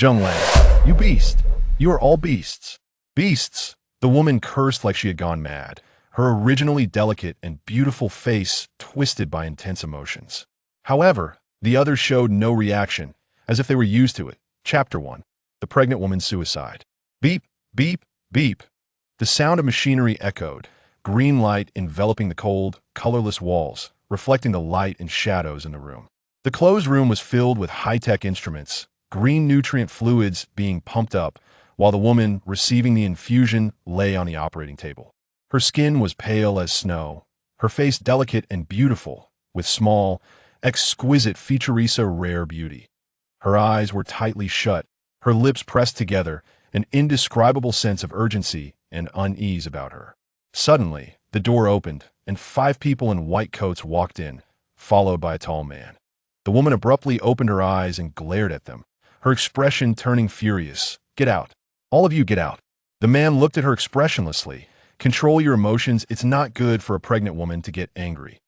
Zheng Lei, you beast! You are all beasts. Beasts! The woman cursed like she had gone mad, her originally delicate and beautiful face twisted by intense emotions. However, the others showed no reaction, as if they were used to it. Chapter 1. The Pregnant Woman's Suicide. Beep, beep, beep. The sound of machinery echoed, green light enveloping the cold, colorless walls, reflecting the light and shadows in the room. The closed room was filled with high-tech instruments, green nutrient fluids being pumped up, while the woman, receiving the infusion, lay on the operating table. Her skin was pale as snow, her face delicate and beautiful, with small, exquisite features of rare beauty. Her eyes were tightly shut, her lips pressed together, an indescribable sense of urgency and unease about her. Suddenly, the door opened, and 5 people in white coats walked in, followed by a tall man. The woman abruptly opened her eyes and glared at them, her expression turning furious. "Get out. All of you get out." The man looked at her expressionlessly. "Control your emotions. It's not good for a pregnant woman to get angry."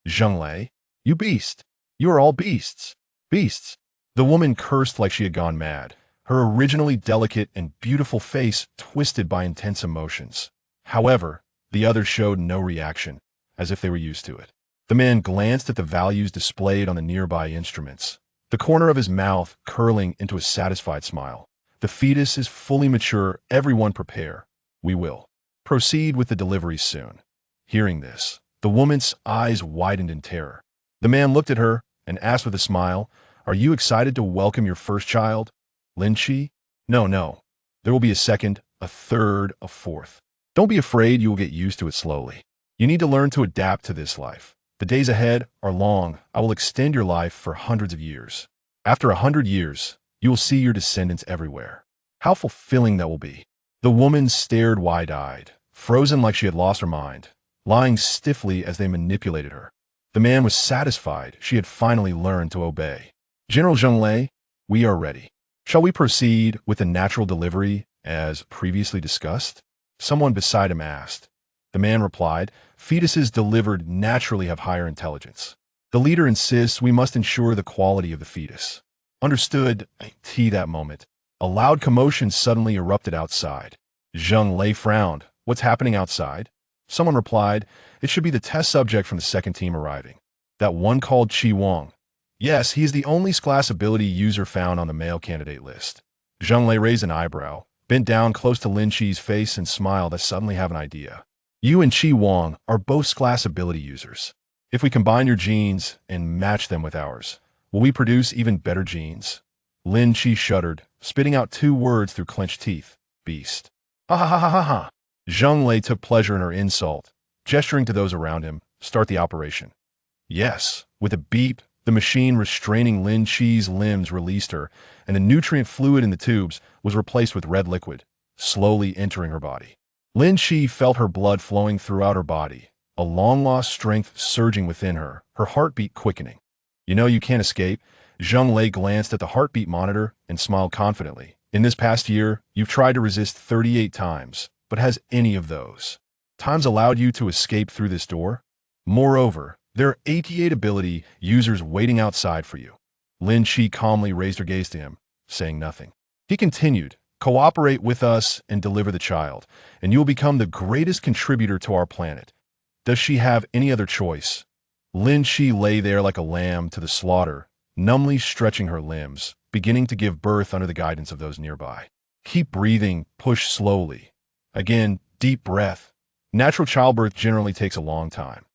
"Zheng Lei, you beast! You are all beasts. Beasts!" The woman cursed like she had gone mad, her originally delicate and beautiful face twisted by intense emotions. However, the others showed no reaction, as if they were used to it. The man glanced at the values displayed on the nearby instruments, the corner of his mouth curling into a satisfied smile. "The fetus is fully mature. Everyone prepare. We will proceed with the delivery soon." Hearing this, the woman's eyes widened in terror. The man looked at her and asked with a smile, "Are you excited to welcome your first child, Lin Chi?" No. There will be a second, a third, a fourth. Don't be afraid. You will get used to it slowly. You need to learn to adapt to this life. The days ahead are long. I will extend your life for hundreds of years. After 100 years, you will see your descendants everywhere. How fulfilling that will be." The woman stared wide-eyed, frozen like she had lost her mind, lying stiffly as they manipulated her. The man was satisfied she had finally learned to obey. "General Zheng Lei, we are ready. Shall we proceed with the natural delivery as previously discussed?" Someone beside him asked. The man replied, "Fetuses delivered naturally have higher intelligence. The leader insists we must ensure the quality of the fetus." "Understood." That moment, a loud commotion suddenly erupted outside. Zheng Lei frowned. "What's happening outside?" Someone replied, "It should be the test subject from the second team arriving. That one called Chi Wang." "Yes, he is the only class ability user found on the male candidate list." Zheng Lei raised an eyebrow, bent down close to Lin Chi's face and smiled. "I suddenly have an idea. You and Chi Wang are both class ability users. If we combine your genes and match them with ours, will we produce even better genes?" Lin Chi shuddered, spitting out 2 words through clenched teeth. "Beast." "Ha ha ha ha ha ha." Zheng Lei took pleasure in her insult, gesturing to those around him. "Start the operation." Yes. With a beep, the machine restraining Lin Chi's limbs released her, and the nutrient fluid in the tubes was replaced with red liquid, slowly entering her body. Lin Chi felt her blood flowing throughout her body, a long-lost strength surging within her, her heartbeat quickening. "You know you can't escape." Zheng Lei glanced at the heartbeat monitor and smiled confidently. "In this past year, you've tried to resist 38 times, but has any of those times allowed you to escape through this door? Moreover, there are 88 ability users waiting outside for you." Lin Chi calmly raised her gaze to him, saying nothing. He continued, "Cooperate with us and deliver the child, and you will become the greatest contributor to our planet. Does she have any other choice?" Lin Chi lay there like a lamb to the slaughter, numbly stretching her limbs, beginning to give birth under the guidance of those nearby. "Keep breathing, push slowly." Again, deep breath. Natural childbirth generally takes a long time.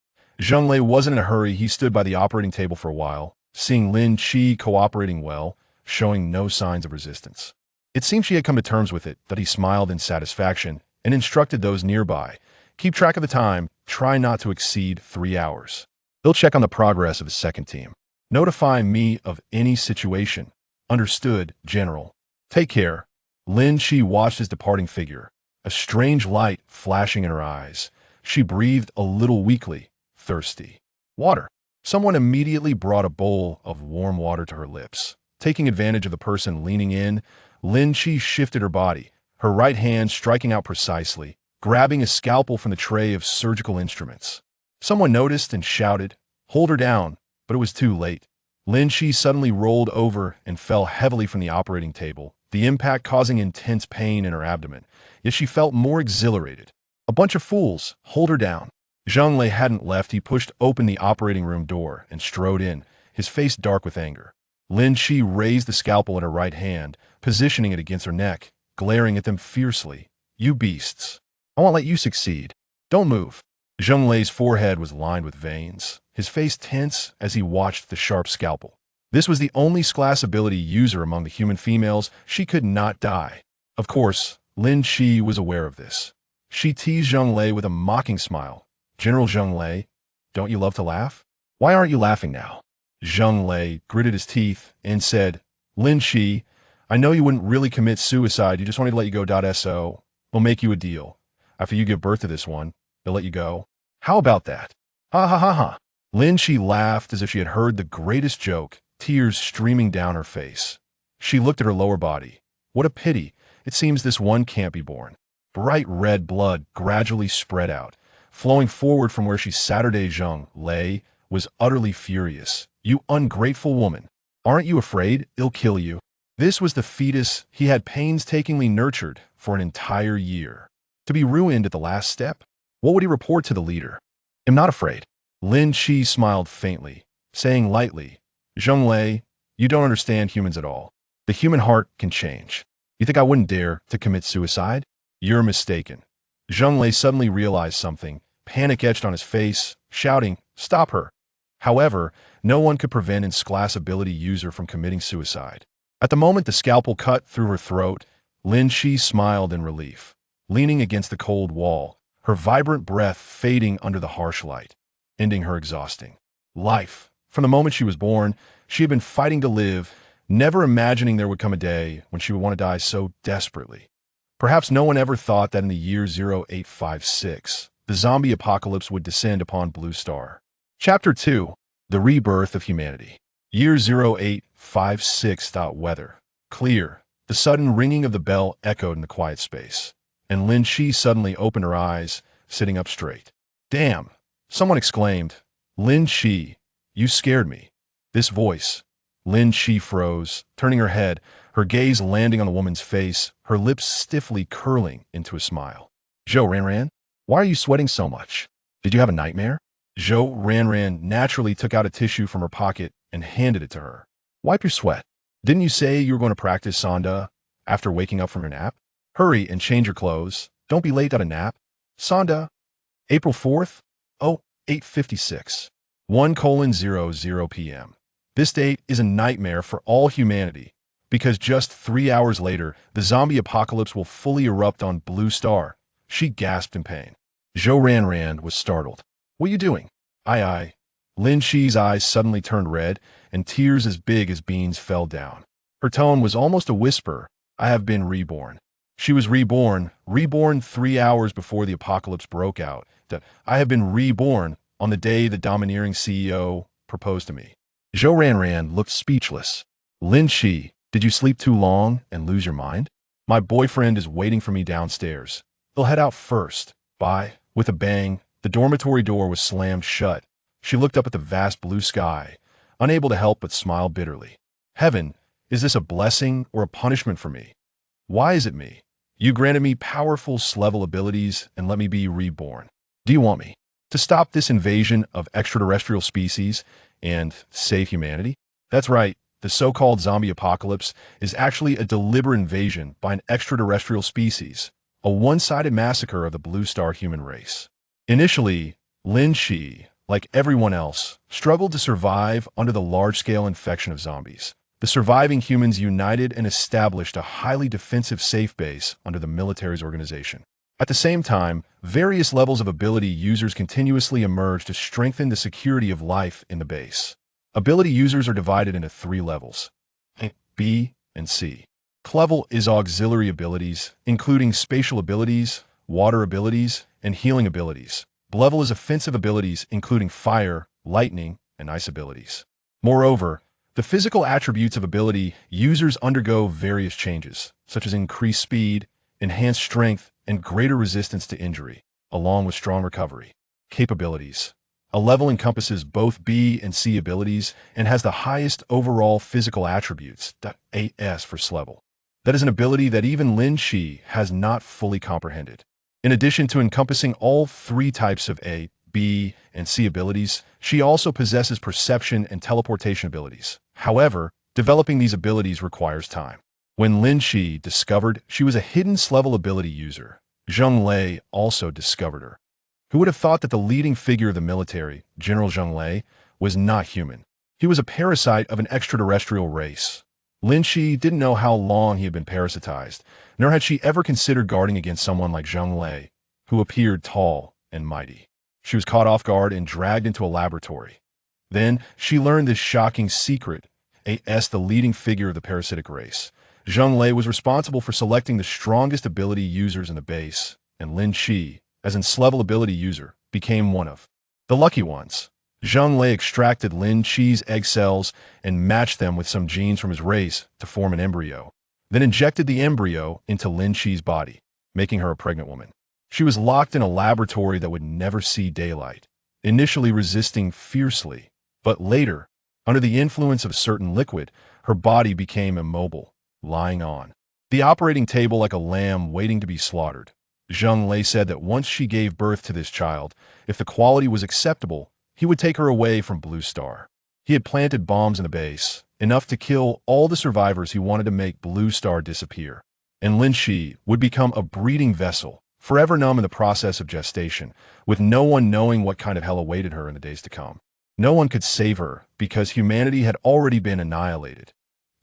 Zheng Lei wasn't in a hurry. He stood by the operating table for a while, seeing Lin Chi cooperating well, showing no signs of resistance. It seemed she had come to terms with it, that he smiled in satisfaction and instructed those nearby, "Keep track of the time. Try not to exceed 3 hours. They'll check on the progress of the second team. Notify me of any situation." "Understood, General." "Take care." Lin Chi watched his departing figure, a strange light flashing in her eyes. She breathed a little weakly, thirsty. "Water." Someone immediately brought a bowl of warm water to her lips. Taking advantage of the person leaning in, Lin Chi shifted her body, her right hand striking out precisely, grabbing a scalpel from the tray of surgical instruments. Someone noticed and shouted, "Hold her down," but it was too late. Lin Chi suddenly rolled over and fell heavily from the operating table, the impact causing intense pain in her abdomen, yet she felt more exhilarated. A bunch of fools, hold her down. Zheng Lei hadn't left. He pushed open the operating room door and strode in, his face dark with anger. Lin Chi raised the scalpel in her right hand, positioning it against her neck, glaring at them fiercely. You beasts. I won't let you succeed. Don't move. Zheng Lei's forehead was lined with veins, his face tense as he watched the sharp scalpel. This was the only class ability user among the human females. She could not die. Of course, Lin Chi was aware of this. She teased Zheng Lei with a mocking smile. General Zheng Lei, don't you love to laugh? Why aren't you laughing now? Zheng Lei gritted his teeth and said, Lin Chi, I know you wouldn't really commit suicide. You just wanted to let you go. So we'll make you a deal. After you give birth to this one, they'll let you go. How about that? Ha ha ha ha. Lin Chi laughed as if she had heard the greatest joke, tears streaming down her face. She looked at her lower body. What a pity. It seems this one can't be born. Bright red blood gradually spread out, flowing forward from where she sat. Zheng Lei was utterly furious. You ungrateful woman. Aren't you afraid it'll kill you? This was the fetus he had painstakingly nurtured for an entire year. To be ruined at the last step? What would he report to the leader? I'm not afraid. Lin Chi smiled faintly, saying lightly, Zheng Lei, you don't understand humans at all. The human heart can change. You think I wouldn't dare to commit suicide? You're mistaken. Zheng Lei suddenly realized something, panic etched on his face, shouting, stop her. However, no one could prevent its class ability user from committing suicide. At the moment the scalpel cut through her throat, Lin Chi smiled in relief, leaning against the cold wall, her vibrant breath fading under the harsh light, ending her exhausting life. From the moment she was born, she had been fighting to live, never imagining there would come a day when she would want to die so desperately. Perhaps no one ever thought that in the year 0856, the zombie apocalypse would descend upon Blue Star. Chapter 2. The Rebirth of Humanity. Year 0856. Weather. Clear. The sudden ringing of the bell echoed in the quiet space, and Lin Chi suddenly opened her eyes, sitting up straight. Damn! Someone exclaimed. Lin Chi, you scared me. This voice. Lin Chi froze, turning her head, her gaze landing on the woman's face, her lips stiffly curling into a smile. Zhou Ranran, why are you sweating so much? Did you have a nightmare? Zhou Ranran naturally took out a tissue from her pocket and handed it to her. Wipe your sweat. Didn't you say you were going to practice Sanda after waking up from your nap? Hurry and change your clothes. Don't be late on a nap. Sanda. April 4th? Oh, 8:56. 1:00 p.m. This date is a nightmare for all humanity, because just 3 hours later, the zombie apocalypse will fully erupt on Blue Star. She gasped in pain. Zhou Ranran was startled. What are you doing? Aye. Lin Chi's eyes suddenly turned red, and tears as big as beans fell down. Her tone was almost a whisper. I have been reborn. She was reborn 3 hours before the apocalypse broke out. I have been reborn on the day the domineering CEO proposed to me. Zhou Ranran looked speechless. Lin Chi, did you sleep too long and lose your mind? My boyfriend is waiting for me downstairs. He'll head out first. Bye. With a bang, the dormitory door was slammed shut. She looked up at the vast blue sky, unable to help but smile bitterly. Heaven, is this a blessing or a punishment for me? Why is it me? You granted me powerful level abilities and let me be reborn. Do you want me to stop this invasion of extraterrestrial species and save humanity? That's right, the so-called zombie apocalypse is actually a deliberate invasion by an extraterrestrial species, a one-sided massacre of the Blue Star human race. Initially, Lin Chi, like everyone else, struggled to survive under the large-scale infection of zombies. The surviving humans united and established a highly defensive safe base under the military's organization. At the same time, various levels of ability users continuously emerged to strengthen the security of life in the base. Ability users are divided into 3 levels, A, B, and C. Level is auxiliary abilities, including spatial abilities, water abilities, and healing abilities. Level is offensive abilities, including fire, lightning, and ice abilities. Moreover, the physical attributes of ability users undergo various changes, such as increased speed, enhanced strength, and greater resistance to injury, along with strong recovery. Capabilities. A level encompasses both B and C abilities and has the highest overall physical attributes, AS for level. That is an ability that even Lin Shi has not fully comprehended. In addition to encompassing all three types of A, B, and C abilities, she also possesses perception and teleportation abilities. However, developing these abilities requires time. When Lin Shi discovered she was a hidden level ability user, Zheng Lei also discovered her. Who would have thought that the leading figure of the military, General Zheng Lei, was not human? He was a parasite of an extraterrestrial race. Lin Shi didn't know how long he had been parasitized, nor had she ever considered guarding against someone like Zheng Lei, who appeared tall and mighty. She was caught off guard and dragged into a laboratory. Then she learned this shocking secret. A.S., the leading figure of the parasitic race. Zheng Lei was responsible for selecting the strongest ability users in the base, and Lin Shi, as an level ability user, became one of the lucky ones. Zheng Lei extracted Lin Shi's egg cells and matched them with some genes from his race to form an embryo, then injected the embryo into Lin Shi's body, making her a pregnant woman. She was locked in a laboratory that would never see daylight, initially resisting fiercely, but later, under the influence of a certain liquid, her body became immobile, lying on the operating table like a lamb waiting to be slaughtered. Zheng Lei said that once she gave birth to this child, if the quality was acceptable, he would take her away from Blue Star. He had planted bombs in the base, enough to kill all the survivors he wanted to make Blue Star disappear. And Lin Shi would become a breeding vessel, forever numb in the process of gestation, with no one knowing what kind of hell awaited her in the days to come. No one could save her, because humanity had already been annihilated.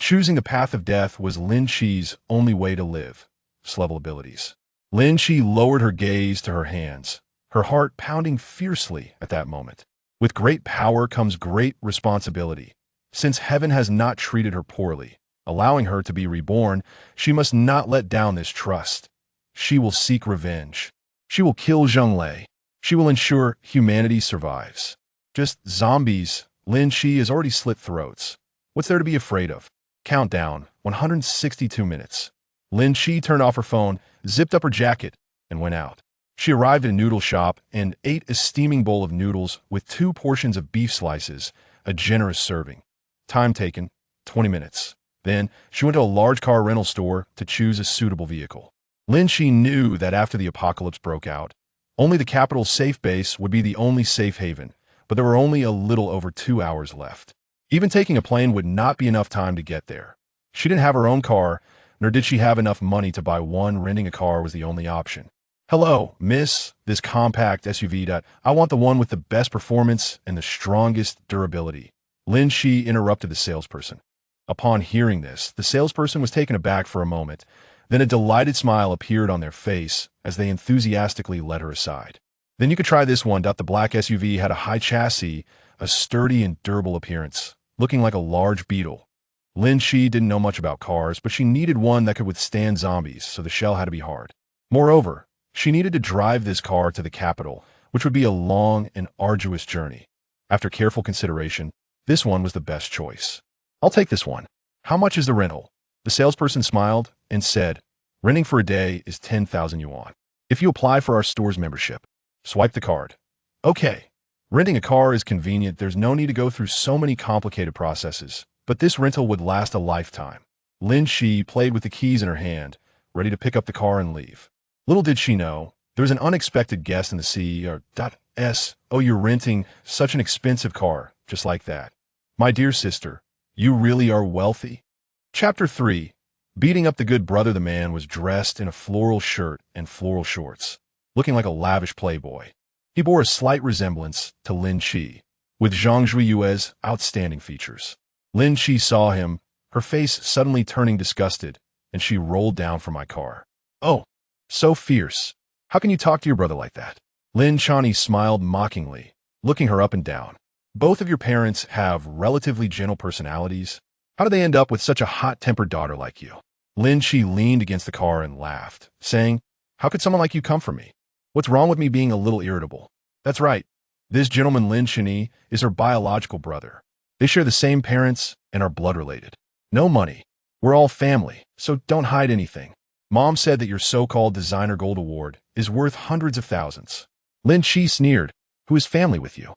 Choosing the path of death was Lin Shi's only way to live. Level abilities. Lin Shi lowered her gaze to her hands, her heart pounding fiercely at that moment. With great power comes great responsibility. Since heaven has not treated her poorly, allowing her to be reborn, she must not let down this trust. She will seek revenge. She will kill Zheng Lei. She will ensure humanity survives. Just zombies. Lin Shi has already slit throats. What's there to be afraid of? Countdown, 162 minutes. Lin Shi turned off her phone, zipped up her jacket, and went out. She arrived at a noodle shop and ate a steaming bowl of noodles with 2 portions of beef slices, a generous serving. Time taken, 20 minutes. Then, she went to a large car rental store to choose a suitable vehicle. Lin Shi knew that after the apocalypse broke out, only the capital's safe base would be the only safe haven, but there were only a little over 2 hours left. Even taking a plane would not be enough time to get there. She didn't have her own car, nor did she have enough money to buy one. Renting a car was the only option. Hello, miss, this compact SUV. I want the one with the best performance and the strongest durability. Lin Shi interrupted the salesperson. Upon hearing this, the salesperson was taken aback for a moment. Then a delighted smile appeared on their face as they enthusiastically led her aside. Then you could try this one. The black SUV had a high chassis, a sturdy and durable appearance, looking like a large beetle. Lin Shi didn't know much about cars, but she needed one that could withstand zombies, so the shell had to be hard. Moreover, she needed to drive this car to the capital, which would be a long and arduous journey. After careful consideration, this one was the best choice. I'll take this one. How much is the rental? The salesperson smiled and said, renting for a day is 10,000 yuan. If you apply for our store's membership, swipe the card. Okay. Renting a car is convenient. There's no need to go through so many complicated processes, but this rental would last a lifetime. Lin Shi played with the keys in her hand, ready to pick up the car and leave. Little did she know, there was an unexpected guest in the CEO. Oh, you're renting such an expensive car, just like that. My dear sister, you really are wealthy. Chapter 3. Beating up the good brother. The man was dressed in a floral shirt and floral shorts, looking like a lavish playboy. He bore a slight resemblance to Lin Shi, with Zhang Zhuiyue's outstanding features. Lin Shi saw him, her face suddenly turning disgusted, and she rolled down from my car. Oh, so fierce. How can you talk to your brother like that? Lin Chani smiled mockingly, looking her up and down. Both of your parents have relatively gentle personalities. How do they end up with such a hot-tempered daughter like you? Lin Shi leaned against the car and laughed, saying, how could someone like you come from me? What's wrong with me being a little irritable? That's right. This gentleman Lin Chani is her biological brother. They share the same parents and are blood-related. No money. We're all family, so don't hide anything. Mom said that your so-called designer gold award is worth hundreds of thousands. Lin Shi sneered. Who is family with you?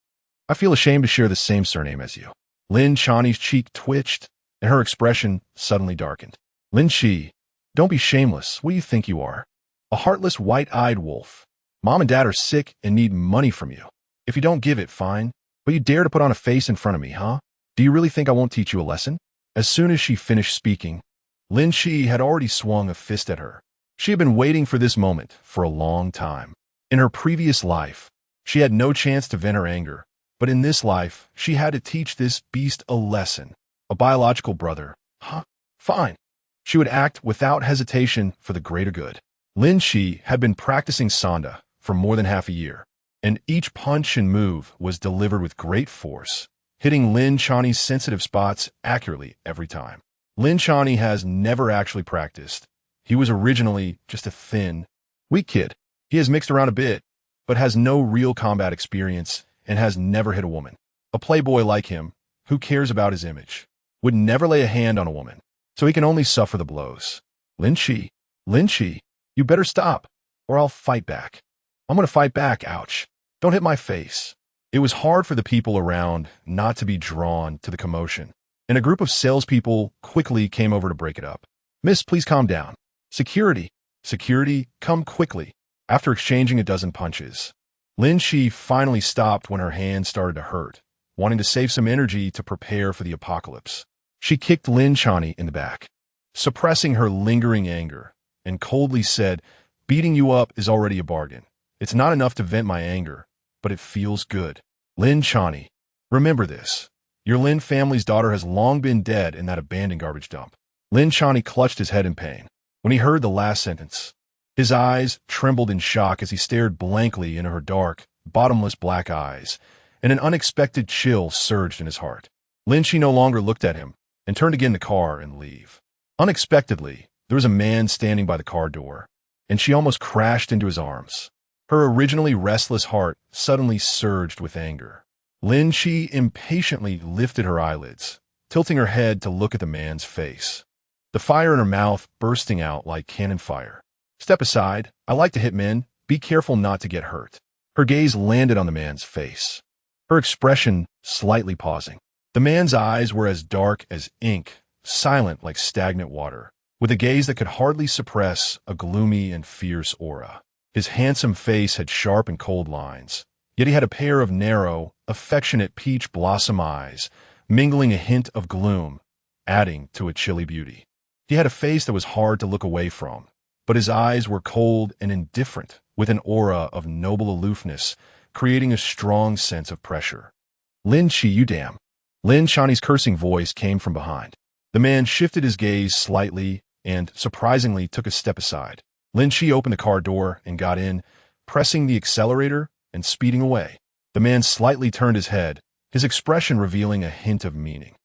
I feel ashamed to share the same surname as you. Lin Chani's cheek twitched, and her expression suddenly darkened. Lin Shi, Don't be shameless. What do you think you are? A heartless, white-eyed wolf. Mom and Dad are sick and need money from you. If you don't give it, fine. But you dare to put on a face in front of me, huh? Do you really think I won't teach you a lesson? As soon as she finished speaking, Lin Shi had already swung a fist at her. She had been waiting for this moment for a long time. In her previous life, she had no chance to vent her anger, but in this life, she had to teach this beast a lesson. A biological brother. Huh? Fine. She would act without hesitation for the greater good. Lin Shi had been practicing Sanda for more than half a year, and each punch and move was delivered with great force, hitting Lin Chani's sensitive spots accurately every time. Lin Chani has never actually practiced. He was originally just a thin, weak kid. He has mixed around a bit, but has no real combat experience and has never hit a woman. A playboy like him, who cares about his image, would never lay a hand on a woman, so he can only suffer the blows. Lin Shi, you better stop, or I'll fight back. I'm gonna fight back, ouch. Don't hit my face. It was hard for the people around not to be drawn to the commotion, and a group of salespeople quickly came over to break it up. Miss, please calm down. Security, come quickly. After exchanging a dozen punches, Lin Shi finally stopped when her hands started to hurt, wanting to save some energy to prepare for the apocalypse. She kicked Lin Chani in the back, suppressing her lingering anger, and coldly said, "Beating you up is already a bargain. It's not enough to vent my anger, but it feels good. Lin Chani, remember this. Your Lin family's daughter has long been dead in that abandoned garbage dump." Lin Chani clutched his head in pain when he heard the last sentence. His eyes trembled in shock as he stared blankly into her dark, bottomless black eyes, and an unexpected chill surged in his heart. Lin Shi no longer looked at him and turned to get in the car and leave. Unexpectedly, there was a man standing by the car door, and she almost crashed into his arms. Her originally restless heart suddenly surged with anger. Lin Shi impatiently lifted her eyelids, tilting her head to look at the man's face, the fire in her mouth bursting out like cannon fire. "Step aside. I like to hit men. Be careful not to get hurt." Her gaze landed on the man's face, her expression slightly pausing. The man's eyes were as dark as ink, silent like stagnant water, with a gaze that could hardly suppress a gloomy and fierce aura. His handsome face had sharp and cold lines, yet he had a pair of narrow, affectionate peach blossom eyes, mingling a hint of gloom, adding to a chilly beauty. He had a face that was hard to look away from, but his eyes were cold and indifferent, with an aura of noble aloofness, creating a strong sense of pressure. "Lin Shi, you damn." Lin Chani's cursing voice came from behind. The man shifted his gaze slightly and, surprisingly, took a step aside. Lin Shi opened the car door and got in, pressing the accelerator and speeding away. The man slightly turned his head, his expression revealing a hint of meaning.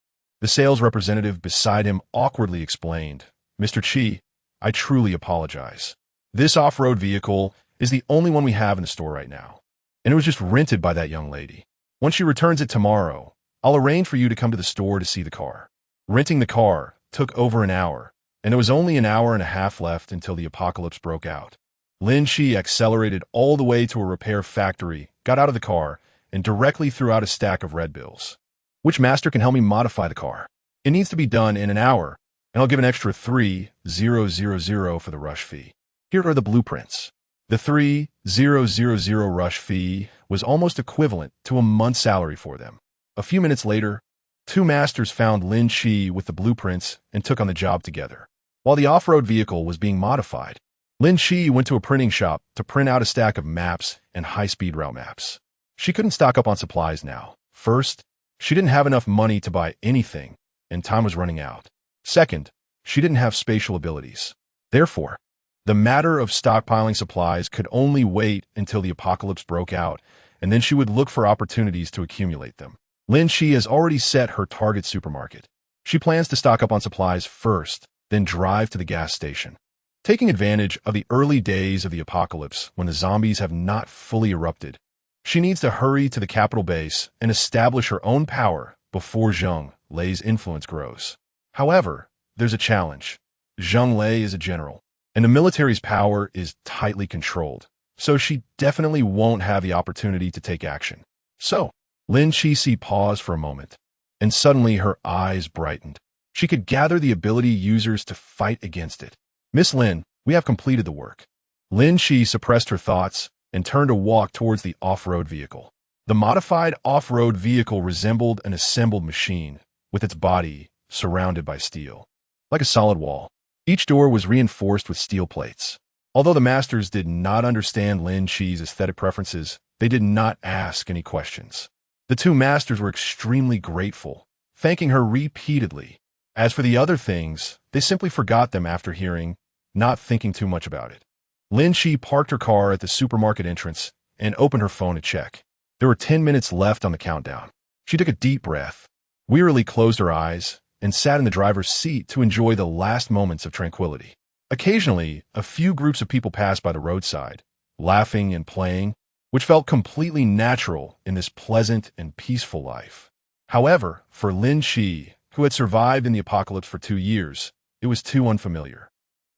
The sales representative beside him awkwardly explained, "Mr. Chi, I truly apologize. This off-road vehicle is the only one we have in the store right now, and it was just rented by that young lady. Once she returns it tomorrow, I'll arrange for you to come to the store to see the car." Renting the car took over an hour, and there was only an hour and a half left until the apocalypse broke out. Lin Shi accelerated all the way to a repair factory, got out of the car, and directly threw out a stack of red bills. "Which master can help me modify the car? It needs to be done in an hour, and I'll give an extra 3,000 for the rush fee. Here are the blueprints." The 3,000 rush fee was almost equivalent to a month's salary for them. A few minutes later, two masters found Lin Shi with the blueprints and took on the job together. While the off-road vehicle was being modified, Lin Shi went to a printing shop to print out a stack of maps and high-speed route maps. She couldn't stock up on supplies now. First, she didn't have enough money to buy anything, and time was running out. Second, she didn't have spatial abilities. Therefore, the matter of stockpiling supplies could only wait until the apocalypse broke out, and then she would look for opportunities to accumulate them. Lin Shi has already set her target supermarket. She plans to stock up on supplies first, then drive to the gas station. Taking advantage of the early days of the apocalypse when the zombies have not fully erupted, she needs to hurry to the capital base and establish her own power before Zheng Lei's influence grows. However, there's a challenge. Zheng Lei is a general, and the military's power is tightly controlled, so she definitely won't have the opportunity to take action. So, Lin Shi paused for a moment, and suddenly her eyes brightened. She could gather the ability users to fight against it. Miss Lin, we have completed the work. Lin Shi suppressed her thoughts and turned to walk towards the off-road vehicle. The modified off-road vehicle resembled an assembled machine, with its body surrounded by steel. Like a solid wall, each door was reinforced with steel plates. Although the masters did not understand Lin Shi's aesthetic preferences, they did not ask any questions. The two masters were extremely grateful, thanking her repeatedly. As for the other things, they simply forgot them after hearing, not thinking too much about it. Lin Shi parked her car at the supermarket entrance and opened her phone to check. There were 10 minutes left on the countdown. She took a deep breath, wearily closed her eyes, and sat in the driver's seat to enjoy the last moments of tranquility. Occasionally, a few groups of people passed by the roadside, laughing and playing, which felt completely natural in this pleasant and peaceful life. However, for Lin Shi, who had survived in the apocalypse for 2 years, it was too unfamiliar.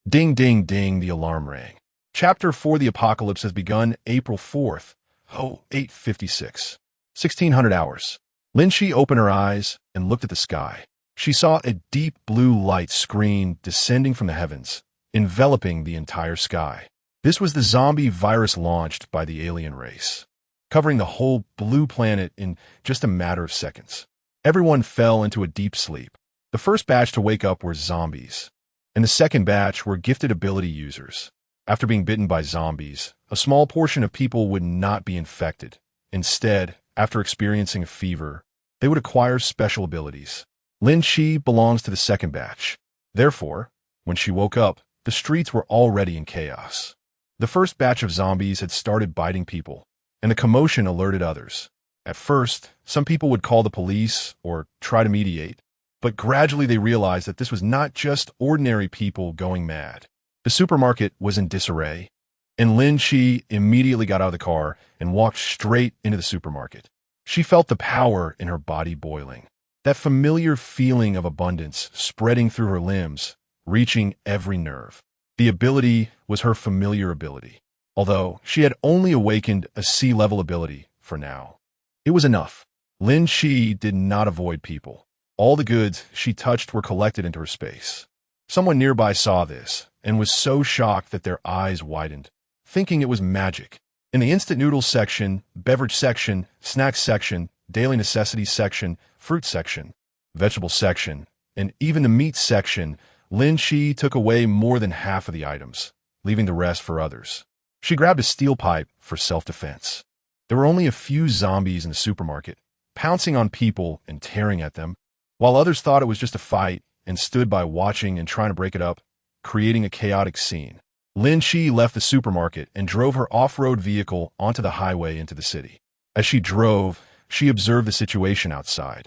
Ding, ding, ding, the alarm rang. Chapter 4 The Apocalypse has begun April 4th, 8:56. 1600 hours. Lin Shi opened her eyes and looked at the sky. She saw a deep blue light screen descending from the heavens, enveloping the entire sky. This was the zombie virus launched by the alien race, covering the whole blue planet in just a matter of seconds. Everyone fell into a deep sleep. The first batch to wake up were zombies, and the second batch were gifted ability users. After being bitten by zombies, a small portion of people would not be infected. Instead, after experiencing a fever, they would acquire special abilities. Lin Shi belongs to the second batch. Therefore, when she woke up, the streets were already in chaos. The first batch of zombies had started biting people, and the commotion alerted others. At first, some people would call the police or try to mediate, but gradually they realized that this was not just ordinary people going mad. The supermarket was in disarray, and Lin Shi immediately got out of the car and walked straight into the supermarket. She felt the power in her body boiling, that familiar feeling of abundance spreading through her limbs, reaching every nerve. The ability was her familiar ability, although she had only awakened a C-level ability for now. It was enough. Lin Shi did not avoid people. All the goods she touched were collected into her space. Someone nearby saw this and was so shocked that their eyes widened, thinking it was magic. In the instant noodles section, beverage section, snacks section, daily necessities section, fruit section, vegetable section, and even the meat section, Lin Shi took away more than half of the items, leaving the rest for others. She grabbed a steel pipe for self-defense. There were only a few zombies in the supermarket, pouncing on people and tearing at them, while others thought it was just a fight and stood by watching and trying to break it up, creating a chaotic scene. Lin Shi left the supermarket and drove her off-road vehicle onto the highway into the city. As she drove, she observed the situation outside.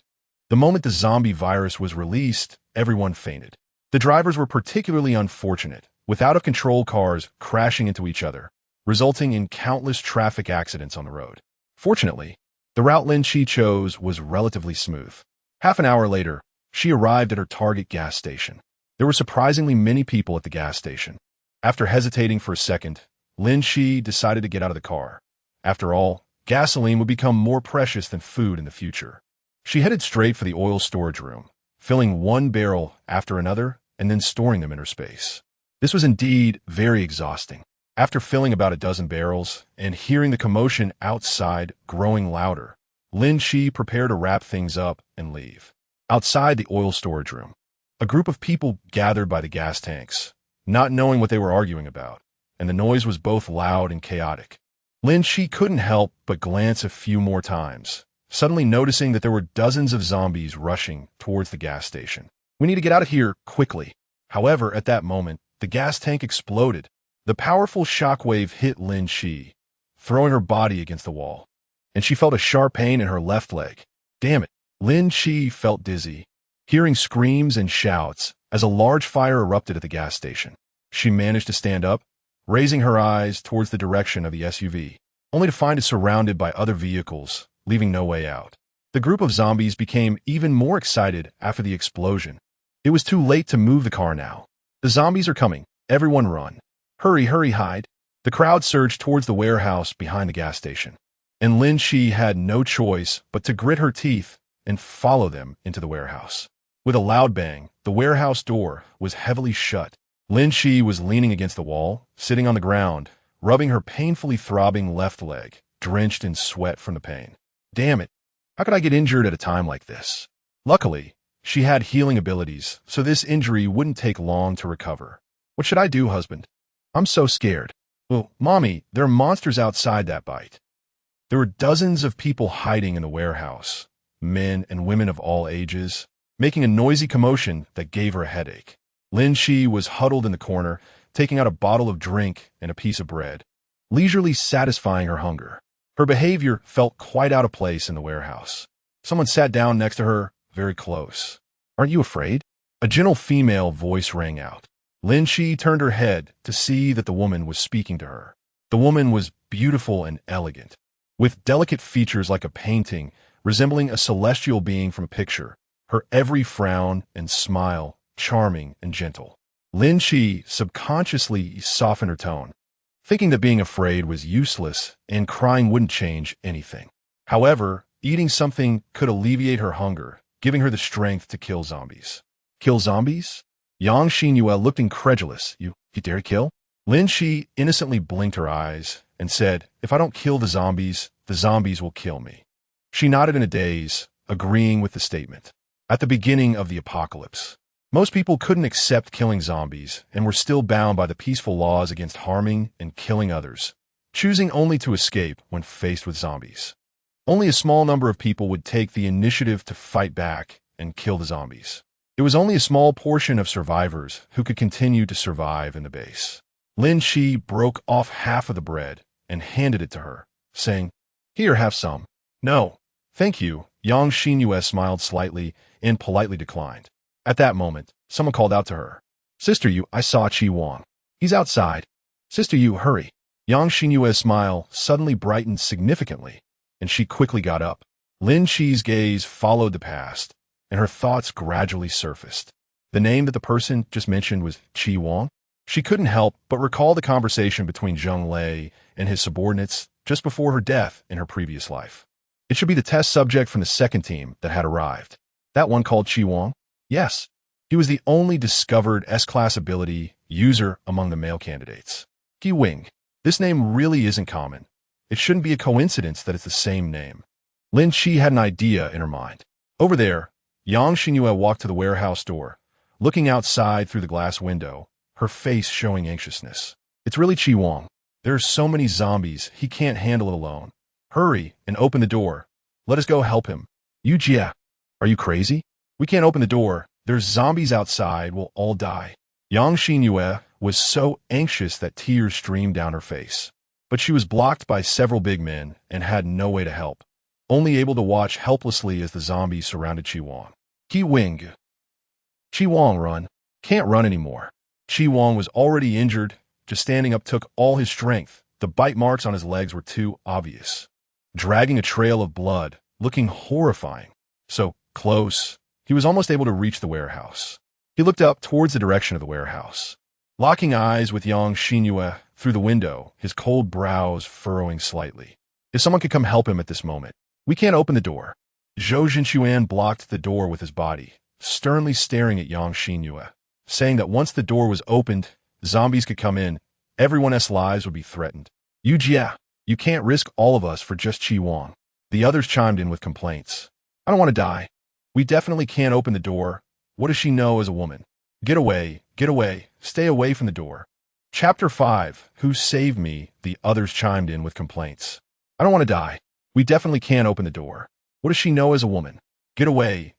The moment the zombie virus was released, everyone fainted. The drivers were particularly unfortunate, with out-of-control cars crashing into each other, resulting in countless traffic accidents on the road. Fortunately, the route Lin Shi chose was relatively smooth. Half an hour later, she arrived at her target gas station. There were surprisingly many people at the gas station. After hesitating for a second, Lin Shi decided to get out of the car. After all, gasoline would become more precious than food in the future. She headed straight for the oil storage room, filling one barrel after another and then storing them in her space. This was indeed very exhausting. After filling about a dozen barrels and hearing the commotion outside growing louder, Lin Shi prepared to wrap things up and leave. Outside the oil storage room, a group of people gathered by the gas tanks, not knowing what they were arguing about, and the noise was both loud and chaotic. Lin Shi couldn't help but glance a few more times, suddenly noticing that there were dozens of zombies rushing towards the gas station. We need to get out of here quickly. However, at that moment, the gas tank exploded. The powerful shockwave hit Lin Shi, throwing her body against the wall, and she felt a sharp pain in her left leg. Damn it. Lin Shi felt dizzy, hearing screams and shouts as a large fire erupted at the gas station. She managed to stand up, raising her eyes towards the direction of the SUV, only to find it surrounded by other vehicles, leaving no way out. The group of zombies became even more excited after the explosion. It was too late to move the car now. The zombies are coming. Everyone run. Hurry, hurry, hide. The crowd surged towards the warehouse behind the gas station, and Lin Shi had no choice but to grit her teeth and follow them into the warehouse. With a loud bang, the warehouse door was heavily shut, Lin Shi was leaning against the wall, sitting on the ground, rubbing her painfully throbbing left leg, drenched in sweat from the pain. Damn it. How could I get injured at a time like this? Luckily, she had healing abilities, so this injury wouldn't take long to recover. What should I do, husband? I'm so scared. Well, Mommy, there are monsters outside that bite. There were dozens of people hiding in the warehouse, men and women of all ages, making a noisy commotion that gave her a headache. Lin Shi was huddled in the corner, taking out a bottle of drink and a piece of bread, leisurely satisfying her hunger. Her behavior felt quite out of place in the warehouse. Someone sat down next to her, very close. Aren't you afraid? A gentle female voice rang out. Lin Shi turned her head to see that the woman was speaking to her. The woman was beautiful and elegant, with delicate features like a painting, resembling a celestial being from a picture, her every frown and smile charming and gentle. Lin Shi subconsciously softened her tone, thinking that being afraid was useless and crying wouldn't change anything. However, eating something could alleviate her hunger, giving her the strength to kill zombies. Kill zombies? Yang Xinyue looked incredulous. You dare kill? Lin Shi innocently blinked her eyes and said, if I don't kill the zombies will kill me. She nodded in a daze, agreeing with the statement. At the beginning of the apocalypse, most people couldn't accept killing zombies and were still bound by the peaceful laws against harming and killing others, choosing only to escape when faced with zombies. Only a small number of people would take the initiative to fight back and kill the zombies. It was only a small portion of survivors who could continue to survive in the base. Lin Shi broke off half of the bread and handed it to her, saying, Here, have some. No, thank you. Yang Xinyue smiled slightly and politely declined. At that moment, someone called out to her. Sister Yu, I saw Chi Wang. He's outside. Sister Yu, hurry. Yang Xinyue's smile suddenly brightened significantly, and she quickly got up. Lin Shi's gaze followed the past, and her thoughts gradually surfaced. The name that the person just mentioned was Chi Wang. She couldn't help but recall the conversation between Zheng Lei and his subordinates just before her death in her previous life. It should be the test subject from the second team that had arrived. That one called Chi Wang? Yes. He was the only discovered S-class ability user among the male candidates. Chi Wang. This name really isn't common. It shouldn't be a coincidence that it's the same name. Lin Shi had an idea in her mind. Over there, Yang Xinyue walked to the warehouse door, looking outside through the glass window, her face showing anxiousness. It's really Chi Wang. There are so many zombies, he can't handle it alone. Hurry and open the door. Let us go help him. Yu Jia, are you crazy? We can't open the door. There's zombies outside. We'll all die. Yang Xinyue was so anxious that tears streamed down her face. But she was blocked by several big men and had no way to help, only able to watch helplessly as the zombies surrounded Chi Wang. Chi Wang. Chi Wang, run. Can't run anymore. Chi Wang was already injured. Just standing up took all his strength. The bite marks on his legs were too obvious, dragging a trail of blood, looking horrifying. So close, he was almost able to reach the warehouse. He looked up towards the direction of the warehouse, locking eyes with Yang Xinyue through the window, his cold brows furrowing slightly. If someone could come help him at this moment. We can't open the door. Zhou Jinchuan blocked the door with his body, sternly staring at Yang Xinyue, saying that once the door was opened, zombies could come in, everyone's lives would be threatened. Yu Jia, you can't risk all of us for just Chi Wang. The others chimed in with complaints. I don't want to die. We definitely can't open the door. What does she know as a woman? Get away, stay away from the door. Chapter 5, Who Saved Me? The others chimed in with complaints. I don't want to die. We definitely can't open the door. What does she know as a woman? Get away,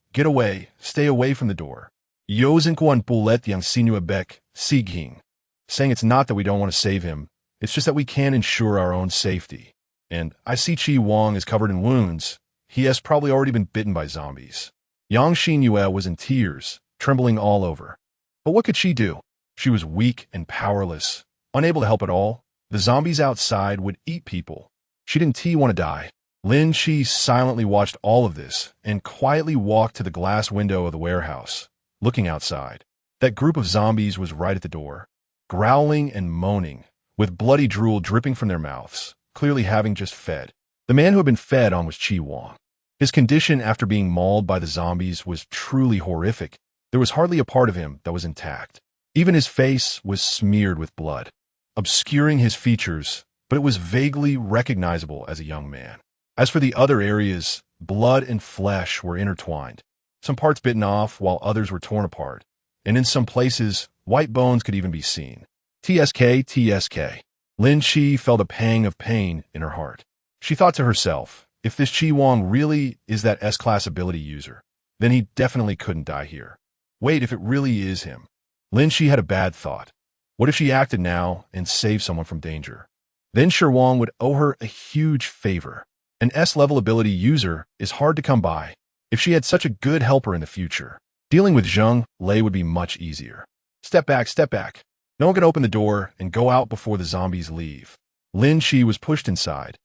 stay away from the door. Yozenkuan Bulet Yang Sinua Bek, Sighing, saying it's not that we don't want to save him, it's just that we can't ensure our own safety. And I see Chi Wang is covered in wounds. He has probably already been bitten by zombies. Yang Xinyue was in tears, trembling all over. But what could she do? She was weak and powerless, unable to help at all. The zombies outside would eat people. She didn't want to die. Lin Shi silently watched all of this and quietly walked to the glass window of the warehouse, looking outside. That group of zombies was right at the door, growling and moaning, with bloody drool dripping from their mouths, clearly having just fed. The man who had been fed on was Chi Wang. His condition after being mauled by the zombies was truly horrific. There was hardly a part of him that was intact. Even his face was smeared with blood, obscuring his features, but it was vaguely recognizable as a young man. As for the other areas, blood and flesh were intertwined, some parts bitten off while others were torn apart, and in some places, white bones could even be seen. TSK. Lin Chi felt a pang of pain in her heart. She thought to herself, if this Chi Wang really is that S-class ability user, then he definitely couldn't die here. Wait, if it really is him. Lin Chi had a bad thought. What if she acted now and saved someone from danger? Then Shi Wang would owe her a huge favor. An S-level ability user is hard to come by. If she had such a good helper in the future, dealing with Zheng Lei would be much easier. Step back. No one can open the door and go out before the zombies leave. Lin Chi was pushed inside,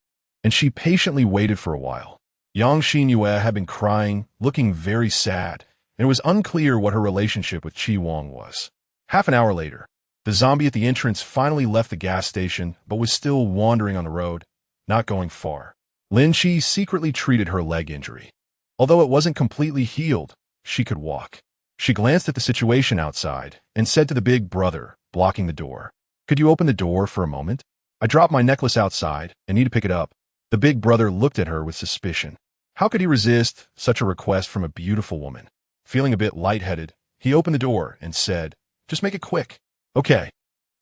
and she patiently waited for a while. Yang Xinyue had been crying, looking very sad, and it was unclear what her relationship with Chi Wang was. Half an hour later, the zombie at the entrance finally left the gas station, but was still wandering on the road, not going far. Lin Chi secretly treated her leg injury. Although it wasn't completely healed, she could walk. She glanced at the situation outside and said to the big brother, blocking the door, "Could you open the door for a moment? I dropped my necklace outside and need to pick it up." The big brother looked at her with suspicion. How could he resist such a request from a beautiful woman? Feeling a bit lightheaded, he opened the door and said, "Just make it quick." Okay.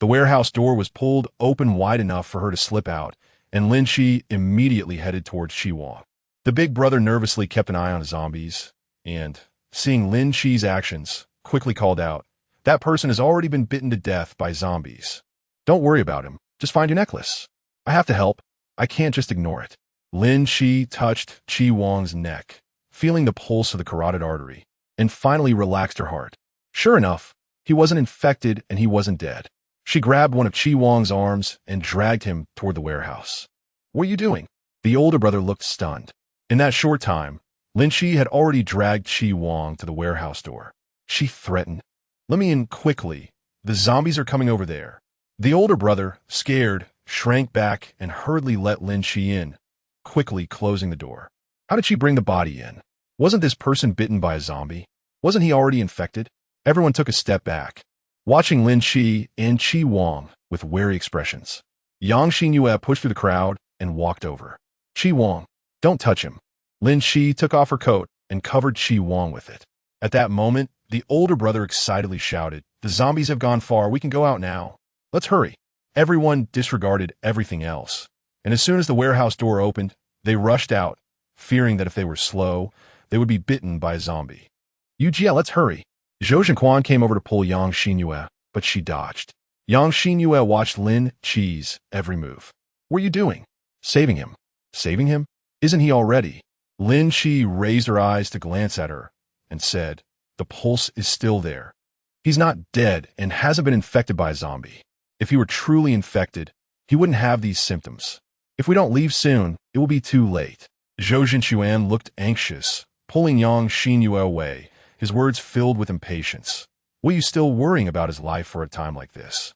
The warehouse door was pulled open wide enough for her to slip out, and Lin Chi immediately headed towards Chi Wang. The big brother nervously kept an eye on the zombies, and, seeing Lin Chi's actions, quickly called out, "That person has already been bitten to death by zombies. Don't worry about him. Just find your necklace. I have to help. I can't just ignore it." Lin Chi touched Chi Wang's neck, feeling the pulse of the carotid artery, and finally relaxed her heart. Sure enough, he wasn't infected and he wasn't dead. She grabbed one of Chi Wang's arms and dragged him toward the warehouse. "What are you doing?" The older brother looked stunned. In that short time, Lin Chi had already dragged Chi Wang to the warehouse door. She threatened, "Let me in quickly. The zombies are coming over there." The older brother, scared, shrank back and hurriedly let Lin Chi in, quickly closing the door. How did she bring the body in? Wasn't this person bitten by a zombie? Wasn't he already infected? Everyone took a step back, watching Lin Chi and Chi Wang with wary expressions. Yang Xinyue pushed through the crowd and walked over. "Chi Wang, don't touch him." Lin Chi took off her coat and covered Chi Wang with it. At that moment, the older brother excitedly shouted, "The zombies have gone far. We can go out now. Let's hurry." Everyone disregarded everything else, and as soon as the warehouse door opened, they rushed out, fearing that if they were slow, they would be bitten by a zombie. "Yujia, let's hurry." Zhou Zhenquan came over to pull Yang Xinyue, but she dodged. Yang Xinyue watched Lin Chi's every move. "What are you doing?" "Saving him." "Saving him? Isn't he already?" Lin Chi raised her eyes to glance at her and said, "The pulse is still there. He's not dead and hasn't been infected by a zombie. If he were truly infected, he wouldn't have these symptoms. If we don't leave soon, it will be too late." Zhou Zhenquan looked anxious, pulling Yang Xinyue away, his words filled with impatience. "What are you still worrying about his life for a time like this?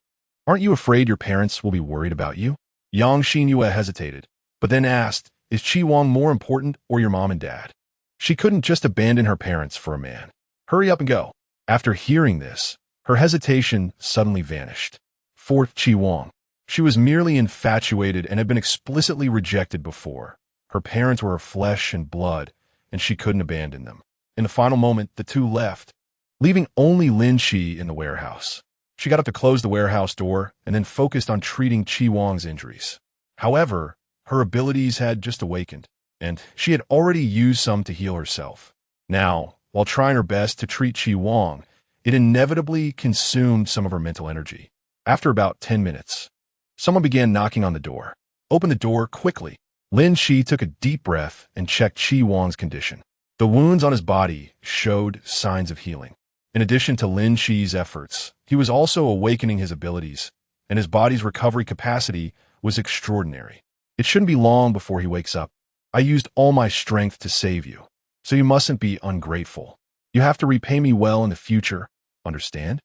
Aren't you afraid your parents will be worried about you?" Yang Xinyue hesitated, but then asked, "Is Chi Wang more important or your mom and dad?" She couldn't just abandon her parents for a man. "Hurry up and go." After hearing this, her hesitation suddenly vanished. For Chi Wang, she was merely infatuated and had been explicitly rejected before. Her parents were of flesh and blood, and she couldn't abandon them. In the final moment, the two left, leaving only Lin Chi in the warehouse. She got up to close the warehouse door and then focused on treating Chi Wang's injuries. However, her abilities had just awakened, and she had already used some to heal herself. Now, while trying her best to treat Chi Wang, it inevitably consumed some of her mental energy. After about 10 minutes, someone began knocking on the door. "Open the door quickly." Lin Chi took a deep breath and checked Chi Wang's condition. The wounds on his body showed signs of healing. In addition to Lin Chi's efforts, he was also awakening his abilities, and his body's recovery capacity was extraordinary. "It shouldn't be long before he wakes up. I used all my strength to save you, so you mustn't be ungrateful. You have to repay me well in the future, understand?"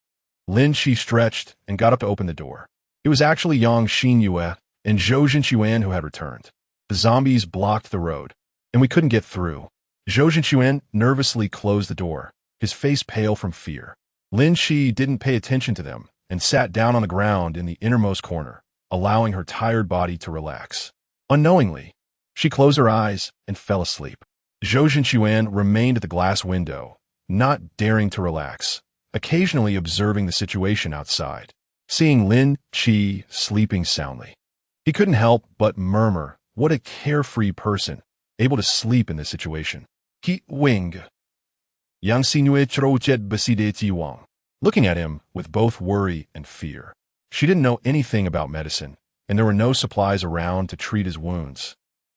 Lin Chi stretched and got up to open the door. It was actually Yang Xinyue and Zhou Zhenquan who had returned. The zombies blocked the road, and we couldn't get through. Zhou Zhenquan nervously closed the door, his face pale from fear. Lin Shi didn't pay attention to them and sat down on the ground in the innermost corner, allowing her tired body to relax. Unknowingly, she closed her eyes and fell asleep. Zhou Zhenquan remained at the glass window, not daring to relax, occasionally observing the situation outside. Seeing Lin Chi sleeping soundly, he couldn't help but murmur, what a carefree person, able to sleep in this situation. Chi Wang. Yang Sinue Trochet Baside Chi Wang. Looking at him with both worry and fear. She didn't know anything about medicine, and there were no supplies around to treat his wounds,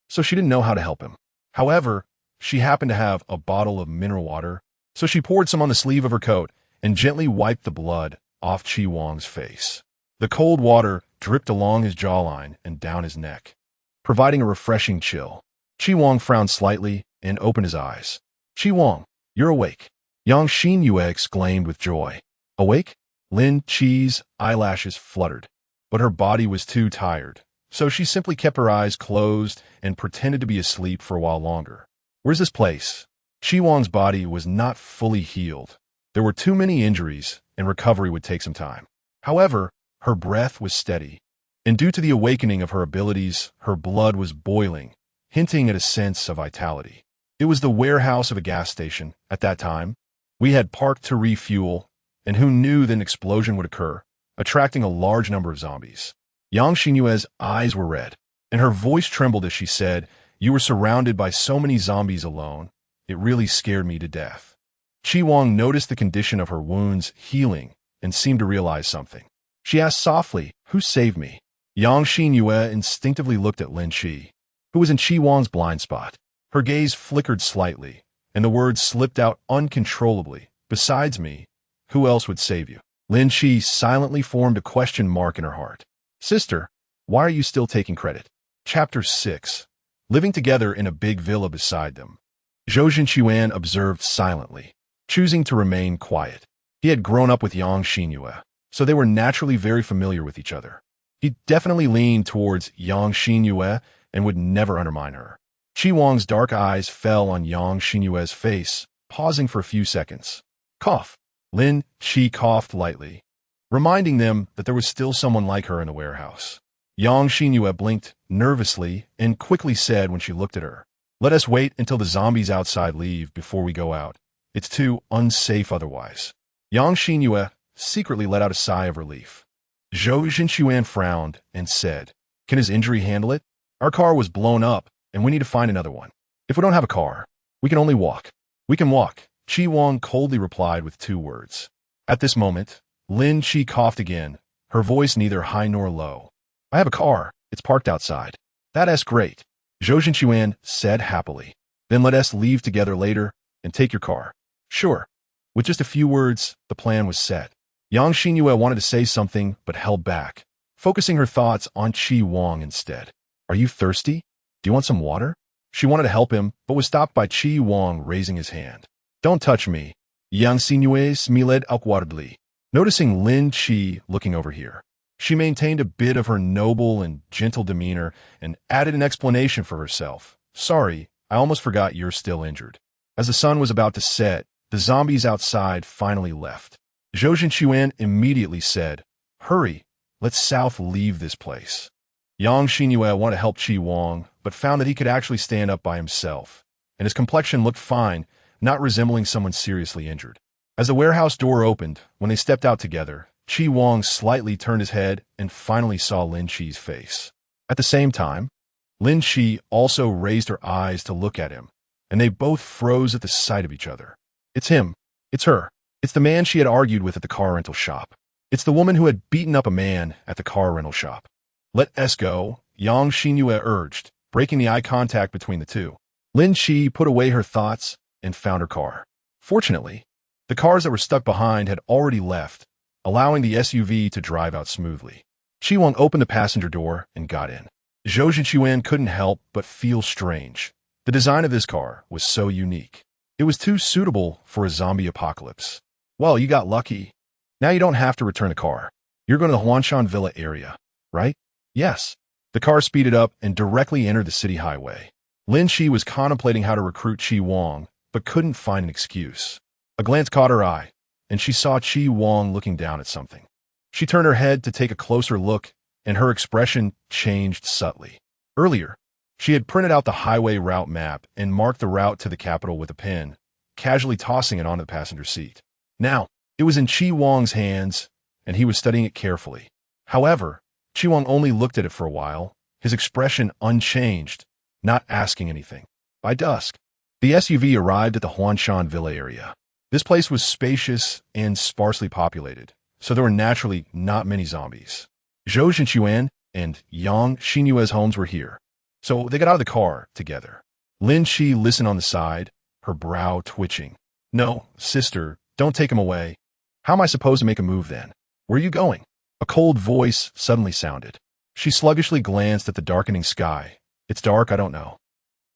so she didn't know how to help him. However, she happened to have a bottle of mineral water, so she poured some on the sleeve of her coat and gently wiped the blood off Chi Wang's face. The cold water dripped along his jawline and down his neck, providing a refreshing chill. Chi Wang frowned slightly and opened his eyes. Chi Wang, you're awake. Yang Xinyue exclaimed with joy. Awake? Lin Chi's eyelashes fluttered, but her body was too tired, so she simply kept her eyes closed and pretended to be asleep for a while longer. Where's this place? Chi Wang's body was not fully healed. There were too many injuries, and recovery would take some time. However, her breath was steady, and due to the awakening of her abilities, her blood was boiling, hinting at a sense of vitality. It was the warehouse of a gas station at that time. We had parked to refuel, and who knew that an explosion would occur, attracting a large number of zombies. Yang Xinyue's eyes were red, and her voice trembled as she said, "You were surrounded by so many zombies alone. It really scared me to death." Chi Wang noticed the condition of her wounds healing and seemed to realize something. She asked softly, "Who saved me?" Yang Xinyue instinctively looked at Lin Chi, who was in Chi Wang's blind spot. Her gaze flickered slightly, and the words slipped out uncontrollably. "Besides me, who else would save you?" Lin Chi silently formed a question mark in her heart. "Sister, why are you still taking credit?" Chapter 6. Living together in a big villa beside them. Zhou Zhenquan observed silently, choosing to remain quiet. He had grown up with Yang Xinyue, so they were naturally very familiar with each other. He definitely leaned towards Yang Xinyue and would never undermine her. Chi Wang's dark eyes fell on Yang Xinyue's face, pausing for a few seconds. Cough. Lin Chi coughed lightly, reminding them that there was still someone like her in the warehouse. Yang Xinyue blinked nervously and quickly said when she looked at her, "Let us wait until the zombies outside leave before we go out. It's too unsafe otherwise." Yang Xinyue secretly let out a sigh of relief. Zhou Zhenquan frowned and said, "Can his injury handle it? Our car was blown up, and we need to find another one. If we don't have a car, we can only walk." "We can walk," Chi Wang coldly replied with 2 words. At this moment, Lin Chi coughed again, her voice neither high nor low. "I have a car. It's parked outside." "That's great," Zhou Zhenquan said happily. "Then let us leave together later and take your car." "Sure." With just a few words, the plan was set. Yang Xinyue wanted to say something but held back, focusing her thoughts on Chi Wang instead. "Are you thirsty? Do you want some water?" She wanted to help him, but was stopped by Chi Wang raising his hand. "Don't touch me." Yang Xinyue smiled awkwardly, noticing Lin Chi looking over here. She maintained a bit of her noble and gentle demeanor and added an explanation for herself. "Sorry, I almost forgot you're still injured." As the sun was about to set, the zombies outside finally left. Zhou Zhenquan immediately said, "Hurry, let's south leave this place." Yang Xinyue wanted to help Chi Wang, but found that he could actually stand up by himself, and his complexion looked fine, not resembling someone seriously injured. As the warehouse door opened, when they stepped out together, Chi Wang slightly turned his head and finally saw Lin Chi's face. At the same time, Lin Chi also raised her eyes to look at him, and they both froze at the sight of each other. It's him. It's her. It's the man she had argued with at the car rental shop. It's the woman who had beaten up a man at the car rental shop. "Let us go," Yang Xinyue urged, breaking the eye contact between the two. Lin Chi put away her thoughts and found her car. Fortunately, the cars that were stuck behind had already left, allowing the SUV to drive out smoothly. Chi Wang opened the passenger door and got in. Zhou Zhenquan couldn't help but feel strange. The design of this car was so unique. It was too suitable for a zombie apocalypse. "Well, you got lucky. Now you don't have to return the car. You're going to the Huanshan Villa area, right?" "Yes." The car speeded up and directly entered the city highway. Lin Chi was contemplating how to recruit Chi Wang, but couldn't find an excuse. A glance caught her eye, and she saw Chi Wang looking down at something. She turned her head to take a closer look, and her expression changed subtly. Earlier, she had printed out the highway route map and marked the route to the capital with a pen, casually tossing it onto the passenger seat. Now, it was in Chi Wang's hands, and he was studying it carefully. However, Chi Wang only looked at it for a while, his expression unchanged, not asking anything. By dusk, the SUV arrived at the Huanshan Villa area. This place was spacious and sparsely populated, so there were naturally not many zombies. Zhou Zhenquan and Yang Xinyue's homes were here, so they got out of the car together. Lin Qi listened on the side, her brow twitching. No, sister, don't take him away. How am I supposed to make a move then? Where are you going? A cold voice suddenly sounded. She sluggishly glanced at the darkening sky. It's dark, I don't know.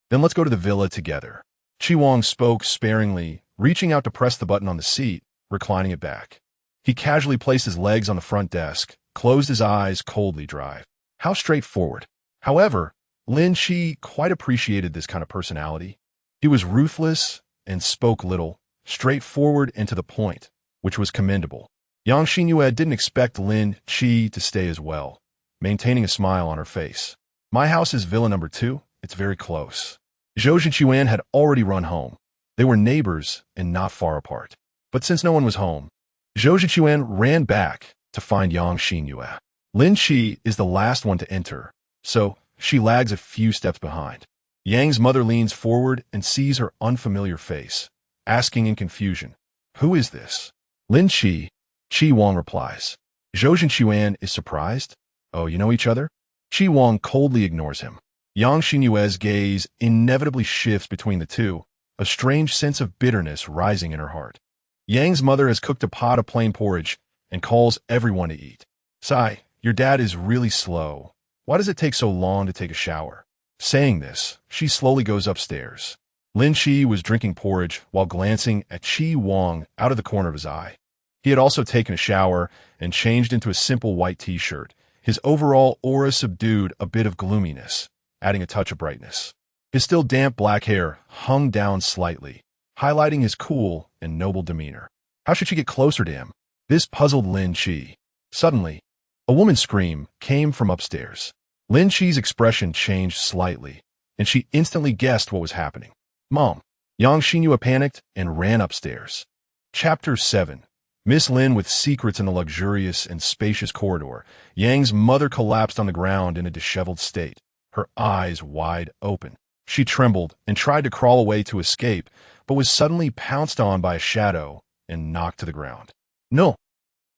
Then let's go to the villa together. Chi Wang spoke sparingly, reaching out to press the button on the seat, reclining it back. He casually placed his legs on the front desk, closed his eyes, coldly dry. How straightforward. However, Lin Qi quite appreciated this kind of personality. He was ruthless and spoke little, straightforward and to the point, which was commendable. Yang Xinyue didn't expect Lin Qi to stay as well, maintaining a smile on her face. My house is villa number 2. It's very close. Zhou Zhenquan had already run home. They were neighbors and not far apart. But since no one was home, Zhou Zhenquan ran back to find Yang Xinyue. Lin Qi is the last one to enter, so she lags a few steps behind. Yang's mother leans forward and sees her unfamiliar face, asking in confusion, "Who is this?" Lin Qi, Chi Wang replies. Zhou Zhenquan is surprised. "Oh, you know each other?" Chi Wang coldly ignores him. Yang Xinyue's gaze inevitably shifts between the two, a strange sense of bitterness rising in her heart. Yang's mother has cooked a pot of plain porridge and calls everyone to eat. "Sai, your dad is really slow. Why does it take so long to take a shower?" Saying this, she slowly goes upstairs. Lin Qi was drinking porridge while glancing at Chi Wang out of the corner of his eye. He had also taken a shower and changed into a simple white t-shirt. His overall aura subdued a bit of gloominess, adding a touch of brightness. His still damp black hair hung down slightly, highlighting his cool and noble demeanor. How should she get closer to him? This puzzled Lin Qi. Suddenly, a woman's scream came from upstairs. Lin Qi's expression changed slightly, and she instantly guessed what was happening. "Mom!" Yang Xinyue panicked and ran upstairs. Chapter 7. Miss Lin with secrets in the luxurious and spacious corridor. Yang's mother collapsed on the ground in a disheveled state, her eyes wide open. She trembled and tried to crawl away to escape, but was suddenly pounced on by a shadow and knocked to the ground. No!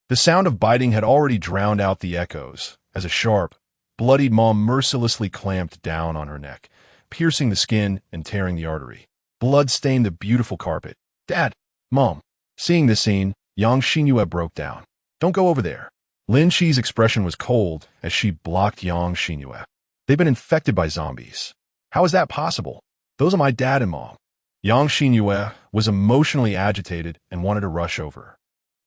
The sound of biting had already drowned out the echoes, as a sharp, bloodied mom mercilessly clamped down on her neck, piercing the skin and tearing the artery. Blood stained the beautiful carpet. "Dad! Mom!" Seeing this scene, Yang Xinyue broke down. "Don't go over there." Lin Qi's expression was cold as she blocked Yang Xinyue. "They've been infected by zombies. How is that possible? Those are my dad and mom." Yang Xinyue was emotionally agitated and wanted to rush over,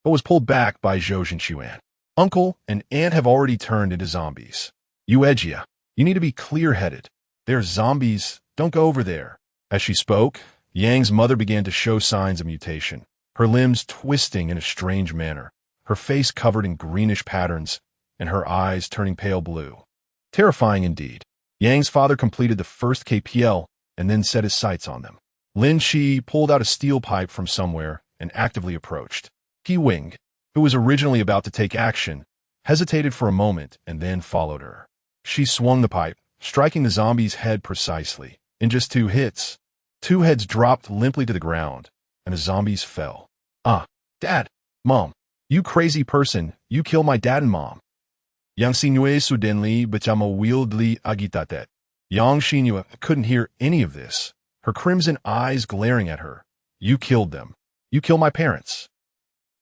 but was pulled back by Zhou Zhenquan. "Uncle and aunt have already turned into zombies. Yuejia, you need to be clear-headed. They're zombies. Don't go over there." As she spoke, Yang's mother began to show signs of mutation, her limbs twisting in a strange manner, her face covered in greenish patterns, and her eyes turning pale blue. Terrifying indeed. Yang's father completed the first KPL and then set his sights on them. Lin Qi pulled out a steel pipe from somewhere and actively approached. Chi Wang, who was originally about to take action, hesitated for a moment and then followed her. She swung the pipe, striking the zombie's head precisely. In just 2 hits, 2 heads dropped limply to the ground, and the zombies fell. "Ah, Dad! Mom! You crazy person! You killed my dad and mom!" Yang Xinyue suddenly became wildly agitated. Yang Xinyue couldn't hear any of this, her crimson eyes glaring at her. "You killed them. You killed my parents."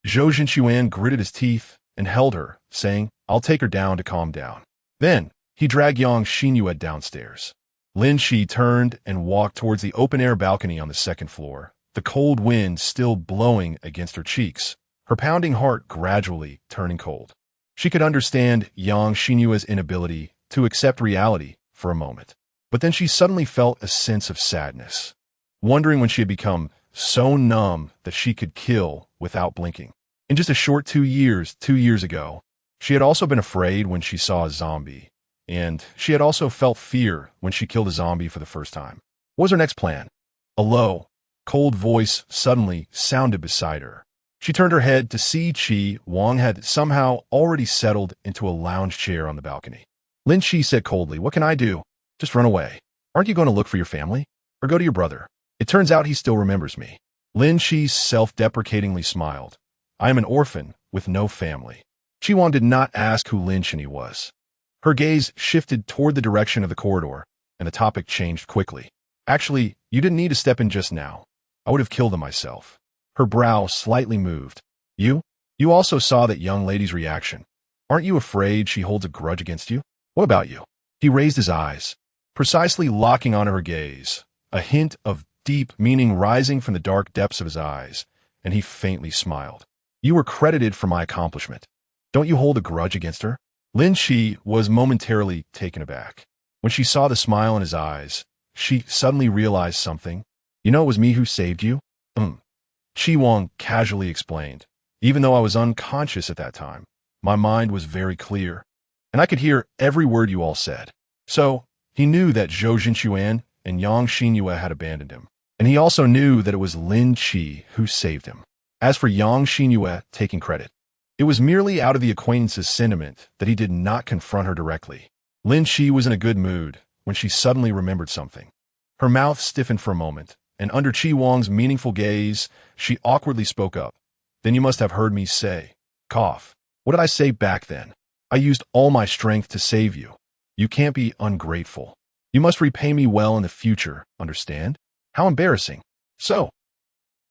Zhou Zhenquan gritted his teeth and held her, saying, "I'll take her down to calm down." Then, he dragged Yang Xinyue downstairs. Lin Qi turned and walked towards the open-air balcony on the 2nd floor, the cold wind still blowing against her cheeks, her pounding heart gradually turning cold. She could understand Yang Xinyue's inability to accept reality for a moment, but then she suddenly felt a sense of sadness, wondering when she had become so numb that she could kill without blinking. In just a short 2 years ago, she had also been afraid when she saw a zombie, and she had also felt fear when she killed a zombie for the first time. What was her next plan? A low, cold voice suddenly sounded beside her. She turned her head to see Chi Wang had somehow already settled into a lounge chair on the balcony. Lin Chi said coldly, "What can I do? Just run away. Aren't you going to look for your family? Or go to your brother? It turns out he still remembers me." Lin Chi self-deprecatingly smiled. "I am an orphan with no family." Chi Wang did not ask who Lin Chi was. Her gaze shifted toward the direction of the corridor, and the topic changed quickly. "Actually, you didn't need to step in just now. I would have killed him myself." Her brow slightly moved. You? You also saw that young lady's reaction. Aren't you afraid she holds a grudge against you? What about you? He raised his eyes, precisely locking onto her gaze, a hint of deep meaning rising from the dark depths of his eyes, and he faintly smiled. You were credited for my accomplishment. Don't you hold a grudge against her? Lin Chi was momentarily taken aback. When she saw the smile in his eyes, she suddenly realized something. You know it was me who saved you? Chi Wang casually explained. Even though I was unconscious at that time, my mind was very clear, and I could hear every word you all said. So, he knew that Zhou Jinchuan and Yang Xinyue had abandoned him, and he also knew that it was Lin Chi who saved him. As for Yang Xinyue taking credit, it was merely out of the acquaintance's sentiment that he did not confront her directly. Lin Chi was in a good mood when she suddenly remembered something. Her mouth stiffened for a moment, and under Chi Wang's meaningful gaze, she awkwardly spoke up. Then you must have heard me say, cough. What did I say back then? I used all my strength to save you. You can't be ungrateful. You must repay me well in the future, understand? How embarrassing. So,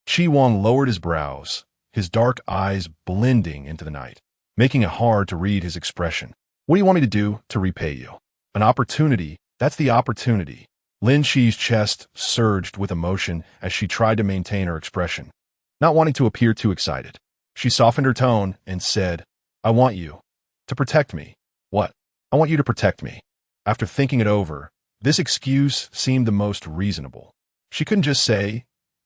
Chi Wang lowered his brows, his dark eyes blending into the night, making it hard to read his expression. What do you want me to do to repay you? An opportunity, that's the opportunity. Lin Chi's chest surged with emotion as she tried to maintain her expression, not wanting to appear too excited. She softened her tone and said, I want you to protect me. What? I want you to protect me. After thinking it over, this excuse seemed the most reasonable. She couldn't just say,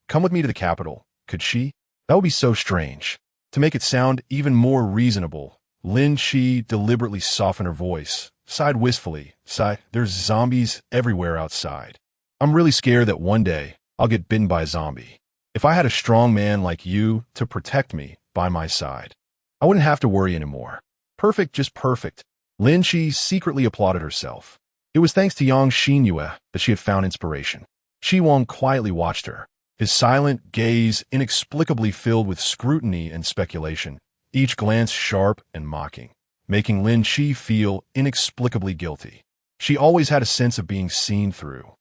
come with me to the capital, could she? That would be so strange. To make it sound even more reasonable, Lin Chi deliberately softened her voice, sighed wistfully, there's zombies everywhere outside. I'm really scared that one day I'll get bitten by a zombie. If I had a strong man like you to protect me by my side, I wouldn't have to worry anymore. Perfect, just perfect. Lin Chi secretly applauded herself. It was thanks to Yang Xinyue that she had found inspiration. Chi Wang quietly watched her, his silent gaze inexplicably filled with scrutiny and speculation, each glance sharp and mocking, making Lin Chi feel inexplicably guilty. She always had a sense of being seen through.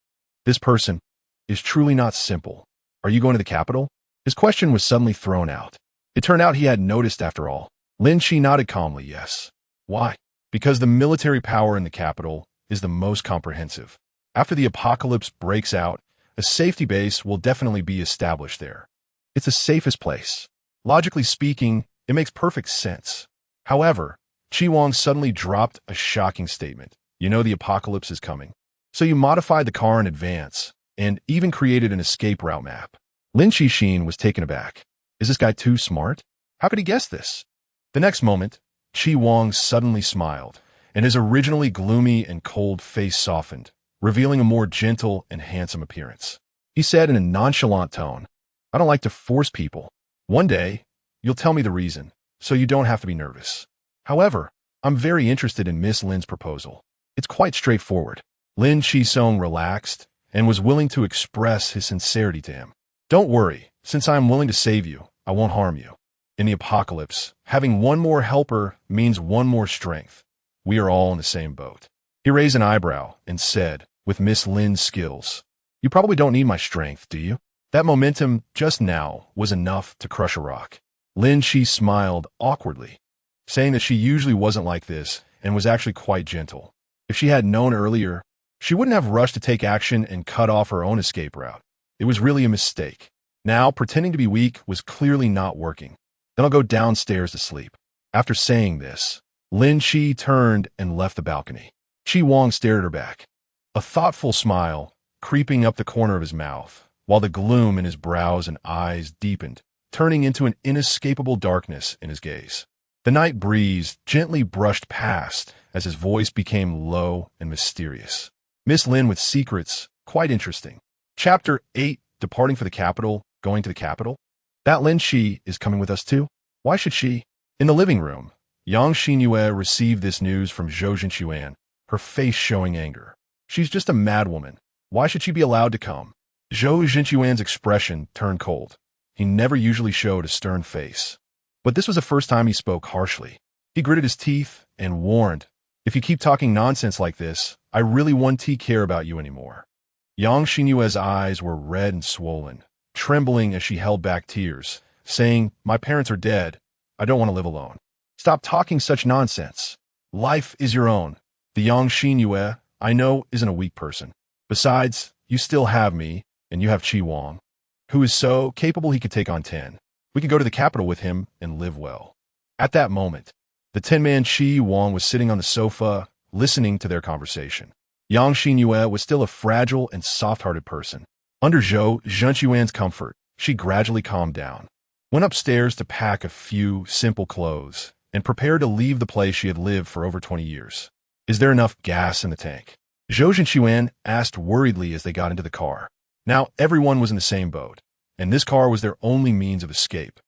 This person is truly not simple. Are you going to the capital? His question was suddenly thrown out. It turned out he had noticed after all. Lin Chi nodded calmly, yes. Why? Because the military power in the capital is the most comprehensive. After the apocalypse breaks out, a safety base will definitely be established there. It's the safest place. Logically speaking, it makes perfect sense. However, Chi Wang suddenly dropped a shocking statement. You know the apocalypse is coming. So you modified the car in advance, and even created an escape route map. Lin Chi was taken aback. Is this guy too smart? How could he guess this? The next moment, Chi Wang suddenly smiled, and his originally gloomy and cold face softened, revealing a more gentle and handsome appearance. He said in a nonchalant tone, I don't like to force people. One day, you'll tell me the reason, so you don't have to be nervous. However, I'm very interested in Miss Lin's proposal. It's quite straightforward. Lin Chi relaxed and was willing to express his sincerity to him. Don't worry, since I am willing to save you, I won't harm you. In the apocalypse, having one more helper means one more strength. We are all in the same boat. He raised an eyebrow and said, with Miss Lin's skills, you probably don't need my strength, do you? That momentum just now was enough to crush a rock. Lin Chi smiled awkwardly, saying that she usually wasn't like this and was actually quite gentle. If she had known earlier, she wouldn't have rushed to take action and cut off her own escape route. It was really a mistake. Now, pretending to be weak was clearly not working. Then I'll go downstairs to sleep. After saying this, Lin Chi turned and left the balcony. Chi Wang stared at her back, a thoughtful smile creeping up the corner of his mouth, while the gloom in his brows and eyes deepened, turning into an inescapable darkness in his gaze. The night breeze gently brushed past as his voice became low and mysterious. Miss Lin with secrets, quite interesting. Chapter 8, Departing for the Capital, Going to the Capital? That Lin Shi is coming with us too? Why should she? In the living room, Yang Xinyue received this news from Zhou Zhenquan, her face showing anger. She's just a madwoman. Why should she be allowed to come? Zhou Zhenquan's expression turned cold. He never usually showed a stern face. But this was the first time he spoke harshly. He gritted his teeth and warned, "If you keep talking nonsense like this, I really won't care about you anymore." Yang Xinyue's eyes were red and swollen, trembling as she held back tears, saying, "My parents are dead. I don't want to live alone. Stop talking such nonsense. Life is your own. The Yang Xinyue, I know, isn't a weak person. Besides, you still have me, and you have Chi Wang, who is so capable he could take on 10. We could go to the capital with him and live well." At that moment, the 10-man Chi Wang was sitting on the sofa, listening to their conversation. Yang Xinyue was still a fragile and soft-hearted person. Under Zhou Zhenquan's comfort, she gradually calmed down, went upstairs to pack a few simple clothes, and prepared to leave the place she had lived for over 20 years. "Is there enough gas in the tank?" Zhou Zhenquan asked worriedly as they got into the car. Now everyone was in the same boat, and this car was their only means of escape.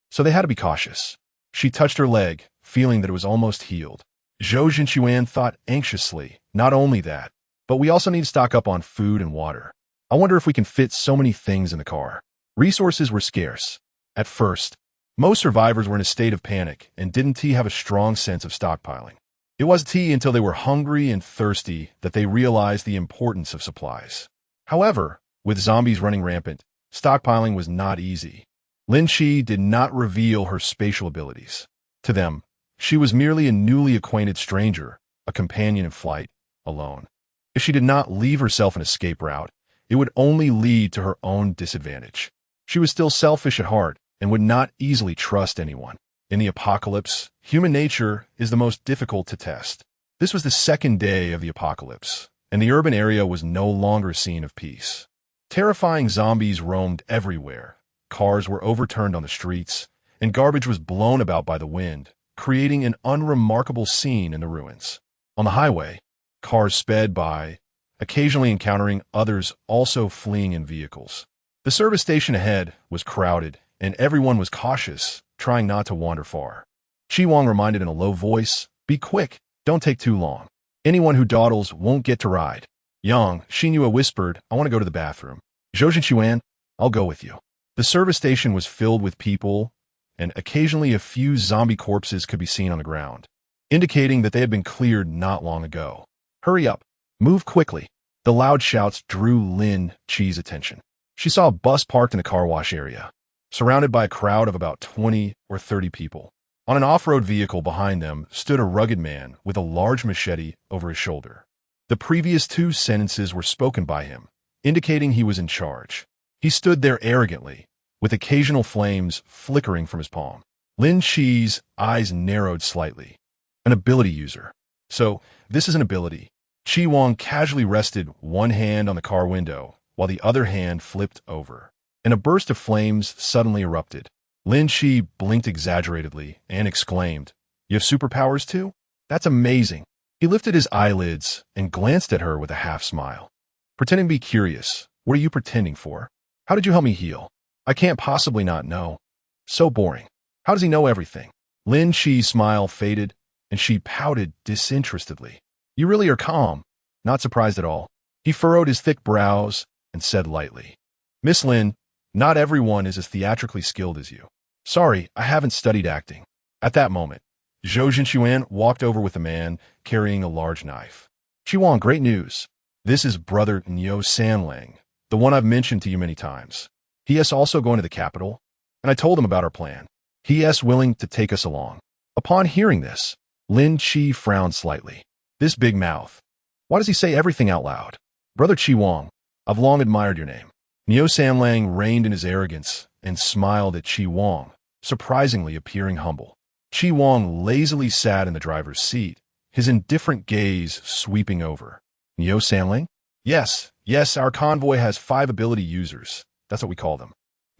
So they had to be cautious. She touched her leg, feeling that it was almost healed. Zhou Zhenquan thought anxiously, "Not only that, but we also need to stock up on food and water. I wonder if we can fit so many things in the car." Resources were scarce. At first, most survivors were in a state of panic and didn't have a strong sense of stockpiling. It wasn't until they were hungry and thirsty that they realized the importance of supplies. However, with zombies running rampant, stockpiling was not easy. Lin Shi did not reveal her spatial abilities. To them, she was merely a newly acquainted stranger, a companion in flight, alone. If she did not leave herself an escape route, it would only lead to her own disadvantage. She was still selfish at heart and would not easily trust anyone. In the apocalypse, human nature is the most difficult to test. This was the second day of the apocalypse, and the urban area was no longer a scene of peace. Terrifying zombies roamed everywhere. Cars were overturned on the streets, and garbage was blown about by the wind, creating an unremarkable scene in the ruins. On the highway, cars sped by, occasionally encountering others also fleeing in vehicles. The service station ahead was crowded, and everyone was cautious, trying not to wander far. Chi Wang reminded in a low voice, "Be quick, don't take too long. Anyone who dawdles won't get to ride." Yang Xinyue whispered, "I want to go to the bathroom." Zhou Zhenquan, "I'll go with you." The service station was filled with people, and occasionally a few zombie corpses could be seen on the ground, indicating that they had been cleared not long ago. "Hurry up, move quickly." The loud shouts drew Lin Chi's attention. She saw a bus parked in a car wash area, surrounded by a crowd of about 20 or 30 people. On an off-road vehicle behind them stood a rugged man with a large machete over his shoulder. The previous 2 sentences were spoken by him, indicating he was in charge. He stood there arrogantly, with occasional flames flickering from his palm. Lin Chi's eyes narrowed slightly. An ability user. So, this is an ability. Chi Wang casually rested one hand on the car window, while the other hand flipped over, and a burst of flames suddenly erupted. Lin Chi blinked exaggeratedly and exclaimed, "You have superpowers too? That's amazing." He lifted his eyelids and glanced at her with a half-smile. Pretending to be curious, "What are you pretending for? How did you help me heal? I can't possibly not know. So boring. How does he know everything?" Lin Chi's smile faded, and she pouted disinterestedly. "You really are calm. Not surprised at all." He furrowed his thick brows and said lightly, "Miss Lin, not everyone is as theatrically skilled as you. Sorry, I haven't studied acting." At that moment, Zhou Zhenquan walked over with a man carrying a large knife. "Chi Wang, great news. This is Brother Niu Sanlang, the one I've mentioned to you many times. He is also going to the capital, and I told him about our plan. He is willing to take us along." Upon hearing this, Lin Chi frowned slightly. This big mouth. Why does he say everything out loud? "Brother Chi Wang, I've long admired your name." Niu Sanlang reined in his arrogance and smiled at Chi Wang, surprisingly appearing humble. Chi Wang lazily sat in the driver's seat, his indifferent gaze sweeping over. "Niu Sanlang? Yes, our convoy has 5 ability users. That's what we call them."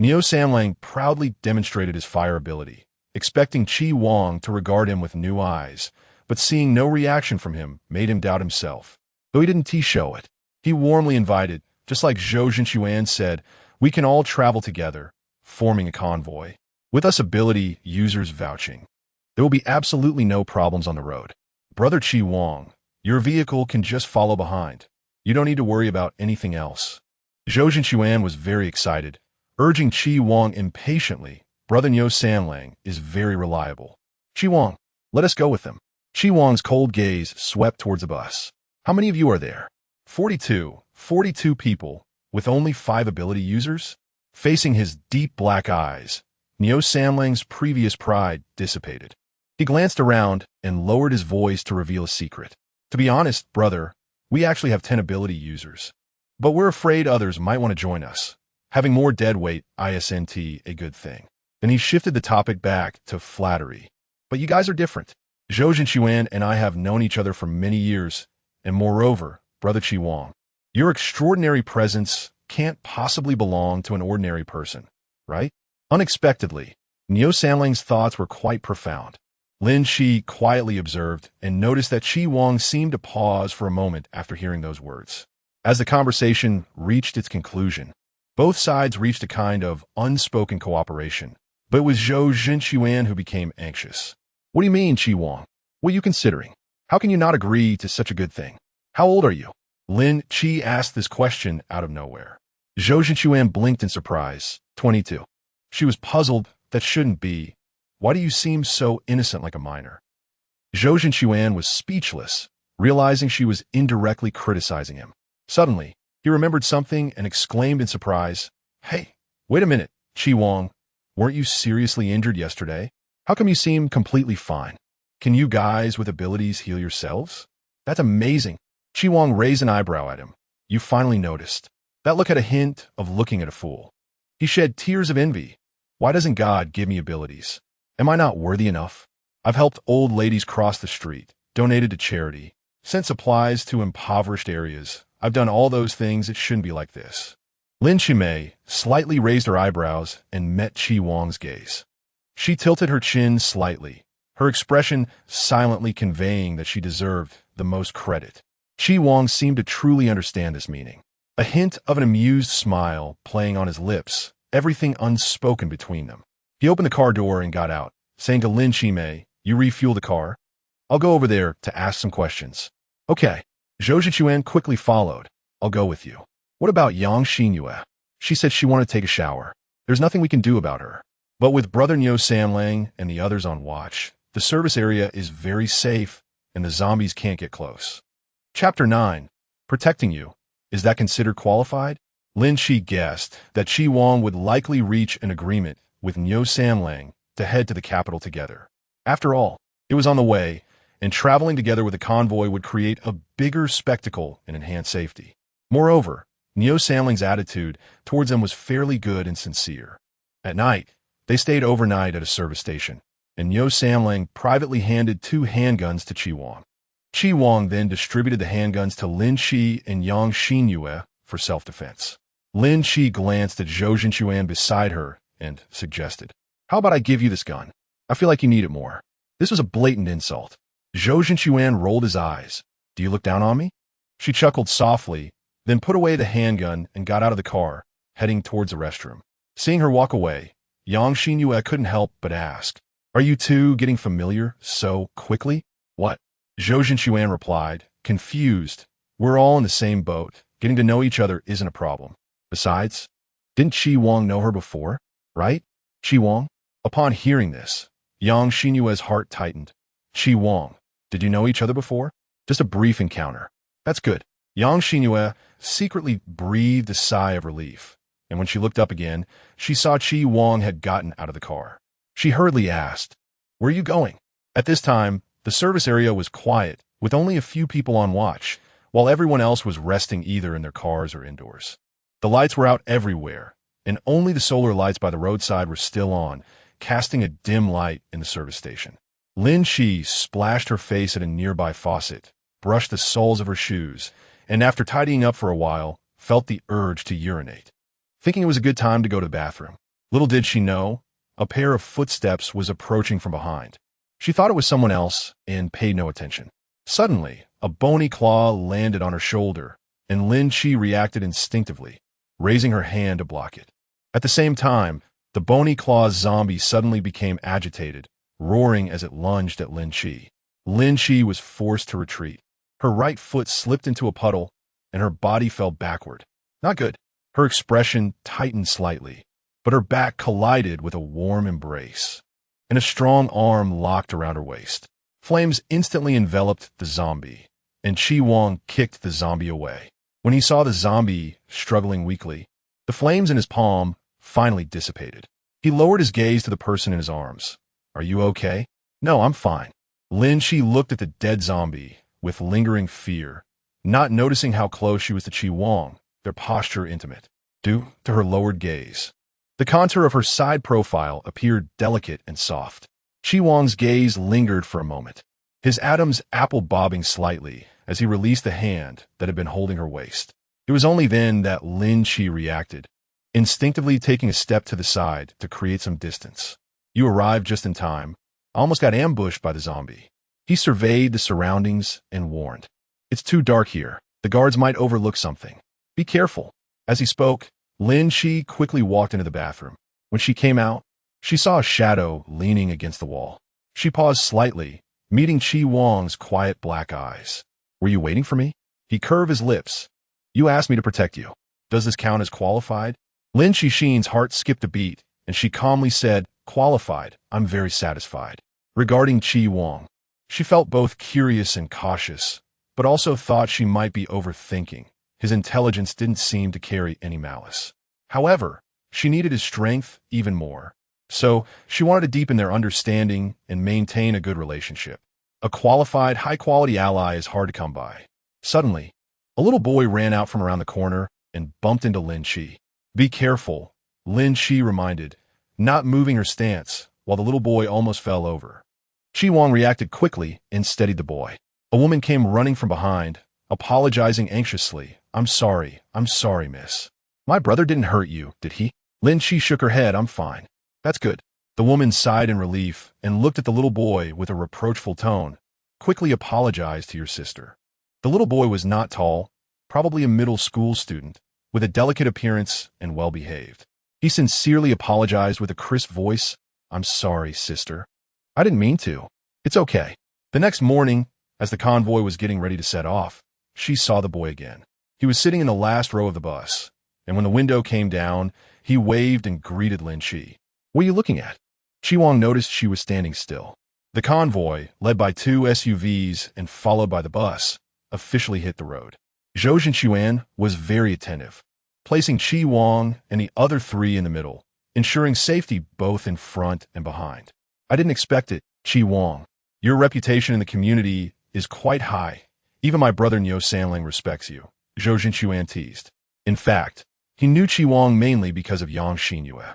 Neo Samlang proudly demonstrated his fire ability, expecting Chi Wang to regard him with new eyes, but seeing no reaction from him made him doubt himself. Though he didn't show it, he warmly invited, just like Zhou Zhenquan said, "We can all travel together, forming a convoy. With us ability users vouching, there will be absolutely no problems on the road. Brother Chi Wang, your vehicle can just follow behind. You don't need to worry about anything else." Zhou Zhenquan was very excited, urging Chi Wang impatiently. "Brother Neo Samlang is very reliable. Chi Wang, let us go with him." Chi Wang's cold gaze swept towards the bus. "How many of you are there?" 42 people, with only 5 ability users? Facing his deep black eyes, Neo Samlang's previous pride dissipated. He glanced around and lowered his voice to reveal a secret. "To be honest, brother, we actually have 10 ability users. But we're afraid others might want to join us. Having more dead weight isn't a good thing." Then he shifted the topic back to flattery. "But you guys are different. Zhou Zhenquan and I have known each other for many years, and moreover, Brother Chi Wang, your extraordinary presence can't possibly belong to an ordinary person, right?" Unexpectedly, Neo Samlang's thoughts were quite profound. Lin Shi quietly observed and noticed that Chi Wang seemed to pause for a moment after hearing those words. As the conversation reached its conclusion, both sides reached a kind of unspoken cooperation, but it was Zhou Zhenquan who became anxious. "What do you mean, Chi Wang? What are you considering? How can you not agree to such a good thing? How old are you?" Lin Chi asked this question out of nowhere. Zhou Zhenquan blinked in surprise. 22. She was puzzled. "That shouldn't be. Why do you seem so innocent like a minor?" Zhou Zhenquan was speechless, realizing she was indirectly criticizing him. Suddenly, he remembered something and exclaimed in surprise, "Hey, wait a minute, Chi Wang. Weren't you seriously injured yesterday? How come you seem completely fine? Can you guys with abilities heal yourselves?" "That's amazing." Chi Wang raised an eyebrow at him. "You finally noticed." That look had a hint of looking at a fool. He shed tears of envy. "Why doesn't God give me abilities? Am I not worthy enough? I've helped old ladies cross the street, donated to charity, sent supplies to impoverished areas. I've done all those things. It shouldn't be like this." Lin Chimei slightly raised her eyebrows and met Chi Wang's gaze. She tilted her chin slightly, her expression silently conveying that she deserved the most credit. Chi Wang seemed to truly understand this meaning. A hint of an amused smile playing on his lips, everything unspoken between them. He opened the car door and got out, saying to Lin Chimei, "You refuel the car? I'll go over there to ask some questions." "Okay." Zhou Zhenquan quickly followed. "I'll go with you." "What about Yang Xinyue? She said she wanted to take a shower. There's nothing we can do about her. But with Brother Neo Samlang and the others on watch, the service area is very safe and the zombies can't get close." Chapter 9. Protecting you. Is that considered qualified? Lin Shi guessed that Chi Wang would likely reach an agreement with Neo Samlang to head to the capital together. After all, it was on the way, and traveling together with a convoy would create a bigger spectacle and enhance safety. Moreover, Neo Samling's attitude towards them was fairly good and sincere. At night, they stayed overnight at a service station, and Neo Samlang privately handed 2 handguns to Chi Wang. Chi Wang then distributed the handguns to Lin Shi and Yang Xinyue for self-defense. Lin Shi glanced at Zhou Zhenquan beside her and suggested, "How about I give you this gun? I feel like you need it more." This was a blatant insult. Zhou Zhenquan rolled his eyes. "Do you look down on me?" She chuckled softly, then put away the handgun and got out of the car, heading towards the restroom. Seeing her walk away, Yang Xinyue couldn't help but ask, "Are you two getting familiar so quickly?" "What?" Zhou Zhenquan replied, confused. "We're all in the same boat. Getting to know each other isn't a problem. Besides, didn't Chi Wang know her before, right? Chi Wang?" Upon hearing this, Yang Xinyue's heart tightened. "Chi Wang, did you know each other before?" "Just a brief encounter." "That's good." Yang Xinyue secretly breathed a sigh of relief, and when she looked up again, she saw Chi Wang had gotten out of the car. She hurriedly asked, "Where are you going?" At this time, the service area was quiet, with only a few people on watch, while everyone else was resting either in their cars or indoors. The lights were out everywhere, and only the solar lights by the roadside were still on, casting a dim light in the service station. Lin Shi splashed her face at a nearby faucet, brushed the soles of her shoes, and after tidying up for a while, felt the urge to urinate. Thinking it was a good time to go to the bathroom, Little did she know, a pair of footsteps was approaching from behind. She thought it was someone else and paid no attention. Suddenly, a bony claw landed on her shoulder, and Lin Chi reacted instinctively, raising her hand to block it. At the same time, the bony claw's zombie suddenly became agitated, roaring as it lunged at Lin Chi. Lin Chi was forced to retreat. Her right foot slipped into a puddle, and her body fell backward. Not good. Her expression tightened slightly, but her back collided with a warm embrace, and a strong arm locked around her waist. Flames instantly enveloped the zombie, and Chi Wang kicked the zombie away. When he saw the zombie struggling weakly, the flames in his palm finally dissipated. He lowered his gaze to the person in his arms. "Are you okay?" "No, I'm fine." Lin Chi looked at the dead zombie with lingering fear, not noticing how close she was to Chi Wang, their posture intimate, due to her lowered gaze. The contour of her side profile appeared delicate and soft. Chi Wang's gaze lingered for a moment, his Adam's apple bobbing slightly as he released the hand that had been holding her waist. It was only then that Lin Chi reacted, instinctively taking a step to the side to create some distance. "You arrived just in time. I almost got ambushed by the zombie." He surveyed the surroundings and warned, "It's too dark here. The guards might overlook something. Be careful." As he spoke, Lin Chi quickly walked into the bathroom. When she came out, she saw a shadow leaning against the wall. She paused slightly, meeting Chi Wang's quiet black eyes. "Were you waiting for me?" He curved his lips. "You asked me to protect you. Does this count as qualified?" Lin Shixin's heart skipped a beat, and she calmly said, "Qualified. I'm very satisfied." Regarding Chi Wang, she felt both curious and cautious, but also thought she might be overthinking. His intelligence didn't seem to carry any malice. However, she needed his strength even more. So, she wanted to deepen their understanding and maintain a good relationship. A qualified, high-quality ally is hard to come by. Suddenly, a little boy ran out from around the corner and bumped into Lin Chi. "Be careful," Lin Chi reminded, not moving her stance, while the little boy almost fell over. Chi Wang reacted quickly and steadied the boy. A woman came running from behind, apologizing anxiously. I'm sorry, miss. My brother didn't hurt you, did he?" Lin Chi shook her head. "I'm fine." "That's good." The woman sighed in relief and looked at the little boy with a reproachful tone. "Quickly apologize to your sister." The little boy was not tall, probably a middle school student, with a delicate appearance and well-behaved. He sincerely apologized with a crisp voice. "I'm sorry, sister. I didn't mean to." "It's okay." The next morning, as the convoy was getting ready to set off, she saw the boy again. He was sitting in the last row of the bus, and when the window came down, he waved and greeted Lin Chi. "What are you looking at?" Chi Wang noticed she was standing still. The convoy, led by 2 SUVs and followed by the bus, officially hit the road. Zhou Zhenquan was very attentive, placing Chi Wang and the other 3 in the middle, ensuring safety both in front and behind. "I didn't expect it, Chi Wang. Your reputation in the community is quite high. Even my brother Niu Sanling respects you," Zhou Zhenquan teased. In fact, he knew Chi Wang mainly because of Yang Xinyue.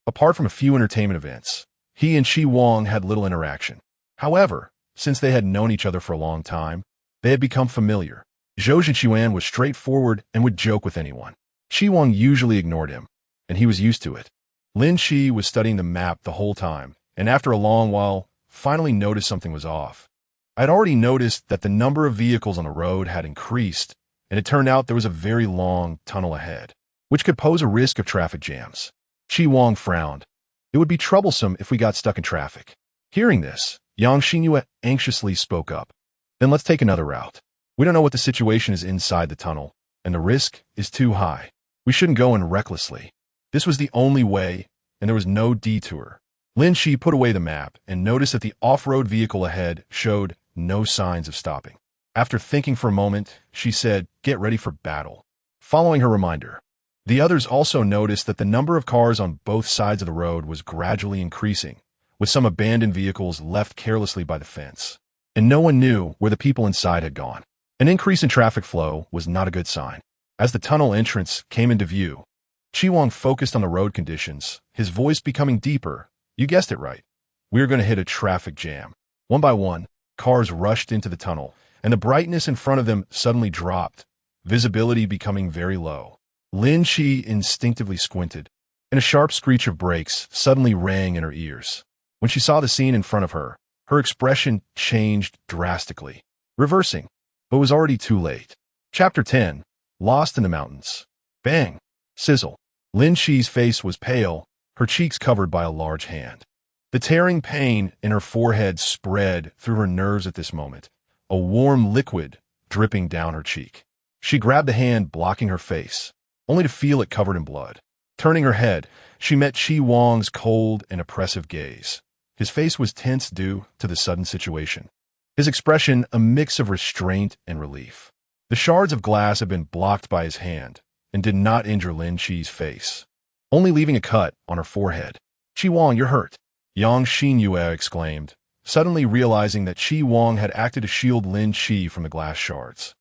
Apart from a few entertainment events, he and Chi Wang had little interaction. However, since they had known each other for a long time, they had become familiar. Zhou Zhenquan was straightforward and would joke with anyone. Chi Wang usually ignored him, and he was used to it. Lin Chi was studying the map the whole time, and after a long while, finally noticed something was off. I'd already noticed that the number of vehicles on the road had increased, and it turned out there was a very long tunnel ahead, which could pose a risk of traffic jams. Chi Wang frowned. "It would be troublesome if we got stuck in traffic." Hearing this, Yang Xinyue anxiously spoke up. "Then let's take another route. We don't know what the situation is inside the tunnel, and the risk is too high. We shouldn't go in recklessly." This was the only way, and there was no detour. Lin Chi put away the map and noticed that the off-road vehicle ahead showed no signs of stopping. After thinking for a moment, she said, "Get ready for battle." Following her reminder, the others also noticed that the number of cars on both sides of the road was gradually increasing, with some abandoned vehicles left carelessly by the fence. And no one knew where the people inside had gone. An increase in traffic flow was not a good sign. As the tunnel entrance came into view, Chi Wang focused on the road conditions, his voice becoming deeper. "You guessed it right. We're going to hit a traffic jam." One by one, cars rushed into the tunnel, and the brightness in front of them suddenly dropped, visibility becoming very low. Lin Chi instinctively squinted, and a sharp screech of brakes suddenly rang in her ears. When she saw the scene in front of her, her expression changed drastically, reversing, but was already too late. Chapter 10. Lost in the Mountains. Bang! Sizzle. Lin Shi's face was pale, her cheeks covered by a large hand. The tearing pain in her forehead spread through her nerves at this moment, a warm liquid dripping down her cheek. She grabbed the hand blocking her face, only to feel it covered in blood. Turning her head, she met Chi Wang's cold and oppressive gaze. His face was tense due to the sudden situation, his expression a mix of restraint and relief. The shards of glass had been blocked by his hand and did not injure Lin Shi's face, only leaving a cut on her forehead. "Chi Wang, you're hurt," Yang Xinyue exclaimed, suddenly realizing that Chi Wang had acted to shield Lin Shi from the glass shards.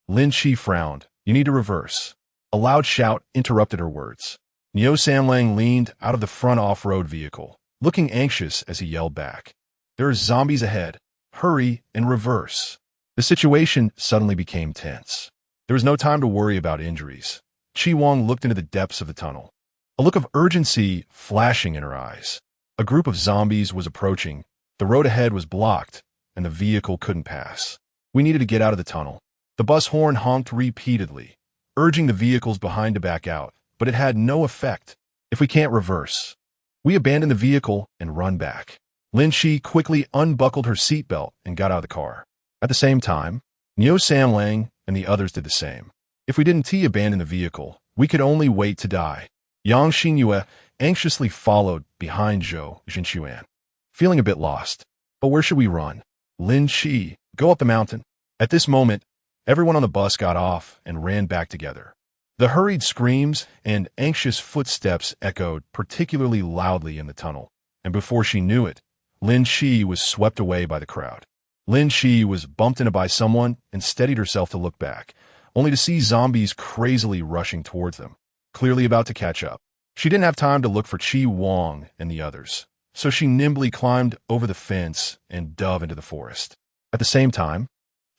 Lin Shi frowned. "You need to reverse." A loud shout interrupted her words. Niu Sanlang leaned out of the front off-road vehicle, looking anxious as he yelled back. "There are zombies ahead. Hurry and reverse." The situation suddenly became tense. There was no time to worry about injuries. Chi Wang looked into the depths of the tunnel, a look of urgency flashing in her eyes. A group of zombies was approaching. The road ahead was blocked, and the vehicle couldn't pass. We needed to get out of the tunnel. The bus horn honked repeatedly, urging the vehicles behind to back out, but it had no effect. "If we can't reverse." We abandoned the vehicle and run back. Lin Shi quickly unbuckled her seatbelt and got out of the car. At the same time, Niu Sanlang and the others did the same. If we didn't abandon the vehicle, we could only wait to die. Yang Xinyue anxiously followed behind Zhou Zhenxuan, feeling a bit lost. But where should we run? Lin Shi, go up the mountain. At this moment, everyone on the bus got off and ran back together. The hurried screams and anxious footsteps echoed particularly loudly in the tunnel, and before she knew it, Lin Shi was swept away by the crowd. Lin Shi was bumped into by someone and steadied herself to look back, only to see zombies crazily rushing towards them, clearly about to catch up. She didn't have time to look for Chi Wang and the others, so she nimbly climbed over the fence and dove into the forest. At the same time,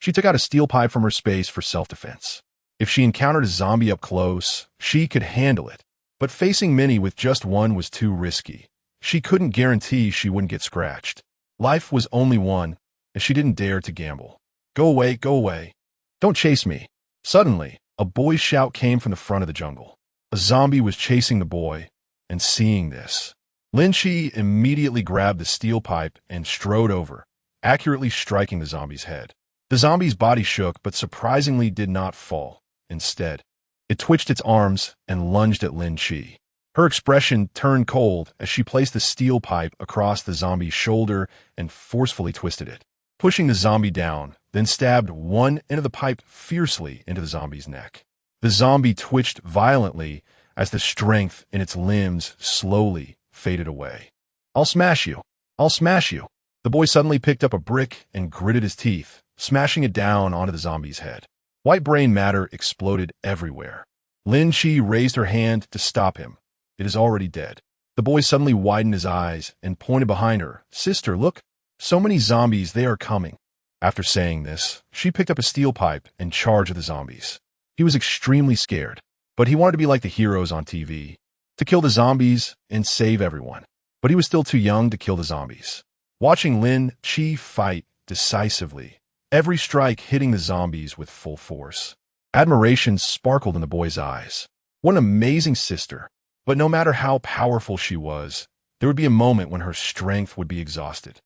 she took out a steel pipe from her space for self-defense. If she encountered a zombie up close, she could handle it, but facing many with just one was too risky. She couldn't guarantee she wouldn't get scratched. Life was only one, and she didn't dare to gamble. "Go away, go away. Don't chase me." Suddenly, a boy's shout came from the front of the jungle. A zombie was chasing the boy, and seeing this, Lin Shi immediately grabbed the steel pipe and strode over, accurately striking the zombie's head. The zombie's body shook but surprisingly did not fall. Instead, it twitched its arms and lunged at Lin Shi. Her expression turned cold as she placed the steel pipe across the zombie's shoulder and forcefully twisted it, pushing the zombie down, then stabbed one end of the pipe fiercely into the zombie's neck. The zombie twitched violently as the strength in its limbs slowly faded away. "I'll smash you. I'll smash you." The boy suddenly picked up a brick and gritted his teeth, smashing it down onto the zombie's head. White brain matter exploded everywhere. Lin Shi raised her hand to stop him. "It is already dead." The boy suddenly widened his eyes and pointed behind her. "Sister, look. So many zombies, they are coming." After saying this, she picked up a steel pipe and charged at the zombies. He was extremely scared, but he wanted to be like the heroes on TV, to kill the zombies and save everyone. But he was still too young to kill the zombies. Watching Lin Shi fight decisively, every strike hitting the zombies with full force, admiration sparkled in the boy's eyes. What an amazing sister. But no matter how powerful she was, there would be a moment when her strength would be exhausted.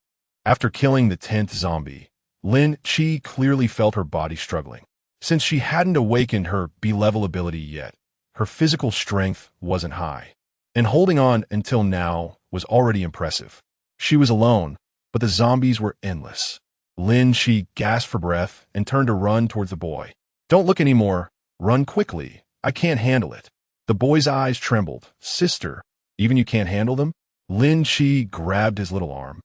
After killing the 10th zombie, Lin Shi clearly felt her body struggling. Since she hadn't awakened her B-level ability yet, her physical strength wasn't high, and holding on until now was already impressive. She was alone, but the zombies were endless. Lin Shi gasped for breath and turned to run towards the boy. "Don't look anymore. Run quickly. I can't handle it." The boy's eyes trembled. "Sister, even you can't handle them?" Lin Shi grabbed his little arm,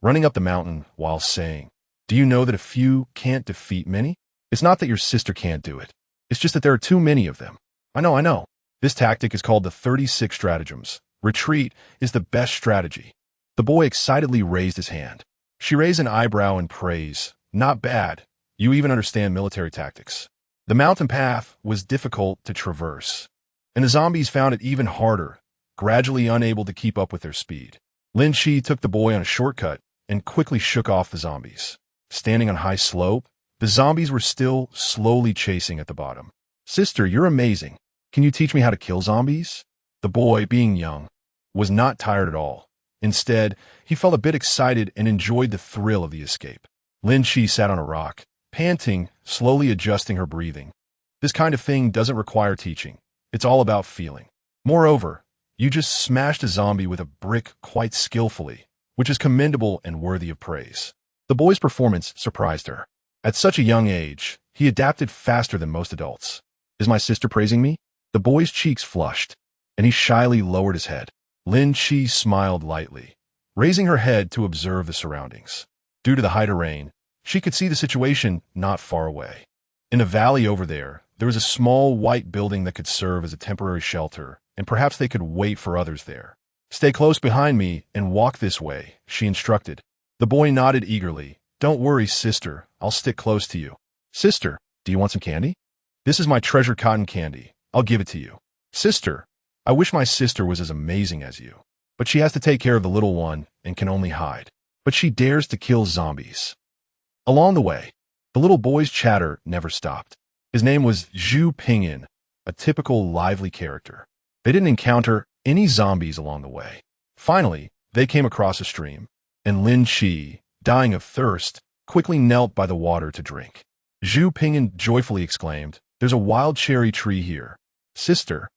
running up the mountain while saying, "Do you know that a few can't defeat many? It's not that your sister can't do it. It's just that there are too many of them." I know. This tactic is called the 36 stratagems. Retreat is the best strategy." The boy excitedly raised his hand. She raised an eyebrow in praise. "Not bad. You even understand military tactics." The mountain path was difficult to traverse, and the zombies found it even harder, gradually unable to keep up with their speed. Lin Chi took the boy on a shortcut and quickly shook off the zombies. Standing on a high slope, the zombies were still slowly chasing at the bottom. "Sister, you're amazing. Can you teach me how to kill zombies?" The boy, being young, was not tired at all. Instead, he felt a bit excited and enjoyed the thrill of the escape. Lin Chi sat on a rock, panting, slowly adjusting her breathing. This kind of thing doesn't require teaching. It's all about feeling. Moreover, you just smashed a zombie with a brick quite skillfully, which is commendable and worthy of praise. The boy's performance surprised her. At such a young age, he adapted faster than most adults. "Is my sister praising me?" The boy's cheeks flushed, and he shyly lowered his head. Lin Chi smiled lightly, raising her head to observe the surroundings. Due to the high terrain, she could see the situation not far away. In a valley over there was a small white building that could serve as a temporary shelter, and perhaps they could wait for others there. "Stay close behind me and walk this way," she instructed. The boy nodded eagerly. "Don't worry, sister. I'll stick close to you." "Sister, do you want some candy?" "This is my treasured cotton candy. I'll give it to you." "Sister, I wish my sister was as amazing as you. But she has to take care of the little one and can only hide. But she dares to kill zombies." Along the way, the little boy's chatter never stopped. His name was Zhu Pingyan, a typical lively character. They didn't encounter any zombies along the way. Finally, they came across a stream, and Lin Chi, dying of thirst, quickly knelt by the water to drink. Zhu Pingyan joyfully exclaimed, "There's a wild cherry tree here. Sister,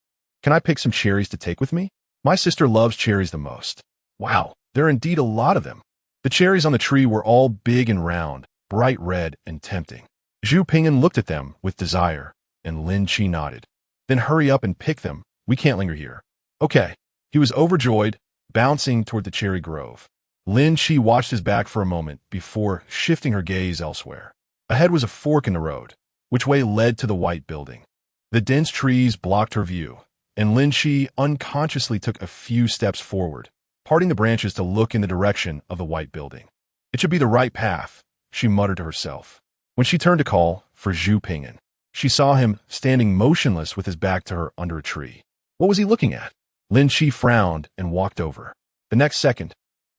can I pick some cherries to take with me? My sister loves cherries the most." Wow, there are indeed a lot of them. The cherries on the tree were all big and round, bright red and tempting. Zhu Pingyan looked at them with desire, and Lin Chi nodded. "Then hurry up and pick them. We can't linger here." "Okay." He was overjoyed, bouncing toward the cherry grove. Lin Chi watched his back for a moment before shifting her gaze elsewhere. Ahead was a fork in the road, which way led to the white building. The dense trees blocked her view, and Lin Chi unconsciously took a few steps forward, parting the branches to look in the direction of the white building. "It should be the right path," she muttered to herself. When she turned to call for Zhu Pingyan, she saw him standing motionless with his back to her under a tree. What was he looking at? Lin Chi frowned and walked over. The next second,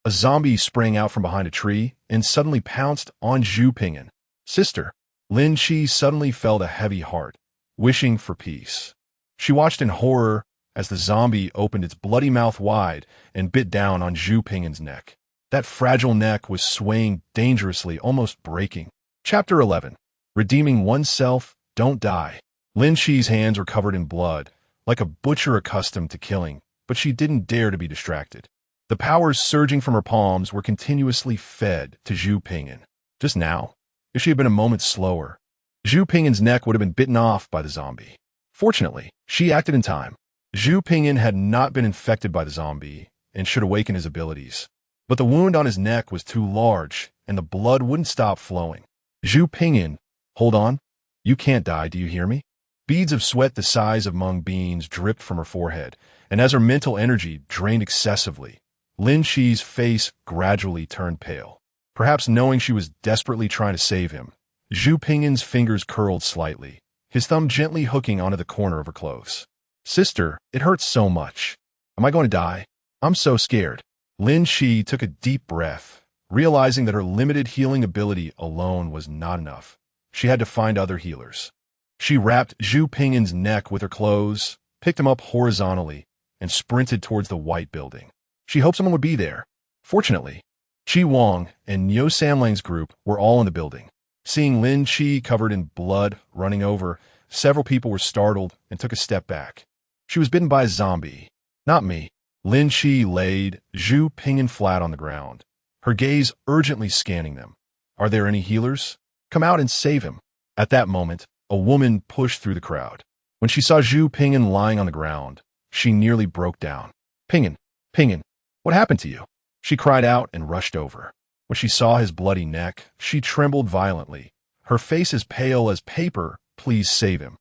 a zombie sprang out from behind a tree and suddenly pounced on Zhu Pingyan. "Sister." Lin Chi suddenly felt a heavy heart, wishing for peace. She watched in horror as the zombie opened its bloody mouth wide and bit down on Zhu Pingyan's neck. That fragile neck was swaying dangerously, almost breaking. Chapter 11. Redeeming Oneself, Don't Die. Lin Chi's hands were covered in blood, like a butcher accustomed to killing, but she didn't dare to be distracted. The powers surging from her palms were continuously fed to Zhu Pingyan. Just now, if she had been a moment slower, Zhu Pingyan's neck would have been bitten off by the zombie. Fortunately, she acted in time. Zhu Pingyan had not been infected by the zombie and should awaken his abilities. But the wound on his neck was too large, and the blood wouldn't stop flowing. "Zhu Pingyan, hold on. You can't die, do you hear me?" Beads of sweat the size of mung beans dripped from her forehead, and as her mental energy drained excessively, Lin Chi's face gradually turned pale. Perhaps knowing she was desperately trying to save him, Zhu Pingyan's fingers curled slightly, his thumb gently hooking onto the corner of her clothes. "Sister, it hurts so much. Am I going to die? I'm so scared." Lin Chi took a deep breath, realizing that her limited healing ability alone was not enough. She had to find other healers. She wrapped Zhu Pingyan's neck with her clothes, picked him up horizontally, and sprinted towards the white building. She hoped someone would be there. Fortunately, Chi Wang and Niu Samlang's group were all in the building. Seeing Lin Chi covered in blood running over, several people were startled and took a step back. She was bitten by a zombie. "Not me." Lin Chi laid Zhu Pingyan flat on the ground, her gaze urgently scanning them. "Are there any healers? Come out and save him." At that moment, a woman pushed through the crowd. When she saw Zhu Pingyan lying on the ground, she nearly broke down. "Pingyan, Pingyan, what happened to you?" She cried out and rushed over. When she saw his bloody neck, she trembled violently. Her face as pale as paper. "Please save him.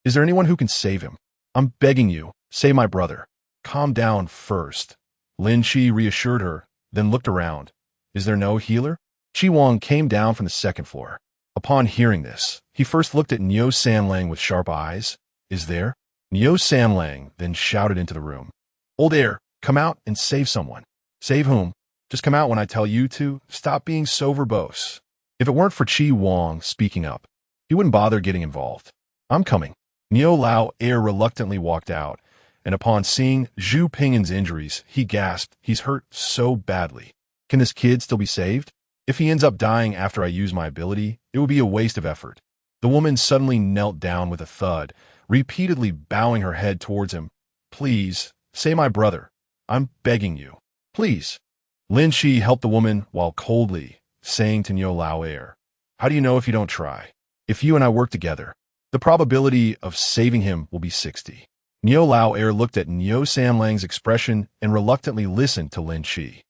Is there anyone who can save him? I'm begging you, save my brother." "Calm down first." Lin Chi reassured her, then looked around. "Is there no healer?" Chi Wang came down from the second floor. Upon hearing this, he first looked at Niu Samlang with sharp eyes. "Is there?" Niu Samlang then shouted into the room. Old heir, come out and save someone. Save whom? Just come out when I tell you to. Stop being so verbose. If it weren't for Chi Wang speaking up, he wouldn't bother getting involved. I'm coming. Niu Lao heir reluctantly walked out, and upon seeing Zhu Pingyan's injuries, he gasped, he's hurt so badly. Can this kid still be saved? If he ends up dying after I use my ability, it would be a waste of effort. The woman suddenly knelt down with a thud, repeatedly bowing her head towards him. Please, say my brother. I'm begging you. Please. Lin Shi helped the woman while coldly saying to Niu Lao heir, how do you know if you don't try? If you and I work together, the probability of saving him will be 60. Niu Lao heir looked at Niu Samlang's expression and reluctantly listened to Lin Shi.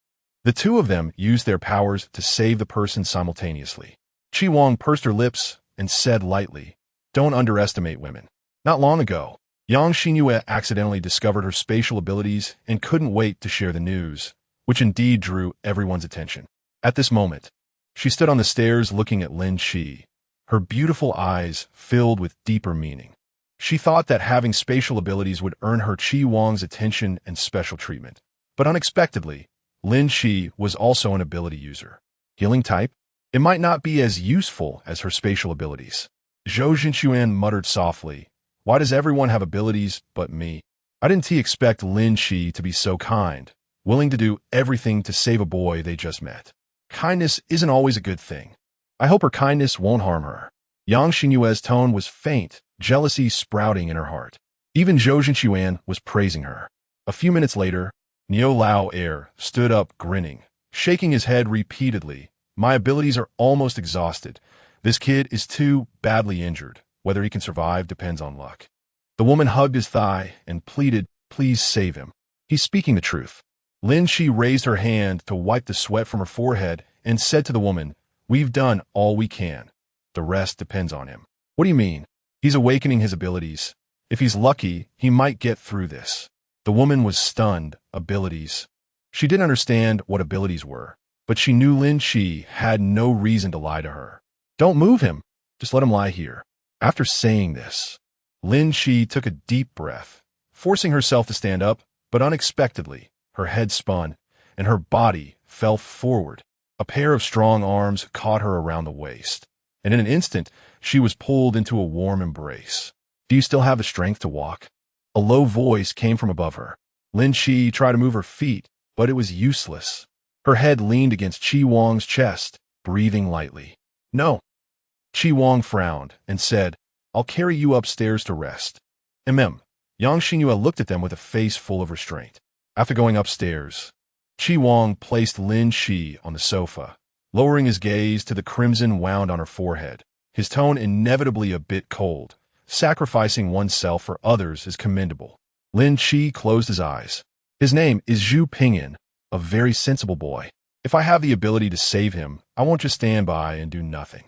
The two of them used their powers to save the person simultaneously. Chi Wang pursed her lips and said lightly, don't underestimate women. Not long ago, Yang Xinyue accidentally discovered her spatial abilities and couldn't wait to share the news, which indeed drew everyone's attention. At this moment, she stood on the stairs looking at Lin Shi, her beautiful eyes filled with deeper meaning. She thought that having spatial abilities would earn her Chi Wang's attention and special treatment. But unexpectedly, Lin Shi was also an ability user. Healing type? It might not be as useful as her spatial abilities. Zhou Jinchuan muttered softly, why does everyone have abilities but me? I didn't expect Lin Shi to be so kind, willing to do everything to save a boy they just met. Kindness isn't always a good thing. I hope her kindness won't harm her. Yang Xinyue's tone was faint, jealousy sprouting in her heart. Even Zhou Jinchuan was praising her. A few minutes later, Niu Lao heir stood up grinning, shaking his head repeatedly. My abilities are almost exhausted. This kid is too badly injured. Whether he can survive depends on luck. The woman hugged his thigh and pleaded, please save him. He's speaking the truth. Lin Shi raised her hand to wipe the sweat from her forehead and said to the woman, we've done all we can. The rest depends on him. What do you mean? He's awakening his abilities. If he's lucky, he might get through this. The woman was stunned. Abilities. She didn't understand what abilities were, but she knew Lin Shi had no reason to lie to her. Don't move him. Just let him lie here. After saying this, Lin Shi took a deep breath, forcing herself to stand up, but unexpectedly, her head spun, and her body fell forward. A pair of strong arms caught her around the waist, and in an instant, she was pulled into a warm embrace. Do you still have the strength to walk? A low voice came from above her. Lin Shi tried to move her feet, but it was useless. Her head leaned against Chi Wang's chest, breathing lightly. No. Chi Wang frowned and said, I'll carry you upstairs to rest. Yang Xinyue looked at them with a face full of restraint. After going upstairs, Chi Wang placed Lin Shi on the sofa, lowering his gaze to the crimson wound on her forehead, his tone inevitably a bit cold. Sacrificing oneself for others is commendable. Lin Shi closed his eyes. His name is Zhu Pingyan, a very sensible boy. If I have the ability to save him, I won't just stand by and do nothing.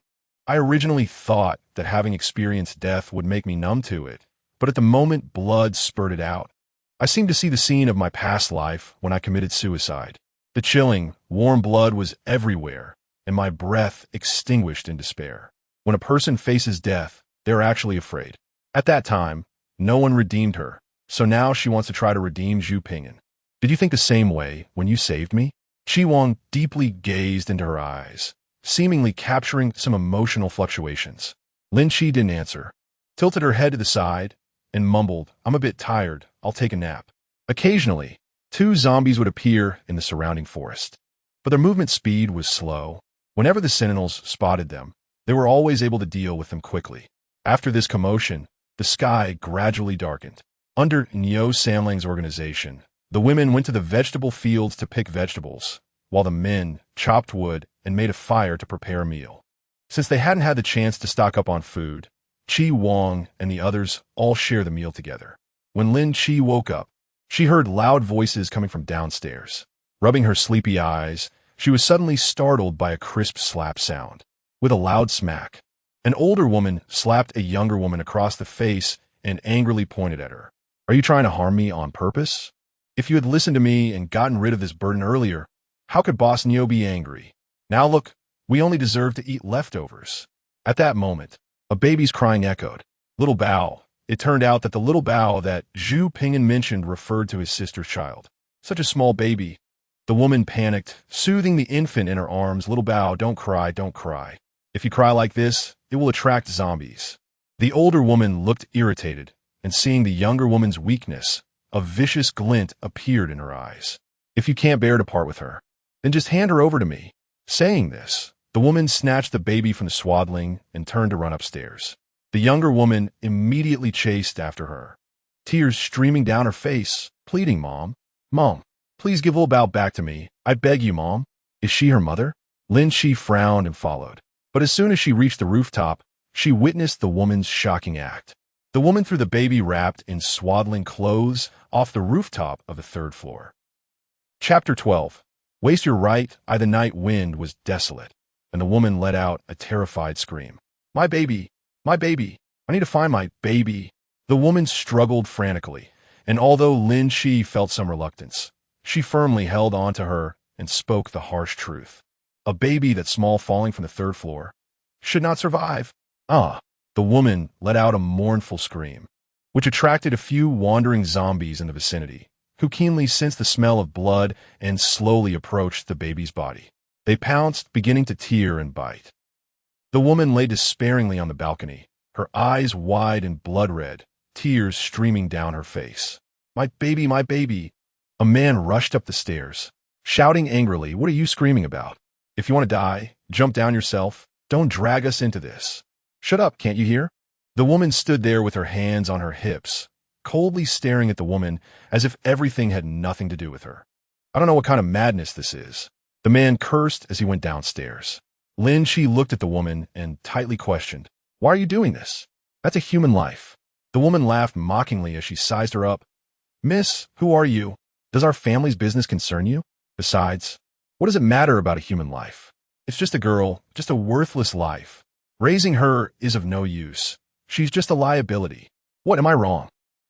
I originally thought that having experienced death would make me numb to it, but at the moment blood spurted out, I seemed to see the scene of my past life when I committed suicide. The chilling, warm blood was everywhere, and my breath extinguished in despair. When a person faces death, they're actually afraid. At that time, no one redeemed her, so now she wants to try to redeem Zhu Pingyan. Did you think the same way when you saved me? Chi Wang deeply gazed into her eyes, seemingly capturing some emotional fluctuations. Lin Shi didn't answer, tilted her head to the side, and mumbled, I'm a bit tired, I'll take a nap. Occasionally, two zombies would appear in the surrounding forest, but their movement speed was slow. Whenever the sentinels spotted them, they were always able to deal with them quickly. After this commotion, the sky gradually darkened. Under Niu Samlang's organization, the women went to the vegetable fields to pick vegetables, while the men chopped wood and made a fire to prepare a meal. Since they hadn't had the chance to stock up on food, Chi Wang and the others all shared the meal together. When Lin Shi woke up, she heard loud voices coming from downstairs. Rubbing her sleepy eyes, she was suddenly startled by a crisp slap sound. With a loud smack, an older woman slapped a younger woman across the face and angrily pointed at her. Are you trying to harm me on purpose? If you had listened to me and gotten rid of this burden earlier, how could Boss Niu be angry? Now look, we only deserve to eat leftovers. At that moment, a baby's crying echoed. Little Bao, It turned out that the little Bao that Zhu Ping'an mentioned referred to his sister's child. Such a small baby. The woman panicked, soothing the infant in her arms. Little Bao, don't cry, don't cry. If you cry like this, it will attract zombies. The older woman looked irritated, and seeing the younger woman's weakness, a vicious glint appeared in her eyes. If you can't bear to part with her, then just hand her over to me. Saying this, the woman snatched the baby from the swaddling and turned to run upstairs. The younger woman immediately chased after her, tears streaming down her face, pleading, Mom, Mom, please give little Bao back to me. I beg you, Mom. Is she her mother? Lin Shi frowned and followed. But as soon as she reached the rooftop, she witnessed the woman's shocking act. The woman threw the baby wrapped in swaddling clothes off the rooftop of the 3rd floor. Chapter 12. Waste your right, the night wind was desolate, and the woman let out a terrified scream. My baby! My baby! I need to find my baby! The woman struggled frantically, and although Lin Shi felt some reluctance, she firmly held on to her and spoke the harsh truth. A baby that small falling from the 3rd floor should not survive. The woman let out a mournful scream, which attracted a few wandering zombies in the vicinity, who keenly sensed the smell of blood and slowly approached the baby's body. They pounced, beginning to tear and bite. The woman lay despairingly on the balcony, her eyes wide and blood-red, tears streaming down her face. My baby, my baby! A man rushed up the stairs, shouting angrily, What are you screaming about? If you want to die, jump down yourself. Don't drag us into this. Shut up, can't you hear? The woman stood there with her hands on her hips, coldly staring at the woman as if everything had nothing to do with her. I don't know what kind of madness this is. The man cursed as he went downstairs. Lin Shi looked at the woman and tightly questioned, Why are you doing this? That's a human life. The woman laughed mockingly as she sized her up. Miss, who are you? Does our family's business concern you? Besides, what does it matter about a human life? It's just a girl, just a worthless life. Raising her is of no use. She's just a liability. What, am I wrong?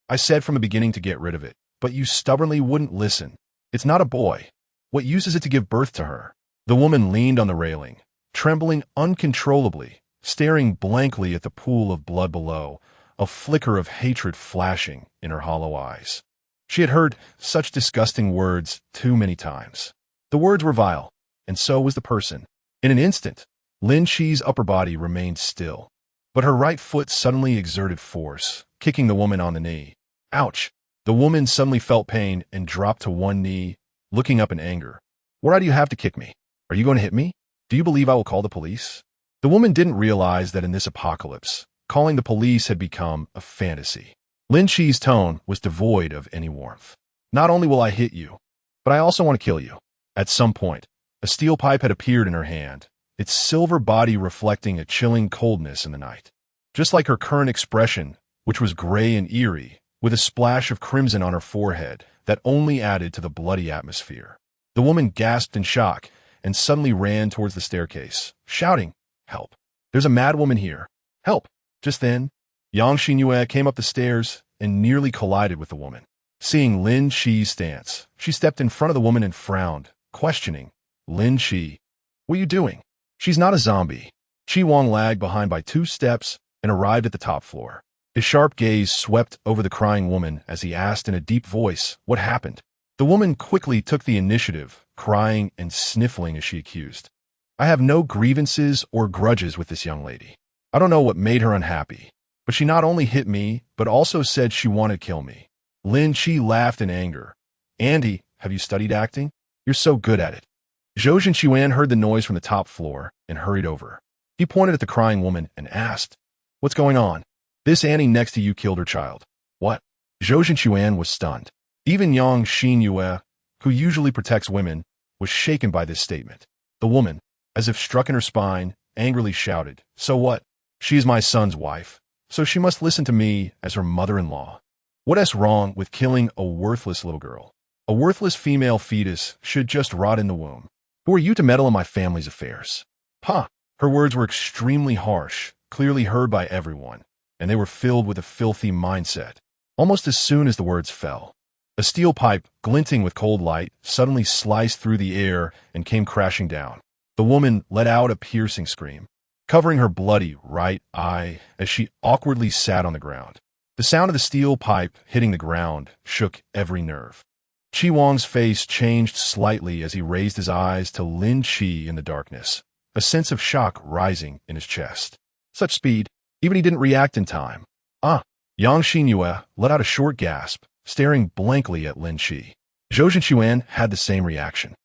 I said from the beginning to get rid of it, but you stubbornly wouldn't listen. It's not a boy. What use is it to give birth to her? The woman leaned on the railing, trembling uncontrollably, staring blankly at the pool of blood below, a flicker of hatred flashing in her hollow eyes. She had heard such disgusting words too many times. The words were vile, and so was the person. In an instant, Lin Shi's upper body remained still, but her right foot suddenly exerted force, kicking the woman on the knee. Ouch! The woman suddenly felt pain and dropped to one knee, looking up in anger. What do you have to kick me? Are you going to hit me? Do you believe I will call the police? The woman didn't realize that in this apocalypse, calling the police had become a fantasy. Lin Shi's tone was devoid of any warmth. Not only will I hit you, but I also want to kill you. At some point, a steel pipe had appeared in her hand, its silver body reflecting a chilling coldness in the night. Just like her current expression, which was gray and eerie, with a splash of crimson on her forehead that only added to the bloody atmosphere. The woman gasped in shock and suddenly ran towards the staircase, shouting, Help! There's a mad woman here! Help! Just then, Yang Xinyue came up the stairs and nearly collided with the woman. Seeing Lin Shi's stance, she stepped in front of the woman and frowned, questioning, Lin Shi, what are you doing? She's not a zombie. Chi Wang lagged behind by 2 steps and arrived at the top floor. His sharp gaze swept over the crying woman as he asked in a deep voice, What happened? The woman quickly took the initiative, crying and sniffling as she accused. I have no grievances or grudges with this young lady. I don't know what made her unhappy, but she not only hit me, but also said she wanted to kill me. Lin Shi laughed in anger. Andy, have you studied acting? You're so good at it. Zhou Zhenquan heard the noise from the top floor and hurried over. He pointed at the crying woman and asked, What's going on? This Annie next to you killed her child. What? Zhou Zhenquan was stunned. Even Yang Xinyue, who usually protects women, was shaken by this statement. The woman, as if struck in her spine, angrily shouted, So what? She is my son's wife, so she must listen to me as her mother-in-law. What is wrong with killing a worthless little girl? A worthless female fetus should just rot in the womb. Who are you to meddle in my family's affairs? Huh! Her words were extremely harsh, clearly heard by everyone, and they were filled with a filthy mindset. Almost as soon as the words fell, a steel pipe, glinting with cold light, suddenly sliced through the air and came crashing down. The woman let out a piercing scream, covering her bloody right eye as she awkwardly sat on the ground. The sound of the steel pipe hitting the ground shook every nerve. Chi Wang's face changed slightly as he raised his eyes to Lin Chi in the darkness, a sense of shock rising in his chest. Such speed, even he didn't react in time. Yang Xinyue let out a short gasp, staring blankly at Lin Chi. Zhou Zhenchuan had the same reaction.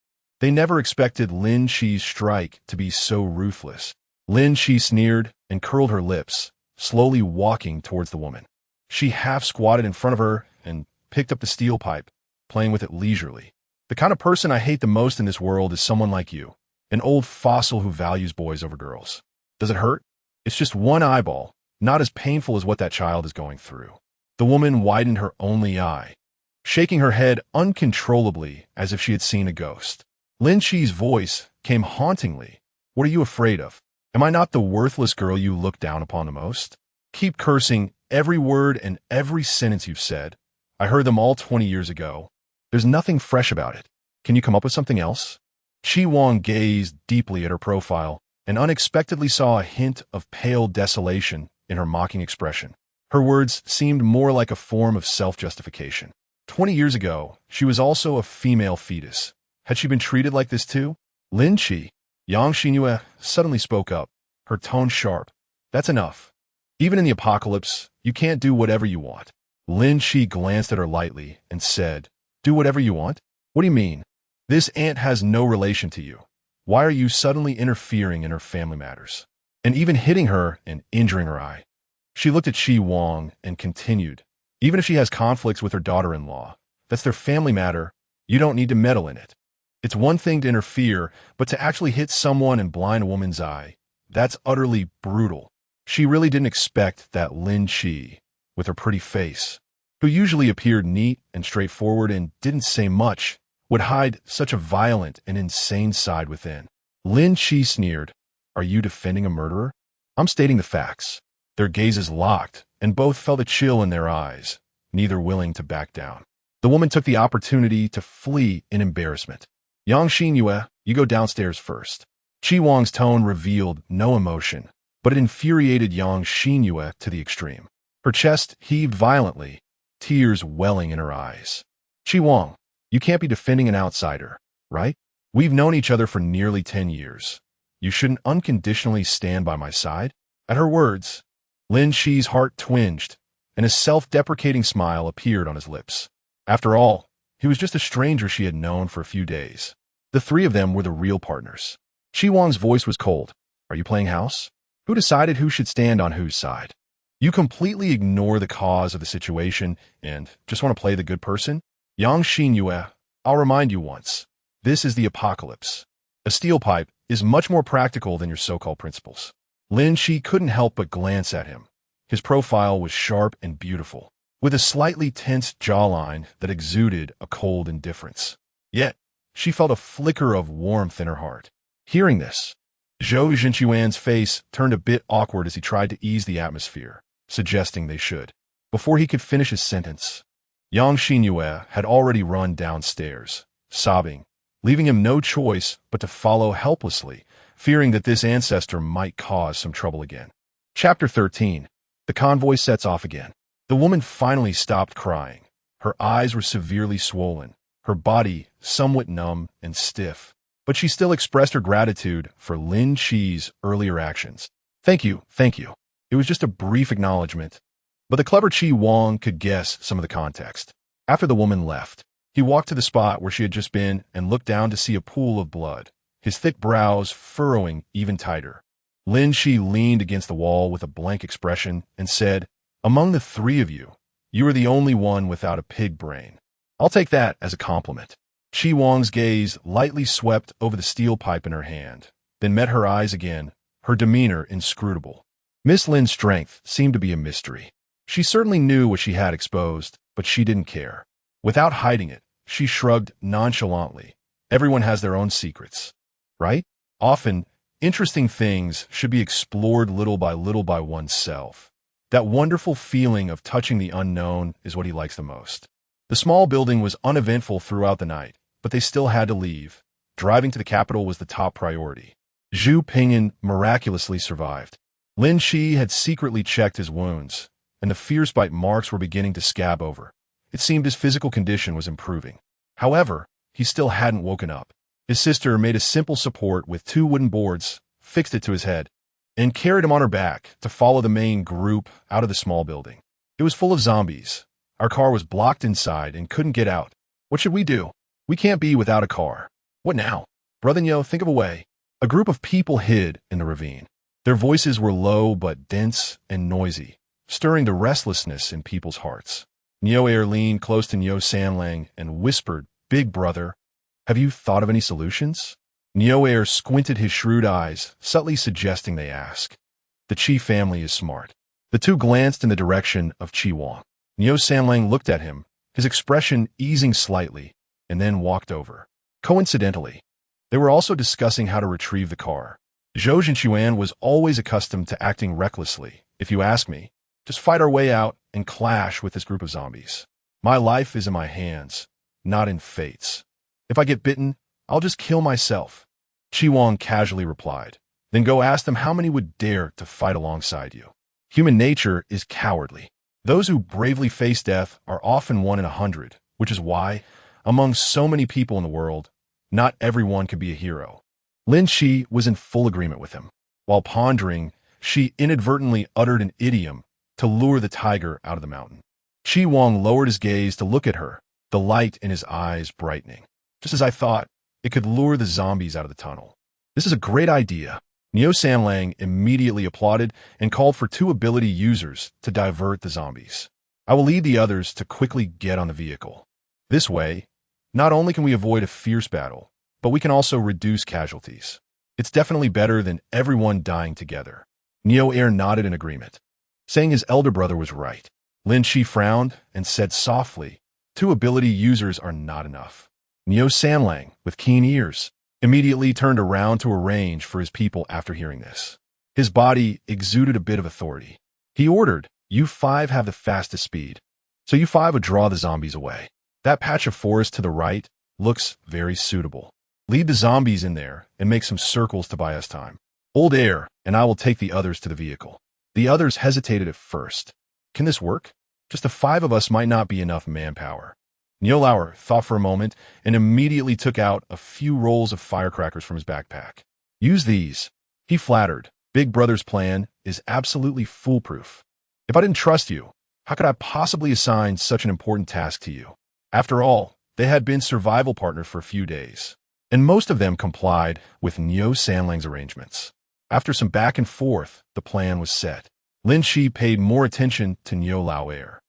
They never expected Lin Chi's strike to be so ruthless. Lin Chi sneered and curled her lips, slowly walking towards the woman. She half squatted in front of her and picked up the steel pipe, playing with it leisurely. The kind of person I hate the most in this world is someone like you, an old fossil who values boys over girls. Does it hurt? It's just one eyeball, not as painful as what that child is going through. The woman widened her only eye, shaking her head uncontrollably as if she had seen a ghost. Lin Chi's voice came hauntingly. What are you afraid of? Am I not the worthless girl you look down upon the most? Keep cursing every word and every sentence you've said. I heard them all 20 years ago. There's nothing fresh about it. Can you come up with something else? Chi Wang gazed deeply at her profile and unexpectedly saw a hint of pale desolation in her mocking expression. Her words seemed more like a form of self-justification. 20 years ago, she was also a female fetus. Had she been treated like this too? Lin Chi, Yang Xinyue suddenly spoke up, her tone sharp. That's enough. Even in the apocalypse, you can't do whatever you want. Lin Chi glanced at her lightly and said, Do whatever you want? What do you mean? This aunt has no relation to you. Why are you suddenly interfering in her family matters? And even hitting her and injuring her eye. She looked at Chi Wang and continued, Even if she has conflicts with her daughter-in-law, that's their family matter. You don't need to meddle in it. It's one thing to interfere, but to actually hit someone and blind a woman's eye, that's utterly brutal. She really didn't expect that Lin Chi, with her pretty face, who usually appeared neat and straightforward and didn't say much, would hide such a violent and insane side within. Lin Chi sneered, Are you defending a murderer? I'm stating the facts. Their gazes locked, and both felt a chill in their eyes, neither willing to back down. The woman took the opportunity to flee in embarrassment. Yang Xinyue, you go downstairs first. Chi Wang's tone revealed no emotion, but it infuriated Yang Xinyue to the extreme. Her chest heaved violently, tears welling in her eyes. Chi Wang, you can't be defending an outsider, right? We've known each other for nearly 10 years. You shouldn't unconditionally stand by my side? At her words, Lin Chi's heart twinged, and a self-deprecating smile appeared on his lips. After all, he was just a stranger she had known for a few days. The three of them were the real partners. Chi Wang's voice was cold. Are you playing house? Who decided who should stand on whose side? You completely ignore the cause of the situation and just want to play the good person? Yang Xinyue, I'll remind you once. This is the apocalypse. A steel pipe is much more practical than your so-called principles. Lin Chi couldn't help but glance at him. His profile was sharp and beautiful, with a slightly tense jawline that exuded a cold indifference. Yet, she felt a flicker of warmth in her heart. Hearing this, Zhou Zhenchuan's face turned a bit awkward as he tried to ease the atmosphere, suggesting they should. Before he could finish his sentence, Yang Xinyue had already run downstairs, sobbing, leaving him no choice but to follow helplessly, fearing that this ancestor might cause some trouble again. Chapter 13. The convoy sets off again. The woman finally stopped crying. Her eyes were severely swollen, her body somewhat numb and stiff, but she still expressed her gratitude for Lin Chi's earlier actions. Thank you, thank you. It was just a brief acknowledgement, but the clever Chi Wang could guess some of the context. After the woman left, he walked to the spot where she had just been and looked down to see a pool of blood, his thick brows furrowing even tighter. Lin Chi leaned against the wall with a blank expression and said, Among the three of you, you are the only one without a pig brain. I'll take that as a compliment. Chi Wang's gaze lightly swept over the steel pipe in her hand, then met her eyes again, her demeanor inscrutable. Miss Lin's strength seemed to be a mystery. She certainly knew what she had exposed, but she didn't care. Without hiding it, she shrugged nonchalantly. Everyone has their own secrets, right? Often, interesting things should be explored little by oneself. That wonderful feeling of touching the unknown is what he likes the most. The small building was uneventful throughout the night, but they still had to leave. Driving to the capital was the top priority. Zhu Ping'an miraculously survived. Lin Chi had secretly checked his wounds, and the fierce bite marks were beginning to scab over. It seemed his physical condition was improving. However, he still hadn't woken up. His sister made a simple support with 2 wooden boards, fixed it to his head, and carried him on her back to follow the main group out of the small building. It was full of zombies. Our car was blocked inside and couldn't get out. What should we do? We can't be without a car. What now? Brother Nyo, think of a way. A group of people hid in the ravine. Their voices were low but dense and noisy, stirring the restlessness in people's hearts. Nyo Air leaned close to Nyo Sanlang and whispered, "Big brother, have you thought of any solutions?" Nyo Air squinted his shrewd eyes, subtly suggesting they ask. The Chi family is smart. The two glanced in the direction of Chi Wang. Nyo Sanlang looked at him, his expression easing slightly, and then walked over. Coincidentally, they were also discussing how to retrieve the car. Zhou Zhenchuan was always accustomed to acting recklessly. If you ask me, just fight our way out and clash with this group of zombies. My life is in my hands, not in fate's. If I get bitten, I'll just kill myself. Chi Wang casually replied. Then go ask them how many would dare to fight alongside you. Human nature is cowardly. Those who bravely face death are often 1 in 100, which is why, among so many people in the world, not everyone can be a hero. Lin Shi was in full agreement with him. While pondering, she inadvertently uttered an idiom to lure the tiger out of the mountain. Chi Wang lowered his gaze to look at her, the light in his eyes brightening. Just as I thought, it could lure the zombies out of the tunnel. This is a great idea. Nyo Sanlang immediately applauded and called for 2 ability users to divert the zombies. I will lead the others to quickly get on the vehicle. This way, not only can we avoid a fierce battle, but we can also reduce casualties. It's definitely better than everyone dying together. Nyo Air nodded in agreement, saying his elder brother was right. Lin Shi frowned and said softly, 2 ability users are not enough. Nyo Sanlang, with keen ears, immediately turned around to arrange for his people after hearing this. His body exuded a bit of authority. He ordered, "You 5 have the fastest speed, so you 5 would draw the zombies away. That patch of forest to the right looks very suitable. Lead the zombies in there and make some circles to buy us time. Old Air and I will take the others to the vehicle." The others hesitated at first. Can this work? Just the 5 of us might not be enough manpower. Nyo Lauer thought for a moment and immediately took out a few rolls of firecrackers from his backpack. Use these. He flattered. Big Brother's plan is absolutely foolproof. If I didn't trust you, how could I possibly assign such an important task to you? After all, they had been survival partners for a few days, and most of them complied with Nyo Sanlang's arrangements. After some back and forth, the plan was set. Lin Shi paid more attention to Nyo Lauer.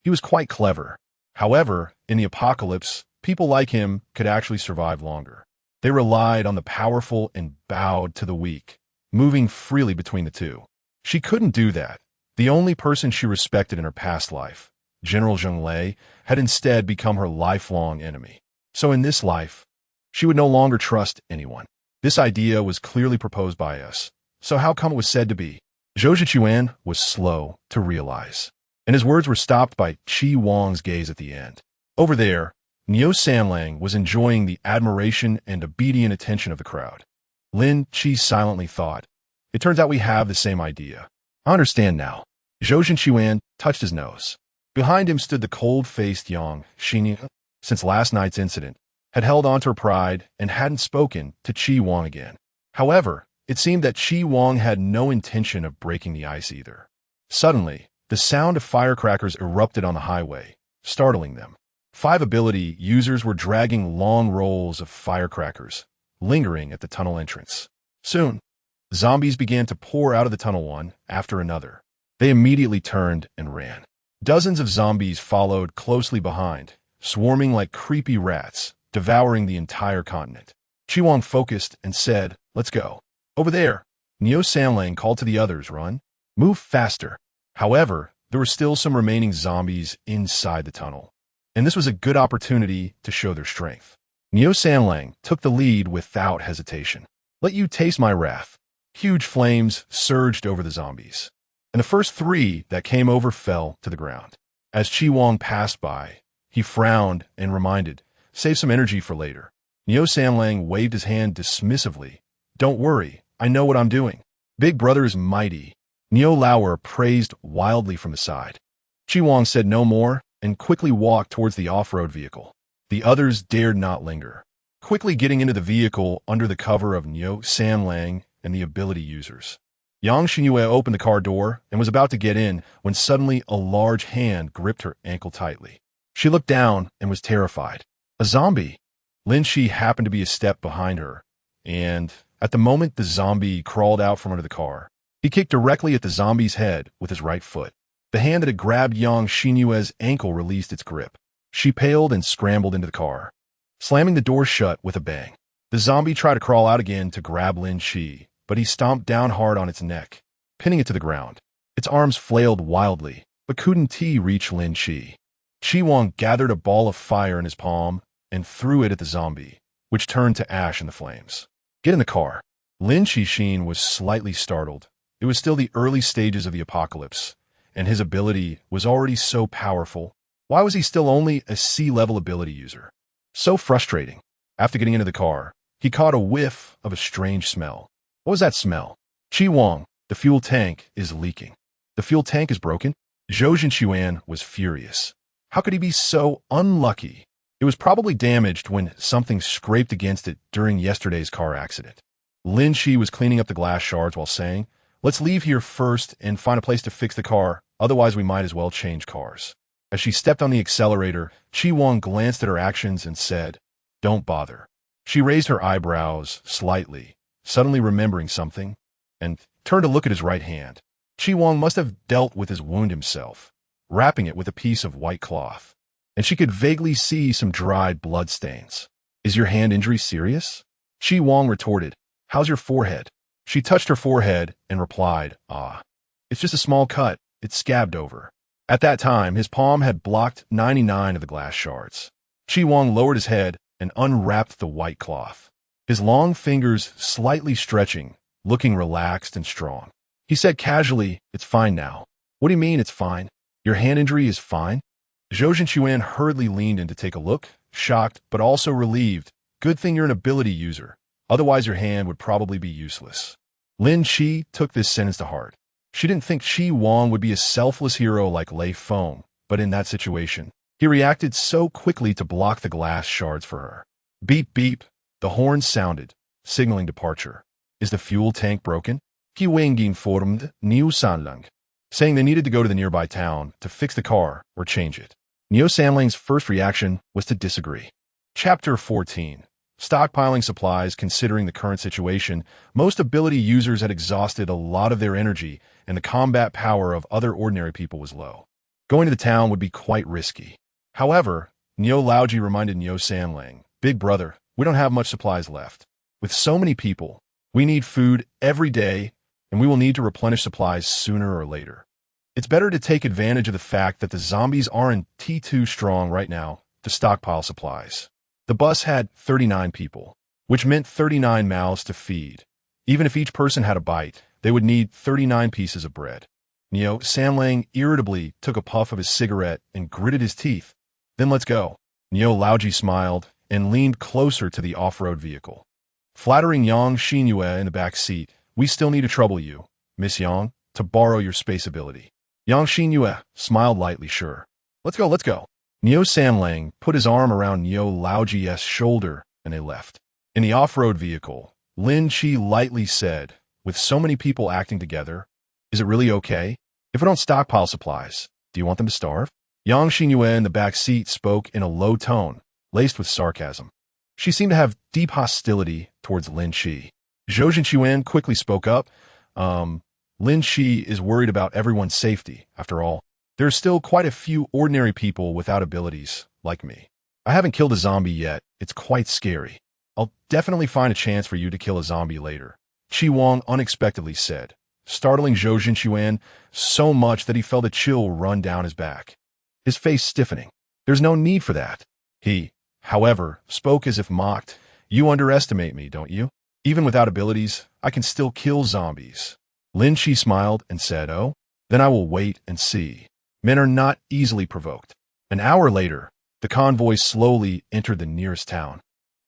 He was quite clever. However, in the apocalypse, people like him could actually survive longer. They relied on the powerful and bowed to the weak, moving freely between the two. She couldn't do that. The only person she respected in her past life, General Zheng Lei, had instead become her lifelong enemy. So in this life, she would no longer trust anyone. This idea was clearly proposed by us, so how come it was said to be? Zhou Zhenchuan was slow to realize, and his words were stopped by Chi Wang's gaze at the end. Over there, Nyo Sanlang was enjoying the admiration and obedient attention of the crowd. Lin Chi silently thought, "It turns out we have the same idea. I understand now." Zhou Zhenchuan touched his nose. Behind him stood the cold-faced Yang Xini, since last night's incident, had held on to her pride and hadn't spoken to Chi Wang again. However, it seemed that Chi Wang had no intention of breaking the ice either. Suddenly, the sound of firecrackers erupted on the highway, startling them. 5 ability users were dragging long rolls of firecrackers, lingering at the tunnel entrance. Soon, zombies began to pour out of the tunnel one after another. They immediately turned and ran. Dozens of zombies followed closely behind, swarming like creepy rats, devouring the entire continent. Chi Wang focused and said, "Let's go." Over there, Nyo Sanlang called to the others, "Run. Move faster." However, there were still some remaining zombies inside the tunnel, and this was a good opportunity to show their strength. Nyo Sanlang took the lead without hesitation. "Let you taste my wrath." Huge flames surged over the zombies, and the first 3 that came over fell to the ground. As Chi Wang passed by, he frowned and reminded, "Save some energy for later." Nyo Sanlang waved his hand dismissively. "Don't worry, I know what I'm doing. Big Brother is mighty." Nyo Lauer praised wildly from the side. Chi Wang said no more and quickly walked towards the off-road vehicle. The others dared not linger, quickly getting into the vehicle under the cover of Zheng Lei and the ability users. Yang Xingyue opened the car door and was about to get in when suddenly a large hand gripped her ankle tightly. She looked down and was terrified. A zombie! Lin Shi happened to be a step behind her, and at the moment the zombie crawled out from under the car. He kicked directly at the zombie's head with his right foot. The hand that had grabbed Yang Xinyue's ankle released its grip. She paled and scrambled into the car, slamming the door shut with a bang. The zombie tried to crawl out again to grab Lin Shi, but he stomped down hard on its neck, pinning it to the ground. Its arms flailed wildly, but couldn't reach Lin Shi. Chi Wang gathered a ball of fire in his palm and threw it at the zombie, which turned to ash in the flames. Get in the car. Lin Shi was slightly startled. It was still the early stages of the apocalypse, and his ability was already so powerful. Why was he still only a C-level ability user? So frustrating. After getting into the car, he caught a whiff of a strange smell. What was that smell? Chi Wang, the fuel tank is leaking. The fuel tank is broken? Zhou Zhenchuan was furious. How could he be so unlucky? It was probably damaged when something scraped against it during yesterday's car accident. Lin Shi was cleaning up the glass shards while saying, "Let's leave here first and find a place to fix the car, otherwise we might as well change cars." As she stepped on the accelerator, Chi Wang glanced at her actions and said, "Don't bother." She raised her eyebrows slightly, suddenly remembering something, and turned to look at his right hand. Chi Wang must have dealt with his wound himself, wrapping it with a piece of white cloth, and she could vaguely see some dried blood stains. "Is your hand injury serious?" Chi Wang retorted, "How's your forehead?" She touched her forehead and replied, "It's just a small cut. It's scabbed over." At that time, his palm had blocked 99 of the glass shards. Chi Wang lowered his head and unwrapped the white cloth, his long fingers slightly stretching, looking relaxed and strong. He said casually, "It's fine now." "What do you mean it's fine? Your hand injury is fine?" Zhou Zhenchuan hurriedly leaned in to take a look, shocked but also relieved. "Good thing you're an ability user. Otherwise your hand would probably be useless." Lin Shi took this sentence to heart. She didn't think Chi Wang would be a selfless hero like Lei Feng, but in that situation, he reacted so quickly to block the glass shards for her. Beep beep, the horn sounded, signaling departure. "Is the fuel tank broken?" Chi Wang informed Niu Sanlang, saying they needed to go to the nearby town to fix the car or change it. Niu Sanlang's first reaction was to disagree. Chapter 14. Stockpiling supplies. Considering the current situation, most ability users had exhausted a lot of their energy, and the combat power of other ordinary people was low. Going to the town would be quite risky. However, Niu Laoji reminded Niu Sanlang, "Big brother, we don't have much supplies left. With so many people, we need food every day, and we will need to replenish supplies sooner or later. It's better to take advantage of the fact that the zombies aren't too strong right now to stockpile supplies." The bus had 39 people, which meant 39 mouths to feed. Even if each person had a bite, they would need 39 pieces of bread. Niu Sanlang irritably took a puff of his cigarette and gritted his teeth. "Then let's go." Niu Laoji smiled and leaned closer to the off-road vehicle. Flattering Yang Xinyue in the back seat, "We still need to trouble you, Miss Yang, to borrow your space ability." Yang Xinyue smiled lightly, "Sure. Let's go, let's go." Niu Sanlang put his arm around Niu Laoji's shoulder and they left. In the off-road vehicle, Lin Shi lightly said, "With so many people acting together, is it really okay? If we don't stockpile supplies, do you want them to starve?" Yang Xinyue in the back seat spoke in a low tone, laced with sarcasm. She seemed to have deep hostility towards Lin Shi. Zhou Zhenchuan quickly spoke up. Lin Shi is worried about everyone's safety, after all. There are still quite a few ordinary people without abilities, like me. I haven't killed a zombie yet. It's quite scary. I'll definitely find a chance for you to kill a zombie later," Chi Wang unexpectedly said, startling Zhou Zhenchuan so much that he felt a chill run down his back, his face stiffening. "There's no need for that." He, however, spoke as if mocked. "You underestimate me, don't you? Even without abilities, I can still kill zombies." Lin Shi smiled and said, "Oh, then I will wait and see." Men are not easily provoked. An hour later, the convoy slowly entered the nearest town.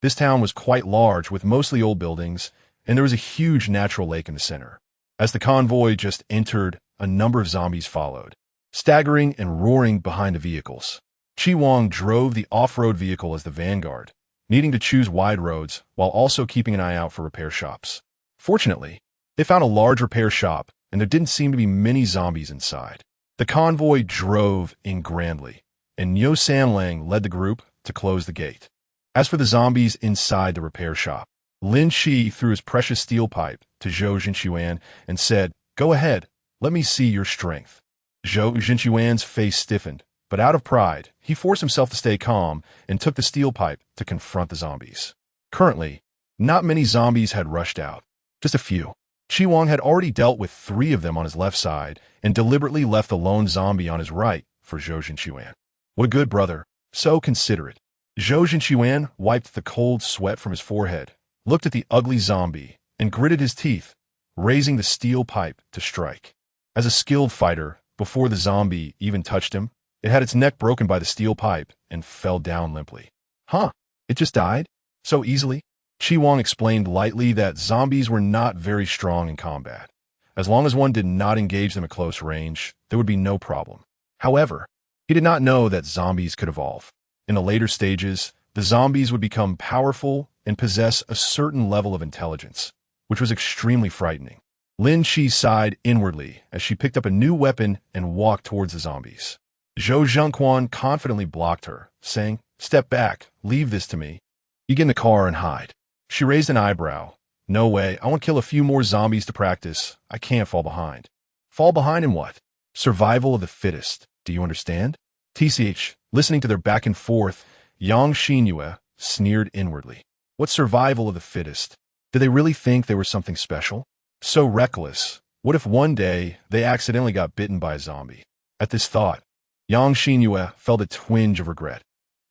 This town was quite large with mostly old buildings, and there was a huge natural lake in the center. As the convoy just entered, a number of zombies followed. staggering and roaring behind the vehicles. Chi Wang drove the off-road vehicle as the vanguard, needing to choose wide roads while also keeping an eye out for repair shops. Fortunately, they found a large repair shop, and there didn't seem to be many zombies inside. The convoy drove in grandly, and Zheng Lei led the group to close the gate. As for the zombies inside the repair shop, Lin Shi threw his precious steel pipe to Zhou Zhenquan and said, "Go ahead, let me see your strength." Zhou Zhenquan's face stiffened, but out of pride, he forced himself to stay calm and took the steel pipe to confront the zombies. Currently, not many zombies had rushed out, just a few. Chi Wang had already dealt with 3 of them on his left side and deliberately left the lone zombie on his right for Zhou Zhenquan. What a good brother, so considerate. Zhou Zhenquan wiped the cold sweat from his forehead, looked at the ugly zombie, and gritted his teeth, raising the steel pipe to strike. As a skilled fighter, before the zombie even touched him, it had its neck broken by the steel pipe and fell down limply. Huh, it just died? So easily? Chi Wang explained lightly that zombies were not very strong in combat. As long as one did not engage them at close range, there would be no problem. However, he did not know that zombies could evolve. In the later stages, the zombies would become powerful and possess a certain level of intelligence, which was extremely frightening. Lin Shi sighed inwardly as she picked up a new weapon and walked towards the zombies. Zhou Zhenquan confidently blocked her, saying, "Step back, leave this to me. You get in the car and hide." She raised an eyebrow. "No way, I want to kill a few more zombies to practice. I can't fall behind." Fall behind in what? Survival of the fittest. Do you understand? TCH, listening to their back and forth, Yang Xinyue sneered inwardly. What survival of the fittest? Did they really think they were something special? So reckless. What if one day they accidentally got bitten by a zombie? At this thought, Yang Xinyue felt a twinge of regret.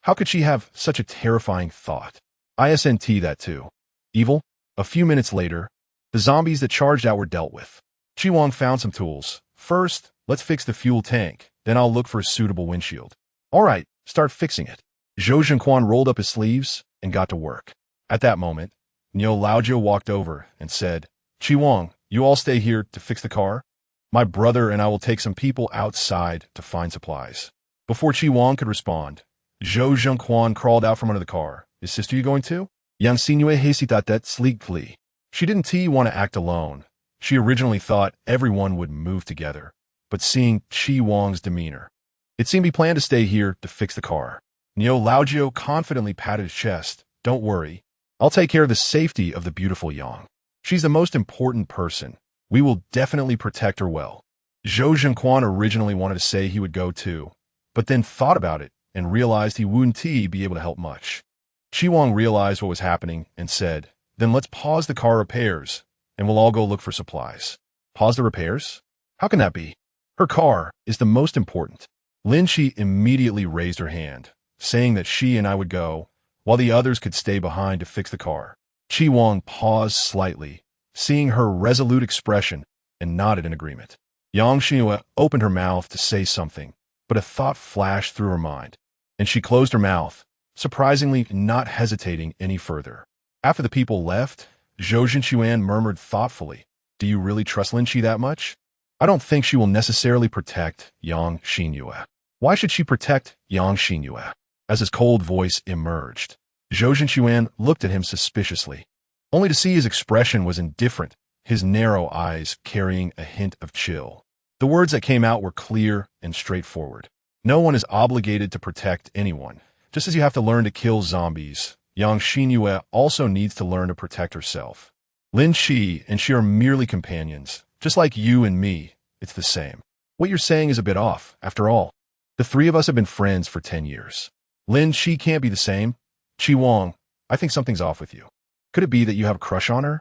How could she have such a terrifying thought? ISNT that too. Evil? A few minutes later, the zombies that charged out were dealt with. Chi Wang found some tools. "First, let's fix the fuel tank, then I'll look for a suitable windshield." "All right, start fixing it." Zhou Zhenquan rolled up his sleeves and got to work. At that moment, Niu Laojiu walked over and said, "Chi Wang, you all stay here to fix the car? My brother and I will take some people outside to find supplies." Before Chi Wang could respond, Zhou Zhenquan crawled out from under the car. "Is sister you going too?" Yang Xinyu hesitated sleekly. She didn't want to act alone. She originally thought everyone would move together, but seeing Chi Wang's demeanor, it seemed he planned to stay here to fix the car. Niu Laojiu confidently patted his chest. "Don't worry. I'll take care of the safety of the beautiful Yang. She's the most important person. We will definitely protect her well." Zhou Zhenquan originally wanted to say he would go too, but then thought about it and realized he wouldn't be able to help much. Chi Wang realized what was happening and said, "Then let's pause the car repairs, and we'll all go look for supplies." Pause the repairs? How can that be? Her car is the most important. Lin Shi immediately raised her hand, saying that she and I would go, while the others could stay behind to fix the car. Chi Wang paused slightly, seeing her resolute expression, and nodded in agreement. Yang Xinyue opened her mouth to say something, but a thought flashed through her mind, and she closed her mouth, surprisingly not hesitating any further. After the people left, Zhou Zhenquan murmured thoughtfully, "Do you really trust Lin Shi that much?" "I don't think she will necessarily protect Yang Xinyue." "Why should she protect Yang Xinyue?" As his cold voice emerged, Zhou Zhenquan looked at him suspiciously, only to see his expression was indifferent, his narrow eyes carrying a hint of chill. The words that came out were clear and straightforward. No one is obligated to protect anyone. Just as you have to learn to kill zombies, Yang Xinyue also needs to learn to protect herself. Lin Shi and she are merely companions, just like you and me. It's the same. What you're saying is a bit off, after all. The 3 of us have been friends for 10 years. Lin Shi can't be the same. Chi Wang, I think something's off with you. Could it be that you have a crush on her?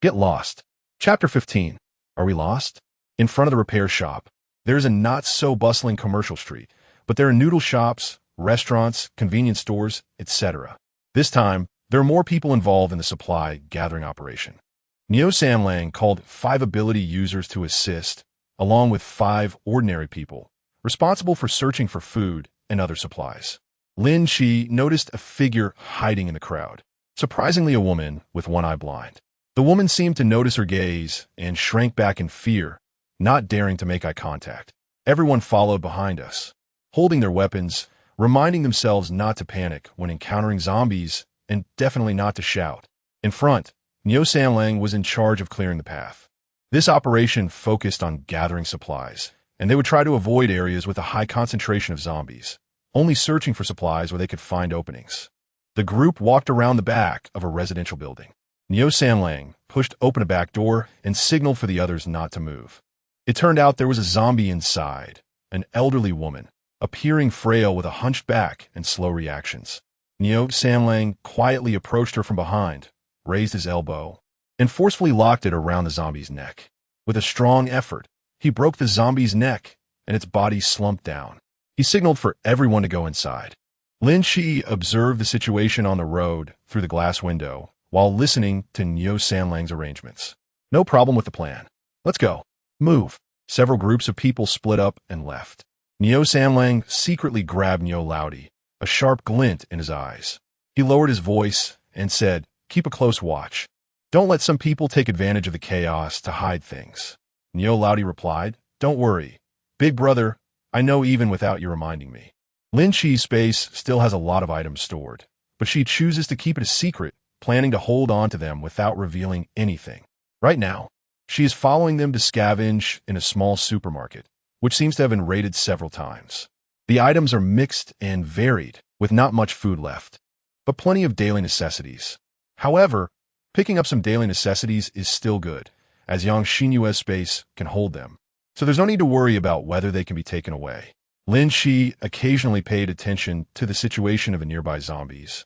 Get lost. Chapter 15. Are we lost? In front of the repair shop, there's a not-so-bustling commercial street, but there are noodle shops, restaurants, convenience stores, etc. This time, there are more people involved in the supply-gathering operation. Niu Sanlang called 5 ability users to assist, along with 5 ordinary people, responsible for searching for food and other supplies. Lin Shi noticed a figure hiding in the crowd, surprisingly a woman with one eye blind. The woman seemed to notice her gaze and shrank back in fear, not daring to make eye contact. Everyone followed behind us, holding their weapons, reminding themselves not to panic when encountering zombies, and definitely not to shout. In front, Niu Sanlang was in charge of clearing the path. This operation focused on gathering supplies, and they would try to avoid areas with a high concentration of zombies, only searching for supplies where they could find openings. The group walked around the back of a residential building. Niu Sanlang pushed open a back door and signaled for the others not to move. It turned out there was a zombie inside, an elderly woman, appearing frail with a hunched back and slow reactions. Niu Sanlang quietly approached her from behind, raised his elbow, and forcefully locked it around the zombie's neck. With a strong effort, he broke the zombie's neck, and its body slumped down. He signaled for everyone to go inside. Lin Shi observed the situation on the road through the glass window while listening to Niu Sanlang's arrangements. No problem with the plan. Let's go. Move. Several groups of people split up and left. Niu Sanlang secretly grabbed Niu Laudi, a sharp glint in his eyes. He lowered his voice and said, "Keep a close watch. Don't let some people take advantage of the chaos to hide things." Niu Laudi replied, "Don't worry. Big brother, I know even without you reminding me." Lin Shi's space still has a lot of items stored, but she chooses to keep it a secret, planning to hold on to them without revealing anything. Right now, she is following them to scavenge in a small supermarket, which seems to have been raided several times. The items are mixed and varied, with not much food left, but plenty of daily necessities. However, picking up some daily necessities is still good, as Yang Xinyue's space can hold them, so there's no need to worry about whether they can be taken away. Lin Shi occasionally paid attention to the situation of the nearby zombies,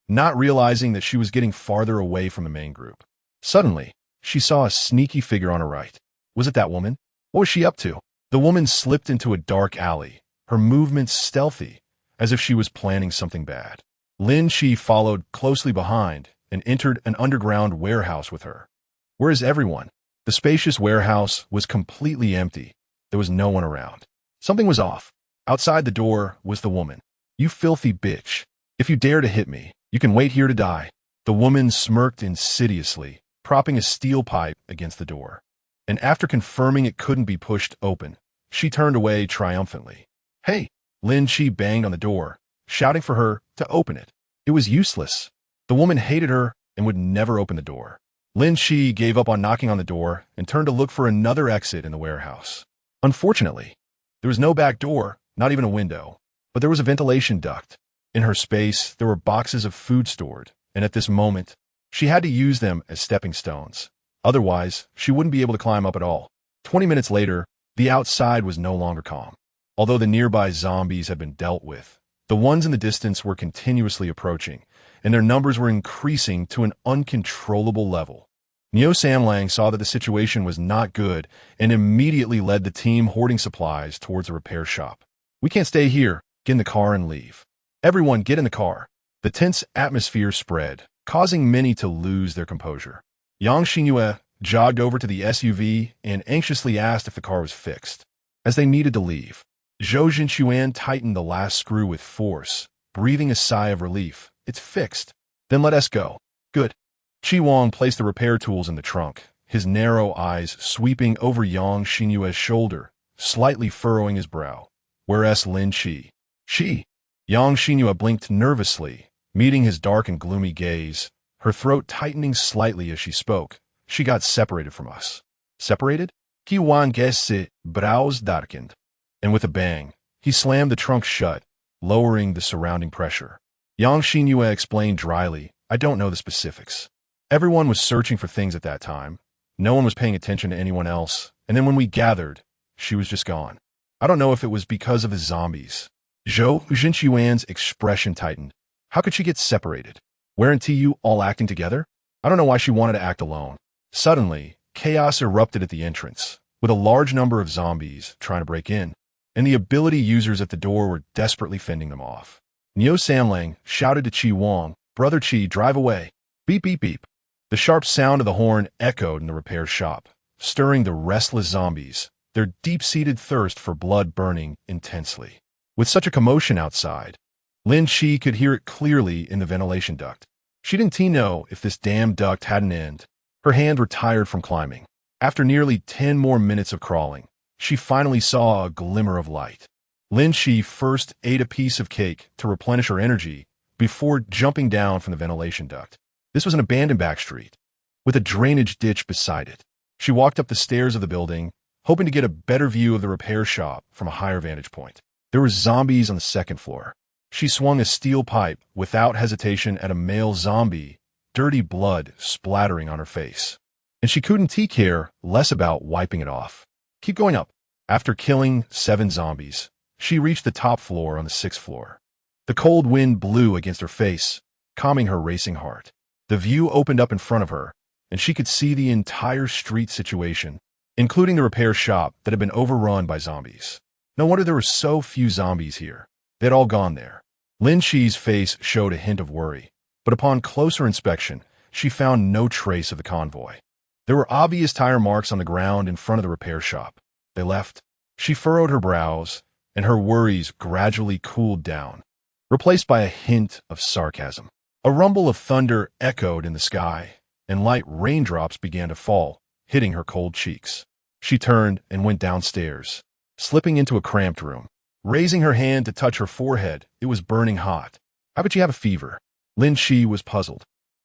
not realizing that she was getting farther away from the main group. Suddenly, she saw a sneaky figure on her right. Was it that woman? What was she up to? The woman slipped into a dark alley, her movements stealthy, as if she was planning something bad. Lin Shi followed closely behind and entered an underground warehouse with her. Where is everyone? The spacious warehouse was completely empty. There was no one around. Something was off. Outside the door was the woman. "You filthy bitch. If you dare to hit me, you can wait here to die." The woman smirked insidiously, propping a steel pipe against the door. And after confirming it couldn't be pushed open, she turned away triumphantly. "Hey!" Lin Shi banged on the door, shouting for her to open it. It was useless. The woman hated her and would never open the door. Lin Shi gave up on knocking on the door and turned to look for another exit in the warehouse. Unfortunately, there was no back door, not even a window, but there was a ventilation duct. In her space, there were boxes of food stored, and at this moment, she had to use them as stepping stones. Otherwise, she wouldn't be able to climb up at all. 20 minutes later, the outside was no longer calm. Although the nearby zombies had been dealt with, the ones in the distance were continuously approaching, and their numbers were increasing to an uncontrollable level. Niu Sanlang saw that the situation was not good and immediately led the team hoarding supplies towards a repair shop. "We can't stay here. Get in the car and leave. Everyone get in the car." The tense atmosphere spread, causing many to lose their composure. Yang Xinyue jogged over to the SUV and anxiously asked if the car was fixed, as they needed to leave. Zhou Jinchuan tightened the last screw with force, breathing a sigh of relief. "It's fixed." "Then let us go." "Good." Chi Wang placed the repair tools in the trunk, his narrow eyes sweeping over Yang Xinyue's shoulder, slightly furrowing his brow. "Whereas Lin Shi." "She." Yang Xinyue blinked nervously, meeting his dark and gloomy gaze, her throat tightening slightly as she spoke. "She got separated from us." "Separated?" Chi Wang's brows darkened, and with a bang, he slammed the trunk shut, lowering the surrounding pressure. Yang Xinyue explained dryly, "I don't know the specifics. Everyone was searching for things at that time. No one was paying attention to anyone else, and then when we gathered, she was just gone. I don't know if it was because of the zombies." Zhou Jinchuan's expression tightened. "How could she get separated? Weren't you all acting together? I don't know why she wanted to act alone." Suddenly, chaos erupted at the entrance, with a large number of zombies trying to break in, and the ability users at the door were desperately fending them off. Niu Sanlang shouted to Chi Wang, "Brother Chi, drive away." Beep, beep, beep. The sharp sound of the horn echoed in the repair shop, stirring the restless zombies, their deep-seated thirst for blood burning intensely. With such a commotion outside, Lin Shi could hear it clearly in the ventilation duct. She didn't know if this damn duct had an end. Her hands were tired from climbing. After nearly 10 more minutes of crawling, she finally saw a glimmer of light. Lin Shi first ate a piece of cake to replenish her energy before jumping down from the ventilation duct. This was an abandoned back street, with a drainage ditch beside it. She walked up the stairs of the building, hoping to get a better view of the repair shop from a higher vantage point. There were zombies on the second floor. She swung a steel pipe without hesitation at a male zombie, dirty blood splattering on her face. And she couldn't care less about wiping it off. Keep going up. After killing 7 zombies, she reached the top floor on the 6th floor. The cold wind blew against her face, calming her racing heart. The view opened up in front of her, and she could see the entire street situation, including the repair shop that had been overrun by zombies. No wonder there were so few zombies here. They'd all gone there. Lin Shi's face showed a hint of worry, but upon closer inspection, she found no trace of the convoy. There were obvious tire marks on the ground in front of the repair shop. They left. She furrowed her brows, and her worries gradually cooled down, replaced by a hint of sarcasm. A rumble of thunder echoed in the sky, and light raindrops began to fall, hitting her cold cheeks. She turned and went downstairs, slipping into a cramped room. Raising her hand to touch her forehead, it was burning hot. How could she have a fever? Lin Shi was puzzled,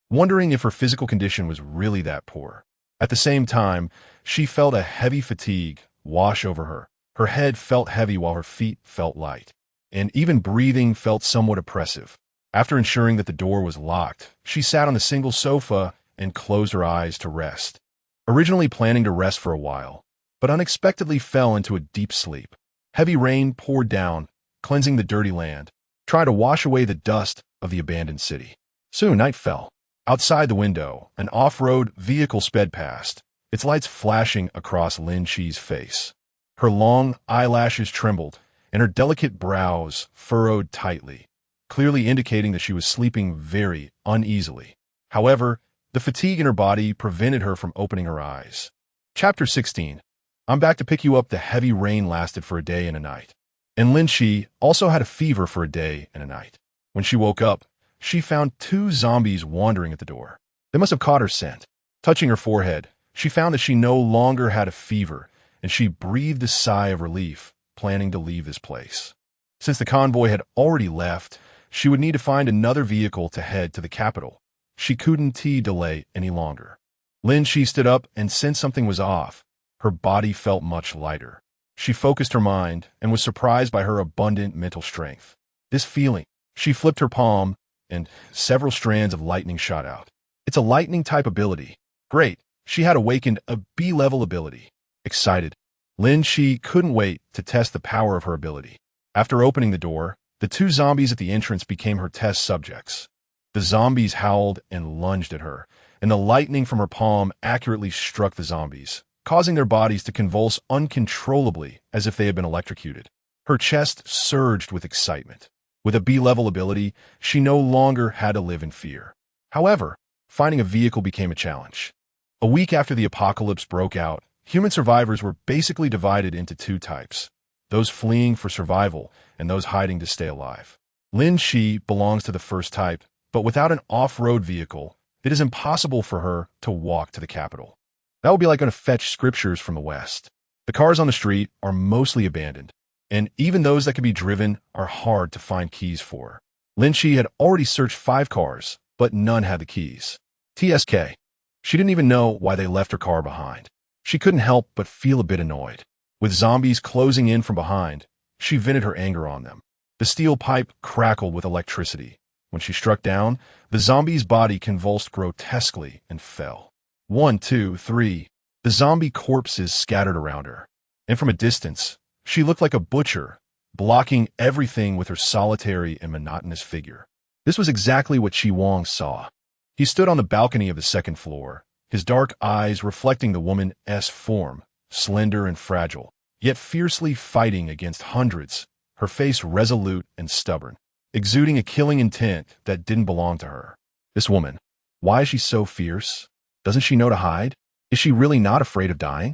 wondering if her physical condition was really that poor. At the same time, she felt a heavy fatigue wash over her. Her head felt heavy while her feet felt light, and even breathing felt somewhat oppressive. After ensuring that the door was locked, she sat on the single sofa and closed her eyes to rest. Originally planning to rest for a while, but unexpectedly fell into a deep sleep. Heavy rain poured down, cleansing the dirty land, trying to wash away the dust of the abandoned city. Soon night fell. Outside the window, an off-road vehicle sped past, its lights flashing across Lin Shi's face. Her long eyelashes trembled, and her delicate brows furrowed tightly, clearly indicating that she was sleeping very uneasily. However, the fatigue in her body prevented her from opening her eyes. Chapter 16. I'm back to pick you up. The heavy rain lasted for a day and a night. And Lin Shi also had a fever for a day and a night. When she woke up, she found 2 zombies wandering at the door. They must have caught her scent. Touching her forehead, she found that she no longer had a fever, and she breathed a sigh of relief, planning to leave this place. Since the convoy had already left, she would need to find another vehicle to head to the capital. She couldn't delay any longer. Lin Shi stood up and sensed something was off. Her body felt much lighter. She focused her mind and was surprised by her abundant mental strength. This feeling, she flipped her palm, and several strands of lightning shot out. It's a lightning-type ability. Great, she had awakened a B-level ability. Excited, Lin Shi couldn't wait to test the power of her ability. After opening the door, the 2 zombies at the entrance became her test subjects. The zombies howled and lunged at her, and the lightning from her palm accurately struck the zombies, causing their bodies to convulse uncontrollably as if they had been electrocuted. Her chest surged with excitement. With a B-level ability, she no longer had to live in fear. However, finding a vehicle became a challenge. A week after the apocalypse broke out, human survivors were basically divided into 2 types, those fleeing for survival and those hiding to stay alive. Lin Shi belongs to the first type, but without an off-road vehicle, it is impossible for her to walk to the capital. That would be like going to fetch scriptures from the West. The cars on the street are mostly abandoned, and even those that can be driven are hard to find keys for. Lin Shi had already searched 5 cars, but none had the keys. TSK. She didn't even know why they left her car behind. She couldn't help but feel a bit annoyed. With zombies closing in from behind, she vented her anger on them. The steel pipe crackled with electricity. When she struck down, the zombie's body convulsed grotesquely and fell. 1, 2, 3. The zombie corpses scattered around her. And from a distance, she looked like a butcher, blocking everything with her solitary and monotonous figure. This was exactly what Chi Wang saw. He stood on the balcony of the 2nd floor, his dark eyes reflecting the woman's form, slender and fragile, yet fiercely fighting against hundreds, her face resolute and stubborn, exuding a killing intent that didn't belong to her. This woman, why is she so fierce? Doesn't she know to hide? Is she really not afraid of dying?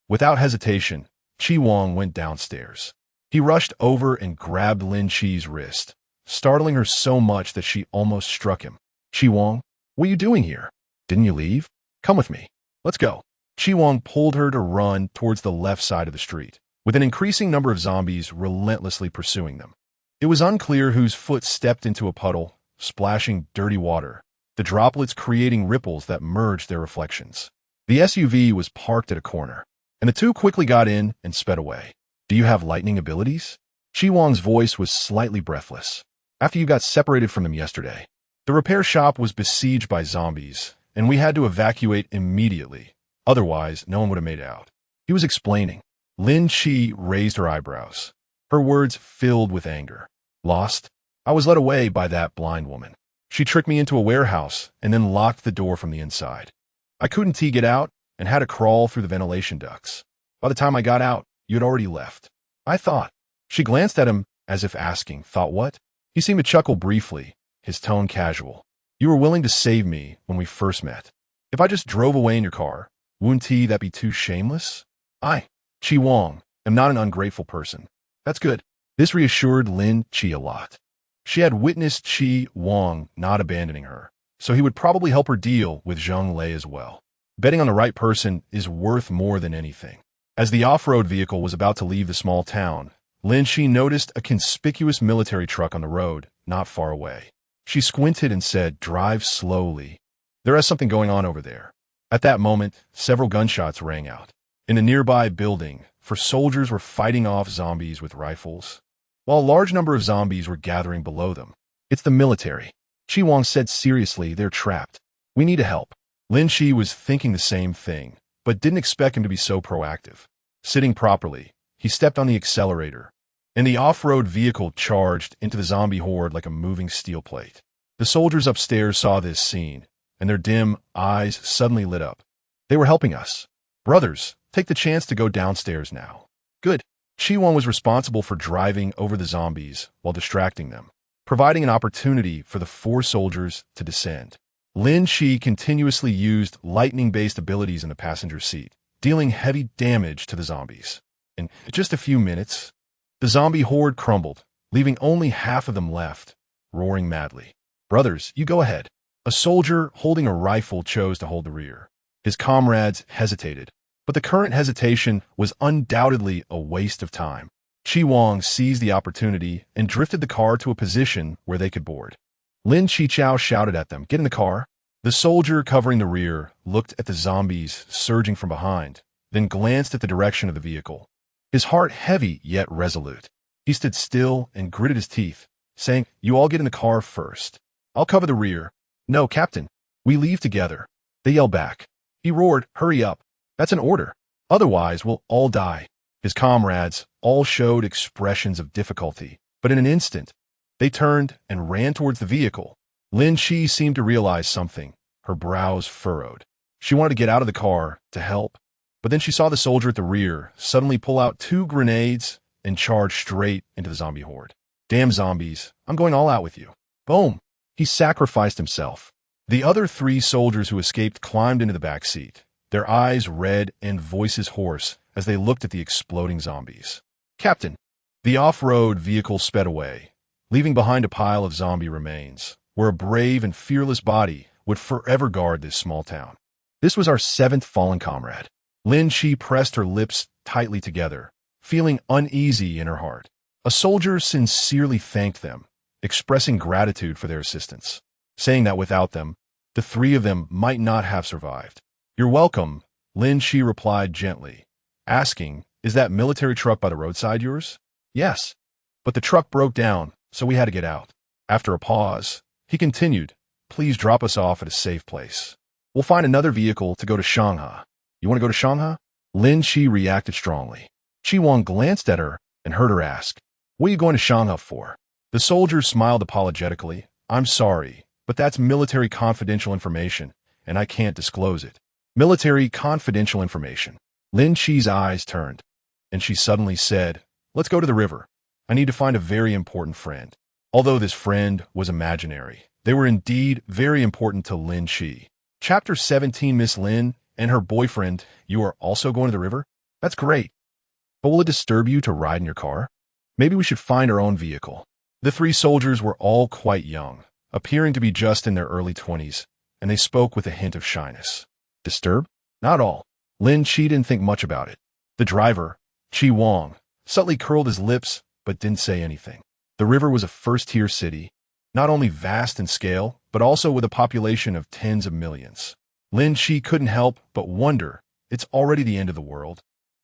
Without hesitation, Chi Wang went downstairs. He rushed over and grabbed Lin Shi's wrist, startling her so much that she almost struck him. Chi Wang, what are you doing here? Didn't you leave? Come with me. Let's go. Chi Wang pulled her to run towards the left side of the street. with an increasing number of zombies relentlessly pursuing them. It was unclear whose foot stepped into a puddle, splashing dirty water, the droplets creating ripples that merged their reflections. The SUV was parked at a corner, and the two quickly got in and sped away. Do you have lightning abilities? Chi Wang's voice was slightly breathless. After you got separated from them yesterday, the repair shop was besieged by zombies, and we had to evacuate immediately. Otherwise, no one would have made it out. He was explaining. Lin Chi raised her eyebrows. Her words filled with anger. Lost? I was led away by that blind woman. She tricked me into a warehouse and then locked the door from the inside. I couldn't get out and had to crawl through the ventilation ducts. By the time I got out, you had already left. I thought. She glanced at him as if asking, thought what? He seemed to chuckle briefly, his tone casual. You were willing to save me when we first met. If I just drove away in your car, wouldn't that be too shameless? I, Chi Wang, am not an ungrateful person. That's good. This reassured Lin Chi a lot. She had witnessed Chi Wang not abandoning her, so he would probably help her deal with Zheng Lei as well. Betting on the right person is worth more than anything. As the off-road vehicle was about to leave the small town, Lin Chi noticed a conspicuous military truck on the road, not far away. She squinted and said, "Drive slowly. There is something going on over there." At that moment, several gunshots rang out. In a nearby building, soldiers were fighting off zombies with rifles, while a large number of zombies were gathering below them. It's the military. Chi Wang said seriously, they're trapped. We need to help. Lin Chi was thinking the same thing, but didn't expect him to be so proactive. Sitting properly, he stepped on the accelerator, and the off-road vehicle charged into the zombie horde like a moving steel plate. The soldiers upstairs saw this scene, and their dim eyes suddenly lit up. They were helping us. Brothers, take the chance to go downstairs now. Good. Chi Wang was responsible for driving over the zombies while distracting them, providing an opportunity for the four soldiers to descend. Lin Chi continuously used lightning-based abilities in the passenger seat, dealing heavy damage to the zombies. In just a few minutes, the zombie horde crumbled, leaving only half of them left, roaring madly. Brothers, you go ahead. A soldier holding a rifle chose to hold the rear. His comrades hesitated, but the current hesitation was undoubtedly a waste of time. Chi Wang seized the opportunity and drifted the car to a position where they could board. Lin Chi Chao shouted at them, "Get in the car." The soldier covering the rear looked at the zombies surging from behind, then glanced at the direction of the vehicle. His heart heavy yet resolute. He stood still and gritted his teeth, saying, "You all get in the car first. I'll cover the rear." "No, Captain. We leave together." They yelled back. He roared, "Hurry up. That's an order. Otherwise, we'll all die." His comrades all showed expressions of difficulty, but in an instant, they turned and ran towards the vehicle. Lin Chi seemed to realize something, her brows furrowed. She wanted to get out of the car to help, but then she saw the soldier at the rear suddenly pull out 2 grenades and charge straight into the zombie horde. "Damn zombies, I'm going all out with you." Boom! He sacrificed himself. The other 3 soldiers who escaped climbed into the back seat, their eyes red and voices hoarse as they looked at the exploding zombies. "Captain!" The off-road vehicle sped away, leaving behind a pile of zombie remains, where a brave and fearless body would forever guard this small town. This was our 7th fallen comrade. Lin Chi pressed her lips tightly together, feeling uneasy in her heart. A soldier sincerely thanked them, expressing gratitude for their assistance, saying that without them, the 3 of them might not have survived. "You're welcome," Lin Chi replied gently, asking, "Is that military truck by the roadside yours?" "Yes." But the truck broke down, so we had to get out. After a pause, he continued, "Please drop us off at a safe place. We'll find another vehicle to go to Shanghai." "You want to go to Shanghai?" Lin Chi reacted strongly. Chi Wang glanced at her and heard her ask, "What are you going to Shanghai for?" The soldier smiled apologetically. "I'm sorry, but that's military confidential information, and I can't disclose it." Military confidential information. Lin Chi's eyes turned, and she suddenly said, "Let's go to the river. I need to find a very important friend." Although this friend was imaginary, they were indeed very important to Lin Chi. Chapter 17. Miss Lin and her boyfriend. "You are also going to the river? That's great. But will it disturb you to ride in your car? Maybe we should find our own vehicle." The 3 soldiers were all quite young, appearing to be just in their early 20s, and they spoke with a hint of shyness. "Disturb? Not all." Lin Chi didn't think much about it. The driver, Chi Wang subtly curled his lips but didn't say anything. The river was a first-tier city, not only vast in scale, but also with a population of tens of millions. Lin Chi couldn't help but wonder, it's already the end of the world.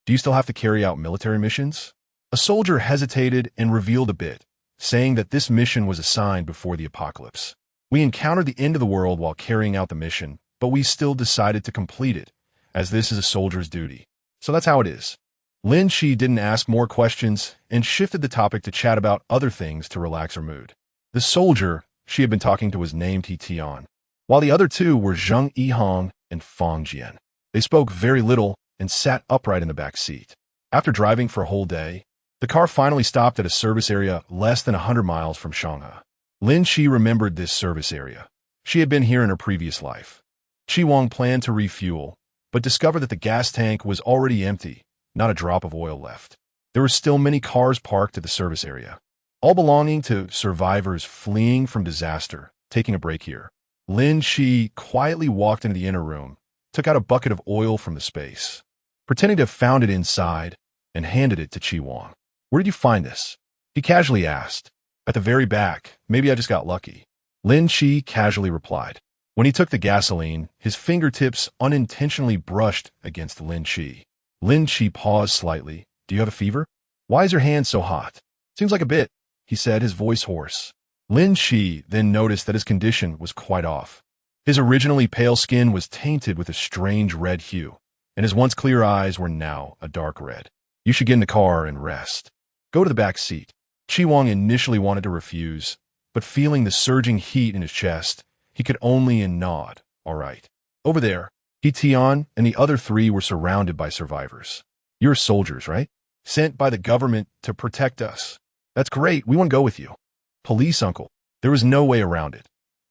Do you still have to carry out military missions? A soldier hesitated and revealed a bit, saying that this mission was assigned before the apocalypse. We encountered the end of the world while carrying out the mission, but we still decided to complete it, as this is a soldier's duty. So that's how it is. Lin Chi didn't ask more questions and shifted the topic to chat about other things to relax her mood. The soldier she had been talking to was named He Tian, while the other two were Zheng Yihong and Fang Jian. They spoke very little and sat upright in the back seat. After driving for a whole day, the car finally stopped at a service area less than 100 miles from Shanghai. Lin Chi remembered this service area. She had been here in her previous life. Chi Wang planned to refuel, but discovered that the gas tank was already empty, not a drop of oil left. There were still many cars parked at the service area, all belonging to survivors fleeing from disaster, taking a break here. Lin Chi quietly walked into the inner room, took out a bucket of oil from the space, pretending to have found it inside, and handed it to Chi Wang. Where did you find this? He casually asked. At the very back. Maybe I just got lucky. Lin Chi casually replied. When he took the gasoline, his fingertips unintentionally brushed against Lin Chi. Lin Chi paused slightly. Do you have a fever? Why is your hand so hot? Seems like a bit, he said, his voice hoarse. Lin Chi then noticed that his condition was quite off. His originally pale skin was tainted with a strange red hue, and his once clear eyes were now a dark red. You should get in the car and rest. Go to the back seat. Chi Wang initially wanted to refuse, but feeling the surging heat in his chest, he could only nod. All right. Over there, He Tian and the other three were surrounded by survivors. You're soldiers, right? Sent by the government to protect us. That's great. We want to go with you. Police, uncle. There was no way around it.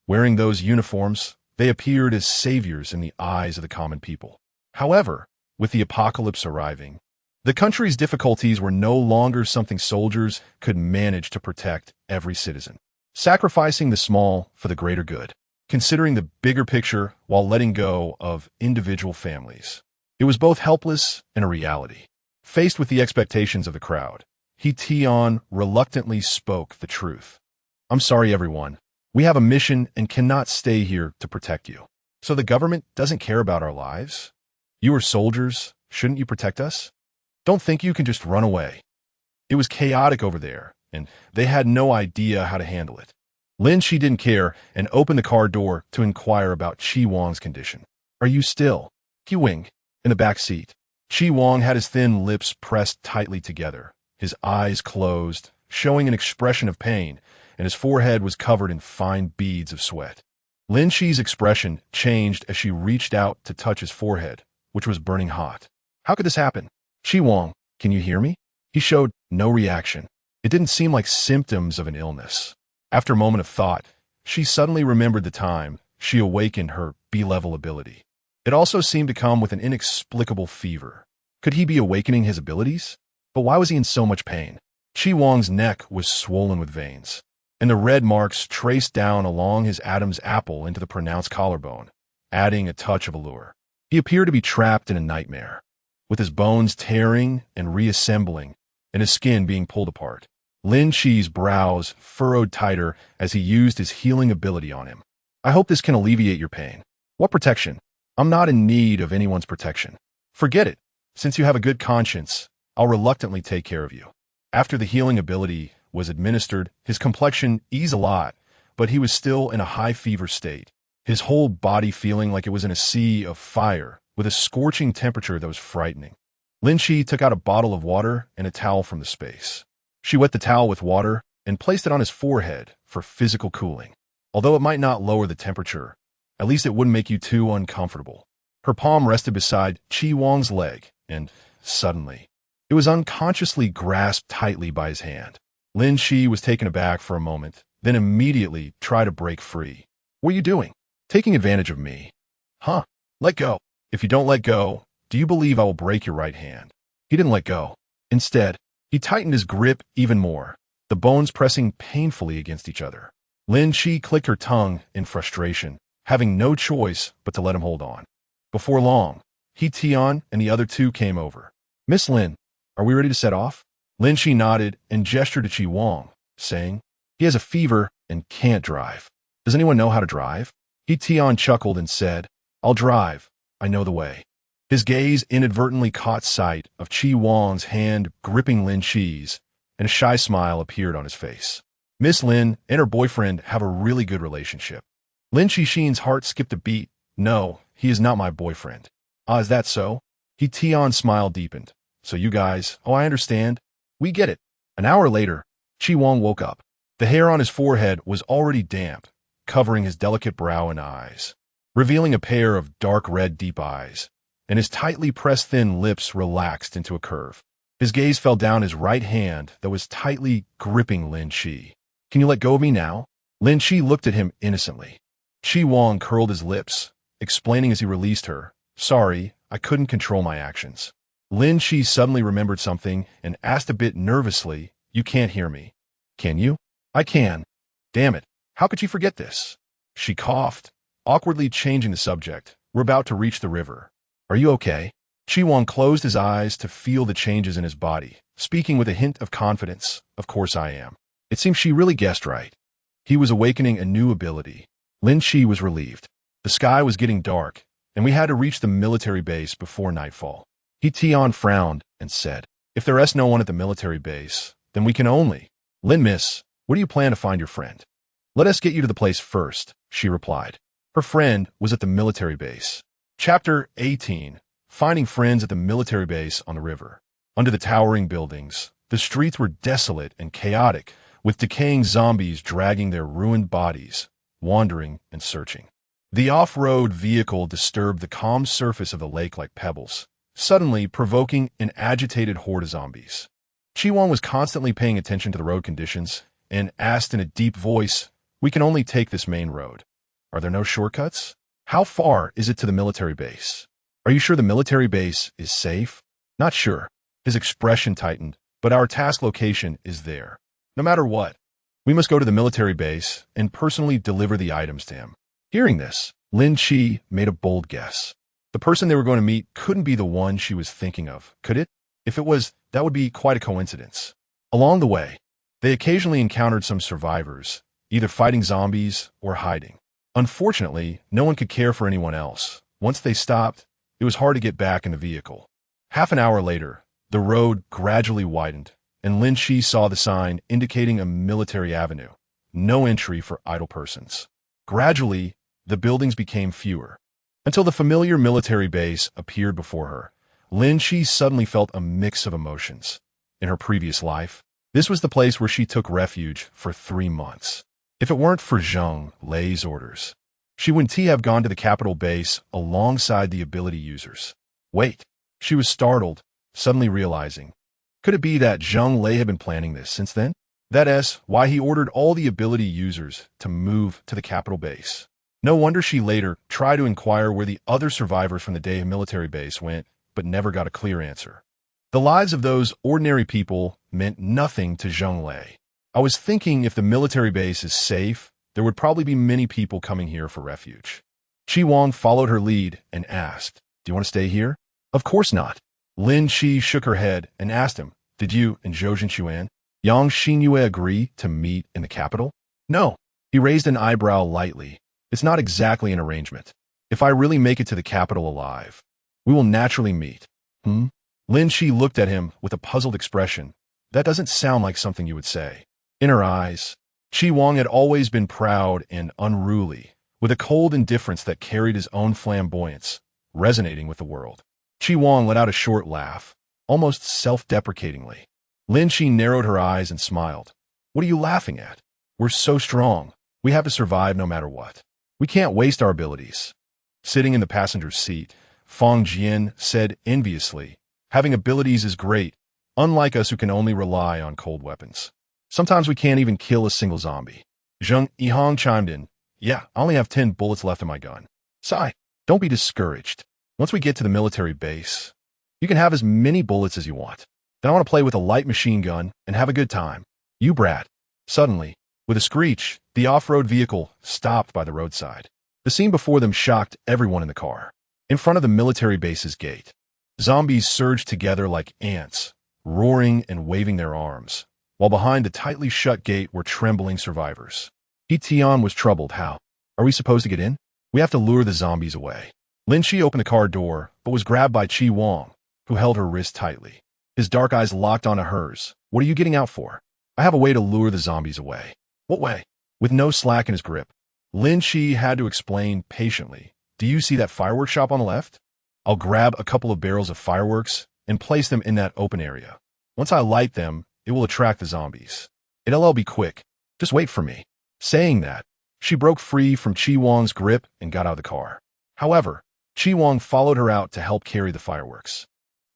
Wearing those uniforms, they appeared as saviors in the eyes of the common people. However, with the apocalypse arriving, the country's difficulties were no longer something soldiers could manage to protect every citizen, sacrificing the small for the greater good, considering the bigger picture while letting go of individual families. It was both helpless and a reality. Faced with the expectations of the crowd, He Tian reluctantly spoke the truth. I'm sorry, everyone. We have a mission and cannot stay here to protect you. So the government doesn't care about our lives? You are soldiers. Shouldn't you protect us? Don't think you can just run away. It was chaotic over there, and they had no idea how to handle it. Lin Chi didn't care and opened the car door to inquire about Chi Wang's condition. Are you still? He winked. In the back seat. Chi Wang had his thin lips pressed tightly together, his eyes closed, showing an expression of pain, and his forehead was covered in fine beads of sweat. Lin Chi's expression changed as she reached out to touch his forehead, which was burning hot. How could this happen? Chi Wang, can you hear me? He showed no reaction. It didn't seem like symptoms of an illness. After a moment of thought, she suddenly remembered the time she awakened her B-level ability. It also seemed to come with an inexplicable fever. Could he be awakening his abilities? But why was he in so much pain? Chi Wang's neck was swollen with veins, and the red marks traced down along his Adam's apple into the pronounced collarbone, adding a touch of allure. He appeared to be trapped in a nightmare, with his bones tearing and reassembling, and his skin being pulled apart. Lin Chi's brows furrowed tighter as he used his healing ability on him. I hope this can alleviate your pain. What protection? I'm not in need of anyone's protection. Forget it. Since you have a good conscience, I'll reluctantly take care of you. After the healing ability was administered, his complexion eased a lot, but he was still in a high fever state, his whole body feeling like it was in a sea of fire, with a scorching temperature that was frightening. Lin Chi took out a bottle of water and a towel from the space. She wet the towel with water and placed it on his forehead for physical cooling. Although it might not lower the temperature, at least it wouldn't make you too uncomfortable. Her palm rested beside Chi Wang's leg, and suddenly, it was unconsciously grasped tightly by his hand. Lin Chi was taken aback for a moment, then immediately tried to break free. What are you doing? Taking advantage of me? Huh? Let go. If you don't let go, do you believe I will break your right hand? He didn't let go. Instead, he tightened his grip even more, the bones pressing painfully against each other. Lin Chi clicked her tongue in frustration, having no choice but to let him hold on. Before long, He Tian and the other two came over. Miss Lin, Are we ready to set off? Lin Shi nodded and gestured to Chi Wang, saying, he has a fever and can't drive. Does anyone know how to drive? He Tian chuckled and said, I'll drive. I know the way. His gaze inadvertently caught sight of Chi Wang's hand gripping Lin Shi's, and a shy smile appeared on his face. Miss Lin and her boyfriend have a really good relationship. Lin Shixin's heart skipped a beat. No, he is not my boyfriend. Ah, is that so? He Tian's smile deepened. So you guys, oh, I understand. We get it. An hour later, Chi Wang woke up. The hair on his forehead was already damp, covering his delicate brow and eyes, revealing a pair of dark red deep eyes, and his tightly pressed thin lips relaxed into a curve. His gaze fell down his right hand that was tightly gripping Lin Shi. Can you let go of me now? Lin Shi looked at him innocently. Chi Wang curled his lips, explaining as he released her, sorry, I couldn't control my actions. Lin Shi suddenly remembered something and asked a bit nervously, you can't hear me. Can you? I can. Damn it, how could she forget this? She coughed, awkwardly changing the subject. We're about to reach the river. Are you okay? Chi Wang closed his eyes to feel the changes in his body, speaking with a hint of confidence. Of course I am. It seems she really guessed right. He was awakening a new ability. Lin Shi was relieved. The sky was getting dark, and we had to reach the military base before nightfall. He Tian frowned and said, if there's no one at the military base, then we can only. Lin Miss, where do you plan to find your friend? Let us get you to the place first, she replied. Her friend was at the military base. Chapter 18. Finding friends at the military base on the river. Under the towering buildings, the streets were desolate and chaotic, with decaying zombies dragging their ruined bodies, wandering and searching. The off-road vehicle disturbed the calm surface of the lake like pebbles, suddenly provoking an agitated horde of zombies. Chi Wang was constantly paying attention to the road conditions and asked in a deep voice, we can only take this main road. Are there no shortcuts? How far is it to the military base? Are you sure the military base is safe? Not sure. His expression tightened, but our task location is there. No matter what, we must go to the military base and personally deliver the items to him. Hearing this, Lin Shi made a bold guess. The person they were going to meet couldn't be the one she was thinking of, could it? If it was, that would be quite a coincidence. Along the way, they occasionally encountered some survivors, either fighting zombies or hiding. Unfortunately, no one could care for anyone else. Once they stopped, it was hard to get back in the vehicle. Half an hour later, the road gradually widened, and Lin Shi saw the sign indicating a military avenue. No entry for idle persons. Gradually, the buildings became fewer, until the familiar military base appeared before her. Lin Shi suddenly felt a mix of emotions. In her previous life, this was the place where she took refuge for 3 months. If it weren't for Zheng Lei's orders, she wouldn't have gone to the capital base alongside the ability users. Wait, she was startled, suddenly realizing. Could it be that Zheng Lei had been planning this since then? That is why he ordered all the ability users to move to the capital base. No wonder she later tried to inquire where the other survivors from the day military base went, but never got a clear answer. The lives of those ordinary people meant nothing to Zheng Lei. I was thinking if the military base is safe, there would probably be many people coming here for refuge. Chi Wang followed her lead and asked, do you want to stay here? Of course not. Lin Shi shook her head and asked him, did you and Zhou Zhenquan, Yang Xinyue agree to meet in the capital? No. He raised an eyebrow lightly. It's not exactly an arrangement. If I really make it to the capital alive, we will naturally meet. Lin Shi looked at him with a puzzled expression. That doesn't sound like something you would say. In her eyes, Chi Wang had always been proud and unruly, with a cold indifference that carried his own flamboyance, resonating with the world. Chi Wang let out a short laugh, almost self-deprecatingly. Lin Shi narrowed her eyes and smiled. What are you laughing at? We're so strong. We have to survive no matter what. We can't waste our abilities. Sitting in the passenger's seat, Fang Jian said enviously, having abilities is great, unlike us who can only rely on cold weapons. Sometimes we can't even kill a single zombie. Zheng Yihang chimed in, yeah, I only have 10 bullets left in my gun. Sigh, don't be discouraged. Once we get to the military base, you can have as many bullets as you want. Then I want to play with a light machine gun and have a good time. You brat. Suddenly, with a screech, the off-road vehicle stopped by the roadside. The scene before them shocked everyone in the car. In front of the military base's gate, zombies surged together like ants, roaring and waving their arms, while behind the tightly shut gate were trembling survivors. Tian was troubled. How? Are we supposed to get in? We have to lure the zombies away. Lin Shi opened the car door, but was grabbed by Chi Wang, who held her wrist tightly. His dark eyes locked onto hers. What are you getting out for? I have a way to lure the zombies away. What way? With no slack in his grip, Lin Shi had to explain patiently. Do you see that fireworks shop on the left? I'll grab a couple of barrels of fireworks and place them in that open area. Once I light them, it will attract the zombies. It'll be quick. Just wait for me. Saying that, she broke free from Chi Wang's grip and got out of the car. However, Chi Wang followed her out to help carry the fireworks.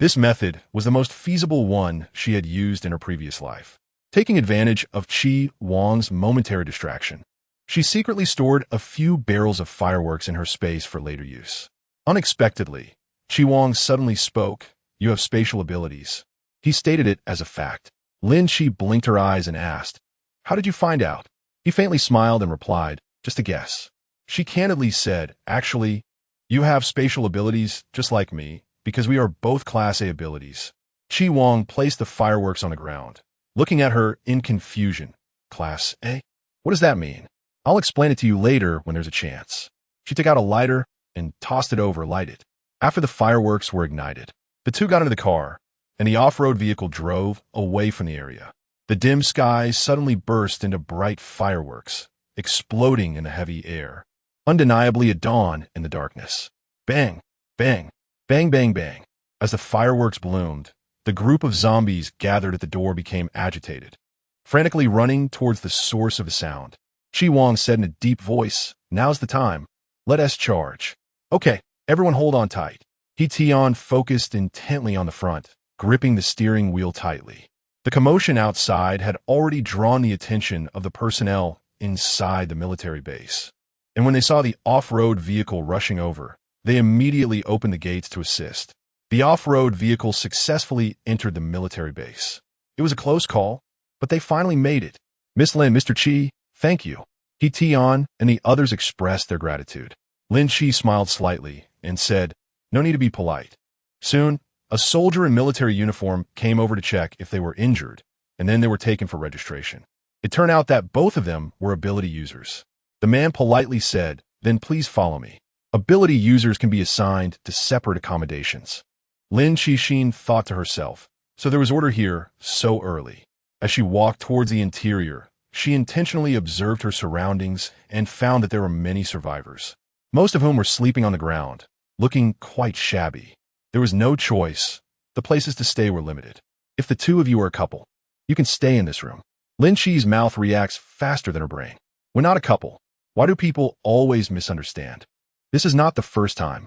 This method was the most feasible one she had used in her previous life. Taking advantage of Chi Wang's momentary distraction, she secretly stored a few barrels of fireworks in her space for later use. Unexpectedly, Chi Wang suddenly spoke. You have spatial abilities. He stated it as a fact. Lin Shi blinked her eyes and asked, how did you find out? He faintly smiled and replied, just a guess. She candidly said, actually, you have spatial abilities just like me, because we are both Class A abilities. Chi Wang placed the fireworks on the ground, looking at her in confusion. Class A? What does that mean? I'll explain it to you later when there's a chance. She took out a lighter and tossed it over, lighted. After the fireworks were ignited, the two got into the car, and the off-road vehicle drove away from the area. The dim sky suddenly burst into bright fireworks, exploding in the heavy air. Undeniably a dawn in the darkness. Bang, bang, bang, bang, bang. As the fireworks bloomed, the group of zombies gathered at the door became agitated, frantically running towards the source of the sound. Chi Wang said in a deep voice, now's the time. Let us charge. Okay, everyone hold on tight. Tian focused intently on the front, gripping the steering wheel tightly. The commotion outside had already drawn the attention of the personnel inside the military base. And when they saw the off-road vehicle rushing over, they immediately opened the gates to assist. The off-road vehicle successfully entered the military base. It was a close call, but they finally made it. Miss Lin, Mr. Chi, thank you. Tian and the others expressed their gratitude. Lin Chi smiled slightly and said, no need to be polite. Soon, a soldier in military uniform came over to check if they were injured, and then they were taken for registration. It turned out that both of them were ability users. The man politely said, then please follow me. Ability users can be assigned to separate accommodations. Lin Qixin thought to herself, so there was order here so early. As she walked towards the interior, she intentionally observed her surroundings and found that there were many survivors, most of whom were sleeping on the ground, looking quite shabby. There was no choice. The places to stay were limited. If the two of you are a couple, you can stay in this room. Lin Qi's mouth reacts faster than her brain. We're not a couple. Why do people always misunderstand? This is not the first time.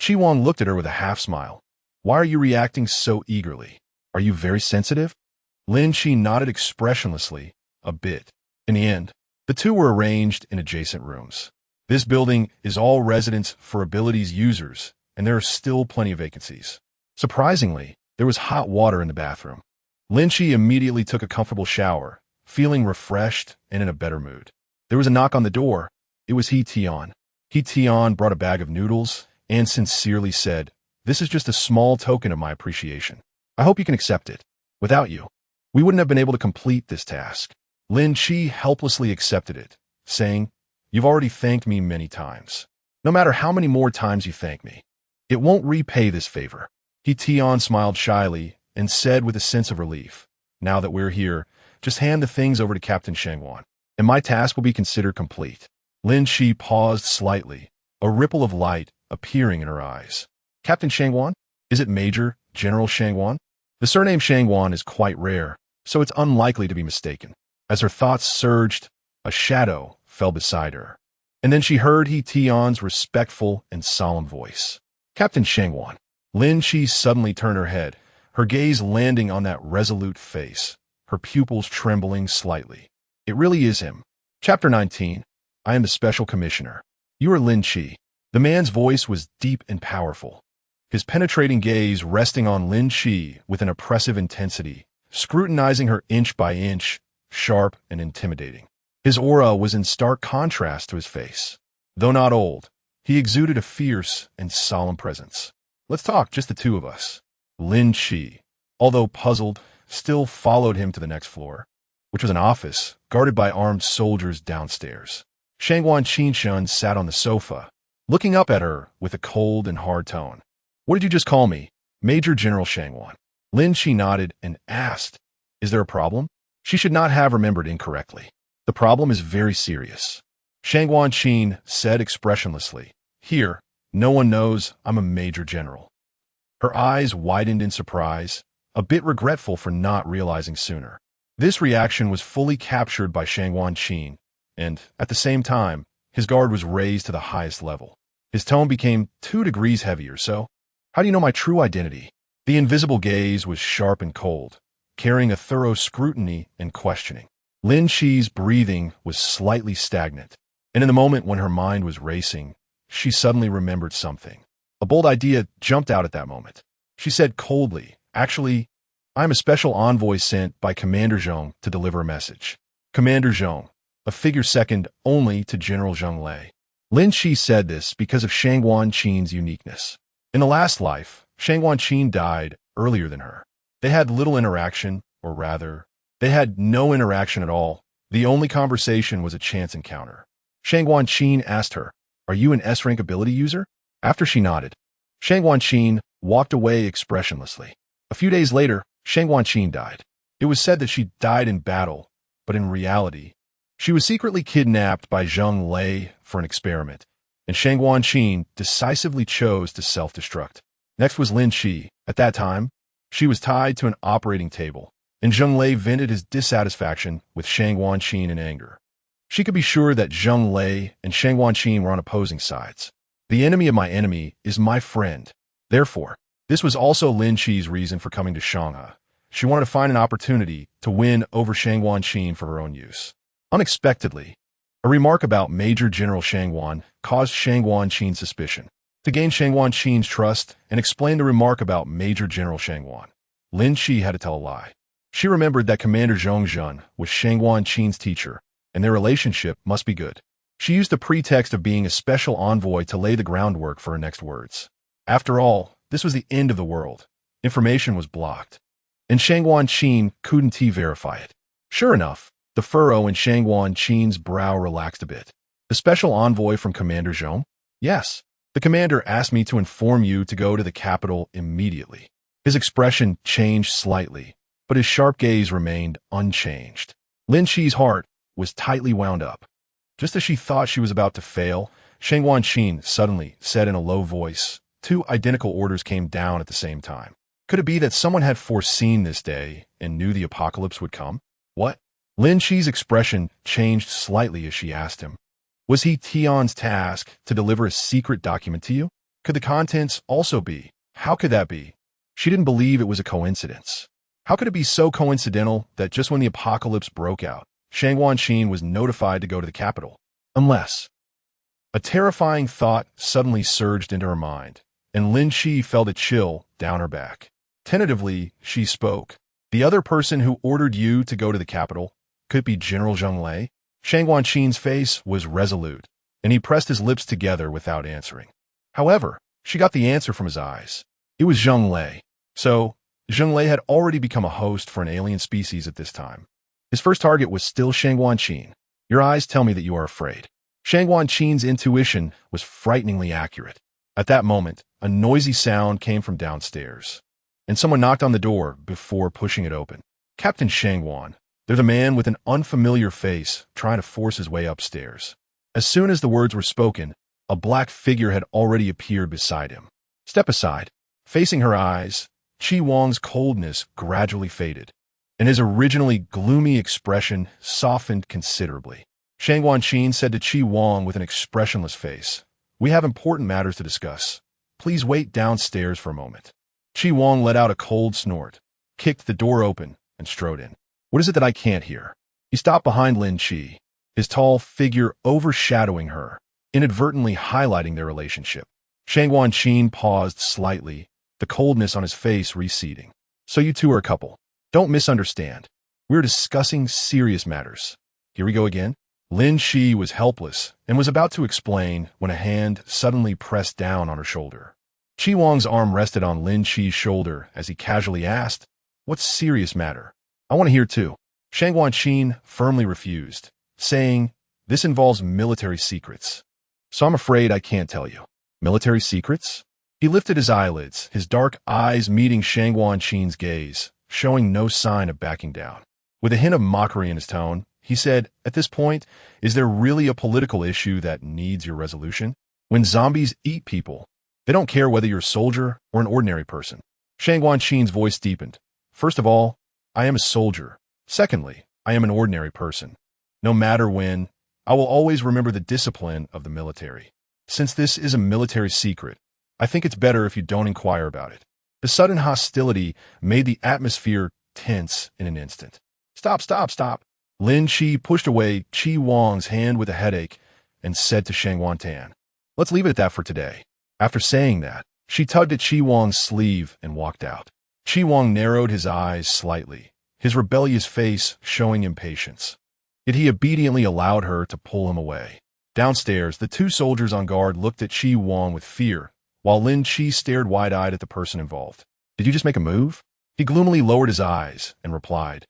Chi Wang looked at her with a half smile. Why are you reacting so eagerly? Are you very sensitive? Lin Qi nodded expressionlessly, a bit. In the end, the two were arranged in adjacent rooms. This building is all residence for abilities users, and there are still plenty of vacancies. Surprisingly, there was hot water in the bathroom. Lin Qi immediately took a comfortable shower, feeling refreshed and in a better mood. There was a knock on the door. It was Tian. Tian brought a bag of noodles and sincerely said, this is just a small token of my appreciation. I hope you can accept it. Without you, we wouldn't have been able to complete this task. Lin Qi helplessly accepted it, saying, you've already thanked me many times. No matter how many more times you thank me, it won't repay this favor. Tian smiled shyly and said with a sense of relief, now that we're here, just hand the things over to Captain Shengwan, and my task will be considered complete. Lin Qi paused slightly, a ripple of light appearing in her eyes. Captain Shengwan? Is it Major General Shengwan? The surname Shengwan is quite rare, so it's unlikely to be mistaken. As her thoughts surged, a shadow fell beside her. And then she heard Tian's respectful and solemn voice. Captain Shengwan. Lin Qi suddenly turned her head, her gaze landing on that resolute face, her pupils trembling slightly. It really is him. Chapter 19. I am the Special Commissioner. You are Lin Qi. The man's voice was deep and powerful, his penetrating gaze resting on Lin Qi with an oppressive intensity, scrutinizing her inch by inch, sharp and intimidating. His aura was in stark contrast to his face. Though not old, he exuded a fierce and solemn presence. Let's talk, just the two of us. Lin Qi. although puzzled, still followed him to the next floor, which was an office guarded by armed soldiers downstairs. Shangguan Qinshan sat on the sofa, looking up at her with a cold and hard tone. "What did you just call me?" "Major General Shangguan." Lin Qi nodded and asked, "Is there a problem?" She should not have remembered incorrectly. "The problem is very serious," Shangguan Qin said expressionlessly. "Here, no one knows I'm a major general." Her eyes widened in surprise, a bit regretful for not realizing sooner. This reaction was fully captured by Shangguan Qin, and, at the same time, his guard was raised to the highest level. His tone became 2 degrees heavier. "So, how do you know my true identity?" The invisible gaze was sharp and cold, carrying a thorough scrutiny and questioning. Lin Qi's breathing was slightly stagnant, and in the moment when her mind was racing, she suddenly remembered something. A bold idea jumped out at that moment. She said coldly, "Actually, I'm a special envoy sent by Commander Zheng to deliver a message." Commander Zheng, a figure second only to General Zheng Lei. Lin Qi said this because of Shangguan Qin's uniqueness. In the last life, Shangguan Qin died earlier than her. They had little interaction, or rather, they had no interaction at all. The only conversation was a chance encounter. Shangguan Qin asked her, "Are you an S-rank ability user?" After she nodded, Shangguan Qin walked away expressionlessly. A few days later, Shangguan Qin died. It was said that she died in battle, but in reality, she was secretly kidnapped by Zheng Lei for an experiment, and Shangguan Qin decisively chose to self-destruct. Next was Lin Qi. At that time, she was tied to an operating table, and Zheng Lei vented his dissatisfaction with Shangguan Qin in anger. She could be sure that Zheng Lei and Shangguan Qin were on opposing sides. The enemy of my enemy is my friend. Therefore, this was also Lin Qi's reason for coming to Shanghai. She wanted to find an opportunity to win over Shangguan Qin for her own use. Unexpectedly, a remark about Major General Shangguan caused Shangguan Qin's suspicion. To gain Shangguan Qin's trust and explain the remark about Major General Shangguan, Lin Qi had to tell a lie. She remembered that Commander Zhongzhen was Shangguan Qin's teacher, and their relationship must be good. She used the pretext of being a special envoy to lay the groundwork for her next words. After all, this was the end of the world. Information was blocked, and Shangguan Qin couldn't verify it. Sure enough, the furrow in Shangguan Qin's brow relaxed a bit. "The special envoy from Commander Zhong?" "Yes. The commander asked me to inform you to go to the capital immediately." His expression changed slightly, but his sharp gaze remained unchanged. Lin Qi's heart was tightly wound up. Just as she thought she was about to fail, Shangguan Qin suddenly said in a low voice, 2 identical orders came down at the same time. Could it be that someone had foreseen this day and knew the apocalypse would come? What? Lin Qi's expression changed slightly as she asked him. Was he Tian's task to deliver a secret document to you? Could the contents also be? How could that be? She didn't believe it was a coincidence. How could it be so coincidental that just when the apocalypse broke out, Shangguan Qin was notified to go to the capital? Unless. A terrifying thought suddenly surged into her mind, and Lin Qi felt a chill down her back. Tentatively, she spoke. "The other person who ordered you to go to the capital, could it be General Zheng Lei?" Shangguan Qin's face was resolute, and he pressed his lips together without answering. However, she got the answer from his eyes. It was Zheng Lei. So, Zheng Lei had already become a host for an alien species at this time. His first target was still Shangguan Qin. "Your eyes tell me that you are afraid." Shangguan Qin's intuition was frighteningly accurate. At that moment, a noisy sound came from downstairs, and someone knocked on the door before pushing it open. "Captain Shangguan." There's a man with an unfamiliar face trying to force his way upstairs. As soon as the words were spoken, a black figure had already appeared beside him. "Step aside." Facing her eyes, Chi Wang's coldness gradually faded, and his originally gloomy expression softened considerably. Shangguan Qin said to Chi Wang with an expressionless face, "We have important matters to discuss. Please wait downstairs for a moment." Chi Wang let out a cold snort, kicked the door open, and strode in. "What is it that I can't hear?" He stopped behind Lin Qi, his tall figure overshadowing her, inadvertently highlighting their relationship. Shangguan Qin paused slightly, the coldness on his face receding. "So you two are a couple. Don't misunderstand. We're discussing serious matters." Here we go again. Lin Qi was helpless and was about to explain when a hand suddenly pressed down on her shoulder. Chi Wang's arm rested on Lin Qi's shoulder as he casually asked, What's serious matter? I want to hear too. Zheng Lei firmly refused, saying, this involves military secrets. So I'm afraid I can't tell you. Military secrets? He lifted his eyelids, his dark eyes meeting Zheng Lei's gaze, showing no sign of backing down. With a hint of mockery in his tone, he said, at this point, is there really a political issue that needs your resolution? When zombies eat people, they don't care whether you're a soldier or an ordinary person. Zheng Lei's voice deepened. First of all, I am a soldier. Secondly, I am an ordinary person. No matter when, I will always remember the discipline of the military. Since this is a military secret, I think it's better if you don't inquire about it. The sudden hostility made the atmosphere tense in an instant. Stop, stop, stop. Lin Chi pushed away Chi Wang's hand with a headache and said to Zheng Lei, let's leave it at that for today. After saying that, she tugged at Chi Wang's sleeve and walked out. Chi Wang narrowed his eyes slightly, his rebellious face showing impatience. Yet he obediently allowed her to pull him away. Downstairs, the two soldiers on guard looked at Chi Wang with fear, while Lin Chi stared wide-eyed at the person involved. Did you just make a move? He gloomily lowered his eyes and replied,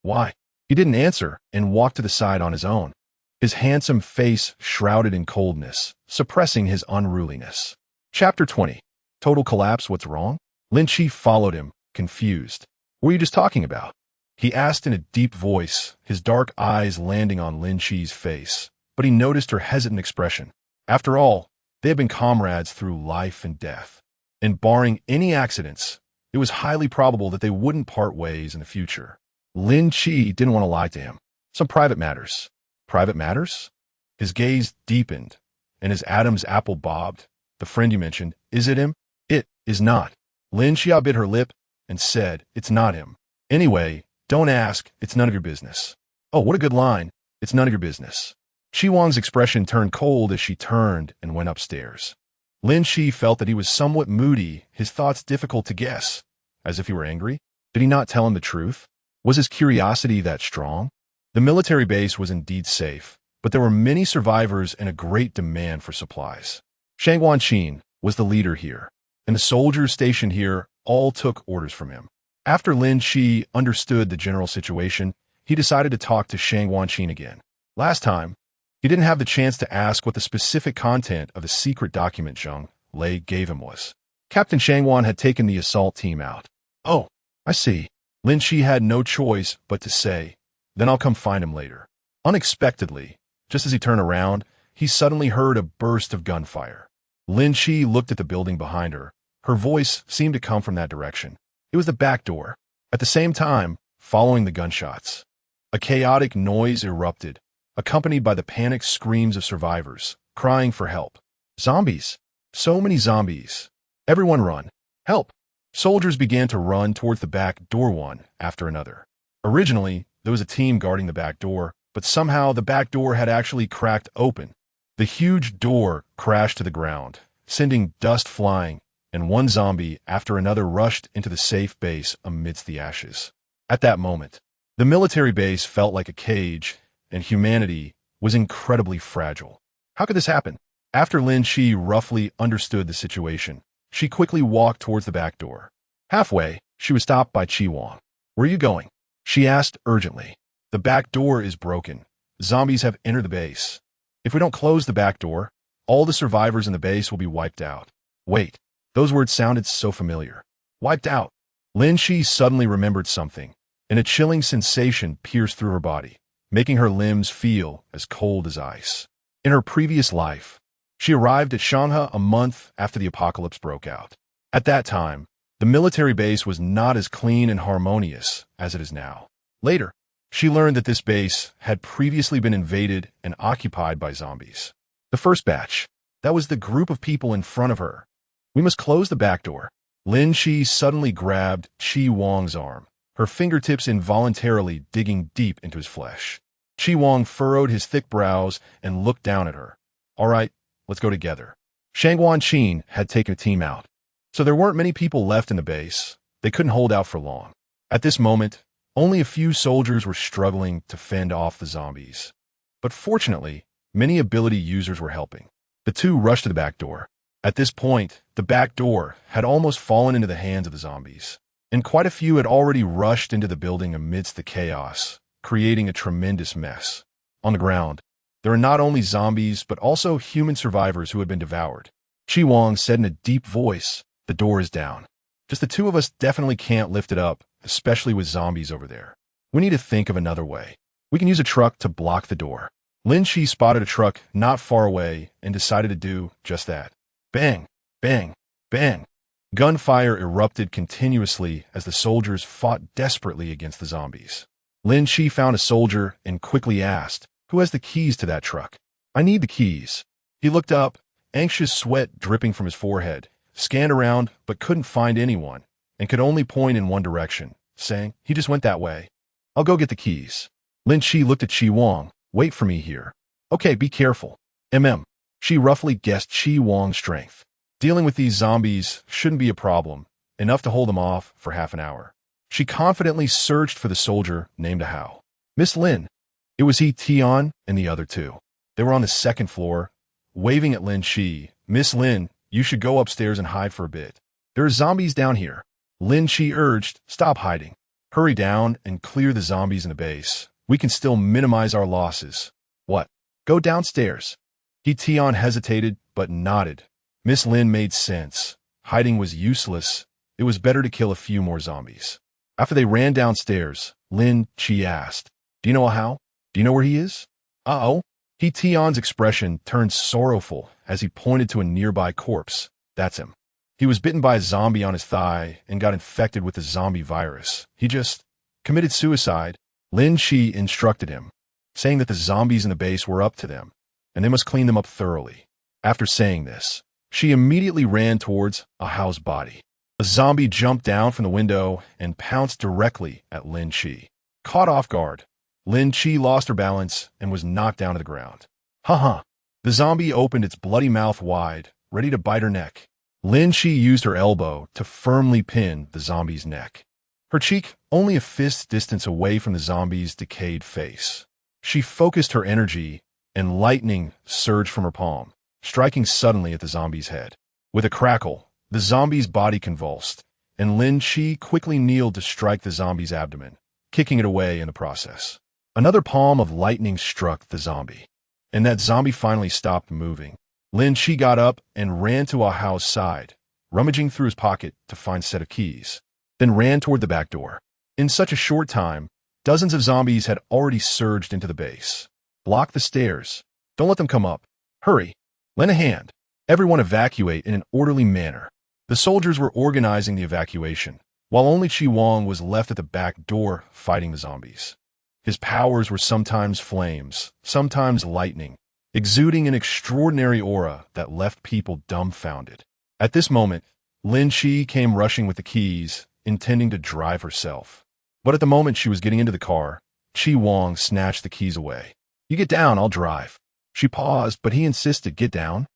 why? He didn't answer and walked to the side on his own, his handsome face shrouded in coldness, suppressing his unruliness. Chapter 20. Total collapse, what's wrong? Lin Chi followed him, confused. What were you just talking about? He asked in a deep voice, his dark eyes landing on Lin Chi's face, but he noticed her hesitant expression. After all, they had been comrades through life and death, and barring any accidents, it was highly probable that they wouldn't part ways in the future. Lin Chi didn't want to lie to him. Some private matters. Private matters? His gaze deepened, and his Adam's apple bobbed. The friend you mentioned, is it him? It is not. Lin Chi bit her lip and said, it's not him. Anyway, don't ask, it's none of your business. Oh, what a good line. It's none of your business. Chi Wang's expression turned cold as she turned and went upstairs. Lin Chi felt that he was somewhat moody, his thoughts difficult to guess. As if he were angry? Did he not tell him the truth? Was his curiosity that strong? The military base was indeed safe, but there were many survivors and a great demand for supplies. Zheng Lei was the leader here, and the soldiers stationed here all took orders from him. After Lin Chi understood the general situation, he decided to talk to Zheng Lei again. Last time, he didn't have the chance to ask what the specific content of the secret document Zheng Lei gave him was. Captain Zheng Lei had taken the assault team out. Oh, I see. Lin Chi had no choice but to say, then I'll come find him later. Unexpectedly, just as he turned around, he suddenly heard a burst of gunfire. Lin Chi looked at the building behind her. Her voice seemed to come from that direction. It was the back door. At the same time, following the gunshots, a chaotic noise erupted, accompanied by the panicked screams of survivors, crying for help. Zombies! So many zombies! Everyone run! Help! Soldiers began to run towards the back door one after another. Originally, there was a team guarding the back door, but somehow the back door had actually cracked open. The huge door crashed to the ground, sending dust flying, and one zombie after another rushed into the safe base amidst the ashes. At that moment, the military base felt like a cage, and humanity was incredibly fragile. How could this happen? After Lin Chi roughly understood the situation, she quickly walked towards the back door. Halfway, she was stopped by Chi Wang. Where are you going? She asked urgently. The back door is broken. Zombies have entered the base. If we don't close the back door, all the survivors in the base will be wiped out. Wait, those words sounded so familiar. Wiped out. Lin Chi suddenly remembered something, and a chilling sensation pierced through her body, making her limbs feel as cold as ice. In her previous life, she arrived at Shanghai a month after the apocalypse broke out. At that time, the military base was not as clean and harmonious as it is now. Later, she learned that this base had previously been invaded and occupied by zombies. The first batch, that was the group of people in front of her. We must close the back door. Lin Chi suddenly grabbed Chi Wang's arm, her fingertips involuntarily digging deep into his flesh. Chi Wang furrowed his thick brows and looked down at her. All right, let's go together. Zheng Lei had taken a team out, so there weren't many people left in the base. They couldn't hold out for long. At this moment, only a few soldiers were struggling to fend off the zombies. But fortunately, many ability users were helping. The two rushed to the back door. At this point, the back door had almost fallen into the hands of the zombies. and quite a few had already rushed into the building amidst the chaos, creating a tremendous mess. On the ground, there are not only zombies but also human survivors who had been devoured. Chi Wang said in a deep voice, "The door is down. Just the two of us definitely can't lift it up, especially with zombies over there. We need to think of another way. We can use a truck to block the door." Lin Chi spotted a truck not far away and decided to do just that. Bang, bang, bang. Gunfire erupted continuously as the soldiers fought desperately against the zombies. Lin Chi found a soldier and quickly asked, "Who has the keys to that truck?" "I need the keys." He looked up, anxious sweat dripping from his forehead, scanned around but couldn't find anyone, and could only point in one direction, saying, "He just went that way. I'll go get the keys." Lin Chi looked at Chi Wang. "Wait for me here." "Okay, be careful." She roughly guessed Chi Wang's strength. Dealing with these zombies shouldn't be a problem, enough to hold them off for half an hour. She confidently searched for the soldier named Hao. "Miss Lin." It was he, Tian, and the other two. They were on the second floor, waving at Lin Chi. "Miss Lin, you should go upstairs and hide for a bit. There are zombies down here." Lin Chi urged, "Stop hiding. Hurry down and clear the zombies in the base. We can still minimize our losses." "What? Go downstairs." Tian hesitated, but nodded. Miss Lin made sense. Hiding was useless. It was better to kill a few more zombies. After they ran downstairs, Lin Chi asked, "Do you know Hao? Do you know where he is?" "Uh-oh." Tian's expression turned sorrowful as he pointed to a nearby corpse. "That's him. He was bitten by a zombie on his thigh and got infected with the zombie virus. He just committed suicide." Lin Chi instructed him, saying that the zombies in the base were up to them, and they must clean them up thoroughly. After saying this, she immediately ran towards Hao's body. A zombie jumped down from the window and pounced directly at Lin Chi. Caught off guard, Lin Chi lost her balance and was knocked down to the ground. "Ha." The zombie opened its bloody mouth wide, ready to bite her neck. Lin Chi used her elbow to firmly pin the zombie's neck. Her cheek only a fist's distance away from the zombie's decayed face. She focused her energy, and lightning surged from her palm, striking suddenly at the zombie's head. With a crackle, the zombie's body convulsed, and Lin Chi quickly kneeled to strike the zombie's abdomen, kicking it away in the process. Another palm of lightning struck the zombie, and that zombie finally stopped moving. Lin Chi got up and ran to Hao's side, rummaging through his pocket to find a set of keys, then ran toward the back door. In such a short time, dozens of zombies had already surged into the base. "Block the stairs. Don't let them come up. Hurry. Lend a hand. Everyone evacuate in an orderly manner." The soldiers were organizing the evacuation, while only Chi Wang was left at the back door fighting the zombies. His powers were sometimes flames, sometimes lightning, exuding an extraordinary aura that left people dumbfounded. At this moment, Lin Chi came rushing with the keys, intending to drive herself. But at the moment she was getting into the car, Chi Wang snatched the keys away. "You get down, I'll drive." She paused, but he insisted, "Get down."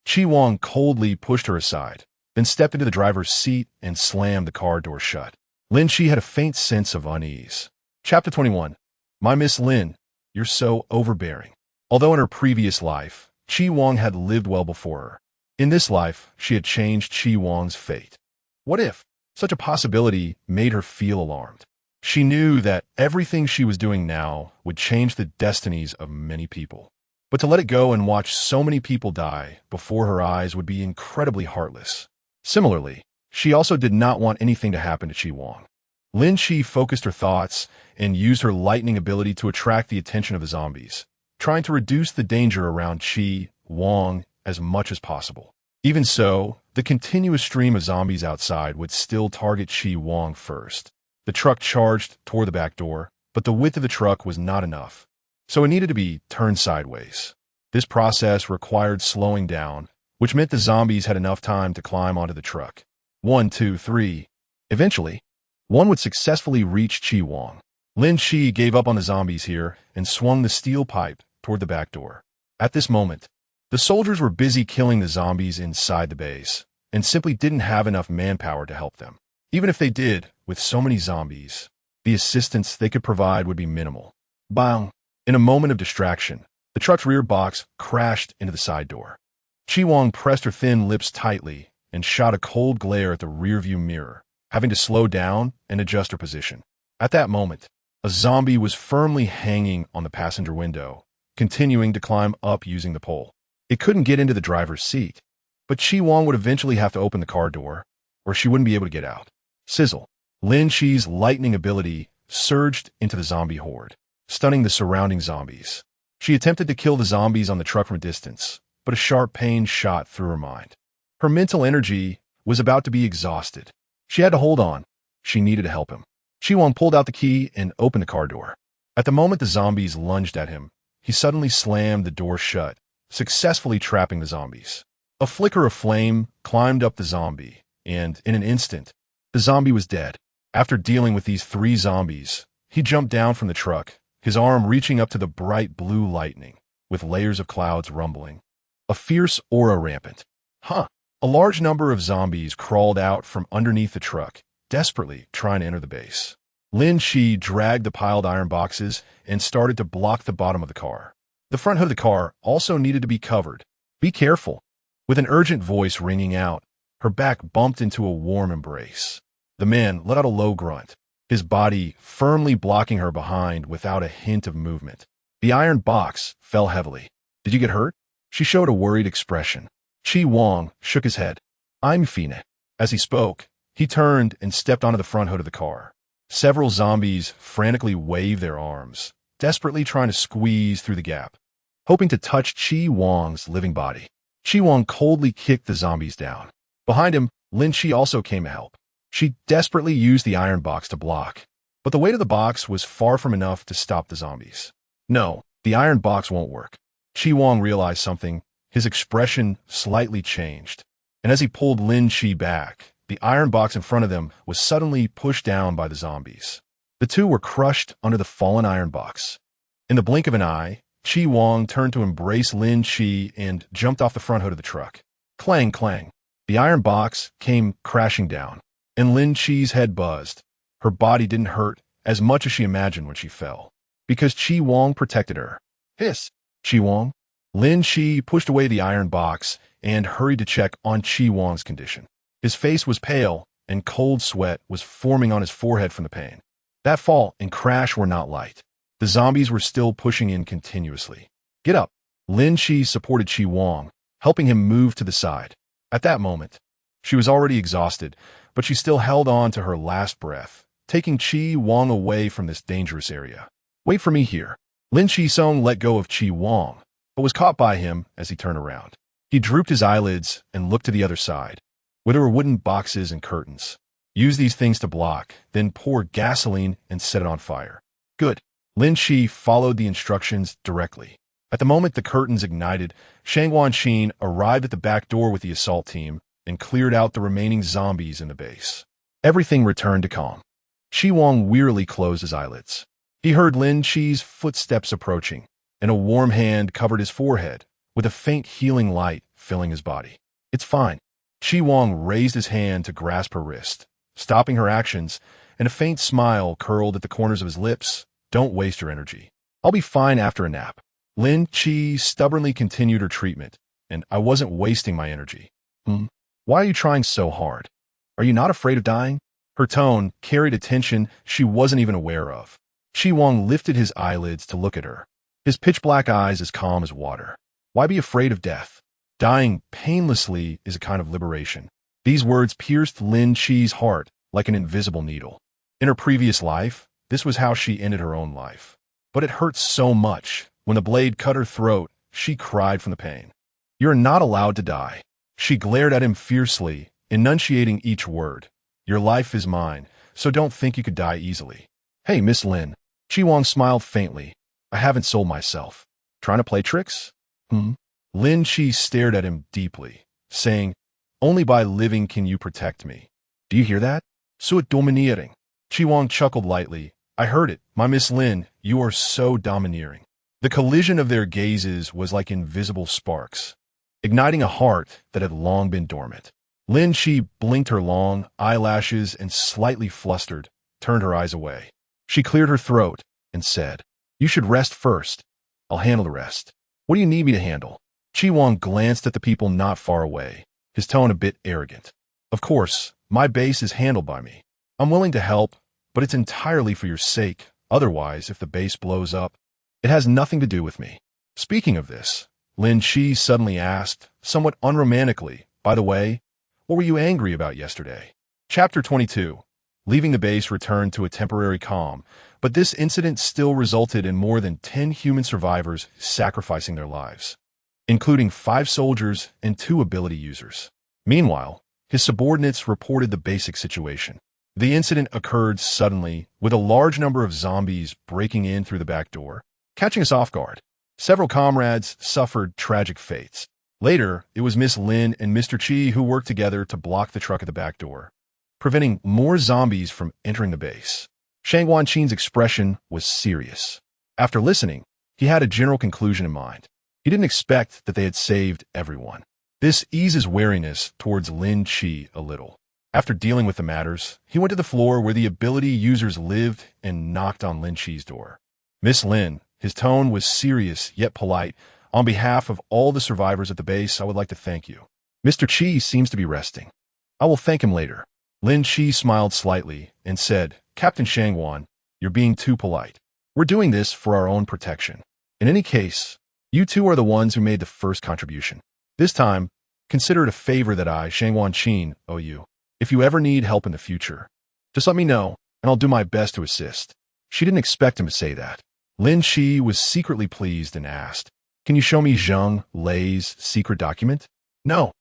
Chi Wang coldly pushed her aside, then stepped into the driver's seat and slammed the car door shut. Lin Chi had a faint sense of unease. Chapter 21. "My Miss Lin, you're so overbearing." Although in her previous life, Chi Wang had lived well before her, in this life she had changed Chi Wang's fate. What if? Such a possibility made her feel alarmed. She knew that everything she was doing now would change the destinies of many people. But to let it go and watch so many people die before her eyes would be incredibly heartless. Similarly, she also did not want anything to happen to Chi Wang. Lin Chi focused her thoughts and used her lightning ability to attract the attention of the zombies, trying to reduce the danger around Chi Wang as much as possible. Even so, the continuous stream of zombies outside would still target Chi Wang first. The truck charged toward the back door, but the width of the truck was not enough, so it needed to be turned sideways. This process required slowing down, which meant the zombies had enough time to climb onto the truck. 1, 2, 3. Eventually, one would successfully reach Chi Wang. Lin Chi gave up on the zombies here and swung the steel pipe toward the back door. At this moment, the soldiers were busy killing the zombies inside the base, and simply didn't have enough manpower to help them. Even if they did, with so many zombies, the assistance they could provide would be minimal. Bang! In a moment of distraction, the truck's rear box crashed into the side door. Chi Wang pressed her thin lips tightly and shot a cold glare at the rearview mirror, having to slow down and adjust her position. At that moment, a zombie was firmly hanging on the passenger window, continuing to climb up using the pole. It couldn't get into the driver's seat, but Chi Wang would eventually have to open the car door, or she wouldn't be able to get out. Sizzle. Lin Chi's lightning ability surged into the zombie horde, stunning the surrounding zombies. She attempted to kill the zombies on the truck from a distance, but a sharp pain shot through her mind. Her mental energy was about to be exhausted. She had to hold on. She needed to help him. Chi Wang pulled out the key and opened the car door. At the moment the zombies lunged at him, he suddenly slammed the door shut, successfully trapping the zombies. A flicker of flame climbed up the zombie, and in an instant, the zombie was dead. After dealing with these 3 zombies, he jumped down from the truck, his arm reaching up to the bright blue lightning, with layers of clouds rumbling. A fierce aura rampant. A large number of zombies crawled out from underneath the truck, desperately trying to enter the base. Lin Chi dragged the piled iron boxes and started to block the bottom of the car. The front hood of the car also needed to be covered. Be careful. With an urgent voice ringing out, her back bumped into a warm embrace. The man let out a low grunt, his body firmly blocking her behind without a hint of movement. The iron box fell heavily. Did you get hurt? She showed a worried expression. Chi Wang shook his head. I'm fine. As he spoke, he turned and stepped onto the front hood of the car. Several zombies frantically waved their arms, desperately trying to squeeze through the gap, hoping to touch Chi Wang's living body. Chi Wang coldly kicked the zombies down. Behind him, Lin Chi also came to help. She desperately used the iron box to block, but the weight of the box was far from enough to stop the zombies. No, the iron box won't work. Chi Wang realized something. His expression slightly changed, and as he pulled Lin Chi back, the iron box in front of them was suddenly pushed down by the zombies. The two were crushed under the fallen iron box. In the blink of an eye, Chi Wang turned to embrace Lin Chi and jumped off the front hood of the truck. Clang, clang. The iron box came crashing down, and Lin Chi's head buzzed. Her body didn't hurt as much as she imagined when she fell, because Chi Wang protected her. Hiss! Chi Wang? Lin Chi pushed away the iron box and hurried to check on Chi Wang's condition. His face was pale, and cold sweat was forming on his forehead from the pain. That fall and crash were not light. The zombies were still pushing in continuously. Get up! Lin Chi supported Chi Wang, helping him move to the side. At that moment, she was already exhausted, but she still held on to her last breath, taking Chi Wang away from this dangerous area. Wait for me here. Lin Chi Song let go of Chi Wang, but was caught by him as he turned around. He drooped his eyelids and looked to the other side, where there were wooden boxes and curtains. Use these things to block, then pour gasoline and set it on fire. Good. Lin Chi followed the instructions directly. At the moment the curtains ignited, Shang Wanqin arrived at the back door with the assault team and cleared out the remaining zombies in the base. Everything returned to calm. Chi Wang wearily closed his eyelids. He heard Lin Chi's footsteps approaching, and a warm hand covered his forehead, with a faint healing light filling his body. It's fine. Chi Wang raised his hand to grasp her wrist, stopping her actions, and a faint smile curled at the corners of his lips. Don't waste your energy. I'll be fine after a nap. Lin Chi stubbornly continued her treatment, and I wasn't wasting my energy. Why are you trying so hard? Are you not afraid of dying? Her tone carried a tension she wasn't even aware of. Chi Wang lifted his eyelids to look at her, his pitch-black eyes as calm as water. Why be afraid of death? Dying painlessly is a kind of liberation. These words pierced Lin Chi's heart like an invisible needle. In her previous life, this was how she ended her own life. But it hurt so much. When the blade cut her throat, she cried from the pain. You're not allowed to die. She glared at him fiercely, enunciating each word. Your life is mine, so don't think you could die easily. Hey, Miss Lin. Chi Wang smiled faintly. I haven't sold myself. Trying to play tricks? Lin Chi stared at him deeply, saying, only by living can you protect me. Do you hear that? So domineering. Chi Wang chuckled lightly. I heard it. My Miss Lin, you are so domineering. The collision of their gazes was like invisible sparks, igniting a heart that had long been dormant. Lin Chi blinked her long eyelashes and, slightly flustered, turned her eyes away. She cleared her throat and said, you should rest first. I'll handle the rest. What do you need me to handle? Chi Wang glanced at the people not far away, his tone a bit arrogant. Of course, my base is handled by me. I'm willing to help, but it's entirely for your sake. Otherwise, if the base blows up, it has nothing to do with me. Speaking of this, Lin Chi suddenly asked, somewhat unromantically, by the way, what were you angry about yesterday? Chapter 22. Leaving the base returned to a temporary calm, but this incident still resulted in more than 10 human survivors sacrificing their lives, including 5 soldiers and 2 ability users. Meanwhile, his subordinates reported the basic situation. The incident occurred suddenly, with a large number of zombies breaking in through the back door, catching us off guard. Several comrades suffered tragic fates. Later, it was Miss Lin and Mr. Chi who worked together to block the truck at the back door, preventing more zombies from entering the base. Zheng Wanqin's expression was serious. After listening, he had a general conclusion in mind. He didn't expect that they had saved everyone. This eases wariness towards Lin Chi a little. After dealing with the matters, he went to the floor where the ability users lived and knocked on Lin Chi's door. Miss Lin, his tone was serious yet polite. On behalf of all the survivors at the base, I would like to thank you. Mr. Chi seems to be resting. I will thank him later. Lin Chi smiled slightly and said, Captain Shangwan, you're being too polite. We're doing this for our own protection. In any case, you two are the ones who made the first contribution. This time, consider it a favor that I, Shangwan Qin, owe you. If you ever need help in the future, just let me know, and I'll do my best to assist. She didn't expect him to say that. Lin Chi was secretly pleased and asked, Can you show me Zheng Lei's secret document? No.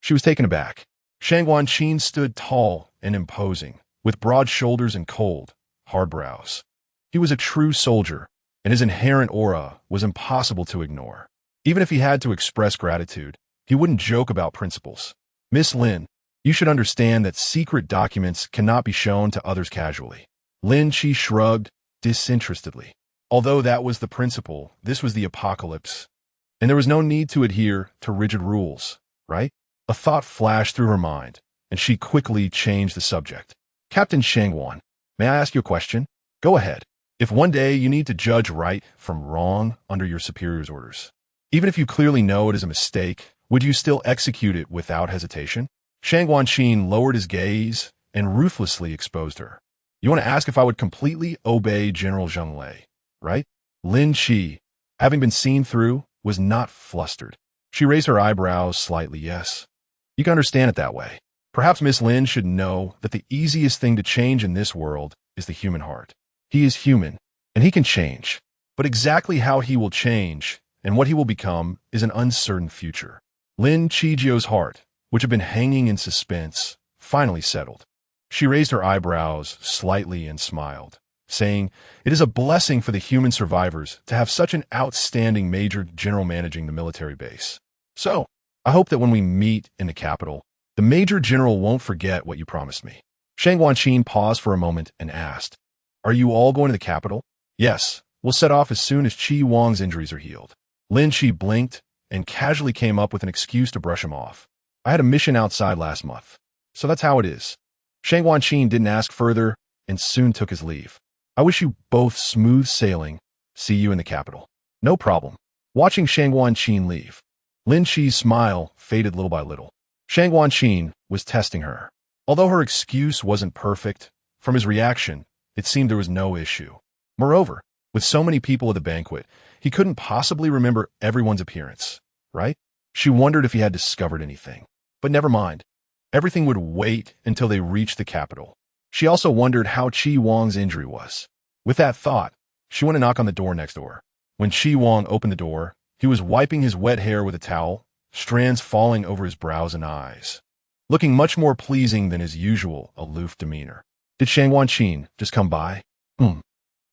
She was taken aback. Shangwan Qin stood tall and imposing, with broad shoulders and cold, hard brows. He was a true soldier, and his inherent aura was impossible to ignore. Even if he had to express gratitude, he wouldn't joke about principles. Miss Lin, you should understand that secret documents cannot be shown to others casually. Lin Chi shrugged disinterestedly. Although that was the principle, this was the apocalypse, and there was no need to adhere to rigid rules, right? A thought flashed through her mind, and she quickly changed the subject. Captain Shangwan, may I ask you a question? Go ahead. If one day you need to judge right from wrong under your superior's orders, even if you clearly know it is a mistake, would you still execute it without hesitation? Shangwan Qin lowered his gaze and ruthlessly exposed her. You want to ask if I would completely obey General Zheng Lei, right? Lin Chi, having been seen through, was not flustered. She raised her eyebrows slightly. Yes. You can understand it that way. Perhaps Miss Lin should know that the easiest thing to change in this world is the human heart. He is human, and he can change. But exactly how he will change and what he will become is an uncertain future. Lin Chijio's heart, which had been hanging in suspense, finally settled. She raised her eyebrows slightly and smiled, saying, It is a blessing for the human survivors to have such an outstanding major general managing the military base. So, I hope that when we meet in the capital, the major general won't forget what you promised me. Shangwan Qin paused for a moment and asked, Are you all going to the capital? Yes, we'll set off as soon as Chi Wang's injuries are healed. Lin Chi blinked and casually came up with an excuse to brush him off. I had a mission outside last month, so that's how it is. Shangwan Qin didn't ask further and soon took his leave. I wish you both smooth sailing. See you in the capital. No problem. Watching Shangwan Qin leave, Lin Chi's smile faded little by little. Shangwan Qin was testing her. Although her excuse wasn't perfect, from his reaction, it seemed there was no issue. Moreover, with so many people at the banquet, he couldn't possibly remember everyone's appearance, right? She wondered if he had discovered anything. But never mind. Everything would wait until they reached the capital. She also wondered how Chi Wang's injury was. With that thought, she went to knock on the door next door. When Chi Wang opened the door, he was wiping his wet hair with a towel, strands falling over his brows and eyes, looking much more pleasing than his usual aloof demeanor. Did Shangwan Qin just come by?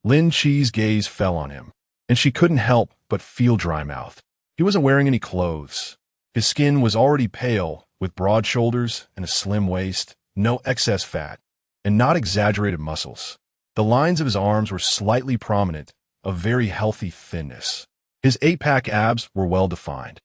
Lin Chi's gaze fell on him, and she couldn't help but feel dry-mouthed. He wasn't wearing any clothes. His skin was already pale, with broad shoulders and a slim waist, no excess fat, and not exaggerated muscles. The lines of his arms were slightly prominent, of very healthy thinness. His 8-pack abs were well-defined,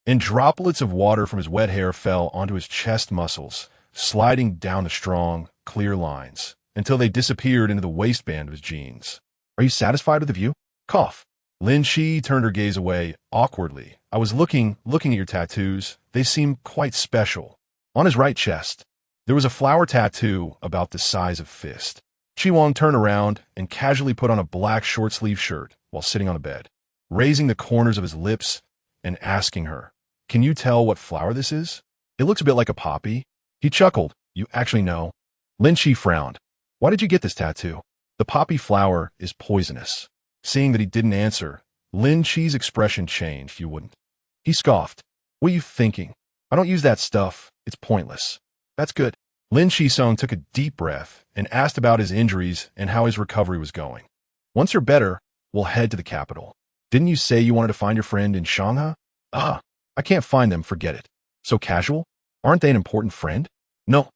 and droplets of water from his wet hair fell onto his chest muscles, sliding down the strong, clear lines, until they disappeared into the waistband of his jeans. Are you satisfied with the view? Cough. Lin Chi turned her gaze away, awkwardly. I was looking at your tattoos. They seem quite special. On his right chest, There was a flower tattoo about the size of fist. Chi Wang turned around and casually put on a black short-sleeve shirt while sitting on the bed, raising the corners of his lips and asking her, "Can you tell what flower this is? It looks a bit like a poppy." He chuckled. "You actually know?" Lin Chi frowned. "Why did you get this tattoo?" "The poppy flower is poisonous." Seeing that he didn't answer, Lin Chi's expression changed. "You wouldn't?" He scoffed. "What are you thinking? I don't use that stuff. It's pointless." "That's good." Lin Chi-sung took a deep breath and asked about his injuries and how his recovery was going. "Once you're better, we'll head to the capital. Didn't you say you wanted to find your friend in Shanghai?" "Ah, I can't find them, forget it." "So casual? Aren't they an important friend?" No.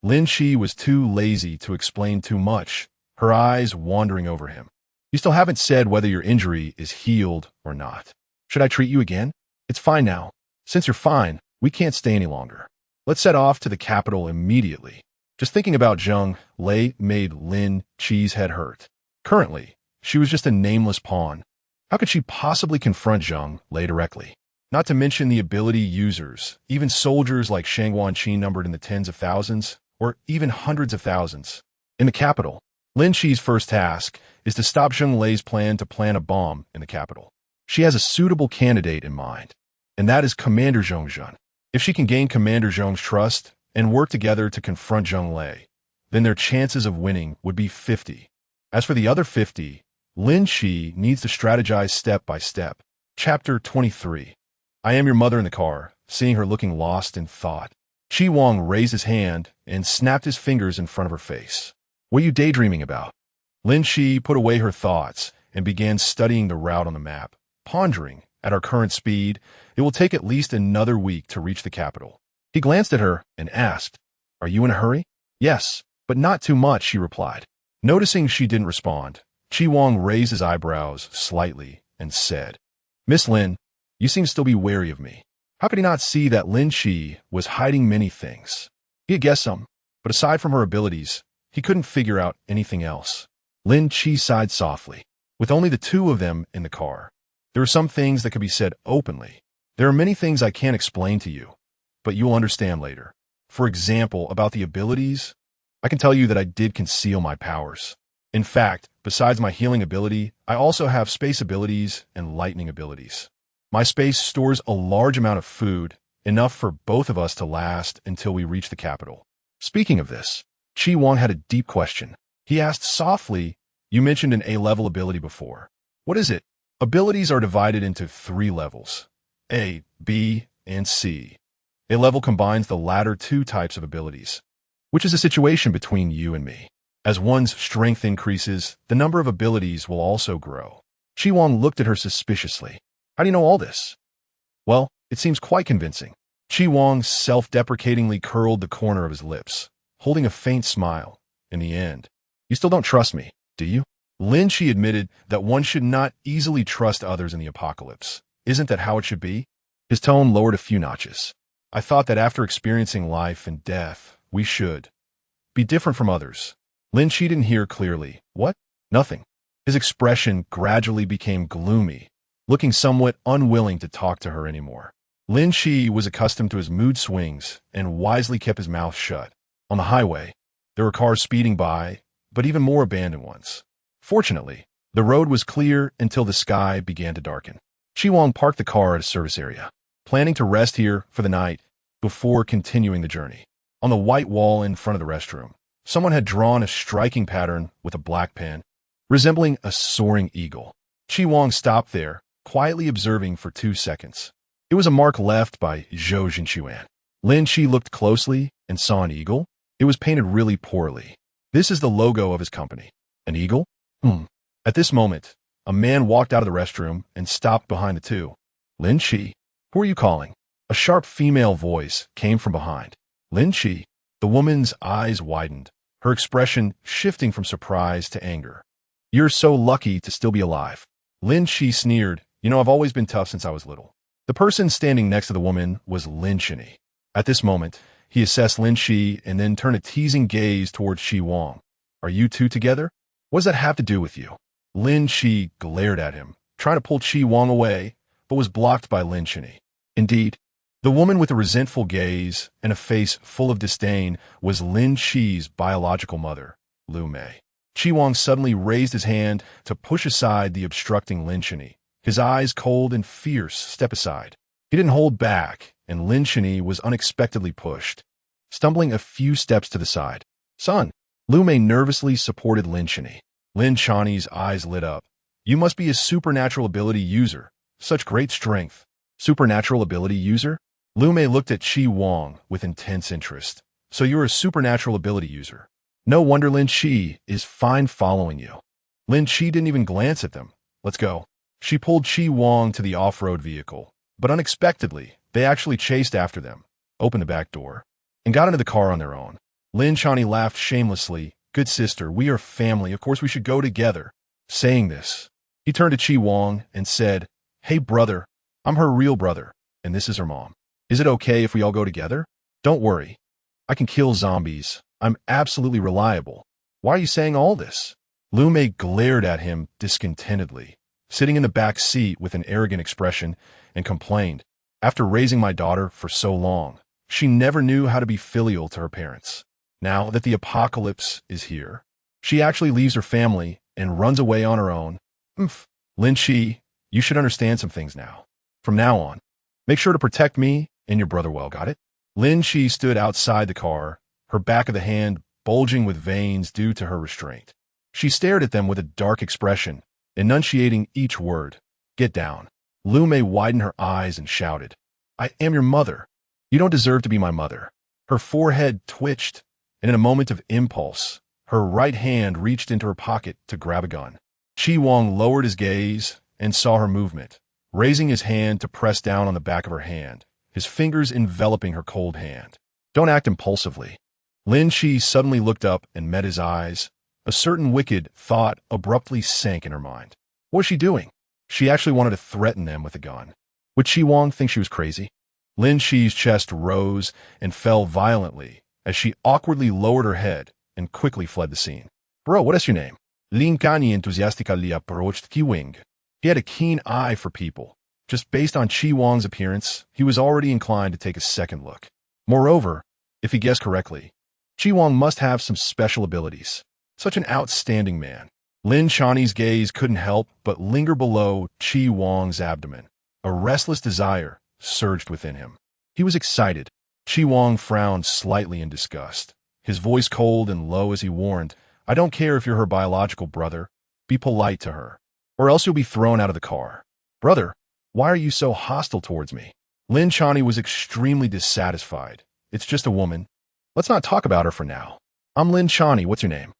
Lin Chi was too lazy to explain too much, her eyes wandering over him. "You still haven't said whether your injury is healed or not. Should I treat you again?" "It's fine now. Since you're fine, we can't stay any longer. Let's set off to the capital immediately." Just thinking about Zheng Lei made Lin Chi's head hurt. Currently, she was just a nameless pawn. How could she possibly confront Zheng Lei directly? Not to mention the ability users, even soldiers like Shang Wanqi numbered in the tens of thousands, or even hundreds of thousands. In the capital, Lin Chi's first task is to stop Zheng Lei's plan to plant a bomb in the capital. She has a suitable candidate in mind, and that is Commander Zheng Zhen. If she can gain Commander Zheng's trust and work together to confront Zheng Lei, then their chances of winning would be 50. As for the other 50, Lin Chi needs to strategize step by step. Chapter 23. I am your mother in the car, seeing her looking lost in thought. Chi Wang raised his hand and snapped his fingers in front of her face. "What are you daydreaming about?" Lin Chi put away her thoughts and began studying the route on the map, pondering, at our current speed, it will take at least another week to reach the capital. He glanced at her and asked, "Are you in a hurry?" "Yes, but not too much," she replied. Noticing she didn't respond, Chi Wang raised his eyebrows slightly and said, "Miss Lin, you seem to still be wary of me." How could he not see that Lin Chi was hiding many things? He had guessed some, but aside from her abilities, he couldn't figure out anything else. Lin Chi sighed softly. With only the two of them in the car, there are some things that could be said openly. There are many things I can't explain to you, but you'll understand later. For example, about the abilities, I can tell you that I did conceal my powers. In fact, besides my healing ability, I also have space abilities and lightning abilities. My space stores a large amount of food, enough for both of us to last until we reach the capital. Speaking of this, Chi Wang had a deep question. He asked softly, "You mentioned an A-level ability before. What is it?" Abilities are divided into 3 levels, A, B, and C. A level combines the latter 2 types of abilities, which is a situation between you and me. As one's strength increases, the number of abilities will also grow. Chi Wang looked at her suspiciously. "How do you know all this?" "Well, it seems quite convincing." Chi Wang self-deprecatingly curled the corner of his lips, holding a faint smile. "In the end, you still don't trust me, do you?" Lin Chi admitted that one should not easily trust others in the apocalypse. "Isn't that how it should be?" His tone lowered a few notches. "I thought that after experiencing life and death, we should be different from others." Lin Chi didn't hear clearly. "What?" "Nothing." His expression gradually became gloomy, looking somewhat unwilling to talk to her anymore. Lin Chi was accustomed to his mood swings and wisely kept his mouth shut. On the highway, there were cars speeding by, but even more abandoned ones. Fortunately, the road was clear until the sky began to darken. Chi Wang parked the car at a service area, planning to rest here for the night before continuing the journey. On the white wall in front of the restroom, someone had drawn a striking pattern with a black pen, resembling a soaring eagle. Chi Wang stopped there, quietly observing for 2 seconds. It was a mark left by Zhou Jinchuan. Lin Chi looked closely and saw an eagle. It was painted really poorly. This is the logo of his company. An eagle? At this moment, a man walked out of the restroom and stopped behind the two. "Lin Chi, who are you calling?" A sharp female voice came from behind. "Lin Chi." The woman's eyes widened, her expression shifting from surprise to anger. "You're so lucky to still be alive." Lin Chi sneered. "You know, I've always been tough since I was little." The person standing next to the woman was Lin Chi. At this moment, he assessed Lin Chi and then turned a teasing gaze towards Chi Wang. "Are you two together? What does that have to do with you?" Lin Chi glared at him, trying to pull Chi Wang away, but was blocked by Lin Chi. "Indeed, The woman with a resentful gaze and a face full of disdain was Lin Chi's biological mother, Lu Mei. Chi Wang suddenly raised his hand to push aside the obstructing Lin Chini. His eyes cold and fierce, step aside. He didn't hold back, and Lin Chini was unexpectedly pushed, stumbling a few steps to the side. Son! Lu Mei nervously supported Lin Chini. Lin Chani's eyes lit up. You must be a supernatural ability user. Such great strength. Supernatural ability user? Lu Mei looked at Chi Wang with intense interest. So you're a supernatural ability user. No wonder Lin Chi is fine following you. Lin Chi didn't even glance at them. Let's go. She pulled Chi Wang to the off-road vehicle, but unexpectedly, they actually chased after them, opened the back door, and got into the car on their own. Lin Chani laughed shamelessly. Good sister, we are family, of course we should go together. Saying this, he turned to Chi Wang and said, Hey brother, I'm her real brother, and this is her mom. Is it okay if we all go together? Don't worry. I can kill zombies. I'm absolutely reliable. Why are you saying all this? Lu Mei glared at him discontentedly, sitting in the back seat with an arrogant expression, and complained. After raising my daughter for so long, she never knew how to be filial to her parents. Now that the apocalypse is here, she actually leaves her family and runs away on her own. Lin Chi, you should understand some things now. From now on, make sure to protect me and your brother well, got it? Lin Chi stood outside the car, her back of the hand bulging with veins due to her restraint. She stared at them with a dark expression, enunciating each word. Get down. Lu Mei widened her eyes and shouted, I am your mother. You don't deserve to be my mother. Her forehead twitched, and in a moment of impulse, her right hand reached into her pocket to grab a gun. Chi Wang lowered his gaze and saw her movement, raising his hand to press down on the back of her hand, his fingers enveloping her cold hand. Don't act impulsively. Lin Chi suddenly looked up and met his eyes. A certain wicked thought abruptly sank in her mind. What was she doing? She actually wanted to threaten them with a gun. Would Chi Wang think she was crazy? Lin Chi's chest rose and fell violently as she awkwardly lowered her head and quickly fled the scene. Bro, what is your name? Lin Kani enthusiastically approached Chi Wang. He had a keen eye for people. Just based on Chi Wang's appearance, he was already inclined to take a second look. Moreover, if he guessed correctly, Chi Wang must have some special abilities. Such an outstanding man. Lin Chani's gaze couldn't help but linger below Chi Wang's abdomen. A restless desire surged within him. He was excited. Chi Wang frowned slightly in disgust, his voice cold and low as he warned, I don't care if you're her biological brother. Be polite to her, or else you'll be thrown out of the car. Brother, why are you so hostile towards me? Lin Chani was extremely dissatisfied. It's just a woman. Let's not talk about her for now. I'm Lin Chani, what's your name?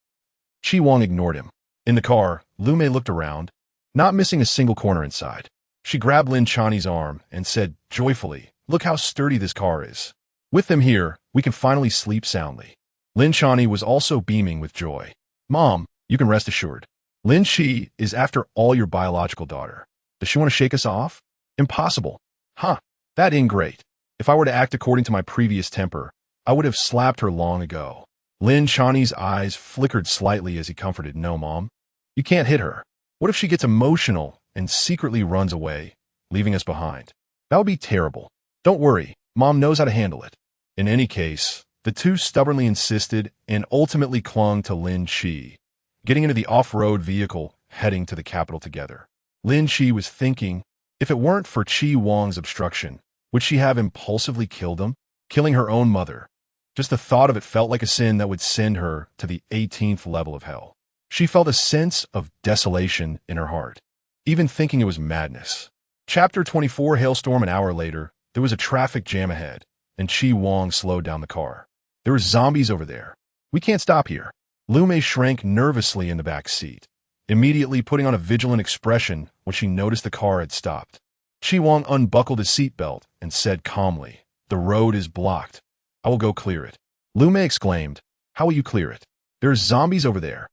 Chi Wang ignored him. In the car, Lu Mei looked around, not missing a single corner inside. She grabbed Lin Chani's arm and said joyfully, Look how sturdy this car is. With them here, we can finally sleep soundly. Lin Chani was also beaming with joy. Mom, you can rest assured. Lin Chi is after all your biological daughter. Does she want to shake us off? Impossible. Huh, that ain't great. If I were to act according to my previous temper, I would have slapped her long ago. Lin Chani's eyes flickered slightly as he comforted, No, Mom. You can't hit her. What if she gets emotional and secretly runs away, leaving us behind? That would be terrible. Don't worry, Mom knows how to handle it. In any case, the two stubbornly insisted and ultimately clung to Lin Chi, getting into the off-road vehicle, heading to the capital together. Lin Chi was thinking, if it weren't for Chi Wang's obstruction, would she have impulsively killed him, killing her own mother? Just the thought of it felt like a sin that would send her to the 18th level of hell. She felt a sense of desolation in her heart, even thinking it was madness. Chapter 24, Hailstorm. An hour later, there was a traffic jam ahead, and Chi Wang slowed down the car. There were zombies over there. We can't stop here. Lu Mei shrank nervously in the back seat, immediately putting on a vigilant expression when she noticed the car had stopped. Chi Wang unbuckled his seatbelt and said calmly, The road is blocked. I will go clear it. Lu Mei exclaimed, How will you clear it? There are zombies over there.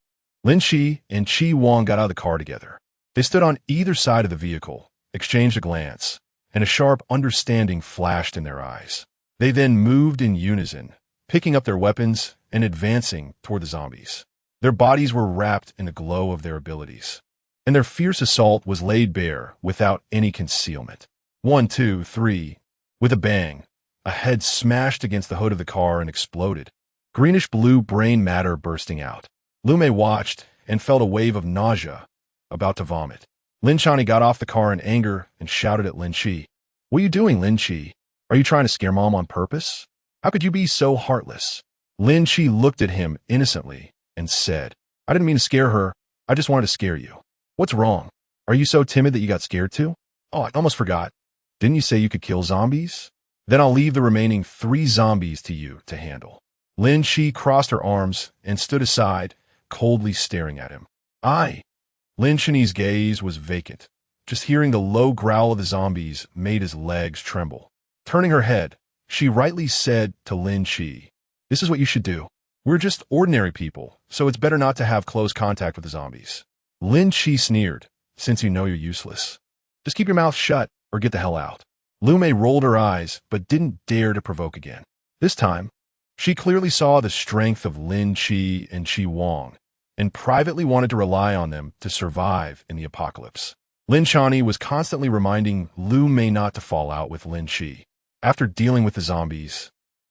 Lin Chi and Chi Wang got out of the car together. They stood on either side of the vehicle, exchanged a glance, and a sharp understanding flashed in their eyes. They then moved in unison, picking up their weapons and advancing toward the zombies. Their bodies were wrapped in the glow of their abilities, and their fierce assault was laid bare without any concealment. 1, 2, 3. With a bang, a head smashed against the hood of the car and exploded. Greenish-blue brain matter bursting out. Lu Mei watched and felt a wave of nausea, about to vomit. Lin Chani got off the car in anger and shouted at Lin Chi. "What are you doing, Lin Chi? Are you trying to scare Mom on purpose? How could you be so heartless?" Lin Chi looked at him innocently and said, "I didn't mean to scare her. I just wanted to scare you." "What's wrong? Are you so timid that you got scared too?" "Oh, I almost forgot. Didn't you say you could kill zombies? Then I'll leave the remaining 3 zombies to you to handle." Lin Chi crossed her arms and stood aside, coldly staring at him. Lin Chani's gaze was vacant. Just hearing the low growl of the zombies made his legs tremble. Turning her head, she rightly said to Lin Chi, "This is what you should do. We're just ordinary people, so it's better not to have close contact with the zombies." Lin Chi sneered, "Since you know you're useless. Just keep your mouth shut or get the hell out." Lu Mei rolled her eyes but didn't dare to provoke again. This time, she clearly saw the strength of Lin Chi and Chi Wang, and privately wanted to rely on them to survive in the apocalypse. Lin Chani was constantly reminding Lu Mei not to fall out with Lin Chi. After dealing with the zombies,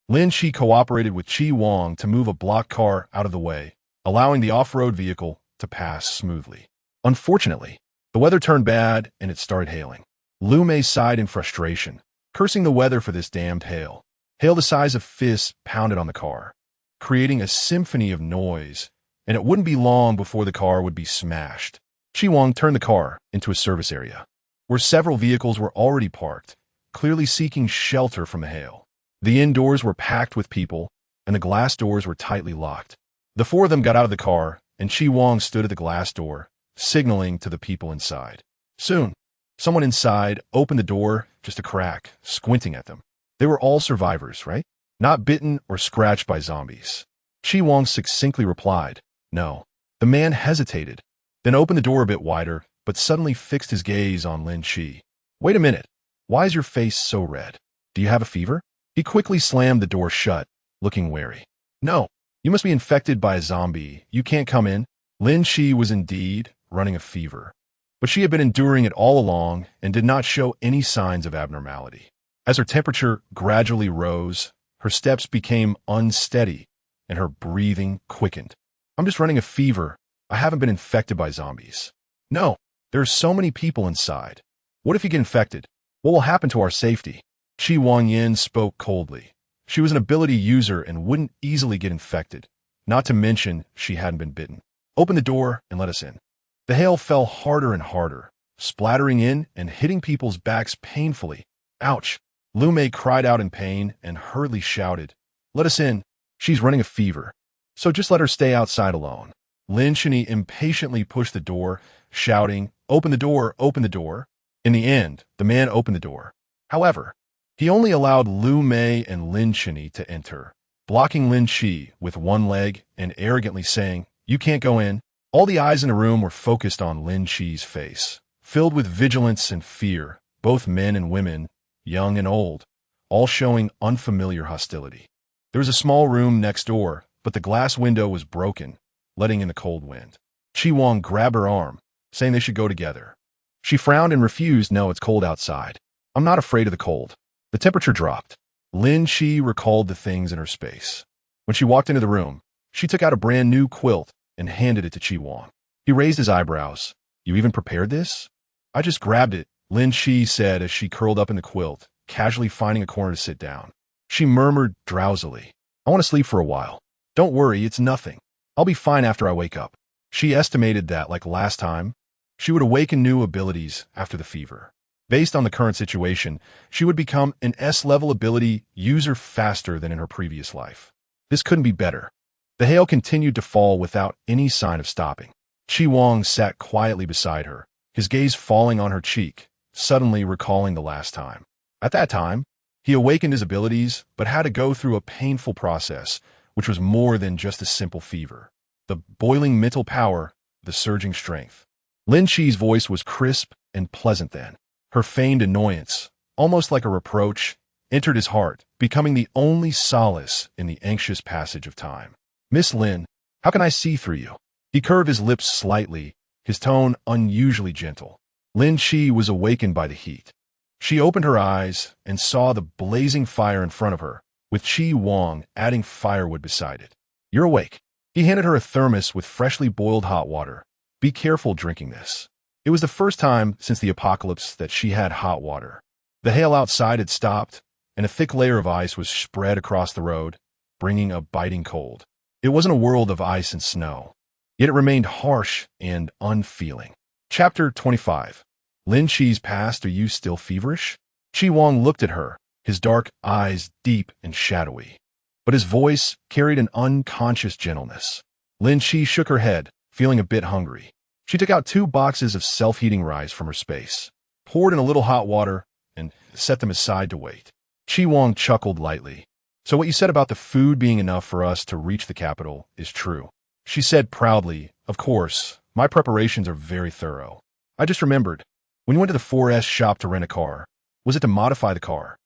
Lin Chi cooperated with Chi Wang to move a blocked car out of the way, allowing the off-road vehicle to pass smoothly. Unfortunately, the weather turned bad and it started hailing. Lu Mei sighed in frustration, cursing the weather for this damned hail. Hail the size of fists pounded on the car, creating a symphony of noise, and it wouldn't be long before the car would be smashed. Chi Wang turned the car into a service area, where several vehicles were already parked, clearly seeking shelter from the hail. The indoors were packed with people, and the glass doors were tightly locked. The 4 of them got out of the car, and Chi Wang stood at the glass door, signaling to the people inside. Soon, someone inside opened the door just a crack, squinting at them. They were all survivors, right? Not bitten or scratched by zombies. Chi Wang succinctly replied, "No." The man hesitated, then opened the door a bit wider, but suddenly fixed his gaze on Lin Chi. "Wait a minute. Why is your face so red? Do you have a fever?" He quickly slammed the door shut, looking wary. "No. You must be infected by a zombie. You can't come in." Lin Chi was indeed running a fever, but she had been enduring it all along and did not show any signs of abnormality. As her temperature gradually rose, her steps became unsteady and her breathing quickened. "I'm just running a fever. I haven't been infected by zombies." "No, there are so many people inside. What if you get infected? What will happen to our safety?" Chi Wang spoke coldly. She was an ability user and wouldn't easily get infected, not to mention she hadn't been bitten. "Open the door and let us in." The hail fell harder and harder, splattering in and hitting people's backs painfully. "Ouch!" Lu Mei cried out in pain and hurriedly shouted, "Let us in. She's running a fever, so just let her stay outside alone." Lin Chani impatiently pushed the door, shouting, "Open the door, open the door." In the end, the man opened the door. However, he only allowed Lu Mei and Lin Chani to enter, blocking Lin Chi with one leg and arrogantly saying, "You can't go in." All the eyes in the room were focused on Lin Chi's face, filled with vigilance and fear, both men and women, young and old, all showing unfamiliar hostility. There was a small room next door, but the glass window was broken, letting in the cold wind. Chi Wang grabbed her arm, saying they should go together. She frowned and refused. "No, it's cold outside. I'm not afraid of the cold." The temperature dropped. Lin Chi recalled the things in her space. When she walked into the room, she took out a brand new quilt and handed it to Chi Wang. He raised his eyebrows. "You even prepared this?" "I just grabbed it," Lin Chi said as she curled up in the quilt, casually finding a corner to sit down. She murmured drowsily, "I want to sleep for a while." "Don't worry, it's nothing. I'll be fine after I wake up." She estimated that, like last time, she would awaken new abilities after the fever. Based on the current situation, she would become an S-level ability user faster than in her previous life. This couldn't be better. The hail continued to fall without any sign of stopping. Chi Wang sat quietly beside her, his gaze falling on her cheek, suddenly recalling the last time. At that time, he awakened his abilities, but had to go through a painful process, which was more than just a simple fever. The boiling mental power, the surging strength. Lin Chi's voice was crisp and pleasant then. Her feigned annoyance, almost like a reproach, entered his heart, becoming the only solace in the anxious passage of time. "Miss Lin, how can I see through you?" He curved his lips slightly, his tone unusually gentle. Lin Chi was awakened by the heat. She opened her eyes and saw the blazing fire in front of her, with Chi Wang adding firewood beside it. "You're awake." He handed her a thermos with freshly boiled hot water. "Be careful drinking this." It was the first time since the apocalypse that she had hot water. The hail outside had stopped, and a thick layer of ice was spread across the road, bringing a biting cold. It wasn't a world of ice and snow, yet it remained harsh and unfeeling. Chapter 25. Lin Chi's past. Are you still feverish? Chi Wang looked at her, his dark eyes deep and shadowy, but his voice carried an unconscious gentleness. Lin Chi shook her head, feeling a bit hungry. She took out 2 boxes of self-heating rice from her space, poured in a little hot water, and set them aside to wait. Chi Wang chuckled lightly. "So what you said about the food being enough for us to reach the capital is true," she said proudly. "Of course, my preparations are very thorough. I just remembered, when you went to the 4S shop to rent a car, was it to modify the car?"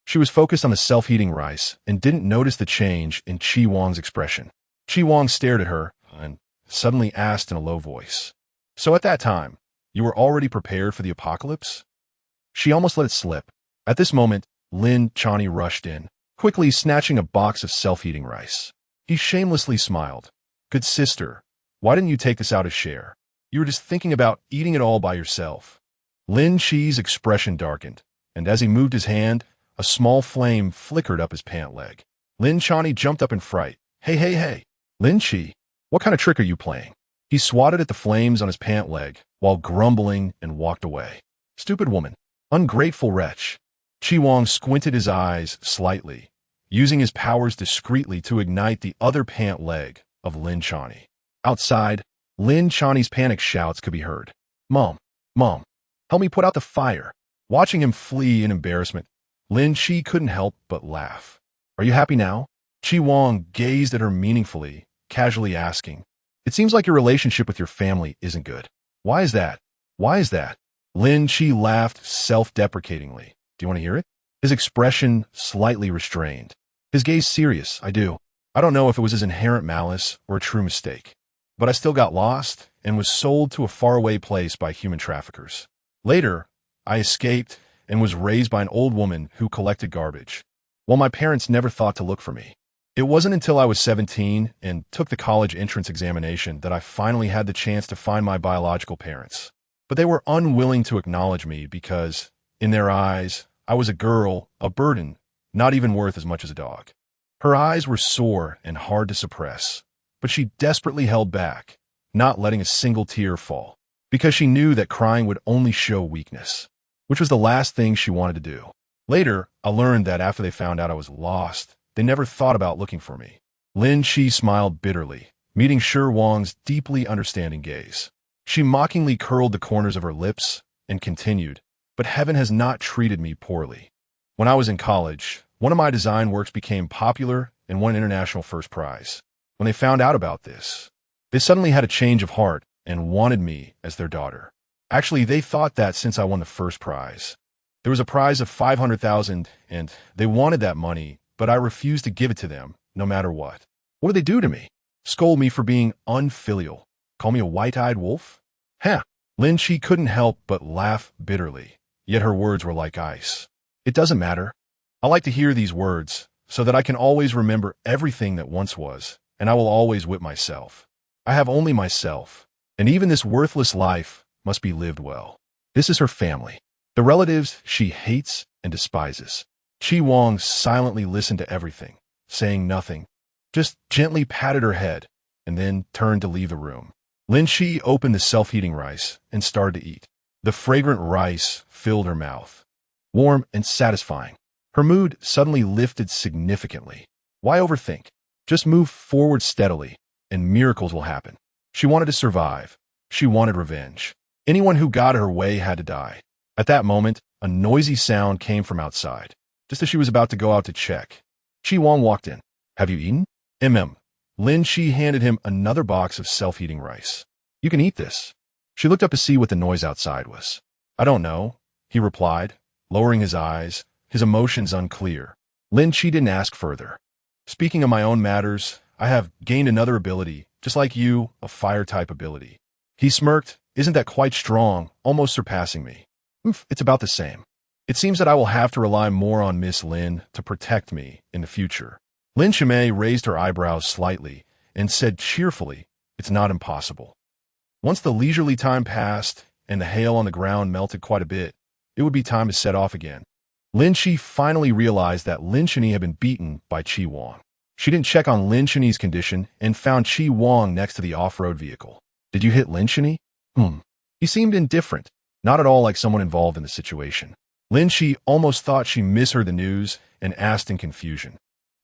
She was focused on the self-heating rice and didn't notice the change in Chi Wang's expression. Chi Wang stared at her and suddenly asked in a low voice, "So at that time, you were already prepared for the apocalypse?" She almost let it slip. At this moment, Lin Chani rushed in, quickly snatching a box of self-heating rice. He shamelessly smiled. "Good sister, why didn't you take this out as share? You were just thinking about eating it all by yourself." Lin Chi's expression darkened, and as he moved his hand, a small flame flickered up his pant leg. Lin Chani jumped up in fright. Hey. Lin Chi, what kind of trick are you playing?" He swatted at the flames on his pant leg while grumbling and walked away. "Stupid woman. Ungrateful wretch." Chi Wang squinted his eyes slightly, using his powers discreetly to ignite the other pant leg of Lin Chani. Outside, Lin Chani's panic shouts could be heard. Mom, help me put out the fire." Watching him flee in embarrassment, Lin Chi couldn't help but laugh. "Are you happy now?" Chi Wang gazed at her meaningfully, casually asking, "It seems like your relationship with your family isn't good. Why is that?" Lin Chi laughed self-deprecatingly. "Do you want to hear it?" His expression slightly restrained. His gaze serious. "I do. I don't know if it was his inherent malice or a true mistake, but I still got lost and was sold to a faraway place by human traffickers. Later, I escaped and was raised by an old woman who collected garbage, while my parents never thought to look for me. It wasn't until I was 17 and took the college entrance examination that I finally had the chance to find my biological parents. But they were unwilling to acknowledge me because, in their eyes, I was a girl, a burden, not even worth as much as a dog." Her eyes were sore and hard to suppress, but she desperately held back, not letting a single tear fall, because she knew that crying would only show weakness, which was the last thing she wanted to do. Later, I learned that after they found out I was lost, they never thought about looking for me. Lin Chi smiled bitterly, meeting Shi Wang's deeply understanding gaze. She mockingly curled the corners of her lips and continued, "But heaven has not treated me poorly. When I was in college, one of my design works became popular and won an international first prize. When they found out about this, they suddenly had a change of heart and wanted me as their daughter. Actually, they thought that since I won the first prize. There was a prize of 500,000, and they wanted that money, but I refused to give it to them, no matter what. What did they do to me? Scold me for being unfilial. Call me a white-eyed wolf? Huh." Lin Chi couldn't help but laugh bitterly, yet her words were like ice. "It doesn't matter. I like to hear these words, so that I can always remember everything that once was, and I will always whip myself. I have only myself, and even this worthless life must be lived well." This is her family, the relatives she hates and despises. Chi Wang silently listened to everything, saying nothing, just gently patted her head, and then turned to leave the room. Lin Chi opened the self-heating rice and started to eat. The fragrant rice filled her mouth, warm and satisfying. Her mood suddenly lifted significantly. Why overthink? Just move forward steadily, and miracles will happen. She wanted to survive. She wanted revenge. Anyone who got her way had to die. At that moment, a noisy sound came from outside, just as she was about to go out to check. Chi Wang walked in. "Have you eaten?" Lin Chi handed him another box of self-heating rice. "You can eat this." She looked up to see what the noise outside was. "I don't know," he replied, lowering his eyes, his emotions unclear. Lin Chi didn't ask further. "Speaking of my own matters, I have gained another ability, just like you, a fire-type ability." He smirked. "Isn't that quite strong, almost surpassing me?" It's about the same. It seems that I will have to rely more on Miss Lin to protect me in the future. Lin Chimay raised her eyebrows slightly and said cheerfully, it's not impossible. Once the leisurely time passed and the hail on the ground melted quite a bit, it would be time to set off again. Lin Chi finally realized that Lin Cheney had been beaten by Chi Wang. She didn't check on Lin Cheney's condition and found Chi Wang next to the off-road vehicle. Did you hit Lin Cheney? He seemed indifferent, not at all like someone involved in the situation. Lin Chi almost thought she misheard the news and asked in confusion.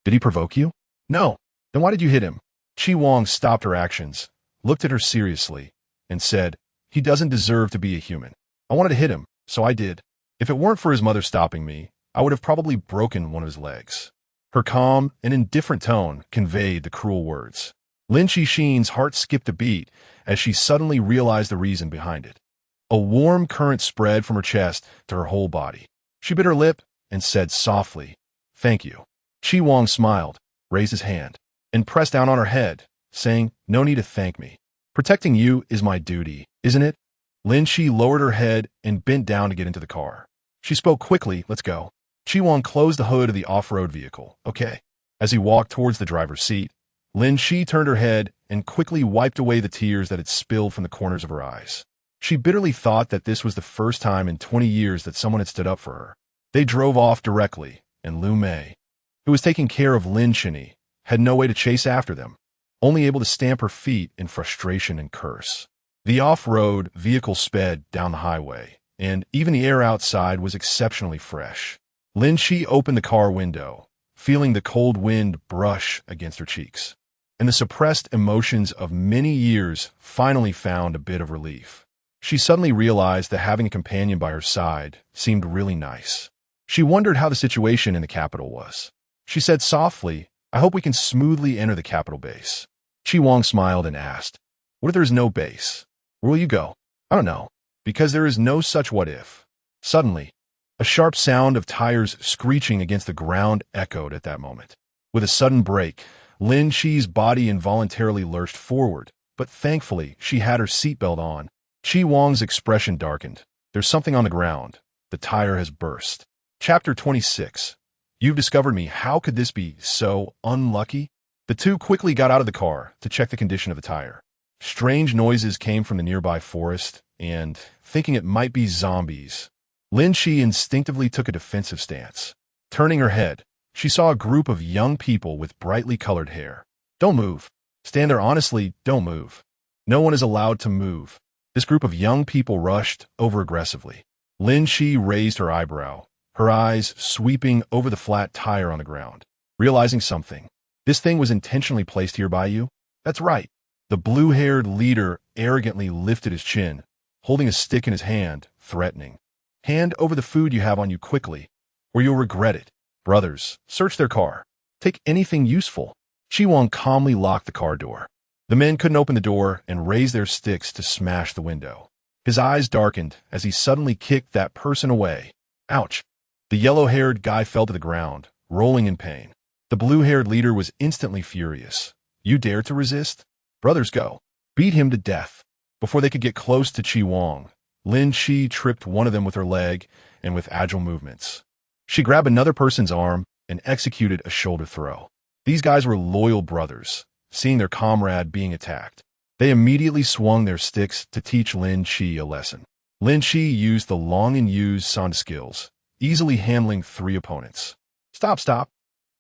Did he provoke you? No. Then why did you hit him? Chi Wang stopped her actions, looked at her seriously, and said, he doesn't deserve to be a human. I wanted to hit him, so I did. If it weren't for his mother stopping me, I would have probably broken one of his legs. Her calm and indifferent tone conveyed the cruel words. Lin Chi-Sheen's heart skipped a beat as she suddenly realized the reason behind it. A warm current spread from her chest to her whole body. She bit her lip and said softly, thank you. Chi Wang smiled, raised his hand, and pressed down on her head, saying, no need to thank me. Protecting you is my duty, isn't it? Lin Chi lowered her head and bent down to get into the car. She spoke quickly, let's go. Chi Wang closed the hood of the off-road vehicle. Okay. As he walked towards the driver's seat, Lin Chi turned her head and quickly wiped away the tears that had spilled from the corners of her eyes. She bitterly thought that this was the first time in 20 years that someone had stood up for her. They drove off directly, and Lu Mei, who was taking care of Lin Cheney, had no way to chase after them, only able to stamp her feet in frustration and curse. The off-road vehicle sped down the highway, and even the air outside was exceptionally fresh. Lin Chi opened the car window, feeling the cold wind brush against her cheeks, and the suppressed emotions of many years finally found a bit of relief. She suddenly realized that having a companion by her side seemed really nice. She wondered how the situation in the capital was. She said softly, I hope we can smoothly enter the capital base. Chi Wang smiled and asked, what if there is no base? Where will you go? I don't know, because there is no such what if. Suddenly, a sharp sound of tires screeching against the ground echoed at that moment. With a sudden break, Lin Chi's body involuntarily lurched forward, but thankfully she had her seatbelt on. Chi Wang's expression darkened. There's something on the ground. The tire has burst. Chapter 26. You've discovered me. How could this be so unlucky? The two quickly got out of the car to check the condition of the tire. Strange noises came from the nearby forest, and, thinking it might be zombies, Lin Chi instinctively took a defensive stance. Turning her head, she saw a group of young people with brightly colored hair. Don't move. Stand there honestly, don't move. No one is allowed to move. This group of young people rushed over aggressively. Lin Chi raised her eyebrow, her eyes sweeping over the flat tire on the ground. Realizing something. This thing was intentionally placed here by you? That's right. The blue-haired leader arrogantly lifted his chin, holding a stick in his hand, threatening. Hand over the food you have on you quickly, or you'll regret it. Brothers, search their car. Take anything useful. Chi Wang calmly locked the car door. The men couldn't open the door and raised their sticks to smash the window. His eyes darkened as he suddenly kicked that person away. Ouch! The yellow-haired guy fell to the ground, rolling in pain. The blue-haired leader was instantly furious. You dare to resist? Brothers, go. Beat him to death. Before they could get close to Chi Wang, Lin Chi tripped one of them with her leg and with agile movements. She grabbed another person's arm and executed a shoulder throw. These guys were loyal brothers, seeing their comrade being attacked. They immediately swung their sticks to teach Lin Chi a lesson. Lin Chi used the long and used San skills, easily handling 3 opponents. Stop, stop.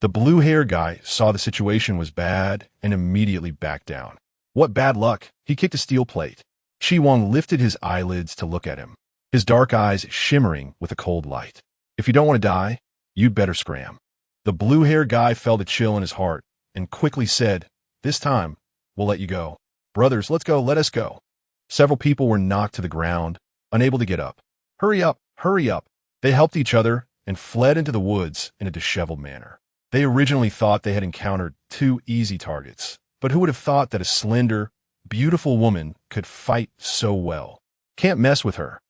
The blue-hair guy saw the situation was bad and immediately backed down. What bad luck. He kicked a steel plate. Chi Wang lifted his eyelids to look at him, his dark eyes shimmering with a cold light. If you don't want to die, you'd better scram. The blue-hair guy felt a chill in his heart and quickly said, this time, we'll let you go. Brothers, let's go, let us go. Several people were knocked to the ground, unable to get up. Hurry up, hurry up. They helped each other and fled into the woods in a disheveled manner. They originally thought they had encountered 2 easy targets, but who would have thought that a slender, beautiful woman could fight so well? Can't mess with her.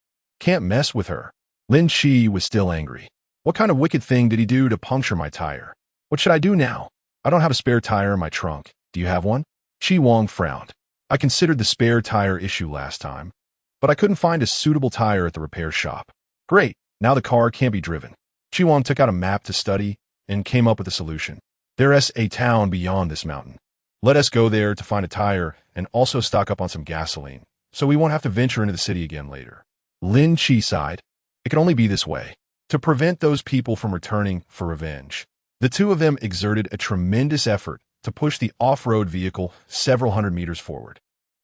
Can't mess with her. Lin Chi was still angry. What kind of wicked thing did he do to puncture my tire? What should I do now? I don't have a spare tire in my trunk. Do you have one? Chi Wang frowned. I considered the spare tire issue last time, but I couldn't find a suitable tire at the repair shop. Great, now the car can't be driven. Chi Wang took out a map to study and came up with a solution. There's a town beyond this mountain. Let us go there to find a tire and also stock up on some gasoline, so we won't have to venture into the city again later. Lin Chi sighed. It can only be this way, to prevent those people from returning for revenge. The two of them exerted a tremendous effort to push the off-road vehicle several hundred meters forward.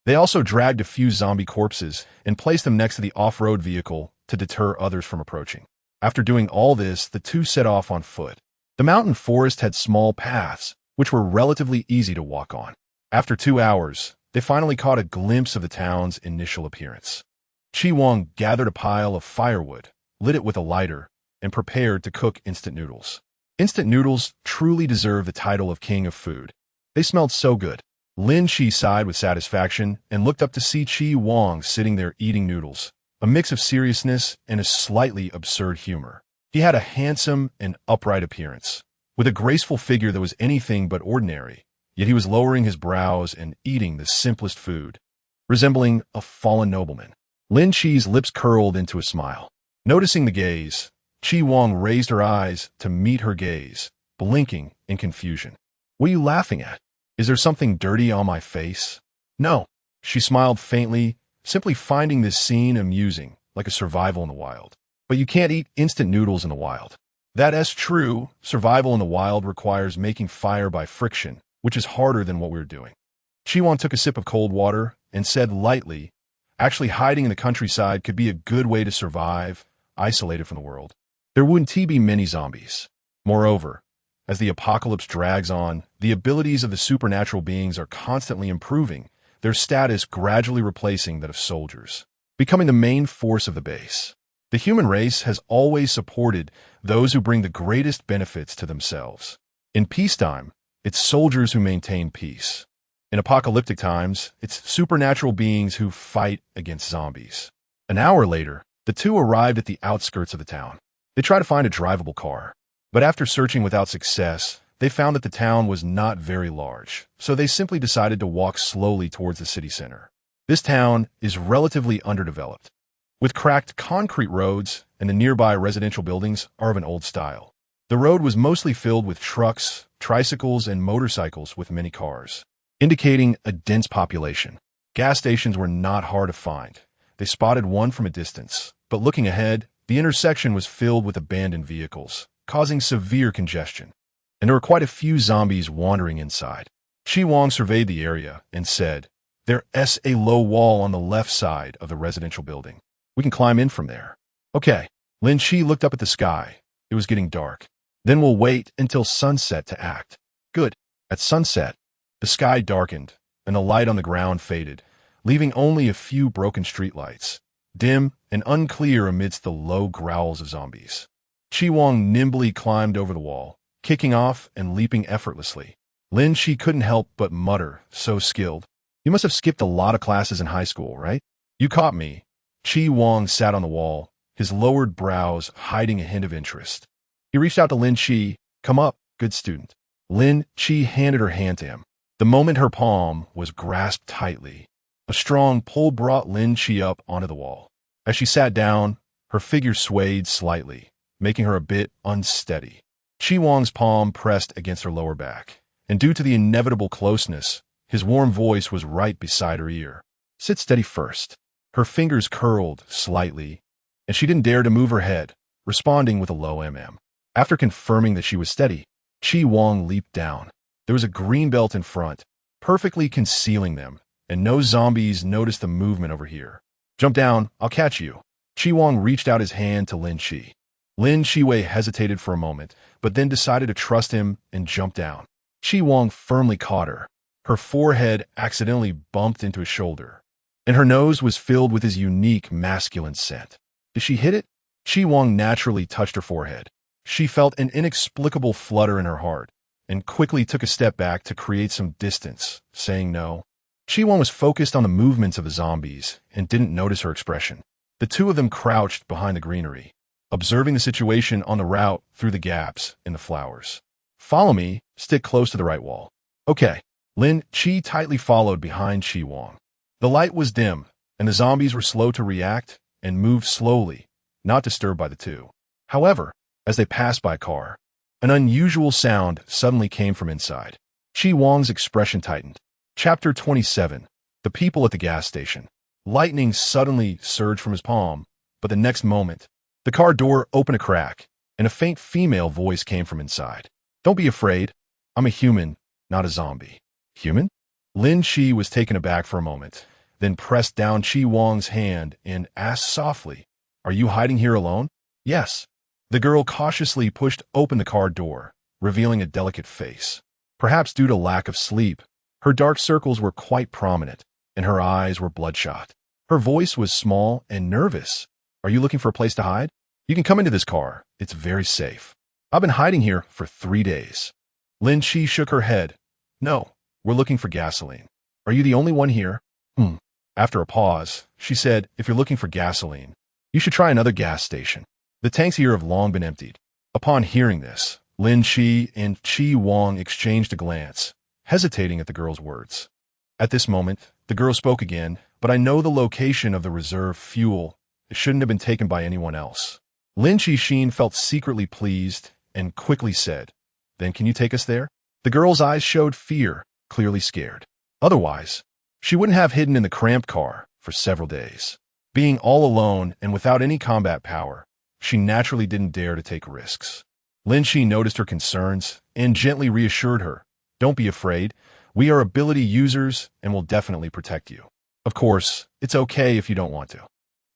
They also dragged a few zombie corpses and placed them next to the off-road vehicle to deter others from approaching. After doing all this, the two set off on foot. The mountain forest had small paths, which were relatively easy to walk on. After 2 hours, they finally caught a glimpse of the town's initial appearance. Chi Wang gathered a pile of firewood, lit it with a lighter, and prepared to cook instant noodles. Instant noodles truly deserve the title of king of food. They smelled so good. Lin Chi sighed with satisfaction and looked up to see Chi Wang sitting there eating noodles, a mix of seriousness and a slightly absurd humor. He had a handsome and upright appearance, with a graceful figure that was anything but ordinary, yet he was lowering his brows and eating the simplest food, resembling a fallen nobleman. Lin Chi's lips curled into a smile. Noticing the gaze, Chi Wang raised her eyes to meet her gaze, blinking in confusion. What are you laughing at? Is there something dirty on my face? No. She smiled faintly, simply finding this scene amusing, like a survival in the wild. But you can't eat instant noodles in the wild. That's true. Survival in the wild requires making fire by friction, which is harder than what we're doing. Chi Wang took a sip of cold water and said lightly, actually hiding in the countryside could be a good way to survive, isolated from the world. There wouldn't be many zombies. Moreover, as the apocalypse drags on, the abilities of the supernatural beings are constantly improving, their status gradually replacing that of soldiers, becoming the main force of the base. The human race has always supported those who bring the greatest benefits to themselves. In peacetime, it's soldiers who maintain peace. In apocalyptic times, it's supernatural beings who fight against zombies. An hour later, the two arrived at the outskirts of the town. They tried to find a drivable car, but after searching without success, they found that the town was not very large, so they simply decided to walk slowly towards the city center. This town is relatively underdeveloped, with cracked concrete roads, and the nearby residential buildings are of an old style. The road was mostly filled with trucks, tricycles, and motorcycles with many cars, indicating a dense population. Gas stations were not hard to find. They spotted one from a distance, but looking ahead, the intersection was filled with abandoned vehicles, causing severe congestion. And there were quite a few zombies wandering inside. Chi Wang surveyed the area and said, "There's a low wall on the left side of the residential building. We can climb in from there." Okay. Lin Chi looked up at the sky. It was getting dark. Then we'll wait until sunset to act. Good. At sunset, the sky darkened, and the light on the ground faded, leaving only a few broken streetlights, dim and unclear amidst the low growls of zombies. Chi Wang nimbly climbed over the wall, kicking off and leaping effortlessly. Lin Chi couldn't help but mutter, so skilled. "You must have skipped a lot of classes in high school, right?" "You caught me." Chi Wang sat on the wall, his lowered brows hiding a hint of interest. He reached out to Lin Chi. "Come up, good student." Lin Chi handed her hand to him. The moment her palm was grasped tightly, a strong pull brought Lin Chi up onto the wall. As she sat down, her figure swayed slightly, making her a bit unsteady. Chi Wang's palm pressed against her lower back, and due to the inevitable closeness, his warm voice was right beside her ear. "Sit steady first." Her fingers curled slightly, and she didn't dare to move her head, responding with a low mm. After confirming that she was steady, Chi Wang leaped down. There was a green belt in front, perfectly concealing them, and no zombies noticed the movement over here. "Jump down, I'll catch you." Chi Wang reached out his hand to Lin Chi. Lin Chiwei hesitated for a moment, but then decided to trust him and jumped down. Chi Wang firmly caught her. Her forehead accidentally bumped into his shoulder, and her nose was filled with his unique masculine scent. Did she hit it? Chi Wang naturally touched her forehead. She felt an inexplicable flutter in her heart, and quickly took a step back to create some distance, saying no. Chi Wang was focused on the movements of the zombies and didn't notice her expression. The two of them crouched behind the greenery, observing the situation on the route through the gaps in the flowers. "Follow me, stick close to the right wall." "Okay." Lin Chi tightly followed behind Chi Wang. The light was dim, and the zombies were slow to react and moved slowly, not disturbed by the two. However, as they passed by a car, an unusual sound suddenly came from inside. Chi Wang's expression tightened. Chapter 27. The people at the gas station. Lightning suddenly surged from his palm, but the next moment, the car door opened a crack, and a faint female voice came from inside. Don't be afraid. I'm a human, not a zombie. Human? Lin Chi was taken aback for a moment, then pressed down Chi Wang's hand and asked softly, Are you hiding here alone? Yes. The girl cautiously pushed open the car door, revealing a delicate face. Perhaps due to lack of sleep, her dark circles were quite prominent, and her eyes were bloodshot. Her voice was small and nervous. Are you looking for a place to hide? You can come into this car. It's very safe. I've been hiding here for 3 days. Lin Chi shook her head. No, we're looking for gasoline. Are you the only one here? After a pause, she said, If you're looking for gasoline, you should try another gas station. The tanks here have long been emptied. Upon hearing this, Lin Chi and Chi Wang exchanged a glance, hesitating at the girl's words. At this moment, the girl spoke again, but I know the location of the reserve fuel. It shouldn't have been taken by anyone else. Lin Chi Xin felt secretly pleased and quickly said, Then can you take us there? The girl's eyes showed fear, clearly scared. Otherwise, she wouldn't have hidden in the cramped car for several days. Being all alone and without any combat power, she naturally didn't dare to take risks. Lin Chi noticed her concerns and gently reassured her, Don't be afraid. We are ability users and will definitely protect you. Of course, it's okay if you don't want to.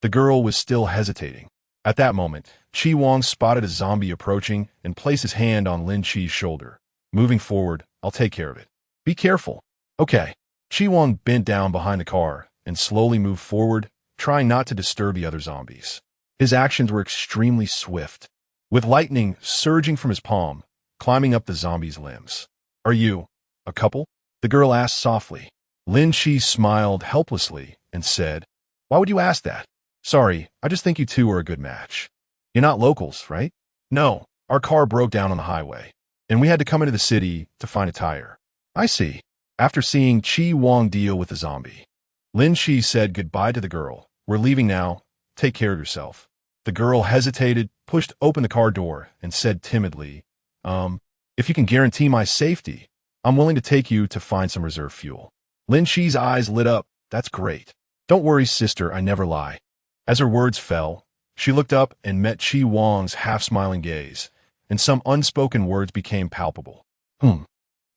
The girl was still hesitating. At that moment, Chi Wang spotted a zombie approaching and placed his hand on Lin Chi's shoulder. Moving forward, I'll take care of it. Be careful. Okay. Chi Wang bent down behind the car and slowly moved forward, trying not to disturb the other zombies. His actions were extremely swift, with lightning surging from his palm, climbing up the zombie's limbs. Are you a couple? The girl asked softly. Lin Chi smiled helplessly and said, Why would you ask that? Sorry, I just think you two are a good match. You're not locals, right? No, our car broke down on the highway, and we had to come into the city to find a tire. I see. After seeing Chi Wang deal with the zombie, Lin Chi said goodbye to the girl. We're leaving now. Take care of yourself. The girl hesitated, pushed open the car door, and said timidly, If you can guarantee my safety, I'm willing to take you to find some reserve fuel. Lin Chi's eyes lit up. That's great. Don't worry, sister, I never lie. As her words fell, she looked up and met Chi Wang's half-smiling gaze, and some unspoken words became palpable.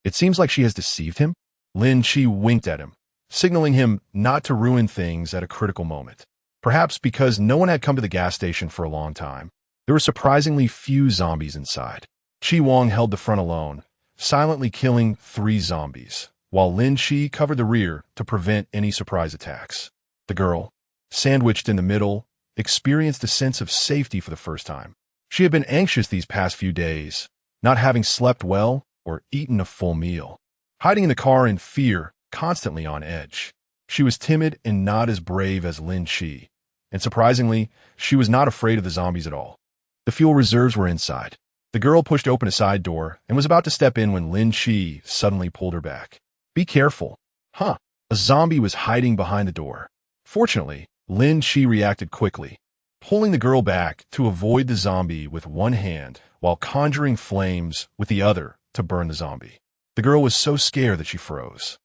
It seems like she has deceived him. Lin Chi winked at him, signaling him not to ruin things at a critical moment. Perhaps because no one had come to the gas station for a long time, there were surprisingly few zombies inside. Chi Wang held the front alone, silently killing 3 zombies, while Lin Chi covered the rear to prevent any surprise attacks. The girl, sandwiched in the middle, experienced a sense of safety for the first time. She had been anxious these past few days, not having slept well or eaten a full meal, hiding in the car in fear, constantly on edge. She was timid and not as brave as Lin Chi, and surprisingly, she was not afraid of the zombies at all. The fuel reserves were inside. The girl pushed open a side door and was about to step in when Lin Chi suddenly pulled her back. Be careful. A zombie was hiding behind the door. Fortunately, Lin Chi reacted quickly, pulling the girl back to avoid the zombie with one hand while conjuring flames with the other to burn the zombie. The girl was so scared that she froze.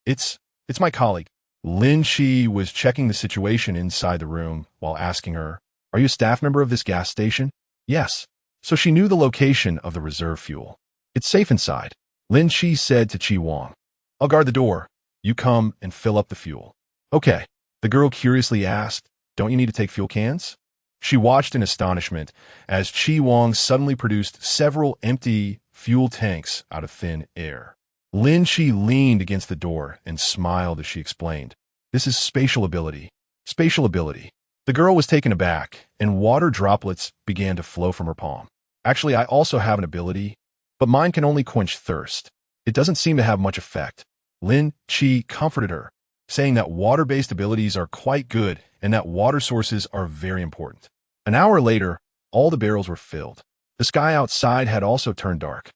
It's my colleague. Lin Chi was checking the situation inside the room while asking her, Are you a staff member of this gas station? Yes. So she knew the location of the reserve fuel. It's safe inside. Lin Chi said to Chi Wang, I'll guard the door. You come and fill up the fuel. Okay. The girl curiously asked, Don't you need to take fuel cans? She watched in astonishment as Chi Wang suddenly produced several empty fuel tanks out of thin air. Lin Chi leaned against the door and smiled as she explained, This is spatial ability. Spatial ability. The girl was taken aback, and water droplets began to flow from her palm. Actually, I also have an ability, but mine can only quench thirst. It doesn't seem to have much effect. Lin Chi comforted her, saying that water-based abilities are quite good and that water sources are very important. An hour later, all the barrels were filled. The sky outside had also turned dark,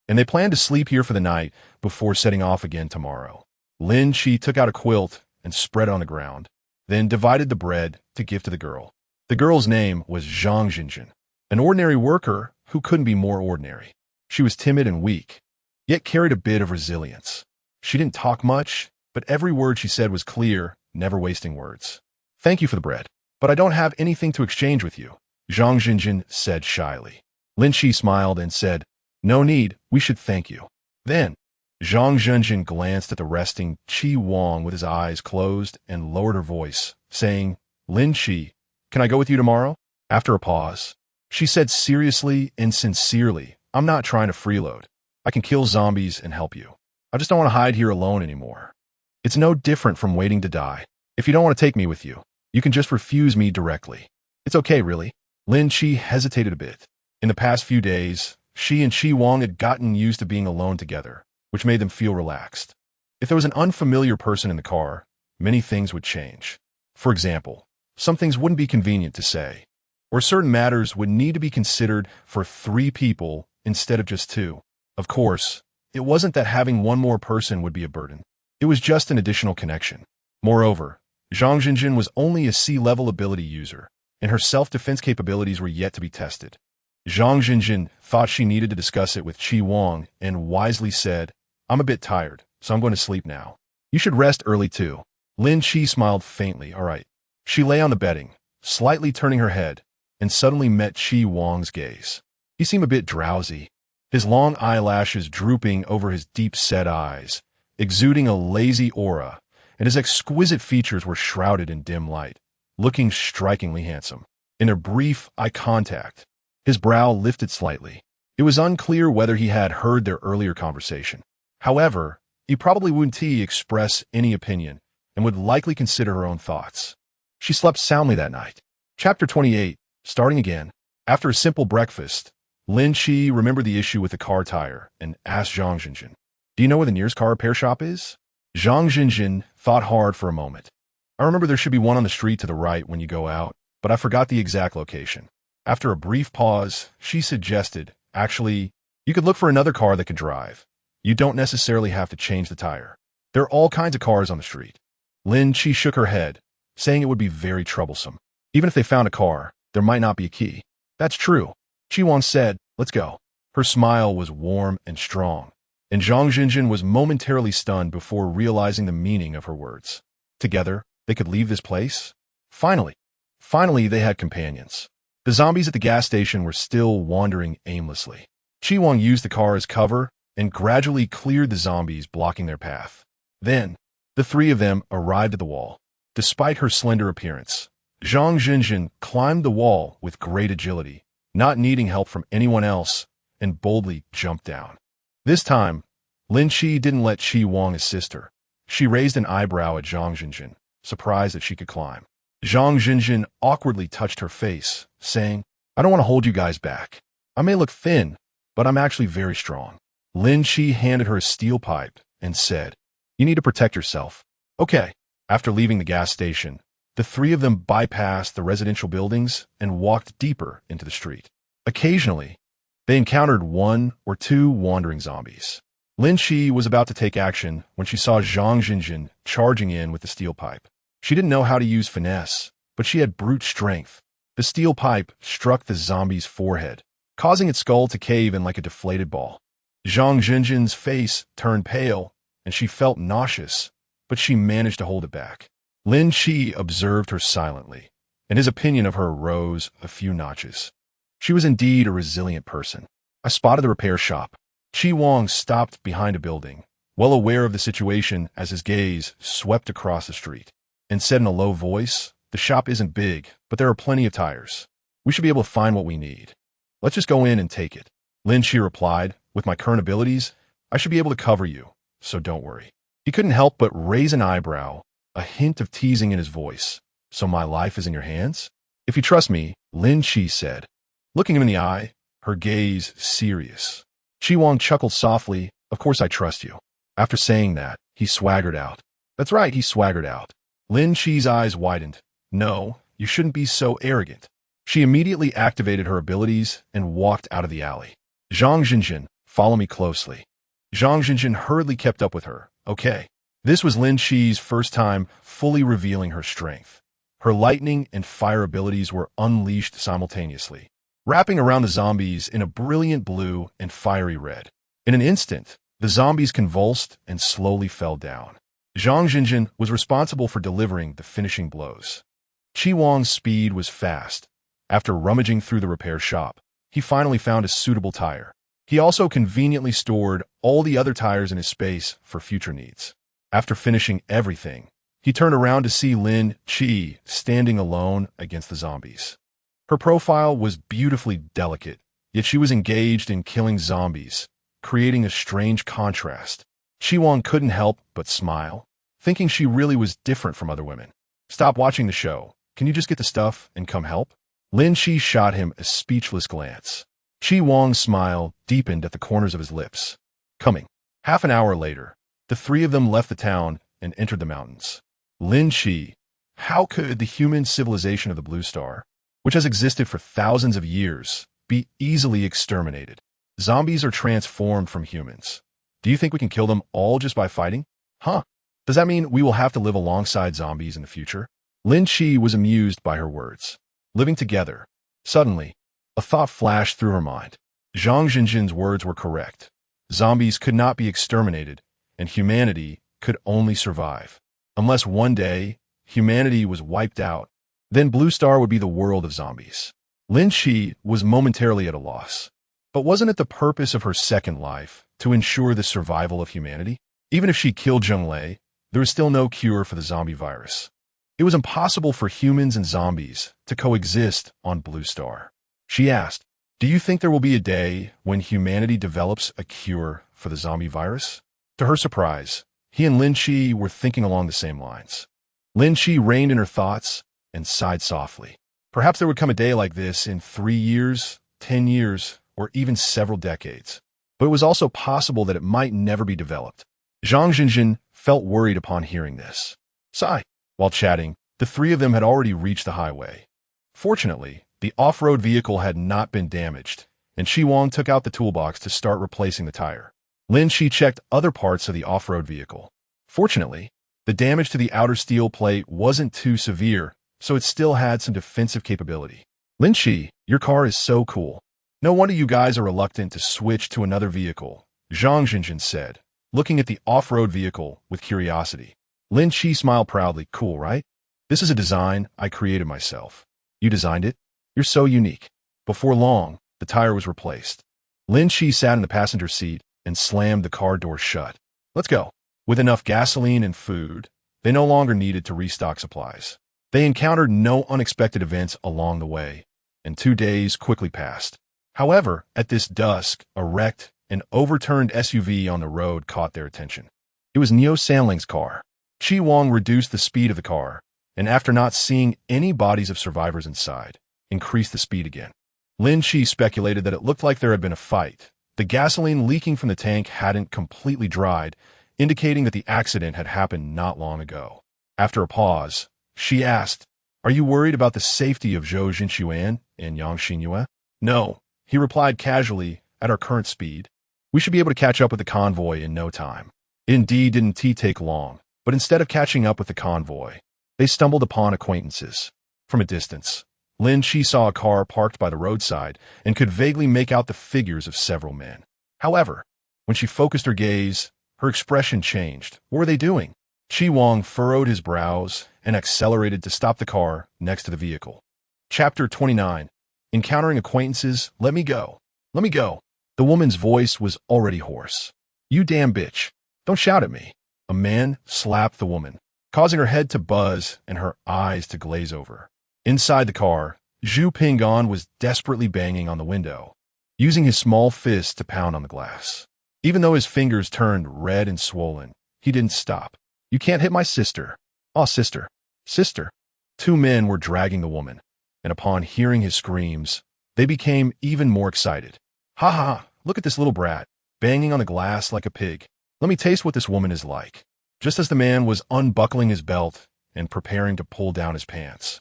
and they planned to sleep here for the night before setting off again tomorrow. Lin Chi took out a quilt and spread it on the ground, then divided the bread to give to the girl. The girl's name was Zhang Jinjin, an ordinary worker who couldn't be more ordinary. She was timid and weak, yet carried a bit of resilience. She didn't talk much, but every word she said was clear, never wasting words. "Thank you for the bread, but I don't have anything to exchange with you," Zhang Jinjin said shyly. Lin Qi smiled and said, "No need, we should thank you." Then, Zhang Jinjin glanced at the resting Chi Wang with his eyes closed and lowered her voice, saying, "Lin Qi, can I go with you tomorrow?" After a pause, she said seriously and sincerely, "I'm not trying to freeload. I can kill zombies and help you. I just don't want to hide here alone anymore. It's no different from waiting to die. If you don't want to take me with you, you can just refuse me directly. It's okay, really." Lin Qi hesitated a bit. In the past few days, she and Chi Wang had gotten used to being alone together, which made them feel relaxed. If there was an unfamiliar person in the car, many things would change. For example, some things wouldn't be convenient to say, or certain matters would need to be considered for 3 people instead of just 2. Of course, it wasn't that having one more person would be a burden. It was just an additional connection. Moreover, Zhang Jinjin was only a C-level ability user, and her self-defense capabilities were yet to be tested. Zhang Jinjin thought she needed to discuss it with Chi Wang and wisely said, "I'm a bit tired, so I'm going to sleep now. You should rest early too." Lin Qi smiled faintly. "All right." She lay on the bedding, slightly turning her head, and suddenly met Chi Wang's gaze. He seemed a bit drowsy, his long eyelashes drooping over his deep-set eyes, exuding a lazy aura, and his exquisite features were shrouded in dim light, looking strikingly handsome. In their brief eye contact, his brow lifted slightly. It was unclear whether he had heard their earlier conversation. However, he probably wouldn't express any opinion and would likely consider her own thoughts. She slept soundly that night. Chapter 28, starting again. After a simple breakfast, Lin Qi remembered the issue with the car tire and asked Zhang Jinjin, "Do you know where the nearest car repair shop is?" Zhang Jinjin thought hard for a moment. "I remember there should be one on the street to the right when you go out, but I forgot the exact location." After a brief pause, she suggested, "Actually, you could look for another car that could drive. You don't necessarily have to change the tire. There are all kinds of cars on the street." Lin Qi shook her head, saying it would be very troublesome. Even if they found a car, there might not be a key. "That's true." Chi Wang said, "Let's go." Her smile was warm and strong, and Zhang Jinjin was momentarily stunned before realizing the meaning of her words. Together, they could leave this place? Finally, they had companions. The zombies at the gas station were still wandering aimlessly. Chi Wang used the car as cover and gradually cleared the zombies blocking their path. Then, the 3 of them arrived at the wall. Despite her slender appearance, Zhang Jinjin climbed the wall with great agility, not needing help from anyone else, and boldly jumped down. This time, Lin Qi didn't let Chi Wang assist her. She raised an eyebrow at Zhang Jinjin, surprised that she could climb. Zhang Jinjin awkwardly touched her face, saying, "I don't want to hold you guys back. I may look thin, but I'm actually very strong." Lin Qi handed her a steel pipe and said, "You need to protect yourself." "Okay." After leaving the gas station, the 3 of them bypassed the residential buildings and walked deeper into the street. Occasionally, they encountered 1 or 2 wandering zombies. Lin Qi was about to take action when she saw Zhang Jinjin charging in with the steel pipe. She didn't know how to use finesse, but she had brute strength. The steel pipe struck the zombie's forehead, causing its skull to cave in like a deflated ball. Zhang Jinjin's face turned pale, and she felt nauseous, but she managed to hold it back. Lin Qi observed her silently, and his opinion of her rose a few notches. She was indeed a resilient person. I spotted the repair shop. Chi Wang stopped behind a building, well aware of the situation as his gaze swept across the street, and said in a low voice, "The shop isn't big, but there are plenty of tires. We should be able to find what we need. Let's just go in and take it." Lin Qi replied, "With my current abilities, I should be able to cover you, so don't worry." He couldn't help but raise an eyebrow, a hint of teasing in his voice. "So my life is in your hands?" "If you trust me," Lin Qi said, looking him in the eye, her gaze serious. Chi Wang chuckled softly, "Of course I trust you." After saying that, he swaggered out. That's right, he swaggered out. Lin Qi's eyes widened. "No, you shouldn't be so arrogant." She immediately activated her abilities and walked out of the alley. "Zhang Jinjin, follow me closely." Zhang Jinjin hurriedly kept up with her. "Okay." This was Lin Qi's first time fully revealing her strength. Her lightning and fire abilities were unleashed simultaneously, wrapping around the zombies in a brilliant blue and fiery red. In an instant, the zombies convulsed and slowly fell down. Zhang Jinjin was responsible for delivering the finishing blows. Chi Wang's speed was fast. After rummaging through the repair shop, he finally found a suitable tire. He also conveniently stored all the other tires in his space for future needs. After finishing everything, he turned around to see Lin Chi standing alone against the zombies. Her profile was beautifully delicate, yet she was engaged in killing zombies, creating a strange contrast. Chi Wang couldn't help but smile, thinking she really was different from other women. "Stop watching the show. Can you just get the stuff and come help?" Lin Chi shot him a speechless glance. Chi Wang's smile deepened at the corners of his lips. Coming. Half an hour later, the three of them left the town and entered the mountains. Lin Chi, how could the human civilization of the Blue Star, which has existed for thousands of years, be easily exterminated? Zombies are transformed from humans. Do you think we can kill them all just by fighting? Huh? Does that mean we will have to live alongside zombies in the future? Lin Chi was amused by her words. Living together. Suddenly, a thought flashed through her mind. Zhang Jinjin's words were correct. Zombies could not be exterminated, and humanity could only survive. Unless one day, humanity was wiped out, then Blue Star would be the world of zombies. Lin Chi was momentarily at a loss. But wasn't it the purpose of her second life to ensure the survival of humanity? Even if she killed Zheng Lei, there was still no cure for the zombie virus. It was impossible for humans and zombies to coexist on Blue Star. She asked, "Do you think there will be a day when humanity develops a cure for the zombie virus?" To her surprise, he and Lin Chi were thinking along the same lines. Lin Chi reined in her thoughts and sighed softly. Perhaps there would come a day like this in 3 years, 10 years, or even several decades. But it was also possible that it might never be developed. Zhang Jinjin felt worried upon hearing this. Sigh. While chatting, the three of them had already reached the highway. Fortunately, the off-road vehicle had not been damaged, and Chi Wang took out the toolbox to start replacing the tire. Lin Chi checked other parts of the off-road vehicle. Fortunately, the damage to the outer steel plate wasn't too severe, so it still had some defensive capability. Lin Chi, your car is so cool. No wonder you guys are reluctant to switch to another vehicle, Zhang Jinjin said, looking at the off-road vehicle with curiosity. Lin Chi smiled proudly. Cool, right? This is a design I created myself. You designed it? You're so unique. Before long, the tire was replaced. Lin Chi sat in the passenger seat and slammed the car door shut. Let's go. With enough gasoline and food, they no longer needed to restock supplies. They encountered no unexpected events along the way, and 2 days quickly passed. However, at this dusk, a wrecked and overturned SUV on the road caught their attention. It was Neo Sanling's car. Chi Wang reduced the speed of the car, and after not seeing any bodies of survivors inside, increased the speed again. Lin Chi speculated that it looked like there had been a fight. The gasoline leaking from the tank hadn't completely dried, indicating that the accident had happened not long ago. After a pause, she asked, "Are you worried about the safety of Zhou Jinchuan and Yang Xinyue?" "No," he replied casually. "At our current speed, we should be able to catch up with the convoy in no time." Indeed, didn't take long, but instead of catching up with the convoy, they stumbled upon acquaintances. From a distance, Lin Chi saw a car parked by the roadside and could vaguely make out the figures of several men. However, when she focused her gaze, her expression changed. What were they doing? Chi Wang furrowed his brows and accelerated to stop the car next to the vehicle. Chapter 29. Encountering acquaintances. Let me go. Let me go. The woman's voice was already hoarse. You damn bitch. Don't shout at me. A man slapped the woman, causing her head to buzz and her eyes to glaze over. Inside the car, Zhu Ping'an was desperately banging on the window, using his small fist to pound on the glass. Even though his fingers turned red and swollen, he didn't stop. You can't hit my sister. Aw, sister. Sister. 2 men were dragging the woman, and upon hearing his screams, they became even more excited. Ha ha, look at this little brat, banging on the glass like a pig. Let me taste what this woman is like. Just as the man was unbuckling his belt and preparing to pull down his pants,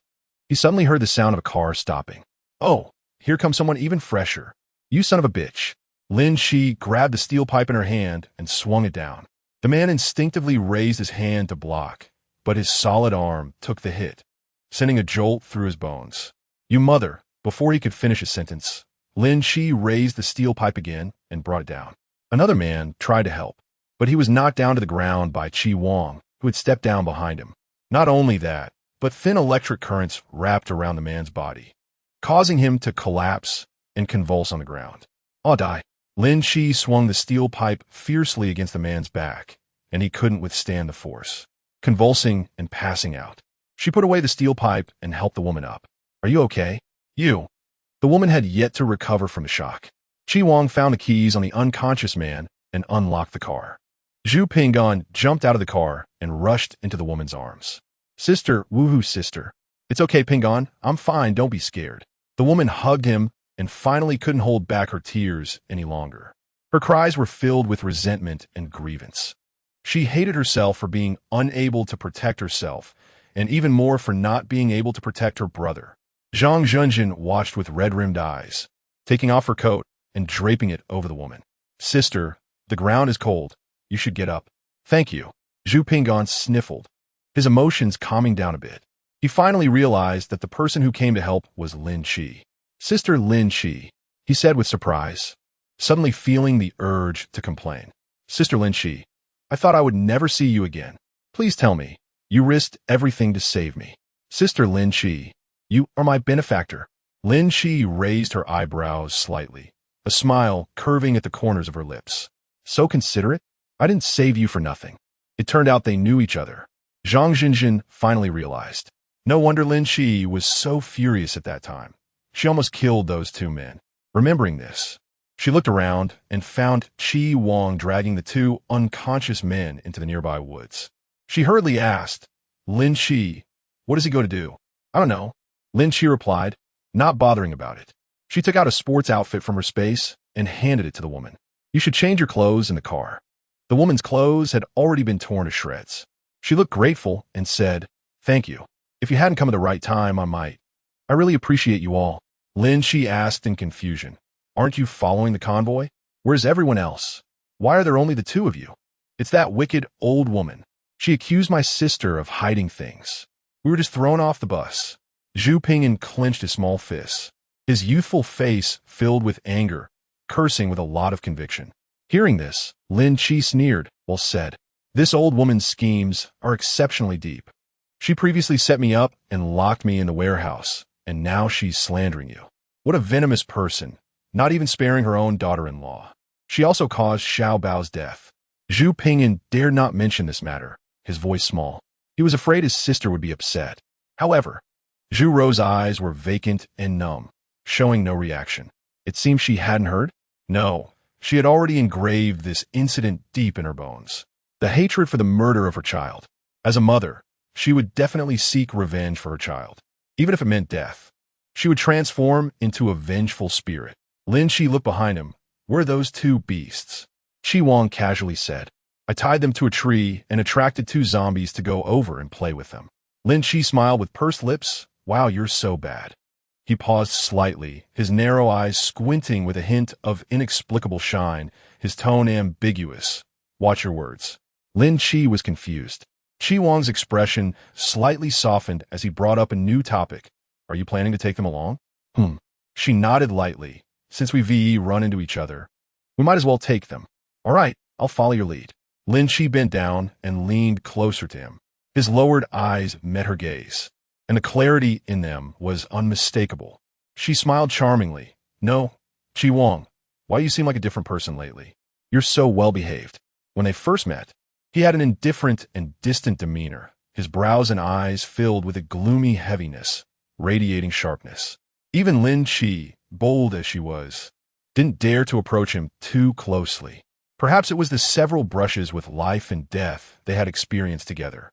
he suddenly heard the sound of a car stopping. Oh, here comes someone even fresher. You son of a bitch. Lin Chi grabbed the steel pipe in her hand and swung it down. The man instinctively raised his hand to block, but his solid arm took the hit. sending a jolt through his bones. You mother! Before he could finish his sentence, Lin Chi raised the steel pipe again and brought it down. Another man tried to help, but he was knocked down to the ground by Chi Wang, who had stepped down behind him. Not only that, but thin electric currents wrapped around the man's body, causing him to collapse and convulse on the ground. I'll die. Lin Chi swung the steel pipe fiercely against the man's back, and he couldn't withstand the force, convulsing and passing out. She put away the steel pipe and helped the woman up. Are you okay? You. The woman had yet to recover from the shock. Chi Wang found the keys on the unconscious man and unlocked the car. Zhu Pinggan jumped out of the car and rushed into the woman's arms. Sister, woohoo sister. It's okay, Pinggan. I'm fine, don't be scared. The woman hugged him and finally couldn't hold back her tears any longer. Her cries were filled with resentment and grievance. She hated herself for being unable to protect herself, and even more for not being able to protect her brother. Zhang Zhenjin watched with red-rimmed eyes, taking off her coat and draping it over the woman. Sister, the ground is cold. You should get up. Thank you. Zhu Pinggan sniffled, his emotions calming down a bit. He finally realized that the person who came to help was Lin Chi. Sister Lin Chi, he said with surprise, suddenly feeling the urge to complain. Sister Lin Chi, I thought I would never see you again. Please tell me, you risked everything to save me. Sister Lin Chi, you are my benefactor. Lin Chi raised her eyebrows slightly, a smile curving at the corners of her lips. So considerate? I didn't save you for nothing. It turned out they knew each other. Zhang Zhenjin finally realized. No wonder Lin Chi was so furious at that time. She almost killed those two men. Remembering this, she looked around and found Chi Wang dragging the two unconscious men into the nearby woods. She hurriedly asked, Lin Chi, what is he going to do? I don't know. Lin Chi replied, not bothering about it. She took out a sports outfit from her space and handed it to the woman. You should change your clothes in the car. The woman's clothes had already been torn to shreds. She looked grateful and said, thank you. If you hadn't come at the right time, I might. I really appreciate you all. Lin Chi asked in confusion. Aren't you following the convoy? Where's everyone else? Why are there only the two of you? It's that wicked old woman. She accused my sister of hiding things. We were just thrown off the bus. Zhu Pingyan clenched his small fists, his youthful face filled with anger, cursing with a lot of conviction. Hearing this, Lin Chi sneered, while said, this old woman's schemes are exceptionally deep. She previously set me up and locked me in the warehouse, and now she's slandering you. What a venomous person, not even sparing her own daughter-in-law. She also caused Xiao Bao's death. Zhu Pingyan dared not mention this matter, his voice small. He was afraid his sister would be upset. However, Zhu Rou's eyes were vacant and numb, showing no reaction. It seemed she hadn't heard? No, she had already engraved this incident deep in her bones. The hatred for the murder of her child. As a mother, she would definitely seek revenge for her child, even if it meant death. She would transform into a vengeful spirit. Lin Chi looked behind him. Where are those two beasts? Chi Wang casually said. I tied them to a tree and attracted two zombies to go over and play with them. Lin Chi smiled with pursed lips. Wow, you're so bad. He paused slightly, his narrow eyes squinting with a hint of inexplicable shine, his tone ambiguous. Watch your words. Lin Chi was confused. Chi Wang's expression slightly softened as he brought up a new topic. Are you planning to take them along? She nodded lightly. Since we VE run into each other, we might as well take them. All right, I'll follow your lead. Lin Chi bent down and leaned closer to him. His lowered eyes met her gaze, and the clarity in them was unmistakable. She smiled charmingly. No, Chi Wang, why you seem like a different person lately? You're so well-behaved. When they first met, he had an indifferent and distant demeanor, his brows and eyes filled with a gloomy heaviness, radiating sharpness. Even Lin Chi, bold as she was, didn't dare to approach him too closely. Perhaps it was the several brushes with life and death they had experienced together.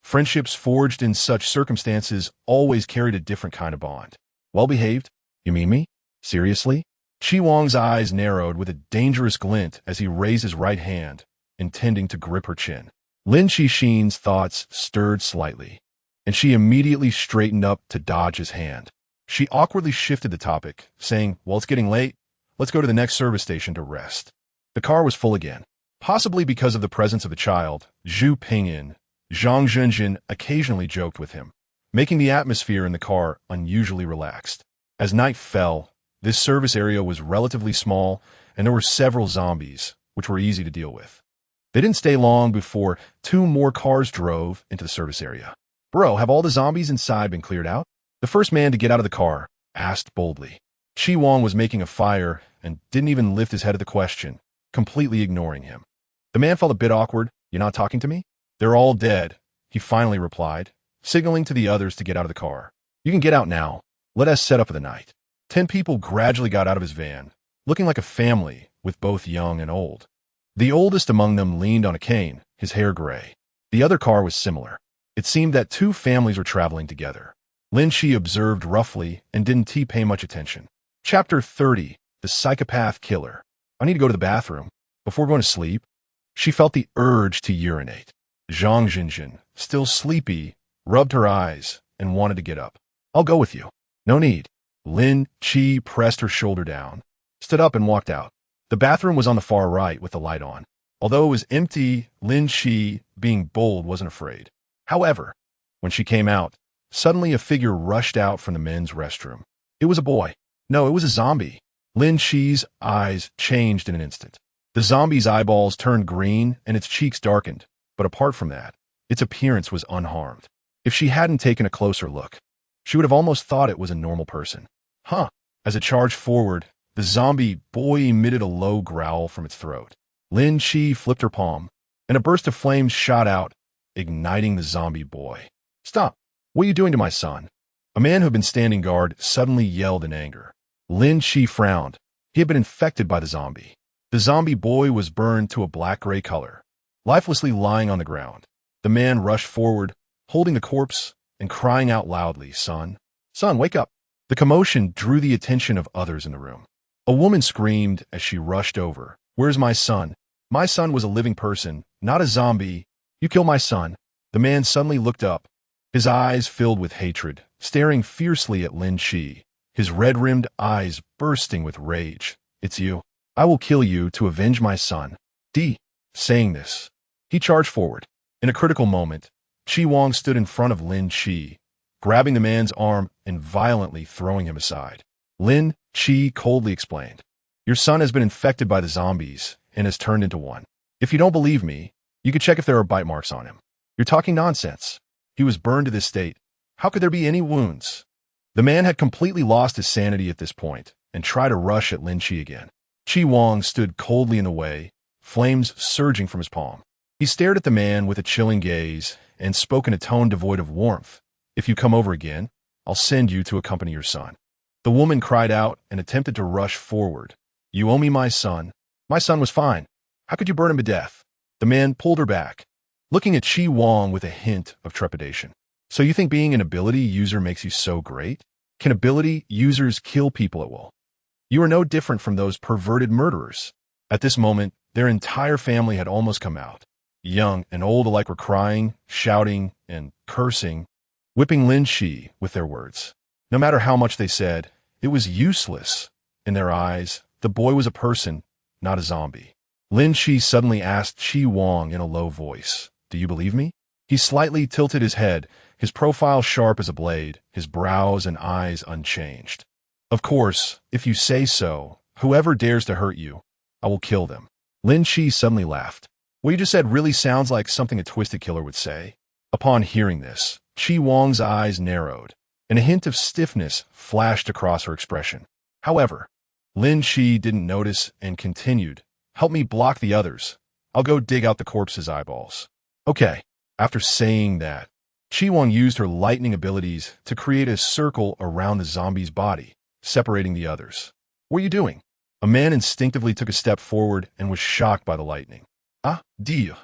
Friendships forged in such circumstances always carried a different kind of bond. Well-behaved? You mean me? Seriously? Chi Wang's eyes narrowed with a dangerous glint as he raised his right hand, intending to grip her chin. Lin Chi-Shin's thoughts stirred slightly, and she immediately straightened up to dodge his hand. She awkwardly shifted the topic, saying, well, it's getting late. Let's go to the next service station to rest. The car was full again. Possibly because of the presence of the child, Zhu Pingyan, Zhang Zhenjin occasionally joked with him, making the atmosphere in the car unusually relaxed. As night fell, this service area was relatively small, and there were several zombies, which were easy to deal with. They didn't stay long before 2 more cars drove into the service area. "Bro, have all the zombies inside been cleared out?" The first man to get out of the car asked boldly. Chi Wang was making a fire and didn't even lift his head at the question, completely ignoring him. The man felt a bit awkward. "You're not talking to me?" "They're all dead," he finally replied, signaling to the others to get out of the car. "You can get out now. Let us set up for the night." 10 people gradually got out of his van, looking like a family with both young and old. The oldest among them leaned on a cane, his hair gray. The other car was similar. It seemed that 2 families were traveling together. Lin Shi observed roughly and didn't pay much attention. Chapter 30, The Psychopath Killer. "I need to go to the bathroom. Before going to sleep." She felt the urge to urinate. Zhang Jinjin, still sleepy, rubbed her eyes and wanted to get up. "I'll go with you." "No need." Lin Chi pressed her shoulder down, stood up and walked out. The bathroom was on the far right with the light on. Although it was empty, Lin Chi, being bold, wasn't afraid. However, when she came out, suddenly a figure rushed out from the men's restroom. It was a boy. No, it was a zombie. Lin Chi's eyes changed in an instant. The zombie's eyeballs turned green and its cheeks darkened, but apart from that, its appearance was unharmed. If she hadn't taken a closer look, she would have almost thought it was a normal person. "Huh." As it charged forward, the zombie boy emitted a low growl from its throat. Lin Chi flipped her palm, and a burst of flames shot out, igniting the zombie boy. "Stop! What are you doing to my son?" A man who had been standing guard suddenly yelled in anger. Lin Chi frowned. He had been infected by the zombie. The zombie boy was burned to a black-gray color, lifelessly lying on the ground. The man rushed forward, holding the corpse and crying out loudly, "Son! Son, wake up!" The commotion drew the attention of others in the room. A woman screamed as she rushed over. "Where's my son? My son was a living person, not a zombie. You killed my son." The man suddenly looked up, his eyes filled with hatred, staring fiercely at Lin Chi, his red-rimmed eyes bursting with rage. "It's you. I will kill you to avenge my son." Saying this, he charged forward. In a critical moment, Chi Wang stood in front of Lin Chi, grabbing the man's arm and violently throwing him aside. Lin Chi coldly explained, "Your son has been infected by the zombies and has turned into one. If you don't believe me, you could check if there are bite marks on him." "You're talking nonsense. He was burned to this state. How could there be any wounds?" The man had completely lost his sanity at this point and tried to rush at Lin Chi again. Chi Wang stood coldly in the way, flames surging from his palm. He stared at the man with a chilling gaze and spoke in a tone devoid of warmth. "If you come over again, I'll send you to accompany your son." The woman cried out and attempted to rush forward. "You owe me my son. My son was fine. How could you burn him to death?" The man pulled her back, looking at Chi Wang with a hint of trepidation. "So you think being an ability user makes you so great? Can ability users kill people at will? You are no different from those perverted murderers." At this moment, their entire family had almost come out. Young and old alike were crying, shouting, and cursing, whipping Lin Chi with their words. No matter how much they said, it was useless. In their eyes, the boy was a person, not a zombie. Lin Chi suddenly asked Chi Wang in a low voice, "Do you believe me?" He slightly tilted his head, his profile sharp as a blade, his brows and eyes unchanged. "Of course, if you say so, whoever dares to hurt you, I will kill them." Lin Chi suddenly laughed. "What you just said really sounds like something a twisted killer would say." Upon hearing this, Chi Wang's eyes narrowed, and a hint of stiffness flashed across her expression. However, Lin Chi didn't notice and continued, "Help me block the others. I'll go dig out the corpse's eyeballs." "Okay." After saying that, Chi Wang used her lightning abilities to create a circle around the zombie's body, separating the others. "What are you doing?" A man instinctively took a step forward and was shocked by the lightning. "Ah, Dieu."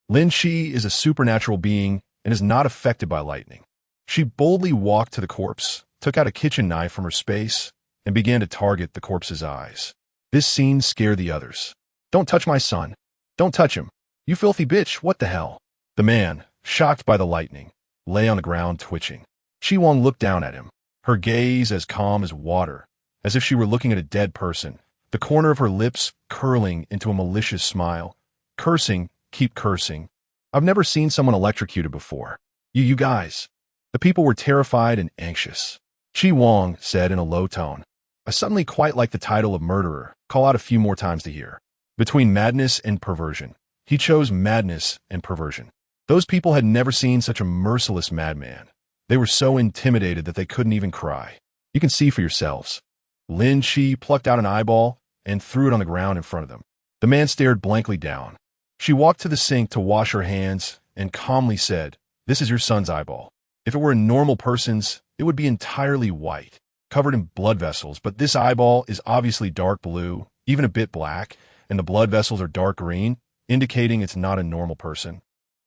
Lin Chi is a supernatural being and is not affected by lightning. She boldly walked to the corpse, took out a kitchen knife from her space, and began to target the corpse's eyes. This scene scared the others. "Don't touch my son. Don't touch him. You filthy bitch, what the hell?" The man, shocked by the lightning, lay on the ground twitching. Chi Wang looked down at him, her gaze as calm as water, as if she were looking at a dead person, the corner of her lips curling into a malicious smile. "Cursing, keep cursing. I've never seen someone electrocuted before. You guys." The people were terrified and anxious. Chi Wang said in a low tone, "I suddenly quite like the title of murderer. Call out a few more times to hear." Between madness and perversion, he chose madness and perversion. Those people had never seen such a merciless madman. They were so intimidated that they couldn't even cry. You can see for yourselves. Lin Chi plucked out an eyeball and threw it on the ground in front of them. The man stared blankly down. She walked to the sink to wash her hands and calmly said, "This is your son's eyeball. If it were a normal person's, it would be entirely white, covered in blood vessels, but this eyeball is obviously dark blue, even a bit black, and the blood vessels are dark green, indicating it's not a normal person,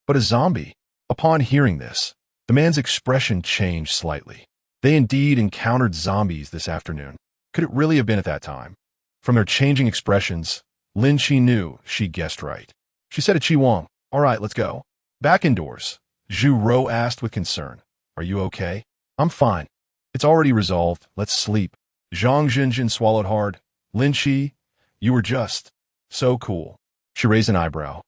but a zombie." Upon hearing this, the man's expression changed slightly. They indeed encountered zombies this afternoon. Could it really have been at that time? From their changing expressions, Lin Chi knew she guessed right. She said to Chi Wang, "All right, let's go." Back indoors, Zhu Rou asked with concern, "Are you okay?" "I'm fine. It's already resolved. Let's sleep." Zhang Zhenjin swallowed hard. "Lin Chi, you were just so cool." She raised an eyebrow.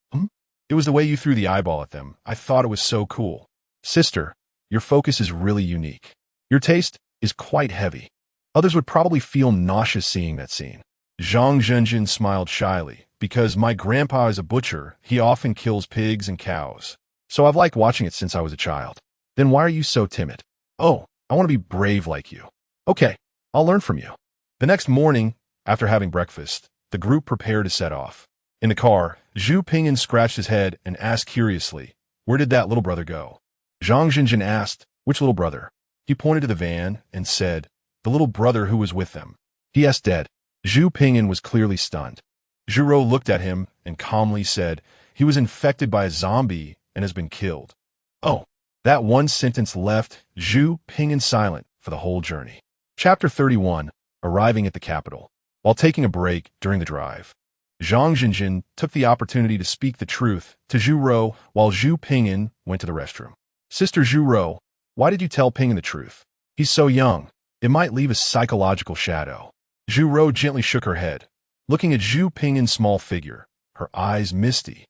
"It was the way you threw the eyeball at them. I thought it was so cool." "Sister, your focus is really unique. Your taste is quite heavy. Others would probably feel nauseous seeing that scene." Zhang Zhenjin smiled shyly. "Because my grandpa is a butcher, he often kills pigs and cows. So I've liked watching it since I was a child." "Then why are you so timid?" "Oh, I want to be brave like you." "Okay, I'll learn from you." The next morning, after having breakfast, the group prepared to set off. In the car, Zhu Pingyan scratched his head and asked curiously, "Where did that little brother go?" Zhang Zhenjin asked, "Which little brother?" He pointed to the van and said, "The little brother who was with them. He.S. dead." Zhu Pingyan was clearly stunned. Zhu Rou looked at him and calmly said, "He was infected by a zombie and has been killed." Oh, that one sentence left Zhu Pingyan silent for the whole journey. Chapter 31, Arriving at the Capital. While taking a break during the drive, Zhang Zhenjin took the opportunity to speak the truth to Zhu Rou while Zhu Pingyan went to the restroom. "Sister Zhu Rou, why did you tell Pingyan the truth? He's so young. It might leave a psychological shadow." Zhu Rou gently shook her head, looking at Zhu Pingyan's small figure, her eyes misty.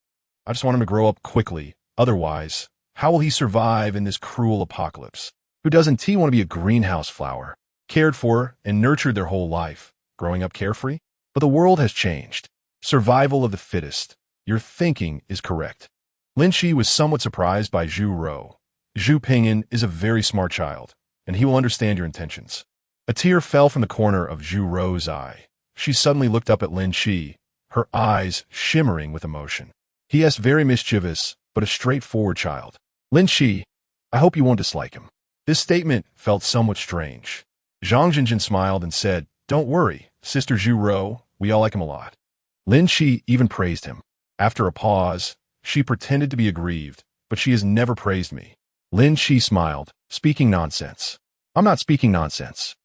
"I just want him to grow up quickly. Otherwise, how will he survive in this cruel apocalypse? Who doesn't he want to be a greenhouse flower, cared for and nurtured their whole life, growing up carefree? But the world has changed. Survival of the fittest. Your thinking is correct." Lin Chi was somewhat surprised by Zhu Rou. Zhu Pingyan is a very smart child, and he will understand your intentions. A tear fell from the corner of Zhu Rou's eye. She suddenly looked up at Lin Chi, her eyes shimmering with emotion. "He is very mischievous, but a straightforward child. Lin Chi, I hope you won't dislike him." This statement felt somewhat strange. Zhang Zhenjin smiled and said, "Don't worry, Sister Zhu Rou, we all like him a lot." Lin Chi even praised him. After a pause, she pretended to be aggrieved, "But she has never praised me." Lin Chi smiled, "Speaking nonsense." "I'm not speaking nonsense."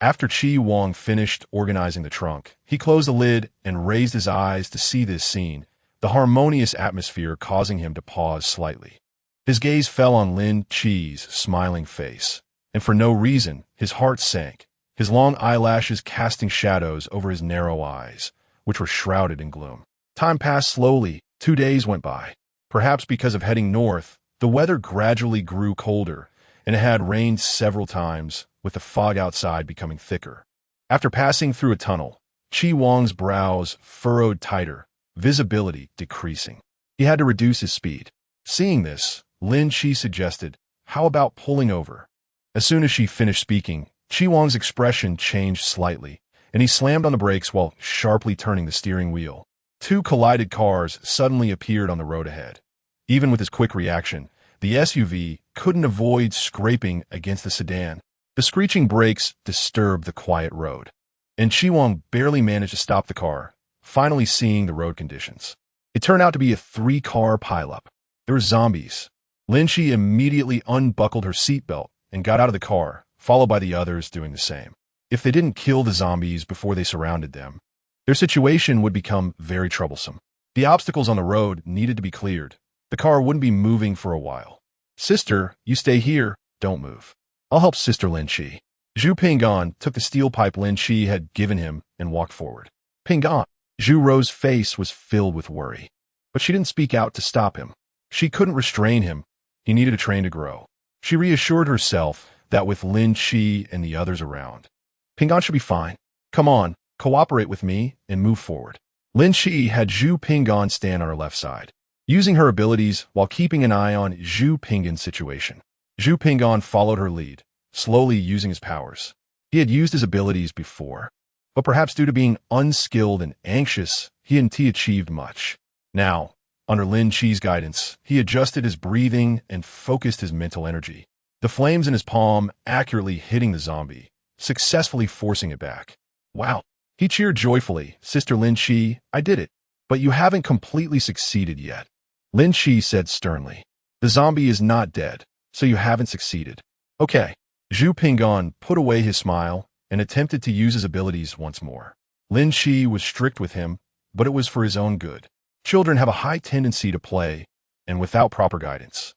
After Chi Wang finished organizing the trunk, he closed the lid and raised his eyes to see this scene, the harmonious atmosphere causing him to pause slightly. His gaze fell on Lin Chi's smiling face, and for no reason, his heart sank, his long eyelashes casting shadows over his narrow eyes, which were shrouded in gloom. Time passed slowly. 2 days went by. Perhaps because of heading north, the weather gradually grew colder, and it had rained several times, with the fog outside becoming thicker. After passing through a tunnel, Chi Wang's brows furrowed tighter, visibility decreasing. He had to reduce his speed. Seeing this, Lin Chi suggested, "How about pulling over?" As soon as she finished speaking, Chi Wang's expression changed slightly, and he slammed on the brakes while sharply turning the steering wheel. 2 collided cars suddenly appeared on the road ahead. Even with his quick reaction, the SUV couldn't avoid scraping against the sedan. The screeching brakes disturbed the quiet road, and Chi Wang barely managed to stop the car, finally seeing the road conditions. It turned out to be a 3-car pileup. There were zombies. Lin Chi immediately unbuckled her seatbelt and got out of the car, followed by the others doing the same. If they didn't kill the zombies before they surrounded them, their situation would become very troublesome. The obstacles on the road needed to be cleared. The car wouldn't be moving for a while. "Sister, you stay here. Don't move. I'll help Sister Lin Chi." Zhu Pingyan took the steel pipe Lin Chi had given him and walked forward. "Pingyan." Zhu Rou's face was filled with worry, but she didn't speak out to stop him. She couldn't restrain him. He needed a train to grow. She reassured herself that with Lin Chi and the others around, Ping An should be fine. Come on, cooperate with me and move forward. Lin Chi had Zhu Ping An stand on her left side, using her abilities while keeping an eye on Zhu Ping An's situation. Zhu Ping An followed her lead, slowly using his powers. He had used his abilities before, but perhaps due to being unskilled and anxious, he hadn't achieved much. Now, under Lin Chi's guidance, he adjusted his breathing and focused his mental energy. The flames in his palm accurately hitting the zombie, successfully forcing it back. Wow! He cheered joyfully. Sister Lin Chi, I did it. But you haven't completely succeeded yet. Lin Chi said sternly. The zombie is not dead, so you haven't succeeded. Okay. Zhu Ping An put away his smile and attempted to use his abilities once more. Lin Chi was strict with him, but it was for his own good. Children have a high tendency to play, and without proper guidance,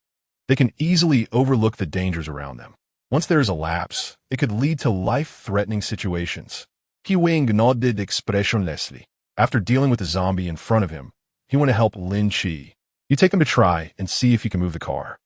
they can easily overlook the dangers around them. Once there is a lapse, it could lead to life-threatening situations. Chi Wang nodded expressionlessly. After dealing with the zombie in front of him, he went to help Lin Chi. You take them to try and see if you can move the car.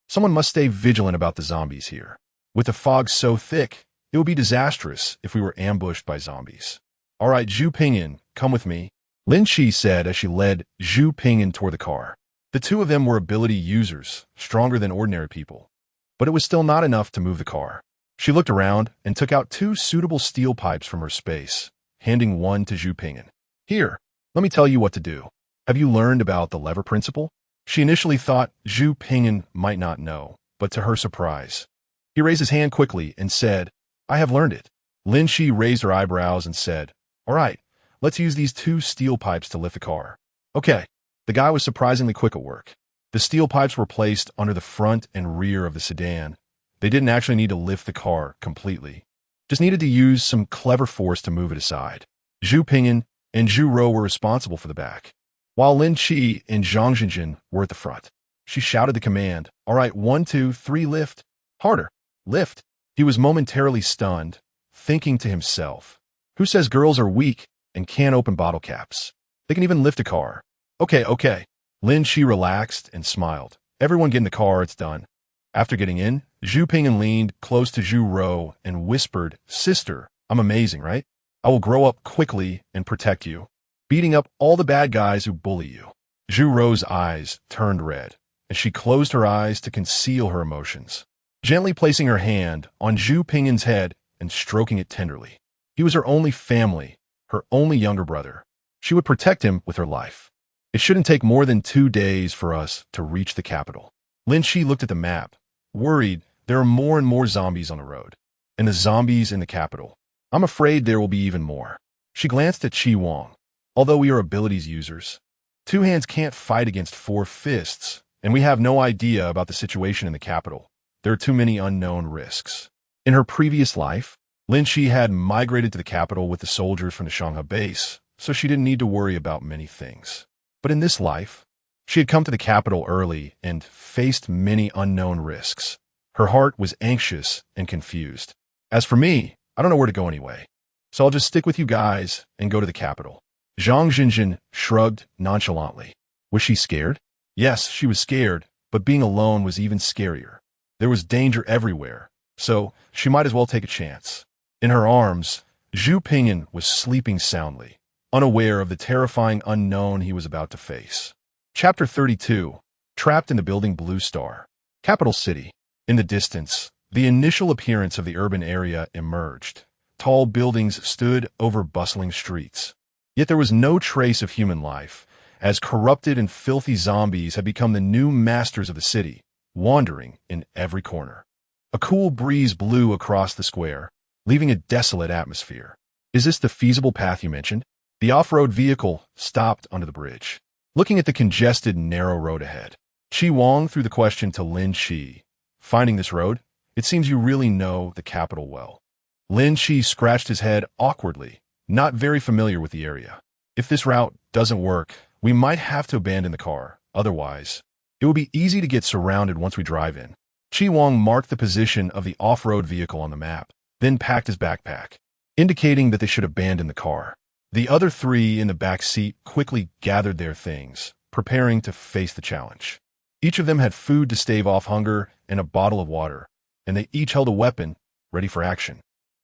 Someone must stay vigilant about the zombies here. With the fog so thick, it would be disastrous if we were ambushed by zombies. All right, Zhu Pingyan, come with me, Lin Chi said as she led Zhu Pingyan toward the car. The two of them were ability users, stronger than ordinary people. But it was still not enough to move the car. She looked around and took out 2 suitable steel pipes from her space, handing one to Zhu Pingyan. Here, let me tell you what to do. Have you learned about the lever principle? She initially thought Zhu Pingyan might not know, but to her surprise, he raised his hand quickly and said, I have learned it. Lin Chi raised her eyebrows and said, all right, let's use these 2 steel pipes to lift the car. Okay. The guy was surprisingly quick at work. The steel pipes were placed under the front and rear of the sedan. They didn't actually need to lift the car completely. Just needed to use some clever force to move it aside. Zhu Pingyan and Zhu Rou were responsible for the back, while Lin Chi and Zhang Zhenjin were at the front. She shouted the command, all right, 1, 2, 3, lift. Harder. Lift. He was momentarily stunned, thinking to himself, who says girls are weak and can't open bottle caps? They can even lift a car. Okay. Lin Chi relaxed and smiled. Everyone get in the car, it's done. After getting in, Zhu Pingyan leaned close to Zhu Rou and whispered, Sister, I'm amazing, right? I will grow up quickly and protect you, beating up all the bad guys who bully you. Zhu Rou's eyes turned red, and she closed her eyes to conceal her emotions, gently placing her hand on Zhu Pingyan's head and stroking it tenderly. He was her only family, her only younger brother. She would protect him with her life. It shouldn't take more than 2 days for us to reach the capital. Lin Chi looked at the map, worried there are more and more zombies on the road, and the zombies in the capital. I'm afraid there will be even more. She glanced at Chi Wang. Although we are abilities users, 2 hands can't fight against 4 fists, and we have no idea about the situation in the capital. There are too many unknown risks. In her previous life, Lin Chi had migrated to the capital with the soldiers from the Shanghai base, so she didn't need to worry about many things. But in this life, she had come to the capital early and faced many unknown risks. Her heart was anxious and confused. As for me, I don't know where to go anyway, so I'll just stick with you guys and go to the capital. Zhang Zhenjin shrugged nonchalantly. Was she scared? Yes, she was scared, but being alone was even scarier. There was danger everywhere, so she might as well take a chance. In her arms, Zhu Pingyan was sleeping soundly, unaware of the terrifying unknown he was about to face. Chapter 32. Trapped in the building Blue Star. Capital City. In the distance, the initial appearance of the urban area emerged. Tall buildings stood over bustling streets. Yet there was no trace of human life, as corrupted and filthy zombies had become the new masters of the city, wandering in every corner. A cool breeze blew across the square, leaving a desolate atmosphere. Is this the feasible path you mentioned? The off-road vehicle stopped under the bridge, looking at the congested, narrow road ahead. Chi Wang threw the question to Lin Chi. Finding this road? It seems you really know the capital well. Lin Chi scratched his head awkwardly, not very familiar with the area. If this route doesn't work, we might have to abandon the car. Otherwise, it will be easy to get surrounded once we drive in. Chi Wang marked the position of the off-road vehicle on the map, then packed his backpack, indicating that they should abandon the car. The other 3 in the back seat quickly gathered their things, preparing to face the challenge. Each of them had food to stave off hunger and a bottle of water, and they each held a weapon, ready for action.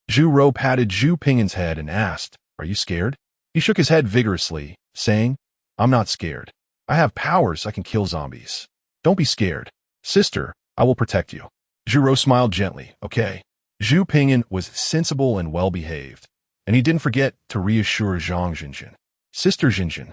Zhu Rou patted Zhu Ping'an's head and asked, "Are you scared?" He shook his head vigorously, saying, "I'm not scared. I have powers I can kill zombies. Don't be scared. Sister, I will protect you." Zhu Rou smiled gently, "Okay." Zhu Ping'an was sensible and well-behaved, and he didn't forget to reassure Zhang Zhenjin. "Sister Zhenjin,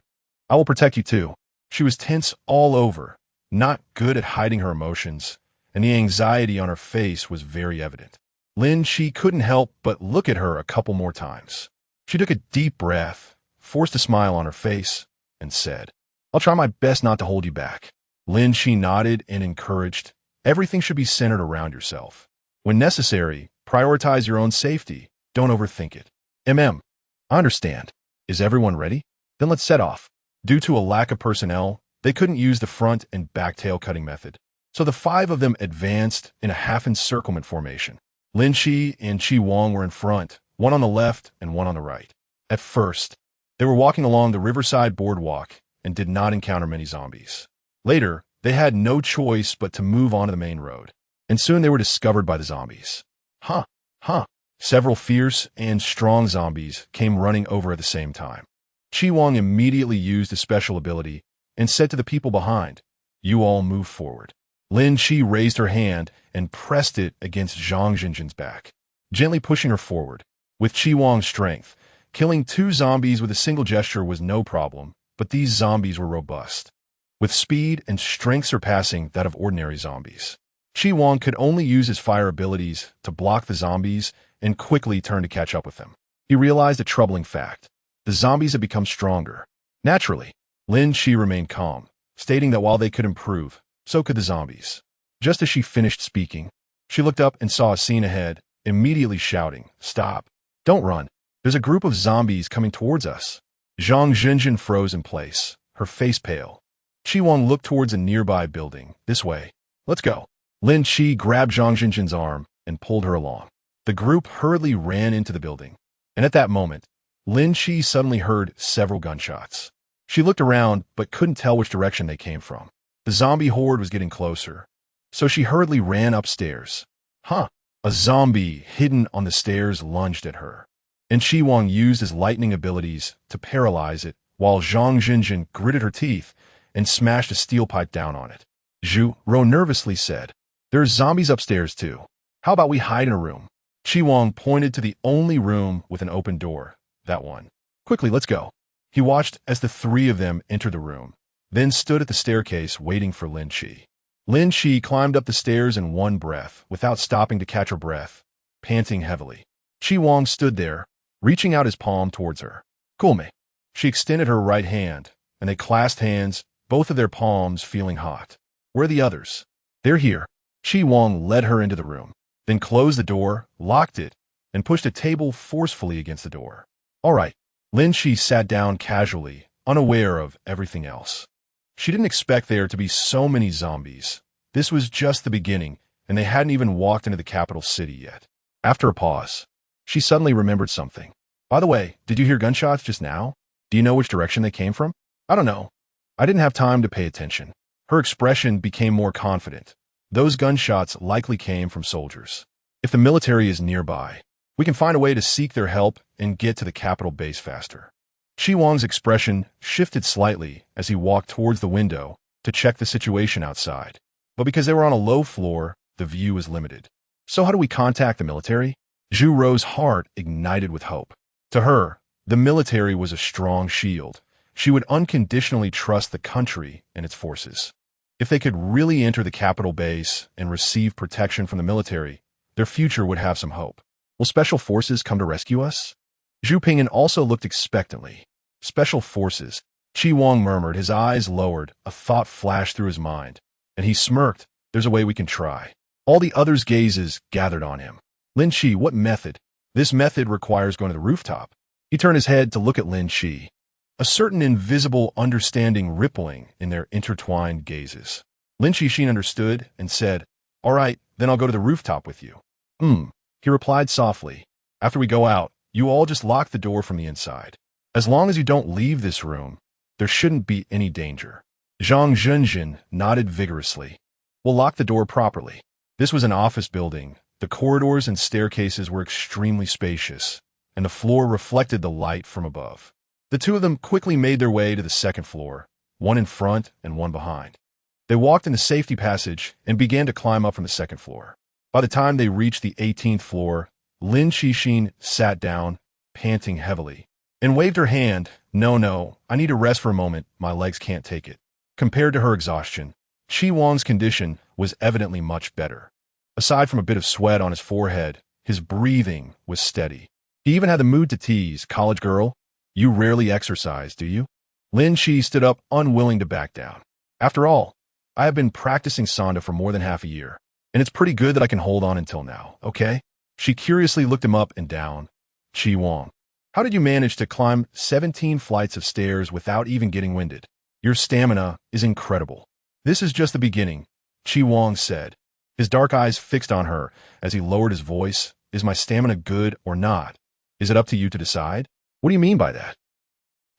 I will protect you too." She was tense all over, not good at hiding her emotions, and the anxiety on her face was very evident. Lin Chi couldn't help but look at her a couple more times. She took a deep breath, forced a smile on her face, and said, "I'll try my best not to hold you back." Lin Chi nodded and encouraged, "Everything should be centered around yourself. When necessary, prioritize your own safety. Don't overthink it." I understand. Is everyone ready? Then let's set off." Due to a lack of personnel, they couldn't use the front and back tail cutting method. So the 5 of them advanced in a half-encirclement formation. Lin Chi and Chi Wang were in front, one on the left and one on the right. At first, they were walking along the riverside boardwalk and did not encounter many zombies. Later, they had no choice but to move onto the main road, and soon they were discovered by the zombies. Huh. Several fierce and strong zombies came running over at the same time. Chi Wang immediately used a special ability and said to the people behind, "You all move forward." Lin Chi raised her hand and pressed it against Zhang Zhenjin's back, gently pushing her forward. With Chi Wang's strength, killing 2 zombies with a single gesture was no problem, but these zombies were robust, with speed and strength surpassing that of ordinary zombies. Chi Wang could only use his fire abilities to block the zombies and quickly turn to catch up with them. He realized a troubling fact. The zombies had become stronger. Naturally, Lin Chi remained calm, stating that while they could improve, so could the zombies. Just as she finished speaking, she looked up and saw a scene ahead, immediately shouting, "Stop! Don't run! There's a group of zombies coming towards us." Zhang Zhenjin froze in place, her face pale. Chi Wang looked towards a nearby building. "This way. Let's go." Lin Chi grabbed Zhang Zhenjin's arm and pulled her along. The group hurriedly ran into the building, and at that moment, Lin Chi suddenly heard several gunshots. She looked around but couldn't tell which direction they came from. The zombie horde was getting closer, so she hurriedly ran upstairs. A zombie hidden on the stairs lunged at her, and Chi Wang used his lightning abilities to paralyze it, while Zhang Zhenjin gritted her teeth and smashed a steel pipe down on it. Zhu Rou nervously said, "There's zombies upstairs too. How about we hide in a room?" Chi Wang pointed to the only room with an open door. "That one. Quickly, let's go." He watched as the 3 of them entered the room, then stood at the staircase waiting for Lin Chi. Lin Chi climbed up the stairs in one breath, without stopping to catch her breath, panting heavily. Chi Wang stood there, reaching out his palm towards her. "Cool me." She extended her right hand, and they clasped hands, both of their palms feeling hot. "Where are the others?" "They're here." Chi Wang led her into the room, then closed the door, locked it, and pushed a table forcefully against the door. "All right." Lin Chi sat down casually, unaware of everything else. She didn't expect there to be so many zombies. This was just the beginning, and they hadn't even walked into the capital city yet. After a pause, she suddenly remembered something. "By the way, did you hear gunshots just now? Do you know which direction they came from?" "I don't know. I didn't have time to pay attention." Her expression became more confident. "Those gunshots likely came from soldiers. If the military is nearby, we can find a way to seek their help and get to the capital base faster." Chi Wang's expression shifted slightly as he walked towards the window to check the situation outside. But because they were on a low floor, the view was limited. "So how do we contact the military?" Zhu Rou's heart ignited with hope. To her, the military was a strong shield. She would unconditionally trust the country and its forces. If they could really enter the capital base and receive protection from the military, their future would have some hope. "Will special forces come to rescue us?" Zhu Ping'an also looked expectantly. "Special forces," Chi Wang murmured, his eyes lowered. A thought flashed through his mind, and he smirked. "There's a way we can try." All the others' gazes gathered on him. "Lin Chi, what method?" "This method requires going to the rooftop." He turned his head to look at Lin Chi, a certain invisible understanding rippling in their intertwined gazes. Lin Chi understood and said, "All right, then I'll go to the rooftop with you." He replied softly. "After we go out, you all just lock the door from the inside. As long as you don't leave this room, there shouldn't be any danger." Zhang Zhenjin nodded vigorously. We'll lock the door properly. This was an office building. The corridors and staircases were extremely spacious, and the floor reflected the light from above. The two of them quickly made their way to the second floor, one in front and one behind. They walked in the safety passage and began to climb up from the second floor. By the time they reached the 18th floor, Lin Qixin sat down, panting heavily, and waved her hand. No, I need to rest for a moment. My legs can't take it. Compared to her exhaustion, Chi Wang's condition was evidently much better. Aside from a bit of sweat on his forehead, his breathing was steady. He even had the mood to tease. College girl, you rarely exercise, do you? Lin Qi stood up, unwilling to back down. After all, I have been practicing Sanda for more than half a year, and it's pretty good that I can hold on until now, okay? She curiously looked him up and down. Chi Wang, how did you manage to climb 17 flights of stairs without even getting winded? Your stamina is incredible. This is just the beginning, Chi Wang said, his dark eyes fixed on her as he lowered his voice. Is my stamina good or not? Is it up to you to decide? What do you mean by that?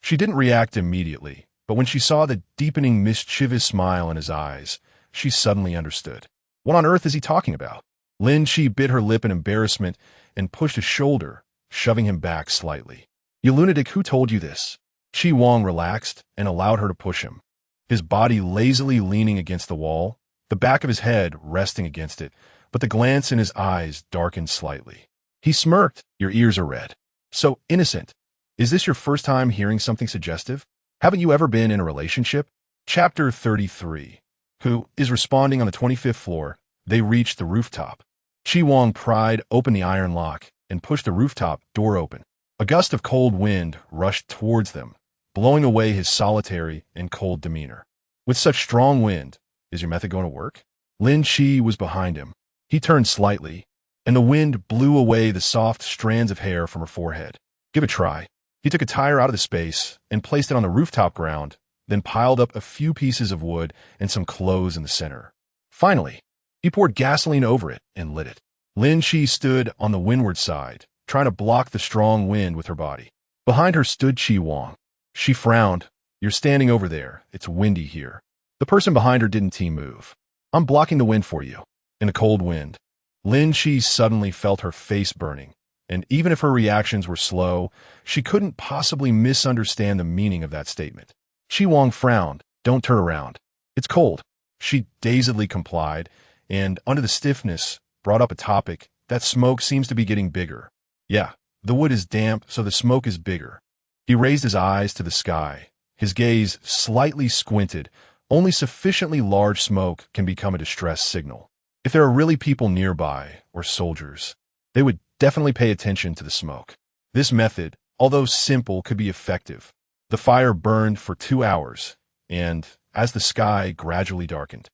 She didn't react immediately, but when she saw the deepening mischievous smile in his eyes, she suddenly understood. What on earth is he talking about? Lin Qi bit her lip in embarrassment and pushed his shoulder, shoving him back slightly. You lunatic, who told you this? Chi Wang relaxed and allowed her to push him, his body lazily leaning against the wall, the back of his head resting against it, but the glance in his eyes darkened slightly. He smirked. Your ears are red. So innocent. Is this your first time hearing something suggestive? Haven't you ever been in a relationship? Chapter 33. Who is responding on the 25th floor? They reached the rooftop. Chi Wang pried open the iron lock and pushed the rooftop door open. A gust of cold wind rushed towards them, blowing away his solitary and cold demeanor. With such strong wind, is your method going to work? Lin Qi was behind him. He turned slightly, and the wind blew away the soft strands of hair from her forehead. Give it a try. He took a tire out of the space and placed it on the rooftop ground, then piled up a few pieces of wood and some clothes in the center. Finally, he poured gasoline over it and lit it. Lin Qi stood on the windward side, trying to block the strong wind with her body. Behind her stood Chi Wang. She frowned. You're standing over there. It's windy here. The person behind her didn't move. I'm blocking the wind for you. In the cold wind, Lin Qi suddenly felt her face burning, and even if her reactions were slow, she couldn't possibly misunderstand the meaning of that statement. Chi Wang frowned. Don't turn around. It's cold. She dazedly complied, and under the stiffness, brought up a topic. That smoke seems to be getting bigger. Yeah, the wood is damp, so the smoke is bigger. He raised his eyes to the sky. His gaze slightly squinted. Only sufficiently large smoke can become a distress signal. If there are really people nearby, or soldiers, they would definitely pay attention to the smoke. This method, although simple, could be effective. The fire burned for 2 hours, and as the sky gradually darkened,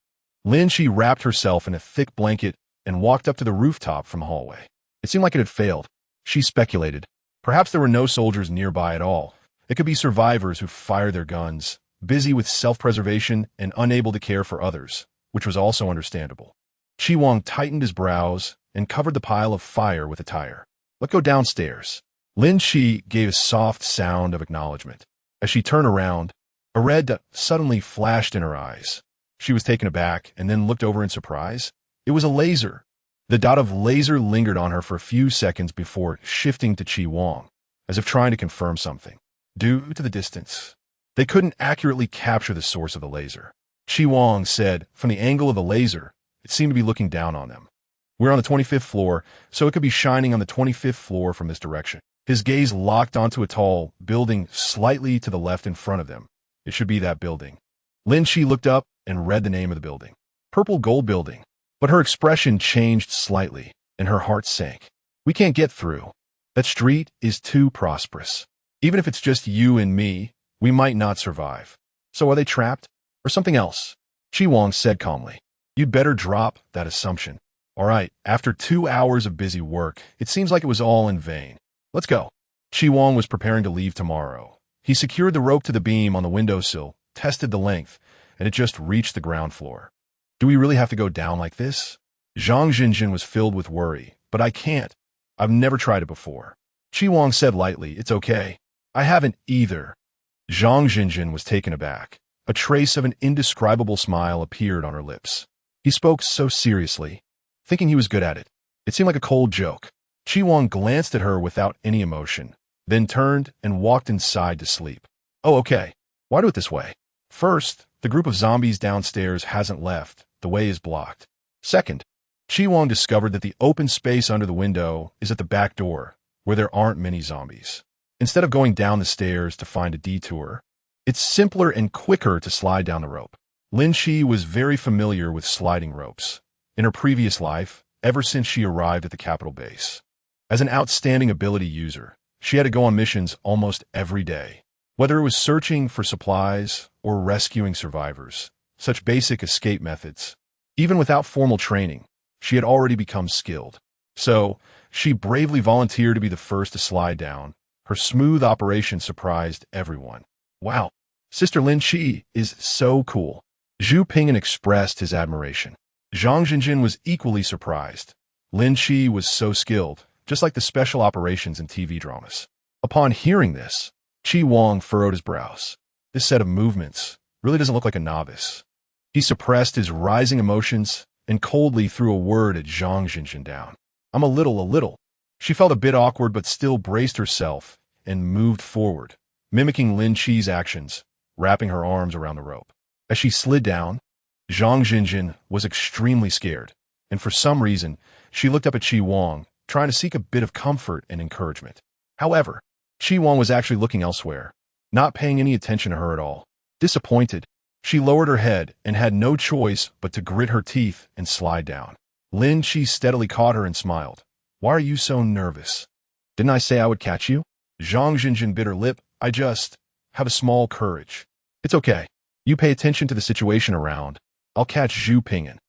Lin Qi wrapped herself in a thick blanket and walked up to the rooftop from the hallway. It seemed like it had failed. She speculated. Perhaps there were no soldiers nearby at all. It could be survivors who fire their guns, busy with self-preservation and unable to care for others, which was also understandable. Chi Wang tightened his brows and covered the pile of fire with a tire. Let's go downstairs. Lin Qi gave a soft sound of acknowledgement. As she turned around, a red dot suddenly flashed in her eyes. She was taken aback and then looked over in surprise. It was a laser. The dot of laser lingered on her for a few seconds before shifting to Chi Wang, as if trying to confirm something. Due to the distance, they couldn't accurately capture the source of the laser. Chi Wang said, from the angle of the laser, it seemed to be looking down on them. We're on the 25th floor, so it could be shining on the 25th floor from this direction. His gaze locked onto a tall building slightly to the left in front of them. It should be that building. Lin Qi looked up and read the name of the building. Purple Gold Building. But her expression changed slightly, and her heart sank. We can't get through. That street is too prosperous. Even if it's just you and me, we might not survive. So are they trapped? Or something else? Chi Wang said calmly. You'd better drop that assumption. All right, after 2 hours of busy work, it seems like it was all in vain. Let's go. Chi Wang was preparing to leave tomorrow. He secured the rope to the beam on the windowsill, tested the length, and it just reached the ground floor. Do we really have to go down like this? Zhang Zhenjin was filled with worry. But I can't. I've never tried it before. Chi Wang said lightly, it's okay. I haven't either. Zhang Zhenjin was taken aback. A trace of an indescribable smile appeared on her lips. He spoke so seriously, thinking he was good at it. It seemed like a cold joke. Chi Wang glanced at her without any emotion, then turned and walked inside to sleep. Oh, okay. Why do it this way? First, the group of zombies downstairs hasn't left. The way is blocked. Second, Chi Wang discovered that the open space under the window is at the back door, where there aren't many zombies. Instead of going down the stairs to find a detour, it's simpler and quicker to slide down the rope. Lin Shi was very familiar with sliding ropes in her previous life, ever since she arrived at the capital base. As an outstanding ability user, she had to go on missions almost every day. Whether it was searching for supplies or rescuing survivors, such basic escape methods, even without formal training, she had already become skilled. So, she bravely volunteered to be the first to slide down. Her smooth operation surprised everyone. Wow, Sister Lin Shi is so cool. Zhu Ping'an expressed his admiration. Zhang Zhenjin was equally surprised. Lin Shi was so skilled, just like the special operations in TV dramas. Upon hearing this, Chi Wang furrowed his brows. This set of movements really doesn't look like a novice. He suppressed his rising emotions and coldly threw a word at Zhang Zhenjin down. I'm a little. She felt a bit awkward but still braced herself and moved forward, mimicking Lin Chi's actions, wrapping her arms around the rope. As she slid down, Zhang Zhenjin was extremely scared, and for some reason, she looked up at Chi Wang, trying to seek a bit of comfort and encouragement. However, Chi Wang was actually looking elsewhere, not paying any attention to her at all. Disappointed, she lowered her head and had no choice but to grit her teeth and slide down. Lin Chi steadily caught her and smiled. Why are you so nervous? Didn't I say I would catch you? Zhang Zhenjin bit her lip. I just have a small courage. It's okay. You pay attention to the situation around. I'll catch Zhu Ping'an.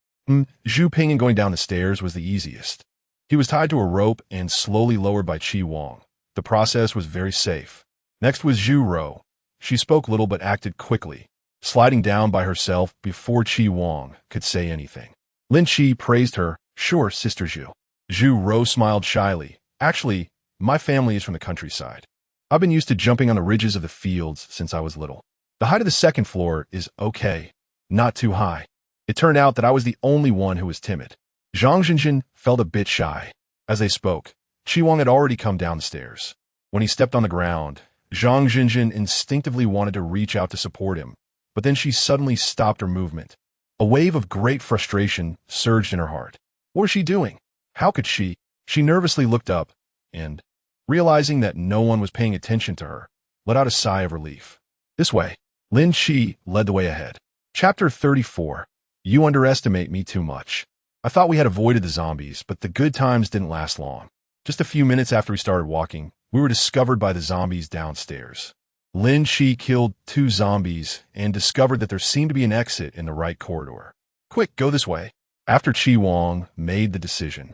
Zhu Ping'an going down the stairs was the easiest. He was tied to a rope and slowly lowered by Chi Wang. The process was very safe. Next was Zhu Ro. She spoke little but acted quickly, sliding down by herself before Chi Wang could say anything. Lin Chi praised her. Sure, Sister Zhu. Zhu Ro smiled shyly. Actually, my family is from the countryside. I've been used to jumping on the ridges of the fields since I was little. The height of the second floor is okay, not too high. It turned out that I was the only one who was timid. Zhang Zhenjin felt a bit shy. As they spoke, Chi Wang had already come down the stairs. When he stepped on the ground, Zhang Zhenjin instinctively wanted to reach out to support him, but then she suddenly stopped her movement. A wave of great frustration surged in her heart. What was she doing? How could she? She nervously looked up and, realizing that no one was paying attention to her, let out a sigh of relief. This way, Lin Chi led the way ahead. Chapter 34. You underestimate me too much. I thought we had avoided the zombies, but the good times didn't last long. Just a few minutes after we started walking, we were discovered by the zombies downstairs. Lin Chi killed 2 zombies and discovered that there seemed to be an exit in the right corridor. Quick, go this way. After Chi Wang made the decision,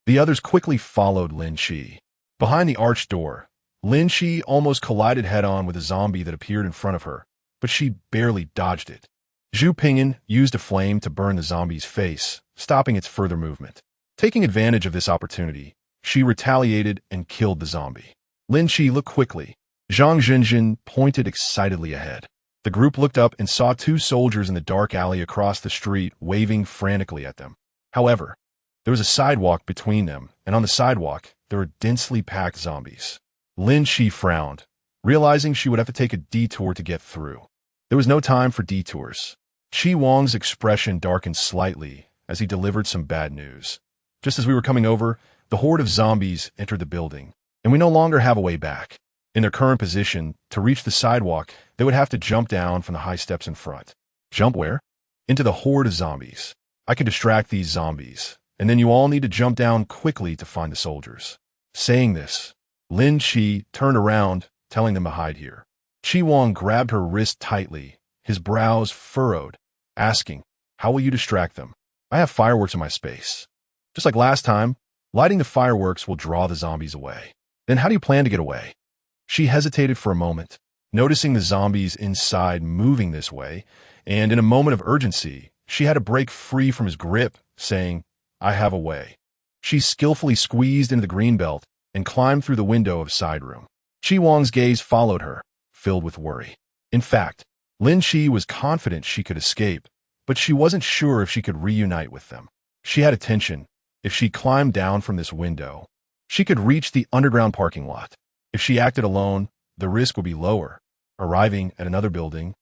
the others quickly followed Lin Chi. Behind the arched door, Lin Chi almost collided head-on with a zombie that appeared in front of her, but she barely dodged it. Zhu Ping'an used a flame to burn the zombie's face, stopping its further movement. Taking advantage of this opportunity, she retaliated and killed the zombie. Lin Chi looked quickly. Zhang Zhenjin pointed excitedly ahead. The group looked up and saw 2 soldiers in the dark alley across the street waving frantically at them. However, there was a sidewalk between them, and on the sidewalk, there were densely packed zombies. Lin Chi frowned, realizing she would have to take a detour to get through. There was no time for detours. Chi Wang's expression darkened slightly as he delivered some bad news. Just as we were coming over, the horde of zombies entered the building, and we no longer have a way back. In their current position, to reach the sidewalk, they would have to jump down from the high steps in front. Jump where? Into the horde of zombies. I can distract these zombies, and then you all need to jump down quickly to find the soldiers. Saying this, Lin Chi turned around, telling them to hide here. Chi Wang grabbed her wrist tightly, his brows furrowed, asking, how will you distract them? I have fireworks in my space. Just like last time, lighting the fireworks will draw the zombies away. Then how do you plan to get away? She hesitated for a moment, noticing the zombies inside moving this way, and in a moment of urgency, she had to break free from his grip, saying, I have a way. She skillfully squeezed into the green belt and climbed through the window of a side room. Chi Wang's gaze followed her, filled with worry. In fact, Lin Shi was confident she could escape, but she wasn't sure if she could reunite with them. She had a tension. If she climbed down from this window, she could reach the underground parking lot. If she acted alone, the risk would be lower. Arriving at another building,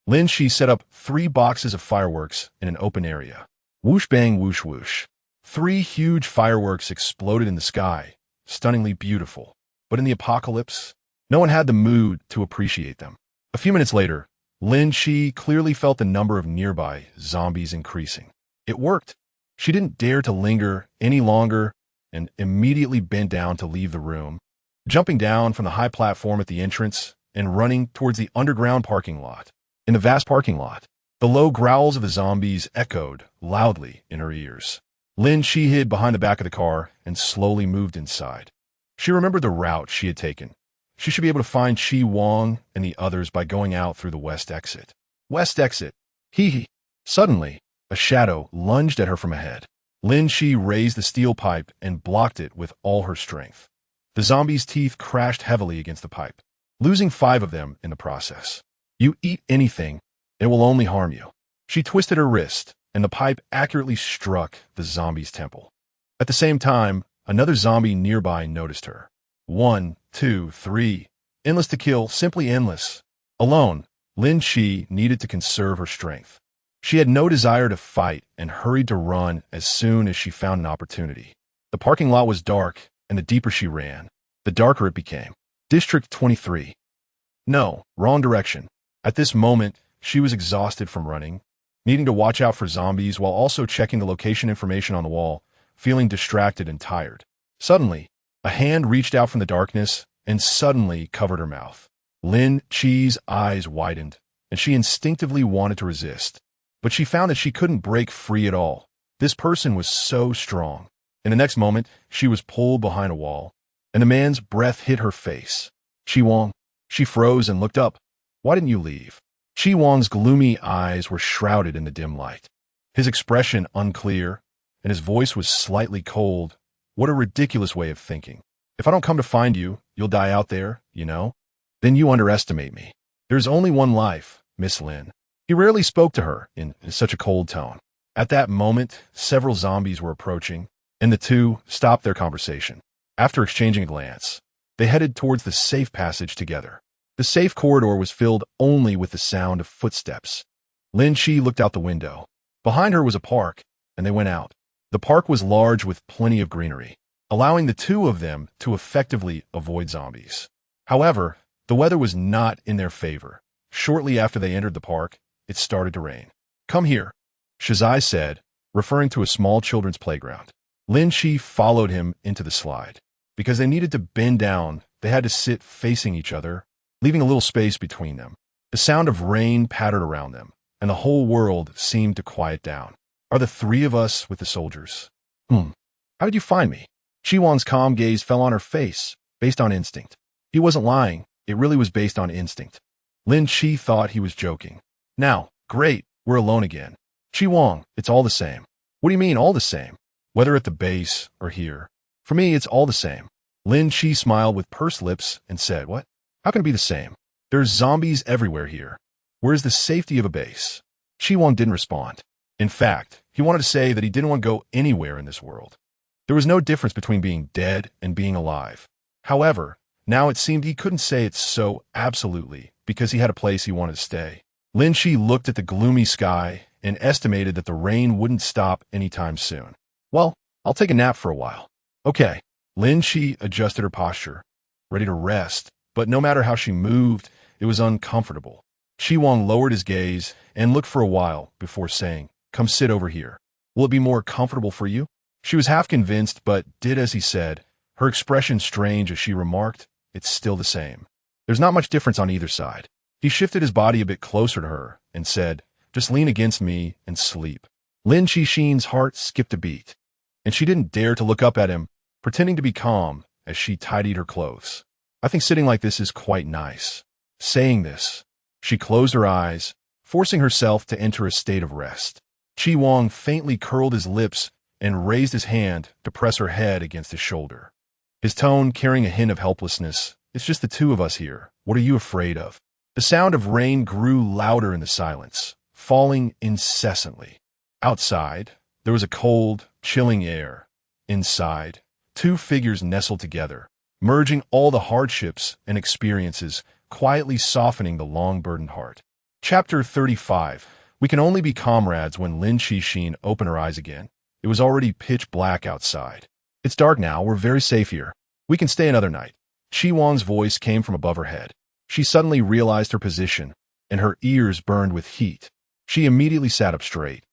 Lin Shi set up 3 boxes of fireworks in an open area. Whoosh bang whoosh whoosh. 3 huge fireworks exploded in the sky, stunningly beautiful. But in the apocalypse, no one had the mood to appreciate them. A few minutes later, Lin Shi clearly felt the number of nearby zombies increasing. It worked. She didn't dare to linger any longer and immediately bent down to leave the room, jumping down from the high platform at the entrance and running towards the underground parking lot. In the vast parking lot, the low growls of the zombies echoed loudly in her ears. Lin Shi hid behind the back of the car and slowly moved inside. She remembered the route she had taken. She should be able to find Chi Wang and the others by going out through the west exit. West exit. Hee. Suddenly, a shadow lunged at her from ahead. Lin Shi raised the steel pipe and blocked it with all her strength. The zombie's teeth crashed heavily against the pipe, losing 5 of them in the process. You eat anything, it will only harm you. She twisted her wrist, and the pipe accurately struck the zombie's temple. At the same time, another zombie nearby noticed her. 1, 2, 3. Endless to kill, simply endless. Alone, Lin Shi needed to conserve her strength. She had no desire to fight and hurried to run as soon as she found an opportunity. The parking lot was dark, and the deeper she ran, the darker it became. District 23. No, wrong direction. At this moment, she was exhausted from running, needing to watch out for zombies while also checking the location information on the wall, feeling distracted and tired. Suddenly, a hand reached out from the darkness and suddenly covered her mouth. Lin Shi's eyes widened, and she instinctively wanted to resist. But she found that she couldn't break free at all. This person was so strong. In the next moment, she was pulled behind a wall, and the man's breath hit her face. Chi Wang. She froze and looked up. Why didn't you leave? Chi Wang's gloomy eyes were shrouded in the dim light. His expression unclear, and his voice was slightly cold. What a ridiculous way of thinking. If I don't come to find you, you'll die out there, you know? Then you underestimate me. There's only one life, Miss Lin. He rarely spoke to her in such a cold tone. At that moment, several zombies were approaching, and the two stopped their conversation. After exchanging a glance, they headed towards the safe passage together. The safe corridor was filled only with the sound of footsteps. Lin Shi looked out the window. Behind her was a park, and they went out. The park was large with plenty of greenery, allowing the two of them to effectively avoid zombies. However, the weather was not in their favor. Shortly after they entered the park, it started to rain. Come here, Shazai said, referring to a small children's playground. Lin Shi followed him into the slide. Because they needed to bend down, they had to sit facing each other, leaving a little space between them. The sound of rain pattered around them, and the whole world seemed to quiet down. Are the 3 of us with the soldiers? How did you find me? Chi Wang's calm gaze fell on her face, based on instinct. He wasn't lying, it really was based on instinct. Lin Shi thought he was joking. Now, great, we're alone again. Chi Wang, it's all the same. What do you mean, all the same? Whether at the base or here. For me, it's all the same. Lin Shi smiled with pursed lips and said, What? How can it be the same? There's zombies everywhere here. Where's the safety of a base? Chi Wang didn't respond. In fact, he wanted to say that he didn't want to go anywhere in this world. There was no difference between being dead and being alive. However, now it seemed he couldn't say it so absolutely because he had a place he wanted to stay. Lin Shi looked at the gloomy sky and estimated that the rain wouldn't stop anytime soon. Well, I'll take a nap for a while. Okay. Lin Shi adjusted her posture, ready to rest, but no matter how she moved, it was uncomfortable. Chi Wang lowered his gaze and looked for a while before saying, Come sit over here. Will it be more comfortable for you? She was half convinced, but did as he said, her expression strange as she remarked, It's still the same. There's not much difference on either side. He shifted his body a bit closer to her and said, Just lean against me and sleep. Lin Shixin's heart skipped a beat, and she didn't dare to look up at him, pretending to be calm as she tidied her clothes. I think sitting like this is quite nice. Saying this, she closed her eyes, forcing herself to enter a state of rest. Chi Wang faintly curled his lips and raised his hand to press her head against his shoulder. His tone carrying a hint of helplessness. It's just the 2 of us here. What are you afraid of? The sound of rain grew louder in the silence, falling incessantly. Outside, there was a cold, chilling air. Inside, two figures nestled together, merging all the hardships and experiences, quietly softening the long-burdened heart. Chapter 35. We can only be comrades when Lin Qixin opened her eyes again. It was already pitch black outside. It's dark now, we're very safe here. We can stay another night. Chi Wang's voice came from above her head. She suddenly realized her position, and her ears burned with heat. She immediately sat up straight,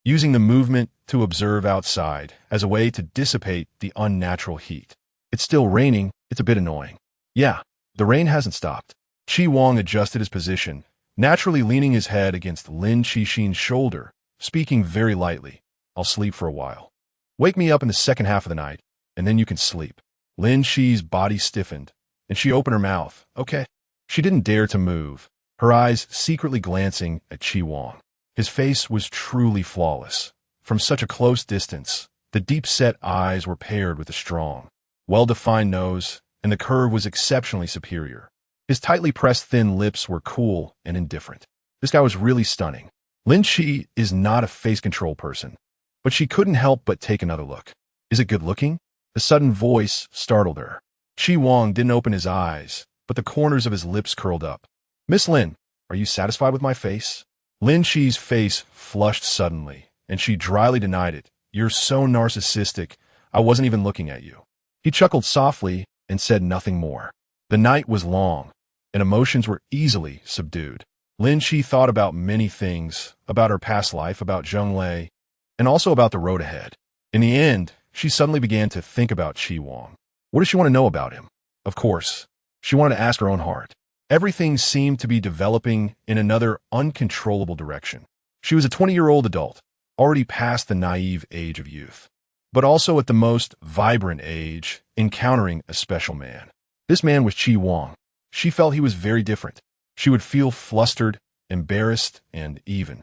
using the movement to observe outside as a way to dissipate the unnatural heat. It's still raining, it's a bit annoying. Yeah, the rain hasn't stopped. Chi Wang adjusted his position, naturally leaning his head against Lin Qixin's shoulder, speaking very lightly. I'll sleep for a while. Wake me up in the second half of the night, and then you can sleep. Lin Qi's body stiffened, and she opened her mouth. Okay. She didn't dare to move, her eyes secretly glancing at Chi Wang. His face was truly flawless. From such a close distance, the deep-set eyes were paired with a strong, well-defined nose, and the curve was exceptionally superior. His tightly pressed thin lips were cool and indifferent. This guy was really stunning. Lin Qi is not a face control person, but she couldn't help but take another look. Is it good-looking? The sudden voice startled her. Chi Wang didn't open his eyes, but the corners of his lips curled up. Miss Lin, are you satisfied with my face? Lin Qi's face flushed suddenly, and she dryly denied it. You're so narcissistic, I wasn't even looking at you. He chuckled softly and said nothing more. The night was long, and emotions were easily subdued. Lin Qi thought about many things, about her past life, about Zheng Lei, and also about the road ahead. In the end, she suddenly began to think about Chi Wang. What does she want to know about him? Of course, she wanted to ask her own heart. Everything seemed to be developing in another uncontrollable direction. She was a 20-year-old adult, already past the naive age of youth, but also at the most vibrant age, encountering a special man. This man was Chi Wang. She felt he was very different. She would feel flustered, embarrassed, and even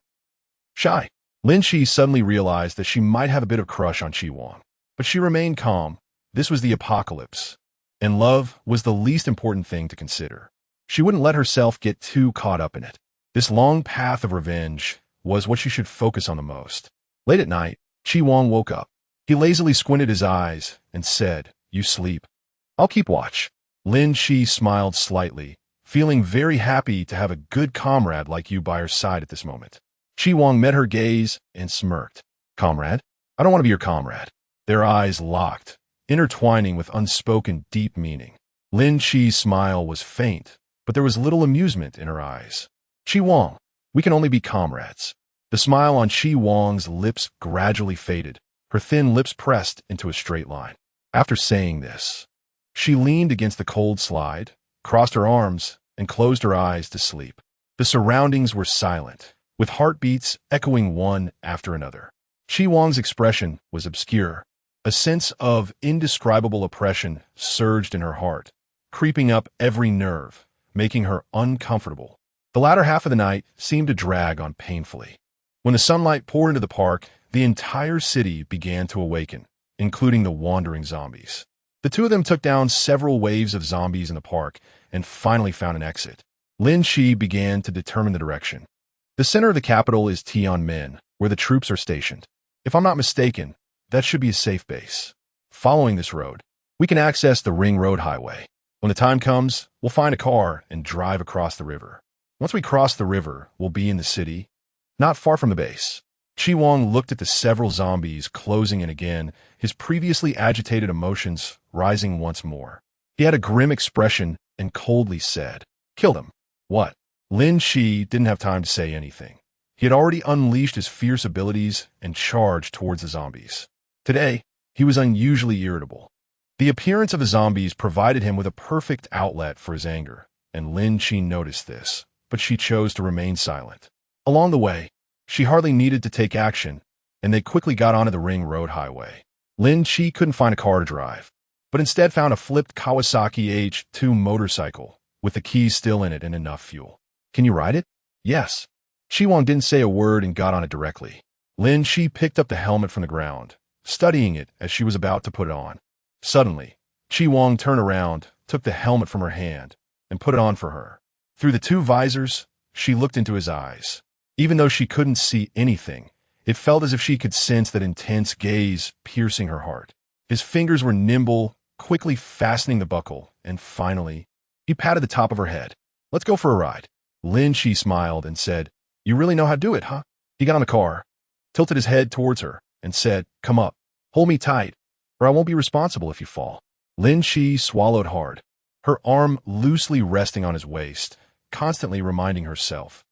shy. Lin Qi suddenly realized that she might have a bit of crush on Chi Wang, but she remained calm. This was the apocalypse, and love was the least important thing to consider. She wouldn't let herself get too caught up in it. This long path of revenge was what she should focus on the most. Late at night, Chi Wang woke up. He lazily squinted his eyes and said, "You sleep. I'll keep watch." Lin Qi smiled slightly, feeling very happy to have a good comrade like you by her side at this moment. Chi Wang met her gaze and smirked. Comrade? I don't want to be your comrade. Their eyes locked, intertwining with unspoken deep meaning. Lin Qi's smile was faint, but there was little amusement in her eyes. Chi Wang, we can only be comrades. The smile on Chi Wang's lips gradually faded, her thin lips pressed into a straight line. After saying this, she leaned against the cold slide, crossed her arms, and closed her eyes to sleep. The surroundings were silent, with heartbeats echoing one after another. Chi Wang's expression was obscure. A sense of indescribable oppression surged in her heart, creeping up every nerve, making her uncomfortable. The latter half of the night seemed to drag on painfully. When the sunlight poured into the park, the entire city began to awaken, including the wandering zombies. The two of them took down several waves of zombies in the park and finally found an exit. Lin Qi began to determine the direction. The center of the capital is Tianmen, where the troops are stationed. If I'm not mistaken, that should be a safe base. Following this road, we can access the Ring Road Highway. When the time comes, we'll find a car and drive across the river. Once we cross the river, we'll be in the city, not far from the base. Chi Wang looked at the several zombies closing in again, his previously agitated emotions rising once more. He had a grim expression and coldly said, "Kill them." What? Lin Qi didn't have time to say anything. He had already unleashed his fierce abilities and charged towards the zombies. Today, he was unusually irritable. The appearance of the zombies provided him with a perfect outlet for his anger, and Lin Qi noticed this, but she chose to remain silent. Along the way, she hardly needed to take action, and they quickly got onto the Ring Road Highway. Lin Qi couldn't find a car to drive, but instead found a flipped Kawasaki H2 motorcycle, with the keys still in it and enough fuel. Can you ride it? Yes. Chi Wang didn't say a word and got on it directly. Lin Qi picked up the helmet from the ground, studying it as she was about to put it on. Suddenly, Chi Wang turned around, took the helmet from her hand, and put it on for her. Through the two visors, she looked into his eyes. Even though she couldn't see anything, it felt as if she could sense that intense gaze piercing her heart. His fingers were nimble, quickly fastening the buckle, and finally, he patted the top of her head. "Let's go for a ride." Lin Chi smiled and said, "You really know how to do it, huh?" He got on the car, tilted his head towards her, and said, "Come up. Hold me tight, or I won't be responsible if you fall." Lin Chi swallowed hard, her arm loosely resting on his waist, constantly reminding herself,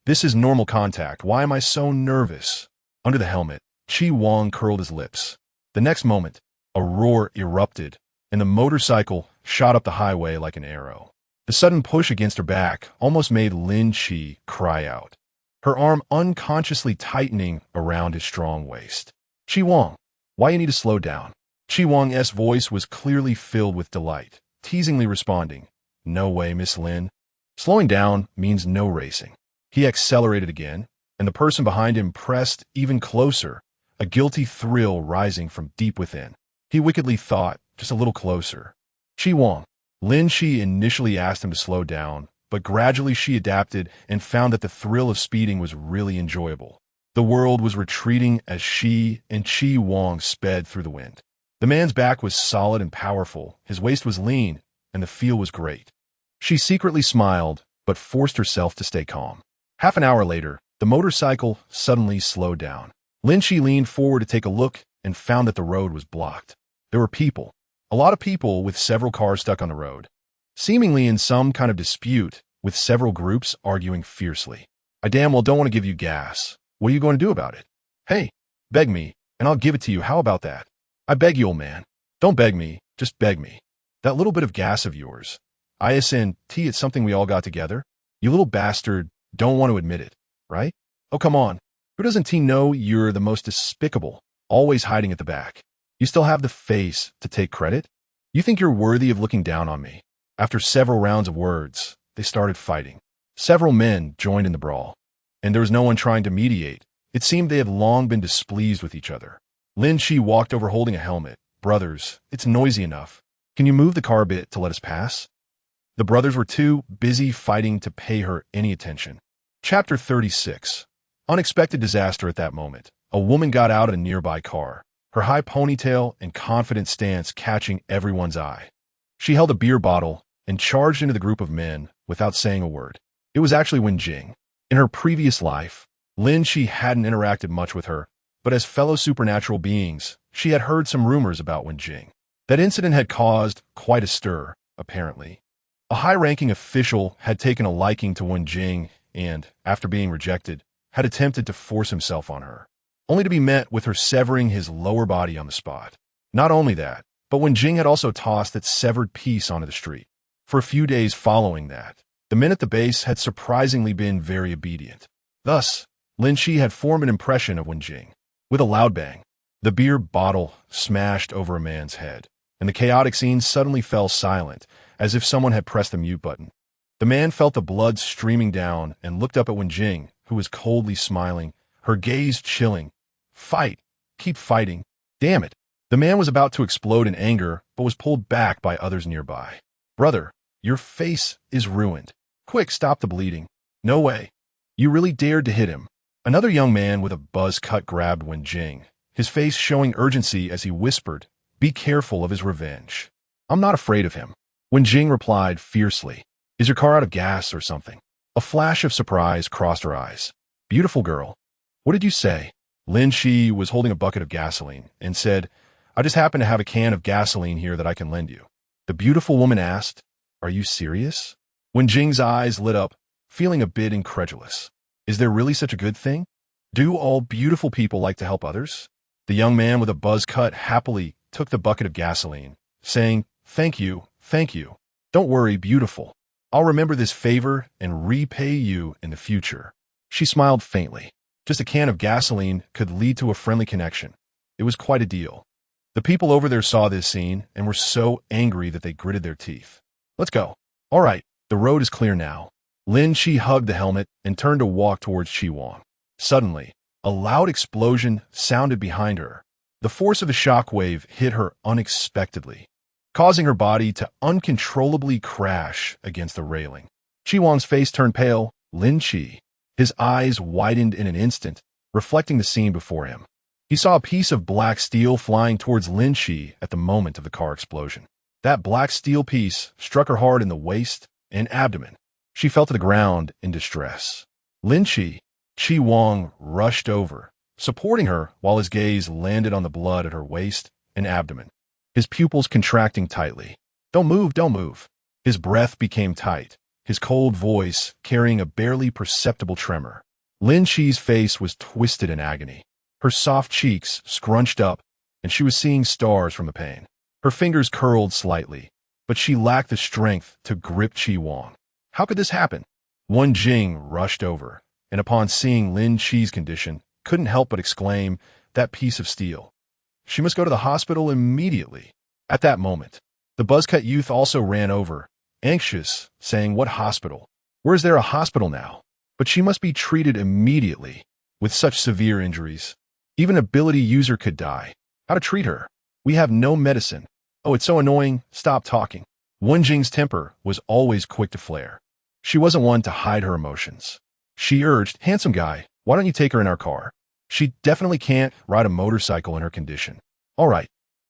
"This is normal contact. Why am I so nervous?" Under the helmet, Chi Wang curled his lips. The next moment, a roar erupted, and the motorcycle shot up the highway like an arrow. The sudden push against her back almost made Lin Chi cry out, her arm unconsciously tightening around his strong waist. "Chi Wang, why you need to slow down?" Chi Wang's voice was clearly filled with delight, teasingly responding, "No way, Miss Lin. Slowing down means no racing." He accelerated again, and the person behind him pressed even closer, a guilty thrill rising from deep within. He wickedly thought, just a little closer. "Chi Wang." Lin Chi initially asked him to slow down, but gradually she adapted and found that the thrill of speeding was really enjoyable. The world was retreating as she and Chi Wang sped through the wind. The man's back was solid and powerful, his waist was lean, and the feel was great. She secretly smiled, but forced herself to stay calm. Half an hour later, the motorcycle suddenly slowed down. Lin Chi leaned forward to take a look and found that the road was blocked. There were people. A lot of people with several cars stuck on the road, seemingly in some kind of dispute, with several groups arguing fiercely. "I damn well don't want to give you gas. What are you going to do about it?" "Hey, beg me, and I'll give it to you. How about that?" "I beg you, old man. Don't beg me, just beg me. That little bit of gas of yours. ISNT, it's something we all got together. You little bastard don't want to admit it, right? Oh, come on. Who doesn't T know you're the most despicable, always hiding at the back? You still have the face to take credit? You think you're worthy of looking down on me?" After several rounds of words, they started fighting. Several men joined in the brawl, and there was no one trying to mediate. It seemed they had long been displeased with each other. Lin Chi walked over holding a helmet. "Brothers, it's noisy enough. Can you move the car a bit to let us pass?" The brothers were too busy fighting to pay her any attention. Chapter 36. Unexpected disaster at that moment. A woman got out of a nearby car, her high ponytail and confident stance catching everyone's eye. She held a beer bottle and charged into the group of men without saying a word. It was actually Wen Jing. In her previous life, Lin Chi hadn't interacted much with her, but as fellow supernatural beings, she had heard some rumors about Wen Jing. That incident had caused quite a stir, apparently. A high-ranking official had taken a liking to Wen Jing and, after being rejected, had attempted to force himself on her, only to be met with her severing his lower body on the spot. Not only that, but Wen Jing had also tossed its severed piece onto the street. For a few days following that, the men at the base had surprisingly been very obedient. Thus, Lin Chi had formed an impression of Wen Jing. With a loud bang, the beer bottle smashed over a man's head, and the chaotic scene suddenly fell silent, as if someone had pressed the mute button. The man felt the blood streaming down and looked up at Wen Jing, who was coldly smiling, her gaze chilling. "Fight! Keep fighting! Damn it!" The man was about to explode in anger, but was pulled back by others nearby. "Brother, your face is ruined. Quick, stop the bleeding." "No way. You really dared to hit him." Another young man with a buzz cut grabbed Wen Jing, his face showing urgency as he whispered, "Be careful of his revenge." "I'm not afraid of him." Wen Jing replied fiercely, "Is your car out of gas or something?" A flash of surprise crossed her eyes. "Beautiful girl. What did you say?" Lin Chi was holding a bucket of gasoline and said, "I just happen to have a can of gasoline here that I can lend you." The beautiful woman asked, "Are you serious?" Wen Jing's eyes lit up, feeling a bit incredulous. Is there really such a good thing? Do all beautiful people like to help others? The young man with a buzz cut happily took the bucket of gasoline, saying, Thank you. Don't worry, beautiful. I'll remember this favor and repay you in the future." She smiled faintly. Just a can of gasoline could lead to a friendly connection. It was quite a deal. The people over there saw this scene and were so angry that they gritted their teeth. "Let's go." "All right, the road is clear now." Lin Chi hugged the helmet and turned to walk towards Chi Wang. Suddenly, a loud explosion sounded behind her. The force of the shockwave hit her unexpectedly, causing her body to uncontrollably crash against the railing. Chi Wang's face turned pale. Lin Chi. His eyes widened in an instant, reflecting the scene before him. He saw a piece of black steel flying towards Lin Chi at the moment of the car explosion. That black steel piece struck her hard in the waist and abdomen. She fell to the ground in distress. Lin Chi. Chi Wang rushed over, supporting her while his gaze landed on the blood at her waist and abdomen, his pupils contracting tightly. Don't move, don't move. His breath became tight, his cold voice carrying a barely perceptible tremor. Lin Chi's face was twisted in agony. Her soft cheeks scrunched up, and she was seeing stars from the pain. Her fingers curled slightly, but she lacked the strength to grip Chi Wang. How could this happen? Wen Jing rushed over, and upon seeing Lin Chi's condition, couldn't help but exclaim, "That piece of steel. She must go to the hospital immediately." At that moment, the buzzcut youth also ran over, anxious, saying, "What hospital? Where is there a hospital now? But she must be treated immediately. With such severe injuries, even an ability user could die. How to treat her? We have no medicine. Oh, it's so annoying. Stop talking." Wen Jing's temper was always quick to flare. She wasn't one to hide her emotions. She urged, "Handsome guy, why don't you take her in our car? She definitely can't ride a motorcycle in her condition." All right.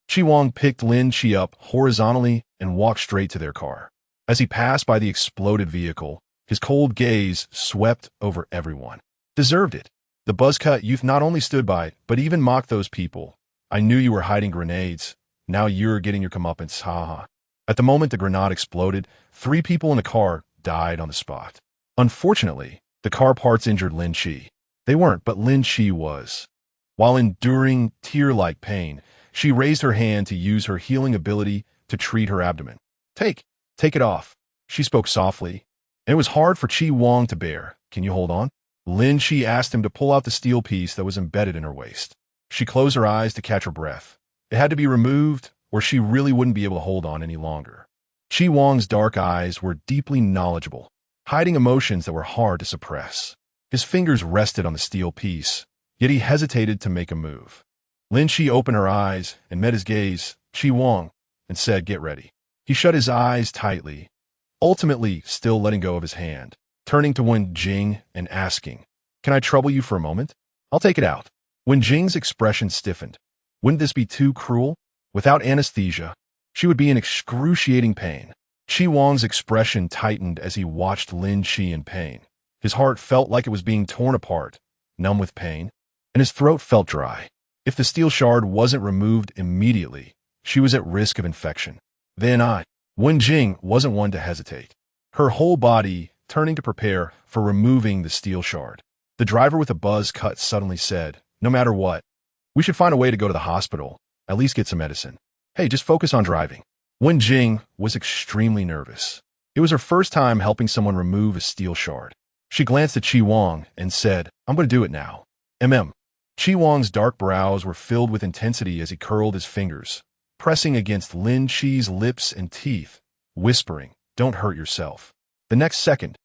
Chi Wang picked Lin Chi up horizontally and walked straight to their car. As he passed by the exploded vehicle, his cold gaze swept over everyone. Deserved it. The buzzcut youth not only stood by, but even mocked those people. "I knew you were hiding grenades. Now you're getting your comeuppance, haha." At the moment the grenade exploded, 3 people in the car died on the spot. Unfortunately, the car parts injured Lin Chi. They weren't, but Lin Chi was. While enduring tear-like pain, she raised her hand to use her healing ability to treat her abdomen. Take it off," she spoke softly, and it was hard for Chi Wang to bear. "Can you hold on?" Lin Chi asked him to pull out the steel piece that was embedded in her waist. She closed her eyes to catch her breath. It had to be removed, or she really wouldn't be able to hold on any longer. Chi Wang's dark eyes were deeply knowledgeable, hiding emotions that were hard to suppress. His fingers rested on the steel piece, yet he hesitated to make a move. Lin Chi opened her eyes and met his gaze, Chi Wang, and said, "Get ready." He shut his eyes tightly, ultimately still letting go of his hand, turning to Wen Jing and asking, "Can I trouble you for a moment? I'll take it out." Wen Jing's expression stiffened. Wouldn't this be too cruel? Without anesthesia, she would be in excruciating pain. Chi Wang's expression tightened as he watched Lin Chi in pain. His heart felt like it was being torn apart, numb with pain, and his throat felt dry. If the steel shard wasn't removed immediately, she was at risk of infection. Wen Jing wasn't one to hesitate, her whole body turning to prepare for removing the steel shard. The driver with a buzz cut suddenly said, "No matter what, we should find a way to go to the hospital, at least get some medicine. Hey, just focus on driving." Wen Jing was extremely nervous. It was her first time helping someone remove a steel shard. She glanced at Chi Wang and said, "I'm going to do it now." Chi Wang's dark brows were filled with intensity as he curled his fingers, pressing against Lin Chi's lips and teeth, whispering, "Don't hurt yourself." The next second,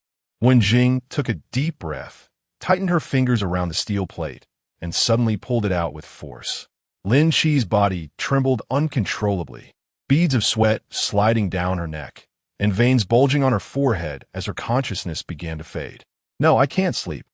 Wen Jing took a deep breath, tightened her fingers around the steel plate, and suddenly pulled it out with force. Lin Chi's body trembled uncontrollably, beads of sweat sliding down her neck, and veins bulging on her forehead as her consciousness began to fade. "No, I can't sleep."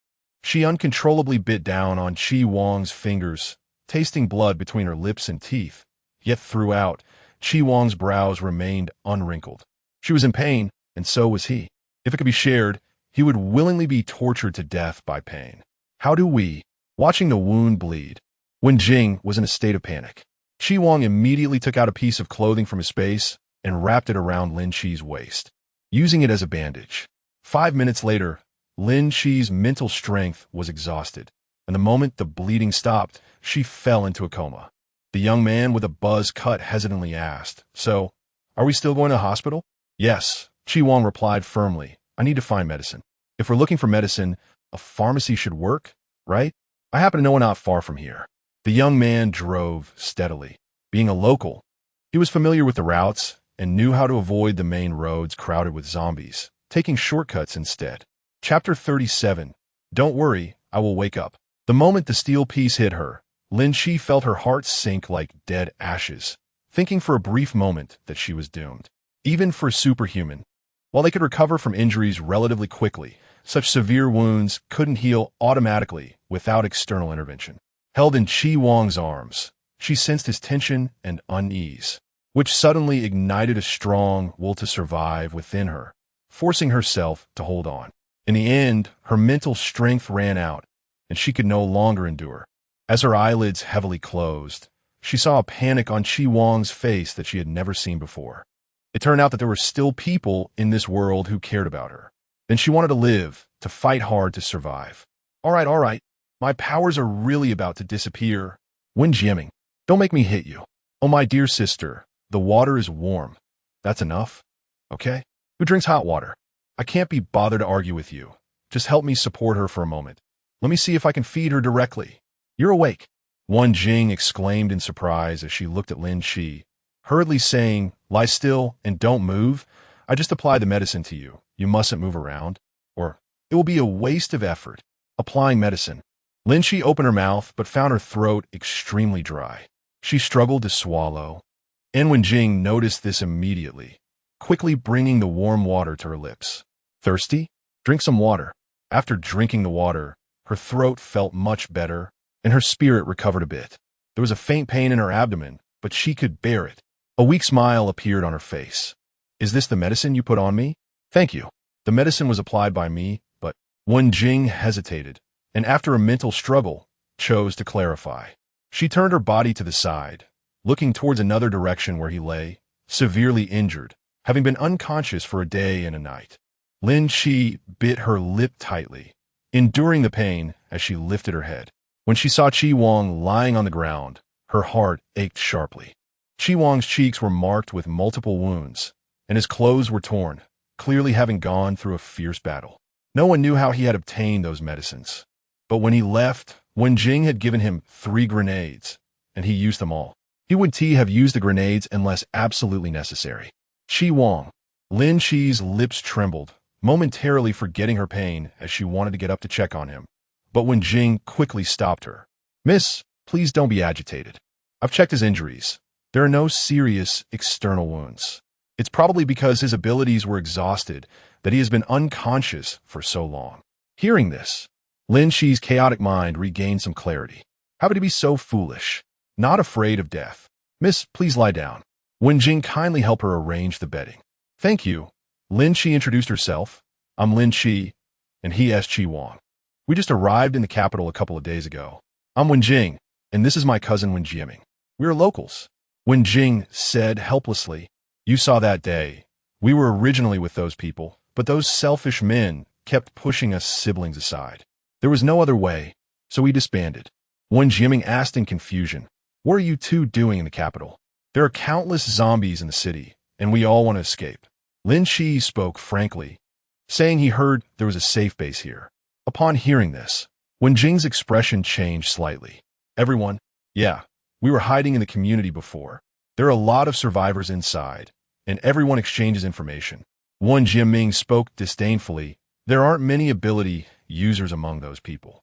She uncontrollably bit down on Chi Wang's fingers, tasting blood between her lips and teeth. Yet throughout, Chi Wang's brows remained unwrinkled. She was in pain, and so was he. If it could be shared, he would willingly be tortured to death by pain. How do we? Watching the wound bleed, Wen Jing was in a state of panic. Chi Wang immediately took out a piece of clothing from his space and wrapped it around Lin Chi's waist, using it as a bandage. 5 minutes later, Lin Chi's mental strength was exhausted, and the moment the bleeding stopped, she fell into a coma. The young man with a buzz cut hesitantly asked, "So, are we still going to the hospital?" "Yes," Chi Wang replied firmly. "I need to find medicine. If we're looking for medicine, a pharmacy should work, right? I happen to know one not far from here." The young man drove steadily. Being a local, he was familiar with the routes and knew how to avoid the main roads crowded with zombies, taking shortcuts instead. Chapter 37. Don't worry, I will wake up. The moment the steel piece hit her, Lin Chi felt her heart sink like dead ashes, thinking for a brief moment that she was doomed. Even for a superhuman, While they could recover from injuries relatively quickly, such severe wounds couldn't heal automatically without external intervention. Held in Chi Wang's arms, she sensed his tension and unease, which suddenly ignited a strong will to survive within her, forcing herself to hold on. In the end, her mental strength ran out, and she could no longer endure. As her eyelids heavily closed, she saw a panic on Chi Wang's face that she had never seen before. It turned out that there were still people in this world who cared about her. Then she wanted to live, to fight hard to survive. All right. My powers are really about to disappear. Wen Jiaming, don't make me hit you. Oh, my dear sister, the water is warm. That's enough? Okay? Who drinks hot water? I can't be bothered to argue with you. Just help me support her for a moment. Let me see if I can feed her directly. You're awake. Wen Jing exclaimed in surprise as she looked at Lin Shi, hurriedly saying, lie still and don't move. I just applied the medicine to you. You mustn't move around, or it will be a waste of effort. Applying medicine. Lin Shi opened her mouth but found her throat extremely dry. She struggled to swallow. And Wen Jing noticed this immediately, quickly bringing the warm water to her lips. Thirsty? Drink some water. After drinking the water, her throat felt much better, and her spirit recovered a bit. There was a faint pain in her abdomen, but she could bear it. A weak smile appeared on her face. Is this the medicine you put on me? Thank you. The medicine was applied by me, but Wen Jing hesitated, and after a mental struggle, chose to clarify. She turned her body to the side, looking towards another direction where he lay, severely injured, having been unconscious for a day and a night. Lin Shi bit her lip tightly, enduring the pain as she lifted her head. When she saw Chi Wang lying on the ground, her heart ached sharply. Chi Wang's cheeks were marked with multiple wounds, and his clothes were torn, clearly having gone through a fierce battle. No one knew how he had obtained those medicines. But when he left, Wen Jing had given him 3 grenades, and he used them all. He would have used the grenades unless absolutely necessary. Chi Wang. Lin Shi's lips trembled, momentarily forgetting her pain as she wanted to get up to check on him. But Wen Jing quickly stopped her. Miss, please don't be agitated. I've checked his injuries. There are no serious external wounds. It's probably because his abilities were exhausted that he has been unconscious for so long. Hearing this, Lin Shi's chaotic mind regained some clarity. How could he be so foolish? Not afraid of death. Miss, please lie down. Wen Jing kindly helped her arrange the bedding. Thank you. Lin Shi introduced herself. I'm Lin Shi, and he is Chi Wang. We just arrived in the capital a couple of days ago. I'm Wen Jing, and this is my cousin Wen Jiaming. We're locals. Wen Jing said helplessly. You saw that day. We were originally with those people, but those selfish men kept pushing us siblings aside. There was no other way, so we disbanded. Wen Jiaming asked in confusion, what are you two doing in the capital? There are countless zombies in the city, and we all want to escape. Lin Shi spoke frankly, saying he heard there was a safe base here. Upon hearing this, Wen Jing's expression changed slightly. Everyone, yeah, we were hiding in the community before. There are a lot of survivors inside, and everyone exchanges information. Wen Jiaming spoke disdainfully. There aren't many ability users among those people.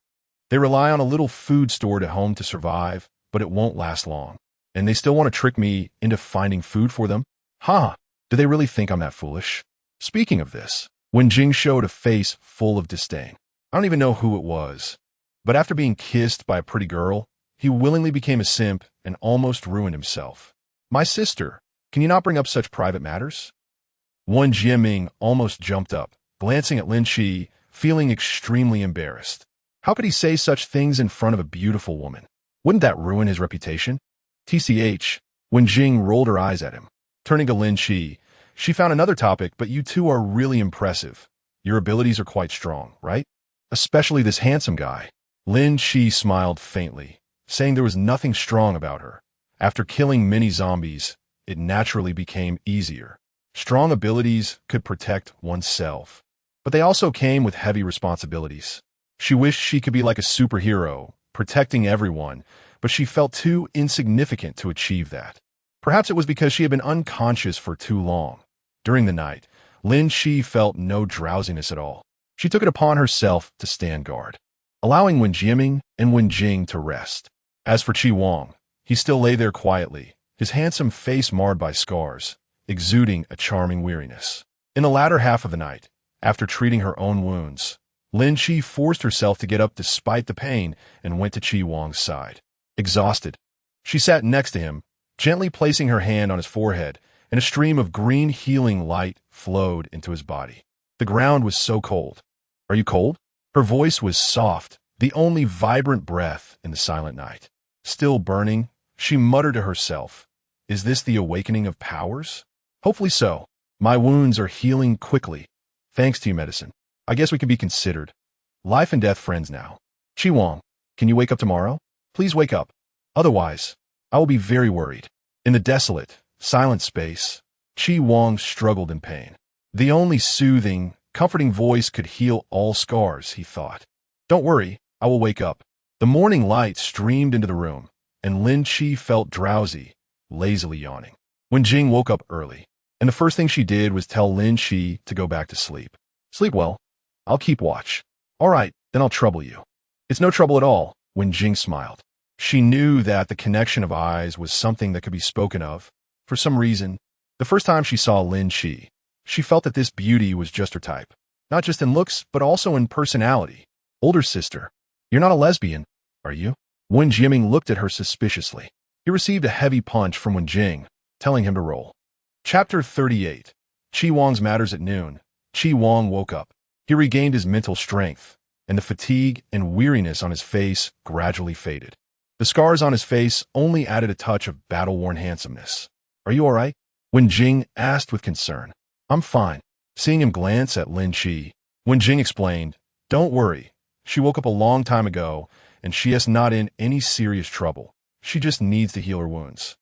They rely on a little food stored at home to survive, but it won't last long. And they still want to trick me into finding food for them? Ha! Do they really think I'm that foolish? Speaking of this, Wen Jing showed a face full of disdain. I don't even know who it was, but after being kissed by a pretty girl, he willingly became a simp and almost ruined himself. My sister, can you not bring up such private matters? Wen Jiaming almost jumped up, glancing at Lin Shi, feeling extremely embarrassed. How could he say such things in front of a beautiful woman? Wouldn't that ruin his reputation? TCH, Wen Jing rolled her eyes at him. Turning to Lin Shi, she found another topic, but you two are really impressive. Your abilities are quite strong, right? Especially this handsome guy. Lin Shi smiled faintly, saying there was nothing strong about her. After killing many zombies, it naturally became easier. Strong abilities could protect oneself, but they also came with heavy responsibilities. She wished she could be like a superhero, protecting everyone, but she felt too insignificant to achieve that. Perhaps it was because she had been unconscious for too long. During the night, Lin Shi felt no drowsiness at all. She took it upon herself to stand guard, allowing Wen Jiaming and Wen Jing to rest. As for Chi Wang, he still lay there quietly, his handsome face marred by scars, exuding a charming weariness. In the latter half of the night, after treating her own wounds, Lin Chi forced herself to get up despite the pain and went to Chi Wang's side. Exhausted, she sat next to him, gently placing her hand on his forehead, and a stream of green healing light flowed into his body. The ground was so cold. "Are you cold?" Her voice was soft, the only vibrant breath in the silent night. Still burning, she muttered to herself, "Is this the awakening of powers? Hopefully so. My wounds are healing quickly. Thanks to your medicine. I guess we can be considered life and death friends now. Chi Wang, can you wake up tomorrow? Please wake up. Otherwise, I will be very worried." In the desolate, silent space, Chi Wang struggled in pain. The only soothing, comforting voice could heal all scars, he thought. "Don't worry, I will wake up." The morning light streamed into the room, and Lin Chi felt drowsy, lazily yawning. When Jing woke up early, and the first thing she did was tell Lin Chi to go back to sleep. "Sleep well. I'll keep watch." "All right, then I'll trouble you." "It's no trouble at all," when Jing smiled. She knew that the connection of eyes was something that could be spoken of. For some reason, the first time she saw Lin Chi, she felt that this beauty was just her type. Not just in looks, but also in personality. "Older sister, you're not a lesbian, are you?" Wen Jiaming looked at her suspiciously. He received a heavy punch from Wen Jing, telling him to roll. Chapter 38. Chi Wang's matters at noon. Chi Wang woke up. He regained his mental strength, and the fatigue and weariness on his face gradually faded. The scars on his face only added a touch of battle-worn handsomeness. "Are you all right?" Wen Jing asked with concern. "I'm fine." Seeing him glance at Lin Chi, Wen Jing explained, "Don't worry. She woke up a long time ago, and she is not in any serious trouble. She just needs to heal her wounds."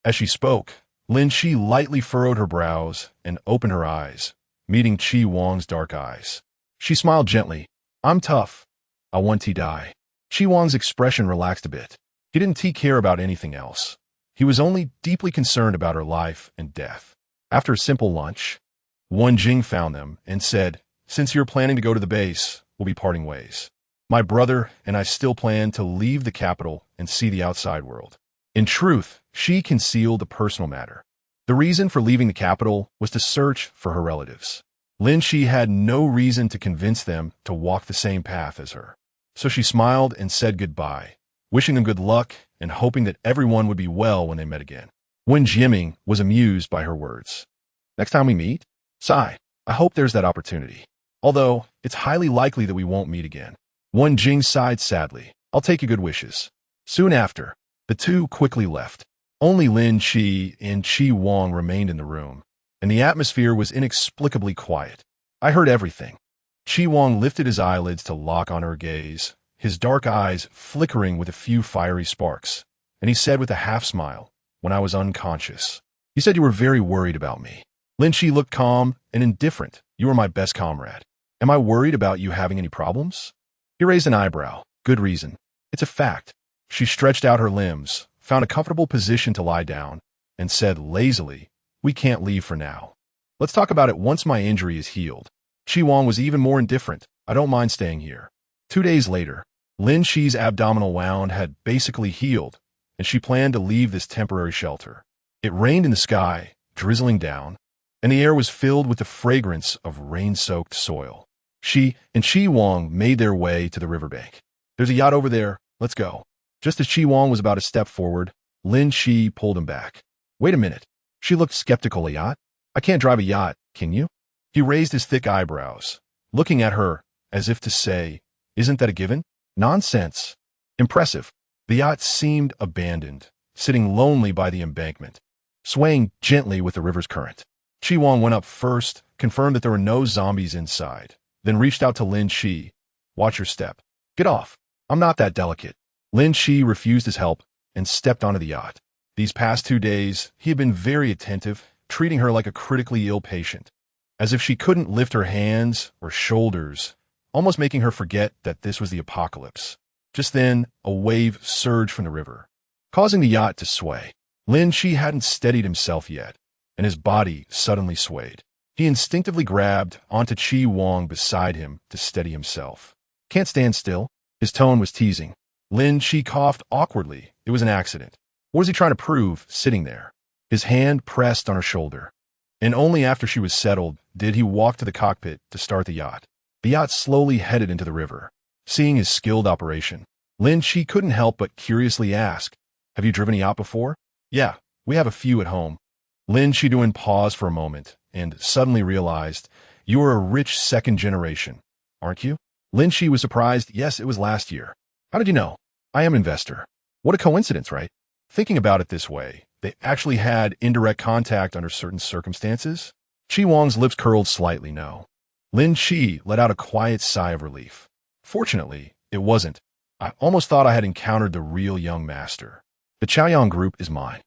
As she spoke, Lin Chi lightly furrowed her brows and opened her eyes, meeting Chi Wang's dark eyes. She smiled gently. "I'm tough. I want to die." Chi Wang's expression relaxed a bit. He didn't care about anything else. He was only deeply concerned about her life and death. After a simple lunch, Wen Jing found them and said, "Since you're planning to go to the base, we'll be parting ways. My brother and I still plan to leave the capital and see the outside world." In truth, she concealed a personal matter. The reason for leaving the capital was to search for her relatives. Lin Chi had no reason to convince them to walk the same path as her. So she smiled and said goodbye, wishing them good luck and hoping that everyone would be well when they met again. Wen Jiaming was amused by her words. "Next time we meet? Sigh, I hope there's that opportunity. Although, it's highly likely that we won't meet again." Wen Jing sighed sadly. "I'll take your good wishes." Soon after, the two quickly left. Only Lin Chi and Chi Wang remained in the room, and the atmosphere was inexplicably quiet. "I heard everything." Chi Wang lifted his eyelids to lock on her gaze, his dark eyes flickering with a few fiery sparks, and he said with a half-smile, "When I was unconscious, you said you were very worried about me." Lin Chi looked calm and indifferent. "You were my best comrade. Am I worried about you having any problems?" He raised an eyebrow. "Good reason. It's a fact." She stretched out her limbs, found a comfortable position to lie down, and said lazily, "We can't leave for now. Let's talk about it once my injury is healed." Chi Wang was even more indifferent. "I don't mind staying here." 2 days later, Lin Chi's abdominal wound had basically healed, and she planned to leave this temporary shelter. It rained in the sky, drizzling down, and the air was filled with the fragrance of rain-soaked soil. She and Chi Wang made their way to the riverbank. "There's a yacht over there. Let's go." Just as Chi Wang was about to step forward, Lin Chi pulled him back. "Wait a minute." She looked skeptical. "A yacht? I can't drive a yacht, can you?" He raised his thick eyebrows, looking at her as if to say, "Isn't that a given?" "Nonsense." Impressive. The yacht seemed abandoned, sitting lonely by the embankment, swaying gently with the river's current. Chi Wang went up first, confirmed that there were no zombies inside, then reached out to Lin Chi. "Watch your step." "Get off. I'm not that delicate." Lin Chi refused his help and stepped onto the yacht. These past 2 days, he had been very attentive, treating her like a critically ill patient, as if she couldn't lift her hands or shoulders, almost making her forget that this was the apocalypse. Just then, a wave surged from the river, causing the yacht to sway. Lin Chi hadn't steadied himself yet, and his body suddenly swayed. He instinctively grabbed onto Chi Wang beside him to steady himself. "Can't stand still." His tone was teasing. Lin Chi coughed awkwardly. It was an accident. What was he trying to prove, sitting there? His hand pressed on her shoulder, and only after she was settled did he walk to the cockpit to start the yacht. The yacht slowly headed into the river. Seeing his skilled operation, Lin Chi couldn't help but curiously ask, "Have you driven a yacht before?" "Yeah, we have a few at home." Lin Chi paused for a moment and suddenly realized, "You are a rich second generation, aren't you?" Lin Chi was surprised. "Yes, it was last year." "How did you know?" "I am an investor." What a coincidence, right? Thinking about it this way, they actually had indirect contact under certain circumstances. Chi Wang's lips curled slightly. No. Lin Chi let out a quiet sigh of relief. Fortunately, it wasn't. I almost thought I had encountered the real young master. The Chaoyang group is mine.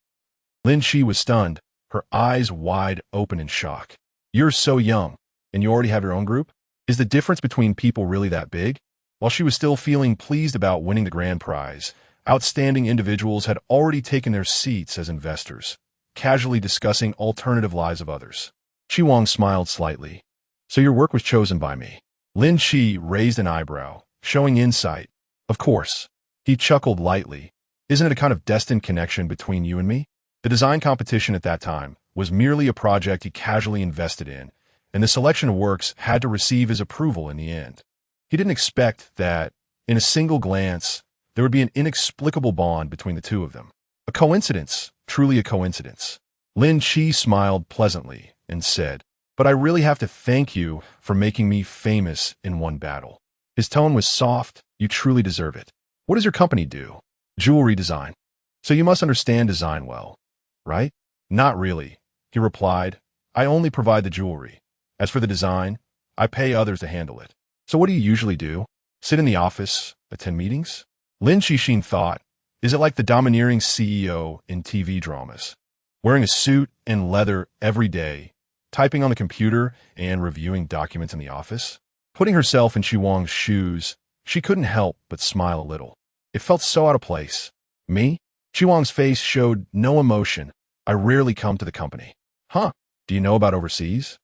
Lin Chi was stunned, her eyes wide open in shock. "You're so young, and you already have your own group? Is the difference between people really that big?" While she was still feeling pleased about winning the grand prize, outstanding individuals had already taken their seats as investors, casually discussing alternative lives of others. Chi Wang smiled slightly. "So your work was chosen by me." Lin Chi raised an eyebrow, showing insight. "Of course." He chuckled lightly. "Isn't it a kind of destined connection between you and me?" The design competition at that time was merely a project he casually invested in, and the selection of works had to receive his approval in the end. He didn't expect that, in a single glance, there would be an inexplicable bond between the two of them. A coincidence, truly a coincidence. Lin Chi smiled pleasantly and said, "But I really have to thank you for making me famous in one battle." His tone was soft. "You truly deserve it." "What does your company do?" "Jewelry design." "So you must understand design well, right?" "Not really," he replied. "I only provide the jewelry. As for the design, I pay others to handle it." "So what do you usually do? Sit in the office, attend meetings?" Lin Chi thought, "Is it like the domineering CEO in TV dramas? Wearing a suit and leather every day, typing on the computer and reviewing documents in the office?" Putting herself in Chi Wang's shoes, she couldn't help but smile a little. It felt so out of place. "Me?" Chi Wang's face showed no emotion. "I rarely come to the company." "Huh? Do you know about overseas?"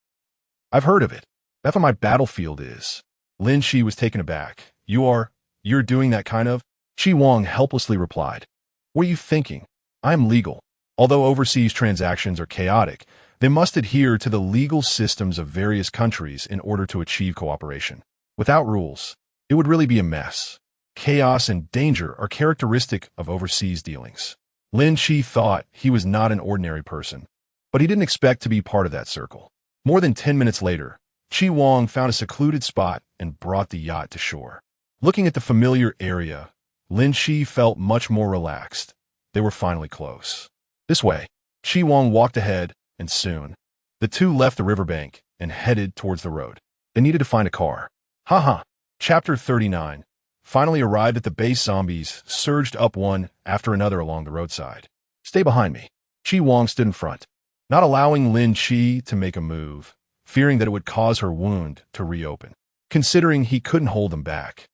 "I've heard of it. That's what my battlefield is." Lin Chi was taken aback. You're doing that kind of?" Chi Wang helplessly replied. "What are you thinking? I'm legal. Although overseas transactions are chaotic, they must adhere to the legal systems of various countries in order to achieve cooperation. Without rules, it would really be a mess. Chaos and danger are characteristic of overseas dealings." Lin Chi thought he was not an ordinary person, but he didn't expect to be part of that circle. More than 10 minutes later, Chi Wang found a secluded spot and brought the yacht to shore. Looking at the familiar area, Lin Chi felt much more relaxed. They were finally close. "This way." Chi Wang walked ahead, and soon, the two left the riverbank and headed towards the road. They needed to find a car. Haha. Chapter 39. Finally arrived at the base, zombies surged up one after another along the roadside. "Stay behind me." Chi Wang stood in front, not allowing Lin Chi to make a move, fearing that it would cause her wound to reopen. Considering he couldn't hold them back,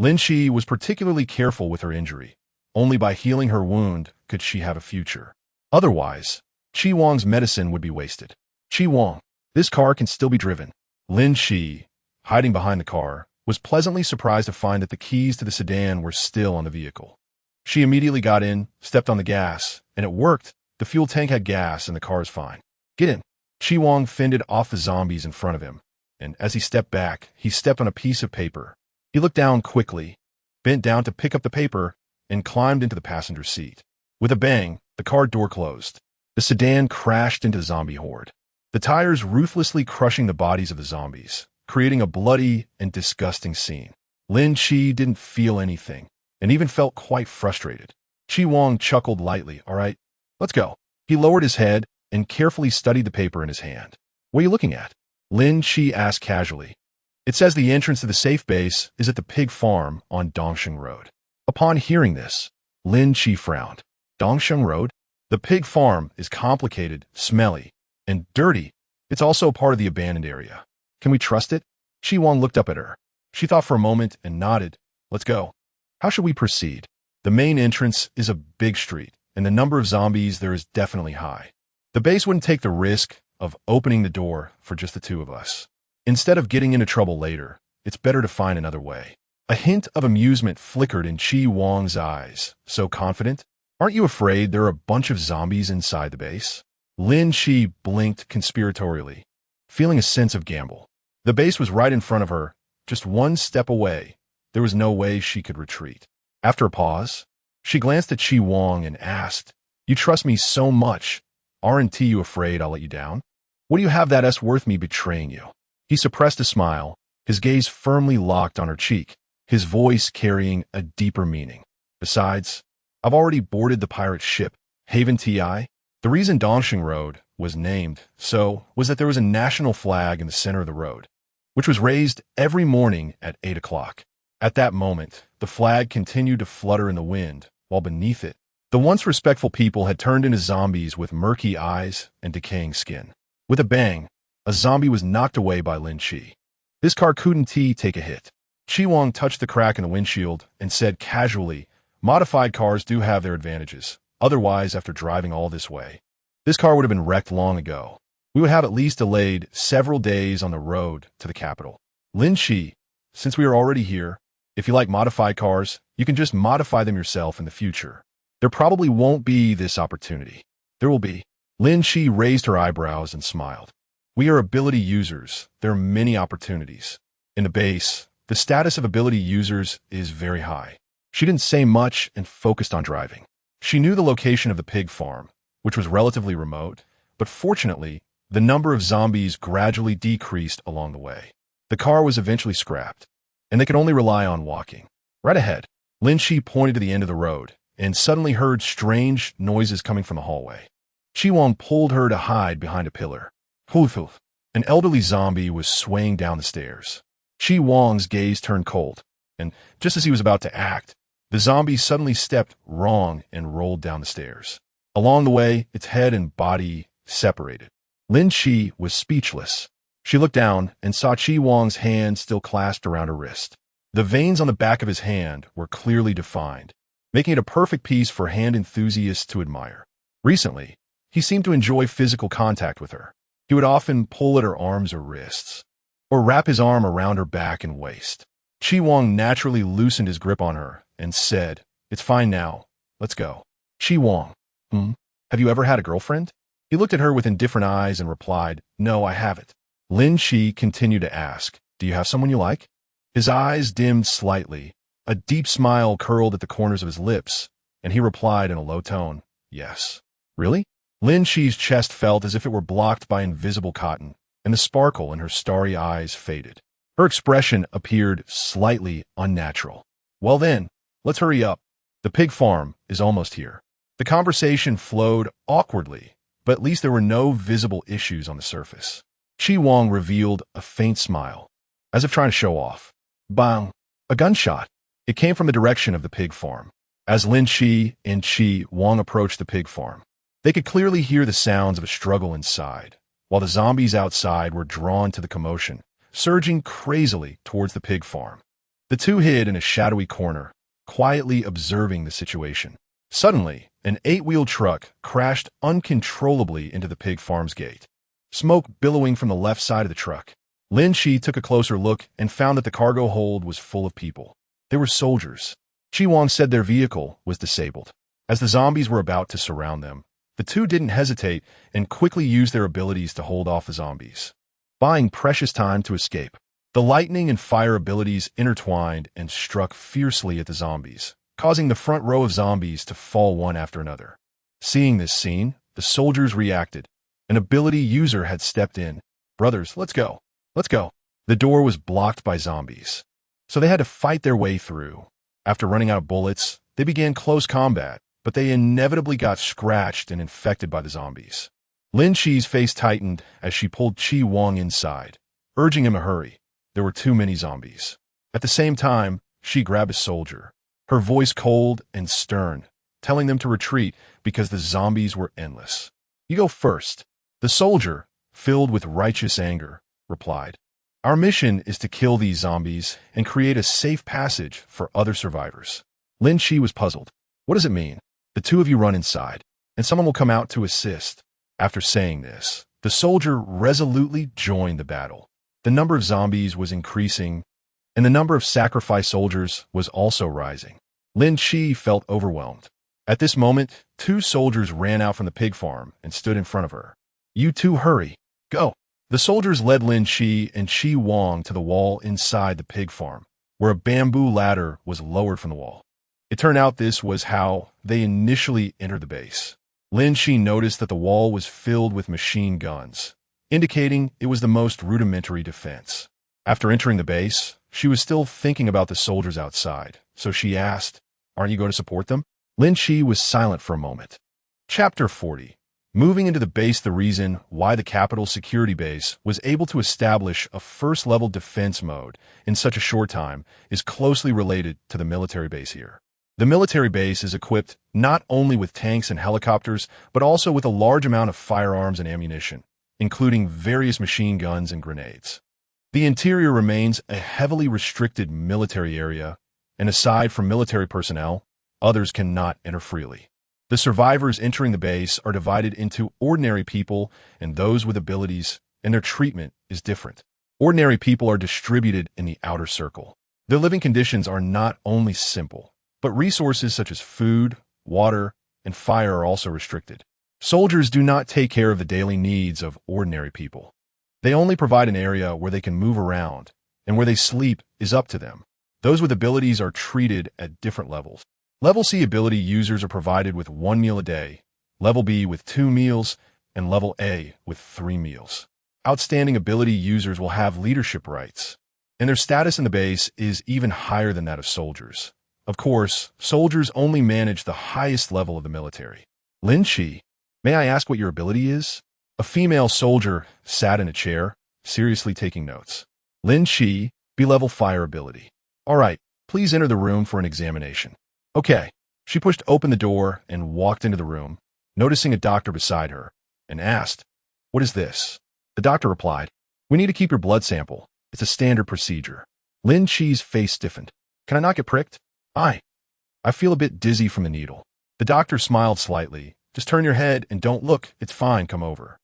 Lin Chi was particularly careful with her injury. Only by healing her wound could she have a future. Otherwise, Chi Wang's medicine would be wasted. "Chi Wang, this car can still be driven." Lin Chi, hiding behind the car, was pleasantly surprised to find that the keys to the sedan were still on the vehicle. She immediately got in, stepped on the gas, and it worked. The fuel tank had gas and the car is fine. "Get in." Chi Wang fended off the zombies in front of him, and as he stepped back, he stepped on a piece of paper. He looked down quickly, bent down to pick up the paper, and climbed into the passenger seat. With a bang, the car door closed. The sedan crashed into the zombie horde, the tires ruthlessly crushing the bodies of the zombies, creating a bloody and disgusting scene. Lin Chi didn't feel anything, and even felt quite frustrated. Chi Wang chuckled lightly. "All right, let's go." He lowered his head and carefully studied the paper in his hand. "What are you looking at?" Lin Chi asked casually. "It says the entrance to the safe base is at the pig farm on Dongsheng Road." Upon hearing this, Lin Chi frowned. "Dongsheng Road? The pig farm is complicated, smelly, and dirty. It's also part of the abandoned area. Can we trust it?" Chi Wang looked up at her. She thought for a moment and nodded. "Let's go." "How should we proceed?" "The main entrance is a big street, and the number of zombies there is definitely high. The base wouldn't take the risk of opening the door for just the two of us. Instead of getting into trouble later, it's better to find another way." A hint of amusement flickered in Chi Wang's eyes. "So confident? Aren't you afraid there are a bunch of zombies inside the base?" Lin Chi blinked conspiratorially. feeling a sense of gamble. The base was right in front of her, just one step away. There was no way she could retreat. After a pause, she glanced at Chi Wang and asked, "You trust me so much. Aren't you afraid I'll let you down? What do you have that's worth me betraying you?" He suppressed a smile, his gaze firmly locked on her cheek, his voice carrying a deeper meaning. "Besides, I've already boarded the pirate ship, Haven TI. The reason Dongxing Road was named so was that there was a national flag in the center of the road, which was raised every morning at 8 o'clock. At that moment, the flag continued to flutter in the wind, while beneath it, the once respectful people had turned into zombies with murky eyes and decaying skin. With a bang, a zombie was knocked away by Lin Chi. "This car couldn't take a hit." Chi Wang touched the crack in the windshield and said casually, "Modified cars do have their advantages. Otherwise, after driving all this way, this car would have been wrecked long ago. We would have at least delayed several days on the road to the capital. Lin Chi, since we are already here, if you like modified cars, you can just modify them yourself in the future. There probably won't be this opportunity." "There will be." Lin Chi raised her eyebrows and smiled. "We are ability users. There are many opportunities. In the base, the status of ability users is very high." She didn't say much and focused on driving. She knew the location of the pig farm, which was relatively remote, but fortunately, the number of zombies gradually decreased along the way. The car was eventually scrapped, and they could only rely on walking. Right ahead, Lin Chi pointed to the end of the road, and suddenly heard strange noises coming from the hallway. Chi Wang pulled her to hide behind a pillar. Hoof. An elderly zombie was swaying down the stairs. Chi Wang's gaze turned cold, and just as he was about to act, the zombie suddenly stepped wrong and rolled down the stairs. Along the way, its head and body separated. Lin Chi was speechless. She looked down and saw Chi Wang's hand still clasped around her wrist. The veins on the back of his hand were clearly defined, making it a perfect piece for hand enthusiasts to admire. Recently, he seemed to enjoy physical contact with her. He would often pull at her arms or wrists, or wrap his arm around her back and waist. Chi Wang naturally loosened his grip on her and said, "It's fine now. Let's go." "Chi Wang, have you ever had a girlfriend?" He looked at her with indifferent eyes and replied, "No, I haven't." Lin Chi continued to ask, "Do you have someone you like?" His eyes dimmed slightly. A deep smile curled at the corners of his lips, and he replied in a low tone, "Yes." "Really?" Lin Chi's chest felt as if it were blocked by invisible cotton, and the sparkle in her starry eyes faded. Her expression appeared slightly unnatural. "Well then, let's hurry up. The pig farm is almost here." The conversation flowed awkwardly, but at least there were no visible issues on the surface. Chi Wang revealed a faint smile, as if trying to show off. Bang! A gunshot. It came from the direction of the pig farm. As Lin Chi and Chi Wang approached the pig farm, they could clearly hear the sounds of a struggle inside, while the zombies outside were drawn to the commotion, surging crazily towards the pig farm. The two hid in a shadowy corner, quietly observing the situation. Suddenly, an 8-wheel truck crashed uncontrollably into the pig farm's gate, smoke billowing from the left side of the truck. Lin Chi took a closer look and found that the cargo hold was full of people. They were soldiers. Chi Wang said their vehicle was disabled. As the zombies were about to surround them, the two didn't hesitate and quickly used their abilities to hold off the zombies, buying precious time to escape. The lightning and fire abilities intertwined and struck fiercely at the zombies, causing the front row of zombies to fall one after another. Seeing this scene, the soldiers reacted. An ability user had stepped in. "Brothers, let's go. Let's go." The door was blocked by zombies, so they had to fight their way through. After running out of bullets, they began close combat, but they inevitably got scratched and infected by the zombies. Lin Chi's face tightened as she pulled Chi Wang inside, urging him to hurry. There were too many zombies. At the same time, she grabbed a soldier, her voice cold and stern, telling them to retreat because the zombies were endless. "You go first." The soldier, filled with righteous anger, replied, "Our mission is to kill these zombies and create a safe passage for other survivors." Lin Chi was puzzled. "What does it mean?" "The two of you run inside, and someone will come out to assist." After saying this, the soldier resolutely joined the battle. The number of zombies was increasing, and the number of sacrifice soldiers was also rising. Lin Chi felt overwhelmed. At this moment, two soldiers ran out from the pig farm and stood in front of her. "You two hurry. Go." The soldiers led Lin Chi and Chi Wang to the wall inside the pig farm, where a bamboo ladder was lowered from the wall. It turned out this was how they initially entered the base. Lin Chi noticed that the wall was filled with machine guns, indicating it was the most rudimentary defense. After entering the base, she was still thinking about the soldiers outside, so she asked, "Aren't you going to support them?" Lin Chi was silent for a moment. Chapter 40. Moving into the base. The reason why the capital security base was able to establish a first-level defense mode in such a short time is closely related to the military base here. The military base is equipped not only with tanks and helicopters, but also with a large amount of firearms and ammunition, including various machine guns and grenades. The interior remains a heavily restricted military area, and aside from military personnel, others cannot enter freely. The survivors entering the base are divided into ordinary people and those with abilities, and their treatment is different. Ordinary people are distributed in the outer circle. Their living conditions are not only simple, but resources such as food, water, and fire are also restricted. Soldiers do not take care of the daily needs of ordinary people. They only provide an area where they can move around, and where they sleep is up to them. Those with abilities are treated at different levels. Level C ability users are provided with 1 meal a day, Level B with 2 meals, and Level A with 3 meals. Outstanding ability users will have leadership rights, and their status in the base is even higher than that of soldiers. Of course, soldiers only manage the highest level of the military. Lin Chi, may I ask what your ability is? A female soldier sat in a chair, seriously taking notes. Lin Chi, B-level fire ability. All right, please enter the room for an examination. Okay. She pushed open the door and walked into the room, noticing a doctor beside her, and asked, "What is this?" The doctor replied, "We need to keep your blood sample. It's a standard procedure." Lin Chi's face stiffened. "Can I not get pricked?" I feel a bit dizzy from the needle." The doctor smiled slightly. "Just turn your head and don't look. It's fine. Come over."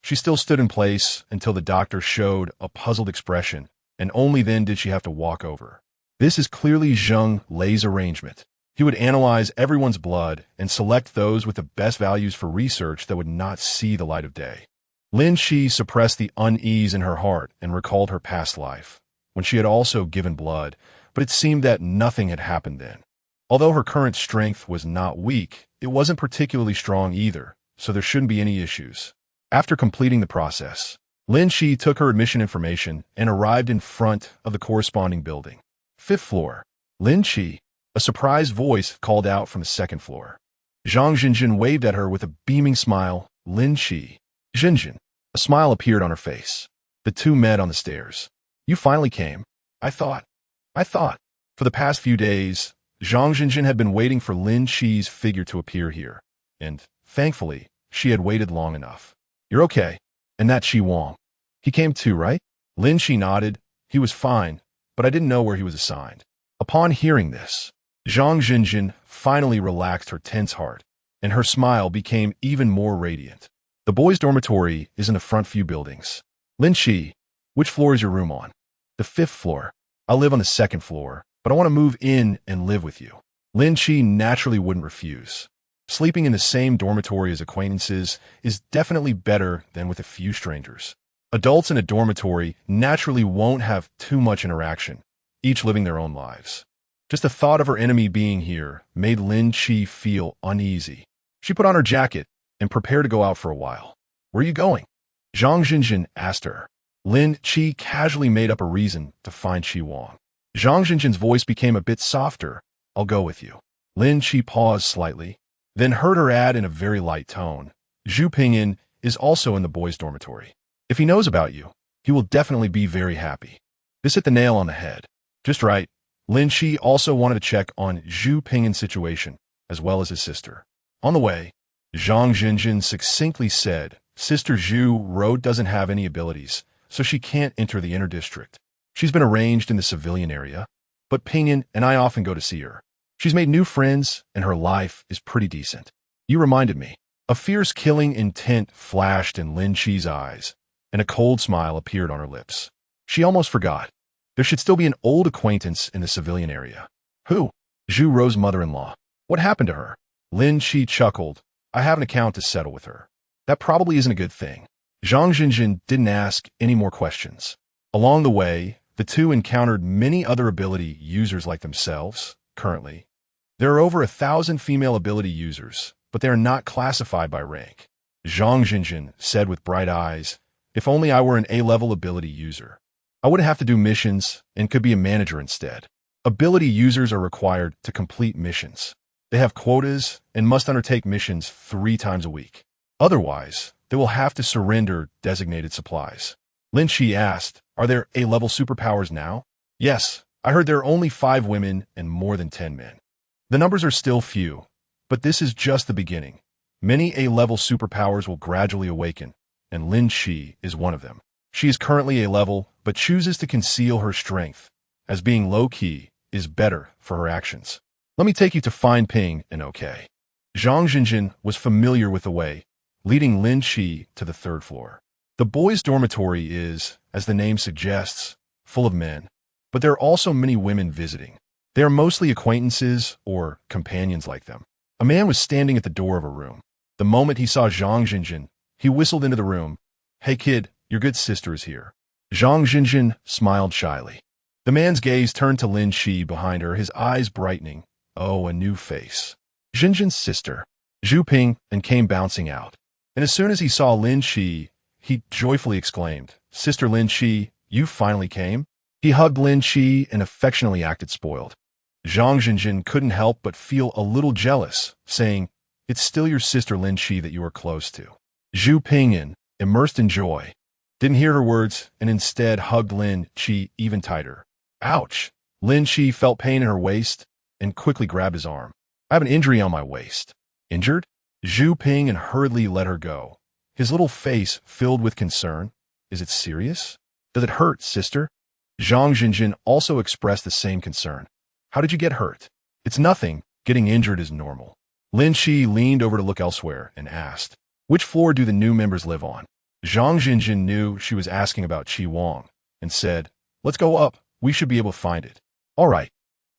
She still stood in place until the doctor showed a puzzled expression, and only then did she have to walk over. This is clearly Zheng Lei's arrangement. He would analyze everyone's blood and select those with the best values for research that would not see the light of day. Lin Chi suppressed the unease in her heart and recalled her past life, when she had also given blood, but it seemed that nothing had happened then. Although her current strength was not weak, it wasn't particularly strong either, so there shouldn't be any issues. After completing the process, Lin Chi took her admission information and arrived in front of the corresponding building. 5th floor. Lin Chi. A surprised voice called out from the 2nd floor. Zhang Zhenjin waved at her with a beaming smile. Lin Chi. Zhenjin. A smile appeared on her face. The two met on the stairs. "You finally came. I thought. For the past few days, Zhang Zhenjin had been waiting for Lin Chi's figure to appear here, and, thankfully, she had waited long enough. You're okay. And that Chi Wang. He came too, right?" Lin Chi nodded. "He was fine, but I didn't know where he was assigned." Upon hearing this, Zhang Zhenjin finally relaxed her tense heart, and her smile became even more radiant. "The boys' dormitory is in the front few buildings. Lin Chi, which floor is your room on?" "The 5th floor. I live on the 2nd floor, but I want to move in and live with you." Lin Chi naturally wouldn't refuse. Sleeping in the same dormitory as acquaintances is definitely better than with a few strangers. Adults in a dormitory naturally won't have too much interaction, each living their own lives. Just the thought of her enemy being here made Lin Chi feel uneasy. She put on her jacket and prepared to go out for a while. "Where are you going?" Zhang Zhenjin asked her. Lin Chi casually made up a reason to find Chi Wang. Zhang Zhenjin's voice became a bit softer. "I'll go with you." Lin Chi paused slightly, then heard her add in a very light tone, "Zhu Pingyan is also in the boys' dormitory. If he knows about you, he will definitely be very happy." This hit the nail on the head. Just right. Lin Chi also wanted to check on Zhu Pingyan's situation, as well as his sister. On the way, Zhang Zhenjin succinctly said, "Sister Zhu Road doesn't have any abilities, so she can't enter the inner district. She's been arranged in the civilian area, but Pingyan and I often go to see her. She's made new friends, and her life is pretty decent." "You reminded me." A fierce killing intent flashed in Lin Chi's eyes, and a cold smile appeared on her lips. She almost forgot. There should still be an old acquaintance in the civilian area. "Who?" "Zhu Ro's mother-in-law." "What happened to her?" Lin Chi chuckled. "I have an account to settle with her." "That probably isn't a good thing." Zhang Jinjin didn't ask any more questions. Along the way, the two encountered many other ability users like themselves. Currently, there are over 1,000 female ability users, but they are not classified by rank. Zhang Jinjin said with bright eyes, "If only I were an A-level ability user. I wouldn't have to do missions and could be a manager instead." Ability users are required to complete missions. They have quotas and must undertake missions 3 times a week. Otherwise, they will have to surrender designated supplies. Lin Shi asked, "Are there A-level superpowers now?" "Yes, I heard there are only 5 women and more than 10 men. The numbers are still few, but this is just the beginning. Many A-level superpowers will gradually awaken, and Lin Shi is one of them. She is currently A-level, but chooses to conceal her strength, as being low-key is better for her actions. Let me take you to Fine Ping and OK." Zhang Jinjin was familiar with the way, leading Lin Shi to the 3rd floor. The boys' dormitory is, as the name suggests, full of men, but there are also many women visiting. They are mostly acquaintances or companions like them. A man was standing at the door of a room. The moment he saw Zhang Jinjin, he whistled into the room. "Hey kid, your good sister is here." Zhang Jinjin smiled shyly. The man's gaze turned to Lin Shi behind her, his eyes brightening. Oh, a new face. Jinjin's sister. Zhu Ping, and came bouncing out. And as soon as he saw Lin Shi, he joyfully exclaimed, "Sister Lin Shi, you finally came?" He hugged Lin Shi and affectionately acted spoiled. Zhang Jinjin couldn't help but feel a little jealous, saying, "It's still your sister Lin Shi that you are close to." Zhu Ping, immersed in joy, didn't hear her words and instead hugged Lin Shi even tighter. Ouch! Lin Shi felt pain in her waist and quickly grabbed his arm. "I have an injury on my waist." "Injured?" Zhu Ping hurriedly let her go, his little face filled with concern. "Is it serious? Does it hurt, sister?" Zhang Jinjin also expressed the same concern. "How did you get hurt?" "It's nothing. Getting injured is normal." Lin Shi leaned over to look elsewhere and asked, "Which floor do the new members live on?" Zhang Jinjin knew she was asking about Chi Wang and said, "Let's go up. We should be able to find it." "All right."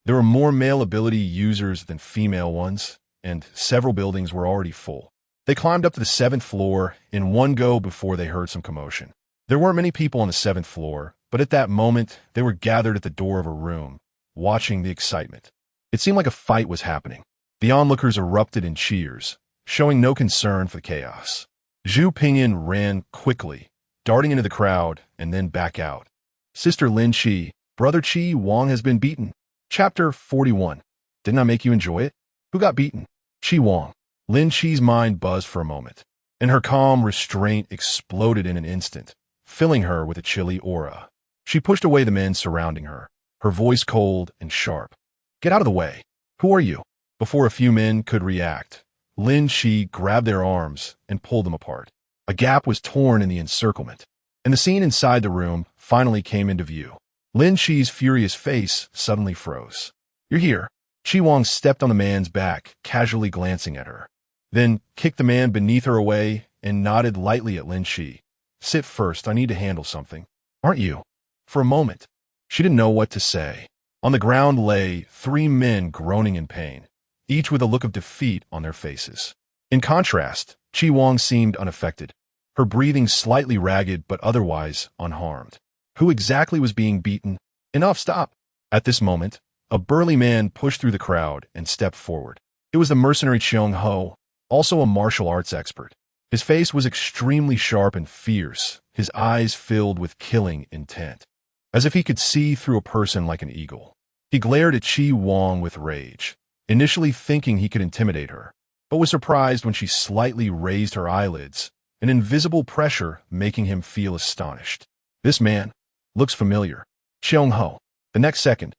There were more male ability users than female ones, and several buildings were already full. They climbed up to the 7th floor in one go before they heard some commotion. There weren't many people on the 7th floor, but at that moment, they were gathered at the door of a room, watching the excitement. It seemed like a fight was happening. The onlookers erupted in cheers, showing no concern for the chaos. Zhu Pingyan ran quickly, darting into the crowd and then back out. "Sister Lin Shi, Brother Chi Wang has been beaten." Chapter 41. Didn't I make you enjoy it? Who got beaten? Chi Wang. Lin Shi's mind buzzed for a moment, and her calm restraint exploded in an instant, filling her with a chilly aura. She pushed away the men surrounding her, her voice cold and sharp. "Get out of the way. Who are you?" Before a few men could react, Lin Shi grabbed their arms and pulled them apart. A gap was torn in the encirclement, and the scene inside the room finally came into view. Lin Shi's furious face suddenly froze. "You're here." Chi Wang stepped on the man's back, casually glancing at her, then kicked the man beneath her away and nodded lightly at Lin Shi. "Sit first, I need to handle something." "Aren't you?" For a moment, she didn't know what to say. On the ground lay 3 men groaning in pain, each with a look of defeat on their faces. In contrast, Chi Wang seemed unaffected, her breathing slightly ragged but otherwise unharmed. Who exactly was being beaten? "Enough, stop!" At this moment, a burly man pushed through the crowd and stepped forward. It was the mercenary Cheong Ho, also a martial arts expert. His face was extremely sharp and fierce, his eyes filled with killing intent, as if he could see through a person like an eagle. He glared at Chi Wang with rage, initially thinking he could intimidate her, but was surprised when she slightly raised her eyelids, an invisible pressure making him feel astonished. "This man looks familiar." Cheong Ho. The next second,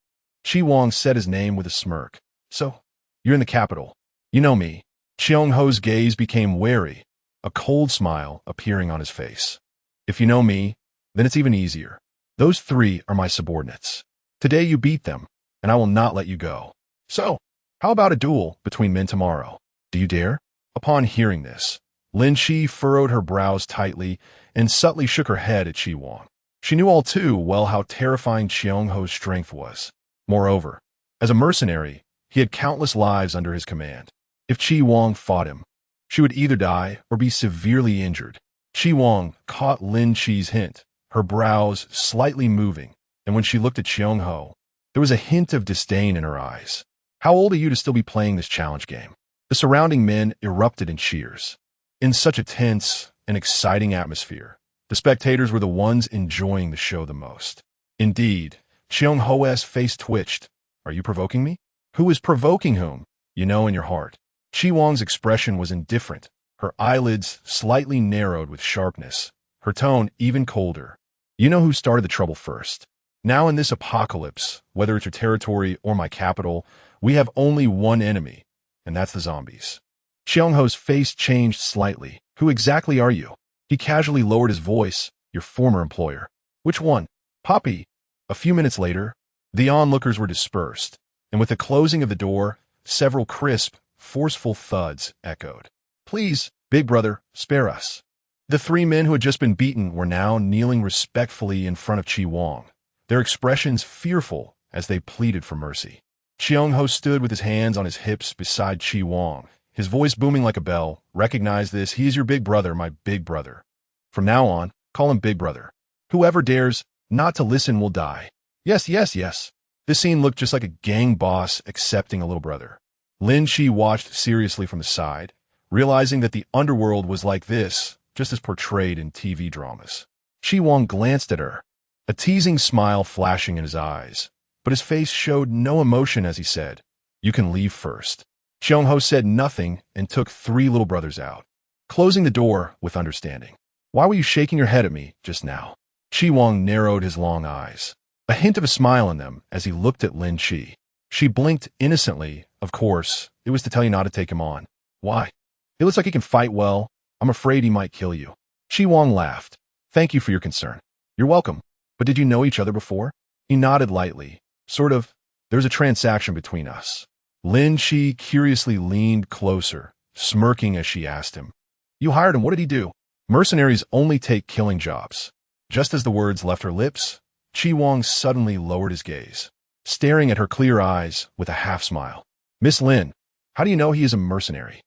Chi Wang said his name with a smirk. "So, you're in the capital. You know me." Cheong Ho's gaze became wary, a cold smile appearing on his face. "If you know me, then it's even easier. Those 3 are my subordinates. Today you beat them, and I will not let you go. So, how about a duel between men tomorrow? Do you dare?" Upon hearing this, Lin Shi furrowed her brows tightly and subtly shook her head at Chi Wang. She knew all too well how terrifying Cheong Ho's strength was. Moreover, as a mercenary, he had countless lives under his command. If Chi Wang fought him, she would either die or be severely injured. Chi Wang caught Lin Chi's hint, her brows slightly moving, and when she looked at Xiong Ho, there was a hint of disdain in her eyes. How old are you to still be playing this challenge game? The surrounding men erupted in cheers. In such a tense and exciting atmosphere, the spectators were the ones enjoying the show the most. Indeed, Xiong Ho's face twitched. Are you provoking me? Who is provoking whom? You know in your heart. Chi Wang's expression was indifferent, her eyelids slightly narrowed with sharpness, her tone even colder. You know who started the trouble first. Now in this apocalypse, whether it's your territory or my capital, we have only one enemy, and that's the zombies. Xiong Ho's face changed slightly. Who exactly are you? He casually lowered his voice. Your former employer. Which one? Poppy. A few minutes later, the onlookers were dispersed, and with the closing of the door, several crisp, forceful thuds echoed. Please, big brother, spare us. The three men who had just been beaten were now kneeling respectfully in front of Chi Wang, their expressions fearful as they pleaded for mercy. Xiong Ho stood with his hands on his hips beside Chi Wang, his voice booming like a bell. Recognize this, he is your big brother, my big brother. From now on, call him big brother. Whoever dares not to listen will die. Yes, yes, yes. This scene looked just like a gang boss accepting a little brother. Lin Chi watched seriously from the side, realizing that the underworld was like this, just as portrayed in TV dramas. Chi Wang glanced at her, a teasing smile flashing in his eyes, but his face showed no emotion as he said, You can leave first. Xiong Ho said nothing and took three little brothers out, closing the door with understanding. Why were you shaking your head at me just now? Chi Wang narrowed his long eyes, a hint of a smile in them as he looked at Lin Chi. She blinked innocently. Of course, it was to tell you not to take him on. Why? It looks like he can fight well. I'm afraid he might kill you. Chi Wang laughed. Thank you for your concern. You're welcome. But did you know each other before? He nodded lightly. Sort of. There's a transaction between us. Lin Chi curiously leaned closer, smirking as she asked him. You hired him. What did he do? Mercenaries only take killing jobs. Just as the words left her lips, Chi Wang suddenly lowered his gaze, staring at her clear eyes with a half-smile. Miss Lin, how do you know he is a mercenary?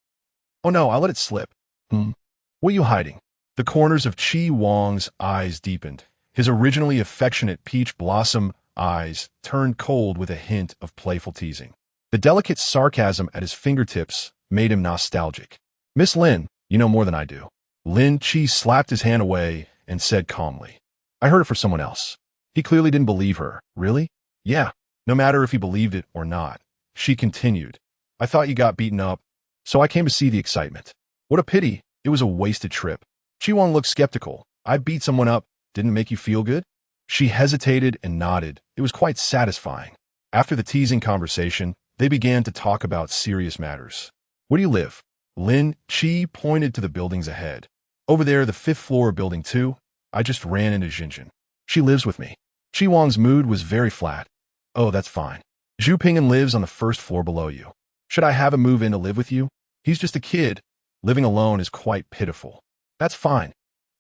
Oh no, I'll let it slip. What are you hiding? The corners of Chi Wang's eyes deepened. His originally affectionate peach blossom eyes turned cold with a hint of playful teasing. The delicate sarcasm at his fingertips made him nostalgic. Miss Lin, you know more than I do. Lin Chi slapped his hand away and said calmly, I heard it for someone else. He clearly didn't believe her. Really? Yeah, no matter if he believed it or not. She continued, I thought you got beaten up, so I came to see the excitement. What a pity. It was a wasted trip. Chi Wang looked skeptical. I beat someone up. Didn't it make you feel good? She hesitated and nodded. It was quite satisfying. After the teasing conversation, they began to talk about serious matters. Where do you live? Lin Chi pointed to the buildings ahead. Over there, the 5th floor of Building 2. I just ran into Xinjin. She lives with me. Chi Wang's mood was very flat. Oh, that's fine. Zhu Ping'an lives on the 1st floor below you. Should I have him move in to live with you? He's just a kid. Living alone is quite pitiful. That's fine.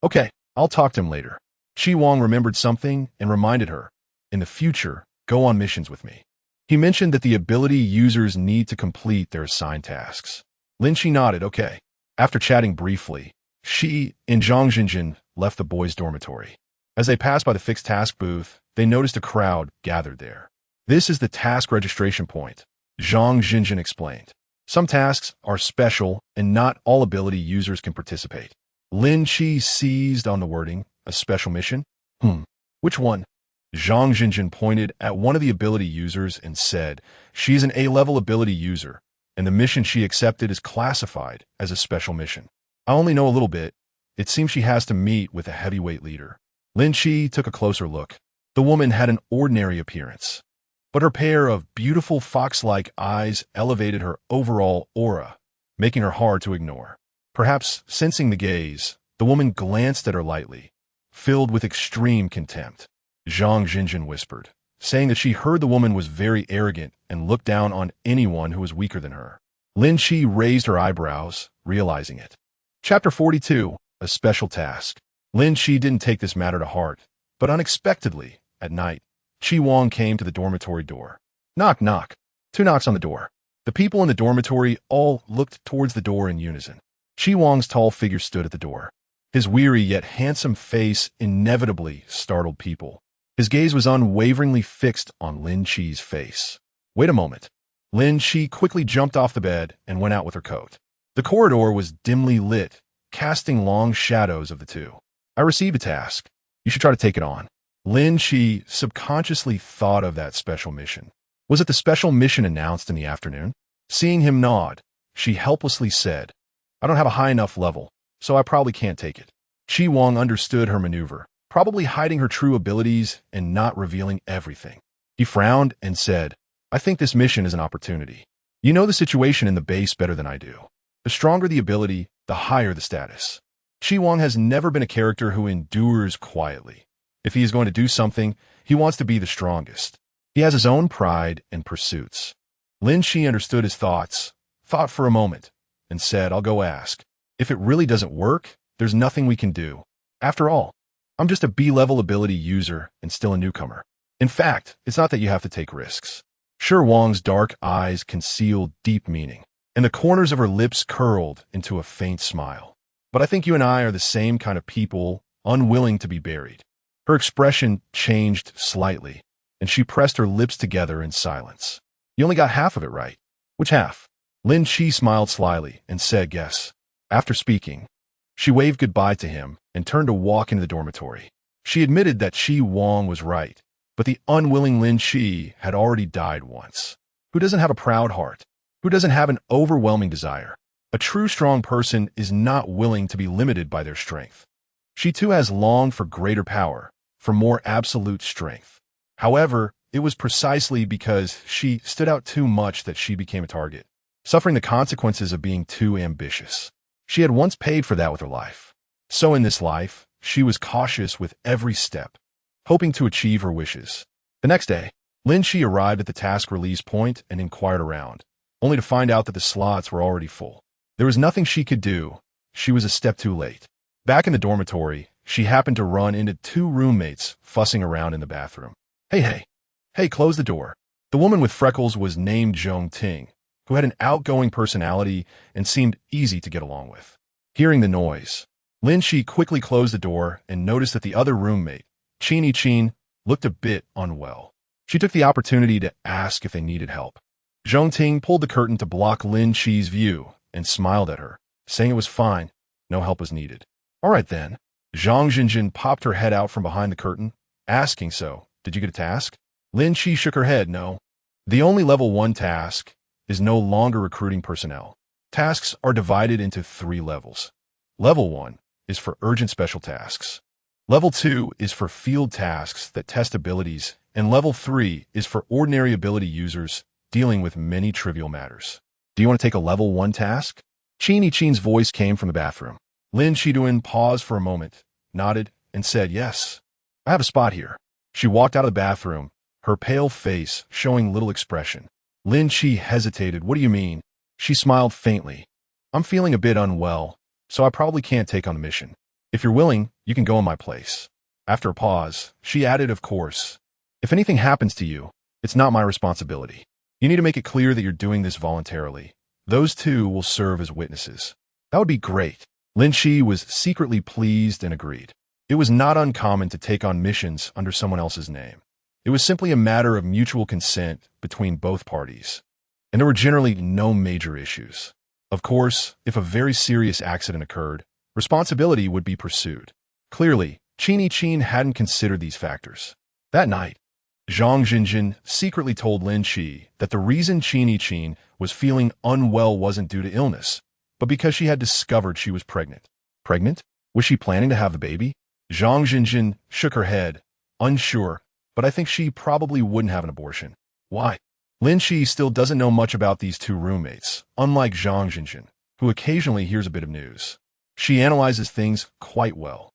Okay, I'll talk to him later. Chi Wang remembered something and reminded her, in the future, go on missions with me. He mentioned that the ability users need to complete their assigned tasks. Lin Chi nodded, okay. After chatting briefly, Shi and Zhang Xinjin left the boys' dormitory. As they passed by the fixed task booth, they noticed a crowd gathered there. This is the task registration point, Zhang Xinjin explained. Some tasks are special and not all ability users can participate. Lin Chi seized on the wording, a special mission? Which one? Zhang Xinjin pointed at one of the ability users and said, she's an A-level ability user, and the mission she accepted is classified as a special mission. I only know a little bit. It seems she has to meet with a heavyweight leader. Lin Chi took a closer look. The woman had an ordinary appearance, but her pair of beautiful fox-like eyes elevated her overall aura, making her hard to ignore. Perhaps sensing the gaze, the woman glanced at her lightly, filled with extreme contempt. Zhang Xinjin whispered, saying that she heard the woman was very arrogant and looked down on anyone who was weaker than her. Lin Chi raised her eyebrows, realizing it. Chapter 42, A Special Task. Lin Chi didn't take this matter to heart, but unexpectedly, at night, Chi Wang came to the dormitory door. Knock, knock. 2 knocks on the door. The people in the dormitory all looked towards the door in unison. Chi Wang's tall figure stood at the door. His weary yet handsome face inevitably startled people. His gaze was unwaveringly fixed on Lin Chi's face. Wait a moment. Lin Chi quickly jumped off the bed and went out with her coat. The corridor was dimly lit, casting long shadows of the two. I received a task. You should try to take it on. Lin Chi subconsciously thought of that special mission. Was it the special mission announced in the afternoon? Seeing him nod, she helplessly said, I don't have a high enough level, so I probably can't take it. Chi Wang understood her maneuver, probably hiding her true abilities and not revealing everything. He frowned and said, I think this mission is an opportunity. You know the situation in the base better than I do. The stronger the ability, the higher the status. Chi Wang has never been a character who endures quietly. If he is going to do something, he wants to be the strongest. He has his own pride and pursuits. Lin Chi understood his thoughts, thought for a moment, and said, I'll go ask. If it really doesn't work, there's nothing we can do. After all, I'm just a B-level ability user and still a newcomer. In fact, it's not that you have to take risks. Sure, Wang's dark eyes concealed deep meaning, and the corners of her lips curled into a faint smile. But I think you and I are the same kind of people, unwilling to be buried. Her expression changed slightly, and she pressed her lips together in silence. You only got half of it right. Which half? Lin Chi smiled slyly and said, guess. After speaking, she waved goodbye to him and turned to walk into the dormitory. She admitted that Chi Wang was right, but the unwilling Lin Chi had already died once. Who doesn't have a proud heart? Who doesn't have an overwhelming desire? A true strong person is not willing to be limited by their strength. She too has longed for greater power, for more absolute strength. However, it was precisely because she stood out too much that she became a target, suffering the consequences of being too ambitious. She had once paid for that with her life. So in this life, she was cautious with every step, hoping to achieve her wishes. The next day, Lin Chi arrived at the task release point and inquired around, only to find out that the slots were already full. There was nothing she could do. She was a step too late. Back in the dormitory, she happened to run into two roommates fussing around in the bathroom. Hey, close the door. The woman with freckles was named Zheng Ting, who had an outgoing personality and seemed easy to get along with. Hearing the noise, Lin Chi quickly closed the door and noticed that the other roommate, Chin, looked a bit unwell. She took the opportunity to ask if they needed help. Zheng Ting pulled the curtain to block Lin Chi's view and smiled at her, saying it was fine, no help was needed. All right then. Zhang Jinjin popped her head out from behind the curtain, asking, so, did you get a task? Lin Chi shook her head, no. The only level 1 task is no longer recruiting personnel. Tasks are divided into 3 levels. Level 1 is for urgent special tasks. Level 2 is for field tasks that test abilities, and Level 3 is for ordinary ability users dealing with many trivial matters. Do you want to take a Level 1 task? Chin's voice came from the bathroom. Lin Chiduan paused for a moment, nodded, and said, yes, I have a spot here. She walked out of the bathroom, her pale face showing little expression. Lin Chi hesitated. What do you mean? She smiled faintly. I'm feeling a bit unwell, so I probably can't take on the mission. If you're willing, you can go in my place. After a pause, she added, of course, if anything happens to you, it's not my responsibility. You need to make it clear that you're doing this voluntarily. Those two will serve as witnesses. That would be great. Lin Chi was secretly pleased and agreed. It was not uncommon to take on missions under someone else's name. It was simply a matter of mutual consent between both parties, and there were generally no major issues. Of course, if a very serious accident occurred, responsibility would be pursued. Clearly, Chin hadn't considered these factors. That night, Zhang Jinjin secretly told Lin Chi that the reason Chin was feeling unwell wasn't due to illness, but because she had discovered she was pregnant. Pregnant? Was she planning to have the baby? Zhang Jinjin shook her head, unsure, but I think she probably wouldn't have an abortion. Why? Lin Chi still doesn't know much about these two roommates, unlike Zhang Jinjin, who occasionally hears a bit of news. She analyzes things quite well.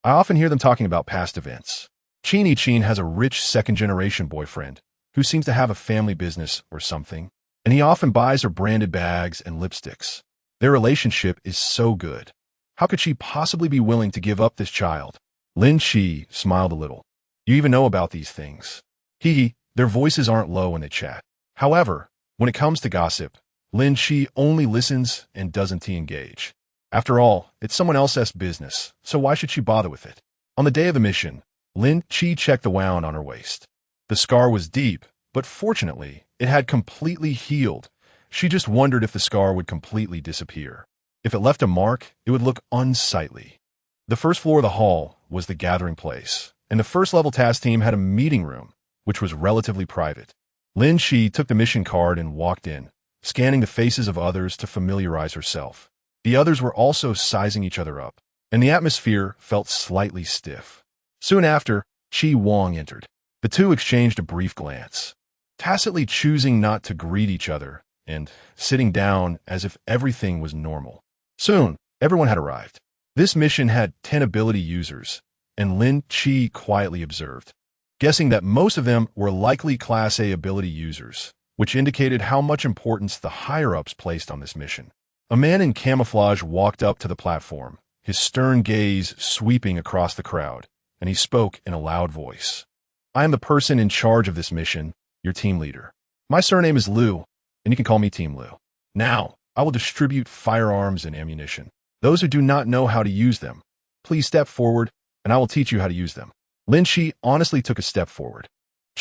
I often hear them talking about past events. Chin has a rich second-generation boyfriend who seems to have a family business or something, and he often buys her branded bags and lipsticks. Their relationship is so good. How could she possibly be willing to give up this child? Lin Chi smiled a little. You even know about these things. Their voices aren't low when they chat. However, when it comes to gossip, Lin Chi only listens and doesn't engage. After all, it's someone else's business, so why should she bother with it? On the day of the mission, Lin Chi checked the wound on her waist. The scar was deep, but fortunately, it had completely healed. She just wondered if the scar would completely disappear. If it left a mark, it would look unsightly. The first floor of the hall was the gathering place, and the first-level task team had a meeting room, which was relatively private. Lin Chi took the mission card and walked in, scanning the faces of others to familiarize herself. The others were also sizing each other up, and the atmosphere felt slightly stiff. Soon after, Chi Wang entered. The two exchanged a brief glance, tacitly choosing not to greet each other and sitting down as if everything was normal. Soon, everyone had arrived. This mission had 10 ability users, and Lin Chi quietly observed, guessing that most of them were likely Class A ability users, which indicated how much importance the higher-ups placed on this mission. A man in camouflage walked up to the platform, his stern gaze sweeping across the crowd, and he spoke in a loud voice. I am the person in charge of this mission, your team leader. My surname is Liu, and you can call me Team Liu. Now, I will distribute firearms and ammunition. Those who do not know how to use them, please step forward, and I will teach you how to use them. Lin Chi honestly took a step forward.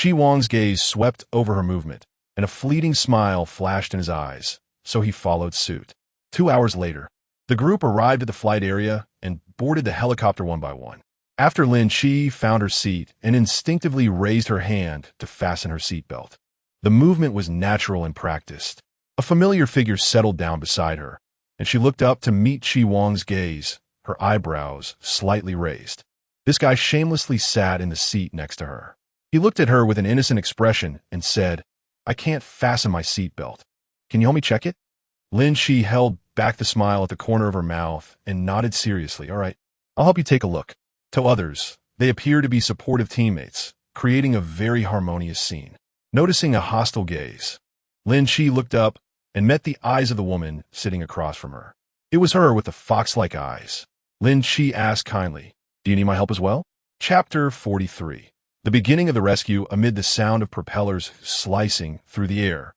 Chi Wang's gaze swept over her movement, and a fleeting smile flashed in his eyes, so he followed suit. 2 hours later, the group arrived at the flight area and boarded the helicopter one by one. After Lin Chi found her seat and instinctively raised her hand to fasten her seatbelt. The movement was natural and practiced. A familiar figure settled down beside her, and she looked up to meet Chi Wang's gaze, her eyebrows slightly raised. This guy shamelessly sat in the seat next to her. He looked at her with an innocent expression and said, I can't fasten my seatbelt. Can you help me check it? Lin Chi held back the smile at the corner of her mouth and nodded seriously. All right, I'll help you take a look. To others, they appear to be supportive teammates, creating a very harmonious scene. Noticing a hostile gaze, Lin Chi looked up and met the eyes of the woman sitting across from her. It was her with the fox-like eyes. Lin Chi asked kindly, Do you need my help as well? Chapter 43. The beginning of the rescue amid the sound of propellers slicing through the air.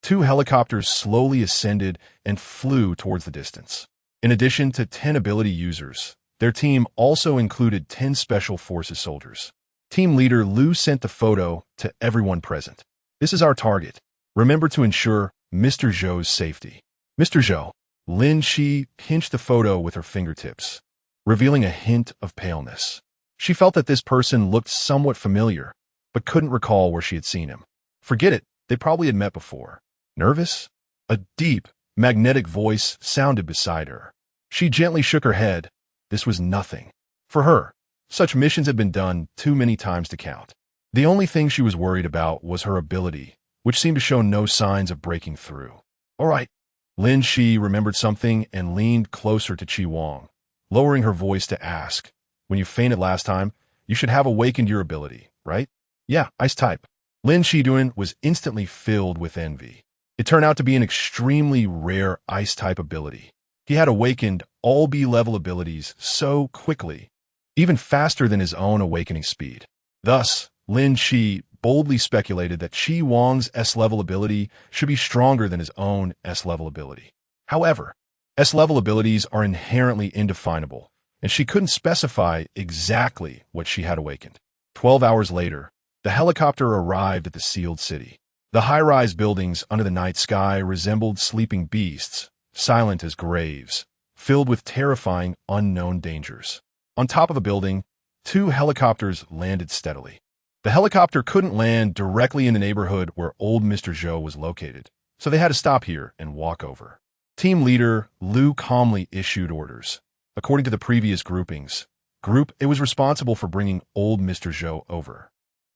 2 helicopters slowly ascended and flew towards the distance. In addition to 10 ability users, their team also included 10 Special Forces soldiers. Team leader Liu sent the photo to everyone present. This is our target. Remember to ensure Mr. Zhou's safety. Mr. Zhou. Lin Chi pinched the photo with her fingertips, revealing a hint of paleness. She felt that this person looked somewhat familiar, but couldn't recall where she had seen him. Forget it, they probably had met before. Nervous? A deep, magnetic voice sounded beside her. She gently shook her head. This was nothing. For her, such missions had been done too many times to count. The only thing she was worried about was her ability, which seemed to show no signs of breaking through. All right. Lin Chi remembered something and leaned closer to Chi Wang, lowering her voice to ask, When you fainted last time, you should have awakened your ability, right? Yeah, ice type. Lin Chi was instantly filled with envy. It turned out to be an extremely rare ice-type ability. He had awakened all B-level abilities so quickly, even faster than his own awakening speed. Thus, Lin Chi boldly speculated that Chi Wang's S-level ability should be stronger than his own S-level ability. However, S-level abilities are inherently indefinable, and she couldn't specify exactly what she had awakened. 12 hours later, the helicopter arrived at the sealed city. The high-rise buildings under the night sky resembled sleeping beasts, silent as graves, filled with terrifying unknown dangers. On top of the building, 2 helicopters landed steadily. The helicopter couldn't land directly in the neighborhood where old Mr. Zhou was located, so they had to stop here and walk over. Team leader Liu calmly issued orders. According to the previous groupings, Group A was responsible for bringing old Mr. Zhou over,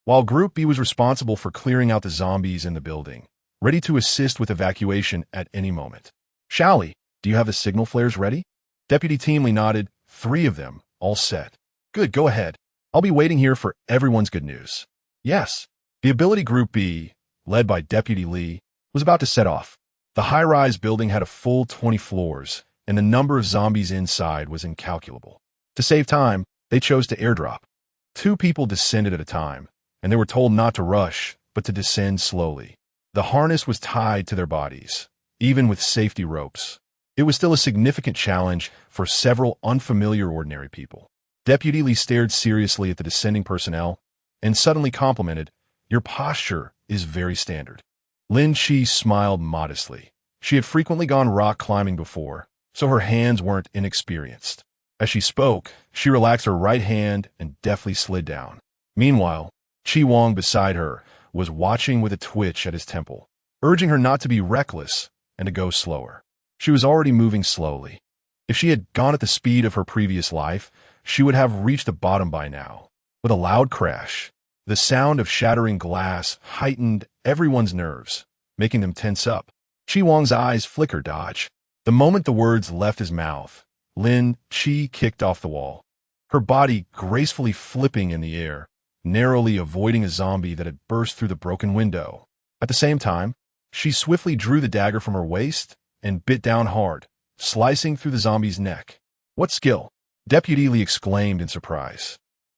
while Group B was responsible for clearing out the zombies in the building, ready to assist with evacuation at any moment. Xiaoli, do you have the signal flares ready? Deputy Team Li nodded. 3 of them, all set. Good, go ahead. I'll be waiting here for everyone's good news. Yes. The ability Group B, led by Deputy Li, was about to set off. The high-rise building had a full 20 floors, and the number of zombies inside was incalculable. To save time, they chose to airdrop. 2 people descended at a time, and they were told not to rush, but to descend slowly. The harness was tied to their bodies, even with safety ropes. it was still a significant challenge for several unfamiliar ordinary people. Deputy Li stared seriously at the descending personnel and suddenly complimented, "Your posture is very standard." Lin Chi smiled modestly. She had frequently gone rock climbing before, so her hands weren't inexperienced. As she spoke, she relaxed her right hand and deftly slid down. Meanwhile, Chi Wang beside her was watching with a twitch at his temple, urging her not to be reckless and to go slower. She was already moving slowly. If she had gone at the speed of her previous life, she would have reached the bottom by now. With a loud crash, the sound of shattering glass heightened everyone's nerves, making them tense up. Chi Wang's eyes flickered dodge. The moment the words left his mouth, Lin Chi kicked off the wall, her body gracefully flipping in the air, narrowly avoiding a zombie that had burst through the broken window. At the same time, she swiftly drew the dagger from her waist and bit down hard, slicing through the zombie's neck. "What skill?" Deputy Li exclaimed in surprise.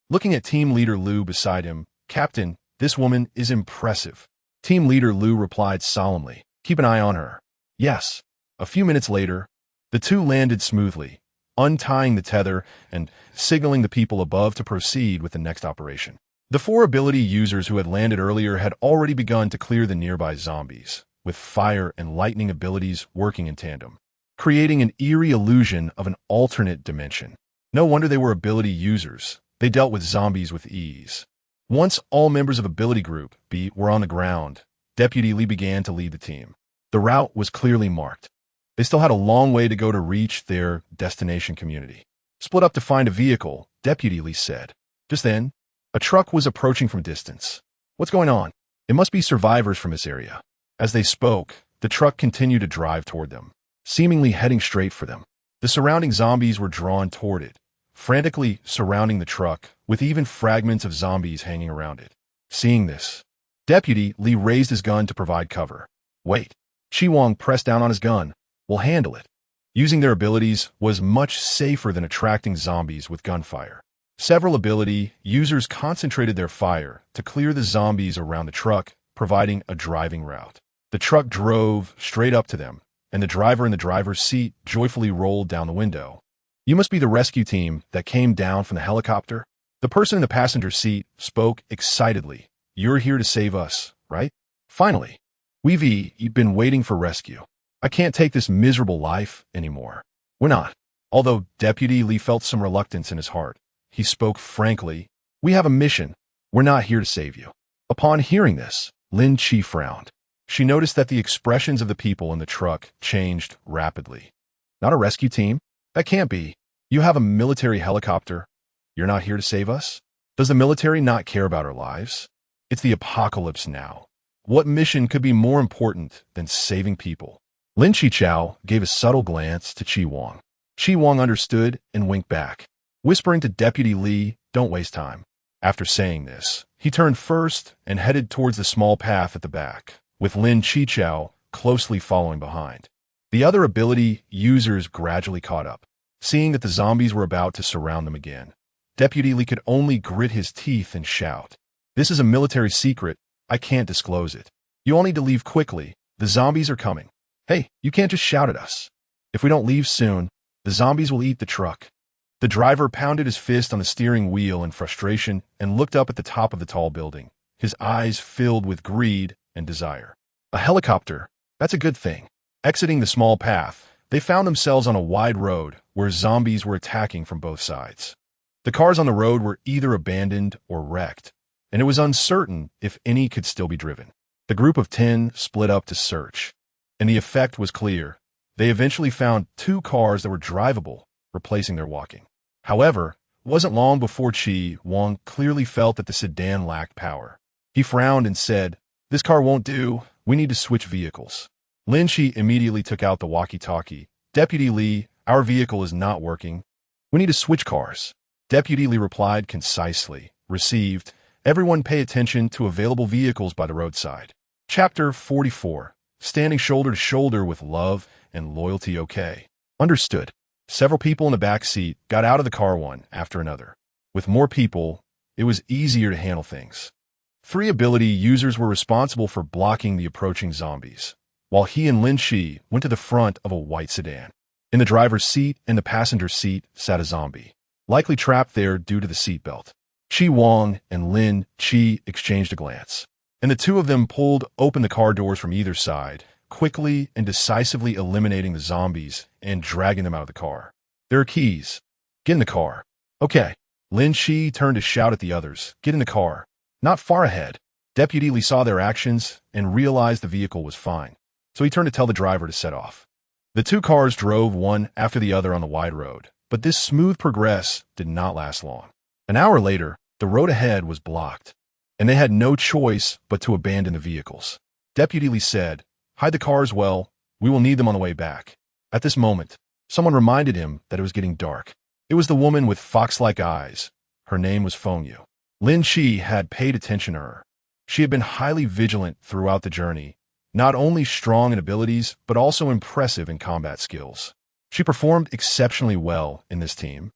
Looking at Team Leader Lu beside him, "Captain, this woman is impressive." Team Leader Lu replied solemnly, "Keep an eye on her." "Yes." A few minutes later, the two landed smoothly, untying the tether and signaling the people above to proceed with the next operation. The 4 ability users who had landed earlier had already begun to clear the nearby zombies, with fire and lightning abilities working in tandem, creating an eerie illusion of an alternate dimension. No wonder they were ability users. They dealt with zombies with ease. Once all members of Ability Group B were on the ground, Deputy Li began to lead the team. The route was clearly marked. They still had a long way to go to reach their destination community. "Split up to find a vehicle," Deputy Li said. Just then, a truck was approaching from distance. "What's going on?" "It must be survivors from this area." As they spoke, the truck continued to drive toward them, seemingly heading straight for them. The surrounding zombies were drawn toward it, frantically surrounding the truck, with even fragments of zombies hanging around it. Seeing this, Deputy Li raised his gun to provide cover. "Wait." Chi Wang pressed down on his gun. "We'll handle it." Using their abilities was much safer than attracting zombies with gunfire. Several ability users concentrated their fire to clear the zombies around the truck, providing a driving route. The truck drove straight up to them, and the driver in the driver's seat joyfully rolled down the window. "You must be the rescue team that came down from the helicopter?" The person in the passenger seat spoke excitedly. "You're here to save us, right?" "Finally. We've been waiting for rescue. I can't take this miserable life anymore." "We're not." Although Deputy Li felt some reluctance in his heart, he spoke frankly, "We have a mission. We're not here to save you." Upon hearing this, Lin Chi frowned. She noticed that the expressions of the people in the truck changed rapidly. "Not a rescue team? That can't be. You have a military helicopter. You're not here to save us? Does the military not care about our lives? It's the apocalypse now. What mission could be more important than saving people?" Lin Chi gave a subtle glance to Chi Wang. Chi Wang understood and winked back, whispering to Deputy Li, "Don't waste time." After saying this, he turned first and headed towards the small path at the back, with Lin Chi closely following behind. The other ability users gradually caught up. Seeing that the zombies were about to surround them again, Deputy Li could only grit his teeth and shout, "This is a military secret. I can't disclose it. You all need to leave quickly. The zombies are coming." "Hey, you can't just shout at us. If we don't leave soon, the zombies will eat the truck." The driver pounded his fist on the steering wheel in frustration and looked up at the top of the tall building, his eyes filled with greed and desire. A helicopter, that's a good thing. Exiting the small path, they found themselves on a wide road where zombies were attacking from both sides. The cars on the road were either abandoned or wrecked, and it was uncertain if any could still be driven. The group of 10 split up to search, and the effect was clear. They eventually found 2 cars that were drivable, replacing their walking. However, it wasn't long before Chi Wang clearly felt that the sedan lacked power. He frowned and said, "This car won't do. We need to switch vehicles." Lin Chi immediately took out the walkie-talkie. "Deputy Li, our vehicle is not working. We need to switch cars." Deputy Li replied concisely, "Received. Everyone pay attention to available vehicles by the roadside." Chapter 44. Standing shoulder to shoulder with love and loyalty. Okay. Understood. Several people in the back seat got out of the car one after another. With more people, it was easier to handle things. 3 ability users were responsible for blocking the approaching zombies, while he and Lin Chi went to the front of a white sedan. In the driver's seat and the passenger seat sat a zombie, likely trapped there due to the seatbelt. Chi Wang and Lin Chi exchanged a glance, and the two of them pulled open the car doors from either side, quickly and decisively eliminating the zombies and dragging them out of the car. There are keys. Get in the car. Okay. Lin Chi turned to shout at the others. Get in the car. Not far ahead. Deputy Li saw their actions and realized the vehicle was fine, so he turned to tell the driver to set off. The two cars drove one after the other on the wide road, but this smooth progress did not last long. An hour later, the road ahead was blocked, and they had no choice but to abandon the vehicles. Deputy Li said, "Hide the cars well. We will need them on the way back." At this moment, someone reminded him that it was getting dark. It was the woman with fox-like eyes. Her name was Fengyu. Lin Chi had paid attention to her. She had been highly vigilant throughout the journey, not only strong in abilities, but also impressive in combat skills. She performed exceptionally well in this team,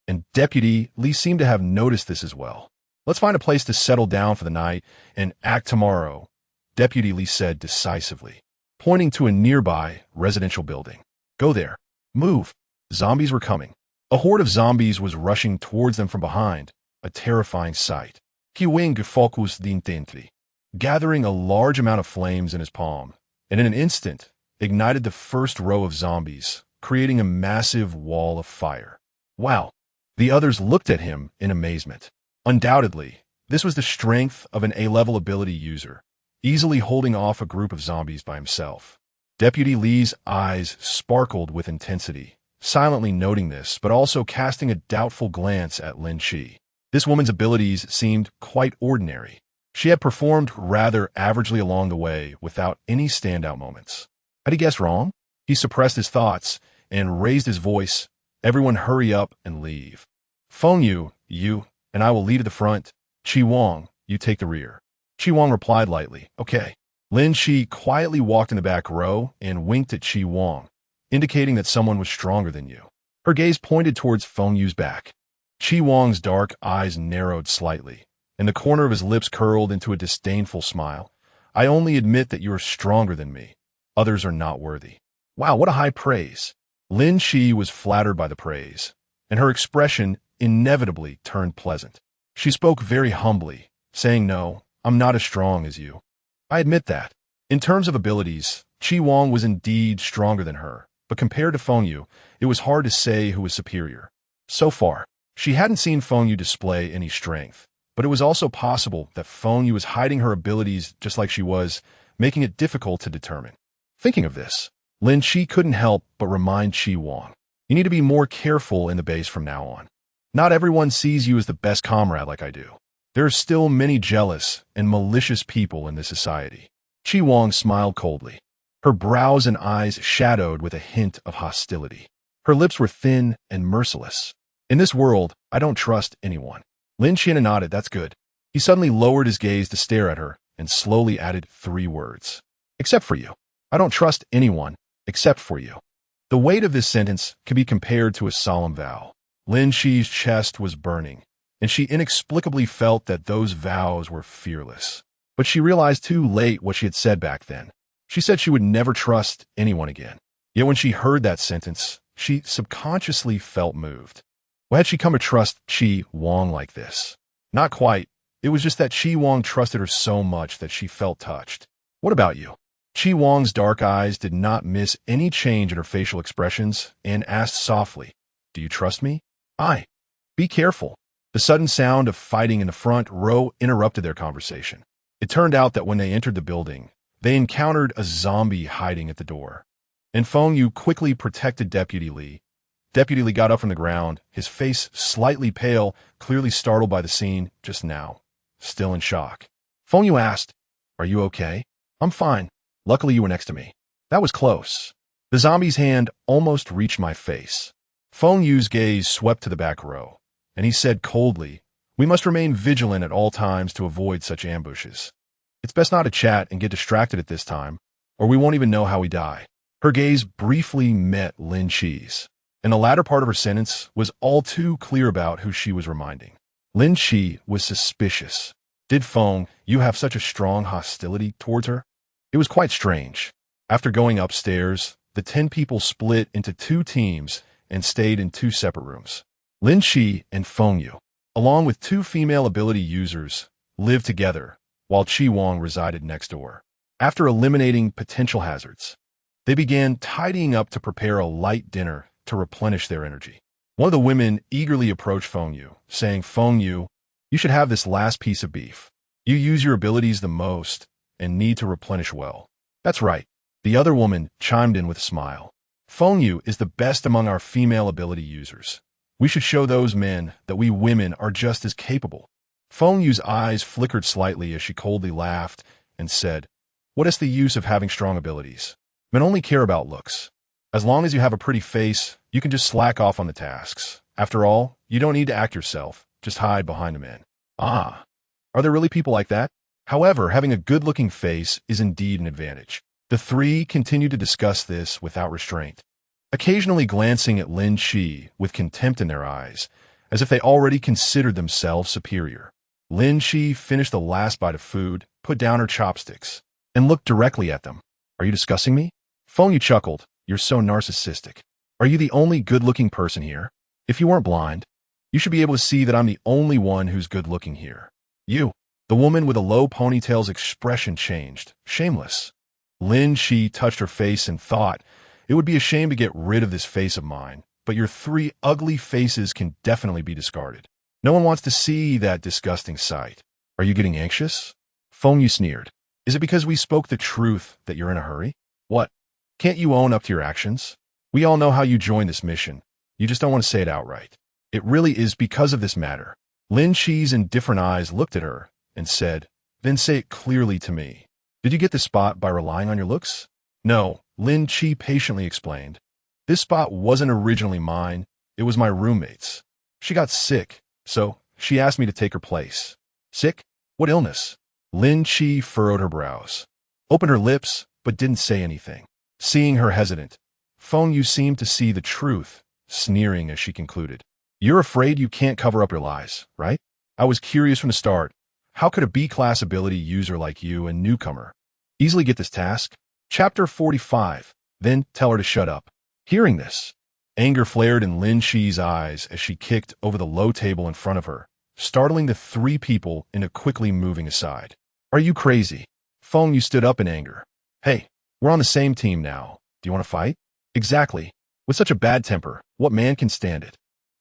and Deputy Li seemed to have noticed this as well. "Let's find a place to settle down for the night and act tomorrow," Deputy Li said decisively, pointing to a nearby residential building. "Go there. Move." Zombies were coming. A horde of zombies was rushing towards them from behind, a terrifying sight. Chi Wang focused intently, gathering a large amount of flames in his palm, and in an instant, ignited the first row of zombies, creating a massive wall of fire. Wow! The others looked at him in amazement. Undoubtedly, this was the strength of an A-level ability user, easily holding off a group of zombies by himself. Deputy Li's eyes sparkled with intensity, silently noting this, but also casting a doubtful glance at Lin Chi. This woman's abilities seemed quite ordinary. She had performed rather averagely along the way without any standout moments. Had he guessed wrong? He suppressed his thoughts and raised his voice. "Everyone hurry up and leave. Fengyu, you, and I will lead at the front. Chi Wang, you take the rear." Chi Wang replied lightly, "Okay." Lin Chi quietly walked in the back row and winked at Chi Wang, indicating that someone was stronger than you. Her gaze pointed towards Fengyu's back. Chi Wang's dark eyes narrowed slightly, and the corner of his lips curled into a disdainful smile. "I only admit that you are stronger than me. Others are not worthy." Wow, what a high praise. Lin Chi was flattered by the praise, and her expression inevitably turned pleasant. She spoke very humbly, saying, "No, I'm not as strong as you. I admit that." In terms of abilities, Chi Wang was indeed stronger than her, but compared to Fengyu, it was hard to say who was superior. So far, she hadn't seen Fengyu display any strength, but it was also possible that Fengyu was hiding her abilities just like she was, making it difficult to determine. Thinking of this, Lin Chi couldn't help but remind Chi Wang, "You need to be more careful in the base from now on. Not everyone sees you as the best comrade like I do. There are still many jealous and malicious people in this society." Chi Wang smiled coldly, her brows and eyes shadowed with a hint of hostility. Her lips were thin and merciless. "In this world, I don't trust anyone." Lin Chi nodded. "That's good." He suddenly lowered his gaze to stare at her and slowly added 3 words. "Except for you. I don't trust anyone except for you." The weight of this sentence can be compared to a solemn vow. Lin Chi's chest was burning, and she inexplicably felt that those vows were fearless. But she realized too late what she had said back then. She said she would never trust anyone again. Yet when she heard that sentence, she subconsciously felt moved. Why had she come to trust Chi Wang like this? Not quite. It was just that Chi Wang trusted her so much that she felt touched. "What about you?" Chi Wang's dark eyes did not miss any change in her facial expressions and asked softly, "Do you trust me?" "I." "Be careful." The sudden sound of fighting in the front row interrupted their conversation. It turned out that when they entered the building, they encountered a zombie hiding at the door. And Fengyu quickly protected Deputy Li. Deputy Li got up from the ground, his face slightly pale, clearly startled by the scene just now, still in shock. Fengyu asked, "Are you okay?" "I'm fine. Luckily you were next to me." "That was close." The zombie's hand almost reached my face. Fengyu's gaze swept to the back row, and he said coldly, "We must remain vigilant at all times to avoid such ambushes. It's best not to chat and get distracted at this time, or we won't even know how we die." Her gaze briefly met Lin Chi's, and the latter part of her sentence was all too clear about who she was reminding. Lin Chi was suspicious. Did Fengyu have such a strong hostility towards her? It was quite strange. After going upstairs, the 10 people split into 2 teams and stayed in 2 separate rooms. Lin Chi and Feng Yu, along with 2 female ability users, lived together, while Chi Wang resided next door. After eliminating potential hazards, they began tidying up to prepare a light dinner to replenish their energy. One of the women eagerly approached Feng Yu, saying, "Feng Yu, you should have this last piece of beef. You use your abilities the most and need to replenish well." "That's right," the other woman chimed in with a smile. "Feng Yu is the best among our female ability users. We should show those men that we women are just as capable." Feng Yu's eyes flickered slightly as she coldly laughed and said, "What is the use of having strong abilities? Men only care about looks. As long as you have a pretty face, you can just slack off on the tasks. After all, you don't need to act yourself, just hide behind a man." Ah, are there really people like that? However, having a good-looking face is indeed an advantage. The 3 continued to discuss this without restraint, occasionally glancing at Lin Chi with contempt in their eyes, as if they already considered themselves superior. Lin Chi finished the last bite of food, put down her chopsticks, and looked directly at them. "Are you discussing me?" Feng Yu chuckled. "You're so narcissistic. Are you the only good-looking person here? If you weren't blind, you should be able to see that I'm the only one who's good-looking here." "You." The woman with a low ponytail's expression changed. "Shameless." Lin Chi touched her face and thought, "It would be a shame to get rid of this face of mine, but your 3 ugly faces can definitely be discarded. No one wants to see that disgusting sight. Are you getting anxious?" Feng Yu sneered. "Is it because we spoke the truth that you're in a hurry? What? Can't you own up to your actions? We all know how you joined this mission. You just don't want to say it outright. It really is because of this matter." Lin Chi's indifferent eyes looked at her and said, "Then say it clearly to me. Did you get this spot by relying on your looks?" "No," Lin Chi patiently explained. "This spot wasn't originally mine. It was my roommate's. She got sick, so she asked me to take her place." "Sick? What illness?" Lin Chi furrowed her brows, opened her lips, but didn't say anything. Seeing her hesitant, Feng Yu seemed to see the truth, sneering as she concluded, "You're afraid you can't cover up your lies, right? I was curious from the start. How could a B-class ability user like you, a newcomer, easily get this task?" Chapter 45. Then tell her to shut up. Hearing this, anger flared in Lin Chi's eyes as she kicked over the low table in front of her, startling the 3 people into quickly moving aside. "Are you crazy?" Feng Yu stood up in anger. "Hey, we're on the same team now. Do you want to fight?" "Exactly. With such a bad temper, what man can stand it?"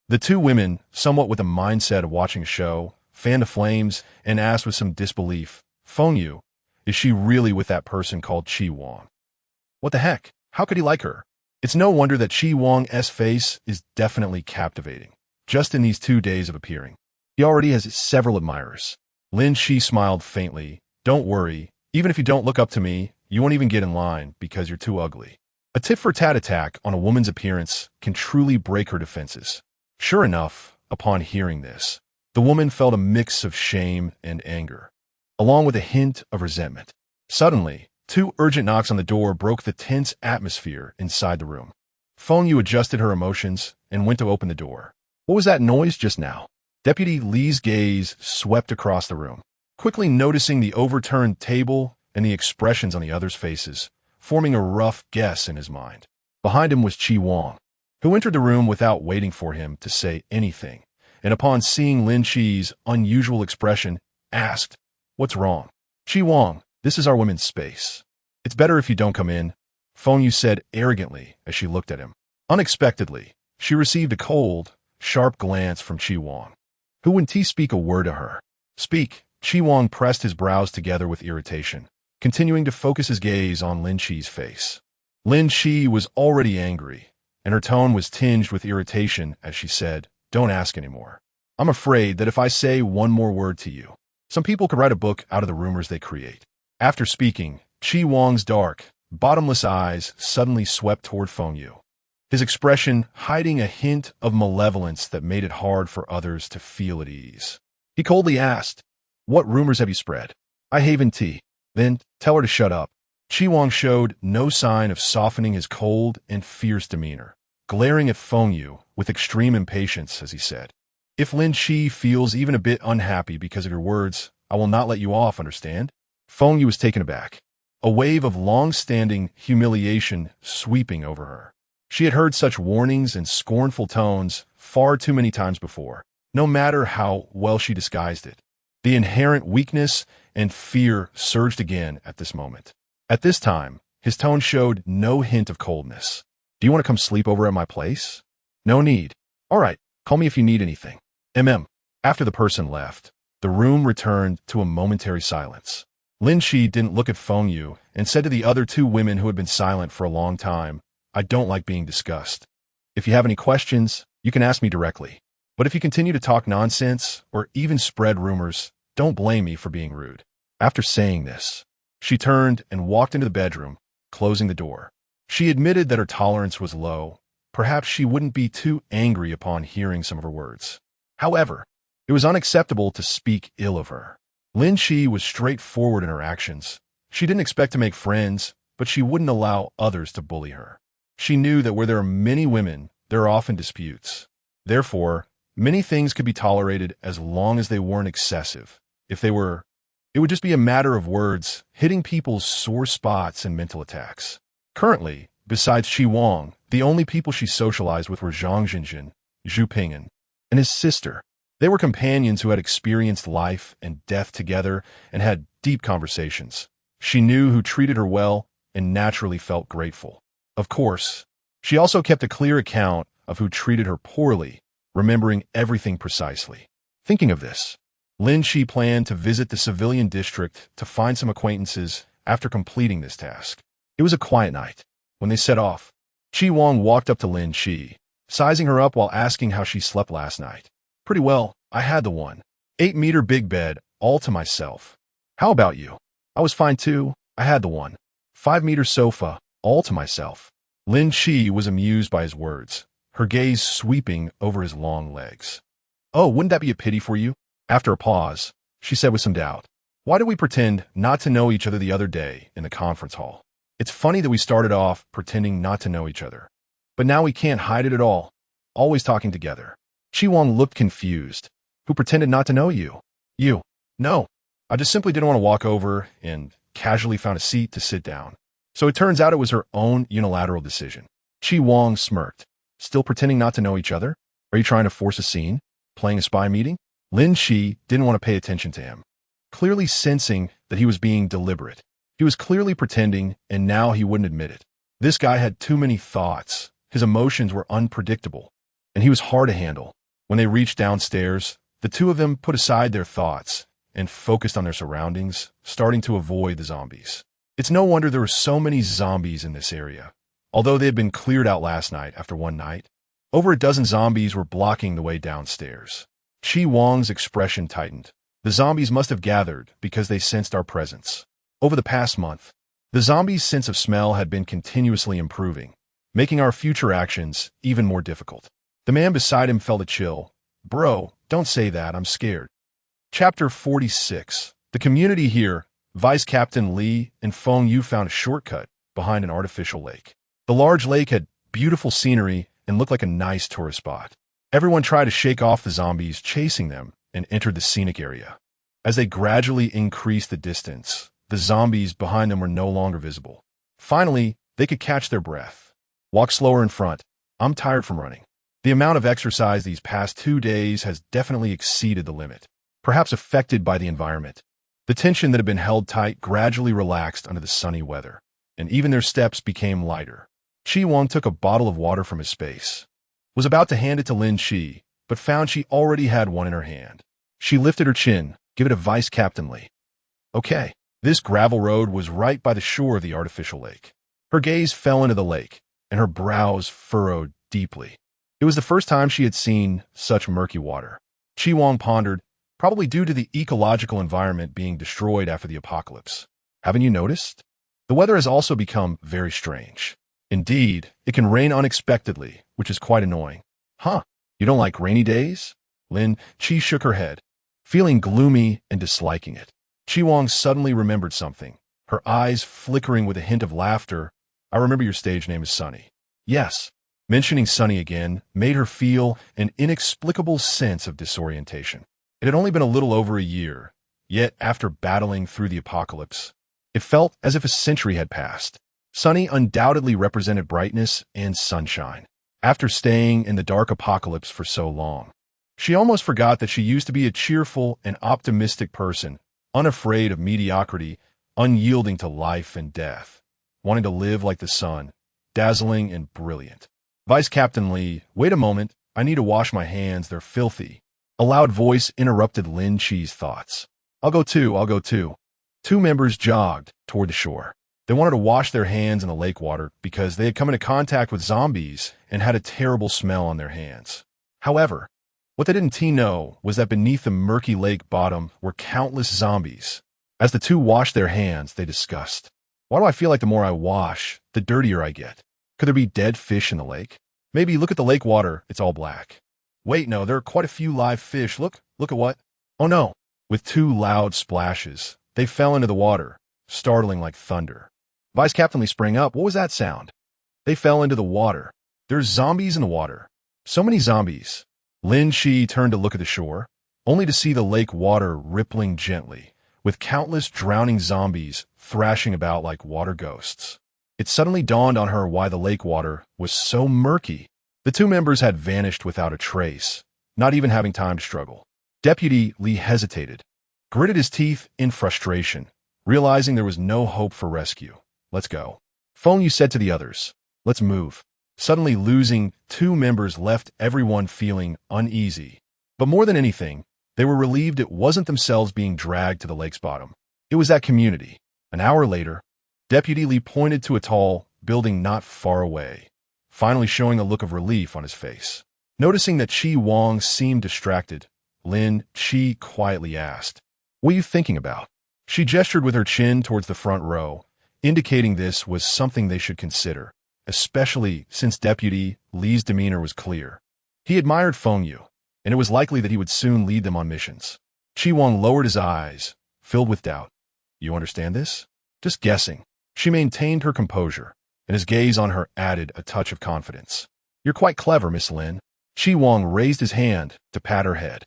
The 2 women, somewhat with the mindset of watching a show, fanned the flames and asked with some disbelief, "Feng Yu, is she really with that person called Chi Wang?" "What the heck? How could he like her?" It's no wonder that Chi Wang's face is definitely captivating. Just in these 2 days of appearing, he already has several admirers. Lin Chi smiled faintly. "Don't worry. Even if you don't look up to me, you won't even get in line because you're too ugly." A tit-for-tat attack on a woman's appearance can truly break her defenses. Sure enough, upon hearing this, the woman felt a mix of shame and anger, along with a hint of resentment. Suddenly, 2 urgent knocks on the door broke the tense atmosphere inside the room. Feng Yu adjusted her emotions and went to open the door. What was that noise just now? Deputy Li's gaze swept across the room, quickly noticing the overturned table and the expressions on the others' faces, forming a rough guess in his mind. Behind him was Chi Wang, who entered the room without waiting for him to say anything, and upon seeing Lin Chi's unusual expression, asked, "What's wrong?" "Chi Wang, this is our women's space. It's better if you don't come in," Feng Yu said arrogantly as she looked at him. Unexpectedly, she received a cold, sharp glance from Chi Wang. Who wouldn't he speak a word to her? "Speak." Chi Wang pressed his brows together with irritation, continuing to focus his gaze on Lin Chi's face. Lin Chi was already angry, and her tone was tinged with irritation as she said, "Don't ask anymore. I'm afraid that if I say one more word to you, some people could write a book out of the rumors they create." After speaking, Chi Wang's dark, bottomless eyes suddenly swept toward Feng Yu, his expression hiding a hint of malevolence that made it hard for others to feel at ease. He coldly asked, "What rumors have you spread?" "I haven't tea." "Then tell her to shut up." Chi Wang showed no sign of softening his cold and fierce demeanor, glaring at Feng Yu with extreme impatience as he said, "If Lin Chi feels even a bit unhappy because of your words, I will not let you off, understand?" Feng Yu was taken aback. a wave of long-standing humiliation sweeping over her. She had heard such warnings and scornful tones far too many times before, no matter how well she disguised it. The inherent weakness and fear surged again at this moment. At this time, his tone showed no hint of coldness. "Do you want to come sleep over at my place?" "No need." "All right, call me if you need anything." After the person left, the room returned to a momentary silence. Lin Shi didn't look at Feng Yu and said to the other two women who had been silent for a long time, "I don't like being discussed. If you have any questions, you can ask me directly. But if you continue to talk nonsense or even spread rumors, don't blame me for being rude." After saying this, she turned and walked into the bedroom, closing the door. She admitted that her tolerance was low. Perhaps she wouldn't be too angry upon hearing some of her words. However, it was unacceptable to speak ill of her. Lin Shi was straightforward in her actions. She didn't expect to make friends, but she wouldn't allow others to bully her. She knew that where there are many women, there are often disputes. Therefore, many things could be tolerated as long as they weren't excessive. If they were, it would just be a matter of words, hitting people's sore spots and mental attacks. Currently, besides Chi Wang, the only people she socialized with were Zhang Jinjin, Zhu Ping'an, and his sister. They were companions who had experienced life and death together and had deep conversations. She knew who treated her well and naturally felt grateful. Of course, she also kept a clear account of who treated her poorly, remembering everything precisely. Thinking of this, Lin Shi planned to visit the civilian district to find some acquaintances after completing this task. It was a quiet night. When they set off, Chi Wang walked up to Lin Shi, sizing her up while asking how she slept last night. "Pretty well. I had the 8-meter big bed all to myself." "How about you?" "I was fine too. I had the 5-meter sofa all to myself." Lin Shi was amused by his words, her gaze sweeping over his long legs. "Oh, wouldn't that be a pity for you?" After a pause, she said with some doubt, "Why did we pretend not to know each other the other day in the conference hall? It's funny that we started off pretending not to know each other. But now we can't hide it at all, always talking together." Chi Wang looked confused. "Who pretended not to know you?" "You." "No. I just simply didn't want to walk over and casually found a seat to sit down. So it turns out it was her own unilateral decision." Chi Wang smirked. "Still pretending not to know each other? Are you trying to force a scene? Playing a spy meeting?" Lin Shi didn't want to pay attention to him, clearly sensing that he was being deliberate. He was clearly pretending, and now he wouldn't admit it. This guy had too many thoughts. His emotions were unpredictable, and he was hard to handle. When they reached downstairs, the two of them put aside their thoughts and focused on their surroundings, starting to avoid the zombies. It's no wonder there were so many zombies in this area. Although they had been cleared out last night after one night, over a dozen zombies were blocking the way downstairs. Chi Wang's expression tightened. "The zombies must have gathered because they sensed our presence." Over the past month, the zombies' sense of smell had been continuously improving, making our future actions even more difficult. The man beside him felt a chill. "Bro, don't say that, I'm scared." Chapter 46. The community here, Vice Captain Li and Feng Yu found a shortcut behind an artificial lake. The large lake had beautiful scenery and looked like a nice tourist spot. Everyone tried to shake off the zombies chasing them and entered the scenic area. As they gradually increased the distance, the zombies behind them were no longer visible. Finally, they could catch their breath. "Walk slower in front. I'm tired from running." The amount of exercise these past 2 days has definitely exceeded the limit, perhaps affected by the environment. The tension that had been held tight gradually relaxed under the sunny weather, and even their steps became lighter. Chi Wang took a bottle of water from his space, was about to hand it to Lin Shi, but found she already had one in her hand. She lifted her chin, "Give it a Vice Captain Li." "Okay." This gravel road was right by the shore of the artificial lake. Her gaze fell into the lake, and her brows furrowed deeply. It was the first time she had seen such murky water. Chi Wang pondered, probably due to the ecological environment being destroyed after the apocalypse. "Haven't you noticed? The weather has also become very strange. Indeed, it can rain unexpectedly, which is quite annoying." "Huh? You don't like rainy days?" Chi shook her head, feeling gloomy and disliking it. Chi Wang suddenly remembered something, her eyes flickering with a hint of laughter. "I remember your stage name is Sunny." "Yes." Mentioning Sunny again made her feel an inexplicable sense of disorientation. It had only been a little over a year, yet after battling through the apocalypse, It felt as if a century had passed. Sunny undoubtedly represented brightness and sunshine. After staying in the dark apocalypse for so long, she almost forgot that she used to be a cheerful and optimistic person, unafraid of mediocrity, unyielding to life and death, wanting to live like the sun, dazzling and brilliant. Vice Captain Lee, wait a moment, I need to wash my hands, they're filthy. A loud voice interrupted Lin Chi's thoughts. I'll go too. Two members jogged toward the shore. They wanted to wash their hands in the lake water because they had come into contact with zombies and had a terrible smell on their hands. However, what they didn't know was that beneath the murky lake bottom were countless zombies. As the two washed their hands, they discussed, why do I feel like the more I wash, the dirtier I get? Could there be dead fish in the lake? Maybe look at the lake water, it's all black. Wait, no, there are quite a few live fish. Look at what? Oh no. With two loud splashes, they fell into the water, startling like thunder. Vice Captain Lee sprang up. What was that sound? They fell into the water. There's zombies in the water. So many zombies. Lin Chi turned to look at the shore, only to see the lake water rippling gently, with countless drowning zombies thrashing about like water ghosts. It suddenly dawned on her why the lake water was so murky. The two members had vanished without a trace, not even having time to struggle. Deputy Lee hesitated, gritted his teeth in frustration, realizing there was no hope for rescue. Let's go. Feng Yu said to the others, let's move. Suddenly losing two members left everyone feeling uneasy. But more than anything, they were relieved it wasn't themselves being dragged to the lake's bottom. It was that community. An hour later, Deputy Lee pointed to a tall building not far away, finally showing a look of relief on his face. Noticing that Chi Wang seemed distracted, Lin Chi quietly asked, what are you thinking about? She gestured with her chin towards the front row, indicating this was something they should consider, especially since Deputy Lee's demeanor was clear. He admired Feng Yu, and it was likely that he would soon lead them on missions. Chi Wang lowered his eyes, filled with doubt. You understand this? Just guessing. She maintained her composure, and his gaze on her added a touch of confidence. You're quite clever, Miss Lin. Chi Wang raised his hand to pat her head.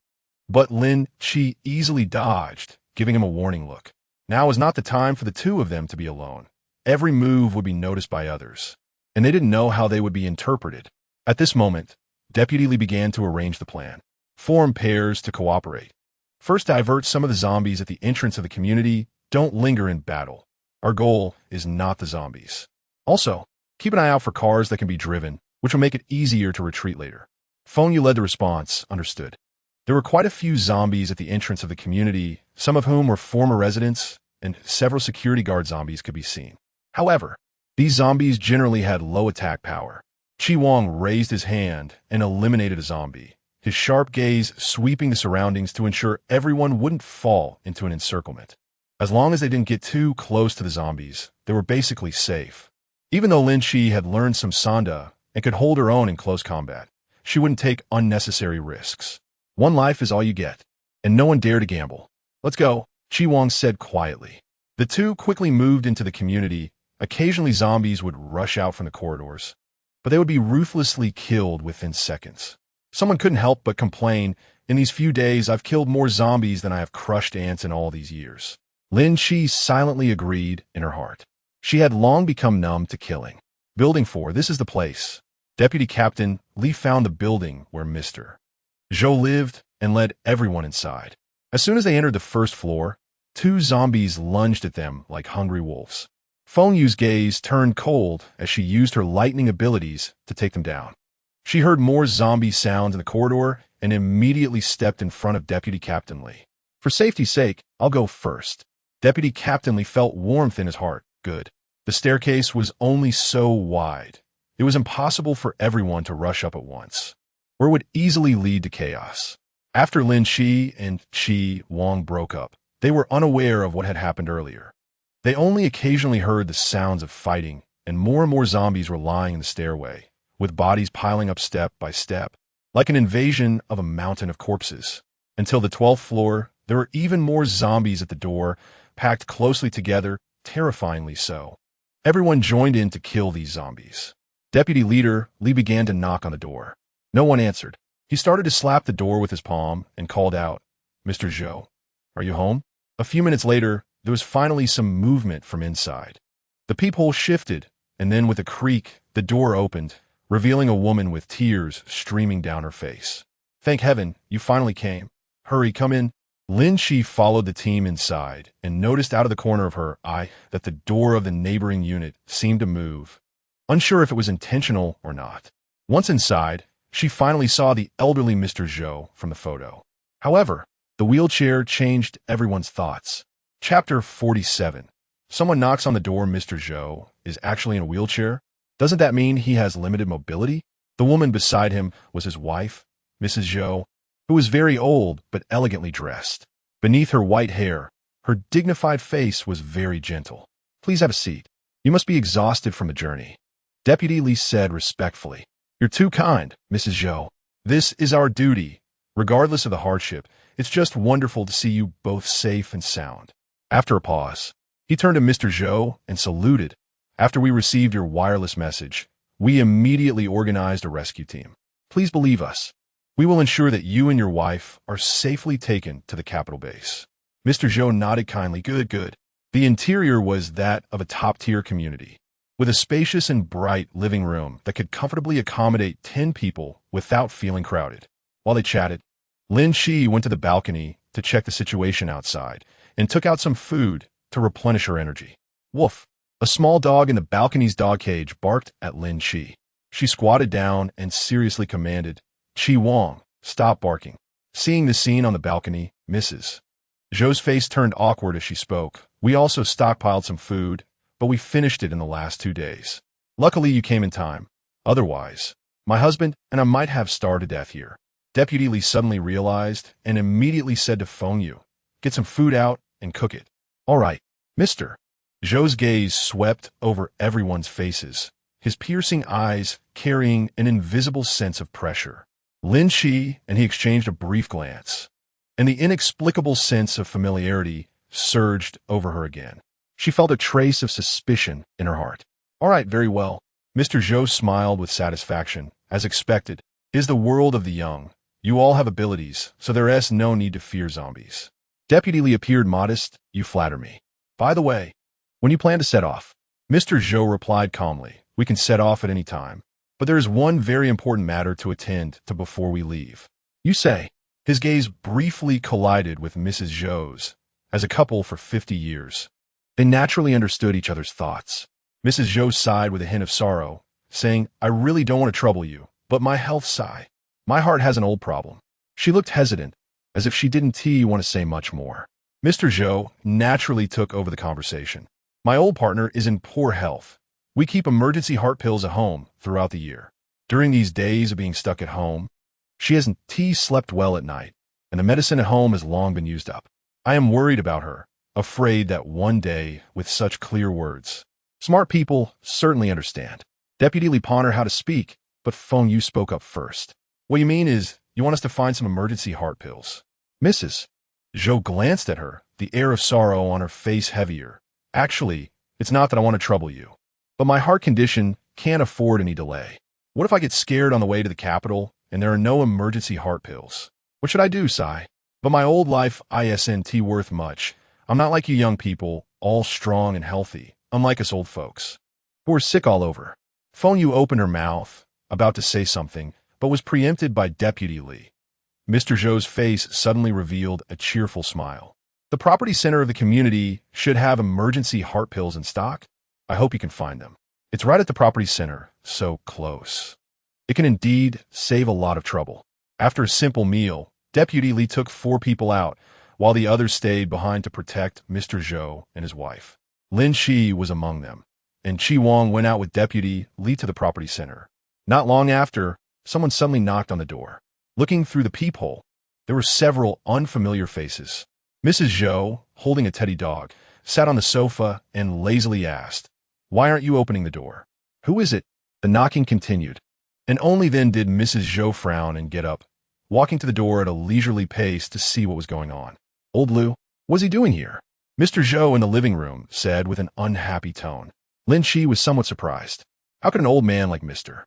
But Lin Chi easily dodged, giving him a warning look. Now was not the time for the two of them to be alone. Every move would be noticed by others, and they didn't know how they would be interpreted. At this moment, Deputy Lee began to arrange the plan. Form pairs to cooperate. First, divert some of the zombies at the entrance of the community. Don't linger in battle. Our goal is not the zombies. Also, keep an eye out for cars that can be driven, which will make it easier to retreat later. Feng Yu led the response, understood. There were quite a few zombies at the entrance of the community, some of whom were former residents, and several security guard zombies could be seen. However, these zombies generally had low attack power. Chi Wang raised his hand and eliminated a zombie, his sharp gaze sweeping the surroundings to ensure everyone wouldn't fall into an encirclement. As long as they didn't get too close to the zombies, they were basically safe. Even though Lin Chi had learned some Sanda and could hold her own in close combat, she wouldn't take unnecessary risks. One life is all you get, and no one dared to gamble. Let's go, Chi Wang said quietly. The two quickly moved into the community. Occasionally zombies would rush out from the corridors, but they would be ruthlessly killed within seconds. Someone couldn't help but complain, in these few days I've killed more zombies than I have crushed ants in all these years. Lin Chi silently agreed in her heart. She had long become numb to killing. Building 4, this is the place. Deputy Captain Lee found the building where Mr. Zhou lived and led everyone inside. As soon as they entered the first floor, two zombies lunged at them like hungry wolves. Feng Yu's gaze turned cold as she used her lightning abilities to take them down. She heard more zombie sounds in the corridor and immediately stepped in front of Deputy Captain Lee. For safety's sake, I'll go first. Deputy Captain Lee felt warmth in his heart. Good. The staircase was only so wide. It was impossible for everyone to rush up at once, or it would easily lead to chaos. After Lin Chi and Chi Wang broke up, they were unaware of what had happened earlier. They only occasionally heard the sounds of fighting, and more zombies were lying in the stairway, with bodies piling up step by step, like an invasion of a mountain of corpses. Until the 12th floor, there were even more zombies at the door, packed closely together, terrifyingly so. Everyone joined in to kill these zombies. Deputy Leader Lee began to knock on the door. No one answered. He started to slap the door with his palm and called out, Mr. Zhou, are you home? A few minutes later, there was finally some movement from inside. The peephole shifted, and then with a creak, the door opened, revealing a woman with tears streaming down her face. "Thank heaven, you finally came. Hurry, come in." Lin Shi followed the team inside and noticed out of the corner of her eye that the door of the neighboring unit seemed to move, unsure if it was intentional or not. Once inside, she finally saw the elderly Mr. Zhou from the photo. However, the wheelchair changed everyone's thoughts. Chapter 47. Someone knocks on the door. Mr. Zhou is actually in a wheelchair. Doesn't that mean he has limited mobility? The woman beside him was his wife, Mrs. Zhou, who was very old but elegantly dressed. Beneath her white hair, her dignified face was very gentle. "Please have a seat. You must be exhausted from the journey," Deputy Li said respectfully. "You're too kind, Mrs. Zhou. This is our duty. Regardless of the hardship, it's just wonderful to see you both safe and sound." After a pause, he turned to Mr. Zhou and saluted. "After we received your wireless message, we immediately organized a rescue team. Please believe us. We will ensure that you and your wife are safely taken to the capital base." Mr. Zhou nodded kindly. Good. The interior was that of a top-tier community, with a spacious and bright living room that could comfortably accommodate 10 people without feeling crowded. While they chatted, Lin Shi went to the balcony to check the situation outside and took out some food to replenish her energy. Woof! A small dog in the balcony's dog cage barked at Lin Shi. She squatted down and seriously commanded, "Chi Wang, stop barking." Seeing the scene on the balcony, Mrs. Zhou's face turned awkward as she spoke. "We also stockpiled some food, but we finished it in the last 2 days. Luckily you came in time. Otherwise, my husband and I might have starved to death here." Deputy Li suddenly realized and immediately said to Feng Yu, "Get some food out and cook it." "All right, Mr." Zhou's gaze swept over everyone's faces, his piercing eyes carrying an invisible sense of pressure. Lin Shi and he exchanged a brief glance, and the inexplicable sense of familiarity surged over her again. She felt a trace of suspicion in her heart. "All right, very well." Mr. Zhou smiled with satisfaction. "As expected, it is the world of the young. You all have abilities, so there is no need to fear zombies." Deputy Li appeared modest. "You flatter me. By the way, when you plan to set off?" Mr. Zhou replied calmly, "We can set off at any time. But there is one very important matter to attend to before we leave." "You say?" His gaze briefly collided with Mrs. Zhou's. As a couple for 50 years, they naturally understood each other's thoughts. Mrs. Zhou sighed with a hint of sorrow, saying, "I really don't want to trouble you, but my health sigh. My heart has an old problem." She looked hesitant, as if she didn't want to say much more. Mr. Zhou naturally took over the conversation. "My old partner is in poor health. We keep emergency heart pills at home throughout the year. During these days of being stuck at home, she hasn't slept well at night, and the medicine at home has long been used up. I am worried about her, afraid that one day, with such clear words, smart people certainly understand." Deputy Li pondered how to speak, but Feng Yu spoke up first. "What you mean is, you want us to find some emergency heart pills?" Mrs. Zhou glanced at her, the air of sorrow on her face heavier. "Actually, it's not that I want to trouble you, but my heart condition can't afford any delay. What if I get scared on the way to the capital and there are no emergency heart pills? What should I do, Sai? But my old life isn't worth much. I'm not like you young people, all strong and healthy, unlike us old folks, who are sick all over." Feng Yu opened her mouth, about to say something, but was preempted by Deputy Li. Mr. Zhou's face suddenly revealed a cheerful smile. "The property center of the community should have emergency heart pills in stock. I hope you can find them. It's right at the property center, so close. It can indeed save a lot of trouble." After a simple meal, Deputy Li took 4 people out, while the others stayed behind to protect Mr. Zhou and his wife. Lin Shi was among them, and Chi Wang went out with Deputy Li to the property center. Not long after, someone suddenly knocked on the door. Looking through the peephole, there were several unfamiliar faces. Mrs. Zhou, holding a teddy dog, sat on the sofa and lazily asked, "Why aren't you opening the door?" "Who is it?" The knocking continued, and only then did Mrs. Zhou frown and get up, walking to the door at a leisurely pace to see what was going on. "Old Lu, what's he doing here?" Mr. Zhou in the living room said with an unhappy tone. Lin Shi was somewhat surprised. How could an old man like Mr.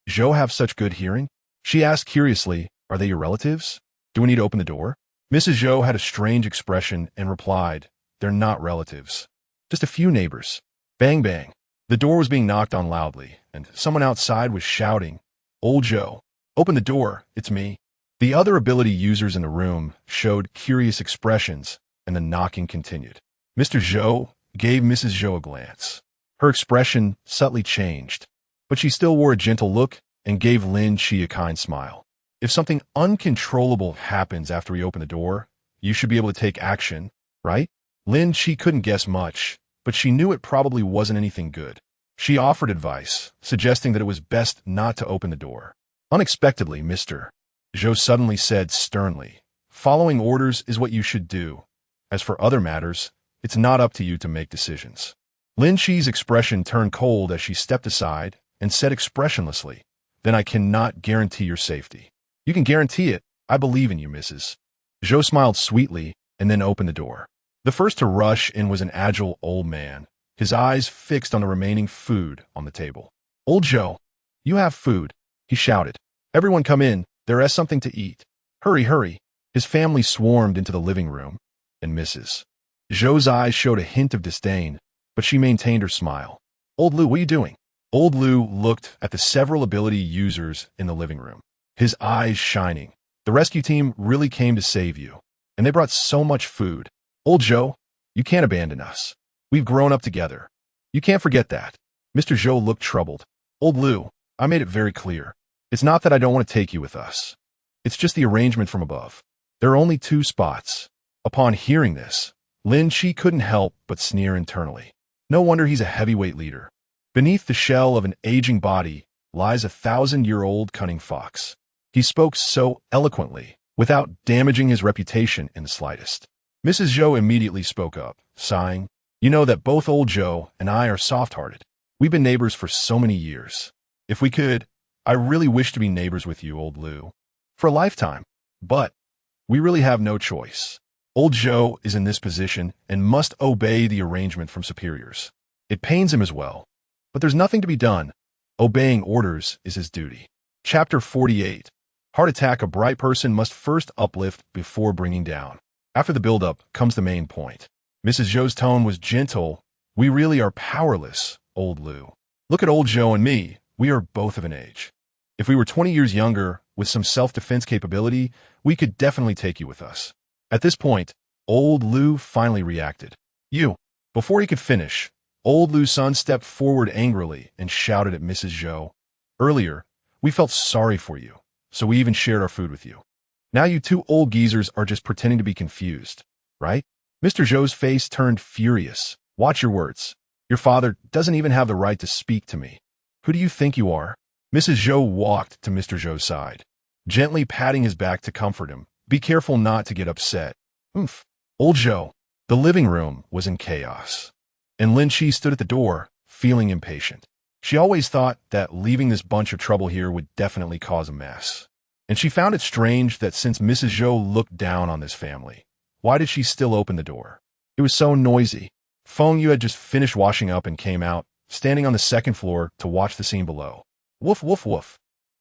Zhou have such good hearing? She asked curiously, "Are they your relatives? Do we need to open the door?" Mrs. Zhou had a strange expression and replied, they're not relatives. Just a few neighbors. Bang, bang. The door was being knocked on loudly, and someone outside was shouting, "Old Joe, open the door, it's me." The other ability users in the room showed curious expressions, and the knocking continued. Mr. Zhou gave Mrs. Zhou a glance. Her expression subtly changed, but she still wore a gentle look and gave Lin Chi a kind smile. If something uncontrollable happens after we open the door, you should be able to take action, right? Lin Chi couldn't guess much, but she knew it probably wasn't anything good. She offered advice, suggesting that it was best not to open the door. Unexpectedly, Mr. Zhou suddenly said sternly, "Following orders is what you should do. As for other matters, it's not up to you to make decisions." Lin Chi's expression turned cold as she stepped aside and said expressionlessly, "Then I cannot guarantee your safety." "You can guarantee it. I believe in you, Mrs. Zhou smiled sweetly and then opened the door. The first to rush in was an agile old man, his eyes fixed on the remaining food on the table. "Old Joe, you have food," he shouted. "Everyone come in, there is something to eat. Hurry, hurry." His family swarmed into the living room, and Mrs. Zhou's eyes showed a hint of disdain, but she maintained her smile. "Old Lu, what are you doing?" Old Lu looked at the several ability users in the living room, his eyes shining. "The rescue team really came to save you, and they brought so much food. Old Joe, you can't abandon us. We've grown up together. You can't forget that." Mr. Zhou looked troubled. "Old Lu, I made it very clear. It's not that I don't want to take you with us. It's just the arrangement from above. There are only 2 spots. Upon hearing this, Lin Chi couldn't help but sneer internally. No wonder he's a heavyweight leader. Beneath the shell of an aging body lies a 1,000-year-old cunning fox. He spoke so eloquently, without damaging his reputation in the slightest. Mrs. Zhou immediately spoke up, sighing, "You know that both Old Joe and I are soft-hearted. We've been neighbors for so many years. If we could, I really wish to be neighbors with you, Old Lu, for a lifetime. But we really have no choice. Old Joe is in this position and must obey the arrangement from superiors. It pains him as well, but there's nothing to be done. Obeying orders is his duty." Chapter 48. Heart attack. A bright person must first uplift before bringing down. After the build-up comes the main point. Mrs. Zhou's tone was gentle. "We really are powerless, Old Lu. Look at Old Joe and me. We are both of an age. If we were 20 years younger, with some self-defense capability, we could definitely take you with us." At this point, Old Lu finally reacted. "You." Before he could finish, Old Lu's son stepped forward angrily and shouted at Mrs. Zhou, "Earlier, we felt sorry for you, so we even shared our food with you. Now you 2 old geezers are just pretending to be confused, right?" Mr. Zhou's face turned furious. "Watch your words. Your father doesn't even have the right to speak to me. Who do you think you are?" Mrs. Zhou walked to Mr. Zhou's side, gently patting his back to comfort him. "Be careful not to get upset." "Oomph." "Old Zhou." The living room was in chaos, and Lin Chi stood at the door, feeling impatient. She always thought that leaving this bunch of trouble here would definitely cause a mess. And she found it strange that since Mrs. Zhou looked down on this family, why did she still open the door? It was so noisy. Feng Yu had just finished washing up and came out, standing on the 2nd floor to watch the scene below. Woof, woof, woof.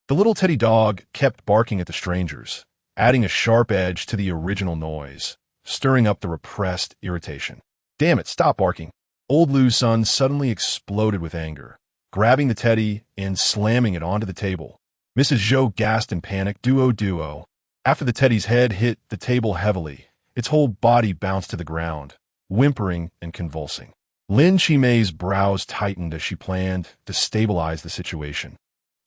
The little teddy dog kept barking at the strangers, adding a sharp edge to the original noise, stirring up the repressed irritation. "Damn it, stop barking." Old Lu's son suddenly exploded with anger, grabbing the teddy and slamming it onto the table. Mrs. Zhou gasped in panic, duo. After the teddy's head hit the table heavily, its whole body bounced to the ground, whimpering and convulsing. Lin Chi-mei's brows tightened as she planned to stabilize the situation.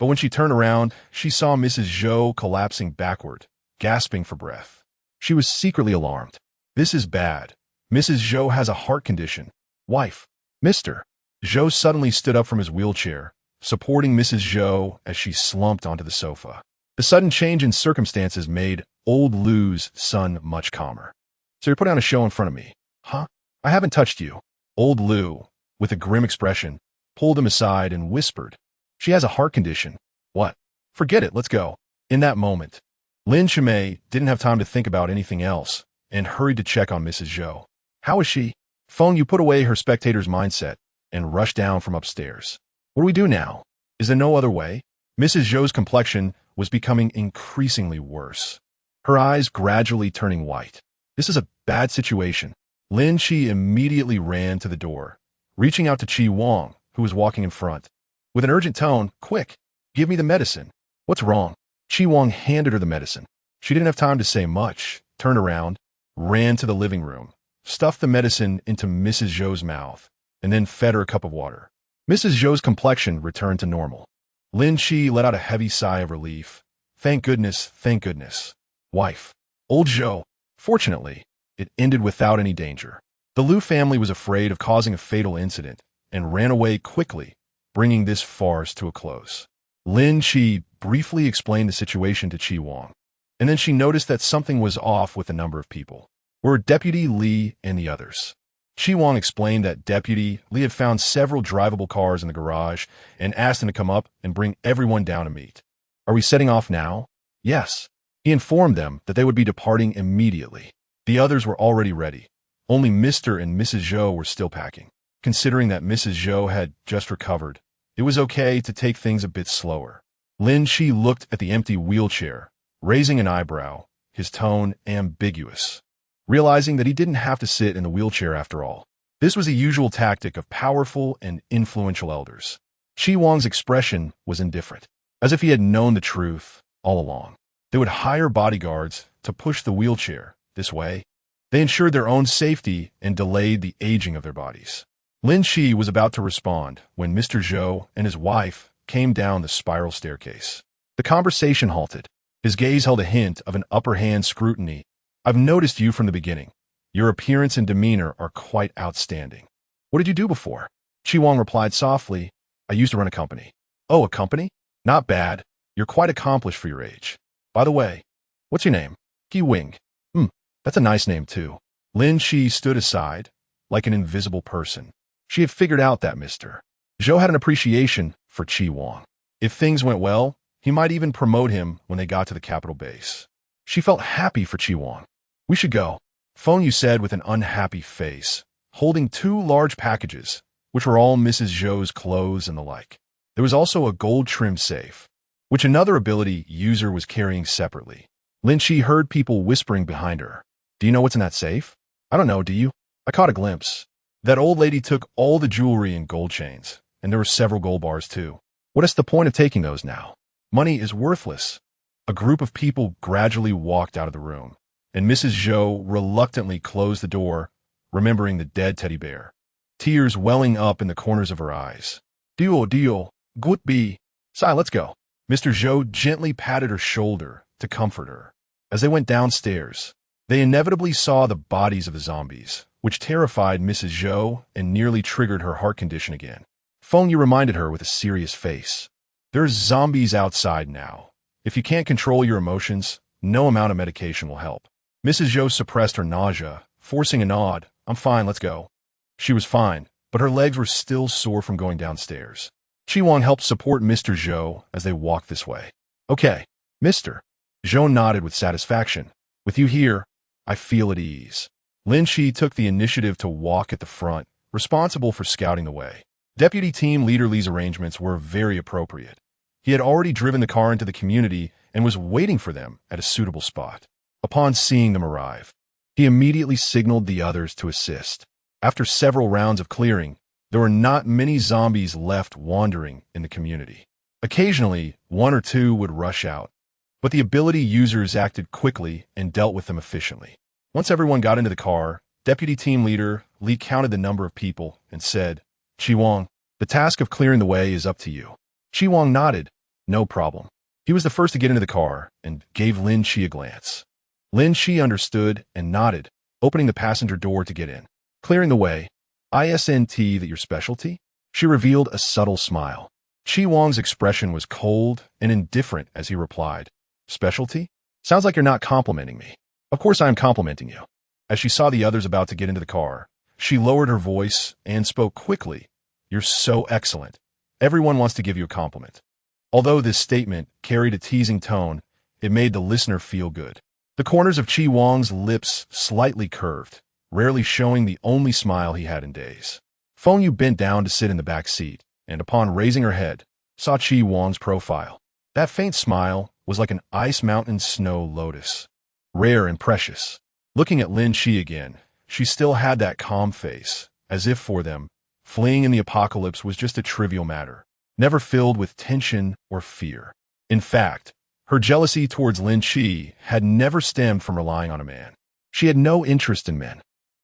But when she turned around, she saw Mrs. Zhou collapsing backward, gasping for breath. She was secretly alarmed. "This is bad. Mrs. Zhou has a heart condition. Wife." Mr. Zhou suddenly stood up from his wheelchair, supporting Mrs. Zhou as she slumped onto the sofa. The sudden change in circumstances made Old Lu's son much calmer. "So you're putting on a show in front of me, huh? I haven't touched you." Old Lu, with a grim expression, pulled him aside and whispered, "She has a heart condition." "What? Forget it, let's go." In that moment, Lin Chi-mei didn't have time to think about anything else and hurried to check on Mrs. Zhou. "How is she?" Feng Yu put away her spectator's mindset and rushed down from upstairs. "What do we do now? Is there no other way?" Mrs. Zhou's complexion was becoming increasingly worse, her eyes gradually turning white. "This is a bad situation. Lin Chi immediately ran to the door, reaching out to Chi Wang, who was walking in front. With an urgent tone, "Quick, give me the medicine." "What's wrong?" Chi Wang handed her the medicine. She didn't have time to say much, turned around, ran to the living room, stuffed the medicine into Mrs. Zhou's mouth, and then fed her a cup of water. Mrs. Zhou's complexion returned to normal. Lin Chi let out a heavy sigh of relief. Thank goodness, thank goodness. Wife. Old Zhou. Fortunately, it ended without any danger. The Liu family was afraid of causing a fatal incident and ran away quickly, bringing this farce to a close. Lin Chi briefly explained the situation to Chi Wang, and then she noticed that something was off with a number of people. Were Deputy Li and the others. Chi Wang explained that Deputy Li had found several drivable cars in the garage and asked him to come up and bring everyone down to meet. Are we setting off now? Yes. He informed them that they would be departing immediately. The others were already ready. Only Mr. and Mrs. Zhou were still packing. Considering that Mrs. Zhou had just recovered, it was okay to take things a bit slower. Lin Chi looked at the empty wheelchair, raising an eyebrow, his tone ambiguous, realizing that he didn't have to sit in the wheelchair after all. This was a usual tactic of powerful and influential elders. Chi Wang's expression was indifferent, as if he had known the truth all along. They would hire bodyguards to push the wheelchair. This way, they ensured their own safety and delayed the aging of their bodies. Lin Chi was about to respond when Mr. Zhou and his wife came down the spiral staircase. The conversation halted. His gaze held a hint of an upper-hand scrutiny. "I've noticed you from the beginning. Your appearance and demeanor are quite outstanding. What did you do before?" Chi Wang replied softly, "I used to run a company." "Oh, a company? Not bad. You're quite accomplished for your age. By the way, what's your name?" "Chi Wang." That's a nice name, too." Lin Chi stood aside, like an invisible person. She had figured out that Mr. Zhou had an appreciation for Chi Wang. If things went well, he might even promote him when they got to the capital base. She felt happy for Chi Wang. "We should go," Feng Yu said with an unhappy face, holding two large packages, which were all Mrs. Zhou's clothes and the like. There was also a gold-trimmed safe, which another ability user was carrying separately. Lin Chi heard people whispering behind her. "Do you know what's in that safe?" "I don't know, do you?" "I caught a glimpse. That old lady took all the jewelry and gold chains, and there were several gold bars too. What is the point of taking those now? Money is worthless." A group of people gradually walked out of the room, and Mrs. Zhou reluctantly closed the door, remembering the dead teddy bear, tears welling up in the corners of her eyes. Deal, good be. Sai, let's go." Mr. Zhou gently patted her shoulder to comfort her. As they went downstairs, they inevitably saw the bodies of the zombies, which terrified Mrs. Zhou and nearly triggered her heart condition again. Feng Yu reminded her with a serious face. "There's zombies outside now. If you can't control your emotions, no amount of medication will help." Mrs. Zhou suppressed her nausea, forcing a nod. "I'm fine, let's go." She was fine, but her legs were still sore from going downstairs. Chi Wang helped support Mr. Zhou as they walked this way. "Okay, Mr. Zhou nodded with satisfaction. "With you here, I feel at ease." Lin Chi took the initiative to walk at the front, responsible for scouting the way. Deputy Team Leader Li's arrangements were very appropriate. He had already driven the car into the community and was waiting for them at a suitable spot. Upon seeing them arrive, he immediately signaled the others to assist. After several rounds of clearing, there were not many zombies left wandering in the community. Occasionally, one or two would rush out, but the ability users acted quickly and dealt with them efficiently. Once everyone got into the car, Deputy Team Leader Li counted the number of people and said, "Chi Wang, the task of clearing the way is up to you." Chi Wang nodded. "No problem." He was the first to get into the car and gave Lin Chi a glance. Lin Chi understood and nodded, opening the passenger door to get in. "Clearing the way. Isn't that your specialty?" She revealed a subtle smile. Chi Wang's expression was cold and indifferent as he replied, "Specialty? Sounds like you're not complimenting me." "Of course I am complimenting you." As she saw the others about to get into the car, she lowered her voice and spoke quickly. "You're so excellent. Everyone wants to give you a compliment." Although this statement carried a teasing tone, it made the listener feel good. The corners of Chi Wang's lips slightly curved, rarely showing the only smile he had in days. Feng Yu bent down to sit in the back seat, and upon raising her head, saw Chi Wang's profile. That faint smile was like an ice mountain snow lotus, rare and precious. Looking at Lin Chi again, she still had that calm face, as if for them, fleeing in the apocalypse was just a trivial matter, never filled with tension or fear. In fact, her jealousy towards Lin Chi had never stemmed from relying on a man. She had no interest in men.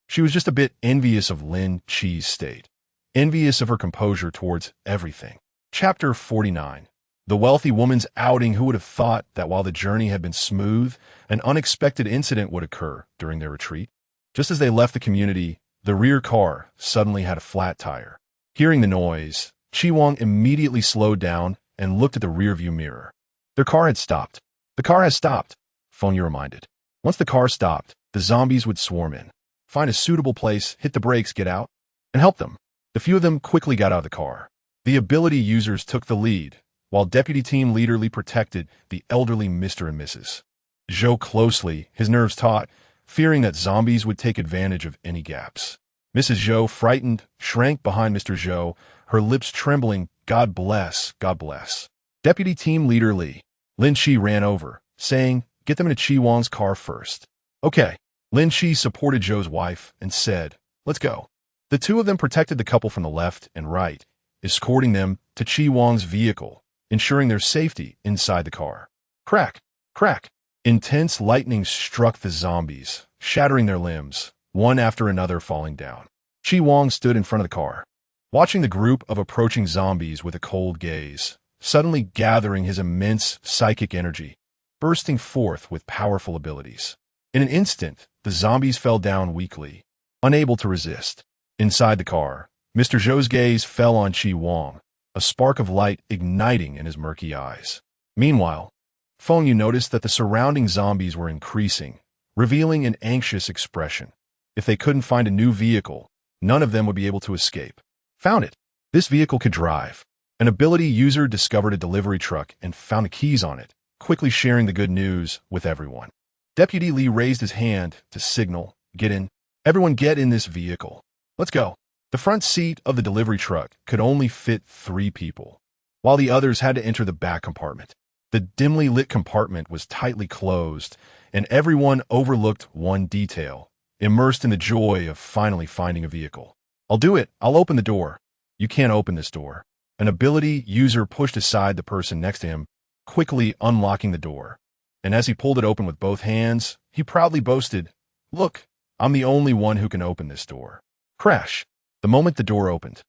She was just a bit envious of Lin Chi's state, envious of her composure towards everything. Chapter 49. The wealthy woman's outing. Who would have thought that while the journey had been smooth, an unexpected incident would occur during their retreat? Just as they left the community, the rear car suddenly had a flat tire. Hearing the noise, Chi Wang immediately slowed down and looked at the rearview mirror. Their car had stopped. The car has stopped, Feng Yu reminded. Once the car stopped, the zombies would swarm in. Find a suitable place, hit the brakes, get out, and help them. The few of them quickly got out of the car. The ability users took the lead, while Deputy Team Leader Li protected the elderly Mr. and Mrs. Zhou closely, his nerves taut, fearing that zombies would take advantage of any gaps. Mrs. Zhou, frightened, shrank behind Mr. Zhou, her lips trembling. God bless, God bless. Deputy Team Leader Li. Lin Chi ran over, saying, get them into Chi Wang's car first. Okay. Lin Chi supported Zhou's wife and said, let's go. The two of them protected the couple from the left and right, escorting them to Chi Wang's vehicle, ensuring their safety inside the car. Crack, crack. Intense lightning struck the zombies, shattering their limbs, one after another falling down. Chi Wang stood in front of the car, watching the group of approaching zombies with a cold gaze, suddenly gathering his immense psychic energy, bursting forth with powerful abilities. In an instant, the zombies fell down weakly, unable to resist. Inside the car, Mr. Zhou's gaze fell on Chi Wang, a spark of light igniting in his murky eyes. Meanwhile, Feng Yu noticed that the surrounding zombies were increasing, revealing an anxious expression. If they couldn't find a new vehicle, none of them would be able to escape. Found it. This vehicle could drive. An ability user discovered a delivery truck and found the keys on it, quickly sharing the good news with everyone. Deputy Li raised his hand to signal, get in. Everyone get in this vehicle. Let's go. The front seat of the delivery truck could only fit 3 people, while the others had to enter the back compartment. The dimly lit compartment was tightly closed, and everyone overlooked one detail, immersed in the joy of finally finding a vehicle. I'll do it. I'll open the door. You can't open this door. An ability user pushed aside the person next to him, quickly unlocking the door. And as he pulled it open with both hands, he proudly boasted, look, I'm the only one who can open this door. Crash. The moment the door opened,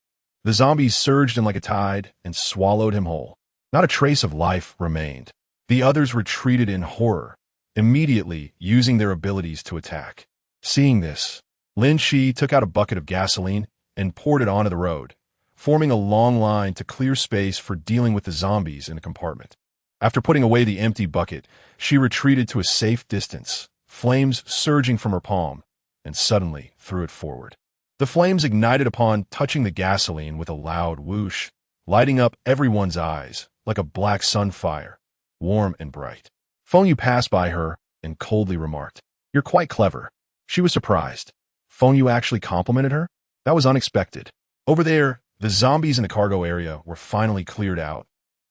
the zombies surged in like a tide and swallowed him whole. Not a trace of life remained. The others retreated in horror, immediately using their abilities to attack. Seeing this, Lin Chi took out a bucket of gasoline and poured it onto the road, forming a long line to clear space for dealing with the zombies in the compartment. After putting away the empty bucket, she retreated to a safe distance, flames surging from her palm, and suddenly threw it forward. The flames ignited upon touching the gasoline with a loud whoosh, lighting up everyone's eyes like a black sunfire, warm and bright. Feng Yu passed by her and coldly remarked, you're quite clever. She was surprised. Feng Yu actually complimented her? That was unexpected. Over there, the zombies in the cargo area were finally cleared out,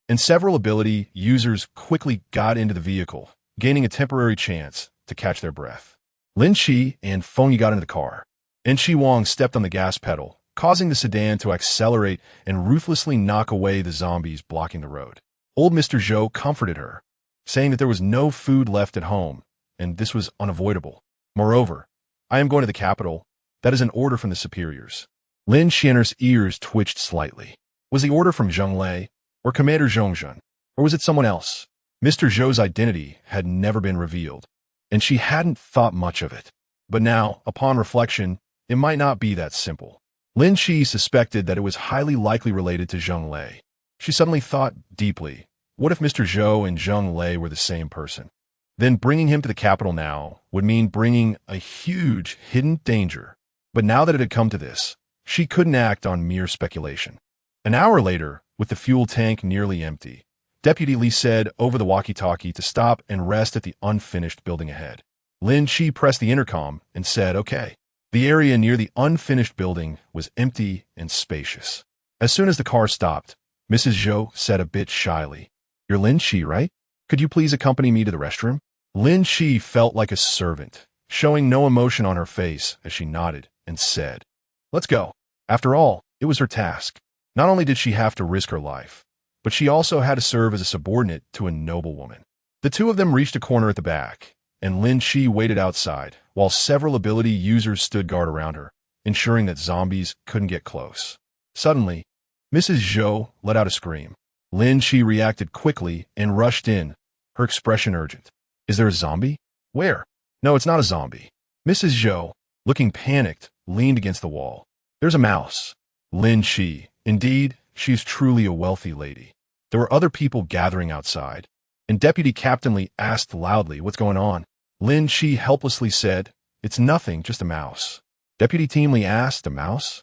and several ability users quickly got into the vehicle, gaining a temporary chance to catch their breath. Lin Chi and Feng Yu got into the car, and Chi Wang stepped on the gas pedal, causing the sedan to accelerate and ruthlessly knock away the zombies blocking the road. Old Mr. Zhou comforted her, saying that there was no food left at home, and this was unavoidable. Moreover, I am going to the capital. That is an order from the superiors. Lin Qian'er's ears twitched slightly. Was the order from Zheng Lei, or Commander Zhongzhen, or was it someone else? Mr. Zhou's identity had never been revealed, and she hadn't thought much of it. But now, upon reflection, it might not be that simple. Lin Chi suspected that it was highly likely related to Zheng Lei. She suddenly thought deeply, what if Mr. Zhou and Zheng Lei were the same person? Then bringing him to the capital now would mean bringing a huge hidden danger. But now that it had come to this, she couldn't act on mere speculation. An hour later, with the fuel tank nearly empty, Deputy Li said over the walkie-talkie to stop and rest at the unfinished building ahead. Lin Chi pressed the intercom and said, okay. The area near the unfinished building was empty and spacious. As soon as the car stopped, Mrs. Zhou said a bit shyly, you're Lin Chi, right? Could you please accompany me to the restroom? Lin Chi felt like a servant, showing no emotion on her face as she nodded and said, "Let's go." After all, it was her task. Not only did she have to risk her life, but she also had to serve as a subordinate to a noblewoman. The two of them reached a corner at the back, and Lin Chi waited outside, while several ability users stood guard around her, ensuring that zombies couldn't get close. Suddenly, Mrs. Zhou let out a scream. Lin Chi reacted quickly and rushed in, her expression urgent. "Is there a zombie? Where?" "No, it's not a zombie." Mrs. Zhou, looking panicked, leaned against the wall. "There's a mouse." Lin Chi, indeed, she's truly a wealthy lady. There were other people gathering outside, and Deputy Captain Li asked loudly, "What's going on?" Lin Chi helplessly said, "It's nothing, just a mouse." Deputy Team Li asked, "A mouse?"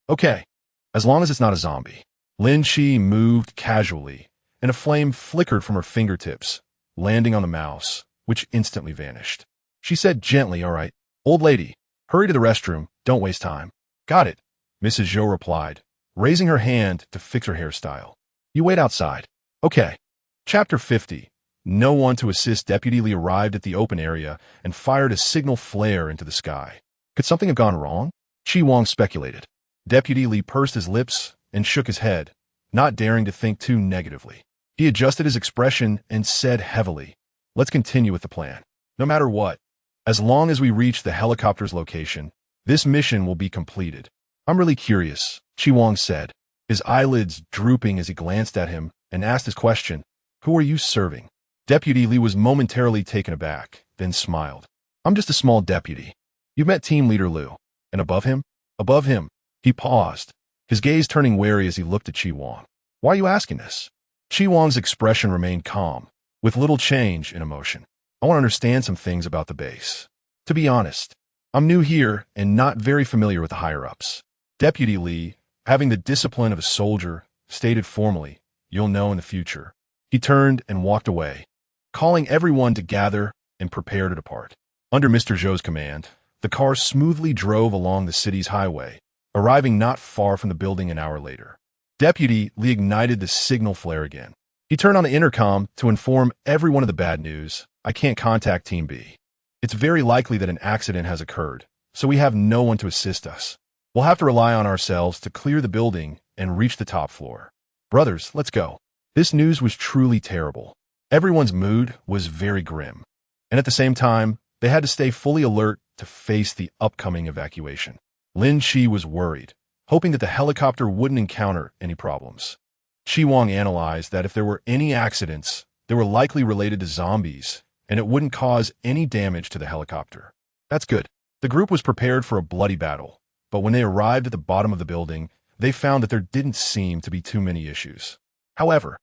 "Okay, as long as it's not a zombie." Lin Chi moved casually, and a flame flickered from her fingertips, landing on the mouse, which instantly vanished. She said gently, "All right, old lady, hurry to the restroom, don't waste time." "Got it," Mrs. Zhou replied, raising her hand to fix her hairstyle. "You wait outside." "Okay." Chapter 50. No one to assist. Deputy Li arrived at the open area and fired a signal flare into the sky. Could something have gone wrong? Chi Wang speculated. Deputy Li pursed his lips and shook his head, not daring to think too negatively. He adjusted his expression and said heavily, "Let's continue with the plan. No matter what, as long as we reach the helicopter's location, this mission will be completed." "I'm really curious," Chi Wang said, his eyelids drooping as he glanced at him and asked his question, "Who are you serving?" Deputy Li was momentarily taken aback, then smiled. "I'm just a small deputy. You've met Team Leader Liu. And above him?" "Above him." He paused, his gaze turning wary as he looked at Chi Wang. "Why are you asking this?" Chi Wang's expression remained calm, with little change in emotion. "I want to understand some things about the base. To be honest, I'm new here and not very familiar with the higher-ups." Deputy Li, having the discipline of a soldier, stated formally, "You'll know in the future." He turned and walked away, calling everyone to gather and prepare to depart. Under Mr. Zhou's command, the car smoothly drove along the city's highway, arriving not far from the building an hour later. Deputy Li ignited the signal flare again. He turned on the intercom to inform everyone of the bad news. "I can't contact Team B. It's very likely that an accident has occurred, so we have no one to assist us. We'll have to rely on ourselves to clear the building and reach the top floor. Brothers, let's go." This news was truly terrible. Everyone's mood was very grim, and at the same time, they had to stay fully alert to face the upcoming evacuation. Lin Chi was worried, hoping that the helicopter wouldn't encounter any problems. Chi Wang analyzed that if there were any accidents, they were likely related to zombies, and it wouldn't cause any damage to the helicopter. That's good. The group was prepared for a bloody battle, but when they arrived at the bottom of the building, they found that there didn't seem to be too many issues. However,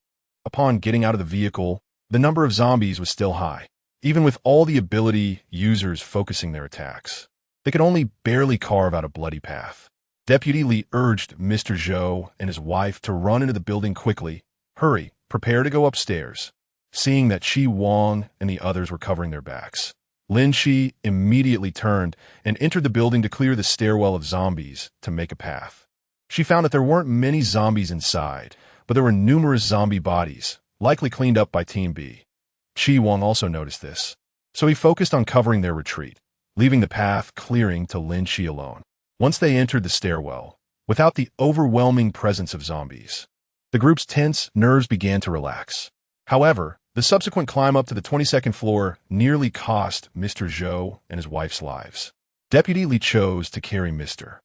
upon getting out of the vehicle, the number of zombies was still high, even with all the ability users focusing their attacks. They could only barely carve out a bloody path. Deputy Li urged Mr. Zhou and his wife to run into the building quickly. "Hurry, prepare to go upstairs." Seeing that Chi Wang and the others were covering their backs, Lin Chi immediately turned and entered the building to clear the stairwell of zombies to make a path. She found that there weren't many zombies inside, but there were numerous zombie bodies, likely cleaned up by Team B. Chi Wang also noticed this, so he focused on covering their retreat, leaving the path clearing to Lin Chi alone. Once they entered the stairwell, without the overwhelming presence of zombies, the group's tense nerves began to relax. However, the subsequent climb up to the 22nd floor nearly cost Mr. Zhou and his wife's lives. Deputy Li chose to carry Mr.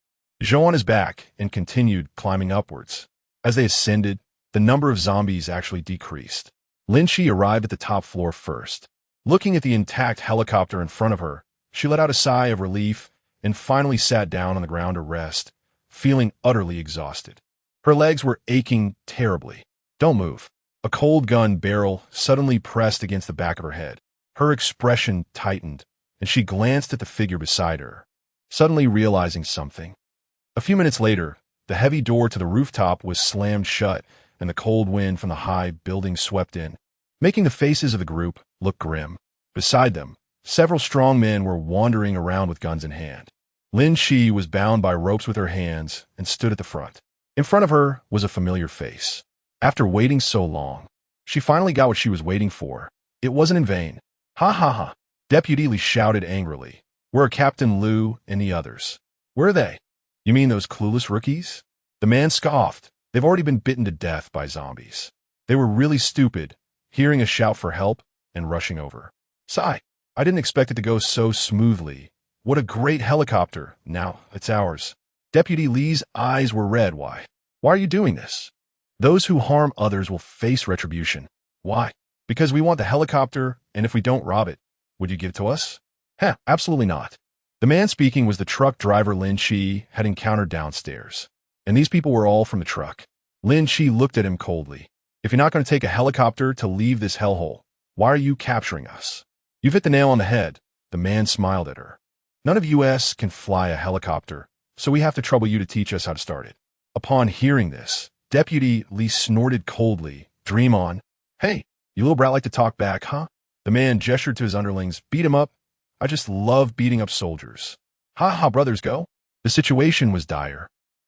Zhou on his back and continued climbing upwards. As they ascended, the number of zombies actually decreased. Lin Chi arrived at the top floor first. Looking at the intact helicopter in front of her, she let out a sigh of relief and finally sat down on the ground to rest, feeling utterly exhausted. Her legs were aching terribly. "Don't move." A cold gun barrel suddenly pressed against the back of her head. Her expression tightened, and she glanced at the figure beside her, suddenly realizing something. A few minutes later, the heavy door to the rooftop was slammed shut, and the cold wind from the high building swept in, making the faces of the group look grim. Beside them, several strong men were wandering around with guns in hand. Lin Chi was bound by ropes with her hands and stood at the front. In front of her was a familiar face. After waiting so long, she finally got what she was waiting for. It wasn't in vain. "Ha ha ha!" Deputy Li shouted angrily, Where are Captain Liu and the others? Where are they? You mean those clueless rookies? The man scoffed. They've already been bitten to death by zombies. They were really stupid, hearing a shout for help and rushing over. Sigh. I didn't expect it to go so smoothly. What a great helicopter. Now, it's ours. Deputy Li's eyes were red. Why? Why are you doing this? Those who harm others will face retribution. Why? Because we want the helicopter, and if we don't rob it, would you give it to us? Heh, absolutely not. The man speaking was the truck driver Lin Chi had encountered downstairs. And these people were all from the truck. Lin Chi looked at him coldly. If you're not going to take a helicopter to leave this hellhole, why are you capturing us? You've hit the nail on the head. The man smiled at her. None of us can fly a helicopter, so we have to trouble you to teach us how to start it. Upon hearing this, Deputy Li snorted coldly. Dream on. Hey, you little brat like to talk back, huh? The man gestured to his underlings. Beat him up. I just love beating up soldiers. Ha ha, brothers, go. The situation was dire,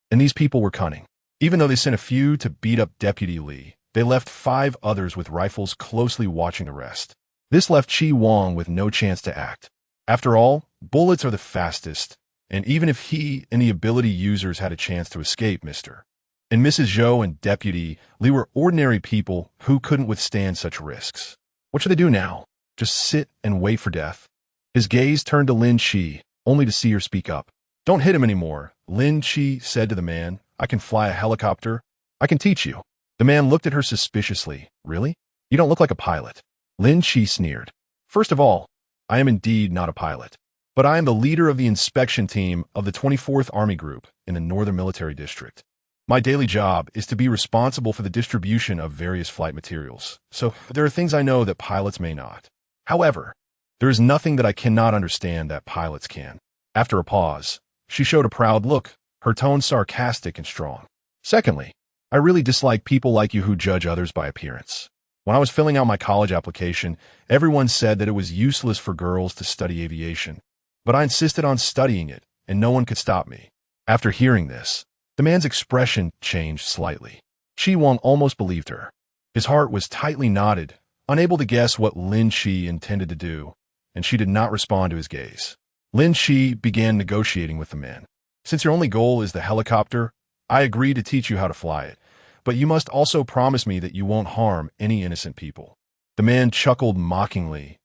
and these people were cunning. Even though they sent a few to beat up Deputy Li, they left 5 others with rifles closely watching the rest. This left Chi Wang with no chance to act. After all, bullets are the fastest, and even if he and the ability users had a chance to escape, Mr. and Mrs. Zhou and Deputy Li were ordinary people who couldn't withstand such risks. What should they do now? Just sit and wait for death? His gaze turned to Lin Chi, only to see her speak up. Don't hit him anymore, Lin Chi said to the man. I can fly a helicopter. I can teach you. The man looked at her suspiciously. Really? You don't look like a pilot. Lin Chi sneered. First of all, I am indeed not a pilot, but I am the leader of the inspection team of the 24th Army Group in the Northern Military District. My daily job is to be responsible for the distribution of various flight materials, so there are things I know that pilots may not. However, there is nothing that I cannot understand that pilots can. After a pause, she showed a proud look, her tone sarcastic and strong. Secondly, I really dislike people like you who judge others by appearance. When I was filling out my college application, everyone said that it was useless for girls to study aviation, but I insisted on studying it, and no one could stop me. After hearing this, the man's expression changed slightly. Chi Wang almost believed her. His heart was tightly knotted, unable to guess what Lin Chi intended to do, and she did not respond to his gaze. Lin Chi began negotiating with the man. Since your only goal is the helicopter, I agree to teach you how to fly it, but you must also promise me that you won't harm any innocent people. The man chuckled mockingly.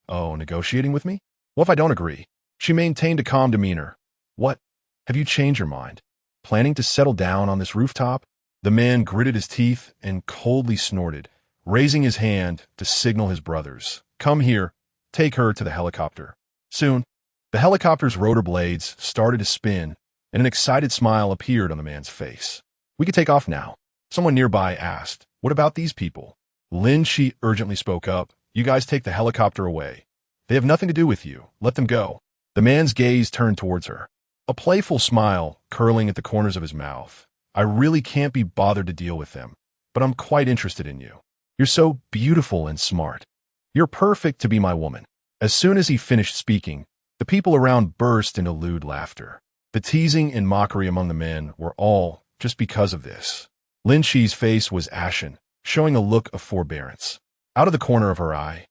Oh, negotiating with me? What if I don't agree? She maintained a calm demeanor. What? Have you changed your mind? Planning to settle down on this rooftop? The man gritted his teeth and coldly snorted, raising his hand to signal his brothers. Come here, take her to the helicopter. Soon, the helicopter's rotor blades started to spin, and an excited smile appeared on the man's face. We could take off now. Someone nearby asked, what about these people? Lin Chi urgently spoke up. You guys take the helicopter away. They have nothing to do with you. Let them go. The man's gaze turned towards her, a playful smile curling at the corners of his mouth. I really can't be bothered to deal with them, but I'm quite interested in you. You're so beautiful and smart. You're perfect to be my woman. As soon as he finished speaking, the people around burst into lewd laughter. The teasing and mockery among the men were all just because of this. Lin Chi's face was ashen, showing a look of forbearance. Out of the corner of her eye,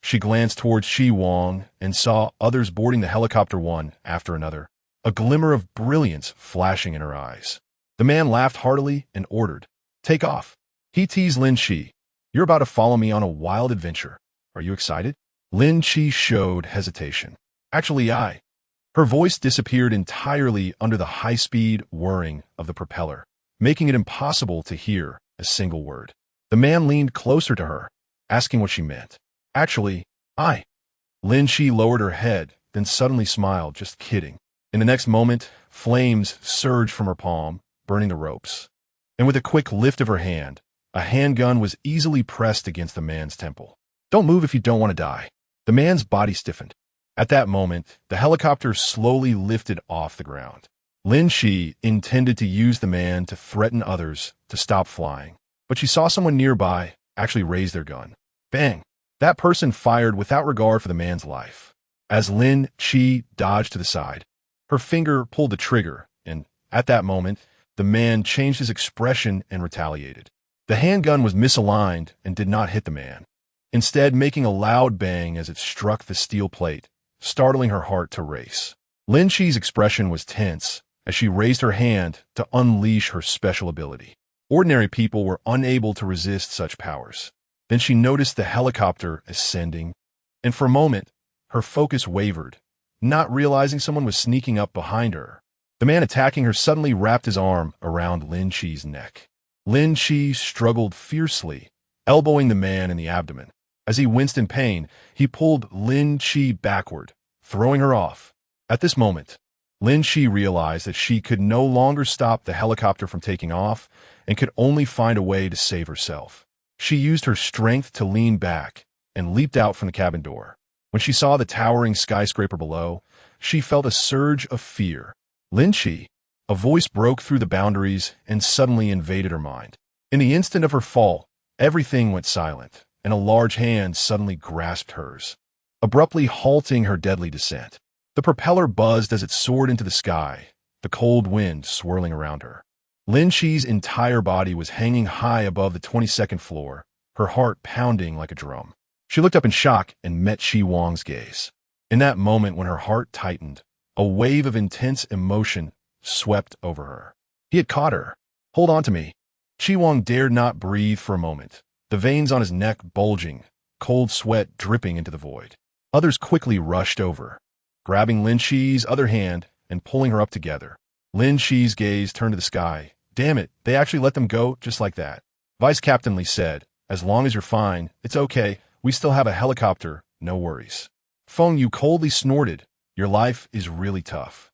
she glanced towards Chi Wang and saw others boarding the helicopter one after another, a glimmer of brilliance flashing in her eyes. The man laughed heartily and ordered, take off. He teased Lin Chi. You're about to follow me on a wild adventure. Are you excited? Lin Chi showed hesitation. Actually, Her voice disappeared entirely under the high-speed whirring of the propeller, making it impossible to hear a single word. The man leaned closer to her, asking what she meant. Actually, Lin Chi lowered her head, then suddenly smiled, just kidding. In the next moment, flames surged from her palm, burning the ropes. And with a quick lift of her hand, a handgun was easily pressed against the man's temple. Don't move if you don't want to die. The man's body stiffened. At that moment, the helicopter slowly lifted off the ground. Lin Chi intended to use the man to threaten others to stop flying, but she saw someone nearby actually raise their gun. Bang! That person fired without regard for the man's life. As Lin Chi dodged to the side, her finger pulled the trigger, and at that moment, the man changed his expression and retaliated. The handgun was misaligned and did not hit the man, instead making a loud bang as it struck the steel plate, startling her heart to race. Lin Chi's expression was tense as she raised her hand to unleash her special ability. Ordinary people were unable to resist such powers. Then she noticed the helicopter ascending, and for a moment, her focus wavered, not realizing someone was sneaking up behind her. The man attacking her suddenly wrapped his arm around Lin Chi's neck. Lin Chi struggled fiercely, elbowing the man in the abdomen. As he winced in pain, he pulled Lin Chi backward, throwing her off. At this moment, Lin Chi realized that she could no longer stop the helicopter from taking off and could only find a way to save herself. She used her strength to lean back and leaped out from the cabin door. When she saw the towering skyscraper below, she felt a surge of fear. Lin Chi, a voice broke through the boundaries and suddenly invaded her mind. In the instant of her fall, everything went silent, and a large hand suddenly grasped hers, abruptly halting her deadly descent. The propeller buzzed as it soared into the sky, the cold wind swirling around her. Lin Chi's entire body was hanging high above the 22nd floor, her heart pounding like a drum. She looked up in shock and met Chi Wang's gaze. In that moment when her heart tightened, a wave of intense emotion swept over her. He had caught her. "Hold on to me." Chi Wang dared not breathe for a moment, the veins on his neck bulging, cold sweat dripping into the void. Others quickly rushed over, grabbing Lin Chi's other hand and pulling her up together. Lin Chi's gaze turned to the sky. "Damn it, they actually let them go just like that." Vice Captain Li said, "As long as you're fine, it's okay. We still have a helicopter, no worries." Feng Yu coldly snorted, "Your life is really tough."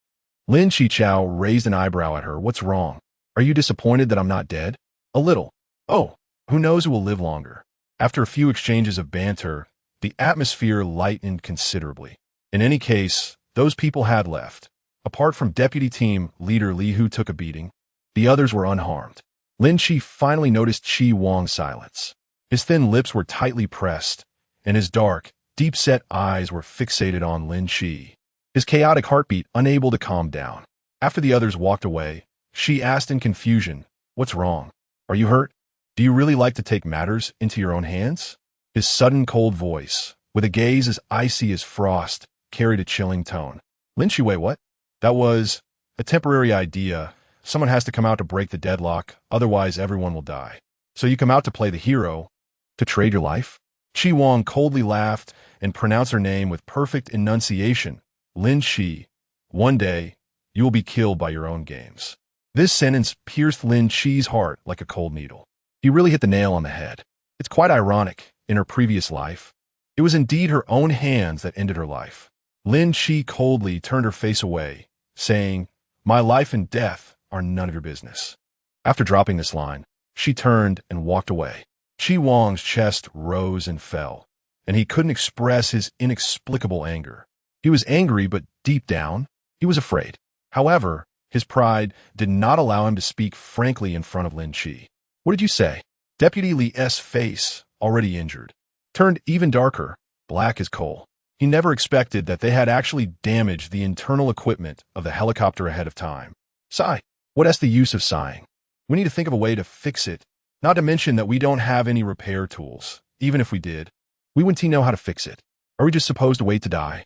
Lin Chichao raised an eyebrow at her. "What's wrong? Are you disappointed that I'm not dead?" "A little." "Oh, who knows who will live longer?" After a few exchanges of banter, the atmosphere lightened considerably. In any case, those people had left. Apart from Deputy Team Leader Li, who took a beating, the others were unharmed. Lin Chi finally noticed Chi Wang's silence. His thin lips were tightly pressed, and his dark, deep-set eyes were fixated on Lin Chi, his chaotic heartbeat unable to calm down. After the others walked away, she asked in confusion, "What's wrong? Are you hurt? Do you really like to take matters into your own hands?" His sudden cold voice, with a gaze as icy as frost, carried a chilling tone. Lin Chi, wait, what? "That was a temporary idea. Someone has to come out to break the deadlock, otherwise everyone will die. So you come out to play the hero, to trade your life?" Chi Wang coldly laughed and pronounced her name with perfect enunciation. "Lin Chi, one day, you will be killed by your own games." This sentence pierced Lin Chi's heart like a cold needle. He really hit the nail on the head. It's quite ironic. In her previous life, it was indeed her own hands that ended her life. Lin Chi coldly turned her face away, saying, "My life and death are none of your business." After dropping this line, she turned and walked away. Chi Wang's chest rose and fell, and he couldn't express his inexplicable anger. He was angry, but deep down, he was afraid. However, his pride did not allow him to speak frankly in front of Lin Chi. "What did you say?" Deputy Li's face, already injured, turned even darker, black as coal. He never expected that they had actually damaged the internal equipment of the helicopter ahead of time. "Sigh. What's the use of sighing? We need to think of a way to fix it. Not to mention that we don't have any repair tools. Even if we did, we wouldn't know how to fix it. Are we just supposed to wait to die?"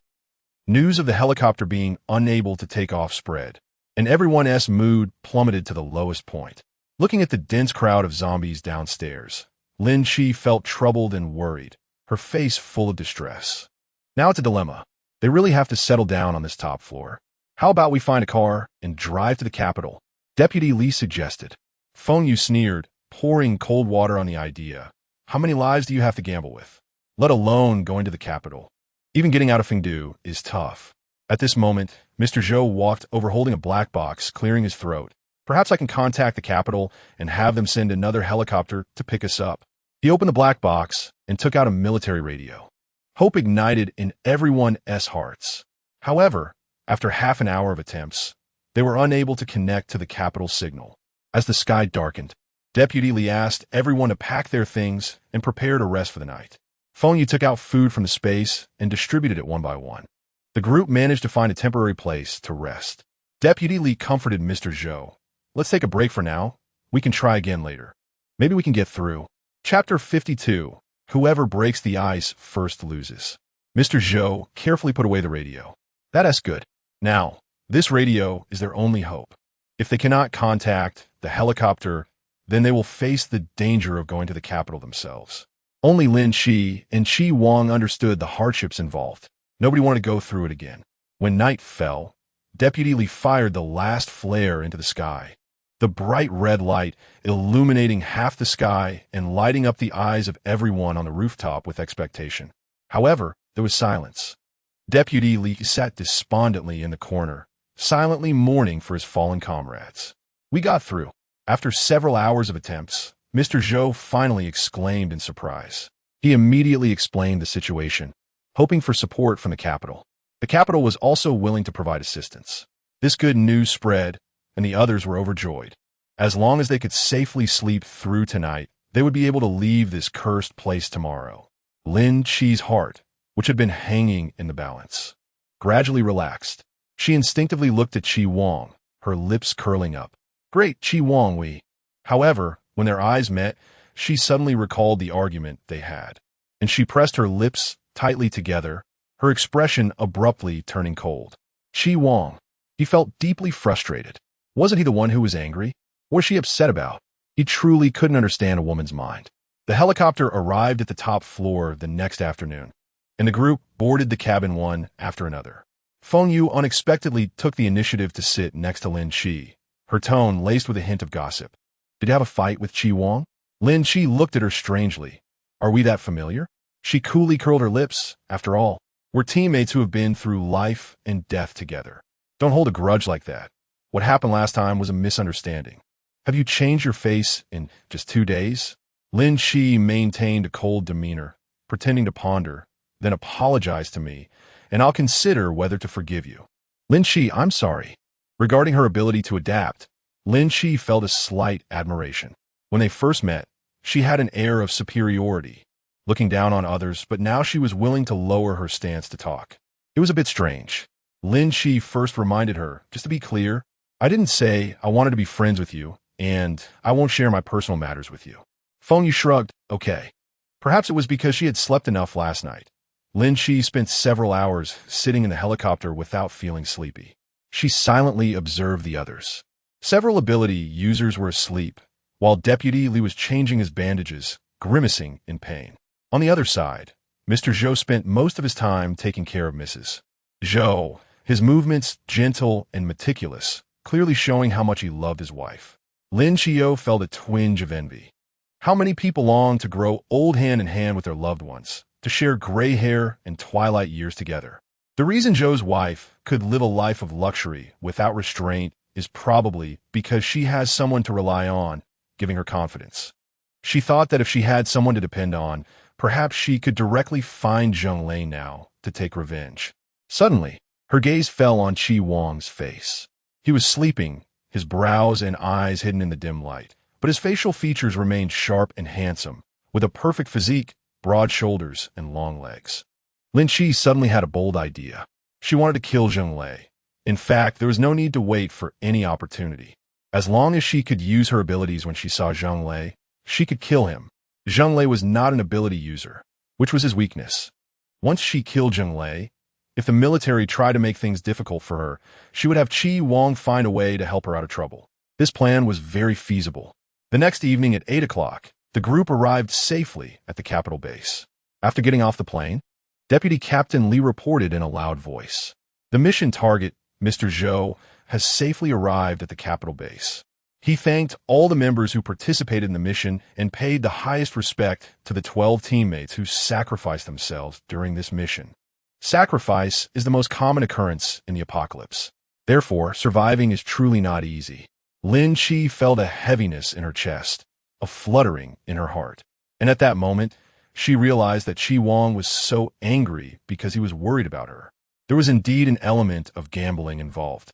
News of the helicopter being unable to take off spread, and everyone's mood plummeted to the lowest point. Looking at the dense crowd of zombies downstairs, Lin Chi felt troubled and worried, her face full of distress. Now it's a dilemma. They really have to settle down on this top floor. How about we find a car and drive to the capital? Deputy Li suggested. Feng Yu sneered, pouring cold water on the idea. How many lives do you have to gamble with? Let alone going to the capital. Even getting out of Fengdu is tough. At this moment, Mr. Zhou walked over holding a black box, clearing his throat. Perhaps I can contact the capital and have them send another helicopter to pick us up. He opened the black box and took out a military radio. Hope ignited in everyone's hearts. However, after half an hour of attempts, they were unable to connect to the capital signal. As the sky darkened, Deputy Li asked everyone to pack their things and prepare to rest for the night. Feng Yu took out food from the space and distributed it one by one. The group managed to find a temporary place to rest. Deputy Li comforted Mr. Zhou. "Let's take a break for now. We can try again later. Maybe we can get through." Chapter 52. Whoever breaks the ice first loses. Mr. Zhou carefully put away the radio. That's good. Now, this radio is their only hope. If they cannot contact the helicopter, then they will face the danger of going to the capital themselves. Only Lin Chi and Chi Wang understood the hardships involved. Nobody wanted to go through it again. When night fell, Deputy Li fired the last flare into the sky. The bright red light illuminating half the sky and lighting up the eyes of everyone on the rooftop with expectation. However, there was silence. Deputy Li sat despondently in the corner, silently mourning for his fallen comrades. We got through. After several hours of attempts, Mr. Zhou finally exclaimed in surprise. He immediately explained the situation, hoping for support from the capital. The capital was also willing to provide assistance. This good news spread, and the others were overjoyed. As long as they could safely sleep through tonight, they would be able to leave this cursed place tomorrow. Lin Chi's heart, which had been hanging in the balance, gradually relaxed. She instinctively looked at Chi Wang, her lips curling up. Great, Chi Wang, we. However, when their eyes met, she suddenly recalled the argument they had, and she pressed her lips tightly together, her expression abruptly turning cold. Chi Wang. He felt deeply frustrated. Wasn't he the one who was angry? What was she upset about? He truly couldn't understand a woman's mind. The helicopter arrived at the top floor the next afternoon, and the group boarded the cabin one after another. Feng Yu unexpectedly took the initiative to sit next to Lin Chi, her tone laced with a hint of gossip. Did you have a fight with Chi Wang? Lin Chi looked at her strangely. Are we that familiar? She coolly curled her lips. After all, we're teammates who have been through life and death together. Don't hold a grudge like that. What happened last time was a misunderstanding. Have you changed your face in just 2 days? Lin Chi maintained a cold demeanor, pretending to ponder, then apologized to me, and I'll consider whether to forgive you. Lin Chi, I'm sorry. Regarding her ability to adapt, Lin Chi felt a slight admiration. When they first met, she had an air of superiority, looking down on others, but now she was willing to lower her stance to talk. It was a bit strange. Lin Chi first reminded her, just to be clear, I didn't say I wanted to be friends with you, and I won't share my personal matters with you. Feng Yu shrugged, okay. Perhaps it was because she had slept enough last night. Lin Chi spent several hours sitting in the helicopter without feeling sleepy. She silently observed the others. Several ability users were asleep, while Deputy Li was changing his bandages, grimacing in pain. On the other side, Mr. Zhou spent most of his time taking care of Mrs. Zhou, his movements gentle and meticulous, clearly showing how much he loved his wife. Lin Chiu felt a twinge of envy. How many people long to grow old hand in hand with their loved ones, to share gray hair and twilight years together? The reason Zhou's wife could live a life of luxury without restraint is probably because she has someone to rely on, giving her confidence. She thought that if she had someone to depend on, perhaps she could directly find Zheng Lei now to take revenge. Suddenly, her gaze fell on Chi Wang's face. He was sleeping, his brows and eyes hidden in the dim light, but his facial features remained sharp and handsome, with a perfect physique, broad shoulders, and long legs. Lin Chi suddenly had a bold idea. She wanted to kill Zheng Lei. In fact, there was no need to wait for any opportunity. As long as she could use her abilities when she saw Zheng Lei, she could kill him. Zheng Lei was not an ability user, which was his weakness. Once she killed Zheng Lei, if the military tried to make things difficult for her, she would have Chi Wang find a way to help her out of trouble. This plan was very feasible. The next evening at 8 o'clock, the group arrived safely at the capital base. After getting off the plane, Deputy Captain Li reported in a loud voice. The mission target, Mr. Zhou, has safely arrived at the capital base. He thanked all the members who participated in the mission and paid the highest respect to the 12 teammates who sacrificed themselves during this mission. Sacrifice is the most common occurrence in the apocalypse. Therefore, surviving is truly not easy. Lin Chi felt a heaviness in her chest, a fluttering in her heart. And at that moment, she realized that Chi Wang was so angry because he was worried about her. There was indeed an element of gambling involved.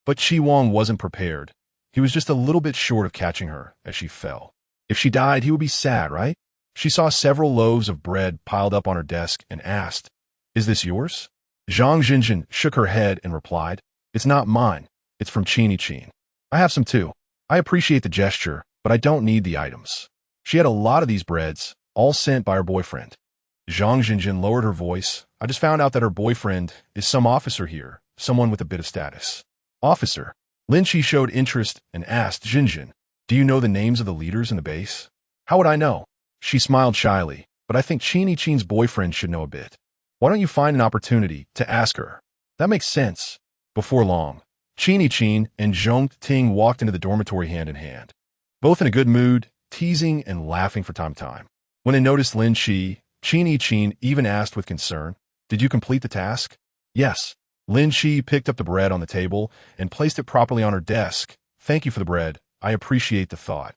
But Chi Wang wasn't prepared. He was just a little bit short of catching her as she fell. If she died, he would be sad, right? She saw several loaves of bread piled up on her desk and asked, "Is this yours?" Zhang Jinjin shook her head and replied, "It's not mine. It's from Chini Chin. I have some too. I appreciate the gesture, but I don't need the items." She had a lot of these breads, all sent by her boyfriend. Zhang Jinjin lowered her voice. I just found out that her boyfriend is some officer here, someone with a bit of status. Officer. Lin Chi showed interest and asked Jinjin, do you know the names of the leaders in the base? How would I know? She smiled shyly, but I think Qin's boyfriend should know a bit. Why don't you find an opportunity to ask her? That makes sense. Before long, Qin and Zhong Ting walked into the dormitory hand in hand, both in a good mood, teasing and laughing from time to time. When they noticed Lin Chi, Qin even asked with concern, did you complete the task? Yes. Lin Chi picked up the bread on the table and placed it properly on her desk. Thank you for the bread. I appreciate the thought.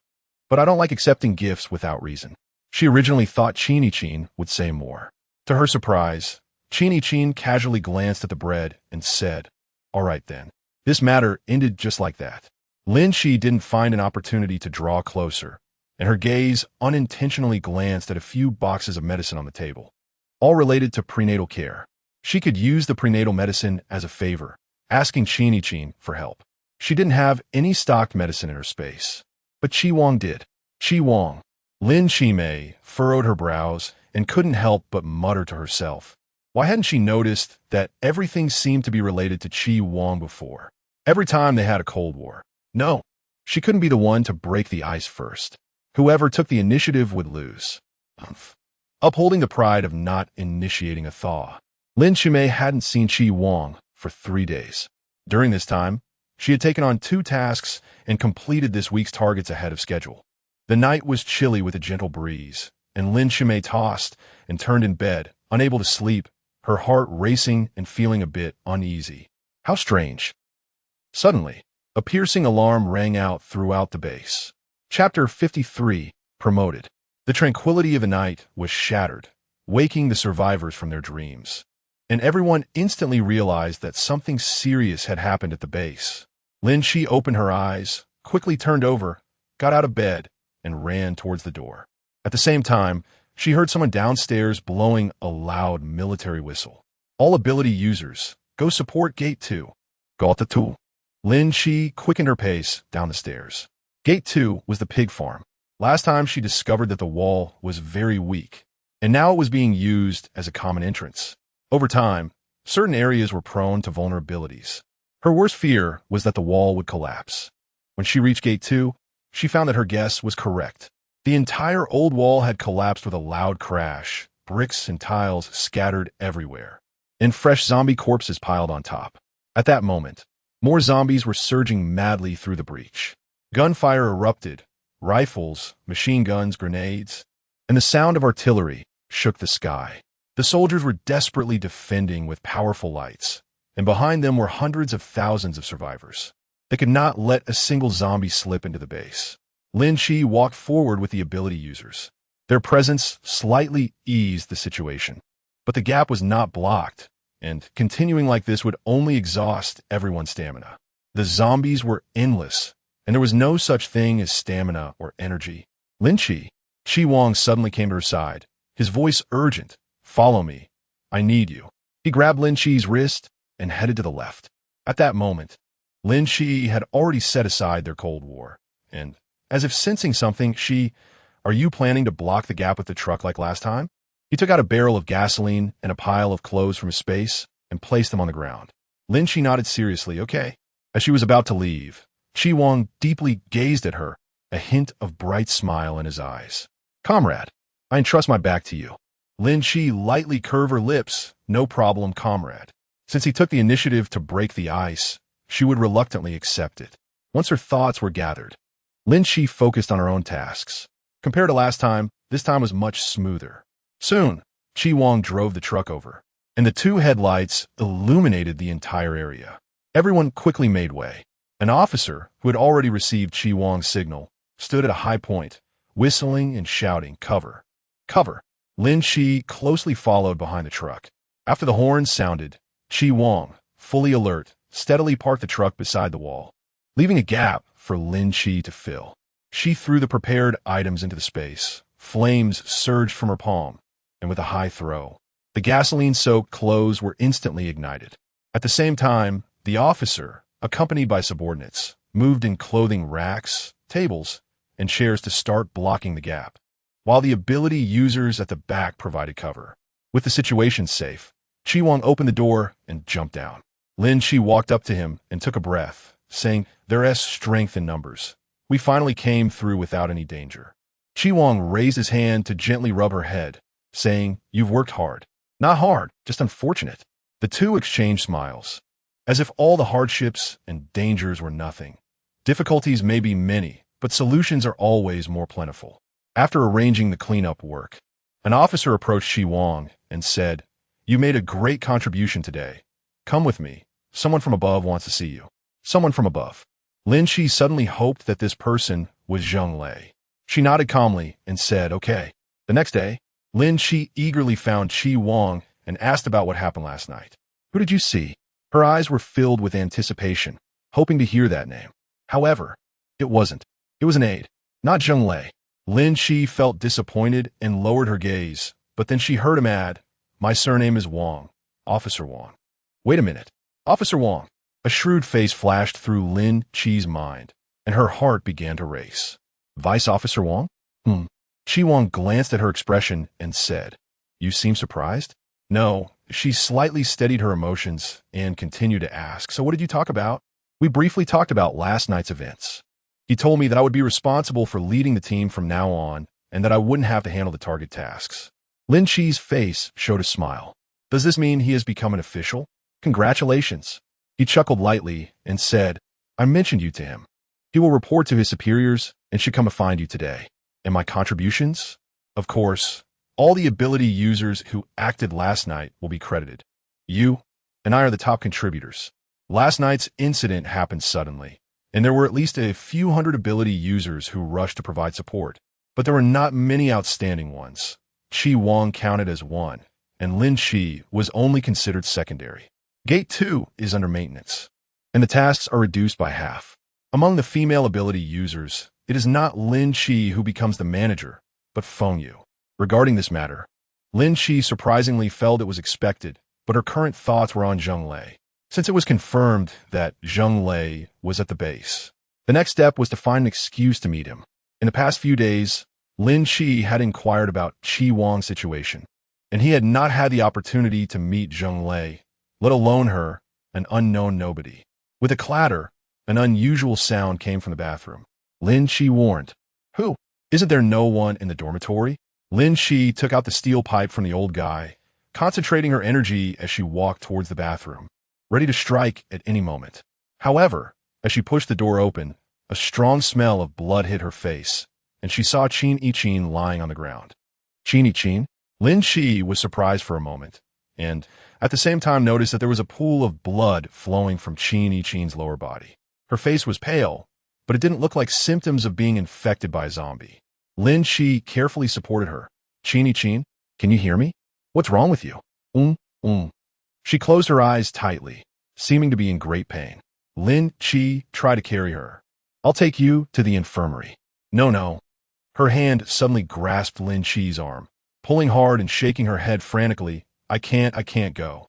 But I don't like accepting gifts without reason. She originally thought Qin would say more. To her surprise, Qin casually glanced at the bread and said, all right then. This matter ended just like that. Lin Chi didn't find an opportunity to draw closer, and her gaze unintentionally glanced at a few boxes of medicine on the table, all related to prenatal care. She could use the prenatal medicine as a favor, asking Qin for help. She didn't have any stocked medicine in her space, but Chi Wang did. Chi Wang. Lin Chi furrowed her brows and couldn't help but mutter to herself. Why hadn't she noticed that everything seemed to be related to Chi Wang before? Every time they had a Cold War. No, she couldn't be the one to break the ice first. Whoever took the initiative would lose. Upholding the pride of not initiating a thaw. Lin Chi hadn't seen Chi Wang for 3 days. During this time, she had taken on 2 tasks and completed this week's targets ahead of schedule. The night was chilly with a gentle breeze, and Lin Chi tossed and turned in bed, unable to sleep, her heart racing and feeling a bit uneasy. How strange. Suddenly, a piercing alarm rang out throughout the base. Chapter 53, Promoted. The tranquility of the night was shattered, waking the survivors from their dreams. And everyone instantly realized that something serious had happened at the base. Lin Chi opened her eyes, quickly turned over, got out of bed, and ran towards the door. At the same time, she heard someone downstairs blowing a loud military whistle. All ability users, go support Gate 2. Gota 2. Lin Chi quickened her pace down the stairs. Gate 2 was the pig farm. Last time she discovered that the wall was very weak, and now it was being used as a common entrance. Over time, certain areas were prone to vulnerabilities. Her worst fear was that the wall would collapse. When she reached Gate 2, she found that her guess was correct. The entire old wall had collapsed with a loud crash, bricks and tiles scattered everywhere, and fresh zombie corpses piled on top. At that moment, more zombies were surging madly through the breach. Gunfire erupted, rifles, machine guns, grenades, and the sound of artillery shook the sky. The soldiers were desperately defending with powerful lights, and behind them were hundreds of thousands of survivors. They could not let a single zombie slip into the base. Lin Chi walked forward with the ability users. Their presence slightly eased the situation, but the gap was not blocked, and continuing like this would only exhaust everyone's stamina. The zombies were endless, and there was no such thing as stamina or energy. Lin Chi. Chi Wang suddenly came to her side, his voice urgent. Follow me. I need you. He grabbed Lin Chi's wrist and headed to the left. At that moment, Lin Chi had already set aside their Cold War, and, as if sensing something, are you planning to block the gap with the truck like last time? He took out a barrel of gasoline and a pile of clothes from his space and placed them on the ground. Lin Chi nodded seriously, okay. As she was about to leave, Chi Wang deeply gazed at her, a hint of bright smile in his eyes. Comrade, I entrust my back to you. Lin Chi lightly curved her lips. No problem, comrade. Since he took the initiative to break the ice, she would reluctantly accept it. Once her thoughts were gathered, Lin Chi focused on her own tasks. Compared to last time, this time was much smoother. Soon, Chi Wang drove the truck over, and the 2 headlights illuminated the entire area. Everyone quickly made way. An officer, who had already received Chi Wang's signal, stood at a high point, whistling and shouting, cover, cover. Lin Chi closely followed behind the truck. After the horn sounded, Chi Wang, fully alert, steadily parked the truck beside the wall, leaving a gap for Lin Chi to fill. She threw the prepared items into the space. Flames surged from her palm, and with a high throw, the gasoline-soaked clothes were instantly ignited. At the same time, the officer, accompanied by subordinates, moved in clothing racks, tables, and chairs to start blocking the gap, while the ability users at the back provided cover. With the situation safe, Chi Wang opened the door and jumped down. Lin Chi walked up to him and took a breath, saying, "There's strength in numbers. We finally came through without any danger." Chi Wang raised his hand to gently rub her head, saying, "You've worked hard." "Not hard, just unfortunate." The two exchanged smiles, as if all the hardships and dangers were nothing. Difficulties may be many, but solutions are always more plentiful. After arranging the cleanup work, an officer approached Chi Wang and said, "You made a great contribution today. Come with me. Someone from above wants to see you." Someone from above. Lin Chi suddenly hoped that this person was Zheng Lei. She nodded calmly and said, "Okay." The next day, Lin Chi eagerly found Chi Wang and asked about what happened last night. "Who did you see?" Her eyes were filled with anticipation, hoping to hear that name. However, it wasn't. It was an aide, not Zheng Lei. Lin Chi felt disappointed and lowered her gaze, but then she heard him add, "My surname is Wang, Officer Wang." Wait a minute. Officer Wang. A shrewd face flashed through Lin Chi's mind, and her heart began to race. Vice Officer Wang? Chi Wang glanced at her expression and said, "You seem surprised?" "No." She slightly steadied her emotions and continued to ask, "So what did you talk about?" "We briefly talked about last night's events. He told me that I would be responsible for leading the team from now on and that I wouldn't have to handle the target tasks." Lin Chi's face showed a smile. "Does this mean he has become an official?" "Congratulations." He chuckled lightly and said, "I mentioned you to him. He will report to his superiors and should come to find you today." "And my contributions?" "Of course, all the ability users who acted last night will be credited. You and I are the top contributors. Last night's incident happened suddenly, and there were at least a few hundred ability users who rushed to provide support, but there were not many outstanding ones. Chi Wang counted as one, and Lin Chi was only considered secondary. Gate 2 is under maintenance, and the tasks are reduced by half. Among the female ability users, it is not Lin Chi who becomes the manager, but Feng Yu. Regarding this matter, Lin Chi surprisingly felt it was expected, but her current thoughts were on Zheng Lei, since it was confirmed that Zheng Lei was at the base. The next step was to find an excuse to meet him. In the past few days, Lin Chi had inquired about Chi Wang's situation, and he had not had the opportunity to meet Zheng Lei, let alone her, an unknown nobody. With a clatter, an unusual sound came from the bathroom. Lin Chi warned, "Who? Isn't there no one in the dormitory?" Lin Chi took out the steel pipe from the old guy, concentrating her energy as she walked towards the bathroom, ready to strike at any moment. However, as she pushed the door open, a strong smell of blood hit her face, and she saw Qin Yichin lying on the ground. "Qin Yichin?" Lin Chi was surprised for a moment, and at the same time noticed that there was a pool of blood flowing from Qin Yichin's lower body. Her face was pale, but it didn't look like symptoms of being infected by a zombie. Lin Chi carefully supported her. "Qin Yichin, can you hear me? What's wrong with you?" She closed her eyes tightly, seeming to be in great pain. Lin Chi tried to carry her. "I'll take you to the infirmary." No. Her hand suddenly grasped Lin Chi's arm, pulling hard and shaking her head frantically. I can't go."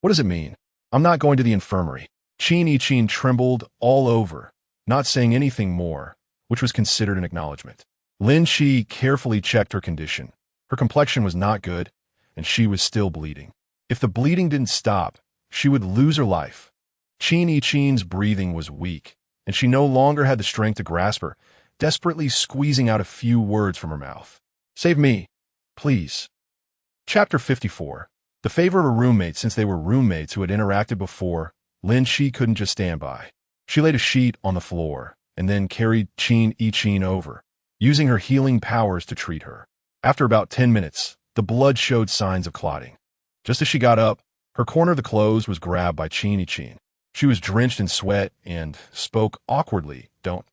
"What does it mean?" "I'm not going to the infirmary." Qin Yichin trembled all over, not saying anything more, which was considered an acknowledgement. Lin Chi carefully checked her condition. Her complexion was not good, and she was still bleeding. If the bleeding didn't stop, she would lose her life. Qin Yichin's breathing was weak, and she no longer had the strength to grasp her, desperately squeezing out a few words from her mouth. "Save me, please." Chapter 54. The favor of her roommate. Since they were roommates who had interacted before, Lin Chi couldn't just stand by. She laid a sheet on the floor and then carried Qin Yichin over, using her healing powers to treat her. After about 10 minutes, the blood showed signs of clotting. Just as she got up, her corner of the clothes was grabbed by Qin Yichin. She was drenched in sweat and spoke awkwardly. Don't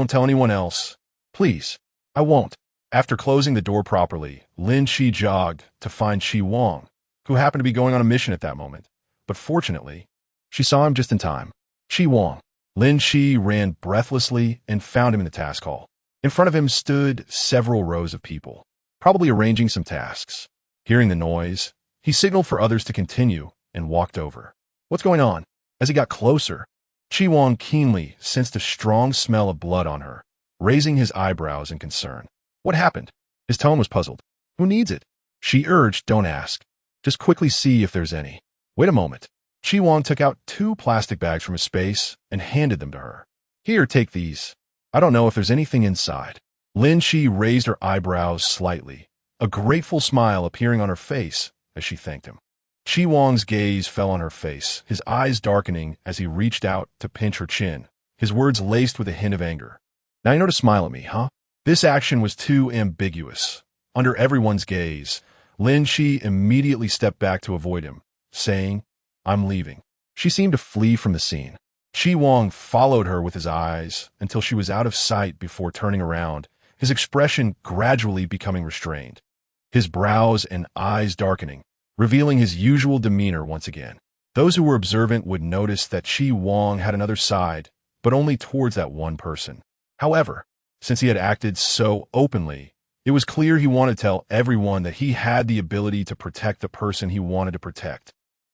tell anyone else. Please." "I won't." After closing the door properly, Lin Chi jogged to find Chi Wang, who happened to be going on a mission at that moment. But fortunately, she saw him just in time. "Chi Wang." Lin Chi ran breathlessly and found him in the task hall. In front of him stood several rows of people, probably arranging some tasks. Hearing the noise, he signaled for others to continue and walked over. "What's going on?" As he got closer, Chi Wang keenly sensed a strong smell of blood on her, raising his eyebrows in concern. "What happened?" His tone was puzzled. "Who needs it?" She urged, don't ask. Just quickly see if there's any. Wait a moment. Chi Wang took out 2 plastic bags from his space and handed them to her. Here, take these. I don't know if there's anything inside. Lin Chi raised her eyebrows slightly, a grateful smile appearing on her face as she thanked him. Chi Wang's gaze fell on her face, his eyes darkening as he reached out to pinch her chin, his words laced with a hint of anger. Now you know to smile at me, huh? This action was too ambiguous. Under everyone's gaze, Lin Chi immediately stepped back to avoid him, saying, I'm leaving. She seemed to flee from the scene. Chi Wang followed her with his eyes until she was out of sight before turning around, his expression gradually becoming restrained, his brows and eyes darkening, revealing his usual demeanor once again. Those who were observant would notice that Chi Wang had another side, but only towards that one person. However, since he had acted so openly, it was clear he wanted to tell everyone that he had the ability to protect the person he wanted to protect.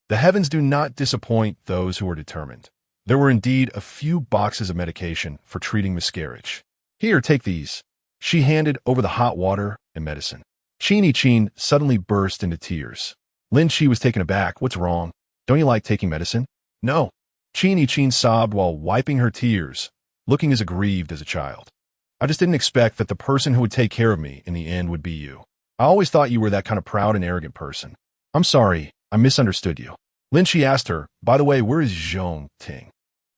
The heavens do not disappoint those who are determined. There were indeed a few boxes of medication for treating miscarriage. Here, take these. She handed over the hot water and medicine. Chin suddenly burst into tears. Lin Chi was taken aback. What's wrong? Don't you like taking medicine? No. Chin sobbed while wiping her tears, looking as aggrieved as a child. I just didn't expect that the person who would take care of me in the end would be you. I always thought you were that kind of proud and arrogant person. I'm sorry, I misunderstood you. Lin Chi asked her, by the way, where is Zheng Ting?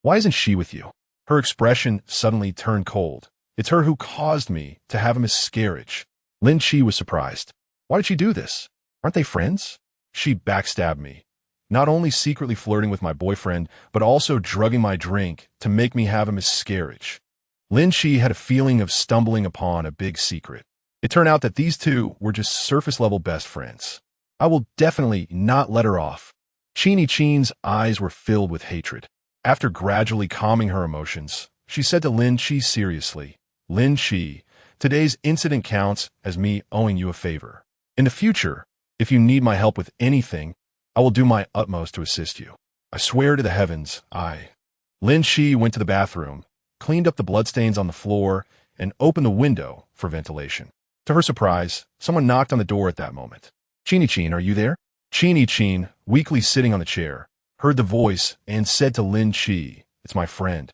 Why isn't she with you? Her expression suddenly turned cold. It's her who caused me to have a miscarriage. Lin Chi was surprised. Why did she do this? Aren't they friends? She backstabbed me, not only secretly flirting with my boyfriend, but also drugging my drink to make me have a miscarriage. Lin Chi had a feeling of stumbling upon a big secret. It turned out that these two were just surface-level best friends. I will definitely not let her off. Chin's eyes were filled with hatred. After gradually calming her emotions, she said to Lin Chi seriously, Lin Chi, today's incident counts as me owing you a favor. In the future, if you need my help with anything, I will do my utmost to assist you. I swear to the heavens, Lin Chi went to the bathroom, cleaned up the bloodstains on the floor, and opened the window for ventilation. To her surprise, someone knocked on the door at that moment. Chin, are you there? Chin, weakly sitting on the chair, heard the voice and said to Lin Chi, it's my friend.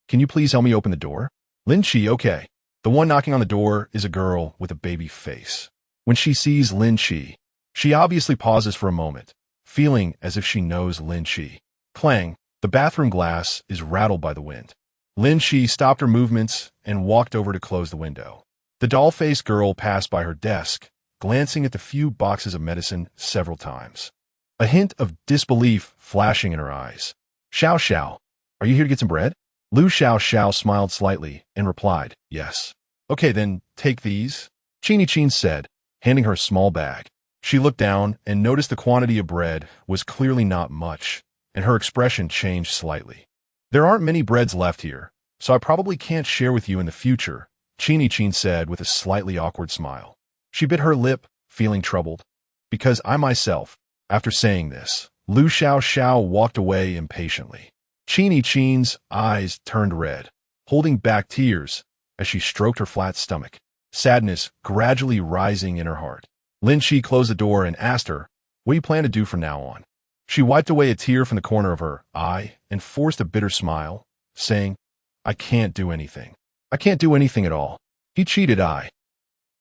Can you please help me open the door? Lin Chi, okay. The one knocking on the door is a girl with a baby face. When she sees Lin Chi, she obviously pauses for a moment, feeling as if she knows Lin Chi. Clang, the bathroom glass is rattled by the wind. Lin Chi stopped her movements and walked over to close the window. The doll-faced girl passed by her desk, glancing at the few boxes of medicine several times. A hint of disbelief flashing in her eyes. Xiao, are you here to get some bread? Lu Xiao smiled slightly and replied, yes. Okay, then take these, Chin said, handing her a small bag. She looked down and noticed the quantity of bread was clearly not much, and her expression changed slightly. There aren't many breads left here, so I probably can't share with you in the future, Chin said with a slightly awkward smile. She bit her lip, feeling troubled. Because I myself, after saying this, Lu Xiao walked away impatiently. Chin's eyes turned red, holding back tears as she stroked her flat stomach, sadness gradually rising in her heart. Lin Chi closed the door and asked her, what do you plan to do from now on? She wiped away a tear from the corner of her eye and forced a bitter smile, saying, I can't do anything. I can't do anything at all. He cheated. I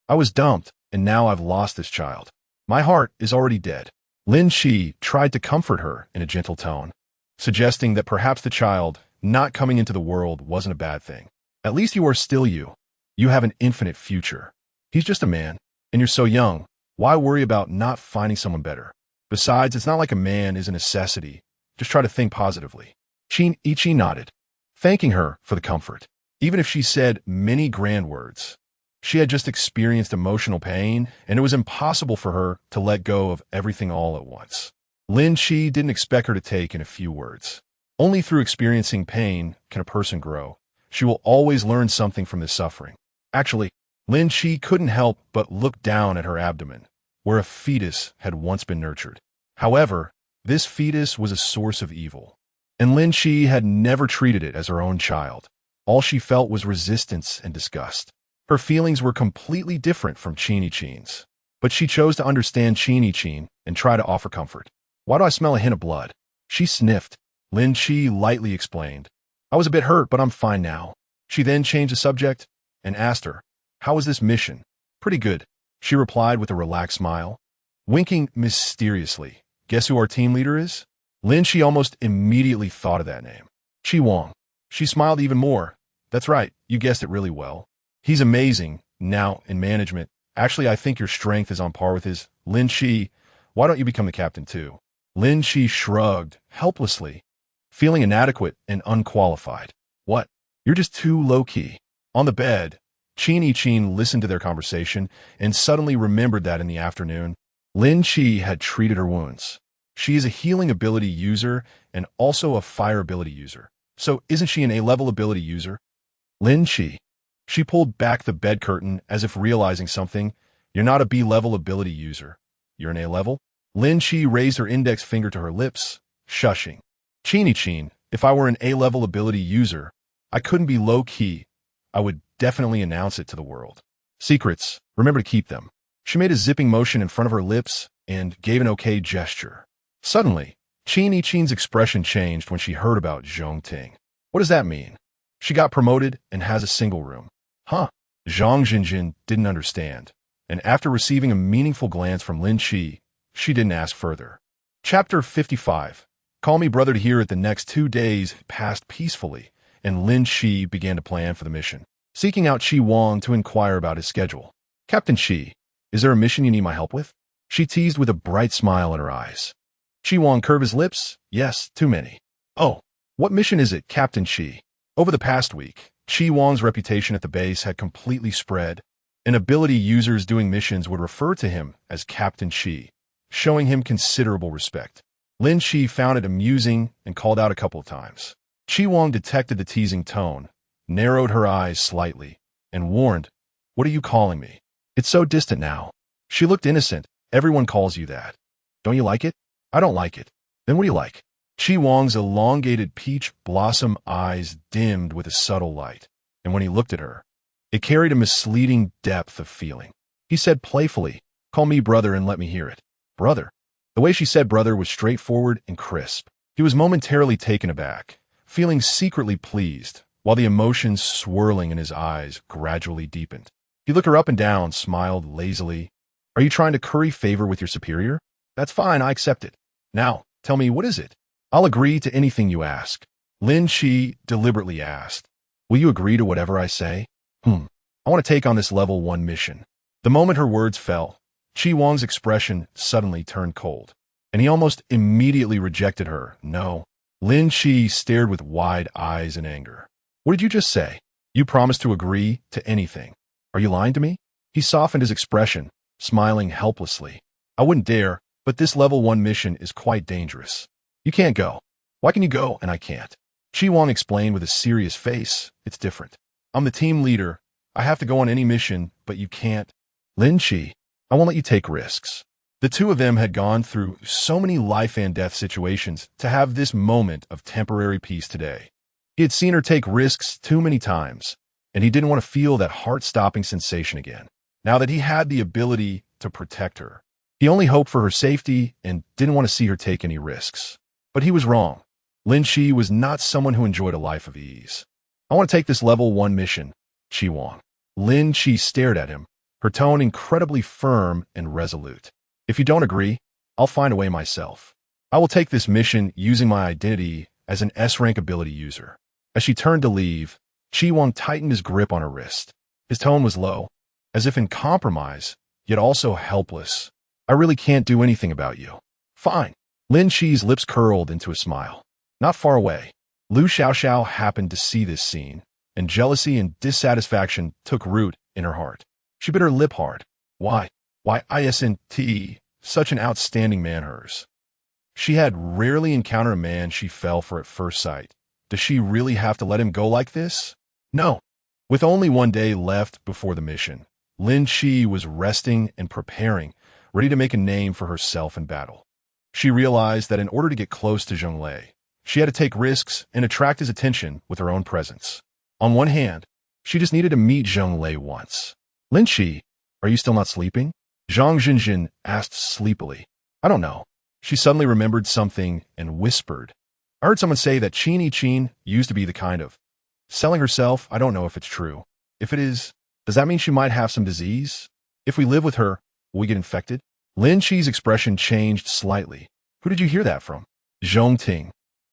was dumped, and now I've lost this child. My heart is already dead. Lin Chi tried to comfort her in a gentle tone, suggesting that perhaps the child not coming into the world wasn't a bad thing. At least you are still you. You have an infinite future. He's just a man, and you're so young. Why worry about not finding someone better? Besides, it's not like a man is a necessity. Just try to think positively. Chin nodded, thanking her for the comfort. Even if she said many grand words, she had just experienced emotional pain, and it was impossible for her to let go of everything all at once. Lin Chi didn't expect her to take in a few words. Only through experiencing pain can a person grow. She will always learn something from this suffering. Actually, Lin Chi couldn't help but look down at her abdomen, where a fetus had once been nurtured. However, this fetus was a source of evil, and Lin Chi had never treated it as her own child. All she felt was resistance and disgust. Her feelings were completely different from Chin's. But she chose to understand Qin and try to offer comfort. Why do I smell a hint of blood? She sniffed. Lin Chi lightly explained. I was a bit hurt, but I'm fine now. She then changed the subject and asked her, how was this mission? Pretty good, she replied with a relaxed smile. Winking mysteriously. Guess who our team leader is? Lin Chi almost immediately thought of that name. Chi Wang. She smiled even more. That's right, you guessed it really well. He's amazing, now, in management. Actually, I think your strength is on par with his. Lin Chi, why don't you become the captain too? Lin Chi shrugged, helplessly, feeling inadequate and unqualified. What? You're just too low-key. On the bed, Qin listened to their conversation and suddenly remembered that in the afternoon, Lin Chi had treated her wounds. She is a healing ability user and also a fire ability user. So isn't she an A-level ability user? Lin Chi. She pulled back the bed curtain as if realizing something. You're not a B-level ability user. You're an A-level? Lin Chi raised her index finger to her lips, shushing. Qin, if I were an A-level ability user, I couldn't be low-key. I would definitely announce it to the world. Secrets, remember to keep them. She made a zipping motion in front of her lips and gave an okay gesture. Suddenly, Qin's expression changed when she heard about Zhong Ting. What does that mean? She got promoted and has a single room. Huh? Zhang Jinjin didn't understand, and after receiving a meaningful glance from Lin Chi, she didn't ask further. Chapter 55. Call me brother to hear it. The next 2 days passed peacefully, and Lin Chi began to plan for the mission, seeking out Chi Wang to inquire about his schedule. Captain Chi, is there a mission you need my help with? She teased with a bright smile in her eyes. Chi Wang curved his lips. Yes, too many. Oh, what mission is it, Captain Chi? Over the past week, Chi Wang's reputation at the base had completely spread, and ability users doing missions would refer to him as Captain Chi, showing him considerable respect. Lin Chi found it amusing and called out a couple of times. Chi Wang detected the teasing tone, narrowed her eyes slightly, and warned, What are you calling me? It's so distant now. She looked innocent. Everyone calls you that. Don't you like it? I don't like it. Then what do you like? Chi Wang's elongated peach blossom eyes dimmed with a subtle light, and when he looked at her, it carried a misleading depth of feeling. He said playfully, Call me brother and let me hear it. Brother. The way she said brother was straightforward and crisp. He was momentarily taken aback, feeling secretly pleased, while the emotions swirling in his eyes gradually deepened. He looked her up and down, smiled lazily. Are you trying to curry favor with your superior? That's fine, I accept it. Now, tell me, what is it? I'll agree to anything you ask. Lin Chi deliberately asked. Will you agree to whatever I say? I want to take on this level 1 mission. The moment her words fell, Chi Wang's expression suddenly turned cold, and he almost immediately rejected her. No. Lin Chi stared with wide eyes in anger. What did you just say? You promised to agree to anything. Are you lying to me? He softened his expression, smiling helplessly. I wouldn't dare, but this level 1 mission is quite dangerous. You can't go. Why can you go and I can't? Chi Wang explained with a serious face. It's different. I'm the team leader. I have to go on any mission, but you can't. Lin Chi, I won't let you take risks. The two of them had gone through so many life and death situations to have this moment of temporary peace today. He had seen her take risks too many times, and he didn't want to feel that heart-stopping sensation again. Now that he had the ability to protect her, he only hoped for her safety and didn't want to see her take any risks. But he was wrong. Lin Chi was not someone who enjoyed a life of ease. I want to take this level 1 mission, Chi Wang. Lin Chi stared at him, her tone incredibly firm and resolute. If you don't agree, I'll find a way myself. I will take this mission using my identity as an S-rank ability user. As she turned to leave, Chi Wang tightened his grip on her wrist. His tone was low, as if in compromise, yet also helpless. I really can't do anything about you. Fine. Lin Chi's lips curled into a smile. Not far away, Lu Xiaoxiao happened to see this scene, and jealousy and dissatisfaction took root in her heart. She bit her lip hard. Why isn't such an outstanding man hers? She had rarely encountered a man she fell for at first sight. Does she really have to let him go like this? No. With only 1 day left before the mission, Lin Chi was resting and preparing, ready to make a name for herself in battle. She realized that in order to get close to Zheng Lei, she had to take risks and attract his attention with her own presence. On one hand, she just needed to meet Zheng Lei once. Lin Chi, are you still not sleeping? Zhang Jinjin asked sleepily. I don't know. She suddenly remembered something and whispered. I heard someone say that Qin used to be the kind of selling herself. I don't know if it's true. If it is, does that mean she might have some disease? If we live with her, will we get infected? Lin Qi's expression changed slightly. Who did you hear that from? Zhong Ting.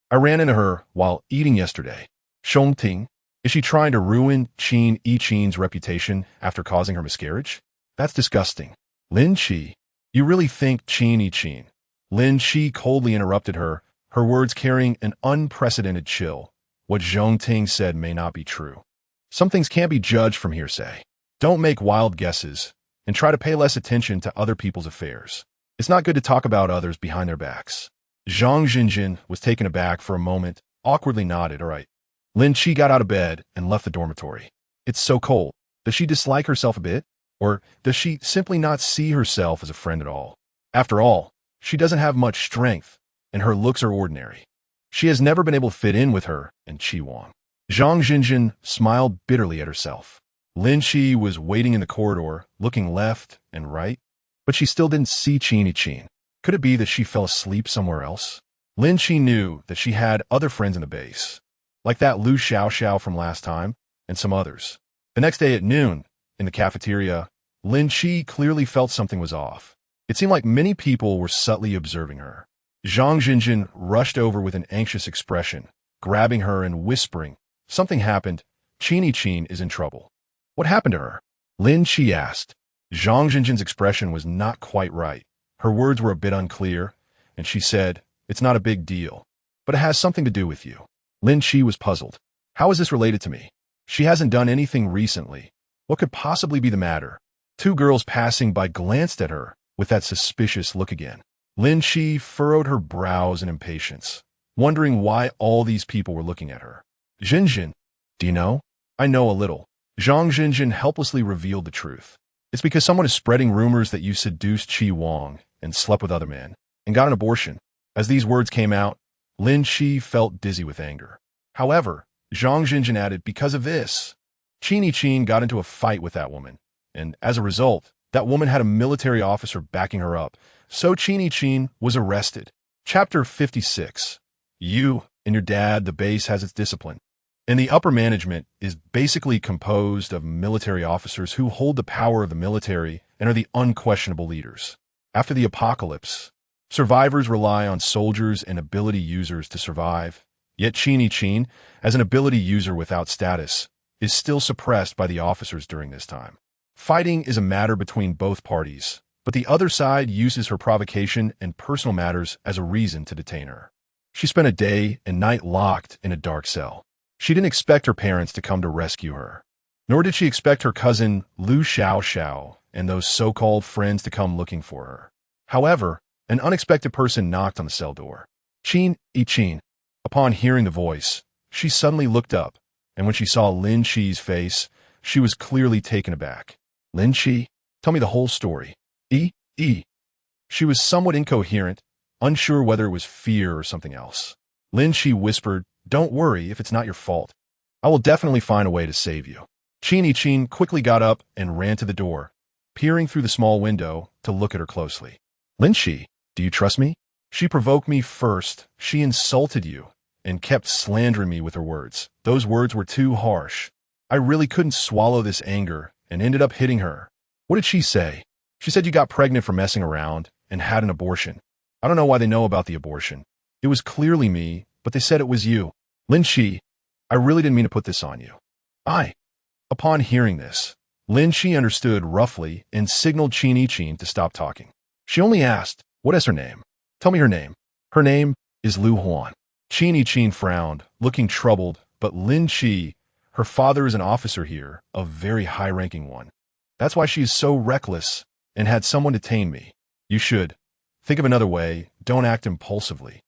I ran into her while eating yesterday. Zhong Ting? Is she trying to ruin Qin's reputation after causing her miscarriage? That's disgusting. Lin Qi. You really think Qin? Lin Qi coldly interrupted her, her words carrying an unprecedented chill. What Zhong Ting said may not be true. Some things can't be judged from hearsay. Don't make wild guesses, and try to pay less attention to other people's affairs. It's not good to talk about others behind their backs. Zhang Jinjin was taken aback for a moment, awkwardly nodded. All right. Lin Qi got out of bed and left the dormitory. It's so cold. Does she dislike herself a bit? Or does she simply not see herself as a friend at all? After all, she doesn't have much strength, and her looks are ordinary. She has never been able to fit in with her and Chi Wang. Zhang Jinjin smiled bitterly at herself. Lin Qi was waiting in the corridor, looking left and right, but she still didn't see Qin. Could it be that she fell asleep somewhere else? Lin Qi knew that she had other friends in the base, like that Lu Xiao from last time, and some others. The next day at noon, in the cafeteria, Lin Qi clearly felt something was off. It seemed like many people were subtly observing her. Zhang Jinjin rushed over with an anxious expression, grabbing her and whispering, something happened. Qin is in trouble. What happened to her? Lin Qi asked. Zhang Jinjin's expression was not quite right. Her words were a bit unclear, and she said, it's not a big deal, but it has something to do with you. Lin Qi was puzzled. How is this related to me? She hasn't done anything recently. What could possibly be the matter? Two girls passing by glanced at her with that suspicious look again. Lin Qi furrowed her brows in impatience, wondering why all these people were looking at her. Jinjin, do you know? I know a little. Zhang Jinjin helplessly revealed the truth. It's because someone is spreading rumors that you seduced Chi Wang and slept with other men and got an abortion. As these words came out, Lin Qi felt dizzy with anger. However, Zhang Jinjin added, because of this, Qin got into a fight with that woman, and as a result, that woman had a military officer backing her up, so Qin was arrested. Chapter 56. You and your dad, the base has its discipline. And the upper management is basically composed of military officers who hold the power of the military and are the unquestionable leaders. After the apocalypse, survivors rely on soldiers and ability users to survive. Yet Qin, as an ability user without status, is still suppressed by the officers during this time. Fighting is a matter between both parties, but the other side uses her provocation and personal matters as a reason to detain her. She spent a day and night locked in a dark cell. She didn't expect her parents to come to rescue her, nor did she expect her cousin Lu Xiao and those so-called friends to come looking for her. However, an unexpected person knocked on the cell door. Qin. Upon hearing the voice, she suddenly looked up, and when she saw Lin Qi's face, she was clearly taken aback. Lin Qi, tell me the whole story. She was somewhat incoherent, unsure whether it was fear or something else. Lin Qi whispered, don't worry if it's not your fault. I will definitely find a way to save you. Qin quickly got up and ran to the door, peering through the small window to look at her closely. Lin Qi, do you trust me? She provoked me first, she insulted you, and kept slandering me with her words. Those words were too harsh. I really couldn't swallow this anger and ended up hitting her. What did she say? She said you got pregnant for messing around and had an abortion. I don't know why they know about the abortion. It was clearly me, but they said it was you. Lin Qi, I really didn't mean to put this on you. Upon hearing this, Lin Qi understood roughly and signaled Qin to stop talking. She only asked, what is her name? Tell me her name. Her name is Lu Huan. Qin frowned, looking troubled, but Lin Qi, her father is an officer here, a very high-ranking one. That's why she is so reckless and had someone detain me. You should think of another way, don't act impulsively.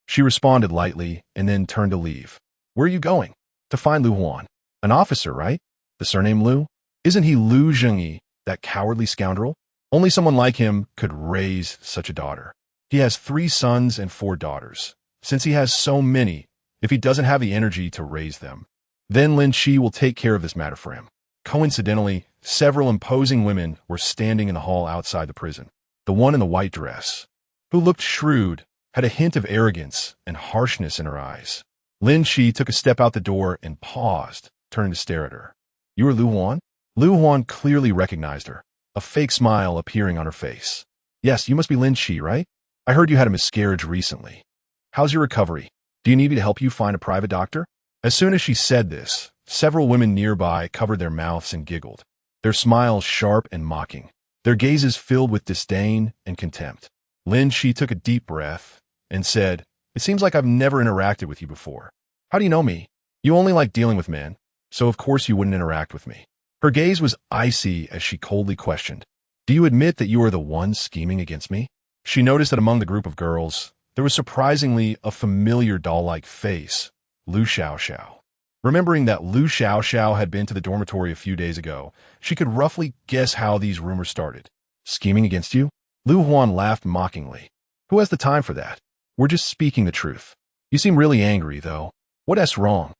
She responded lightly and then turned to leave. Where are you going? To find Lu Huan. An officer, right? The surname Lu? Isn't he Lu Zhengyi, that cowardly scoundrel? Only someone like him could raise such a daughter. He has 3 sons and 4 daughters. Since he has so many, if he doesn't have the energy to raise them, then Lin Qi will take care of this matter for him. Coincidentally, several imposing women were standing in the hall outside the prison. The one in the white dress, who looked shrewd, had a hint of arrogance and harshness in her eyes. Lin Chi took a step out the door and paused, turning to stare at her. "You are Lu Huan?" Lu Huan clearly recognized her, a fake smile appearing on her face. "Yes, you must be Lin Chi, right? I heard you had a miscarriage recently. How's your recovery? Do you need me to help you find a private doctor?" As soon as she said this, several women nearby covered their mouths and giggled, their smiles sharp and mocking, their gazes filled with disdain and contempt. Lin Chi took a deep breath and said, "It seems like I've never interacted with you before. How do you know me? You only like dealing with men, so of course you wouldn't interact with me." Her gaze was icy as she coldly questioned, "Do you admit that you are the one scheming against me?" She noticed that among the group of girls, there was surprisingly a familiar doll-like face, Lu Xiaoxiao. Remembering that Lu Xiaoxiao had been to the dormitory a few days ago, she could roughly guess how these rumors started. "Scheming against you?" Lu Huan laughed mockingly. "Who has the time for that? We're just speaking the truth. You seem really angry, though. What's wrong?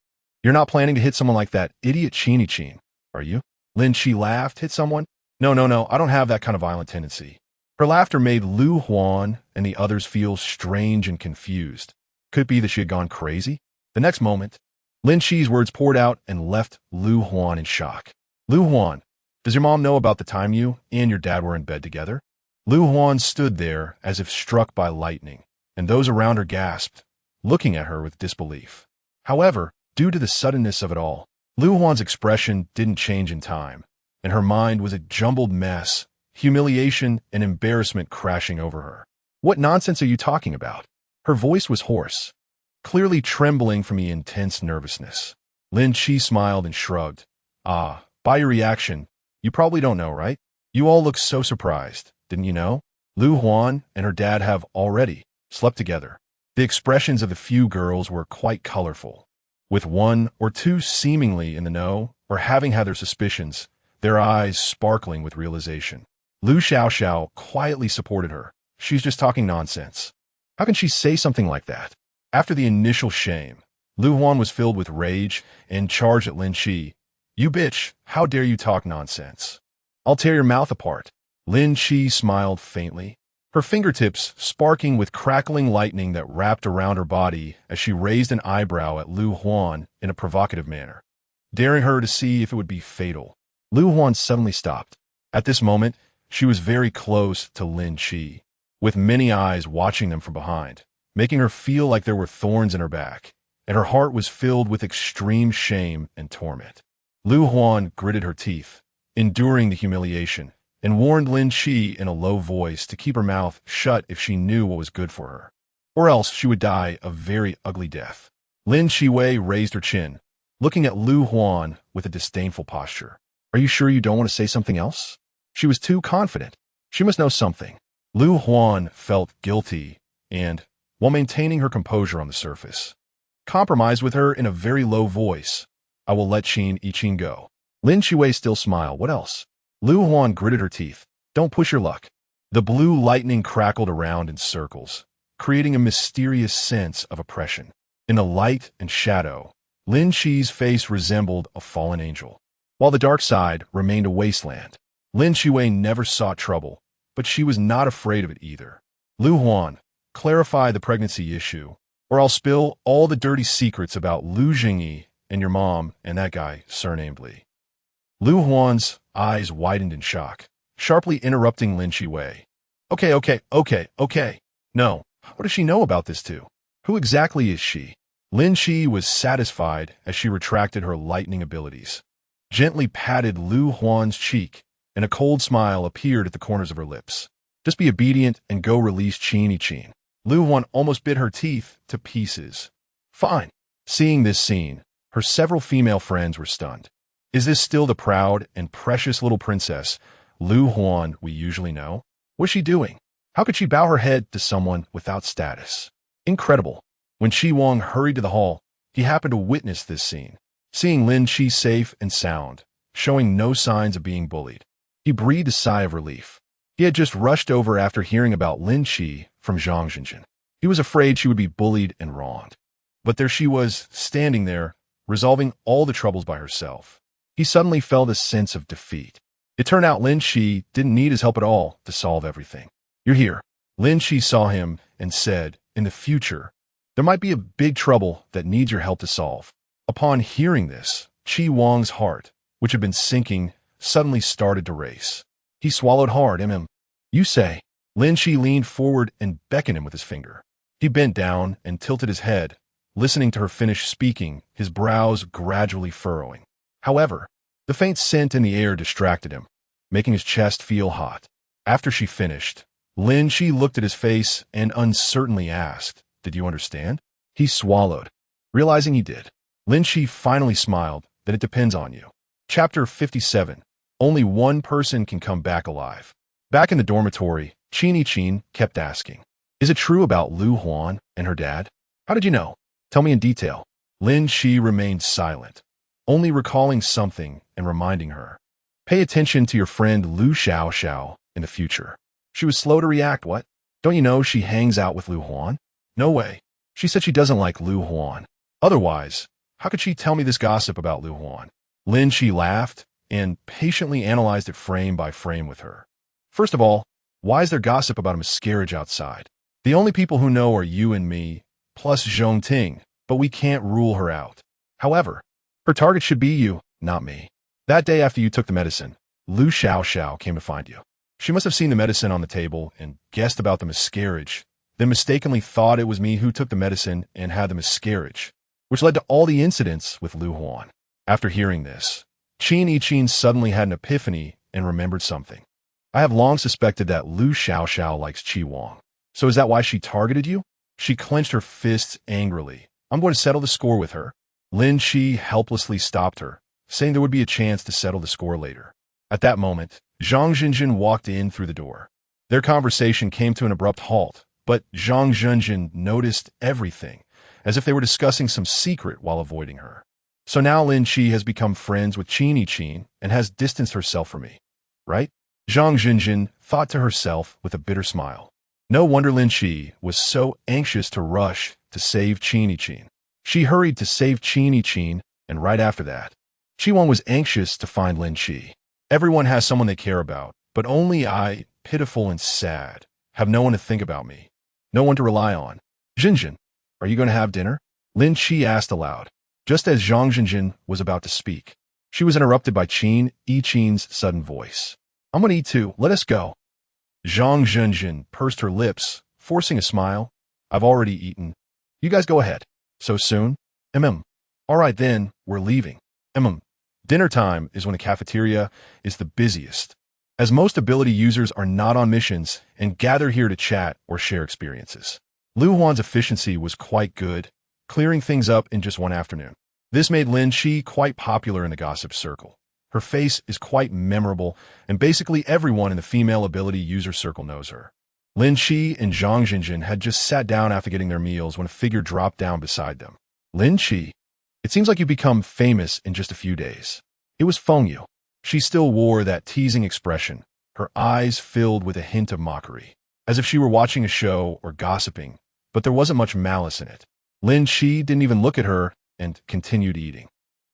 You're not planning to hit someone like that idiot Chin, are you?" Lin Chi laughed. "Hit someone? No, I don't have that kind of violent tendency." Her laughter made Lu Huan and the others feel strange and confused. Could it be that she had gone crazy? The next moment, Lin Chi's words poured out and left Lu Huan in shock. "Lu Huan, does your mom know about the time you and your dad were in bed together?" Lu Huan stood there as if struck by lightning, and those around her gasped, looking at her with disbelief. However, due to the suddenness of it all, Lu Huan's expression didn't change in time, and her mind was a jumbled mess, humiliation and embarrassment crashing over her. "What nonsense are you talking about?" Her voice was hoarse, clearly trembling from the intense nervousness. Lin Chi smiled and shrugged. "Ah, by your reaction, you probably don't know, right? You all look so surprised, didn't you know? Lu Huan and her dad have already slept together." The expressions of the few girls were quite colorful, with one or two seemingly in the know or having had their suspicions, their eyes sparkling with realization. Lu Xiaoxiao quietly supported her. "She's just talking nonsense. How can she say something like that?" After the initial shame, Lu Huan was filled with rage and charged at Lin Chi. "You bitch, how dare you talk nonsense? I'll tear your mouth apart." Lin Chi smiled faintly, her fingertips sparking with crackling lightning that wrapped around her body as she raised an eyebrow at Lu Huan in a provocative manner, daring her to see if it would be fatal. Lu Huan suddenly stopped. At this moment, she was very close to Lin Chi, with many eyes watching them from behind, making her feel like there were thorns in her back, and her heart was filled with extreme shame and torment. Lu Huan gritted her teeth, enduring the humiliation, and warned Lin Chi in a low voice to keep her mouth shut if she knew what was good for her, or else she would die a very ugly death. Lin Chi raised her chin, looking at Lu Huan with a disdainful posture. "Are you sure you don't want to say something else?" She was too confident. She must know something. Lu Huan felt guilty and, while maintaining her composure on the surface, compromised with her in a very low voice. "I will let Chin go." Lin Chi still smiled. "What else?" Lu Huan gritted her teeth. "Don't push your luck." The blue lightning crackled around in circles, creating a mysterious sense of oppression. In the light and shadow, Lin Chi's face resembled a fallen angel, while the dark side remained a wasteland. Lin Chi never sought trouble, but she was not afraid of it either. "Lu Huan, clarify the pregnancy issue, or I'll spill all the dirty secrets about Lu Jingyi and your mom and that guy surnamed Li." Lu Huan's eyes widened in shock, sharply interrupting Lin Chi. Okay. No, what does she know about this too? Who exactly is she?" Lin Chi was satisfied as she retracted her lightning abilities, gently patted Lu Huan's cheek, and a cold smile appeared at the corners of her lips. "Just be obedient and go release Chin. Lu Huan almost bit her teeth to pieces. "Fine." Seeing this scene, her several female friends were stunned. Is this still the proud and precious little princess, Lu Huan, we usually know? What's she doing? How could she bow her head to someone without status? Incredible. When Chi Wang hurried to the hall, he happened to witness this scene. Seeing Lin Chi safe and sound, showing no signs of being bullied, he breathed a sigh of relief. He had just rushed over after hearing about Lin Chi from Zhang Zhenjin. He was afraid she would be bullied and wronged. But there she was, standing there, resolving all the troubles by herself. he suddenly felt a sense of defeat. It turned out Lin Shi didn't need his help at all to solve everything. "You're here." Lin Shi saw him and said, "In the future, there might be a big trouble that needs your help to solve." Upon hearing this, Chi Wang's heart, which had been sinking, suddenly started to race. He swallowed hard. You say. Lin Shi leaned forward and beckoned him with his finger. He bent down and tilted his head, listening to her finish speaking, his brows gradually furrowing. However, the faint scent in the air distracted him, making his chest feel hot. After she finished, Lin Shi looked at his face and uncertainly asked, "Did you understand?" He swallowed. Realizing he did, Lin Shi finally smiled. "That it depends on you." Chapter 57. Only one person can come back alive. Back in the dormitory, Qin kept asking, "Is it true about Lu Huan and her dad? How did you know? Tell me in detail." Lin Shi remained silent, only recalling something and reminding her, "Pay attention to your friend Lu Xiao in the future." She was slow to react. "What? Don't you know she hangs out with Lu Huan?" "No way. She said she doesn't like Lu Huan. Otherwise, how could she tell me this gossip about Lu Huan?" Lin Shi laughed and patiently analyzed it frame by frame with her. "First of all, why is there gossip about a miscarriage outside? The only people who know are you and me, plus Zhong Ting, but we can't rule her out. However, her target should be you, not me. That day after you took the medicine, Lu Xiao came to find you. She must have seen the medicine on the table and guessed about the miscarriage, then mistakenly thought it was me who took the medicine and had the miscarriage, which led to all the incidents with Lu Huan." After hearing this, Qin suddenly had an epiphany and remembered something. "I have long suspected that Lu Xiao likes Chi Wang. So is that why she targeted you?" She clenched her fists angrily. "I'm going to settle the score with her." Lin Shi helplessly stopped her, saying there would be a chance to settle the score later. At that moment, Zhang Zhenjin walked in through the door. Their conversation came to an abrupt halt, but Zhang Zhenjin noticed everything, as if they were discussing some secret while avoiding her. "So now Lin Shi has become friends with Qin and has distanced herself from me, right?" Zhang Zhenjin thought to herself with a bitter smile. No wonder Lin Shi was so anxious to rush to save Qin. She hurried to save Qin, and right after that, Chi Wang was anxious to find Lin Shi. Everyone has someone they care about, but only I, pitiful and sad, have no one to think about me, no one to rely on. "Zhenjin, are you going to have dinner?" Lin Shi asked aloud. Just as Zhang Zhenjin was about to speak, she was interrupted by Qin's sudden voice. "I'm going to eat too. Let us go." Zhang Zhenjin pursed her lips, forcing a smile. "I've already eaten. You guys go ahead." "So soon?" All right then, we're leaving." Dinner time is when the cafeteria is the busiest, as most ability users are not on missions and gather here to chat or share experiences. Lu Huan's efficiency was quite good, clearing things up in just one afternoon. This made Lin Shi quite popular in the gossip circle. Her face is quite memorable, and basically everyone in the female ability user circle knows her. Lin Shi and Zhang Zhenjin had just sat down after getting their meals when a figure dropped down beside them. "Lin Shi, it seems like you've become famous in just a few days." It was Feng Yu. She still wore that teasing expression, her eyes filled with a hint of mockery, as if she were watching a show or gossiping, but there wasn't much malice in it. Lin Shi didn't even look at her and continued eating.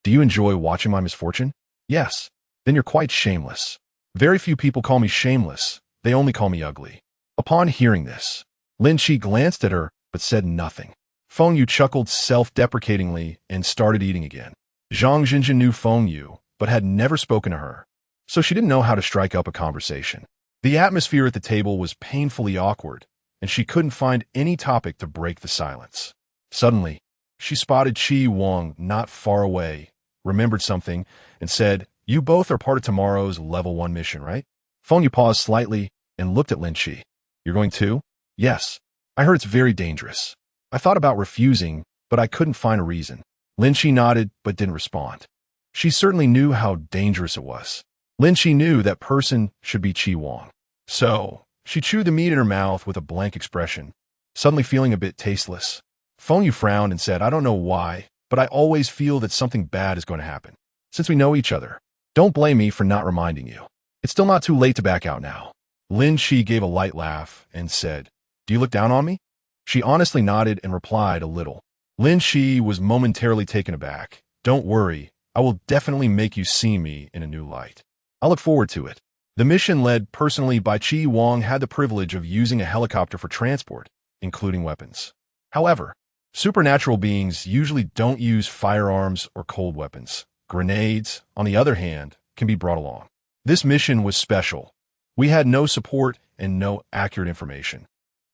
"Do you enjoy watching my misfortune?" "Yes." "Then you're quite shameless." "Very few people call me shameless. They only call me ugly." Upon hearing this, Lin Shi glanced at her but said nothing. Feng Yu chuckled self-deprecatingly and started eating again. Zhang Zhenjin knew Feng Yu, but had never spoken to her, so she didn't know how to strike up a conversation. The atmosphere at the table was painfully awkward, and she couldn't find any topic to break the silence. Suddenly, she spotted Chi Wang not far away, remembered something, and said, "You both are part of tomorrow's level 1 mission, right?" Feng Yu paused slightly and looked at Lin Shi. "You're going too?" "Yes. I heard it's very dangerous. I thought about refusing, but I couldn't find a reason." Lin Shi nodded but didn't respond. She certainly knew how dangerous it was. Lin Shi knew that person should be Chi Wang. So, she chewed the meat in her mouth with a blank expression, suddenly feeling a bit tasteless. Feng Yu frowned and said, "I don't know why, but I always feel that something bad is going to happen. Since we know each other, don't blame me for not reminding you. It's still not too late to back out now." Lin Shi gave a light laugh and said, "Do you look down on me?" She honestly nodded and replied a little. Lin Shi was momentarily taken aback. "Don't worry, I will definitely make you see me in a new light. I look forward to it. The mission led personally by Chi Wang had the privilege of using a helicopter for transport, including weapons. However, supernatural beings usually don't use firearms or cold weapons. Grenades, on the other hand, can be brought along. This mission was special. We had no support and no accurate information,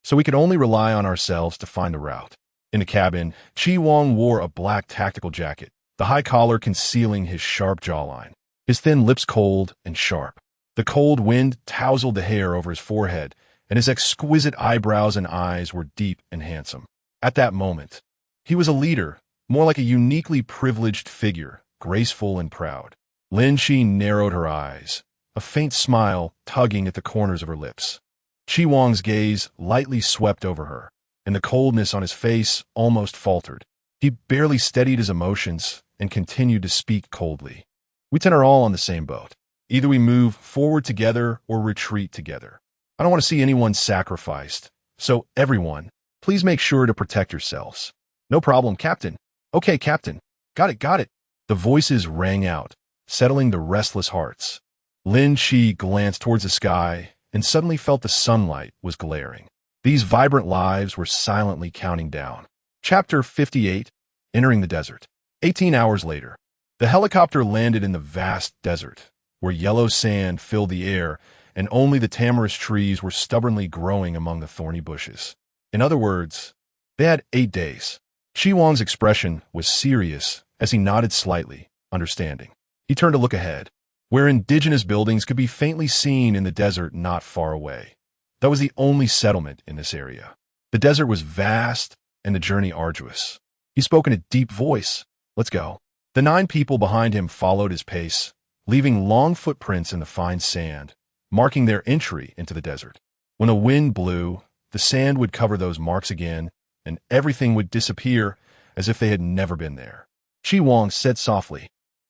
so we could only rely on ourselves to find the route. In the cabin, Chi Wang wore a black tactical jacket, the high collar concealing his sharp jawline, his thin lips cold and sharp. The cold wind tousled the hair over his forehead, and his exquisite eyebrows and eyes were deep and handsome. At that moment, he was a leader, more like a uniquely privileged figure, graceful and proud. Lin Chi narrowed her eyes, a faint smile tugging at the corners of her lips. Chi Wang's gaze lightly swept over her, and the coldness on his face almost faltered. He barely steadied his emotions and continued to speak coldly. We 10 are all on the same boat. Either we move forward together or retreat together. I don't want to see anyone sacrificed, so everyone, please make sure to protect yourselves. No problem, Captain. Okay, Captain. Got it. The voices rang out, settling the restless hearts. Lin Chi glanced towards the sky and suddenly felt the sunlight was glaring. These vibrant lives were silently counting down. Chapter 58, Entering the Desert. 18 hours later, the helicopter landed in the vast desert, where yellow sand filled the air and only the tamarisk trees were stubbornly growing among the thorny bushes. In other words, they had 8 days. Chi Wang's expression was serious as he nodded slightly, understanding. He turned to look ahead, where indigenous buildings could be faintly seen in the desert not far away. That was the only settlement in this area. The desert was vast and the journey arduous. He spoke in a deep voice. Let's go. The 9 people behind him followed his pace, leaving long footprints in the fine sand, marking their entry into the desert. When the wind blew, the sand would cover those marks again, and everything would disappear as if they had never been there. Chi Wang said softly,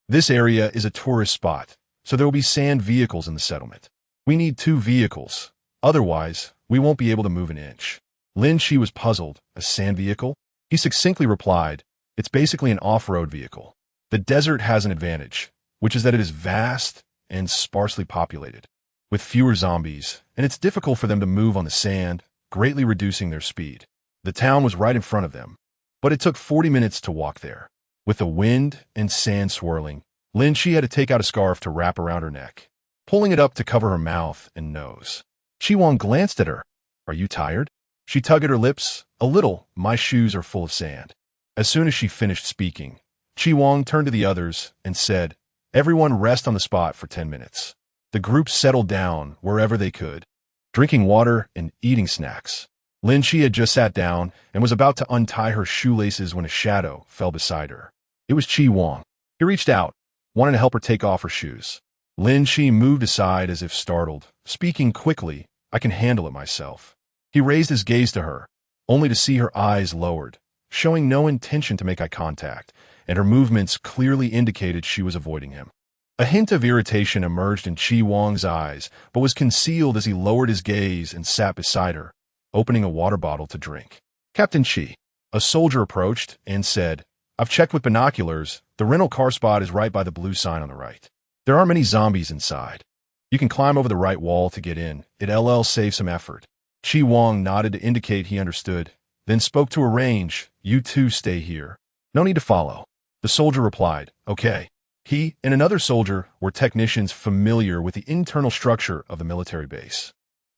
"This area is a tourist spot, so there will be sand vehicles in the settlement. We need 2 vehicles, otherwise we won't be able to move an inch." Lin Chi was puzzled. A sand vehicle? He succinctly replied, "It's basically an off-road vehicle. The desert has an advantage, which is that it is vast and sparsely populated, with fewer zombies, and it's difficult for them to move on the sand, greatly reducing their speed." The town was right in front of them, but it took 40 minutes to walk there. With the wind and sand swirling, Lin Chi had to take out a scarf to wrap around her neck, pulling it up to cover her mouth and nose. Chi Wang glanced at her. "Are you tired?" She tugged at her lips. "A little. My shoes are full of sand." As soon as she finished speaking, Chi Wang turned to the others and said, "Everyone rest on the spot for 10 minutes. The group settled down wherever they could, drinking water and eating snacks. Lin Chi had just sat down and was about to untie her shoelaces when a shadow fell beside her. It was Chi Wang. He reached out, wanting to help her take off her shoes. Lin Chi moved aside as if startled, speaking quickly, "I can handle it myself." He raised his gaze to her, only to see her eyes lowered, showing no intention to make eye contact, and her movements clearly indicated she was avoiding him. A hint of irritation emerged in Chi Wang's eyes, but was concealed as he lowered his gaze and sat beside her, opening a water bottle to drink. "Captain Chi." A soldier approached and said, "I've checked with binoculars. The rental car spot is right by the blue sign on the right. There aren't many zombies inside. You can climb over the right wall to get in. It'll save some effort." Chi Wang nodded to indicate he understood, then spoke to arrange, "You 2 stay here. No need to follow." The soldier replied, "Okay." He and another soldier were technicians familiar with the internal structure of the military base.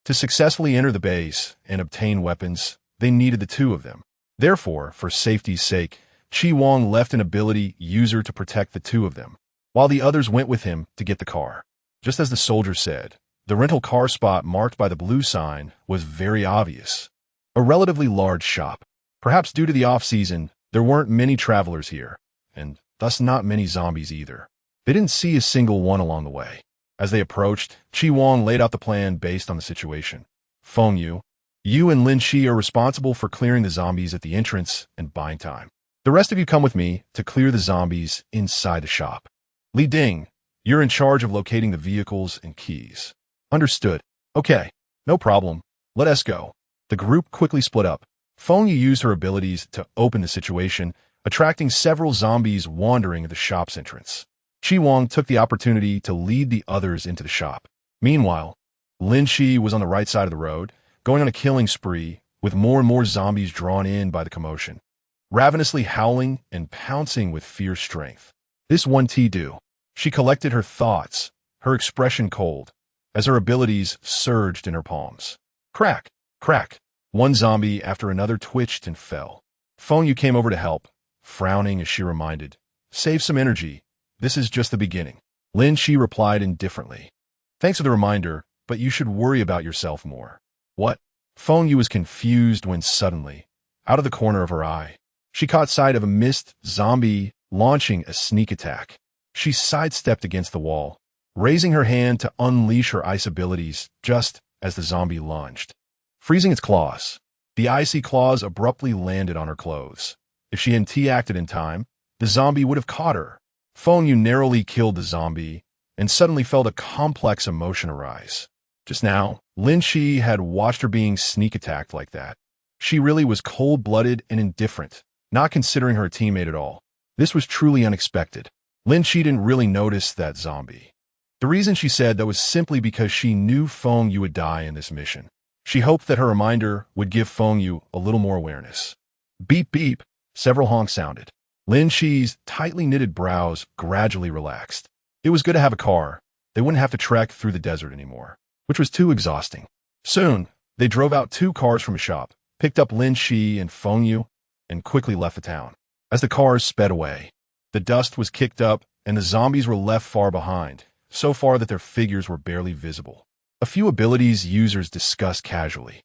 To successfully enter the base and obtain weapons, they needed the 2 of them. Therefore, for safety's sake, Chi Wang left an ability user to protect the 2 of them, while the others went with him to get the car. Just as the soldier said, the rental car spot marked by the blue sign was very obvious. A relatively large shop. Perhaps due to the off-season, there weren't many travelers here, and thus not many zombies either. They didn't see a single one along the way. As they approached, Chi Wang laid out the plan based on the situation. "Feng Yu, you and Lin Chi are responsible for clearing the zombies at the entrance and buying time. The rest of you come with me to clear the zombies inside the shop. Li Ding, you're in charge of locating the vehicles and keys." "Understood." "Okay, no problem. Let us go." The group quickly split up. Feng Yu used her abilities to open the situation, attracting several zombies wandering at the shop's entrance. Chi Wang took the opportunity to lead the others into the shop. Meanwhile, Lin Shi was on the right side of the road, going on a killing spree, with more and more zombies drawn in by the commotion, ravenously howling and pouncing with fierce strength. This one do. She collected her thoughts, her expression cold, as her abilities surged in her palms. Crack! Crack! One zombie after another twitched and fell. Feng Yu came over to help, frowning as she reminded, "Save some energy. This is just the beginning." Lin Shi replied indifferently, "Thanks for the reminder, but you should worry about yourself more." What? Feng Yu was confused when suddenly, out of the corner of her eye, she caught sight of a missed zombie launching a sneak attack. She sidestepped against the wall, raising her hand to unleash her ice abilities just as the zombie lunged. Freezing its claws, the icy claws abruptly landed on her clothes. If she hadn't acted in time, the zombie would have caught her. Feng Yu narrowly killed the zombie and suddenly felt a complex emotion arise. Just now, Lin Shi had watched her being sneak attacked like that. She really was cold-blooded and indifferent, not considering her teammate at all. This was truly unexpected. Lin Shi didn't really notice that zombie. The reason she said that was simply because she knew Feng Yu would die in this mission. She hoped that her reminder would give Feng Yu a little more awareness. Beep beep, several honks sounded. Lin Shi's tightly knitted brows gradually relaxed. It was good to have a car. They wouldn't have to trek through the desert anymore, which was too exhausting. Soon, they drove out 2 cars from a shop, picked up Lin Shi and Feng Yu, and quickly left the town. As the cars sped away, the dust was kicked up and the zombies were left far behind, so far that their figures were barely visible. A few abilities users discussed casually.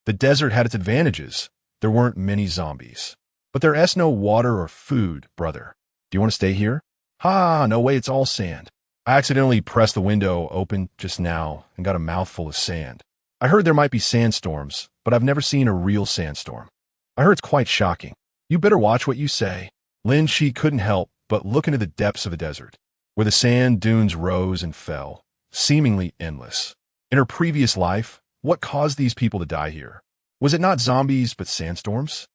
The desert had its advantages. There weren't many zombies. But there's no water or food, brother. Do you want to stay here? Ha, no way, it's all sand. I accidentally pressed the window open just now and got a mouthful of sand. I heard there might be sandstorms, but I've never seen a real sandstorm. I heard it's quite shocking. You better watch what you say. Lin Shi couldn't help but look into the depths of the desert, where the sand dunes rose and fell, seemingly endless. In her previous life, what caused these people to die here? Was it not zombies, but sandstorms?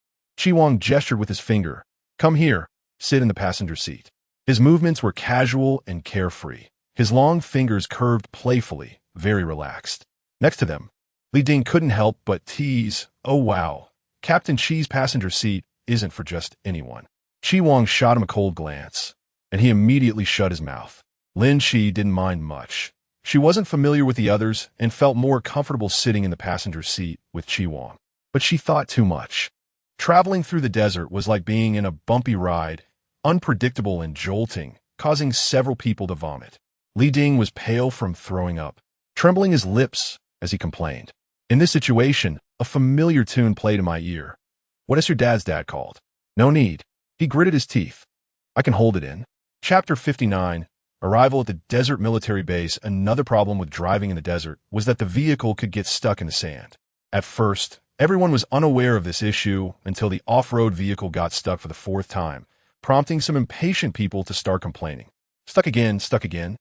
Chi Wang gestured with his finger. Come here, sit in the passenger seat. His movements were casual and carefree. His long fingers curved playfully, very relaxed. Next to them, Li Ding couldn't help but tease, "Oh wow, Captain Chi's passenger seat isn't for just anyone." Chi Wang shot him a cold glance, and he immediately shut his mouth. Lin Shi didn't mind much. She wasn't familiar with the others and felt more comfortable sitting in the passenger seat with Chi Wang. But she thought too much. Traveling through the desert was like being in a bumpy ride, unpredictable and jolting, causing several people to vomit. Li Ding was pale from throwing up, trembling his lips as he complained. In this situation, a familiar tune played in my ear. What is your dad's dad called? No need. He gritted his teeth. I can hold it in. Chapter 59, Arrival at the Desert Military Base. Another problem with driving in the desert was that the vehicle could get stuck in the sand. At first, everyone was unaware of this issue until the off-road vehicle got stuck for the 4th time, prompting some impatient people to start complaining. Stuck again, stuck again.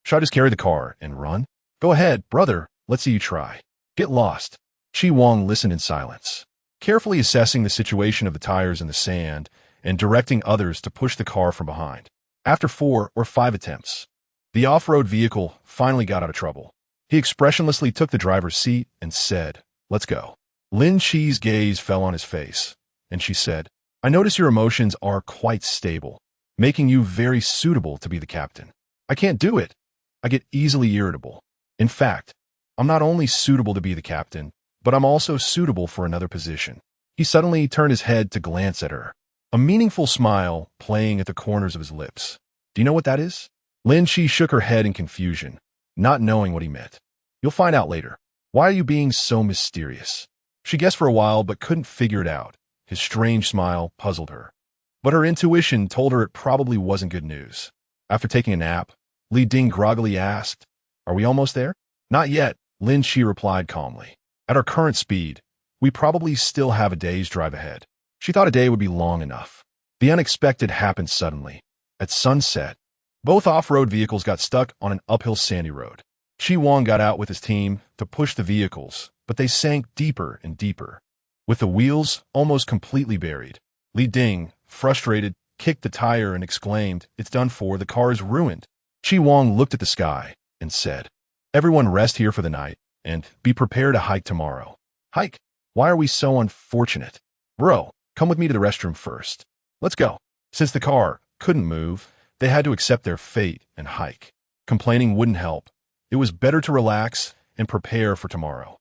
Should I just carry the car and run? Go ahead, brother. Let's see you try. Get lost. Chi Wang listened in silence, carefully assessing the situation of the tires in the sand and directing others to push the car from behind. After 4 or 5 attempts, the off-road vehicle finally got out of trouble. He expressionlessly took the driver's seat and said, "Let's go." Lin Shi's gaze fell on his face, and she said, "I notice your emotions are quite stable, making you very suitable to be the captain." "I can't do it. I get easily irritable. In fact, I'm not only suitable to be the captain, but I'm also suitable for another position." He suddenly turned his head to glance at her, a meaningful smile playing at the corners of his lips. "Do you know what that is?" Lin Shi shook her head in confusion, not knowing what he meant. "You'll find out later. Why are you being so mysterious?" She guessed for a while but couldn't figure it out. His strange smile puzzled her. But her intuition told her it probably wasn't good news. After taking a nap, Li Ding groggily asked, "Are we almost there?" "Not yet," Lin Shi replied calmly. "At our current speed, we probably still have a day's drive ahead." She thought a day would be long enough. The unexpected happened suddenly. At sunset, both off-road vehicles got stuck on an uphill sandy road. Chi Wang got out with his team to push the vehicles, but they sank deeper and deeper. with the wheels almost completely buried. Li Ding, frustrated, kicked the tire and exclaimed, "It's done for, the car is ruined." Chi Wang looked at the sky and said, "Everyone rest here for the night, and be prepared to hike tomorrow." "Hike? Why are we so unfortunate?" "Bro, come with me to the restroom first." "Let's go." Since the car couldn't move, they had to accept their fate and hike. Complaining wouldn't help. It was better to relax and prepare for tomorrow.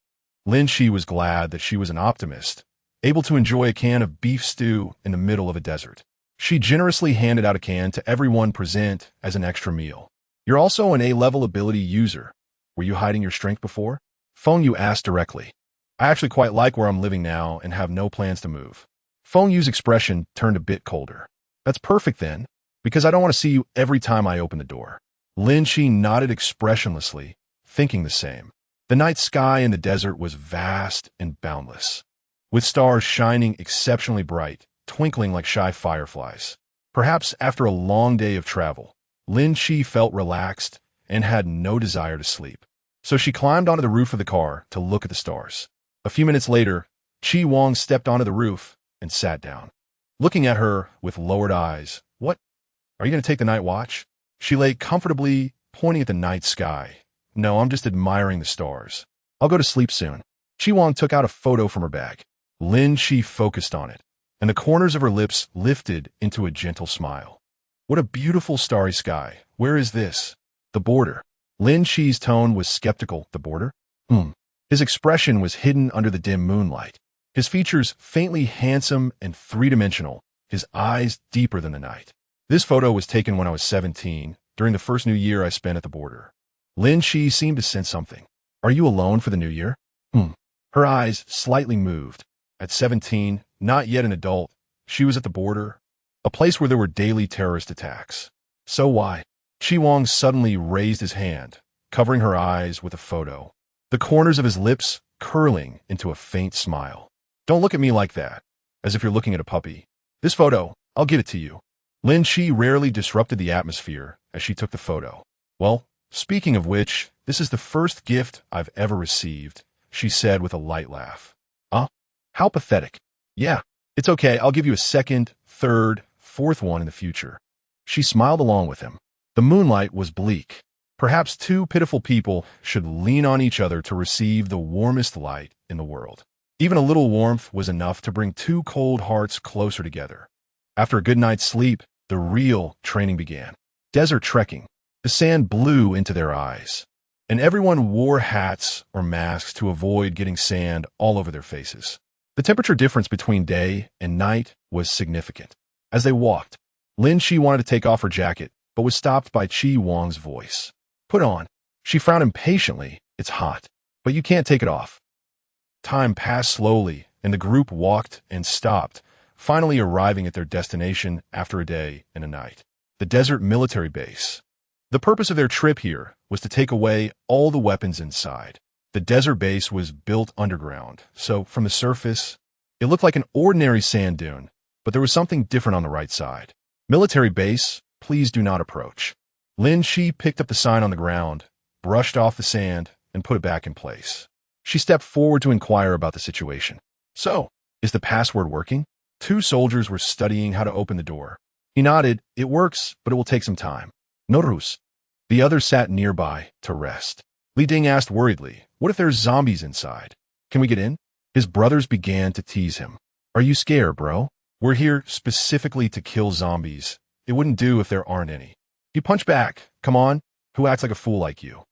Lin Shi was glad that she was an optimist, able to enjoy a can of beef stew in the middle of a desert. She generously handed out a can to everyone present as an extra meal. "You're also an A-level ability user. Were you hiding your strength before?" Feng Yu asked directly. "I actually quite like where I'm living now and have no plans to move." Feng Yu's expression turned a bit colder. "That's perfect then, because I don't want to see you every time I open the door." Lin Shi nodded expressionlessly, thinking the same. The night sky in the desert was vast and boundless, with stars shining exceptionally bright, twinkling like shy fireflies. Perhaps after a long day of travel, Lin Shi felt relaxed and had no desire to sleep. So she climbed onto the roof of the car to look at the stars. A few minutes later, Chi Wang stepped onto the roof and sat down. Looking at her with lowered eyes, "What? Are you going to take the night watch?" She lay comfortably, pointing at the night sky. "No, I'm just admiring the stars. I'll go to sleep soon." Chi Wang took out a photo from her bag. Lin Shi focused on it, and the corners of her lips lifted into a gentle smile. "What a beautiful starry sky. Where is this?" "The border." Lin Shi's tone was skeptical. "The border?" His expression was hidden under the dim moonlight. His features faintly handsome and three-dimensional, his eyes deeper than the night. "This photo was taken when I was 17, during the first New Year I spent at the border." Lin Shi seemed to sense something. "Are you alone for the New Year?" Her eyes slightly moved. At 17, not yet an adult, she was at the border, a place where there were daily terrorist attacks. "So why?" Chi Wang suddenly raised his hand, covering her eyes with a photo, the corners of his lips curling into a faint smile. "Don't look at me like that, as if you're looking at a puppy. This photo, I'll give it to you." Lin Shi rarely disrupted the atmosphere as she took the photo. "Well, speaking of which, this is the first gift I've ever received," she said with a light laugh. How pathetic." "Yeah, it's okay. I'll give you a second, third, fourth one in the future." She smiled along with him. The moonlight was bleak. Perhaps two pitiful people should lean on each other to receive the warmest light in the world. Even a little warmth was enough to bring two cold hearts closer together. After a good night's sleep, the real training began. Desert trekking. The sand blew into their eyes, and everyone wore hats or masks to avoid getting sand all over their faces. The temperature difference between day and night was significant. As they walked, Lin Shi wanted to take off her jacket, but was stopped by Chi Wang's voice. "Put on." She frowned impatiently. "It's hot, but you can't take it off." Time passed slowly, and the group walked and stopped, finally arriving at their destination after a day and a night. The desert military base. The purpose of their trip here was to take away all the weapons inside. The desert base was built underground, so from the surface, it looked like an ordinary sand dune, but there was something different on the right side. "Military base, please do not approach." Lin Shi picked up the sign on the ground, brushed off the sand, and put it back in place. She stepped forward to inquire about the situation. "So, is the password working?" Two soldiers were studying how to open the door. He nodded. "It works, but it will take some time." "Norus." The other sat nearby to rest. Li Ding asked worriedly, "What if there's zombies inside? Can we get in?" His brothers began to tease him. "Are you scared, bro? We're here specifically to kill zombies. It wouldn't do if there aren't any." He punched back. "Come on, who acts like a fool like you?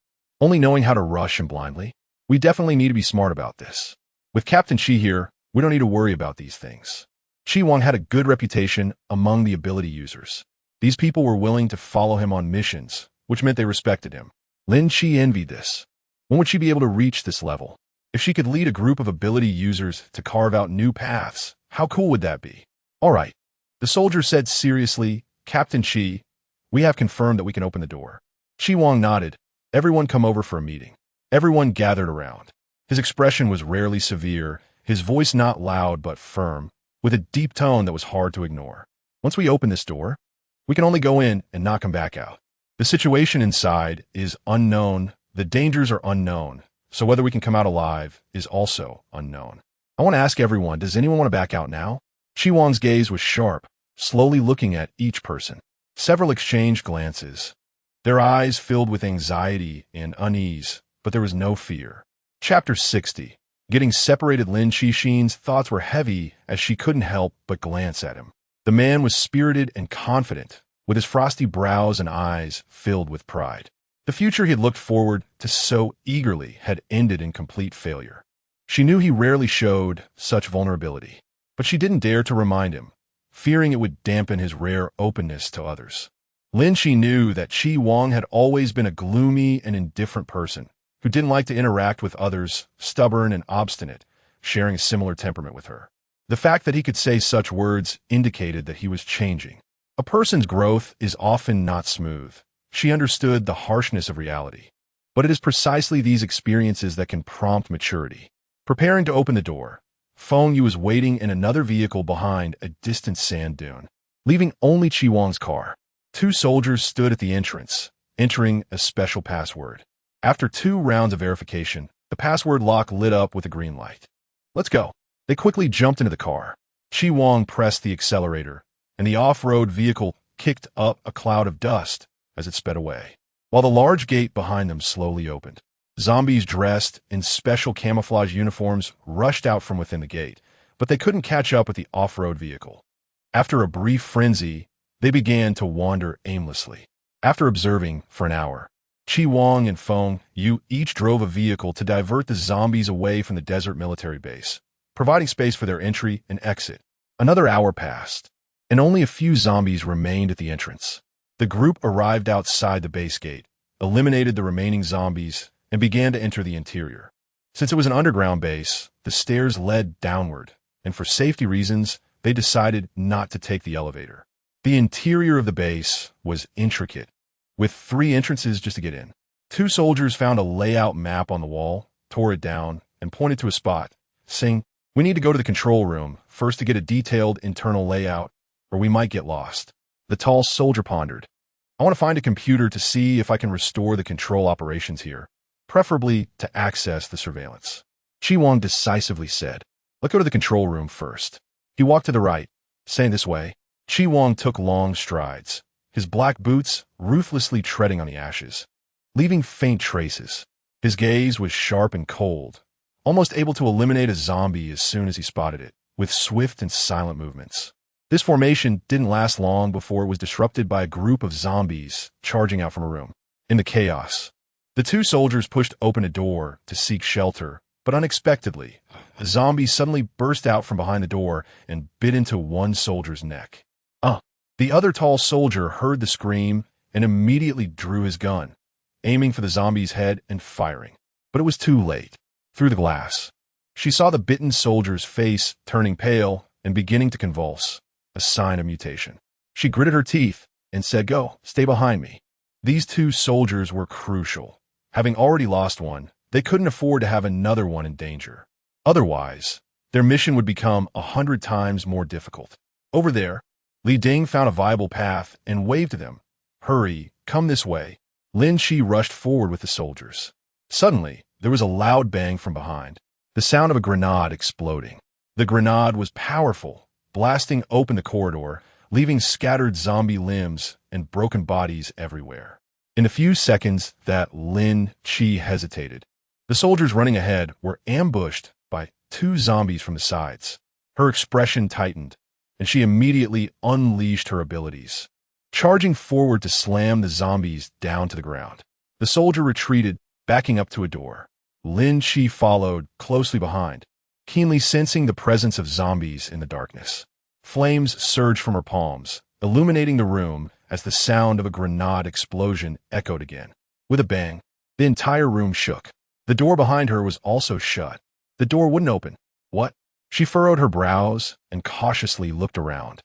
Only knowing how to rush and blindly? We definitely need to be smart about this. With Captain Chi here, we don't need to worry about these things." Chi Wang had a good reputation among the ability users. These people were willing to follow him on missions, which meant they respected him. Lin Shi envied this. When would she be able to reach this level? If she could lead a group of ability users to carve out new paths, how cool would that be? "All right," the soldier said seriously. "Captain Chi, we have confirmed that we can open the door." Chi Wang nodded. "Everyone come over for a meeting." Everyone gathered around. His expression was rarely severe, his voice not loud but firm, with a deep tone that was hard to ignore. "Once we open this door, we can only go in and not come back out. The situation inside is unknown, the dangers are unknown, so whether we can come out alive is also unknown. I want to ask everyone, does anyone want to back out now? Chi Wang's gaze was sharp, slowly looking at each person. Several exchanged glances. Their eyes filled with anxiety and unease, but there was no fear. Chapter 60. Getting separated. Lin Qixin's thoughts were heavy as she couldn't help but glance at him. The man was spirited and confident, with his frosty brows and eyes filled with pride. The future he had looked forward to so eagerly had ended in complete failure. She knew he rarely showed such vulnerability, but she didn't dare to remind him, fearing it would dampen his rare openness to others. Lin Qi knew that Chi Wang had always been a gloomy and indifferent person who didn't like to interact with others, stubborn and obstinate, sharing a similar temperament with her. The fact that he could say such words indicated that he was changing. A person's growth is often not smooth. She understood the harshness of reality. But it is precisely these experiences that can prompt maturity. Preparing to open the door, Feng Yu was waiting in another vehicle behind a distant sand dune, leaving only Chi Wang's car. Two soldiers stood at the entrance, entering a special password. After 2 rounds of verification, the password lock lit up with a green light. Let's go. They quickly jumped into the car. Chi Wang pressed the accelerator, and the off-road vehicle kicked up a cloud of dust as it sped away, while the large gate behind them slowly opened. Zombies dressed in special camouflage uniforms rushed out from within the gate, but they couldn't catch up with the off-road vehicle. After a brief frenzy, they began to wander aimlessly. After observing for an hour, Chi Wang and Feng Yu each drove a vehicle to divert the zombies away from the desert military base, providing space for their entry and exit. Another hour passed, and only a few zombies remained at the entrance. The group arrived outside the base gate, eliminated the remaining zombies, and began to enter the interior. Since it was an underground base, the stairs led downward, and for safety reasons, they decided not to take the elevator. The interior of the base was intricate, with 3 entrances just to get in. 2 soldiers found a layout map on the wall, tore it down, and pointed to a spot, saying, "We need to go to the control room, first to get a detailed internal layout, or we might get lost." The tall soldier pondered. "I want to find a computer to see if I can restore the control operations here, preferably to access the surveillance." Chi Wang decisively said, "Let's go to the control room first." He walked to the right, saying, "This way." Chi Wang took long strides, his black boots ruthlessly treading on the ashes, leaving faint traces. His gaze was sharp and cold, almost able to eliminate a zombie as soon as he spotted it, with swift and silent movements. This formation didn't last long before it was disrupted by a group of zombies charging out from a room. In the chaos, the 2 soldiers pushed open a door to seek shelter, but unexpectedly, a zombie suddenly burst out from behind the door and bit into one soldier's neck. The other tall soldier heard the scream and immediately drew his gun, aiming for the zombie's head and firing. But it was too late. Through the glass, she saw the bitten soldier's face turning pale and beginning to convulse, a sign of mutation. She gritted her teeth and said, "Go, stay behind me." These 2 soldiers were crucial. Having already lost one, they couldn't afford to have another one in danger. Otherwise, their mission would become 100 times more difficult. Over there, Li Ding found a viable path and waved to them. "Hurry, come this way." Lin Qi rushed forward with the soldiers. Suddenly, there was a loud bang from behind, the sound of a grenade exploding. The grenade was powerful, blasting open the corridor, leaving scattered zombie limbs and broken bodies everywhere. In a few seconds that Lin Qi hesitated, the soldiers running ahead were ambushed by 2 zombies from the sides. Her expression tightened, and she immediately unleashed her abilities, charging forward to slam the zombies down to the ground. The soldier retreated, backing up to a door. Lin Qi followed closely behind, keenly sensing the presence of zombies in the darkness. Flames surged from her palms, illuminating the room as the sound of a grenade explosion echoed again. With a bang, the entire room shook. The door behind her was also shut. The door wouldn't open. What? She furrowed her brows and cautiously looked around,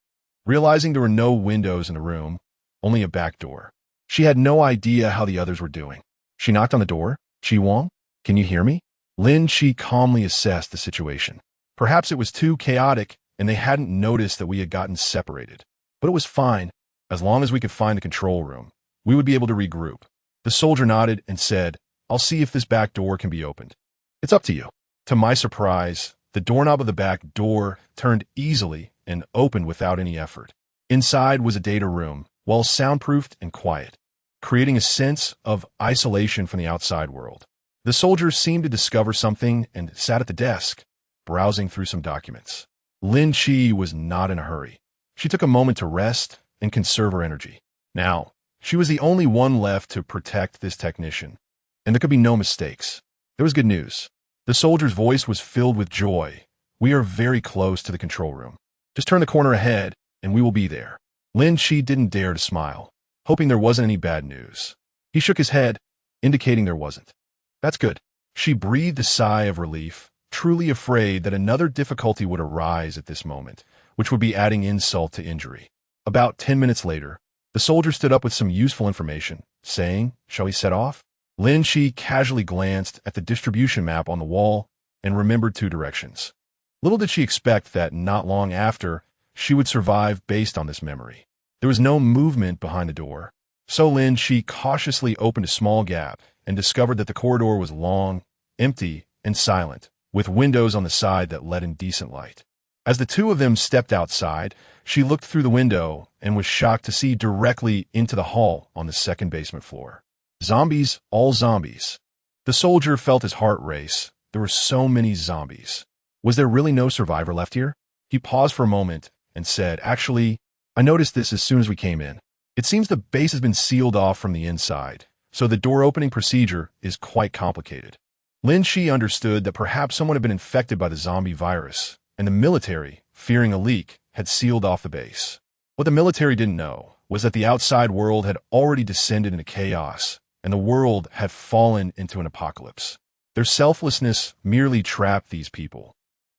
realizing there were no windows in the room, only a back door. She had no idea how the others were doing. She knocked on the door. "Chi Wang, can you hear me?" Lin Qi calmly assessed the situation. Perhaps it was too chaotic and they hadn't noticed that we had gotten separated. But it was fine. As long as we could find the control room, we would be able to regroup. The soldier nodded and said, "I'll see if this back door can be opened." "It's up to you." To my surprise, The doorknob of the back door turned easily and opened without any effort. Inside was a data room, well soundproofed and quiet, creating a sense of isolation from the outside world. The soldier seemed to discover something and sat at the desk, browsing through some documents. Lin Chi was not in a hurry. She took a moment to rest and conserve her energy. Now, she was the only one left to protect this technician, and there could be no mistakes. There was good news. The soldier's voice was filled with joy. We are very close to the control room. Just turn the corner ahead, and we will be there. Lin Chi didn't dare to smile, hoping there wasn't any bad news. He shook his head, indicating there wasn't. That's good. She breathed a sigh of relief, truly afraid that another difficulty would arise at this moment, which would be adding insult to injury. About 10 minutes later, the soldier stood up with some useful information, saying, "Shall we set off?" Lin Chi casually glanced at the distribution map on the wall and remembered 2 directions. Little did she expect that not long after, she would survive based on this memory. There was no movement behind the door, so Lin Chi cautiously opened a small gap and discovered that the corridor was long, empty, and silent, with windows on the side that let in decent light. As the 2 of them stepped outside, she looked through the window and was shocked to see directly into the hall on the second basement floor. Zombies, all zombies. The soldier felt his heart race. There were so many zombies. Was there really no survivor left here? He paused for a moment and said, "Actually, I noticed this as soon as we came in. It seems the base has been sealed off from the inside, so the door opening procedure is quite complicated." Lin Chi understood that perhaps someone had been infected by the zombie virus, and the military, fearing a leak, had sealed off the base. What the military didn't know was that the outside world had already descended into chaos, and the world had fallen into an apocalypse. Their selflessness merely trapped these people.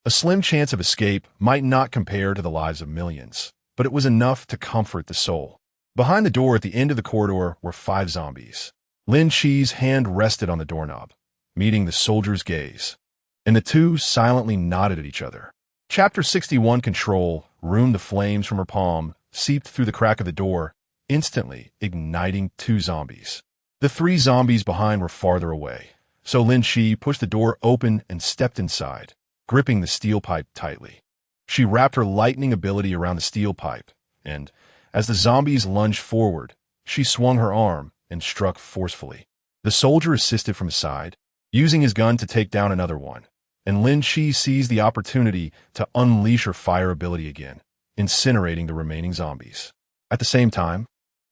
A slim chance of escape might not compare to the lives of millions, but it was enough to comfort the soul. Behind the door at the end of the corridor were 5 zombies. Lin Chi's hand rested on the doorknob, meeting the soldier's gaze, and the 2 silently nodded at each other. Chapter 61 Control Room. The flames from her palm seeped through the crack of the door, instantly igniting 2 zombies. The 3 zombies behind were farther away, so Lin Chi pushed the door open and stepped inside, gripping the steel pipe tightly. She wrapped her lightning ability around the steel pipe, and, as the zombies lunged forward, she swung her arm and struck forcefully. The soldier assisted from his side, using his gun to take down another one, and Lin Chi seized the opportunity to unleash her fire ability again, incinerating the remaining zombies. At the same time,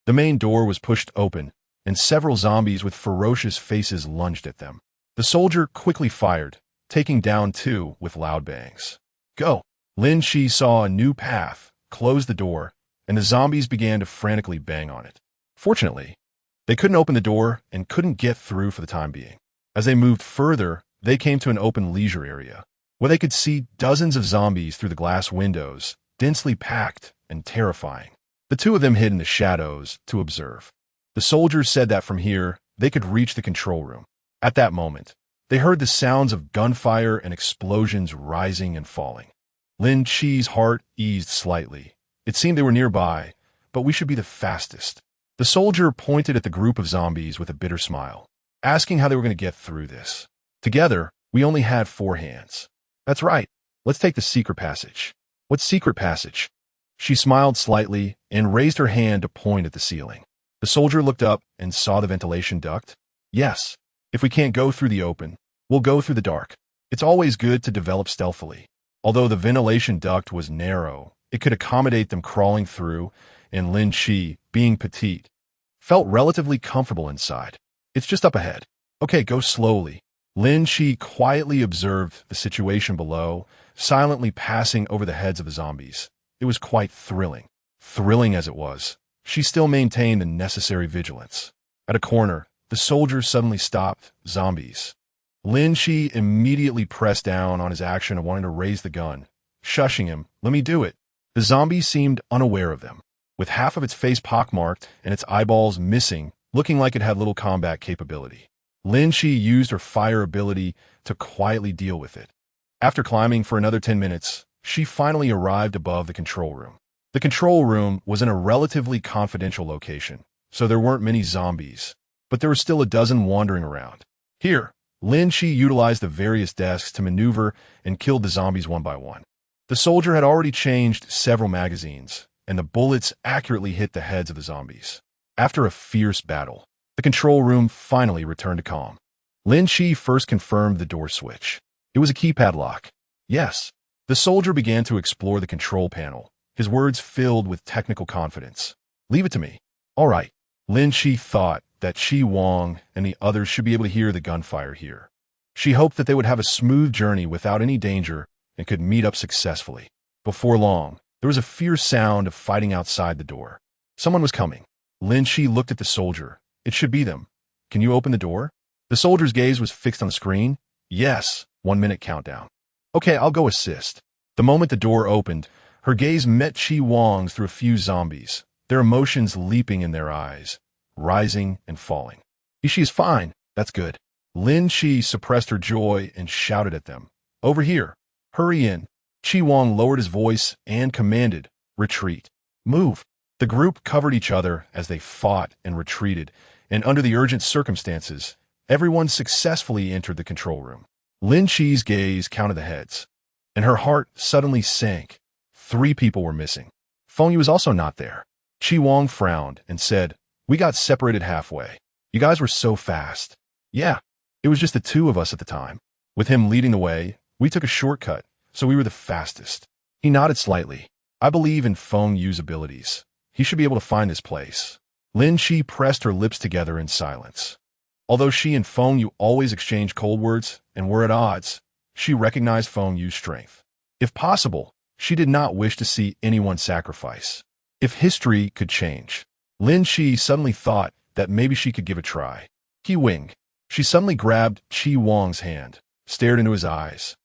the main door was pushed open, and several zombies with ferocious faces lunged at them. The soldier quickly fired, taking down 2 with loud bangs. "Go!" Lin Chi saw a new path, closed the door, and the zombies began to frantically bang on it. Fortunately, they couldn't open the door and couldn't get through for the time being. As they moved further, they came to an open leisure area, where they could see dozens of zombies through the glass windows, densely packed and terrifying. The 2 of them hid in the shadows to observe. The soldiers said that from here, they could reach the control room. At that moment, they heard the sounds of gunfire and explosions rising and falling. Lin Chi's heart eased slightly. It seemed they were nearby, but we should be the fastest. The soldier pointed at the group of zombies with a bitter smile, asking how they were going to get through this. Together, we only had 4 hands. That's right. Let's take the secret passage. What secret passage? She smiled slightly and raised her hand to point at the ceiling. The soldier looked up and saw the ventilation duct. Yes, if we can't go through the open, we'll go through the dark. It's always good to develop stealthily. Although the ventilation duct was narrow, it could accommodate them crawling through, and Lin Chi, being petite, felt relatively comfortable inside. It's just up ahead. Okay, go slowly. Lin Chi quietly observed the situation below, silently passing over the heads of the zombies. It was quite thrilling. Thrilling as it was, she still maintained the necessary vigilance. At a corner, the soldier suddenly stopped. Zombies. Lin Chi immediately pressed down on his action of wanting to raise the gun, shushing him. "Let me do it." The zombie seemed unaware of them, with half of its face pockmarked and its eyeballs missing, looking like it had little combat capability. Lin Chi used her fire ability to quietly deal with it. After climbing for another 10 minutes, she finally arrived above the control room. The control room was in a relatively confidential location, so there weren't many zombies, but there were still a dozen wandering around. "Here, Lin Shi utilized the various desks to maneuver and killed the zombies one by one. The soldier had already changed several magazines, and the bullets accurately hit the heads of the zombies. After a fierce battle, the control room finally returned to calm. Lin Shi first confirmed the door switch. It was a keypad lock. Yes. The soldier began to explore the control panel, his words filled with technical confidence. Leave it to me. All right. Lin Shi thought that Chi Wang and the others should be able to hear the gunfire here. She hoped that they would have a smooth journey without any danger and could meet up successfully. Before long, there was a fierce sound of fighting outside the door. Someone was coming. Lin Shi looked at the soldier. It should be them. Can you open the door? The soldier's gaze was fixed on the screen. Yes. 1 minute countdown. Okay, I'll go assist. The moment the door opened, her gaze met Chi Wang's through a few zombies, their emotions leaping in their eyes, rising and falling. She is fine. That's good. Lin Shi suppressed her joy and shouted at them. Over here. Hurry in. Chi Wang lowered his voice and commanded, retreat. Move. The group covered each other as they fought and retreated, and under the urgent circumstances, everyone successfully entered the control room. Lin Shi's gaze counted the heads, and her heart suddenly sank. 3 people were missing. Feng Yu was also not there. Chi Wang frowned and said, we got separated halfway. You guys were so fast. Yeah, it was just the 2 of us at the time. With him leading the way, we took a shortcut, so we were the fastest. He nodded slightly. I believe in Feng Yu's abilities. He should be able to find this place. Lin Shi pressed her lips together in silence. Although she and Feng Yu always exchanged cold words and were at odds, she recognized Feng Yu's strength. If possible, she did not wish to see anyone sacrifice. If history could change, Lin Shi suddenly thought that maybe she could give a try. Chi Wang. She suddenly grabbed Chi Wang's hand, stared into his eyes,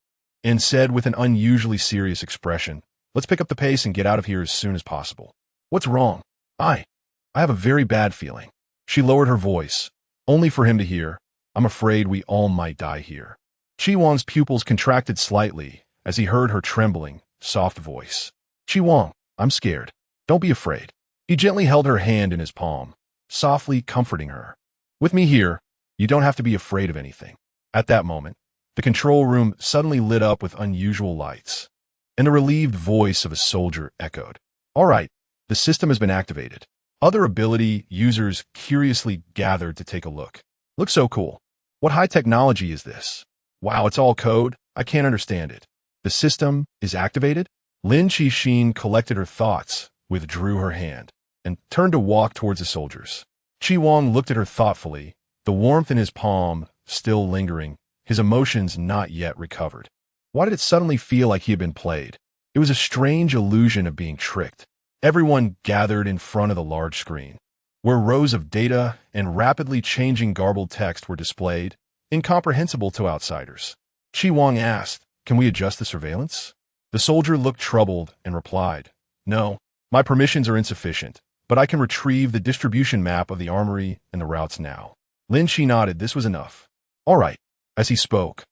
and said with an unusually serious expression, let's pick up the pace and get out of here as soon as possible. What's wrong? I have a very bad feeling. She lowered her voice, only for him to hear, I'm afraid we all might die here. Chi Wang's pupils contracted slightly as he heard her trembling, soft voice. Chi Wang, I'm scared. Don't be afraid. He gently held her hand in his palm, softly comforting her. With me here, you don't have to be afraid of anything. At that moment, the control room suddenly lit up with unusual lights, and the relieved voice of a soldier echoed. All right, the system has been activated. Other ability users curiously gathered to take a look. Looks so cool. What high technology is this? Wow, it's all code. I can't understand it. The system is activated? Lin Shi collected her thoughts, withdrew her hand, and turned to walk towards the soldiers. Chi Wang looked at her thoughtfully, the warmth in his palm still lingering, his emotions not yet recovered. Why did it suddenly feel like he had been played? It was a strange illusion of being tricked. Everyone gathered in front of the large screen, where rows of data and rapidly changing garbled text were displayed, incomprehensible to outsiders. Chi Wang asked, can we adjust the surveillance? The soldier looked troubled and replied, no, my permissions are insufficient, but I can retrieve the distribution map of the armory and the routes now. Lin Shi nodded. This was enough. All right. As he spoke,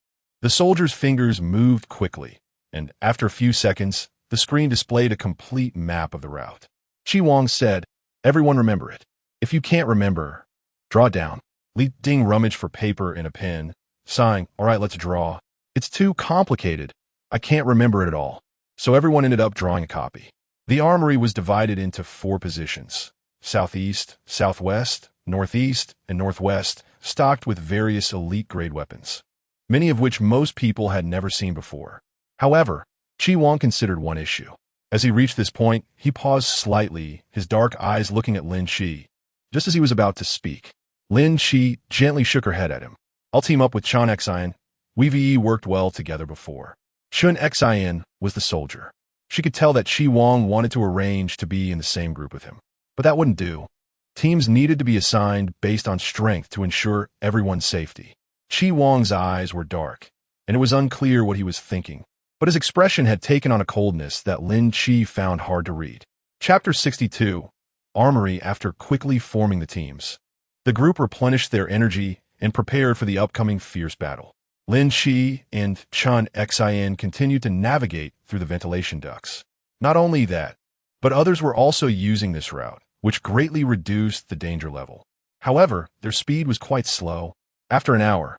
the soldier's fingers moved quickly, and after a few seconds, the screen displayed a complete map of the route. Chi Wang said, everyone remember it. If you can't remember, draw it down. Li Ding rummaged for paper and a pen, sighing, all right, let's draw. It's too complicated. I can't remember it at all. So everyone ended up drawing a copy. The armory was divided into 4 positions: southeast, southwest, northeast, and northwest, stocked with various elite-grade weapons, many of which most people had never seen before. However, Chi Wang considered one issue. As he reached this point, he paused slightly, his dark eyes looking at Lin Shi. Just as he was about to speak, Lin Shi gently shook her head at him. I'll team up with Chun Xian. We've worked well together before. Chun Xian was the soldier. She could tell that Chi Wang wanted to arrange to be in the same group with him. But that wouldn't do. Teams needed to be assigned based on strength to ensure everyone's safety. Chi Wang's eyes were dark, and it was unclear what he was thinking. But his expression had taken on a coldness that Lin Chi found hard to read. Chapter 62. Armory. After quickly forming the teams, the group replenished their energy and prepared for the upcoming fierce battle. Lin Chi and Chun Xian continued to navigate through the ventilation ducts. Not only that, but others were also using this route, which greatly reduced the danger level. However, their speed was quite slow. After an hour,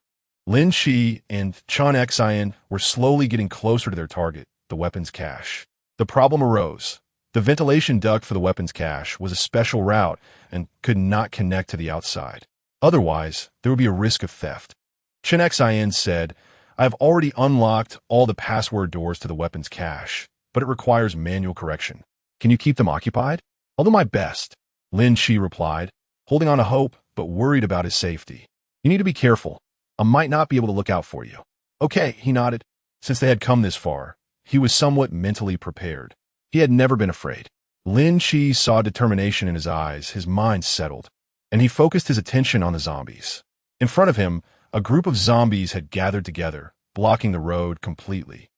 Lin Shi and Chun Xian were slowly getting closer to their target, the weapons cache. The problem arose. The ventilation duct for the weapons cache was a special route and could not connect to the outside. Otherwise, there would be a risk of theft. Chen Xian said, I have already unlocked all the password doors to the weapons cache, but it requires manual correction. Can you keep them occupied? I'll do my best, Lin Shi replied, holding on to hope but worried about his safety. You need to be careful. I might not be able to look out for you. Okay, he nodded. Since they had come this far, he was somewhat mentally prepared. He had never been afraid. Lin Shi saw determination in his eyes, his mind settled, and he focused his attention on the zombies. In front of him, a group of zombies had gathered together, blocking the road completely.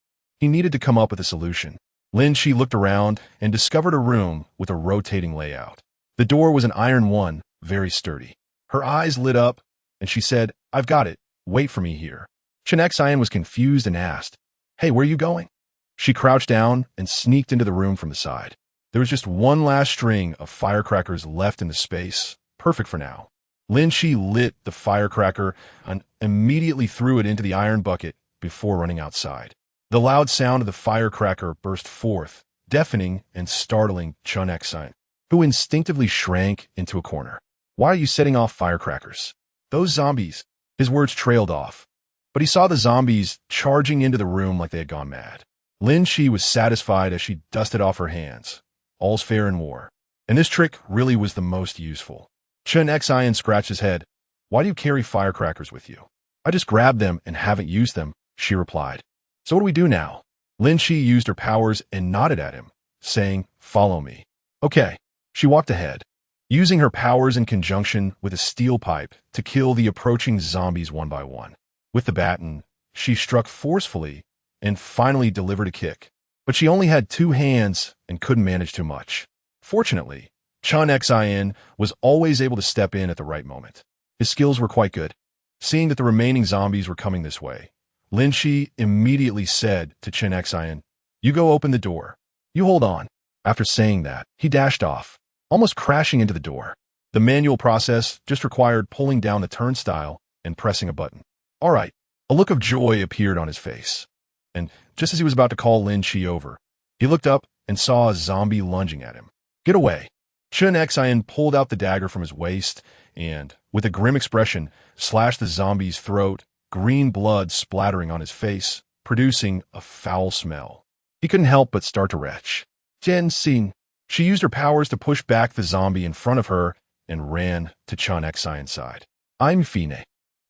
He needed to come up with a solution. Lin Shi looked around and discovered a room with a rotating layout. The door was an iron one, very sturdy. Her eyes lit up, and she said, I've got it. Wait for me here. Chen Xian was confused and asked, Hey, where are you going? She crouched down and sneaked into the room from the side. There was just one last string of firecrackers left in the space, perfect for now. Lin Shi lit the firecracker and immediately threw it into the iron bucket before running outside. The loud sound of the firecracker burst forth, deafening and startling Chen Xian, who instinctively shrank into a corner. Why are you setting off firecrackers? Those zombies. His words trailed off, but he saw the zombies charging into the room like they had gone mad. Lin Shi was satisfied as she dusted off her hands. All's fair in war. And this trick really was the most useful. Chen Xian scratched his head. Why do you carry firecrackers with you? I just grabbed them and haven't used them, she replied. So what do we do now? Lin Shi used her powers and nodded at him, saying, Follow me. Okay. She walked ahead, using her powers in conjunction with a steel pipe to kill the approaching zombies one by one. With the baton, she struck forcefully and finally delivered a kick. But she only had 2 hands and couldn't manage too much. Fortunately, Chen Xian was always able to step in at the right moment. His skills were quite good. Seeing that the remaining zombies were coming this way, Lin Shi immediately said to Chen Xian, You go open the door. You hold on. After saying that, he dashed off, almost crashing into the door. The manual process just required pulling down the turnstile and pressing a button. All right. A look of joy appeared on his face. And just as he was about to call Lin Shi over, he looked up and saw a zombie lunging at him. Get away. Chen Xian pulled out the dagger from his waist and, with a grim expression, slashed the zombie's throat, green blood splattering on his face, producing a foul smell. He couldn't help but start to retch. Jen Xin. She used her powers to push back the zombie in front of her and ran to Chen Xian's side. I'm Fine,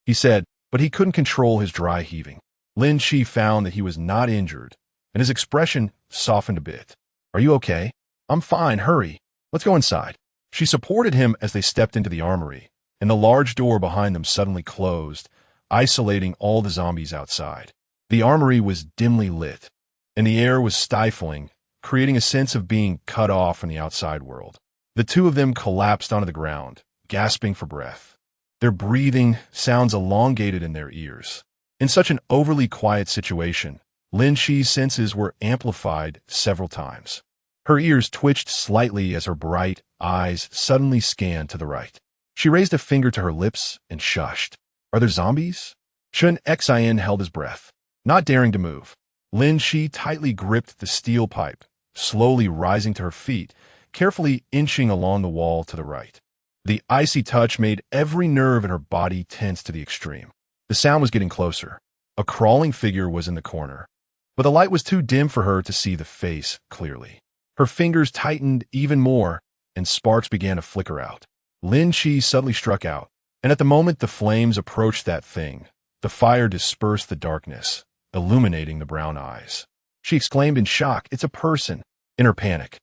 he said, but he couldn't control his dry heaving. Lin Shi found that he was not injured, and his expression softened a bit. Are you okay? I'm fine, hurry. Let's go inside. She supported him as they stepped into the armory, and the large door behind them suddenly closed, isolating all the zombies outside. The armory was dimly lit, and the air was stifling, creating a sense of being cut off from the outside world. The 2 of them collapsed onto the ground, gasping for breath. Their breathing sounds elongated in their ears. In such an overly quiet situation, Lin Shi's senses were amplified several times. Her ears twitched slightly as her bright eyes suddenly scanned to the right. She raised a finger to her lips and shushed. Are there zombies? Chen Xian held his breath, not daring to move. Lin Shi tightly gripped the steel pipe, slowly rising to her feet, carefully inching along the wall to the right. The icy touch made every nerve in her body tense to the extreme. The sound was getting closer. A crawling figure was in the corner, but the light was too dim for her to see the face clearly. Her fingers tightened even more, and sparks began to flicker out. Lin Shi suddenly struck out, and at the moment the flames approached that thing, the fire dispersed the darkness, illuminating the brown eyes. She exclaimed in shock, It's a person! In her panic,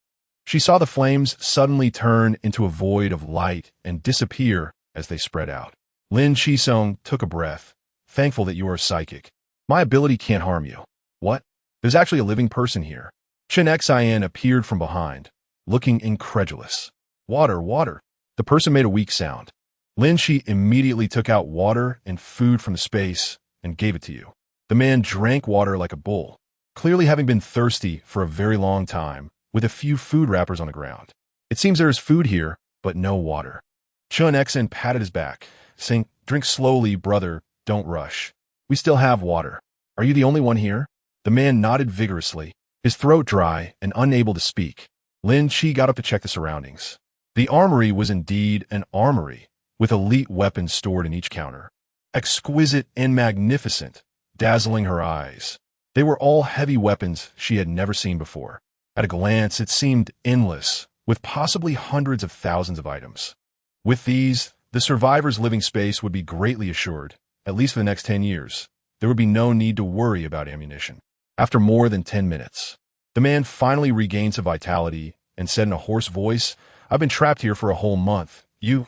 she saw the flames suddenly turn into a void of light and disappear as they spread out. Lin Shizong took a breath, thankful that you are psychic. My ability can't harm you. What? There's actually a living person here. Chen Xian appeared from behind, looking incredulous. Water, water. The person made a weak sound. Lin Shi immediately took out water and food from the space and gave it to you. The man drank water like a bull, clearly having been thirsty for a very long time, with a few food wrappers on the ground. It seems there is food here, but no water. Chen Xian patted his back, saying, Drink slowly, brother, don't rush. We still have water. Are you the only one here? The man nodded vigorously, his throat dry and unable to speak. Lin Chi got up to check the surroundings. The armory was indeed an armory, with elite weapons stored in each counter. Exquisite and magnificent, dazzling her eyes. They were all heavy weapons she had never seen before. At a glance, it seemed endless, with possibly hundreds of thousands of items. With these, the survivors' living space would be greatly assured, at least for the next 10 years. There would be no need to worry about ammunition. After more than 10 minutes, the man finally regained some vitality and said in a hoarse voice, "I've been trapped here for a whole month. You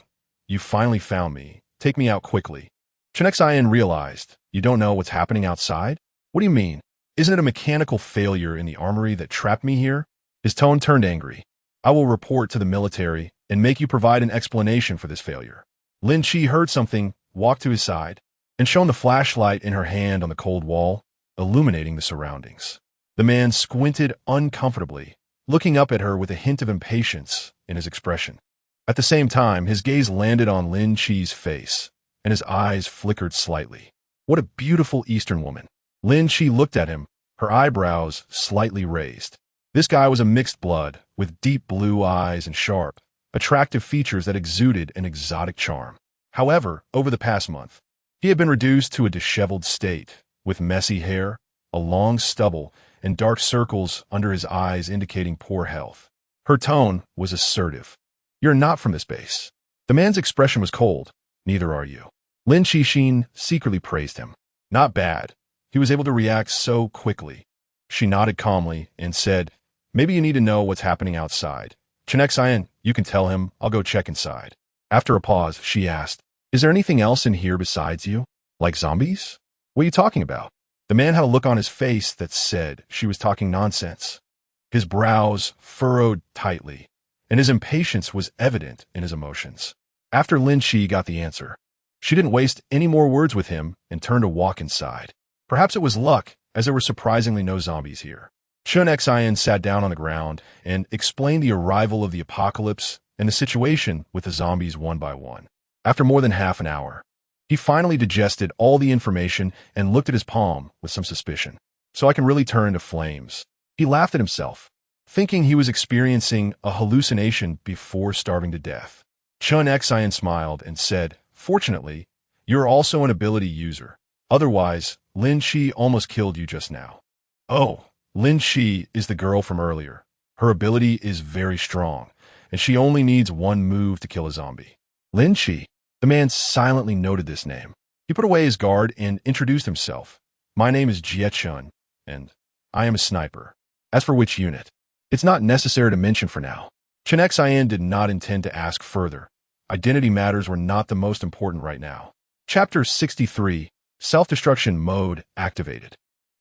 finally found me. Take me out quickly." Chen Xian realized, "You don't know what's happening outside? What do you mean? Isn't it a mechanical failure in the armory that trapped me here?" His tone turned angry. "I will report to the military and make you provide an explanation for this failure." Lin Chi heard something, walked to his side, and shone the flashlight in her hand on the cold wall, illuminating the surroundings. The man squinted uncomfortably, looking up at her with a hint of impatience in his expression. At the same time, his gaze landed on Lin Chi's face, and his eyes flickered slightly. What a beautiful Eastern woman. Lin Chi looked at him, her eyebrows slightly raised. This guy was a mixed blood, with deep blue eyes and sharp, attractive features that exuded an exotic charm. However, over the past month, he had been reduced to a disheveled state, with messy hair, a long stubble, and dark circles under his eyes indicating poor health. Her tone was assertive. "You're not from this base." The man's expression was cold. "Neither are you." Lin Chi secretly praised him. "Not bad. He was able to react so quickly." She nodded calmly and said, "Maybe you need to know what's happening outside. Chen Xian, you can tell him. I'll go check inside." After a pause, she asked, "Is there anything else in here besides you? Like zombies? What are you talking about?" The man had a look on his face that said she was talking nonsense. His brows furrowed tightly, and his impatience was evident in his emotions. After Lin Chi got the answer, she didn't waste any more words with him and turned to walk inside. Perhaps it was luck, as there were surprisingly no zombies here. Chen Xian sat down on the ground and explained the arrival of the apocalypse and the situation with the zombies one by one. After more than half an hour, he finally digested all the information and looked at his palm with some suspicion. "So I can really turn to flames." He laughed at himself, thinking he was experiencing a hallucination before starving to death. Chen Xian smiled and said, "Fortunately, you're also an ability user. Otherwise, Lin Chi almost killed you just now." "Oh, Lin Chi is the girl from earlier. Her ability is very strong, and she only needs one move to kill a zombie." Lin Chi. The man silently noted this name. He put away his guard and introduced himself. "My name is Jie Chun, and I am a sniper. As for which unit, it's not necessary to mention for now." Chen Xian did not intend to ask further. Identity matters were not the most important right now. Chapter 63, Self-Destruction Mode Activated.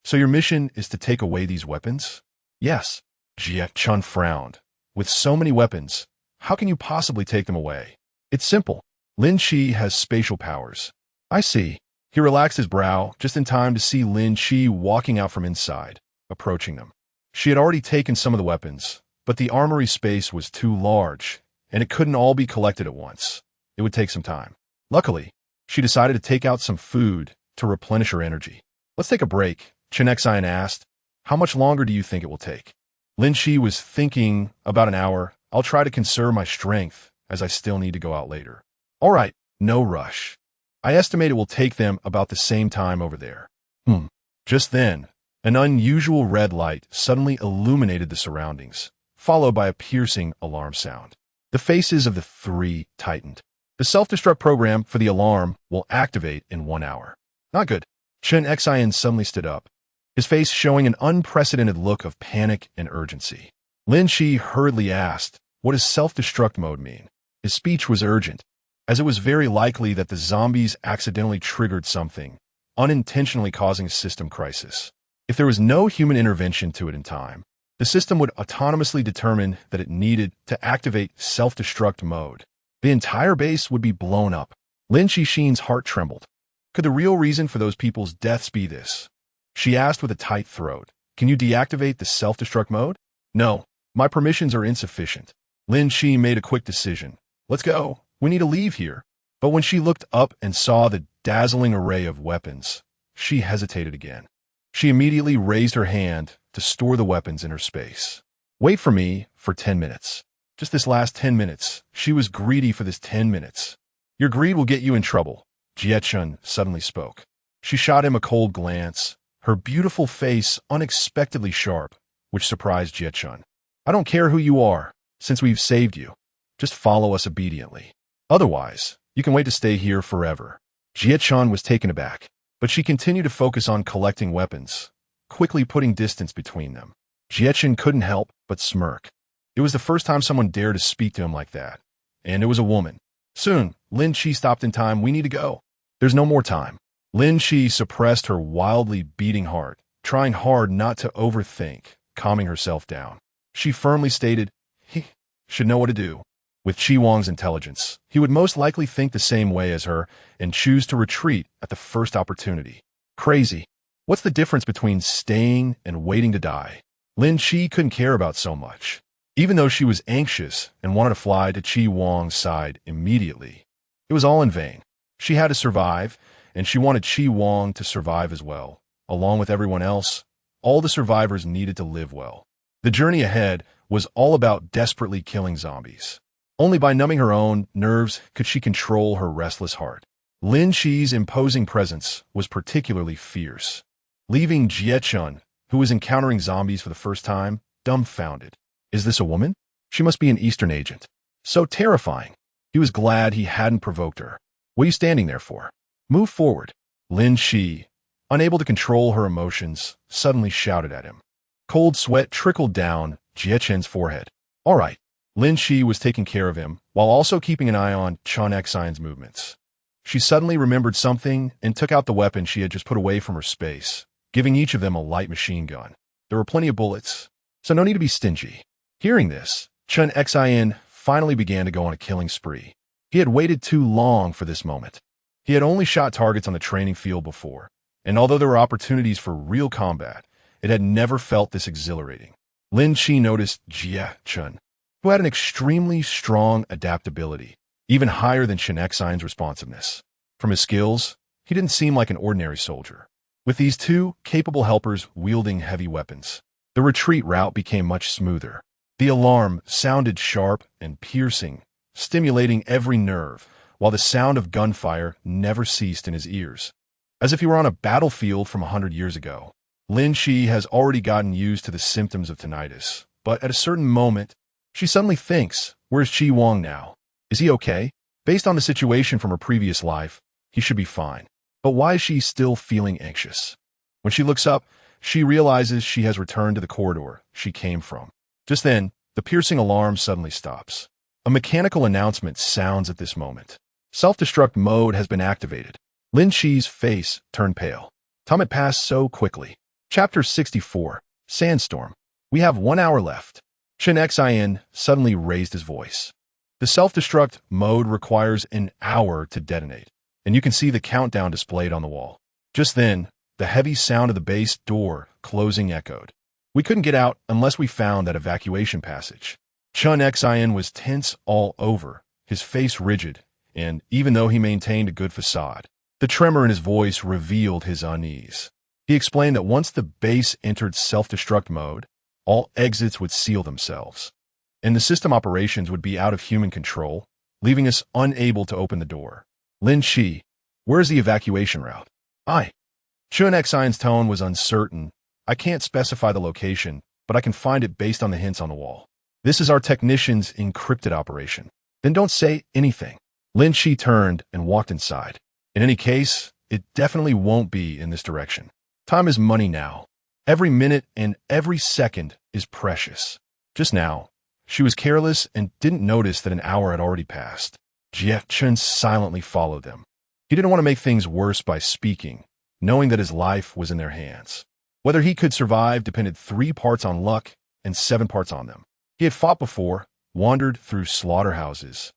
"So your mission is to take away these weapons?" "Yes." Jie Chun frowned. "With so many weapons, how can you possibly take them away?" "It's simple. Lin Chi has spatial powers." "I see." He relaxed his brow just in time to see Lin Chi walking out from inside, approaching them. She had already taken some of the weapons, but the armory space was too large, and it couldn't all be collected at once. It would take some time. Luckily, she decided to take out some food to replenish her energy. "Let's take a break," Chen Xian asked. "How much longer do you think it will take?" Lin Chi was thinking, "About an hour. I'll try to conserve my strength, as I still need to go out later." "All right, no rush. I estimate it will take them about the same time over there." Just then, an unusual red light suddenly illuminated the surroundings, followed by a piercing alarm sound. The faces of the three tightened. "The self-destruct program for the alarm will activate in 1 hour." "Not good." Chen Xian suddenly stood up, his face showing an unprecedented look of panic and urgency. Lin Chi hurriedly asked, "What does self-destruct mode mean?" His speech was urgent, as it was very likely that the zombies accidentally triggered something, unintentionally causing a system crisis. If there was no human intervention to it in time, the system would autonomously determine that it needed to activate self-destruct mode. The entire base would be blown up. Lin Chi's heart trembled. Could the real reason for those people's deaths be this? She asked with a tight throat, "Can you deactivate the self-destruct mode?" "No, my permissions are insufficient." Lin Chi made a quick decision. "Let's go. We need to leave here." But when she looked up and saw the dazzling array of weapons, she hesitated again. She immediately raised her hand to store the weapons in her space. Wait for me for 10 minutes. Just this last 10 minutes. She was greedy for this 10 minutes. Your greed will get you in trouble, Jie suddenly spoke. She shot him a cold glance, her beautiful face unexpectedly sharp, which surprised Jie. I don't care who you are, since we've saved you. Just follow us obediently. Otherwise, you can wait to stay here forever. Jie was taken aback, but she continued to focus on collecting weapons, quickly putting distance between them. Jie couldn't help but smirk. It was the first time someone dared to speak to him like that, and it was a woman. Soon, Lin Chi stopped in time. We need to go. There's no more time. Lin Chi suppressed her wildly beating heart, trying hard not to overthink, calming herself down. She firmly stated, he should know what to do. With Chi Wang's intelligence, he would most likely think the same way as her and choose to retreat at the first opportunity. Crazy. What's the difference between staying and waiting to die? Lin Chi couldn't care about so much, even though she was anxious and wanted to fly to Chi Wang's side immediately. It was all in vain. She had to survive, and she wanted Chi Wang to survive as well. Along with everyone else, all the survivors needed to live well. The journey ahead was all about desperately killing zombies. Only by numbing her own nerves could she control her restless heart. Lin Chi's imposing presence was particularly fierce, leaving Jie, who was encountering zombies for the first time, dumbfounded. Is this a woman? She must be an Eastern agent. So terrifying. He was glad he hadn't provoked her. What are you standing there for? Move forward. Lin Chi, unable to control her emotions, suddenly shouted at him. Cold sweat trickled down Jie forehead. All right. Lin Chi was taking care of him, while also keeping an eye on Chun Xian's movements. She suddenly remembered something and took out the weapon she had just put away from her space, giving each of them a light machine gun. There were plenty of bullets, so no need to be stingy. Hearing this, Chun Xian finally began to go on a killing spree. He had waited too long for this moment. He had only shot targets on the training field before, and although there were opportunities for real combat, it had never felt this exhilarating. Lin Chi noticed Jie, who had an extremely strong adaptability, even higher than Chun Xian's responsiveness. From his skills, he didn't seem like an ordinary soldier. With these two capable helpers wielding heavy weapons, the retreat route became much smoother. The alarm sounded sharp and piercing, stimulating every nerve, while the sound of gunfire never ceased in his ears. As if he were on a battlefield from 100 years ago. Lin Chi has already gotten used to the symptoms of tinnitus, but at a certain moment, she suddenly thinks, where's Chi Wang now? Is he okay? Based on the situation from her previous life, he should be fine. But why is she still feeling anxious? When she looks up, she realizes she has returned to the corridor she came from. Just then, the piercing alarm suddenly stops. A mechanical announcement sounds at this moment. Self-destruct mode has been activated. Lin Chi's face turned pale. Time had passed so quickly. Chapter 64, Sandstorm. We have 1 hour left. Chun Xian suddenly raised his voice. The self-destruct mode requires an hour to detonate, and you can see the countdown displayed on the wall. Just then, the heavy sound of the base door closing echoed. We couldn't get out unless we found that evacuation passage. Chun Xian was tense all over, his face rigid, and even though he maintained a good facade, the tremor in his voice revealed his unease. He explained that once the base entered self-destruct mode, all exits would seal themselves, and the system operations would be out of human control, leaving us unable to open the door. Lin Chi, where's the evacuation route? Chun Xian's tone was uncertain. I can't specify the location, but I can find it based on the hints on the wall. This is our technician's encrypted operation. Then don't say anything. Lin Chi turned and walked inside. In any case, it definitely won't be in this direction. Time is money now. Every minute and every second is precious. Just now, she was careless and didn't notice that an hour had already passed. Jie silently followed them. He didn't want to make things worse by speaking, knowing that his life was in their hands. Whether he could survive depended 3 parts on luck and 7 parts on them. He had fought before, wandered through slaughterhouses,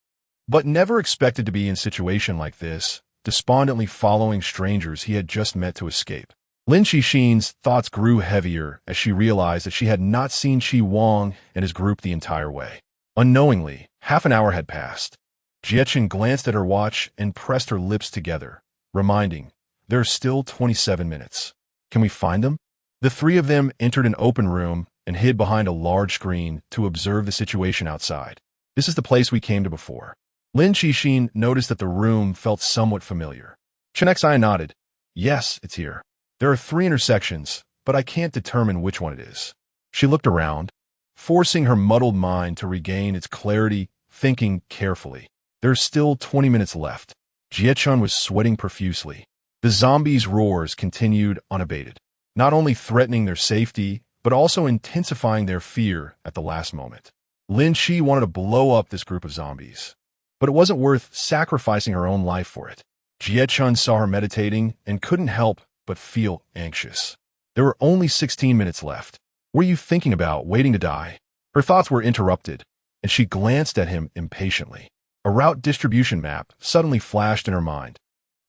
but never expected to be in a situation like this, despondently following strangers he had just met to escape. Lin Chi's thoughts grew heavier as she realized that she had not seen Chi Wang and his group the entire way. Unknowingly, half an hour had passed. Jie glanced at her watch and pressed her lips together, reminding, There are still 27 minutes. Can we find them? The three of them entered an open room and hid behind a large screen to observe the situation outside. This is the place we came to before. Lin Qixin noticed that the room felt somewhat familiar. Chen Xi nodded. Yes, it's here. There are 3 intersections, but I can't determine which one it is. She looked around, forcing her muddled mind to regain its clarity, thinking carefully. There are still 20 minutes left. Jie was sweating profusely. The zombies' roars continued unabated, not only threatening their safety, but also intensifying their fear at the last moment. Lin Qi wanted to blow up this group of zombies, but it wasn't worth sacrificing her own life for it. Jie saw her meditating and couldn't help but feel anxious. There were only 16 minutes left. Were you thinking about waiting to die? Her thoughts were interrupted, and she glanced at him impatiently. A route distribution map suddenly flashed in her mind,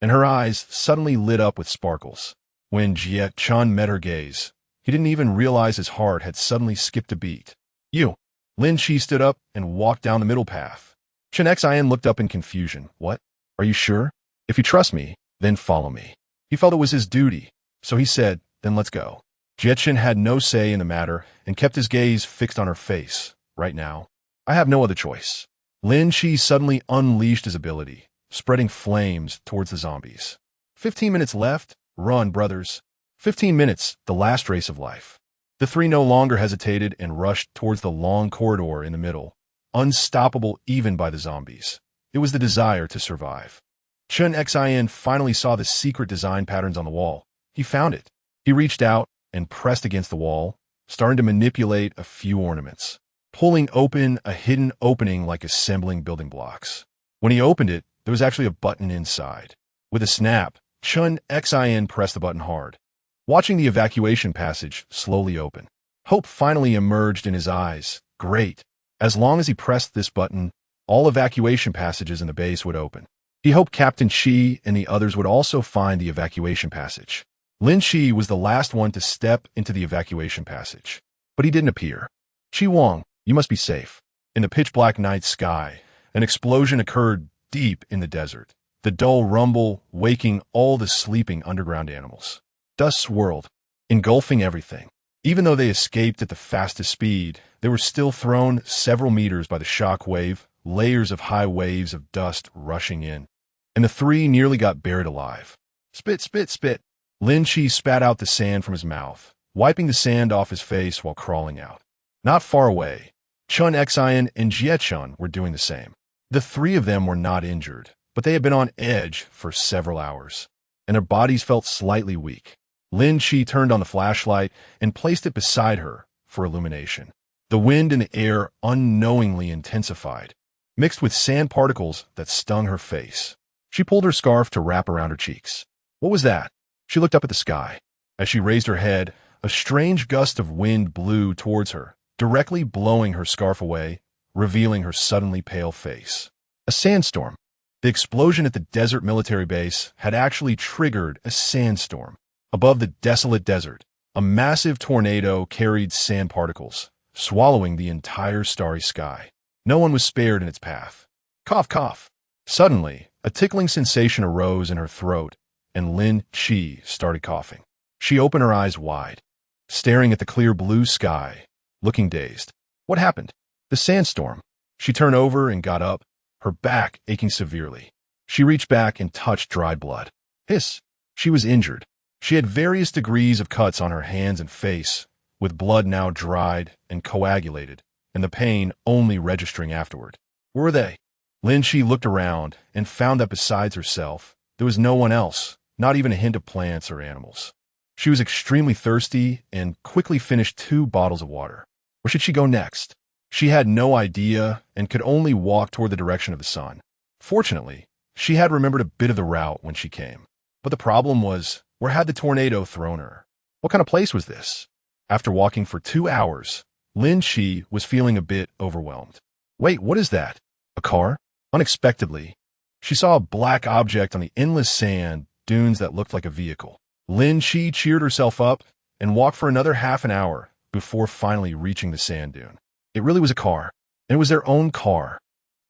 and her eyes suddenly lit up with sparkles. When Jie met her gaze, he didn't even realize his heart had suddenly skipped a beat. You. Lin Qi stood up and walked down the middle path. Chen Xian looked up in confusion. What? Are you sure? If you trust me, then follow me. He felt it was his duty, so he said, then let's go. Jie had no say in the matter and kept his gaze fixed on her face. Right now, I have no other choice. Lin Qi suddenly unleashed his ability, spreading flames towards the zombies. 15 minutes left. Run, brothers. 15 minutes, the last race of life. The three no longer hesitated and rushed towards the long corridor in the middle, unstoppable even by the zombies. It was the desire to survive. Chen Xian finally saw the secret design patterns on the wall. He found it. He reached out and pressed against the wall, starting to manipulate a few ornaments, pulling open a hidden opening like assembling building blocks. When he opened it, there was actually a button inside. With a snap, Chen Xian pressed the button hard, watching the evacuation passage slowly open. Hope finally emerged in his eyes. Great. As long as he pressed this button, all evacuation passages in the base would open. He hoped Captain Qi and the others would also find the evacuation passage. Lin Qi was the last one to step into the evacuation passage, but he didn't appear. Chi Wang, you must be safe. In the pitch-black night sky, an explosion occurred deep in the desert, the dull rumble waking all the sleeping underground animals. Dust swirled, engulfing everything. Even though they escaped at the fastest speed, they were still thrown several meters by the shock wave, layers of high waves of dust rushing in, and the three nearly got buried alive. Spit, spit, spit. Lin Qi spat out the sand from his mouth, wiping the sand off his face while crawling out. Not far away, Chen Xian and Jie were doing the same. The three of them were not injured, but they had been on edge for several hours, and their bodies felt slightly weak. Lin Qi turned on the flashlight and placed it beside her for illumination. The wind in the air unknowingly intensified, mixed with sand particles that stung her face. She pulled her scarf to wrap around her cheeks. What was that? She looked up at the sky. As she raised her head, a strange gust of wind blew towards her, directly blowing her scarf away, revealing her suddenly pale face. A sandstorm. The explosion at the desert military base had actually triggered a sandstorm. Above the desolate desert, a massive tornado carried sand particles, swallowing the entire starry sky. No one was spared in its path. Cough, cough. Suddenly, a tickling sensation arose in her throat, and Lin Qi started coughing. She opened her eyes wide, staring at the clear blue sky, looking dazed. What happened? The sandstorm. She turned over and got up, her back aching severely. She reached back and touched dried blood. Hiss. She was injured. She had various degrees of cuts on her hands and face, with blood now dried and coagulated, and the pain only registering afterward. Where were they? Lin Qi looked around and found that besides herself, there was no one else, not even a hint of plants or animals. She was extremely thirsty and quickly finished 2 bottles of water. Where should she go next? She had no idea and could only walk toward the direction of the sun. Fortunately, she had remembered a bit of the route when she came. But the problem was, where had the tornado thrown her? What kind of place was this? After walking for 2 hours, Lin Qi was feeling a bit overwhelmed. Wait, what is that? A car? Unexpectedly, she saw a black object on the endless sand dunes that looked like a vehicle. Lin Qi cheered herself up and walked for another half an hour before finally reaching the sand dune. It really was a car, and it was their own car.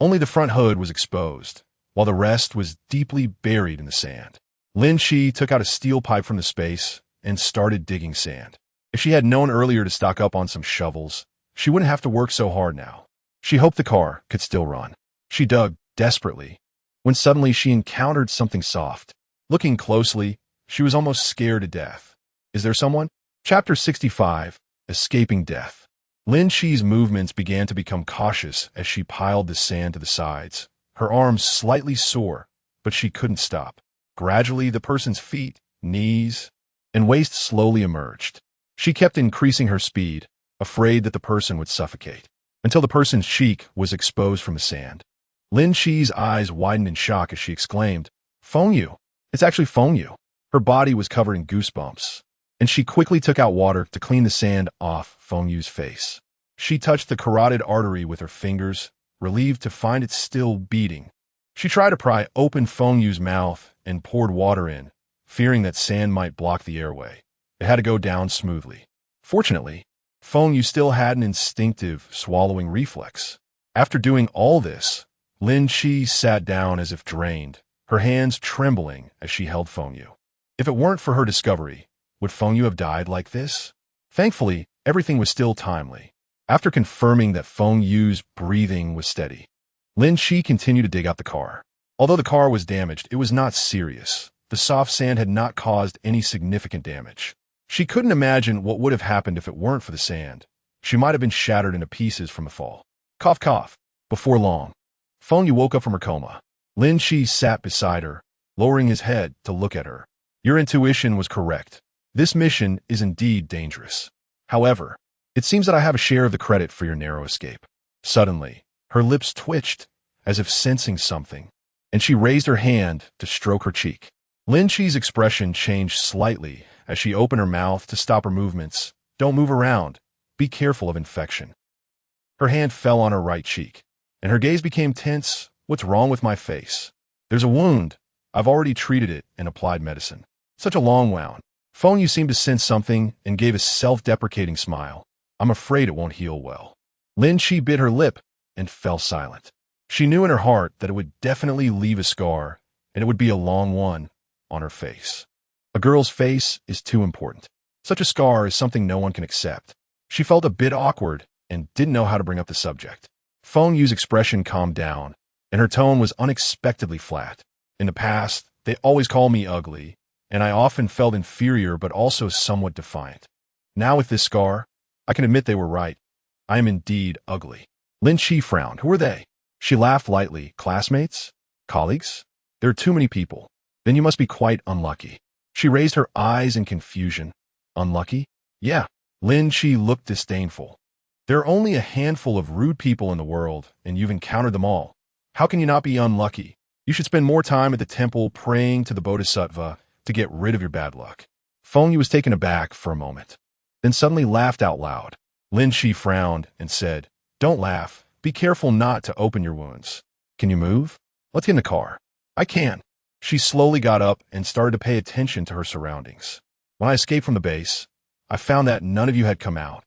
Only the front hood was exposed, while the rest was deeply buried in the sand. Lin Shi took out a steel pipe from the space and started digging sand. If she had known earlier to stock up on some shovels, she wouldn't have to work so hard now. She hoped the car could still run. She dug desperately, when suddenly she encountered something soft. Looking closely, she was almost scared to death. Is there someone? Chapter 65, Escaping Death. Lin Shi's movements began to become cautious as she piled the sand to the sides. Her arms slightly sore, but she couldn't stop. Gradually, the person's feet, knees, and waist slowly emerged. She kept increasing her speed, afraid that the person would suffocate, until the person's cheek was exposed from the sand. Lin Shi's eyes widened in shock as she exclaimed, "Feng Yu! It's actually Feng Yu!" Her body was covered in goosebumps, and she quickly took out water to clean the sand off Feng Yu's face. She touched the carotid artery with her fingers, relieved to find it still beating. She tried to pry open Feng Yu's mouth and poured water in, fearing that sand might block the airway. It had to go down smoothly. Fortunately, Feng Yu still had an instinctive swallowing reflex. After doing all this, Lin Shi sat down as if drained, her hands trembling as she held Feng Yu. If it weren't for her discovery, would Feng Yu have died like this? Thankfully, everything was still timely. After confirming that Feng Yu's breathing was steady, Lin Shi continued to dig out the car. Although the car was damaged, it was not serious. The soft sand had not caused any significant damage. She couldn't imagine what would have happened if it weren't for the sand. She might have been shattered into pieces from the fall. Cough, cough. Before long, Feng Yu woke up from her coma. Lin Shi sat beside her, lowering his head to look at her. Your intuition was correct. This mission is indeed dangerous. However, it seems that I have a share of the credit for your narrow escape. Suddenly, her lips twitched, as if sensing something, and she raised her hand to stroke her cheek. Lin Shi's expression changed slightly as she opened her mouth to stop her movements. Don't move around. Be careful of infection. Her hand fell on her right cheek, and her gaze became tense. What's wrong with my face? There's a wound. I've already treated it and applied medicine. Such a long wound. Feng Yu seemed to sense something and gave a self-deprecating smile. I'm afraid it won't heal well. Lin Shi bit her lip and fell silent. She knew in her heart that it would definitely leave a scar, and it would be a long one, on her face. A girl's face is too important. Such a scar is something no one can accept. She felt a bit awkward and didn't know how to bring up the subject. Feng Yu's expression calmed down, and her tone was unexpectedly flat. In the past, they always called me ugly, and I often felt inferior but also somewhat defiant. Now with this scar, I can admit they were right. I am indeed ugly. Lin Shi frowned. Who are they? She laughed lightly. Classmates? Colleagues? There are too many people. Then you must be quite unlucky. She raised her eyes in confusion. Unlucky? Yeah. Lin Shi looked disdainful. There are only a handful of rude people in the world, and you've encountered them all. How can you not be unlucky? You should spend more time at the temple praying to the Bodhisattva to get rid of your bad luck. Feng Yu was taken aback for a moment, then suddenly laughed out loud. Lin Shi frowned and said, Don't laugh. Be careful not to open your wounds. Can you move? Let's get in the car. I can. She slowly got up and started to pay attention to her surroundings. When I escaped from the base, I found that none of you had come out.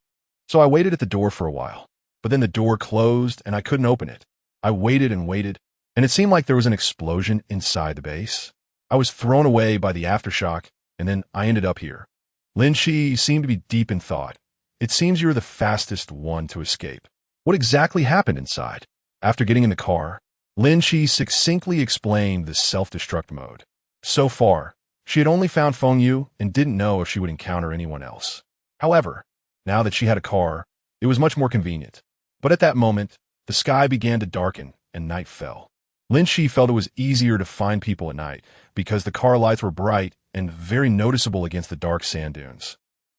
So I waited at the door for a while, but then the door closed and I couldn't open it. I waited and waited, and it seemed like there was an explosion inside the base. I was thrown away by the aftershock, and then I ended up here. Lin Shi seemed to be deep in thought. It seems you're the fastest one to escape. What exactly happened inside? After getting in the car, Lin Shi succinctly explained the self-destruct mode. So far, she had only found Feng Yu and didn't know if she would encounter anyone else. However, now that she had a car, it was much more convenient. But at that moment, the sky began to darken and night fell. Lin Shi felt it was easier to find people at night because the car lights were bright and very noticeable against the dark sand dunes.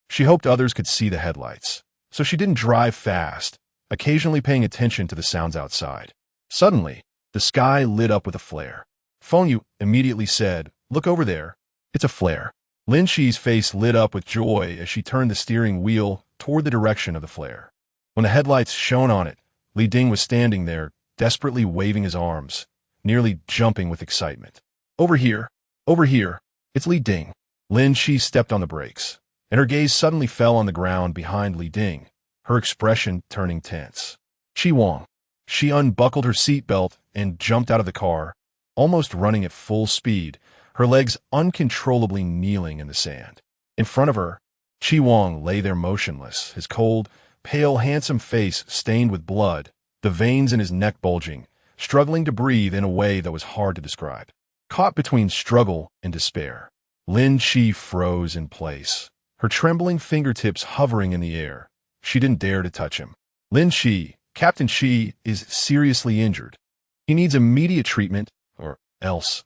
She hoped others could see the headlights, so she didn't drive fast, occasionally paying attention to the sounds outside. Suddenly, the sky lit up with a flare. Feng Yu immediately said, Look over there. It's a flare. Lin Shi's face lit up with joy as she turned the steering wheel toward the direction of the flare. When the headlights shone on it, Li Ding was standing there, desperately waving his arms, nearly jumping with excitement. Over here. It's Li Ding. Lin Shi stepped on the brakes, and her gaze suddenly fell on the ground behind Li Ding, her expression turning tense. Chi Wang. She unbuckled her seatbelt and jumped out of the car, almost running at full speed, her legs uncontrollably kneeling in the sand. In front of her, Chi Wang lay there motionless, his cold, pale, handsome face stained with blood, the veins in his neck bulging, struggling to breathe in a way that was hard to describe. Caught between struggle and despair, Lin Chi froze in place, her trembling fingertips hovering in the air. She didn't dare to touch him. Lin Chi, Captain Chi, is seriously injured. He needs immediate treatment, or else.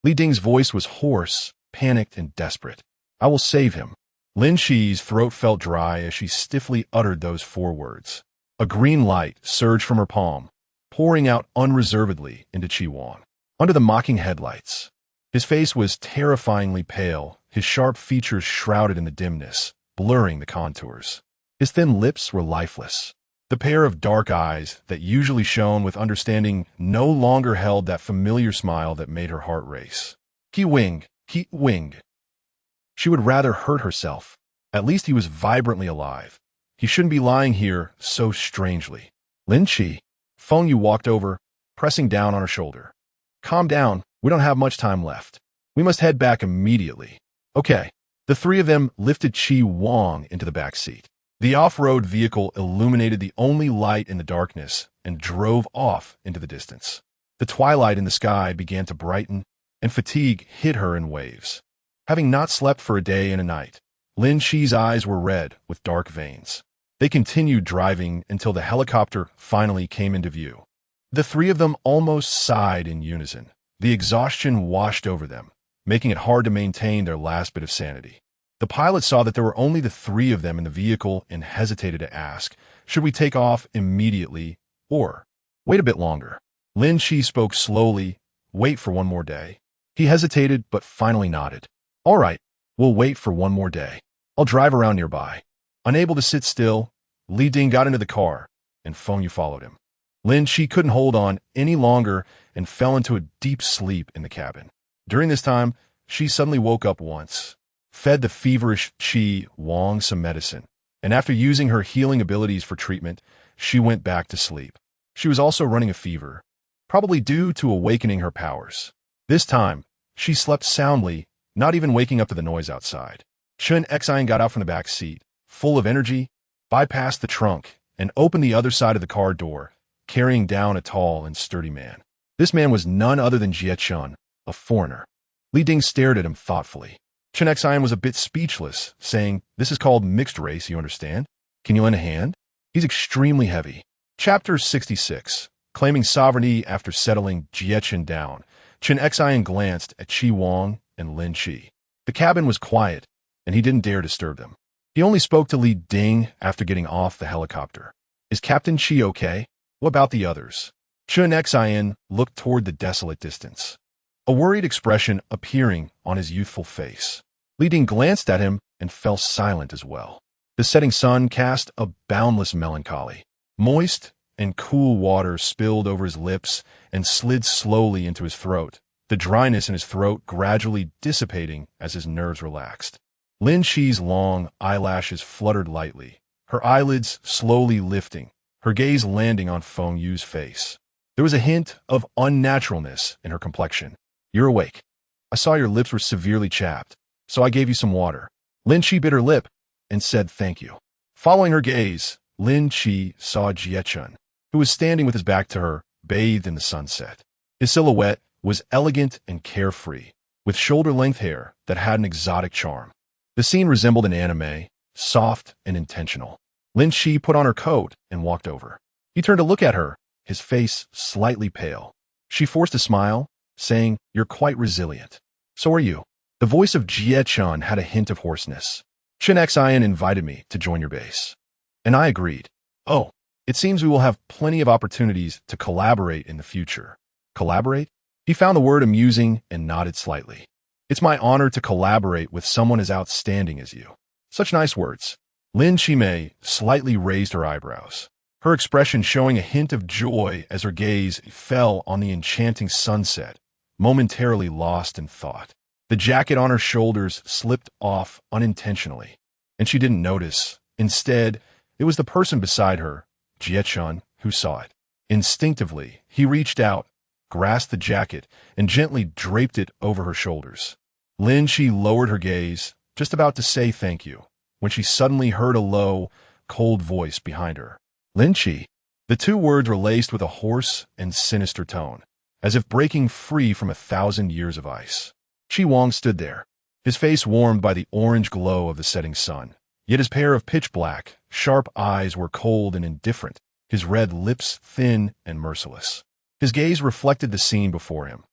Li Ding's voice was hoarse, panicked, and desperate. I will save him. Lin Chi's throat felt dry as she stiffly uttered those 4 words. A green light surged from her palm, pouring out unreservedly into Chi Wang. Under the mocking headlights, his face was terrifyingly pale, his sharp features shrouded in the dimness, blurring the contours. His thin lips were lifeless. The pair of dark eyes that usually shone with understanding no longer held that familiar smile that made her heart race. Chi Wang. She would rather hurt herself. At least he was vibrantly alive. He shouldn't be lying here so strangely. Lin Chi. Feng Yu walked over, pressing down on her shoulder. Calm down, we don't have much time left. We must head back immediately. Okay. The 3 of them lifted Chi Wang into the back seat. The off-road vehicle illuminated the only light in the darkness and drove off into the distance. The twilight in the sky began to brighten, and fatigue hit her in waves. Having not slept for a day and a night, Lin Chi's eyes were red with dark veins. They continued driving until the helicopter finally came into view. The 3 of them almost sighed in unison. The exhaustion washed over them, making it hard to maintain their last bit of sanity. The pilot saw that there were only the 3 of them in the vehicle and hesitated to ask, should we take off immediately or wait a bit longer? Lin Chi spoke slowly, wait for 1 more day. He hesitated but finally nodded. All right, we'll wait for 1 more day. I'll drive around nearby. Unable to sit still, Li Ding got into the car, and Feng Yu followed him. Lin Chi couldn't hold on any longer and fell into a deep sleep in the cabin. During this time, she suddenly woke up once, fed the feverish Chi Wang some medicine, and after using her healing abilities for treatment, she went back to sleep. She was also running a fever, probably due to awakening her powers. This time, she slept soundly, not even waking up to the noise outside. Chen Xian got out from the back seat, full of energy, bypassed the trunk, and opened the other side of the car door, carrying down a tall and sturdy man. This man was none other than Jie Chun, a foreigner. Li Ding stared at him thoughtfully. Chen Xian was a bit speechless, saying, "This is called mixed race, you understand? Can you lend a hand? He's extremely heavy." Chapter 66. Claiming sovereignty after settling Jie Chun down, Chen Xian glanced at Chi Wang and Lin Chi. The cabin was quiet, and he didn't dare disturb them. He only spoke to Li Ding after getting off the helicopter. Is Captain Chi okay? What about the others? Chen Xian looked toward the desolate distance, a worried expression appearing on his youthful face. Li Ding glanced at him and fell silent as well. The setting sun cast a boundless melancholy. Moist and cool water spilled over his lips and slid slowly into his throat, the dryness in his throat gradually dissipating as his nerves relaxed. Lin Chi's long eyelashes fluttered lightly, her eyelids slowly lifting, her gaze landing on Feng Yu's face. There was a hint of unnaturalness in her complexion. You're awake. I saw your lips were severely chapped, so I gave you some water. Lin Chi bit her lip and said thank you. Following her gaze, Lin Chi saw Jie Chun, who was standing with his back to her, bathed in the sunset. His silhouette was elegant and carefree, with shoulder-length hair that had an exotic charm. The scene resembled an anime, soft and intentional. Lin Chi put on her coat and walked over. He turned to look at her, his face slightly pale. She forced a smile, saying, "You're quite resilient. So are you." The voice of Jie Chun had a hint of hoarseness. Chen Xian invited me to join your base, and I agreed. Oh, it seems we will have plenty of opportunities to collaborate in the future. Collaborate? He found the word amusing and nodded slightly. It's my honor to collaborate with someone as outstanding as you. Such nice words. Lin Chi slightly raised her eyebrows, her expression showing a hint of joy as her gaze fell on the enchanting sunset, momentarily lost in thought. The jacket on her shoulders slipped off unintentionally, and she didn't notice. Instead, it was the person beside her, Jie Chun, who saw it. Instinctively, he reached out, grasped the jacket and gently draped it over her shoulders. Lin Chi lowered her gaze, just about to say thank you, when she suddenly heard a low, cold voice behind her. Lin Chi. The two words were laced with a hoarse and sinister tone, as if breaking free from 1,000 years of ice. Chi Wang stood there, his face warmed by the orange glow of the setting sun. Yet his pair of pitch-black, sharp eyes were cold and indifferent, his red lips thin and merciless. His gaze reflected the scene before him.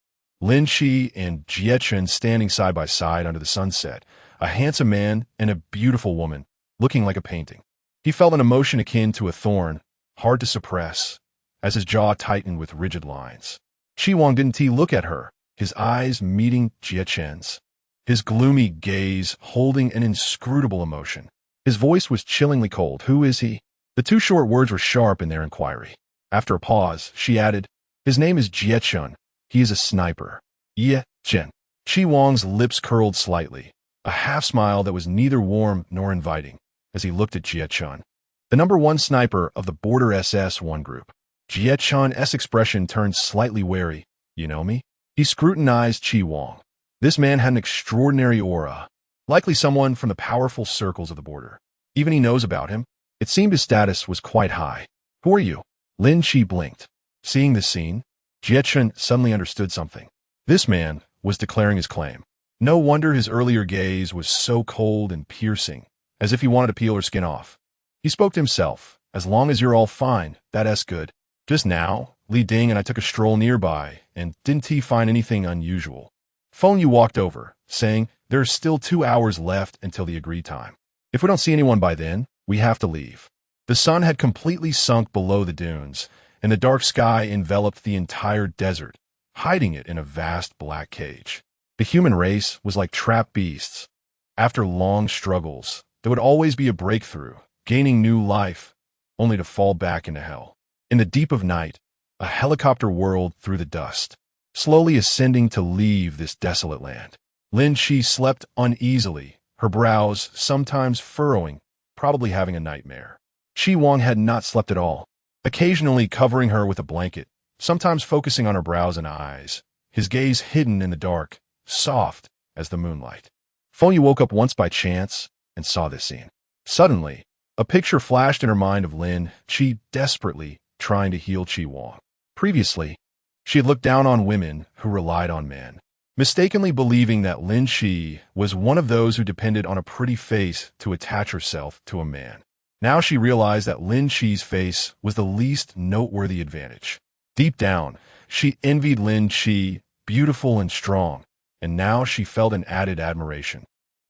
Lin Chi and Jie Chen standing side by side under the sunset, a handsome man and a beautiful woman, looking like a painting. He felt an emotion akin to a thorn, hard to suppress, as his jaw tightened with rigid lines. Chi Wang didn't look at her, his eyes meeting Jie Chen's, his gloomy gaze holding an inscrutable emotion. His voice was chillingly cold. Who is he? The two short words were sharp in their inquiry. After a pause, she added, his name is Jie Chen. He is a sniper. Ye Chen. Chi Wang's lips curled slightly, a half-smile that was neither warm nor inviting, as he looked at Jie Chen, the #1 sniper of the Border SS-1 group. Jie Chen's expression turned slightly wary. You know me? He scrutinized Chi Wang. This man had an extraordinary aura, likely someone from the powerful circles of the border. Even he knows about him. It seemed his status was quite high. Who are you? Lin Chi blinked. Seeing this scene, Jie Chen suddenly understood something. This man was declaring his claim. No wonder his earlier gaze was so cold and piercing, as if he wanted to peel her skin off. He spoke to himself. As long as you're all fine, that's good. Just now, Li Ding and I took a stroll nearby, and didn't find anything unusual. Feng Yu walked over, saying, there's still 2 hours left until the agreed time. If we don't see anyone by then, we have to leave. The sun had completely sunk below the dunes, and the dark sky enveloped the entire desert, hiding it in a vast black cage. The human race was like trapped beasts. After long struggles, there would always be a breakthrough, gaining new life, only to fall back into hell. In the deep of night, a helicopter whirled through the dust, slowly ascending to leave this desolate land. Lin Chi slept uneasily, her brows sometimes furrowing, probably having a nightmare. Chi Wang had not slept at all, occasionally covering her with a blanket, sometimes focusing on her brows and eyes, his gaze hidden in the dark, soft as the moonlight. Feng Yu woke up once by chance and saw this scene. Suddenly, a picture flashed in her mind of Lin Chi desperately trying to heal Chi Wang. Previously, she had looked down on women who relied on men, mistakenly believing that Lin Chi was one of those who depended on a pretty face to attach herself to a man. Now she realized that Lin Chi's face was the least noteworthy advantage. Deep down, she envied Lin Chi, beautiful and strong, and now she felt an added admiration.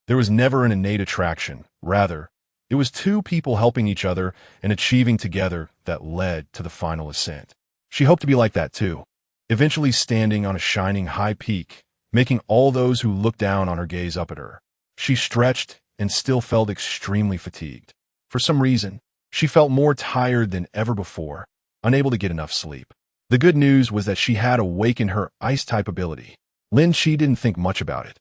There was never an innate attraction. Rather, it was two people helping each other and achieving together that led to the final ascent. She hoped to be like that too, eventually standing on a shining high peak, making all those who looked down on her gaze up at her. She stretched and still felt extremely fatigued. For some reason, she felt more tired than ever before, unable to get enough sleep. The good news was that she had awakened her ice-type ability. Lin Chi didn't think much about it.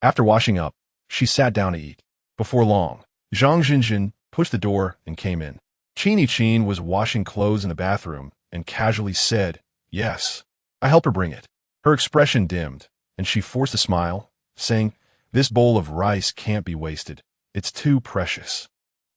After washing up, she sat down to eat. Before long, Zhang Jinjin pushed the door and came in. Qin Qin was washing clothes in the bathroom and casually said, "Yes." I helped her bring it. Her expression dimmed, and she forced a smile, saying, "This bowl of rice can't be wasted. It's too precious.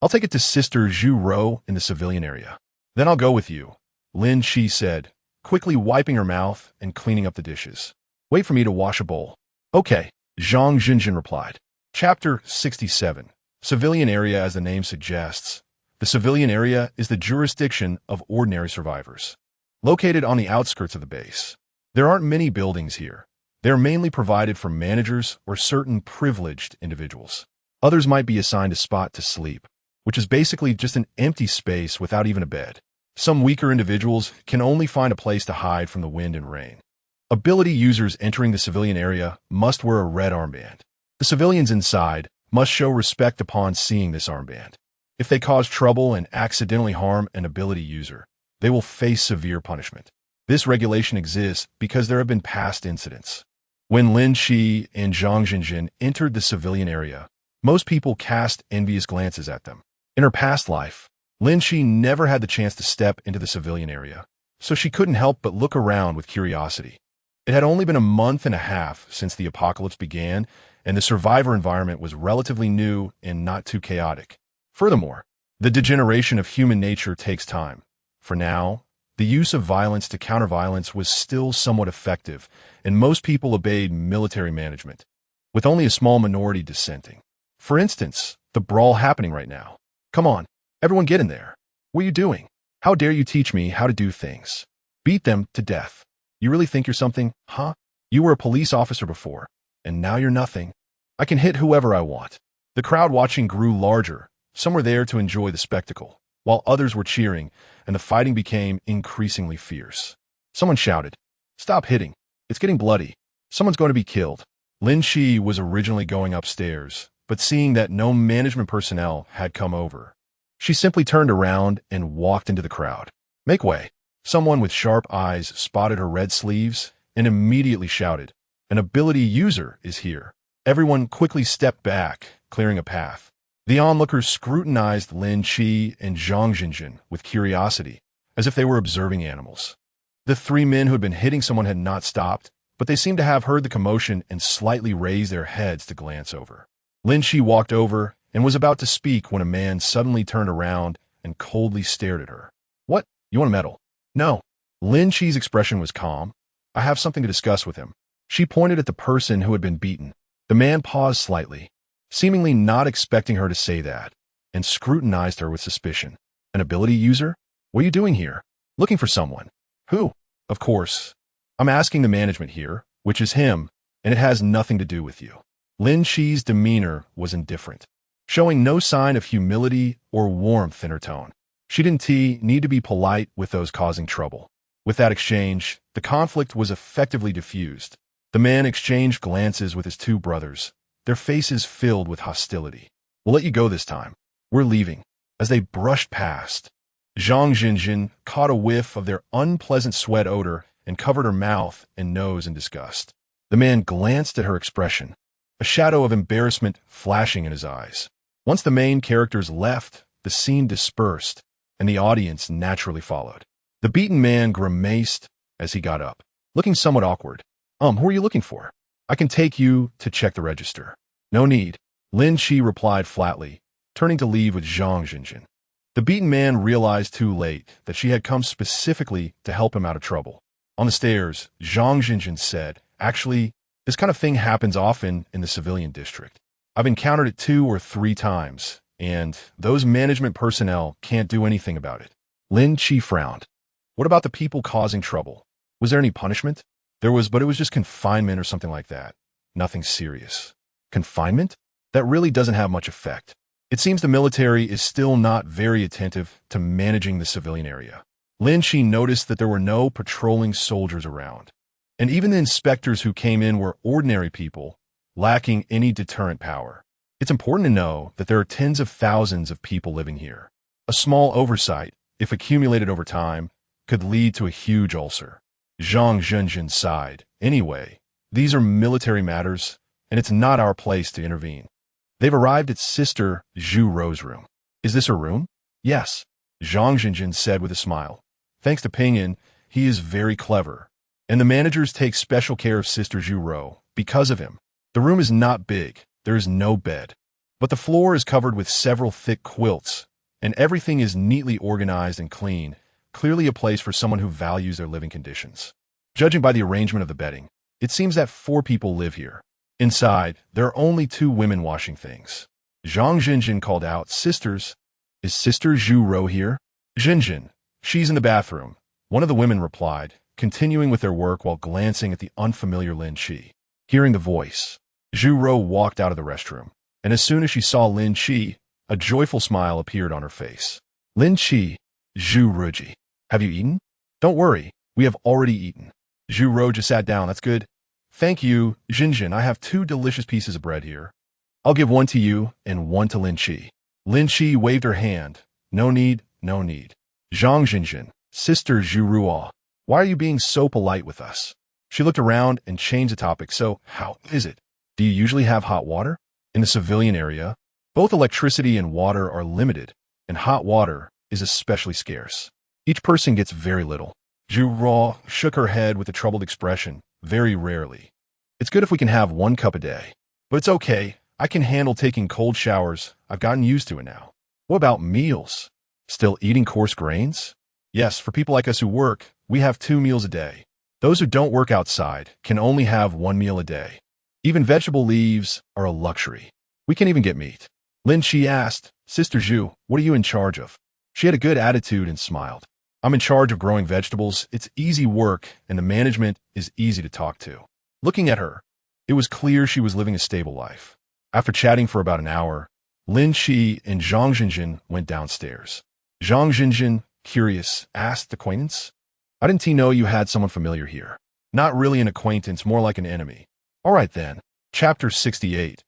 I'll take it to Sister Zhu Ro in the civilian area. Then I'll go with you," Lin Chi said, quickly wiping her mouth and cleaning up the dishes. "Wait for me to wash a bowl." "Okay," Zhang Jinjin replied. Chapter 67. Civilian Area. As the name suggests, the civilian area is the jurisdiction of ordinary survivors. Located on the outskirts of the base, there aren't many buildings here. They are mainly provided for managers or certain privileged individuals. Others might be assigned a spot to sleep, which is basically just an empty space without even a bed. Some weaker individuals can only find a place to hide from the wind and rain. Ability users entering the civilian area must wear a red armband. The civilians inside must show respect upon seeing this armband. If they cause trouble and accidentally harm an ability user, they will face severe punishment. This regulation exists because there have been past incidents. When Lin Chi and Zhang Jinjin entered the civilian area, most people cast envious glances at them. In her past life, Lin Chi never had the chance to step into the civilian area, so she couldn't help but look around with curiosity. It had only been a month and a half since the apocalypse began, and the survivor environment was relatively new and not too chaotic. Furthermore, the degeneration of human nature takes time. For now, the use of violence to counter violence was still somewhat effective, and most people obeyed military management, with only a small minority dissenting. For instance, the brawl happening right now. Come on, everyone get in there. What are you doing? How dare you teach me how to do things? Beat them to death. You really think you're something, huh? You were a police officer before, and now you're nothing. I can hit whoever I want. The crowd watching grew larger. Some were there to enjoy the spectacle, while others were cheering, and the fighting became increasingly fierce. Someone shouted, "Stop hitting. It's getting bloody. Someone's going to be killed." Lin Chi was originally going upstairs, but seeing that no management personnel had come over, she simply turned around and walked into the crowd. "Make way." Someone with sharp eyes spotted her red sleeves and immediately shouted, "An ability user is here." Everyone quickly stepped back, clearing a path. The onlookers scrutinized Lin Chi and Zhang Jinjin with curiosity, as if they were observing animals. The three men who had been hitting someone had not stopped, but they seemed to have heard the commotion and slightly raised their heads to glance over. Lin Chi walked over and was about to speak when a man suddenly turned around and coldly stared at her. "What? You want a medal?" "No." Lin Chi's expression was calm. "I have something to discuss with him." She pointed at the person who had been beaten. The man paused slightly, seemingly not expecting her to say that, and scrutinized her with suspicion. "An ability user? What are you doing here?" "Looking for someone." "Who?" "Of course. I'm asking the management here, which is him, and it has nothing to do with you." Lin Chi's demeanor was indifferent, showing no sign of humility or warmth in her tone. She didn't need to be polite with those causing trouble. With that exchange, the conflict was effectively diffused. The man exchanged glances with his two brothers, their faces filled with hostility. "We'll let you go this time. We're leaving." As they brushed past, Zhang Jinjin caught a whiff of their unpleasant sweat odor and covered her mouth and nose in disgust. The man glanced at her expression, a shadow of embarrassment flashing in his eyes. Once the main characters left, the scene dispersed, and the audience naturally followed. The beaten man grimaced as he got up, looking somewhat awkward. Who are you looking for?" "I can take you to check the register." "No need," Lin Chi replied flatly, turning to leave with Zhang Jinjin. The beaten man realized too late that she had come specifically to help him out of trouble. On the stairs, Zhang Jinjin said, "Actually, this kind of thing happens often in the civilian district. I've encountered it 2 or 3 times, and those management personnel can't do anything about it." Lin Chi frowned. "What about the people causing trouble? Was there any punishment?" "There was, but it was just confinement or something like that. Nothing serious." "Confinement? That really doesn't have much effect. It seems the military is still not very attentive to managing the civilian area." Lin Chi noticed that there were no patrolling soldiers around, and even the inspectors who came in were ordinary people, lacking any deterrent power. It's important to know that there are tens of thousands of people living here. A small oversight, if accumulated over time, could lead to a huge ulcer. Zhang Zhenjin sighed. "Anyway, these are military matters, and it's not our place to intervene." They've arrived at Sister Zhu Rou's room. "Is this her room?" "Yes," Zhang Zhenjin said with a smile. "Thanks to Pinyin, he is very clever, and the managers take special care of Sister Zhu Rou because of him. The room is not big, there is no bed, but the floor is covered with several thick quilts, and everything is neatly organized and clean, clearly a place for someone who values their living conditions. Judging by the arrangement of the bedding, it seems that 4 people live here. Inside, there are only 2 women washing things." Zhang Jinjin called out, "Sisters, is Sister Zhu Rou here?" "Jinjin, she's in the bathroom," one of the women replied, continuing with their work while glancing at the unfamiliar Lin Chi. Hearing the voice, Zhu Rou walked out of the restroom, and as soon as she saw Lin Chi, a joyful smile appeared on her face. "Lin Chi, Zhu Ruji, have you eaten?" "Don't worry, we have already eaten." Zhu Rou just sat down. "That's good. Thank you, Jinjin. I have 2 delicious pieces of bread here. I'll give 1 to you and 1 to Lin Chi." Lin Chi waved her hand. "No need, no need." Zhang Jinjin, "Sister Zhu Ruo, why are you being so polite with us?" She looked around and changed the topic. "So, how is it? Do you usually have hot water?" "In the civilian area, both electricity and water are limited, and hot water is especially scarce. Each person gets very little." Zhu shook her head with a troubled expression, very rarely. It's good if we can have 1 cup a day. But it's okay. I can handle taking cold showers. I've gotten used to it now. What about meals? Still eating coarse grains? Yes, for people like us who work, we have 2 meals a day. Those who don't work outside can only have 1 meal a day. Even vegetable leaves are a luxury. We can't even get meat. Lin Chi asked, Sister Zhu, what are you in charge of? She had a good attitude and smiled. I'm in charge of growing vegetables. It's easy work, and the management is easy to talk to. Looking at her, it was clear she was living a stable life. After chatting for about an hour, Lin Chi and Zhang Zhenjin went downstairs. Zhang Zhenjin, curious, asked the acquaintance, I didn't know you had someone familiar here. Not really an acquaintance, more like an enemy. All right then. Chapter 68.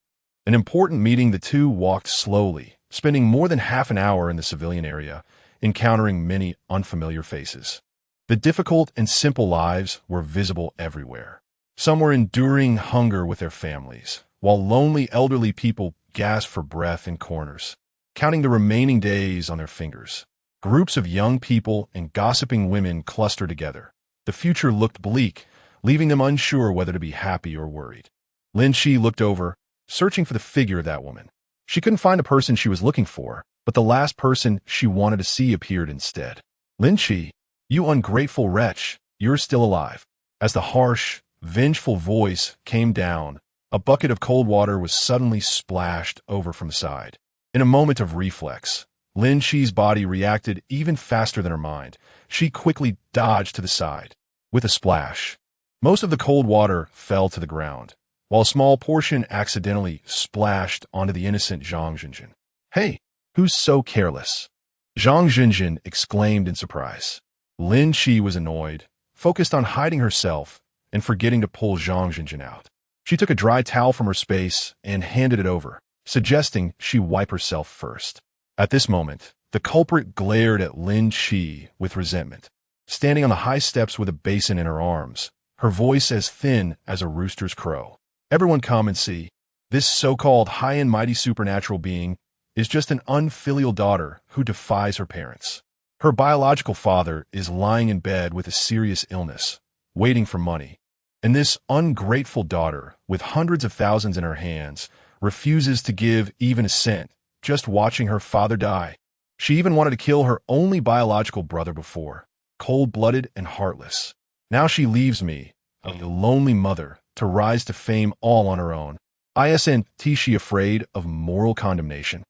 An important meeting. The two walked slowly, spending more than half an hour in the civilian area, encountering many unfamiliar faces. The difficult and simple lives were visible everywhere. Some were enduring hunger with their families, while lonely elderly people gasped for breath in corners, counting the remaining days on their fingers. Groups of young people and gossiping women clustered together. The future looked bleak, leaving them unsure whether to be happy or worried. Lin Chi looked over, searching for the figure of that woman. She couldn't find a person she was looking for, but the last person she wanted to see appeared instead. Lin Chi, you ungrateful wretch, you're still alive. As the harsh, vengeful voice came down, a bucket of cold water was suddenly splashed over from the side. In a moment of reflex, Lin Chi's body reacted even faster than her mind. She quickly dodged to the side. With a splash, most of the cold water fell to the ground, while a small portion accidentally splashed onto the innocent Zhang Zhenjin. Hey, who's so careless? Zhang Zhenjin exclaimed in surprise. Lin Chi was annoyed, focused on hiding herself, and forgetting to pull Zhang Zhenjin out. She took a dry towel from her space and handed it over, suggesting she wipe herself first. At this moment, the culprit glared at Lin Chi with resentment. Standing on the high steps with a basin in her arms, her voice as thin as a rooster's crow. Everyone come and see. This so-called high and mighty supernatural being is just an unfilial daughter who defies her parents. Her biological father is lying in bed with a serious illness, waiting for money. And this ungrateful daughter, with hundreds of thousands in her hands, refuses to give even a cent, just watching her father die. She even wanted to kill her only biological brother before, cold-blooded and heartless. Now she leaves me, a lonely mother, to rise to fame all on her own. Isn't she afraid of moral condemnation?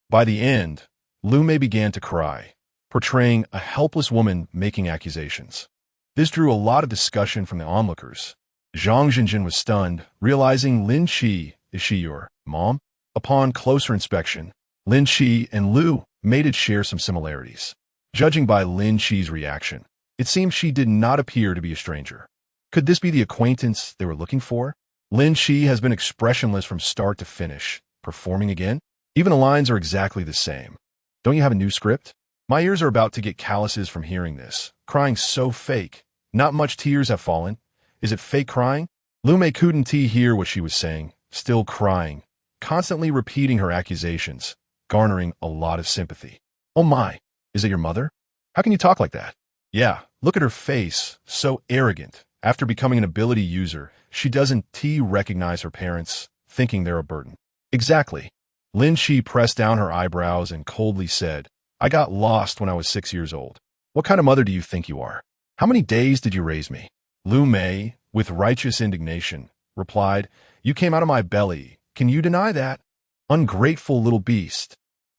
By the end, Lu Mei began to cry, portraying a helpless woman making accusations. This drew a lot of discussion from the onlookers. Zhang Zhenjin was stunned, realizing Lin Chi, is she your mom? Upon closer inspection, Lin Chi and Lu Mei share some similarities. Judging by Lin Chi's reaction, it seemed she did not appear to be a stranger. Could this be the acquaintance they were looking for? Lin Chi has been expressionless from start to finish. Performing again? Even the lines are exactly the same. Don't you have a new script? My ears are about to get calluses from hearing this. Crying so fake. Not much tears have fallen. Is it fake crying? Lu Mei couldn't hear what she was saying. Still crying. Constantly repeating her accusations. Garnering a lot of sympathy. Oh my, is it your mother? How can you talk like that? Yeah, look at her face. So arrogant. After becoming an ability user, she doesn't recognize her parents, thinking they're a burden. Exactly. Lin Chi pressed down her eyebrows and coldly said, I got lost when I was 6 years old. What kind of mother do you think you are? How many days did you raise me? Lu Mei, with righteous indignation, replied, You came out of my belly. Can you deny that? Ungrateful little beast.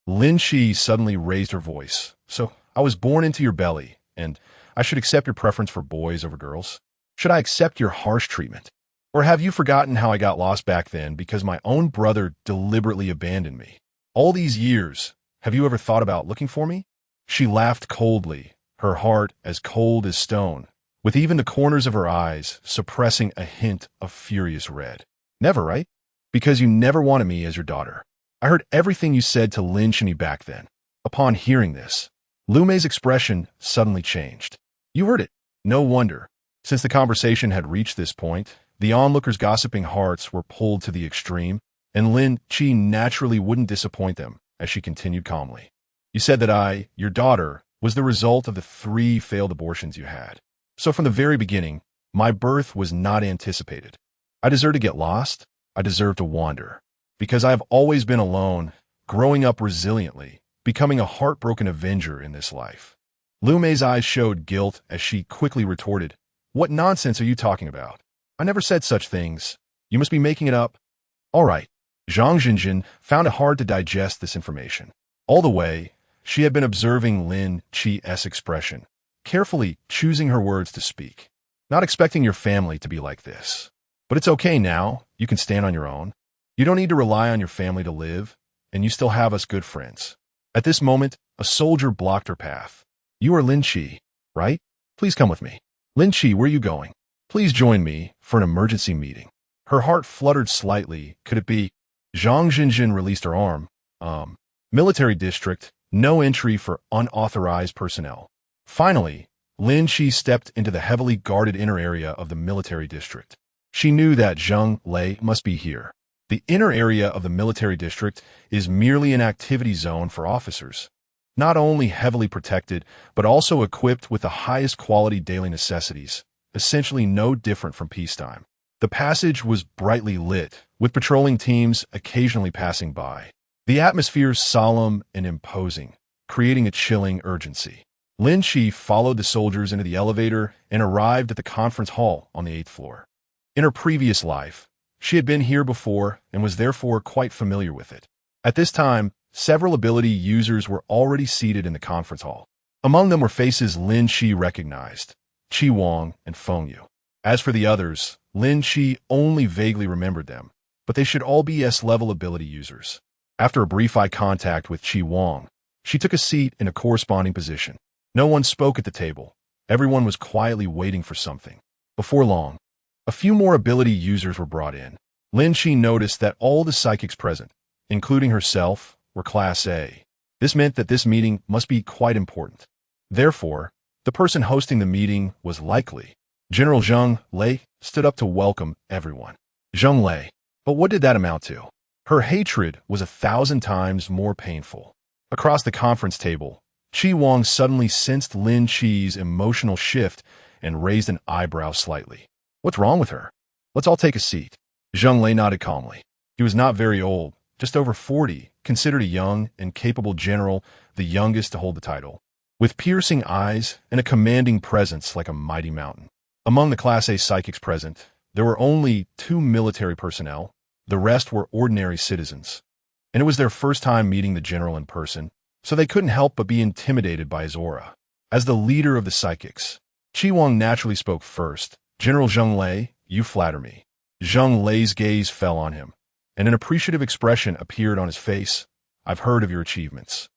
Lin Chi suddenly raised her voice. So, I was born into your belly, and I should accept your preference for boys over girls? Should I accept your harsh treatment? Or have you forgotten how I got lost back then because my own brother deliberately abandoned me? All these years, have you ever thought about looking for me? She laughed coldly, her heart as cold as stone, with even the corners of her eyes suppressing a hint of furious red. Never, right? Because you never wanted me as your daughter. I heard everything you said to Lin Chi back then. Upon hearing this, Lu Mei's expression suddenly changed. You heard it. No wonder. Since the conversation had reached this point, the onlookers' gossiping hearts were pulled to the extreme, and Lin Chi naturally wouldn't disappoint them, as she continued calmly. You said that your daughter, was the result of the 3 failed abortions you had. So from the very beginning, my birth was not anticipated. I deserve to get lost. I deserve to wander. Because I have always been alone, growing up resiliently, becoming a heartbroken avenger in this life. Lu Mei's eyes showed guilt as she quickly retorted, "What nonsense are you talking about? I never said such things. You must be making it up." All right. Zhang Jinjin found it hard to digest this information. All the way, she had been observing Lin Chi's expression, carefully choosing her words to speak. Not expecting your family to be like this. But it's okay now. You can stand on your own. You don't need to rely on your family to live, and you still have us good friends. At this moment, a soldier blocked her path. "You are Lin Chi, right? Please come with me." "Lin Chi, where are you going?" "Please join me for an emergency meeting." Her heart fluttered slightly. Could it be? Zhang Jinjin released her arm. Military district, no entry for unauthorized personnel. Finally, Lin Chi stepped into the heavily guarded inner area of the military district. She knew that Zheng Lei must be here. The inner area of the military district is merely an activity zone for officers, not only heavily protected, but also equipped with the highest quality daily necessities, essentially no different from peacetime. The passage was brightly lit, with patrolling teams occasionally passing by. The atmosphere solemn and imposing, creating a chilling urgency. Lin Chi followed the soldiers into the elevator and arrived at the conference hall on the 8th floor. In her previous life, she had been here before and was therefore quite familiar with it. At this time, several ability users were already seated in the conference hall. Among them were faces Lin Chi recognized, Chi Wang and Feng Yu. As for the others, Lin Chi only vaguely remembered them, but they should all be S-level ability users. After a brief eye contact with Chi Wang, she took a seat in a corresponding position. No one spoke at the table. Everyone was quietly waiting for something. Before long, a few more ability users were brought in. Lin Chi noticed that all the psychics present, including herself, were Class A. This meant that this meeting must be quite important. Therefore, the person hosting the meeting was likely. General Zheng Lei stood up to welcome everyone. Zheng Lei. But what did that amount to? Her hatred was 1,000 times more painful. Across the conference table, Chi Wang suddenly sensed Lin Chi's emotional shift and raised an eyebrow slightly. What's wrong with her? Let's all take a seat. Zheng Lei nodded calmly. He was not very old, just over 40, considered a young and capable general, the youngest to hold the title, with piercing eyes and a commanding presence like a mighty mountain. Among the Class A psychics present, there were only 2 military personnel. The rest were ordinary citizens. And it was their first time meeting the general in person, so they couldn't help but be intimidated by his aura. As the leader of the psychics, Chi Wang naturally spoke first. "General Zheng Lei, you flatter me." Zheng Lei's gaze fell on him, and an appreciative expression appeared on his face. "I've heard of your achievements.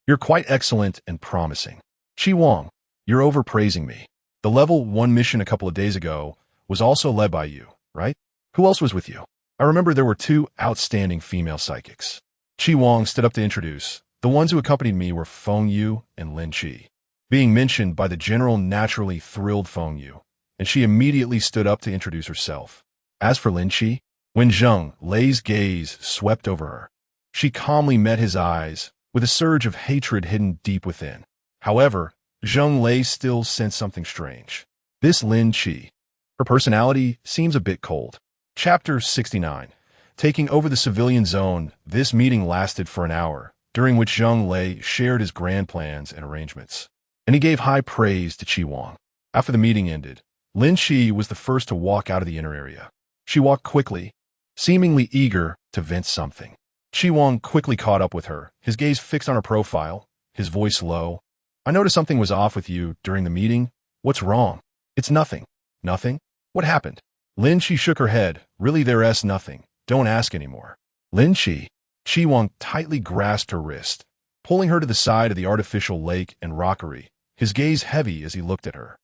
You're quite excellent and promising." "Chi Wang, you're overpraising me. The level 1 mission a couple of days ago was also led by you, right? Who else was with you?" "I remember there were 2 outstanding female psychics." Chi Wang stood up to introduce. "The ones who accompanied me were Feng Yu and Lin Chi." Being mentioned by the general naturally thrilled Feng Yu, and she immediately stood up to introduce herself. As for Lin Chi, when Zheng Lei's gaze swept over her, she calmly met his eyes with a surge of hatred hidden deep within. However, Zheng Lei still sensed something strange. This Lin Chi, her personality seems a bit cold. Chapter 69. Taking over the civilian zone, this meeting lasted for an hour, during which Zheng Lei shared his grand plans and arrangements. And he gave high praise to Chi Wang. After the meeting ended, Lin Chi was the first to walk out of the inner area. She walked quickly, seemingly eager to vent something. Chi Wang quickly caught up with her, his gaze fixed on her profile, his voice low. "I noticed something was off with you during the meeting. What's wrong?" "It's nothing." "Nothing? What happened?" Lin Chi shook her head. "Really, there's nothing. Don't ask anymore." "Lin Chi." Chi Wang tightly grasped her wrist, pulling her to the side of the artificial lake and rockery, his gaze heavy as he looked at her.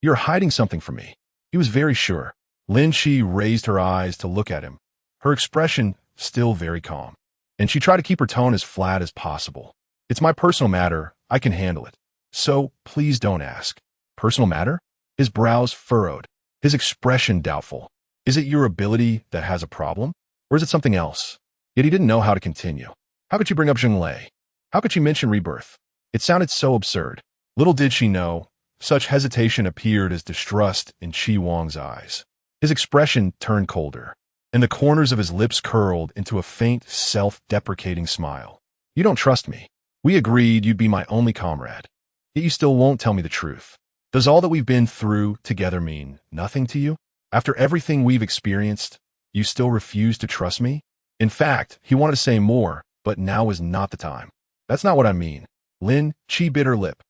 "You're hiding something from me." He was very sure. Lin Chi raised her eyes to look at him, her expression still very calm, and she tried to keep her tone as flat as possible. "It's my personal matter. I can handle it. So, please don't ask." "Personal matter?" His brows furrowed, his expression doubtful. "Is it your ability that has a problem? Or is it something else?" Yet he didn't know how to continue. How could she bring up Zheng Lei? How could she mention Rebirth? It sounded so absurd. Little did she know, Such hesitation appeared as distrust in Chi Wang's eyes. His expression turned colder, and the corners of his lips curled into a faint, self-deprecating smile. You don't trust me. We agreed you'd be my only comrade. Yet you still won't tell me the truth. Does all that we've been through together mean nothing to you? After everything we've experienced, you still refuse to trust me? In fact, he wanted to say more, but now is not the time. That's not what I mean. Lin Chi bit her lip,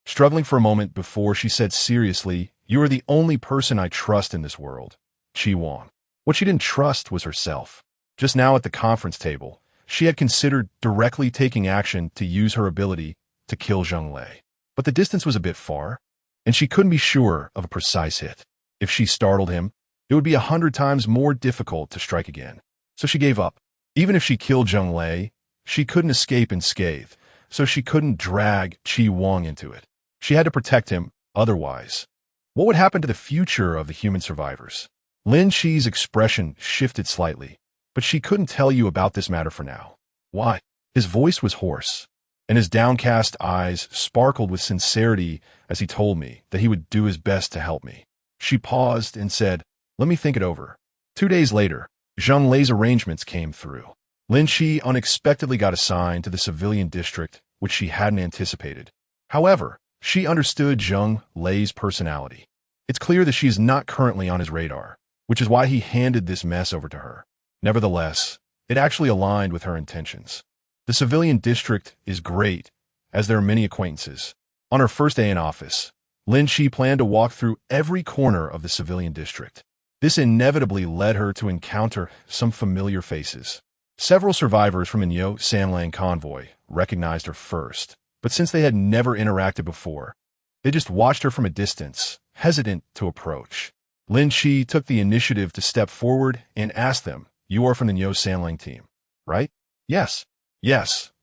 struggling for a moment before she said seriously, you are the only person I trust in this world, Chi Wang. What she didn't trust was herself. Just now at the conference table, she had considered directly taking action to use her ability to kill Zheng Lei. But the distance was a bit far, and she couldn't be sure of a precise hit. If she startled him, it would be 100 times more difficult to strike again. So she gave up. Even if she killed Zheng Lei, she couldn't escape unscathed, so she couldn't drag Chi Wang into it. She had to protect him, otherwise. What would happen to the future of the human survivors? Lin Chi's expression shifted slightly, but she couldn't tell you about this matter for now. Why? His voice was hoarse, and his downcast eyes sparkled with sincerity as he told me that he would do his best to help me. She paused and said, let me think it over. 2 days later, Zheng Lei's arrangements came through. Lin Chi unexpectedly got assigned to the civilian district, which she hadn't anticipated. However, she understood Zheng Lei's personality. It's clear that she is not currently on his radar, which is why he handed this mess over to her. Nevertheless, it actually aligned with her intentions. The civilian district is great, as there are many acquaintances. On her first day in office, Lin Chi planned to walk through every corner of the civilian district. This inevitably led her to encounter some familiar faces. Several survivors from the Nyo Sanlang convoy recognized her first, but since they had never interacted before, they just watched her from a distance, hesitant to approach. Lin Chi took the initiative to step forward and asked them, you are from the Nyo Sanlang team, right? Yes,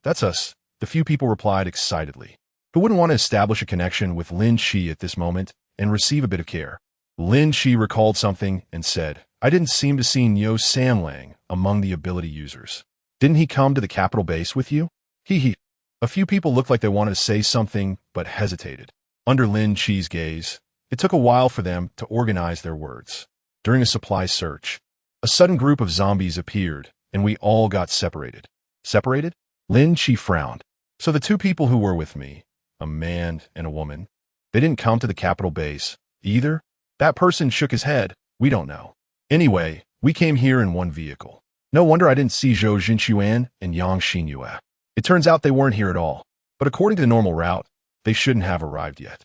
that's us, the few people replied excitedly. Who wouldn't want to establish a connection with Lin Chi at this moment and receive a bit of care? Lin Chi recalled something and said, I didn't seem to see Nyo Sanlang among the ability users. Didn't he come to the capital base with you? He. A few people looked like they wanted to say something, but hesitated. Under Lin Chi's gaze, it took a while for them to organize their words. During a supply search, a sudden group of zombies appeared, and we all got separated. Separated? Lin Chi frowned. So the 2 people who were with me, a man and a woman, they didn't come to the capital base, either? That person shook his head. We don't know. Anyway, we came here in one vehicle. No wonder I didn't see Zhou Jinchuan and Yang Xinyue. It turns out they weren't here at all, but according to the normal route, they shouldn't have arrived yet.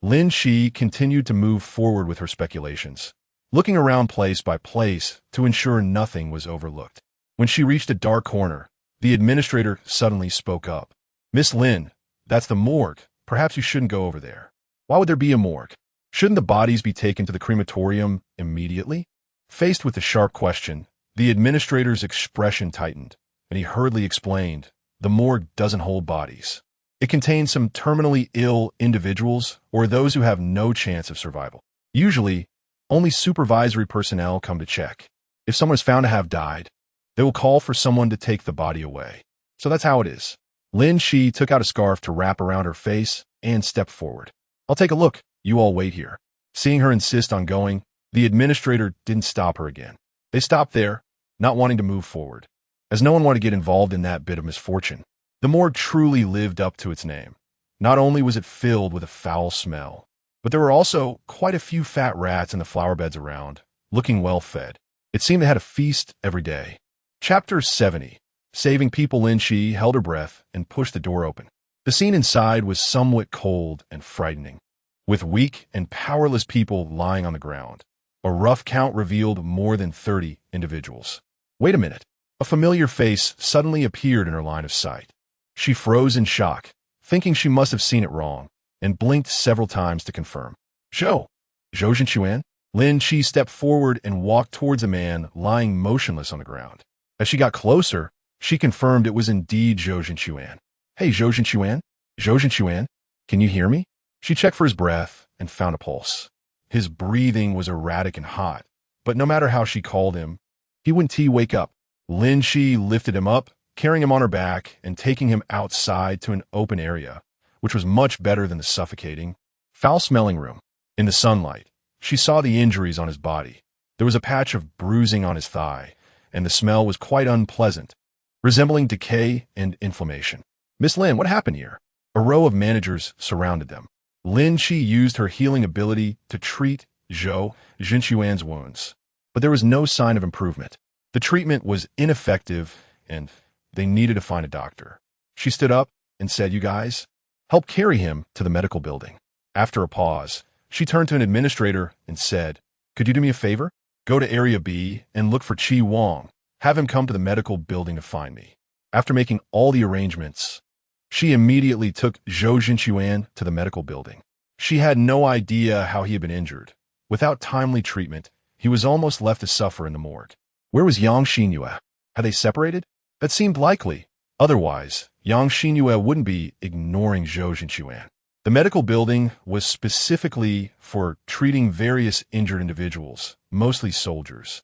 Lin Chi continued to move forward with her speculations, looking around place by place to ensure nothing was overlooked. When she reached a dark corner, the administrator suddenly spoke up. Miss Lin, that's the morgue. Perhaps you shouldn't go over there. Why would there be a morgue? Shouldn't the bodies be taken to the crematorium immediately? Faced with the sharp question, the administrator's expression tightened, and he hurriedly explained, the morgue doesn't hold bodies. It contains some terminally ill individuals or those who have no chance of survival. Usually, only supervisory personnel come to check. If someone is found to have died, they will call for someone to take the body away. So that's how it is. Lin Chi took out a scarf to wrap around her face and stepped forward. I'll take a look. You all wait here. Seeing her insist on going, the administrator didn't stop her again. They stopped there, not wanting to move forward, as no one wanted to get involved in that bit of misfortune. The morgue truly lived up to its name. Not only was it filled with a foul smell, but there were also quite a few fat rats in the flower beds around, looking well fed. It seemed they had a feast every day. Chapter 70. Saving people. Lin Chi held her breath and pushed the door open. The scene inside was somewhat cold and frightening, with weak and powerless people lying on the ground. A rough count revealed more than 30 individuals. Wait a minute. A familiar face suddenly appeared in her line of sight. She froze in shock, thinking she must have seen it wrong, and blinked several times to confirm. Zhou Jinchuan? Lin Chi stepped forward and walked towards a man lying motionless on the ground. As she got closer, she confirmed it was indeed Zhou Jinchuan. Hey, Zhou Jinchuan, can you hear me? She checked for his breath and found a pulse. His breathing was erratic and hot, but no matter how she called him, he wouldn't wake up. Lin Chi lifted him up, carrying him on her back and taking him outside to an open area, which was much better than the suffocating, Foul-smelling room. In the sunlight, she saw the injuries on his body. There was a patch of bruising on his thigh, and the smell was quite unpleasant, resembling decay and inflammation. Miss Lin, what happened here? A row of managers surrounded them. Lin Chi used her healing ability to treat Zhou Jinchuan's wounds, but there was no sign of improvement. The treatment was ineffective, and they needed to find a doctor. She stood up and said, "You guys, help carry him to the medical building." After a pause, she turned to an administrator and said, "Could you do me a favor? Go to Area B and look for Chi Wang. Have him come to the medical building to find me." After making all the arrangements, she immediately took Zhou Jinchuan to the medical building. She had no idea how he had been injured. Without timely treatment, he was almost left to suffer in the morgue. Where was Yang Xinyue? Had they separated? That seemed likely. Otherwise, Yang Xinyue wouldn't be ignoring Zhou Jinchuan. The medical building was specifically for treating various injured individuals, mostly soldiers,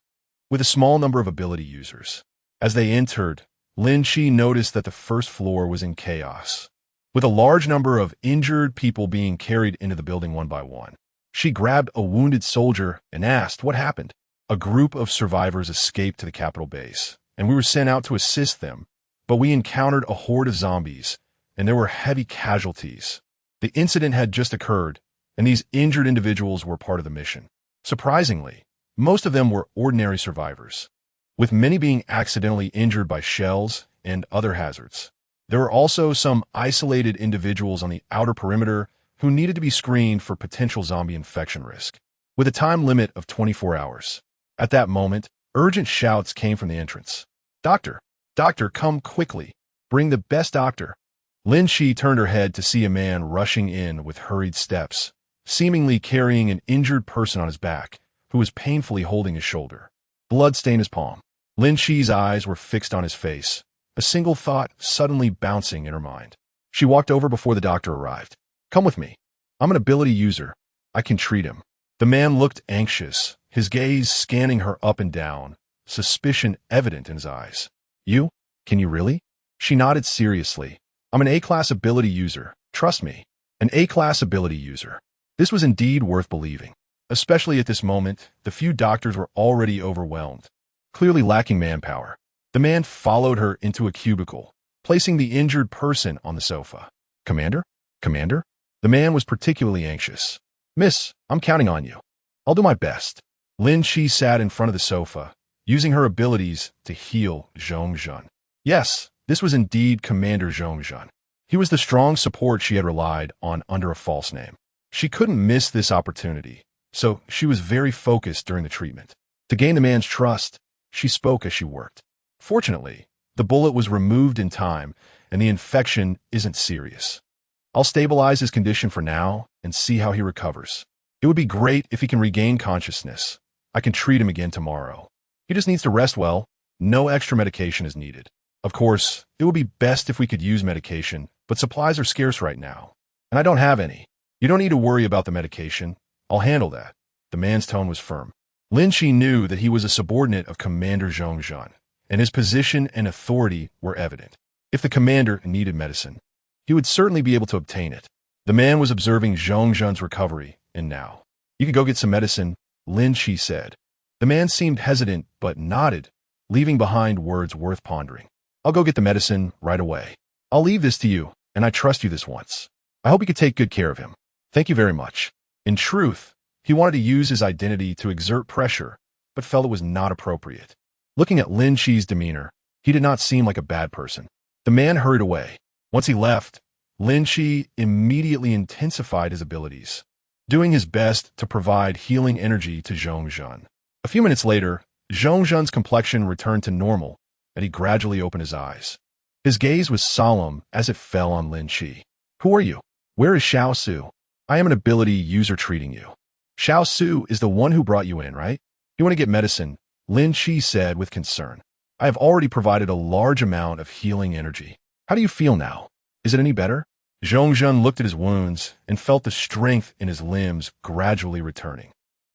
with a small number of ability users. As they entered, Lin Chi noticed that the first floor was in chaos, with a large number of injured people being carried into the building one by one. She grabbed a wounded soldier and asked what happened. A group of survivors escaped to the capital base, and we were sent out to assist them, but we encountered a horde of zombies, and there were heavy casualties. The incident had just occurred, and these injured individuals were part of the mission. Surprisingly, most of them were ordinary survivors, with many being accidentally injured by shells and other hazards. There were also some isolated individuals on the outer perimeter who needed to be screened for potential zombie infection risk, with a time limit of 24 hours. At that moment, urgent shouts came from the entrance. "Doctor! Doctor, come quickly! Bring the best doctor!" Lin Chi turned her head to see a man rushing in with hurried steps, seemingly carrying an injured person on his back, who was painfully holding his shoulder. Blood stained his palm. Lin Chi's eyes were fixed on his face, a single thought suddenly bouncing in her mind. She walked over before the doctor arrived. "Come with me. I'm an ability user. I can treat him." The man looked anxious, his gaze scanning her up and down, suspicion evident in his eyes. "You? Can you really?" She nodded seriously. "I'm an A-class ability user. Trust me. An A-class ability user." This was indeed worth believing. Especially at this moment, the few doctors were already overwhelmed, clearly lacking manpower. The man followed her into a cubicle, placing the injured person on the sofa. "Commander? Commander?" The man was particularly anxious. "Miss, I'm counting on you. I'll do my best." Lin Chi sat in front of the sofa, using her abilities to heal Zhong Zhun. Yes, this was indeed Commander Zhong Zhun. He was the strong support she had relied on under a false name. She couldn't miss this opportunity, so she was very focused during the treatment. To gain the man's trust, she spoke as she worked. Fortunately, the bullet was removed in time, and the infection isn't serious. I'll stabilize his condition for now and see how he recovers. It would be great if he can regain consciousness. I can treat him again tomorrow. He just needs to rest well. No extra medication is needed. Of course, it would be best if we could use medication, but supplies are scarce right now, and I don't have any. You don't need to worry about the medication. I'll handle that. The man's tone was firm. Lin Chi knew that he was a subordinate of Commander Zhong Zhun, and his position and authority were evident. If the commander needed medicine, he would certainly be able to obtain it. The man was observing Zhong Zhun's recovery, and now, "You could go get some medicine," Lin Chi said. The man seemed hesitant but nodded, leaving behind words worth pondering. "I'll go get the medicine right away. I'll leave this to you, and I trust you this once. I hope you could take good care of him. Thank you very much." In truth, he wanted to use his identity to exert pressure, but felt it was not appropriate. Looking at Lin Chi's demeanor, he did not seem like a bad person. The man hurried away. Once he left, Lin Chi immediately intensified his abilities, doing his best to provide healing energy to Zhong Zhun. A few minutes later, Zhong Zhun's complexion returned to normal, and he gradually opened his eyes. His gaze was solemn as it fell on Lin Chi. "Who are you? Where is Xiao Su? I am an ability user treating you." "Xiao Su is the one who brought you in, right? You want to get medicine?" Lin Chi said with concern. "I have already provided a large amount of healing energy. How do you feel now? Is it any better?" Zhong Zhun looked at his wounds and felt the strength in his limbs gradually returning.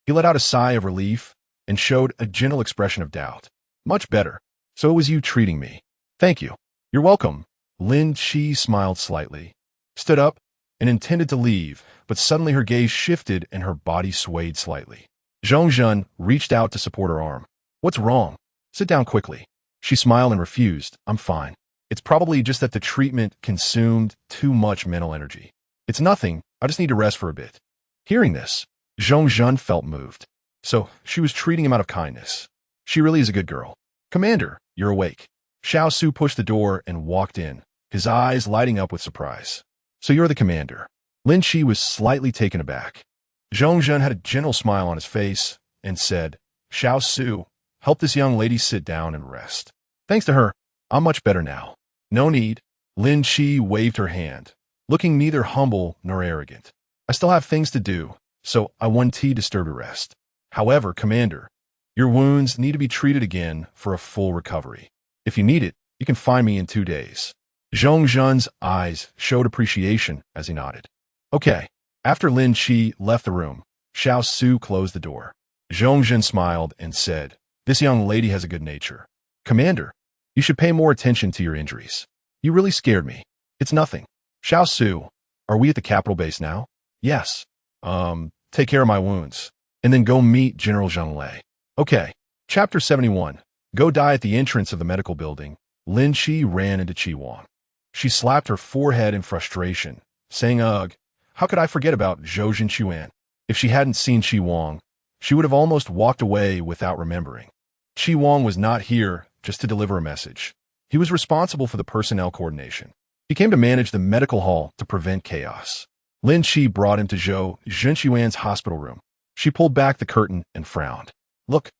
He let out a sigh of relief and showed a gentle expression of doubt. "Much better. So it was you treating me. Thank you." "You're welcome." Lin Chi smiled slightly, stood up, and intended to leave, but suddenly her gaze shifted and her body swayed slightly. Zheng Zhen reached out to support her arm. "What's wrong? Sit down quickly." She smiled and refused. "I'm fine. It's probably just that the treatment consumed too much mental energy. It's nothing. I just need to rest for a bit." Hearing this, Zheng Zhen felt moved. So she was treating him out of kindness. She really is a good girl. "Commander, you're awake." Xiao Su pushed the door and walked in, his eyes lighting up with surprise. "So you're the commander." Lin Chi was slightly taken aback. Zheng Zhen had a gentle smile on his face and said, "Xiao Su, help this young lady sit down and rest. Thanks to her, I'm much better now." "No need." Lin Chi waved her hand, looking neither humble nor arrogant. "I still have things to do, so I wouldn't disturb your rest. However, Commander, your wounds need to be treated again for a full recovery. If you need it, you can find me in 2 days." Zheng Zhen's eyes showed appreciation as he nodded. "Okay." After Lin Chi left the room, Xiao Su closed the door. Zheng Zhen smiled and said, "This young lady has a good nature. Commander, you should pay more attention to your injuries. You really scared me." "It's nothing." "Xiao Su, are we at the capital base now?" "Yes." Take care of my wounds, and then go meet General Zheng Lei." "Okay." Chapter 71. Go die at the entrance of the medical building. Lin Chi ran into Chi Wang. She slapped her forehead in frustration, saying, "Ugh, how could I forget about Zhou Jinchuan?" If she hadn't seen Chi Wang, she would have almost walked away without remembering. Chi Wang was not here just to deliver a message. He was responsible for the personnel coordination. He came to manage the medical hall to prevent chaos. Lin Chi brought him to Zhou Jinchuan's hospital room. She pulled back the curtain and frowned. "Look."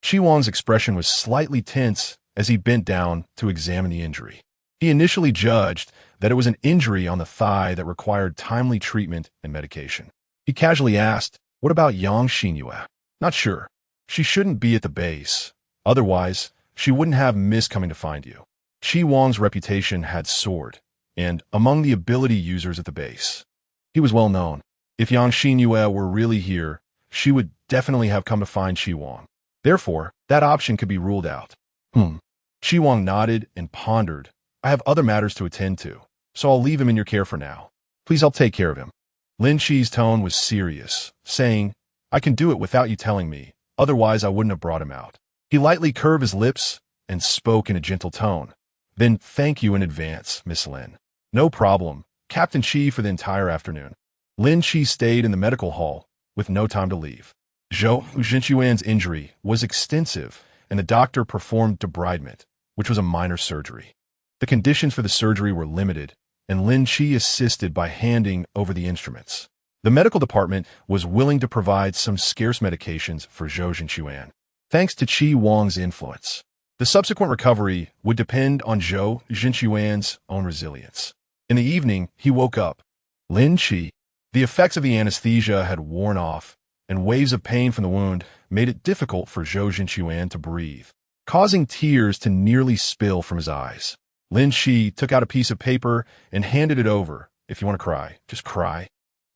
Chi Wang's expression was slightly tense as he bent down to examine the injury. He initially judged that it was an injury on the thigh that required timely treatment and medication. He casually asked, "What about Yang Xinyue?" "Not sure. She shouldn't be at the base. Otherwise, she wouldn't have missed coming to find you." Chi Wang's reputation had soared, and among the ability users at the base, he was well known. If Yang Xinyue were really here, she would definitely have come to find Chi Wang. Therefore, that option could be ruled out. Chi Wang nodded and pondered. "I have other matters to attend to, so I'll leave him in your care for now. Please help take care of him." Lin Chi's tone was serious, saying, "I can do it without you telling me, otherwise I wouldn't have brought him out." He lightly curved his lips and spoke in a gentle tone. "Then thank you in advance, Miss Lin." "No problem, Captain Chi," for the entire afternoon. Lin Chi stayed in the medical hall with no time to leave. Zhou Jinchuan's injury was extensive, and the doctor performed debridement, which was a minor surgery. The conditions for the surgery were limited, and Lin Chi assisted by handing over the instruments. The medical department was willing to provide some scarce medications for Zhou Jinchuan, thanks to Chi Wang's influence. The subsequent recovery would depend on Zhou Jinchuan's own resilience. In the evening, he woke up. Lin Chi. The effects of the anesthesia had worn off, and waves of pain from the wound made it difficult for Zhou Jinchuan to breathe, causing tears to nearly spill from his eyes. Lin Chi took out a piece of paper and handed it over. "If you want to cry, just cry.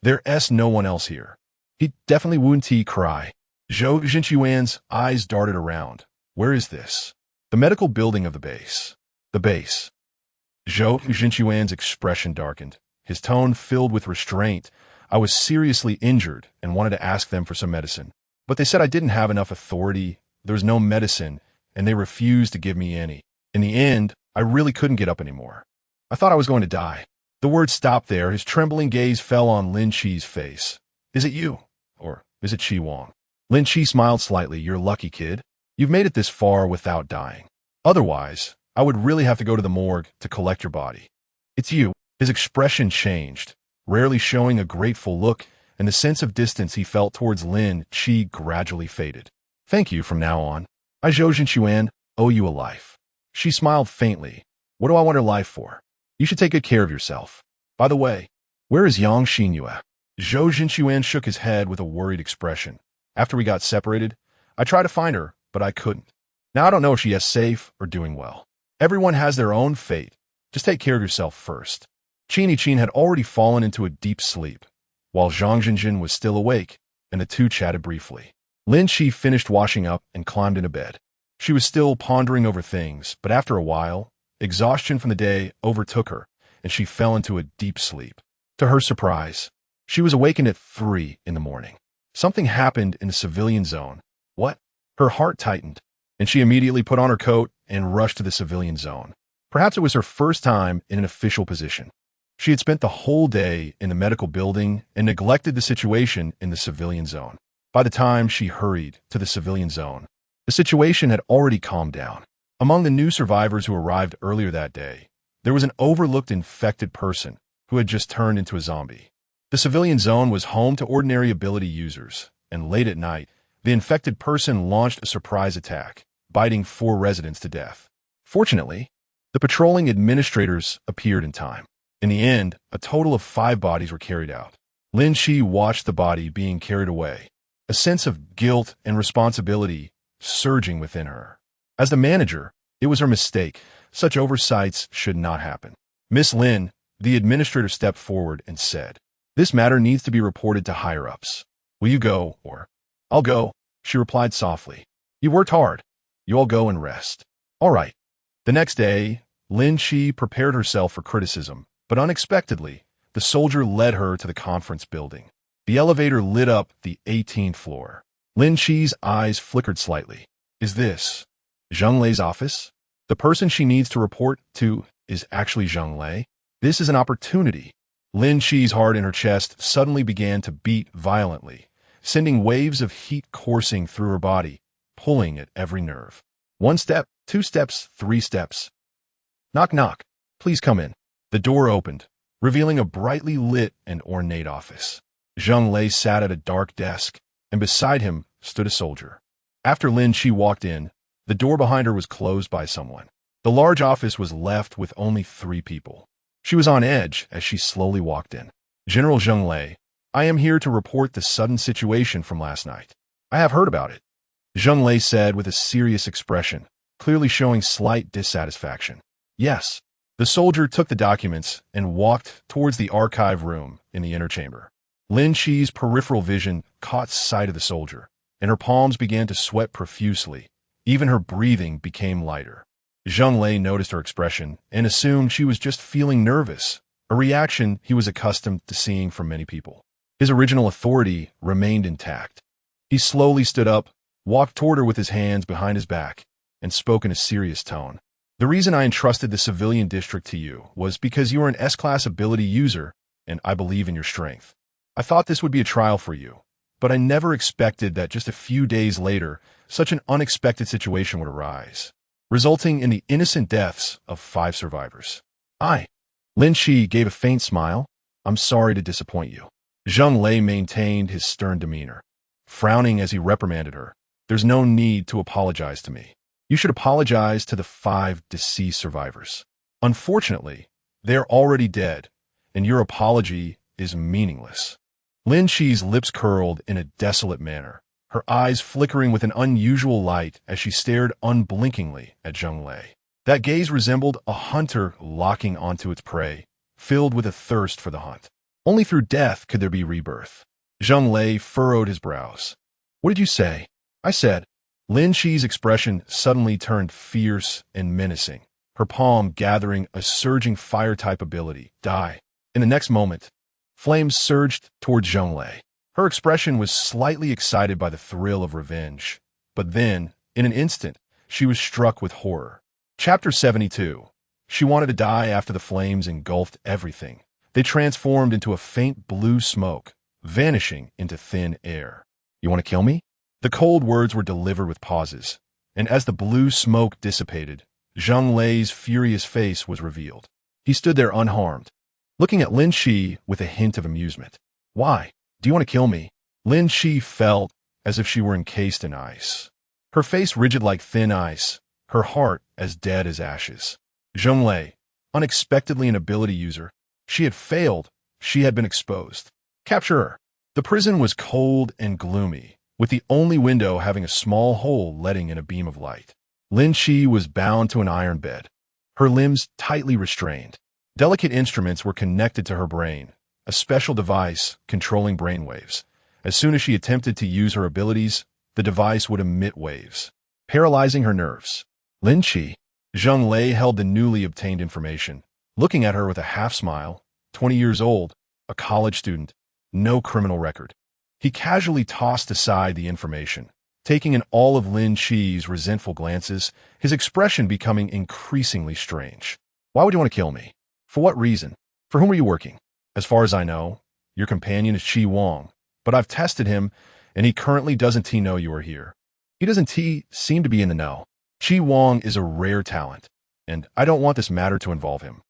There's no one else here." He definitely wouldn't cry. Zhou Jinchuan's eyes darted around. "Where is this?" "The medical building of the base." "The base." Zhou Jinchuan's expression darkened, his tone filled with restraint. "I was seriously injured and wanted to ask them for some medicine. But they said I didn't have enough authority, there was no medicine, and they refused to give me any. In the end, I really couldn't get up anymore. I thought I was going to die." The word stopped there. His trembling gaze fell on Lin Chi's face. "Is it you? Or is it Chi Wang?" Lin Chi smiled slightly. "You're lucky, kid. You've made it this far without dying. Otherwise, I would really have to go to the morgue to collect your body." "It's you." His expression changed, rarely showing a grateful look, and the sense of distance he felt towards Lin Chi gradually faded. "Thank you from now on. I, Zhou Jinchuan, owe you a life." She smiled faintly. "What do I want her life for? You should take good care of yourself. By the way, where is Yang Xinyue?" Zhou Jinchuan shook his head with a worried expression. "After we got separated, I tried to find her, but I couldn't. Now I don't know if she is safe or doing well. Everyone has their own fate. Just take care of yourself first." Qin Qin had already fallen into a deep sleep, while Zhang Jinjin was still awake, and the two chatted briefly. Lin Chi finished washing up and climbed into bed. She was still pondering over things, but after a while, exhaustion from the day overtook her, and she fell into a deep sleep. To her surprise, she was awakened at 3 in the morning. Something happened in the civilian zone. What? Her heart tightened, and she immediately put on her coat and rushed to the civilian zone. Perhaps it was her first time in an official position. She had spent the whole day in the medical building and neglected the situation in the civilian zone. By the time she hurried to the civilian zone, the situation had already calmed down. Among the new survivors who arrived earlier that day, there was an overlooked infected person who had just turned into a zombie. The civilian zone was home to ordinary ability users, and late at night, the infected person launched a surprise attack, biting 4 residents to death. Fortunately, the patrolling administrators appeared in time. In the end, a total of 5 bodies were carried out. Lin Shi watched the body being carried away, a sense of guilt and responsibility surging within her. As the manager, it was her mistake. Such oversights should not happen. Miss Lin, the administrator stepped forward and said, "This matter needs to be reported to higher-ups. Will you go, or—" "I'll go," she replied softly. "You worked hard. You all go and rest." "All right." The next day, Lin Shi prepared herself for criticism, but unexpectedly, the soldier led her to the conference building. The elevator lit up the 18th floor. Lin Shi's eyes flickered slightly. Is this Zheng Lei's office? The person she needs to report to is actually Zheng Lei? This is an opportunity. Lin Shi's heart in her chest suddenly began to beat violently, sending waves of heat coursing through her body, pulling at every nerve. 1 step, 2 steps, 3 steps. Knock, knock. Please come in. The door opened, revealing a brightly lit and ornate office. Zheng Lei sat at a dark desk, and beside him stood a soldier. After Lin Shi walked in, the door behind her was closed by someone. The large office was left with only 3 people. She was on edge as she slowly walked in. "General Zheng Lei, I am here to report the sudden situation from last night. I have heard about it," Zheng Lei said with a serious expression, clearly showing slight dissatisfaction. "Yes." The soldier took the documents and walked towards the archive room in the inner chamber. Lin Shi's peripheral vision caught sight of the soldier, and her palms began to sweat profusely. Even her breathing became lighter. Zheng Lei noticed her expression and assumed she was just feeling nervous, a reaction he was accustomed to seeing from many people. His original authority remained intact. He slowly stood up, walked toward her with his hands behind his back, and spoke in a serious tone. "The reason I entrusted the civilian district to you was because you are an S-class ability user, and I believe in your strength. I thought this would be a trial for you, but I never expected that just a few days later, such an unexpected situation would arise, resulting in the innocent deaths of 5 survivors. Lin Shi gave a faint smile. "I'm sorry to disappoint you." Zheng Lei maintained his stern demeanor, frowning as he reprimanded her. "There's no need to apologize to me. You should apologize to the 5 deceased survivors. Unfortunately, they're already dead, and your apology is meaningless." Lin Shi's lips curled in a desolate manner, her eyes flickering with an unusual light as she stared unblinkingly at Zheng Lei. That gaze resembled a hunter locking onto its prey, filled with a thirst for the hunt. Only through death could there be rebirth. Zheng Lei furrowed his brows. "What did you say?" "I said." Lin Shi's expression suddenly turned fierce and menacing, her palm gathering a surging fire-type ability, Die. In the next moment, flames surged toward Zheng Lei. Her expression was slightly excited by the thrill of revenge, but then, in an instant, she was struck with horror. Chapter 72. She wanted to die after the flames engulfed everything. They transformed into a faint blue smoke, vanishing into thin air. "You want to kill me?" The cold words were delivered with pauses, and as the blue smoke dissipated, Zheng Lei's furious face was revealed. He stood there unharmed, looking at Lin Shi with a hint of amusement. "Why? Do you want to kill me?" Lin Shi felt as if she were encased in ice. Her face rigid like thin ice, her heart as dead as ashes. Zheng Lei, unexpectedly an ability user, she had failed, she had been exposed. "Capture her." The prison was cold and gloomy, with the only window having a small hole letting in a beam of light. Lin Shi was bound to an iron bed, her limbs tightly restrained. Delicate instruments were connected to her brain, a special device controlling brainwaves. As soon as she attempted to use her abilities, the device would emit waves, paralyzing her nerves. "Lin Shi." Zheng Lei held the newly obtained information, looking at her with a half-smile. 20 years old, a college student, no criminal record. He casually tossed aside the information, taking in all of Lin Chi's resentful glances, his expression becoming increasingly strange. Why would you want to kill me? For what reason? For whom are you working? As far as I know, your companion is Chi Wang, but I've tested him, and he currently doesn't know you are here. He doesn't seem to be in the know. Chi Wang is a rare talent, and I don't want this matter to involve him.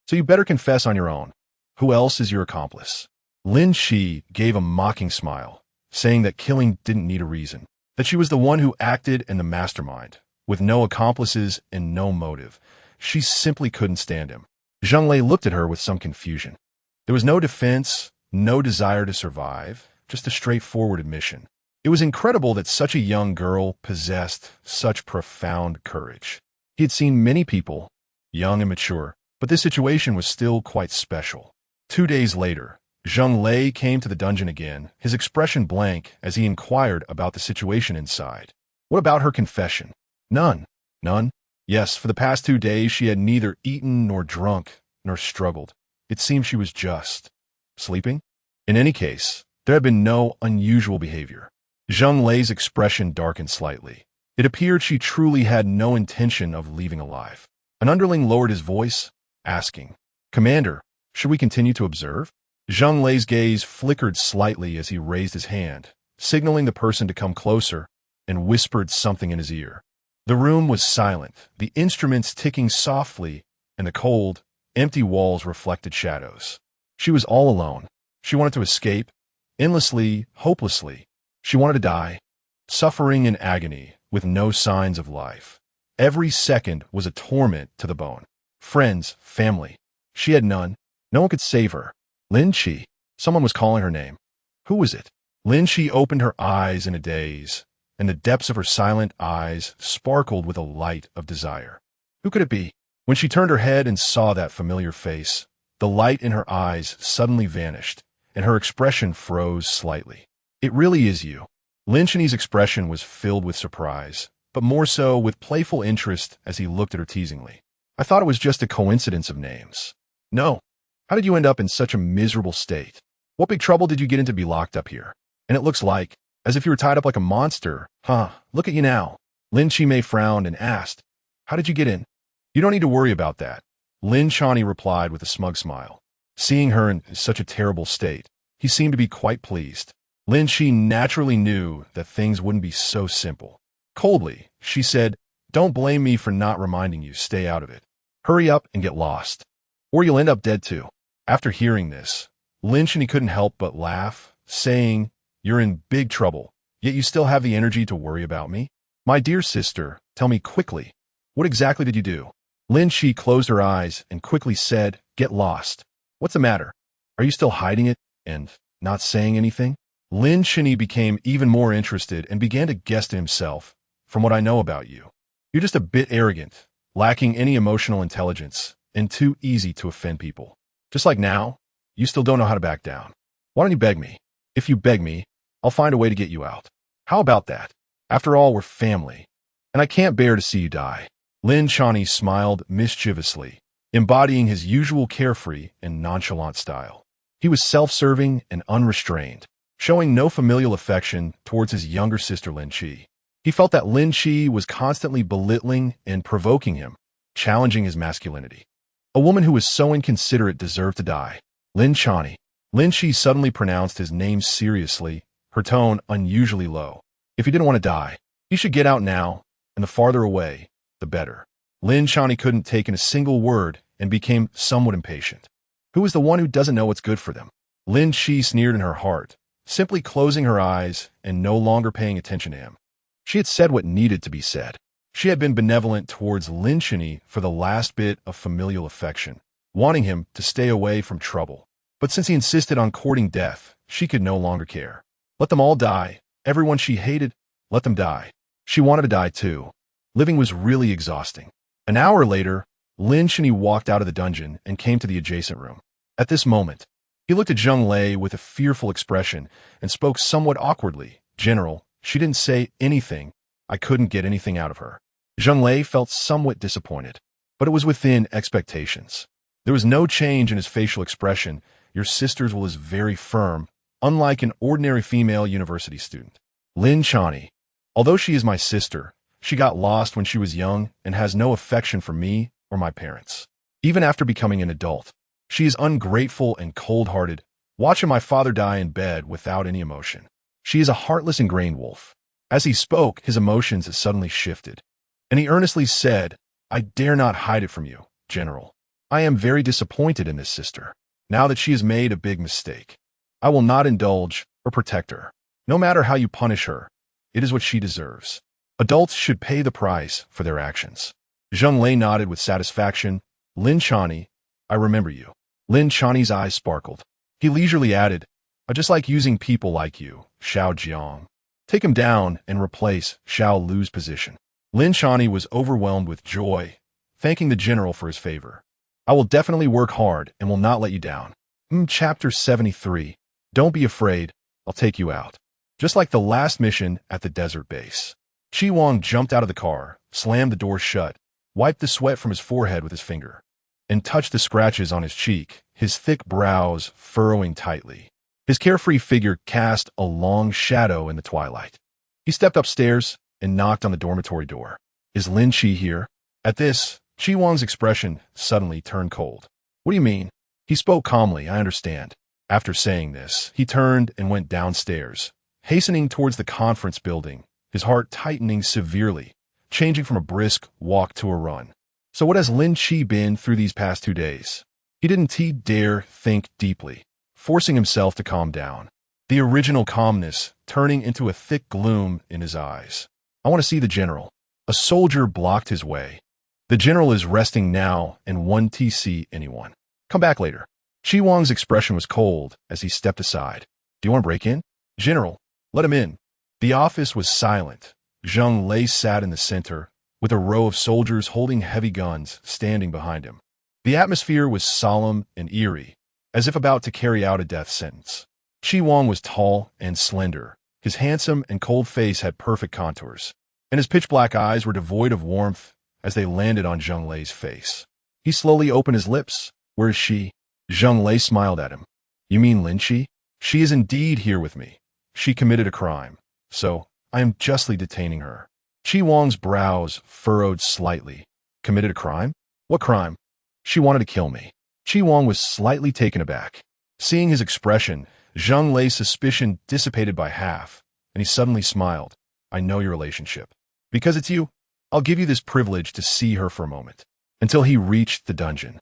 So you better confess on your own. Who else is your accomplice? Lin Chi gave a mocking smile, saying that killing didn't need a reason, that she was the one who acted and the mastermind, with no accomplices and no motive. She simply couldn't stand him. Zheng Lei looked at her with some confusion. There was no defense, no desire to survive, just a straightforward admission. It was incredible that such a young girl possessed such profound courage. He had seen many people, young and mature, but this situation was still quite special. 2 days later, Zheng Lei came to the dungeon again, his expression blank as he inquired about the situation inside. What about her confession? None. None? Yes, for the past 2 days she had neither eaten nor drunk, nor struggled. It seemed she was just sleeping. In any case, there had been no unusual behavior. Zheng Lei's expression darkened slightly. It appeared she truly had no intention of leaving alive. An underling lowered his voice, asking, "Commander, should we continue to observe?" Zheng Lei's gaze flickered slightly as he raised his hand, signaling the person to come closer, and whispered something in his ear. The room was silent, the instruments ticking softly, and the cold, empty walls reflected shadows. She was all alone. She wanted to escape, endlessly, hopelessly. She wanted to die, suffering in agony, with no signs of life. Every second was a torment to the bone. Friends, family. She had none. No one could save her. Lin Chi. Someone was calling her name. Who was it? Lin Chi opened her eyes in a daze, and the depths of her silent eyes sparkled with a light of desire. Who could it be? When she turned her head and saw that familiar face, the light in her eyes suddenly vanished, and her expression froze slightly. It really is you. Lin Chi's expression was filled with surprise, but more so with playful interest as he looked at her teasingly. I thought it was just a coincidence of names. No. How did you end up in such a miserable state? What big trouble did you get into to be locked up here? And it looks like, as if you were tied up like a monster. Huh, look at you now. Lin Chi frowned and asked, "How did you get in?" "You don't need to worry about that," Lin Chani replied with a smug smile. Seeing her in such a terrible state, he seemed to be quite pleased. Lin Chi naturally knew that things wouldn't be so simple. Coldly, she said, "Don't blame me for not reminding you. Stay out of it. Hurry up and get lost, or you'll end up dead too." After hearing this, Lin Chi couldn't help but laugh, saying, "You're in big trouble, yet you still have the energy to worry about me? My dear sister, tell me quickly, what exactly did you do?" Lin Chi closed her eyes and quickly said, "Get lost. What's the matter? Are you still hiding it and not saying anything?" Lin Chi became even more interested and began to guess to himself, "From what I know about you, you're just a bit arrogant, lacking any emotional intelligence, and too easy to offend people. Just like now, you still don't know how to back down. Why don't you beg me? If you beg me, I'll find a way to get you out. How about that? After all, we're family, and I can't bear to see you die." Lin Chani smiled mischievously, embodying his usual carefree and nonchalant style. He was self-serving and unrestrained, showing no familial affection towards his younger sister Lin Chi. He felt that Lin Chi was constantly belittling and provoking him, challenging his masculinity. A woman who was so inconsiderate deserved to die. Lin Chani. Lin Chi suddenly pronounced his name seriously, her tone unusually low. If he didn't want to die, he should get out now, and the farther away, the better. Lin Chani couldn't take in a single word and became somewhat impatient. Who is the one who doesn't know what's good for them? Lin Chi sneered in her heart, simply closing her eyes and no longer paying attention to him. She had said what needed to be said. She had been benevolent towards Lin Chi for the last bit of familial affection, wanting him to stay away from trouble. But since he insisted on courting death, she could no longer care. Let them all die. Everyone she hated, let them die. She wanted to die too. Living was really exhausting. An hour later, Lin Chi walked out of the dungeon and came to the adjacent room. At this moment, he looked at Zheng Lei with a fearful expression and spoke somewhat awkwardly. "General, she didn't say anything. I couldn't get anything out of her." Zheng Lei felt somewhat disappointed, but it was within expectations. There was no change in his facial expression, Your sister's will is very firm, unlike an ordinary female university student. Lin Chani. Although she is my sister, she got lost when she was young and has no affection for me or my parents. Even after becoming an adult, she is ungrateful and cold-hearted, watching my father die in bed without any emotion. She is a heartless and grain wolf. As he spoke, his emotions had suddenly shifted, and he earnestly said, I dare not hide it from you, General. I am very disappointed in this sister. Now that she has made a big mistake, I will not indulge or protect her. No matter how you punish her, it is what she deserves. Adults should pay the price for their actions. Zheng Lei nodded with satisfaction. Lin Chani, I remember you. Lin Chani's eyes sparkled. He leisurely added, I just like using people like you, Xiao Jiang. Take him down and replace Xiao Lu's position. Lin Chani was overwhelmed with joy, thanking the general for his favor. I will definitely work hard and will not let you down. Chapter 73. Don't be afraid, I'll take you out. Just like the last mission at the desert base. Chi Wang jumped out of the car, slammed the door shut, wiped the sweat from his forehead with his finger, and touched the scratches on his cheek, his thick brows furrowing tightly. His carefree figure cast a long shadow in the twilight. He stepped upstairs and knocked on the dormitory door. Is Lin Chi here? At this, Chi Wang's expression suddenly turned cold. What do you mean? He spoke calmly, I understand. After saying this, he turned and went downstairs, hastening towards the conference building, his heart tightening severely, changing from a brisk walk to a run. So what has Lin Chi been through these past 2 days? He didn't dare think deeply, forcing himself to calm down. The original calmness turning into a thick gloom in his eyes. I want to see the general. A soldier blocked his way. The general is resting now and won't see anyone. Come back later. Chi Wang's expression was cold as he stepped aside. Do you want to break in? General, let him in. The office was silent. Zheng Lei sat in the center, with a row of soldiers holding heavy guns standing behind him. The atmosphere was solemn and eerie, as if about to carry out a death sentence. Chi Wang was tall and slender. His handsome and cold face had perfect contours, and his pitch-black eyes were devoid of warmth as they landed on Zheng Lei's face. He slowly opened his lips. Where is she? Zheng Lei smiled at him. You mean Lin Chi? She is indeed here with me. She committed a crime, so I am justly detaining her. Chi Wang's brows furrowed slightly. Committed a crime? What crime? She wanted to kill me. Chi Wang was slightly taken aback. Seeing his expression, Zheng Lei's suspicion dissipated by half, and he suddenly smiled. I know your relationship. Because it's you, I'll give you this privilege to see her for a moment. Until he reached the dungeon.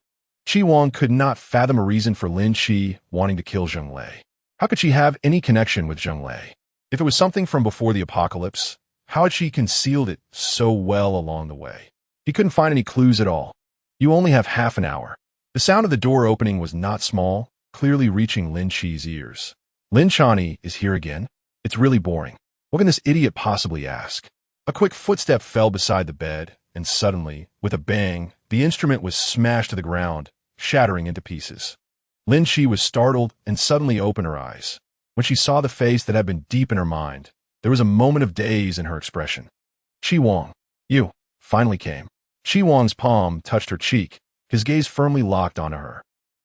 Chi Wang could not fathom a reason for Lin Chi wanting to kill Zheng Lei. How could she have any connection with Zheng Lei? If it was something from before the apocalypse, how had she concealed it so well along the way? He couldn't find any clues at all. You only have half an hour. The sound of the door opening was not small, clearly reaching Lin Chi's ears. Lin Chani is here again? It's really boring. What can this idiot possibly ask? A quick footstep fell beside the bed, and suddenly, with a bang, the instrument was smashed to the ground, shattering into pieces. Lin Chi was startled and suddenly opened her eyes. When she saw the face that had been deep in her mind, there was a moment of daze in her expression. Chi Wang, you finally came. Chi Wang's palm touched her cheek, his gaze firmly locked onto her.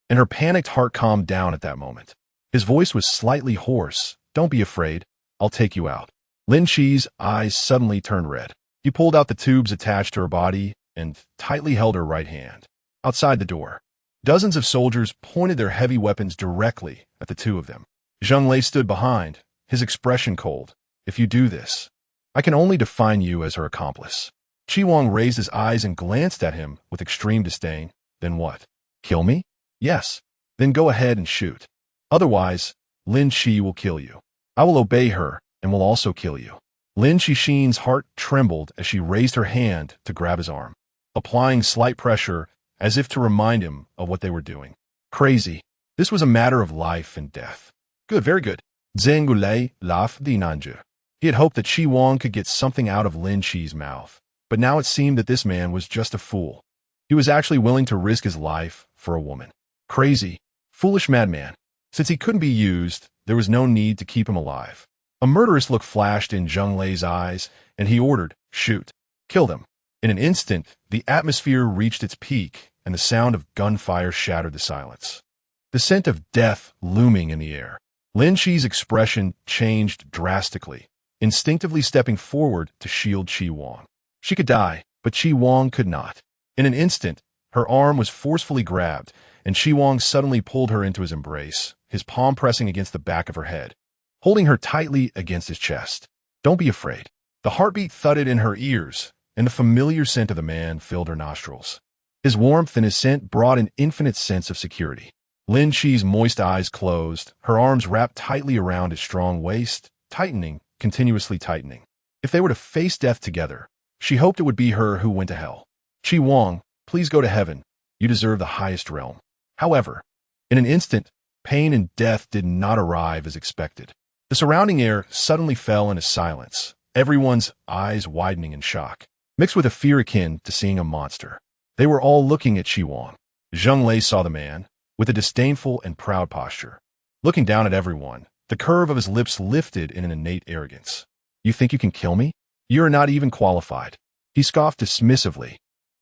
And her panicked heart calmed down at that moment. His voice was slightly hoarse. Don't be afraid. I'll take you out. Lin Chi's eyes suddenly turned red. He pulled out the tubes attached to her body and tightly held her right hand. Outside the door, dozens of soldiers pointed their heavy weapons directly at the two of them. Zheng Lei stood behind, his expression cold. If you do this, I can only define you as her accomplice. Chi Wang raised his eyes and glanced at him with extreme disdain. Then what? Kill me? Yes. Then go ahead and shoot. Otherwise, Lin Chi will kill you. I will obey her and will also kill you. Lin Chixin's heart trembled as she raised her hand to grab his arm, applying slight pressure as if to remind him of what they were doing. Crazy. This was a matter of life and death. Good, very good. Zheng Lei laughed the Nanju. He had hoped that Chi Wang could get something out of Lin Chi's mouth, but now it seemed that this man was just a fool. He was actually willing to risk his life for a woman. Crazy, foolish madman. Since he couldn't be used, there was no need to keep him alive. A murderous look flashed in Zheng Lei's eyes, and he ordered, shoot. Kill them. In an instant, the atmosphere reached its peak, and the sound of gunfire shattered the silence. the scent of death looming in the air. Lin Chi's expression changed drastically, instinctively stepping forward to shield Chi Wang. She could die, but Chi Wang could not. In an instant, her arm was forcefully grabbed, and Chi Wang suddenly pulled her into his embrace, his palm pressing against the back of her head, holding her tightly against his chest. "Don't be afraid." The heartbeat thudded in her ears, and the familiar scent of the man filled her nostrils. His warmth and his scent brought an infinite sense of security. Lin Chi's moist eyes closed, her arms wrapped tightly around his strong waist, tightening, continuously tightening. If they were to face death together, she hoped it would be her who went to hell. "Chi Wang, please go to heaven. You deserve the highest realm." However, in an instant, pain and death did not arrive as expected. The surrounding air suddenly fell into silence, everyone's eyes widening in shock, mixed with a fear akin to seeing a monster. They were all looking at Chi Wang. Zheng Lei saw the man, with a disdainful and proud posture. Looking down at everyone, the curve of his lips lifted in an innate arrogance. "You think you can kill me? You are not even qualified." He scoffed dismissively,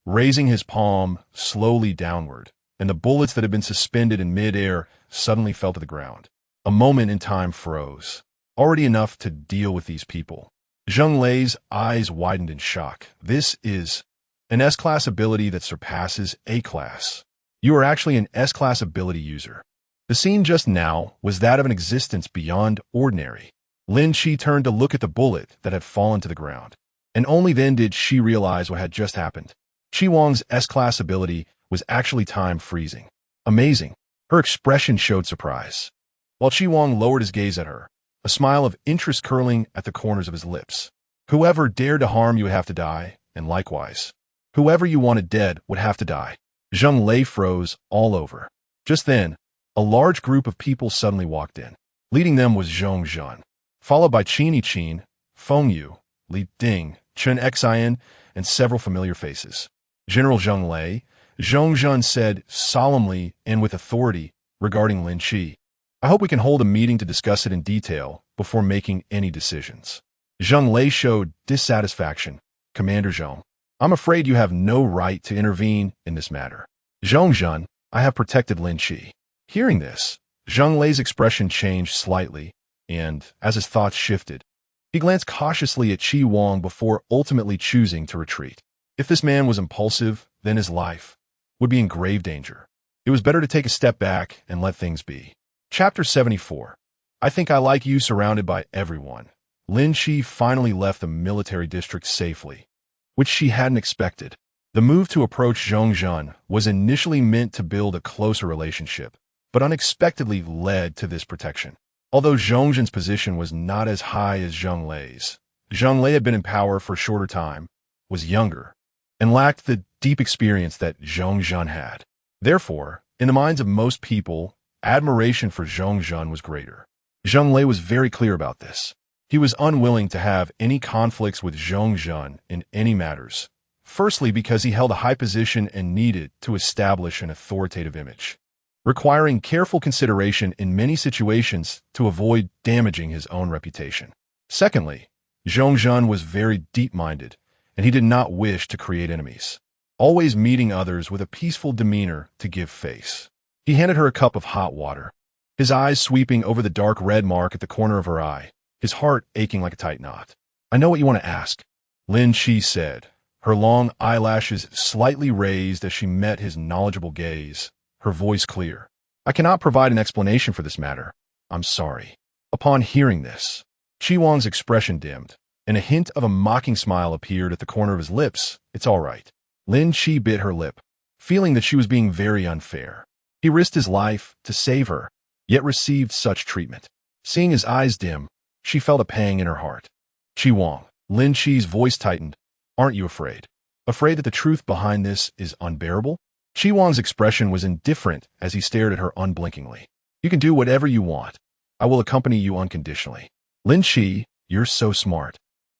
raising his palm slowly downward, and the bullets that had been suspended in mid-air suddenly fell to the ground. A moment in time froze, already enough to deal with these people. Zheng Lei's eyes widened in shock. "This is an S-class ability that surpasses A-class. You are actually an S-class ability user." The scene just now was that of an existence beyond ordinary. Lin Chi turned to look at the bullet that had fallen to the ground, and only then did she realize what had just happened. Chi Wang's S-class ability was actually time freezing. Amazing. Her expression showed surprise, while Chi Wang lowered his gaze at her, a smile of interest curling at the corners of his lips. "Whoever dared to harm you would have to die, and likewise, whoever you wanted dead would have to die." Zheng Lei froze all over. Just then, a large group of people suddenly walked in. Leading them was Zhong Zhan, followed by Qin Qin, Feng Yu, Li Ding, Chen Xian, and several familiar faces. "General Zheng Lei," Zhong Zhan said solemnly and with authority regarding Lin Chi, "I hope we can hold a meeting to discuss it in detail before making any decisions." Zheng Lei showed dissatisfaction. "Commander Zhong, I'm afraid you have no right to intervene in this matter." "Zhong Zhan, I have protected Lin Chi." Hearing this, Zheng Lei's expression changed slightly, and, as his thoughts shifted, he glanced cautiously at Chi Wang before ultimately choosing to retreat. If this man was impulsive, then his life would be in grave danger. It was better to take a step back and let things be. Chapter 74. I think I like you surrounded by everyone. Lin Chi finally left the military district safely, which she hadn't expected. The move to approach Zhong Zhan was initially meant to build a closer relationship, but unexpectedly led to this protection. Although Zhong Zhan's position was not as high as Zheng Lei's, Zheng Lei had been in power for a shorter time, was younger, and lacked the deep experience that Zhong Zhan had. Therefore, in the minds of most people, admiration for Zhong Zhan was greater. Zheng Lei was very clear about this. He was unwilling to have any conflicts with Zhong Zhan in any matters, firstly because he held a high position and needed to establish an authoritative image, requiring careful consideration in many situations to avoid damaging his own reputation. Secondly, Zhong Zhan was very deep-minded, and he did not wish to create enemies, always meeting others with a peaceful demeanor to give face. He handed her a cup of hot water, his eyes sweeping over the dark red mark at the corner of her eye, his heart aching like a tight knot. "I know what you want to ask," Lin Chi said, her long eyelashes slightly raised as she met his knowledgeable gaze, her voice clear. "I cannot provide an explanation for this matter. I'm sorry." Upon hearing this, Chi Wang's expression dimmed, and a hint of a mocking smile appeared at the corner of his lips. "It's all right." Lin Chi bit her lip, feeling that she was being very unfair. He risked his life to save her, yet received such treatment. Seeing his eyes dim, she felt a pang in her heart. "Chi Wang," Lin Chi's voice tightened, "aren't you afraid? Afraid that the truth behind this is unbearable?" Chi Wang's expression was indifferent as he stared at her unblinkingly. "You can do whatever you want. I will accompany you unconditionally." "Lin Chi, you're so smart.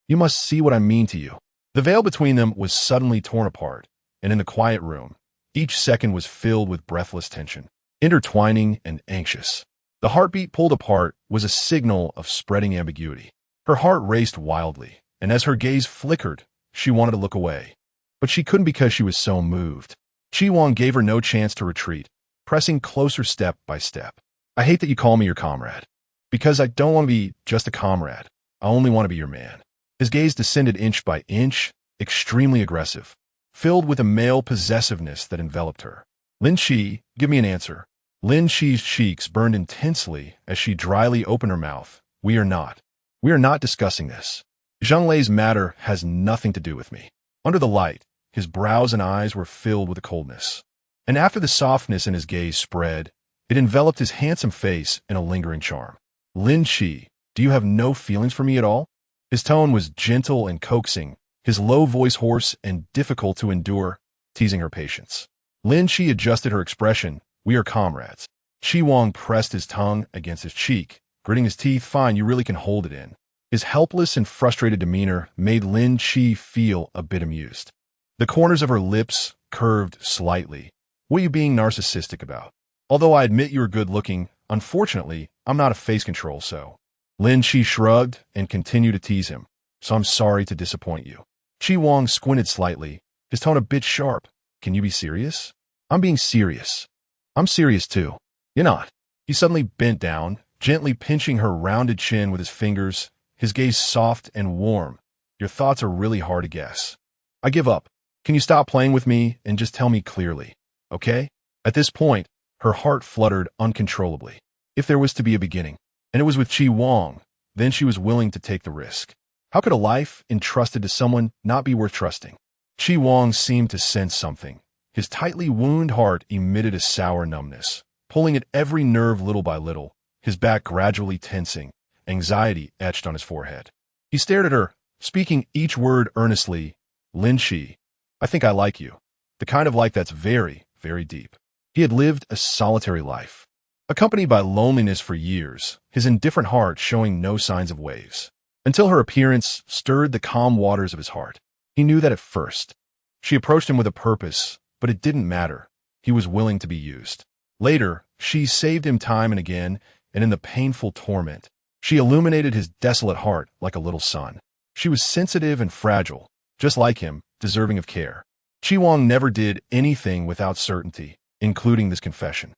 You must see what I mean to you." The veil between them was suddenly torn apart, and in the quiet room, each second was filled with breathless tension, intertwining and anxious. The heartbeat pulled apart was a signal of spreading ambiguity. Her heart raced wildly, and as her gaze flickered, she wanted to look away. But she couldn't because she was so moved. Chi Wang gave her no chance to retreat, pressing closer step by step. I hate that you call me your comrade. Because I don't want to be just a comrade. I only want to be your man. His gaze descended inch by inch, extremely aggressive, filled with a male possessiveness that enveloped her. Lin Chi, give me an answer. Lin Chi's cheeks burned intensely as she dryly opened her mouth. We are not discussing this. Zheng Lei's matter has nothing to do with me. Under the light, his brows and eyes were filled with a coldness. And after the softness in his gaze spread, it enveloped his handsome face in a lingering charm. Lin Chi, do you have no feelings for me at all? His tone was gentle and coaxing, his low voice hoarse and difficult to endure, teasing her patience. Lin Chi adjusted her expression. We are comrades. Chi Wang pressed his tongue against his cheek, gritting his teeth. Fine, you really can hold it in. His helpless and frustrated demeanor made Lin Chi feel a bit amused. The corners of her lips curved slightly. What are you being narcissistic about? Although I admit you are good-looking, unfortunately, I'm not a face control, so. Lin Chi shrugged and continued to tease him. So I'm sorry to disappoint you. Chi Wang squinted slightly, his tone a bit sharp. Can you be serious? I'm being serious. I'm serious too. You're not. He suddenly bent down, gently pinching her rounded chin with his fingers, his gaze soft and warm. Your thoughts are really hard to guess. I give up. Can you stop playing with me and just tell me clearly? Okay? At this point, her heart fluttered uncontrollably. If there was to be a beginning, and it was with Chi Wang, then she was willing to take the risk. How could a life entrusted to someone not be worth trusting? Chi Wang seemed to sense something. His tightly wound heart emitted a sour numbness, pulling at every nerve little by little, his back gradually tensing, anxiety etched on his forehead. He stared at her, speaking each word earnestly. Lin Chi, I think I like you. The kind of like that's very, very deep. He had lived a solitary life, accompanied by loneliness for years, his indifferent heart showing no signs of waves, until her appearance stirred the calm waters of his heart. He knew that at first. She approached him with a purpose, but it didn't matter. He was willing to be used. Later, she saved him time and again, and in the painful torment, she illuminated his desolate heart like a little sun. She was sensitive and fragile, just like him, deserving of care. Chi Wang never did anything without certainty, including this confession.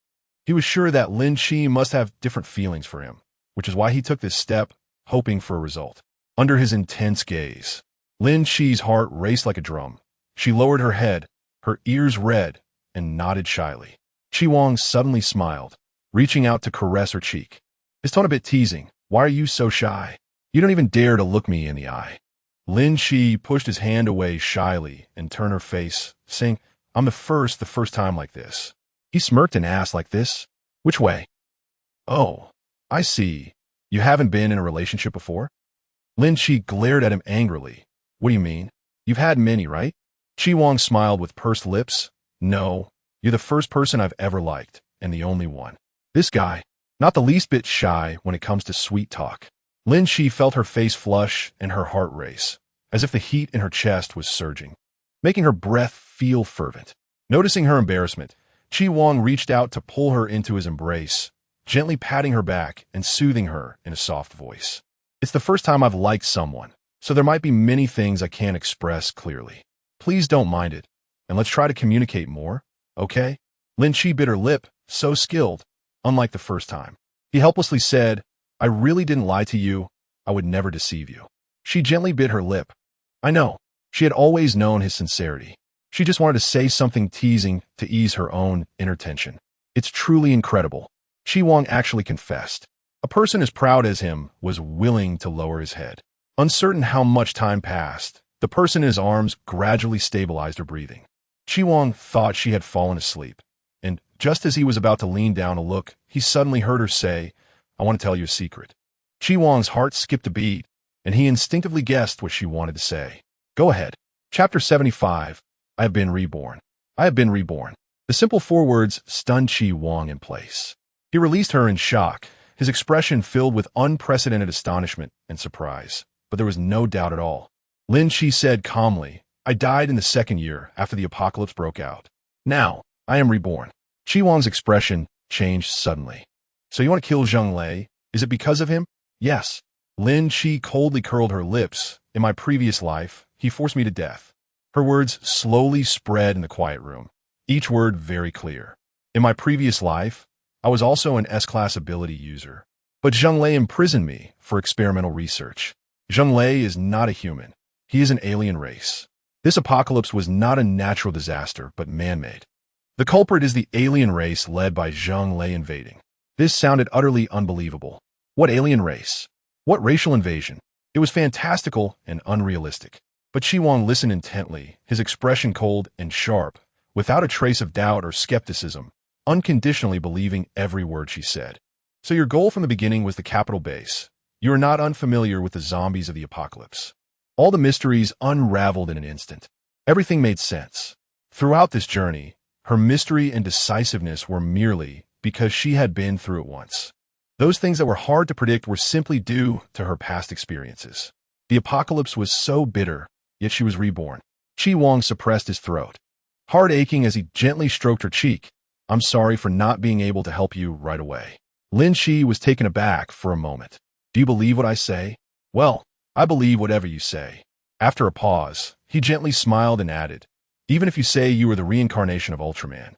He was sure that Lin Chi must have different feelings for him, which is why he took this step, hoping for a result. Under his intense gaze, Lin Chi's heart raced like a drum. She lowered her head, her ears red, and nodded shyly. Chi Wang suddenly smiled, reaching out to caress her cheek. His tone a bit teasing. Why are you so shy? You don't even dare to look me in the eye. Lin Chi pushed his hand away shyly and turned her face, saying, I'm the first time like this. He smirked and asked like this, which way? Oh, I see. You haven't been in a relationship before? Lin Chi glared at him angrily. What do you mean? You've had many, right? Chi Wang smiled with pursed lips. No, you're the first person I've ever liked, and the only one. This guy, not the least bit shy when it comes to sweet talk. Lin Chi felt her face flush and her heart race, as if the heat in her chest was surging, making her breath feel fervent. Noticing her embarrassment, Chi Wang reached out to pull her into his embrace, gently patting her back and soothing her in a soft voice. It's the first time I've liked someone, so there might be many things I can't express clearly. Please don't mind it, and let's try to communicate more, okay? Lin Chi bit her lip, so skilled, unlike the first time. He helplessly said, I really didn't lie to you. I would never deceive you. She gently bit her lip. I know. She had always known his sincerity. She just wanted to say something teasing to ease her own inner tension. It's truly incredible. Chi Wang actually confessed. A person as proud as him was willing to lower his head. Uncertain how much time passed, the person in his arms gradually stabilized her breathing. Chi Wang thought she had fallen asleep, and just as he was about to lean down to look, he suddenly heard her say, I want to tell you a secret. Chi Wang's heart skipped a beat, and he instinctively guessed what she wanted to say. Go ahead. Chapter 75. I have been reborn. I have been reborn. The simple 4 words stunned Chi Wang in place. He released her in shock, his expression filled with unprecedented astonishment and surprise. But there was no doubt at all. Lin Chi said calmly, I died in the 2nd year after the apocalypse broke out. Now, I am reborn. Chi Wang's expression changed suddenly. So you want to kill Zheng Lei? Is it because of him? Yes. Lin Chi coldly curled her lips. In my previous life, he forced me to death. Her words slowly spread in the quiet room, each word very clear. In my previous life, I was also an S-class ability user. But Zheng Lei imprisoned me for experimental research. Zheng Lei is not a human. He is an alien race. This apocalypse was not a natural disaster, but man-made. The culprit is the alien race led by Zheng Lei invading. This sounded utterly unbelievable. What alien race? What racial invasion? It was fantastical and unrealistic. But Chi Wang listened intently, his expression cold and sharp, without a trace of doubt or skepticism, unconditionally believing every word she said. So your goal from the beginning was the capital base. You are not unfamiliar with the zombies of the apocalypse. All the mysteries unraveled in an instant. Everything made sense. Throughout this journey, her mystery and decisiveness were merely because she had been through it once. Those things that were hard to predict were simply due to her past experiences. The apocalypse was so bitter, yet she was reborn. Chi Wang suppressed his throat, heart aching as he gently stroked her cheek. I'm sorry for not being able to help you right away. Lin Shi was taken aback for a moment. Do you believe what I say? Well, I believe whatever you say. After a pause, he gently smiled and added, even if you say you are the reincarnation of Ultraman,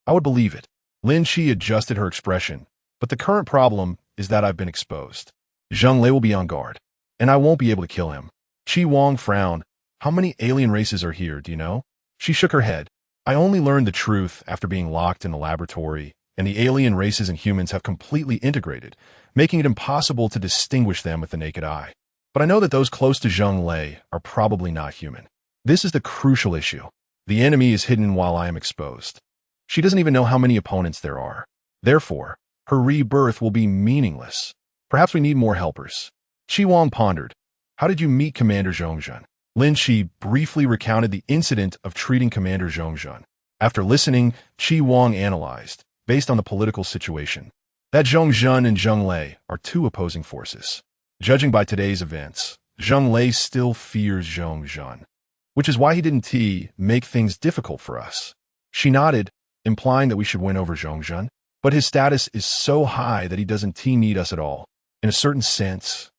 I would believe it. Lin Shi adjusted her expression, but the current problem is that I've been exposed. Zheng Lei will be on guard, and I won't be able to kill him. Chi Wang frowned. How many alien races are here, do you know? She shook her head. I only learned the truth after being locked in the laboratory, and the alien races and humans have completely integrated, making it impossible to distinguish them with the naked eye. But I know that those close to Zheng Lei are probably not human. This is the crucial issue. The enemy is hidden while I am exposed. She doesn't even know how many opponents there are. Therefore, her rebirth will be meaningless. Perhaps we need more helpers. Chi Wang pondered. How did you meet Commander Zhongzhen? Lin Shi briefly recounted the incident of treating Commander Zhongzhen. After listening, Chi Wang analyzed, based on the political situation, that Zhongzhen and Zheng Lei are two opposing forces. Judging by today's events, Zheng Lei still fears Zhongzhen, which is why he didn't make things difficult for us. She nodded, implying that we should win over Zhongzhen, but his status is so high that he doesn't need us at all. In a certain sense,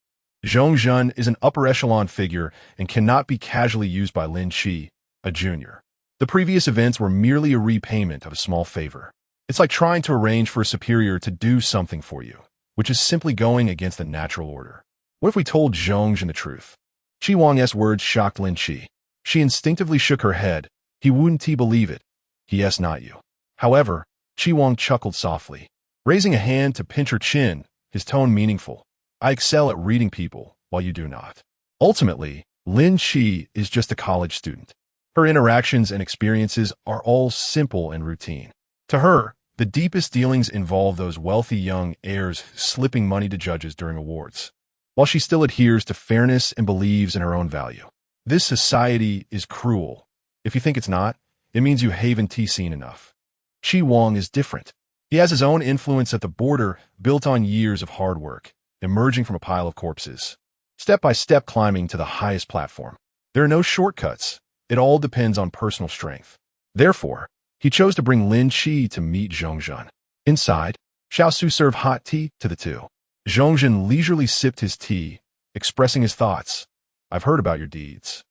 Zhongzhen is an upper echelon figure and cannot be casually used by Lin Shi, a junior. The previous events were merely a repayment of a small favor. It's like trying to arrange for a superior to do something for you, which is simply going against the natural order. What if we told Zhongzhen the truth? Chi Wang's words shocked Lin Shi. She instinctively shook her head. He wouldn't believe it. Yes, not you. However, Chi Wang chuckled softly, raising a hand to pinch her chin, his tone meaningful. I excel at reading people, while you do not. Ultimately, Lin Shi is just a college student. Her interactions and experiences are all simple and routine. To her, the deepest dealings involve those wealthy young heirs slipping money to judges during awards, while she still adheres to fairness and believes in her own value. This society is cruel. If you think it's not, it means you haven't seen enough. Chi Wang is different. He has his own influence at the border, built on years of hard work, emerging from a pile of corpses, step by step climbing to the highest platform. There are no shortcuts. It all depends on personal strength. Therefore, he chose to bring Lin Shi to meet Zhongzhen. Inside, Xiaosu served hot tea to the two. Zhongzhen leisurely sipped his tea, expressing his thoughts. I've heard about your deeds.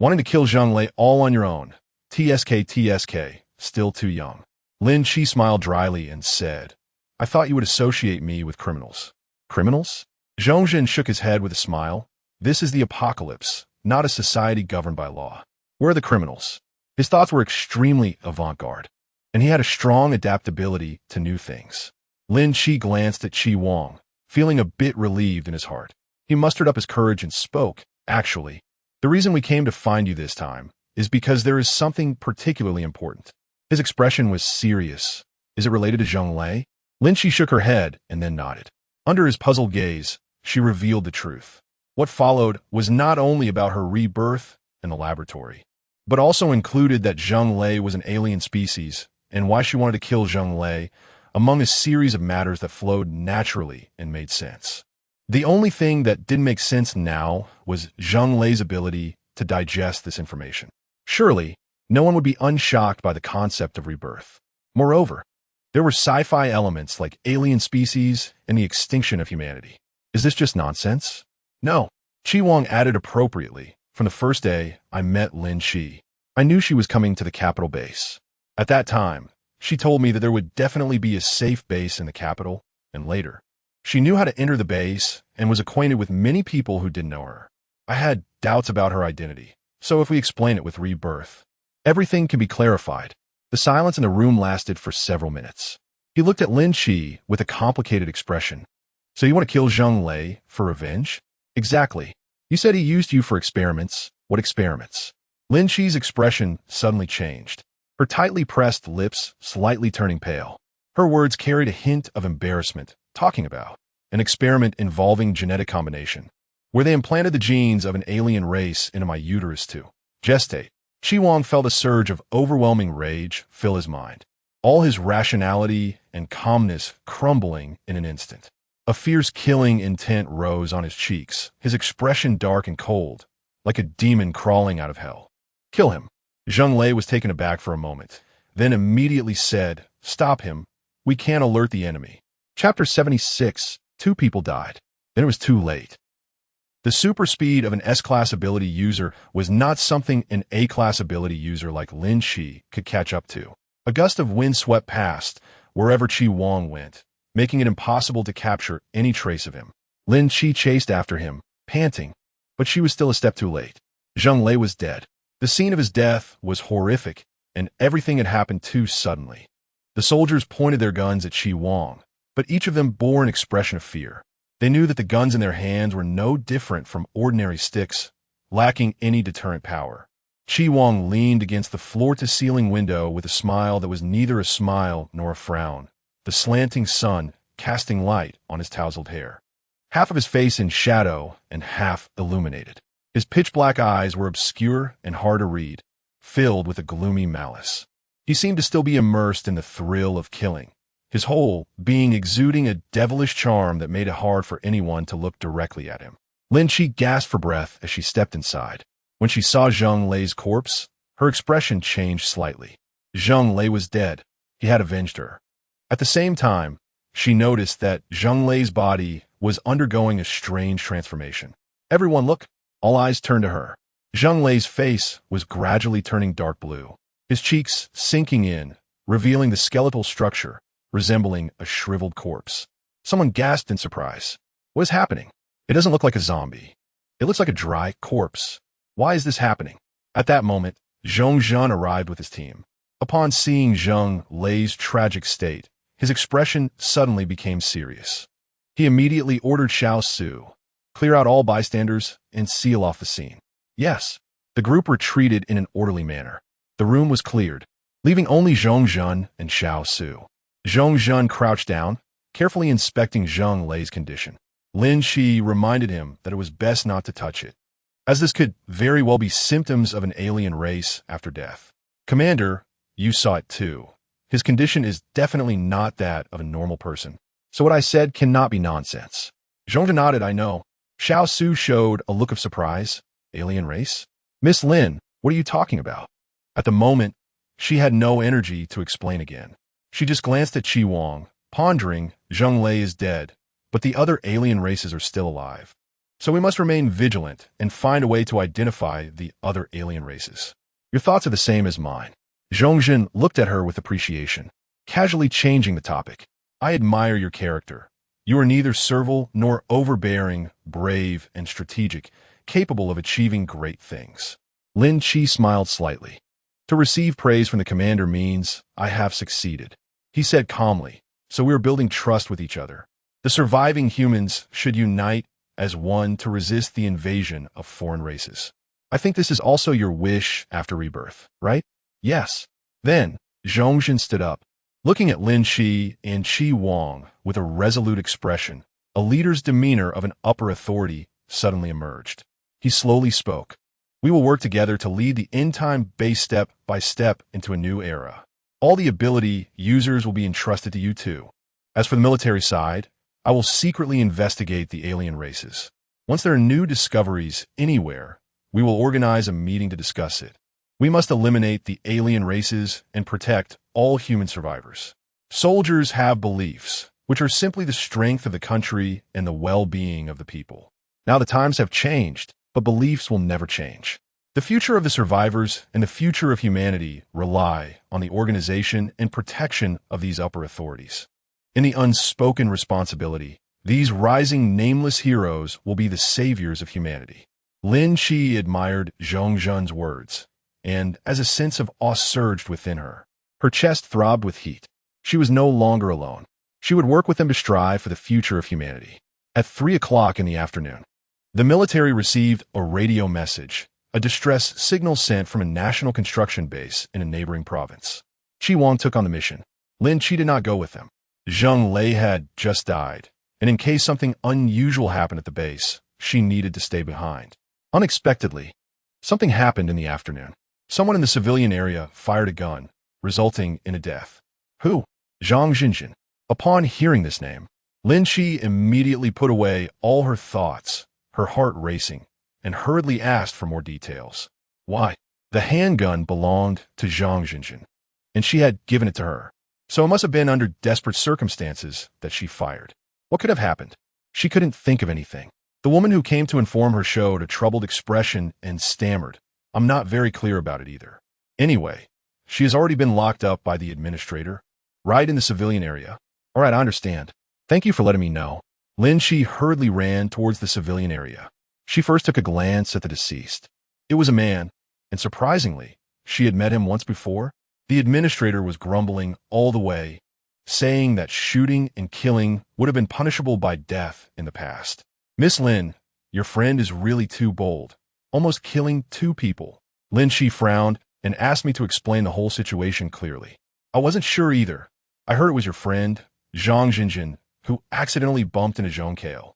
Wanting to kill Zheng Lei all on your own. TSK, still too young. Lin Shi smiled dryly and said, I thought you would associate me with criminals. Criminals? Zhongzhen shook his head with a smile. This is the apocalypse, not a society governed by law. Where are the criminals? His thoughts were extremely avant-garde, and he had a strong adaptability to new things. Lin Shi glanced at Chi Wang, feeling a bit relieved in his heart. He mustered up his courage and spoke, Actually, the reason we came to find you this time is because there is something particularly important. His expression was serious. Is it related to Zheng Lei? Lin Shi shook her head and then nodded. Under his puzzled gaze, she revealed the truth. What followed was not only about her rebirth in the laboratory, but also included that Zheng Lei was an alien species and why she wanted to kill Zheng Lei, among a series of matters that flowed naturally and made sense. The only thing that didn't make sense now was Zheng Lei's ability to digest this information. Surely, no one would be unshocked by the concept of rebirth. Moreover, there were sci-fi elements like alien species and the extinction of humanity. Is this just nonsense? No. Chi Wang added appropriately. From the first day I met Lin Shi, I knew she was coming to the capital base. At that time, She told me that there would definitely be a safe base in the capital, and later. She knew how to enter the base and was acquainted with many people who didn't know her. I had doubts about her identity, so if we explain it with Rebirth, everything can be clarified. The silence in the room lasted for several minutes. He looked at Lin Chi with a complicated expression. So you want to kill Zheng Lei for revenge? Exactly. You said he used you for experiments. What experiments? Lin Chi's expression suddenly changed, her tightly pressed lips slightly turning pale. Her words carried a hint of embarrassment, talking about an experiment involving genetic combination, where they implanted the genes of an alien race into my uterus to gestate. Chi Wang felt a surge of overwhelming rage fill his mind, all his rationality and calmness crumbling in an instant. A fierce killing intent rose on his cheeks, his expression dark and cold, like a demon crawling out of hell. Kill him. Zheng Lei was taken aback for a moment, then immediately said, Stop him. We can't alert the enemy. Chapter 76, 2 people died. Then it was too late. The super speed of an S-class ability user was not something an A-class ability user like Lin Chi could catch up to. A gust of wind swept past wherever Chi Wang went, making it impossible to capture any trace of him. Lin Chi chased after him, panting, but she was still a step too late. Zheng Lei was dead. The scene of his death was horrific, and everything had happened too suddenly. The soldiers pointed their guns at Chi Wang, but each of them bore an expression of fear. They knew that the guns in their hands were no different from ordinary sticks, lacking any deterrent power. Chi Wang leaned against the floor-to-ceiling window with a smile that was neither a smile nor a frown, the slanting sun casting light on his tousled hair. Half of his face in shadow and half illuminated. His pitch-black eyes were obscure and hard to read, filled with a gloomy malice. He seemed to still be immersed in the thrill of killing, his whole being exuding a devilish charm that made it hard for anyone to look directly at him. Lin Chi gasped for breath as she stepped inside. When she saw Zheng Lei's corpse, her expression changed slightly. Zheng Lei was dead. He had avenged her. At the same time, she noticed that Zheng Lei's body was undergoing a strange transformation. Everyone look. All eyes turned to her. Zheng Lei's face was gradually turning dark blue, his cheeks sinking in, revealing the skeletal structure, resembling a shriveled corpse. Someone gasped in surprise. What is happening? It doesn't look like a zombie. It looks like a dry corpse. Why is this happening? At that moment, Zhong Zhan arrived with his team. Upon seeing Zheng Lei's tragic state, his expression suddenly became serious. He immediately ordered Xiao Su, clear out all bystanders, and seal off the scene. Yes, the group retreated in an orderly manner. The room was cleared, leaving only Zhong Zhan and Xiao Su. Zhong Zhan crouched down, carefully inspecting Zheng Lei's condition. Lin Chi reminded him that it was best not to touch it, as this could very well be symptoms of an alien race after death. Commander, you saw it too. His condition is definitely not that of a normal person. So what I said cannot be nonsense. Zhong Zhan nodded, I know. Xiao Su showed a look of surprise. Alien race? Miss Lin, what are you talking about? At the moment, she had no energy to explain again. She just glanced at Chi Wang, pondering, Zheng Lei is dead, but the other alien races are still alive. So we must remain vigilant and find a way to identify the other alien races. Your thoughts are the same as mine. Zhongzhen looked at her with appreciation, casually changing the topic. I admire your character. You are neither servile nor overbearing, brave and strategic, capable of achieving great things. Lin Chi smiled slightly. To receive praise from the commander means I have succeeded, he said calmly, so we are building trust with each other. The surviving humans should unite as one to resist the invasion of foreign races. I think this is also your wish after Rebirth, right? Yes. Then, Zhongzhen stood up, looking at Lin Chi and Chi Wang with a resolute expression. A leader's demeanor of an upper authority suddenly emerged. He slowly spoke. We will work together to lead the in-time base step by step into a new era. All the ability users will be entrusted to you too. As for the military side, I will secretly investigate the alien races. Once there are new discoveries anywhere, we will organize a meeting to discuss it. We must eliminate the alien races and protect all human survivors. Soldiers have beliefs, which are simply the strength of the country and the well-being of the people. Now the times have changed, but beliefs will never change. The future of the survivors and the future of humanity rely on the organization and protection of these upper authorities. In the unspoken responsibility, these rising nameless heroes will be the saviors of humanity. Lin Chi admired Zhong Zhen's words, and as a sense of awe surged within her, her chest throbbed with heat. She was no longer alone. She would work with them to strive for the future of humanity. At 3 o'clock in the afternoon, the military received a radio message, a distress signal sent from a national construction base in a neighboring province. Chi Wang took on the mission. Lin Chi did not go with them. Zheng Lei had just died, and in case something unusual happened at the base, she needed to stay behind. Unexpectedly, something happened in the afternoon. Someone in the civilian area fired a gun, resulting in a death. Who? Zhang Zhenjin. Upon hearing this name, Lin Chi immediately put away all her thoughts, her heart racing, and hurriedly asked for more details. Why? The handgun belonged to Zhang Zhenjin, and she had given it to her. So it must have been under desperate circumstances that she fired. What could have happened? She couldn't think of anything. The woman who came to inform her showed a troubled expression and stammered, "I'm not very clear about it either." Anyway, she has already been locked up by the administrator, right in the civilian area. All right, I understand. Thank you for letting me know. Lin Chi hurriedly ran towards the civilian area. She first took a glance at the deceased. It was a man, and surprisingly, she had met him once before. The administrator was grumbling all the way, saying that shooting and killing would have been punishable by death in the past. Miss Lin, your friend is really too bold, almost killing 2 people. Lin Chi frowned and asked me to explain the whole situation clearly. I wasn't sure either. I heard it was your friend, Zhang Zhenjin, who accidentally bumped into Zheng Lei.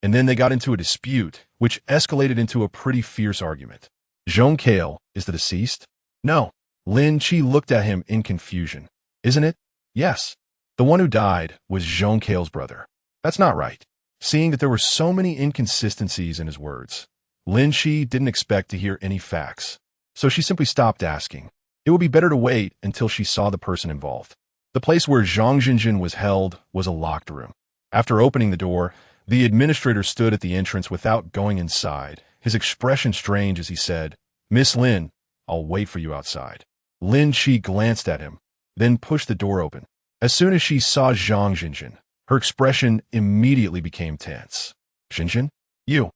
And then they got into a dispute, which escalated into a pretty fierce argument. Zheng Lei is the deceased? No. Lin Chi looked at him in confusion. Isn't it? Yes. The one who died was Zheng Lei's brother. That's not right. Seeing that there were so many inconsistencies in his words, Lin Chi didn't expect to hear any facts, so she simply stopped asking. It would be better to wait until she saw the person involved. The place where Zhang Zhenjin was held was a locked room. After opening the door, the administrator stood at the entrance without going inside, his expression strange as he said, "Miss Lin, I'll wait for you outside." Lin Chi glanced at him, then pushed the door open. As soon as she saw Zhang Zhenjin, her expression immediately became tense. "Zhenjin? You?"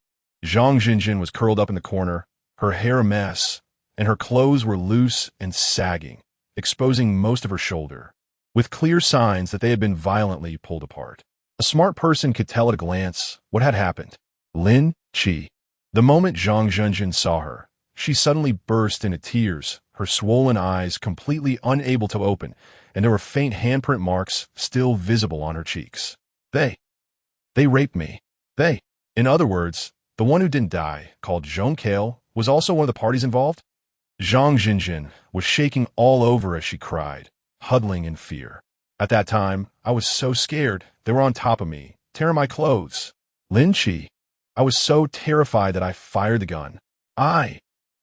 Zhang Zhenjin was curled up in the corner, her hair a mess, and her clothes were loose and sagging, exposing most of her shoulder, with clear signs that they had been violently pulled apart. A smart person could tell at a glance what had happened. Lin Chi. The moment Zhang Zhenjin saw her, she suddenly burst into tears, her swollen eyes completely unable to open, and there were faint handprint marks still visible on her cheeks. They raped me. In other words, the one who didn't die, called Zheng Lei, was also one of the parties involved? Zhang Zhenjin was shaking all over as she cried, huddling in fear. At that time, I was so scared, they were on top of me, tearing my clothes. Lin Chi. I was so terrified that I fired the gun.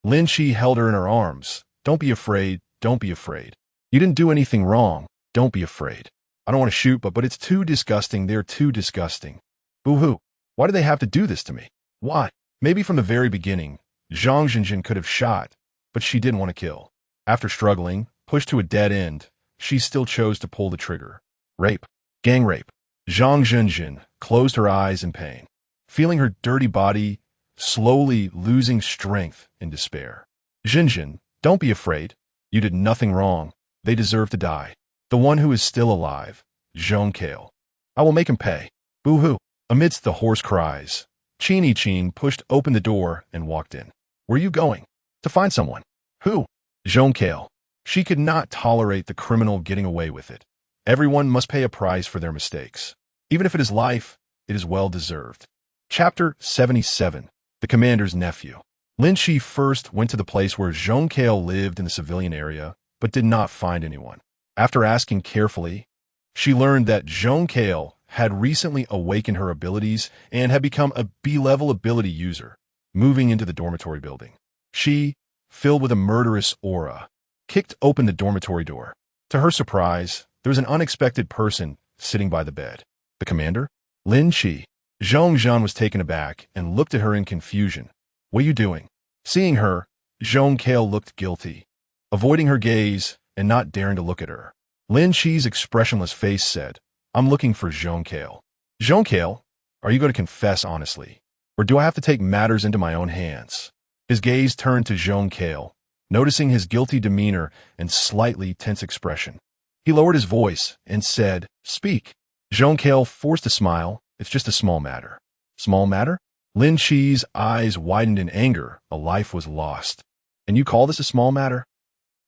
Lin Chi held her in her arms. Don't be afraid, don't be afraid. You didn't do anything wrong, don't be afraid. I don't want to shoot, but it's too disgusting, they're too disgusting. Boo-hoo. Why do they have to do this to me? Why? Maybe from the very beginning, Zhang Zhenjin could have shot, but she didn't want to kill. After struggling, pushed to a dead end, she still chose to pull the trigger. Rape. Gang rape. Zhang Zhenjin closed her eyes in pain, feeling her dirty body slowly losing strength in despair. Zhenjin, don't be afraid. You did nothing wrong. They deserve to die. The one who is still alive, Zheng Lei. I will make him pay. Boo-hoo. Amidst the hoarse cries, Qin pushed open the door and walked in. Where are you going? To find someone. Who? Zheng Lei. She could not tolerate the criminal getting away with it. Everyone must pay a price for their mistakes. Even if it is life, it is well deserved. Chapter 77. The Commander's Nephew. Lin Chi first went to the place where Zheng Lei lived in the civilian area, but did not find anyone. After asking carefully, she learned that Zheng Lei had recently awakened her abilities and had become a B-level ability user, moving into the dormitory building. She, filled with a murderous aura, kicked open the dormitory door. To her surprise, there was an unexpected person sitting by the bed. The commander? Lin Chi. Zheng Zhan was taken aback and looked at her in confusion. What are you doing? Seeing her, Zhong Kale looked guilty, avoiding her gaze and not daring to look at her. Lin Chi's expressionless face said, I'm looking for Zhong Kale. Zhong Kale, are you going to confess honestly? Or do I have to take matters into my own hands? His gaze turned to Zhong Kale, noticing his guilty demeanor and slightly tense expression. He lowered his voice and said, Speak. Zhong Kale forced a smile. It's just a small matter. Small matter? Lin Chi's eyes widened in anger. A life was lost. And you call this a small matter?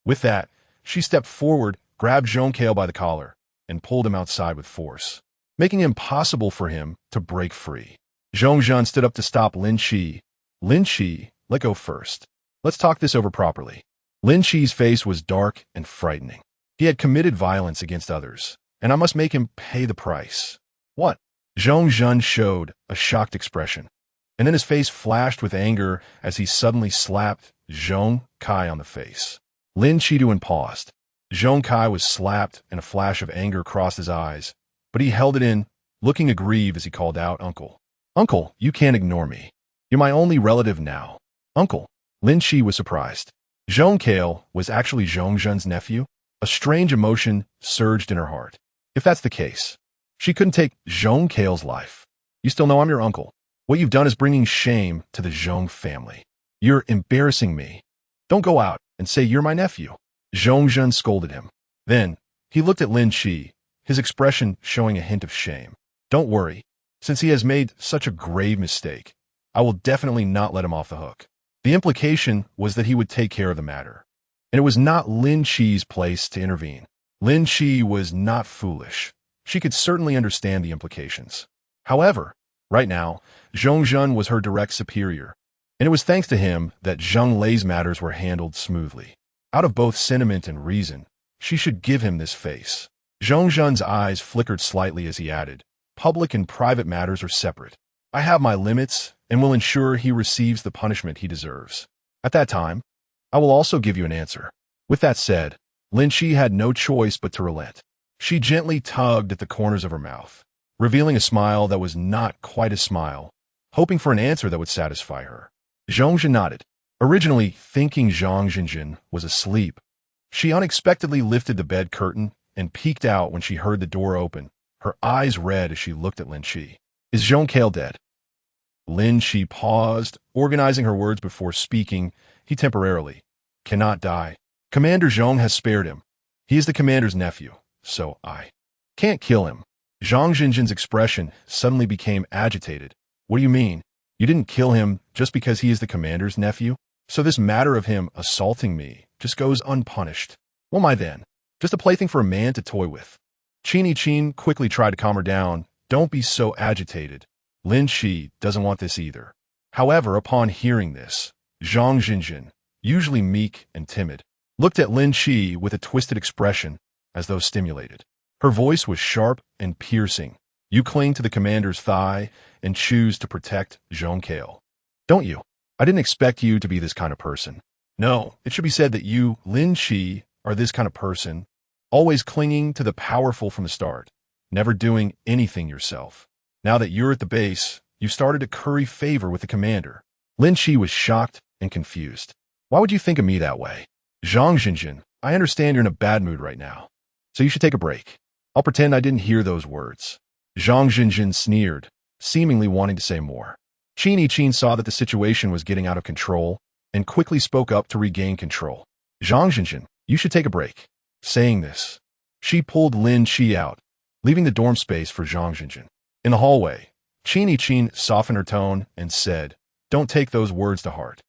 With that, she stepped forward, grabbed Zhong Kale by the collar, and pulled him outside with force, making it impossible for him to break free. Zhong Zhan stood up to stop Lin Chi. Lin Chi, let go first. Let's talk this over properly. Lin Chi's face was dark and frightening. He had committed violence against others, and I must make him pay the price. What? Zhong Zhan showed a shocked expression, and then his face flashed with anger as he suddenly slapped Zhong Kai on the face. Lin Chiduan paused. Zhong Kai was slapped and a flash of anger crossed his eyes, but he held it in, looking aggrieved as he called out, Uncle. Uncle, you can't ignore me. You're my only relative now. Uncle. Lin Chi was surprised. Zhong Kale was actually Zhong Zhan's nephew? A strange emotion surged in her heart. If that's the case, she couldn't take Zhong Kale's life. You still know I'm your uncle. What you've done is bringing shame to the Zhong family. You're embarrassing me. Don't go out and say you're my nephew. Zhong Zhan scolded him. Then, he looked at Lin Chi, his expression showing a hint of shame. Don't worry. Since he has made such a grave mistake, I will definitely not let him off the hook. The implication was that he would take care of the matter. And it was not Lin Chi's place to intervene. Lin Chi was not foolish. She could certainly understand the implications. However, right now, Zhong Zhan was her direct superior, and it was thanks to him that Zheng Lei's matters were handled smoothly. Out of both sentiment and reason, she should give him this face. Zhong Zhan's eyes flickered slightly as he added, Public and private matters are separate. I have my limits and will ensure he receives the punishment he deserves. At that time, I will also give you an answer. With that said, Lin Chi had no choice but to relent. She gently tugged at the corners of her mouth, revealing a smile that was not quite a smile, hoping for an answer that would satisfy her. Zhong Zhan nodded. Originally thinking Zhang Zhenjin was asleep, she unexpectedly lifted the bed curtain and peeked out when she heard the door open, her eyes red as she looked at Lin Chi. Is Zhong Kale dead? Lin Chi paused, organizing her words before speaking. He temporarily cannot die. Commander Zhong has spared him. He is the commander's nephew, so I can't kill him. Zhang Zhenjin's expression suddenly became agitated. What do you mean? You didn't kill him just because he is the commander's nephew? So this matter of him assaulting me just goes unpunished. What am I then? Just a plaything for a man to toy with. Qin quickly tried to calm her down. Don't be so agitated. Lin Chi doesn't want this either. However, upon hearing this, Zhang Zhenjin, usually meek and timid, looked at Lin Chi with a twisted expression, as though stimulated. Her voice was sharp and piercing. You cling to the commander's thigh and choose to protect Zhong Kale. Don't you? I didn't expect you to be this kind of person. No, it should be said that you, Lin Chi, are this kind of person, always clinging to the powerful from the start, never doing anything yourself. Now that you're at the base, you've started to curry favor with the commander. Lin Chi was shocked and confused. Why would you think of me that way? Zhang Zhenjin, I understand you're in a bad mood right now, so you should take a break. I'll pretend I didn't hear those words. Zhang Zhenjin sneered, seemingly wanting to say more. Qin saw that the situation was getting out of control and quickly spoke up to regain control. Zhang Zhenjin, you should take a break. Saying this, she pulled Lin Chi out, leaving the dorm space for Zhang Zhenjin. In the hallway, Qin softened her tone and said, Don't take those words to heart.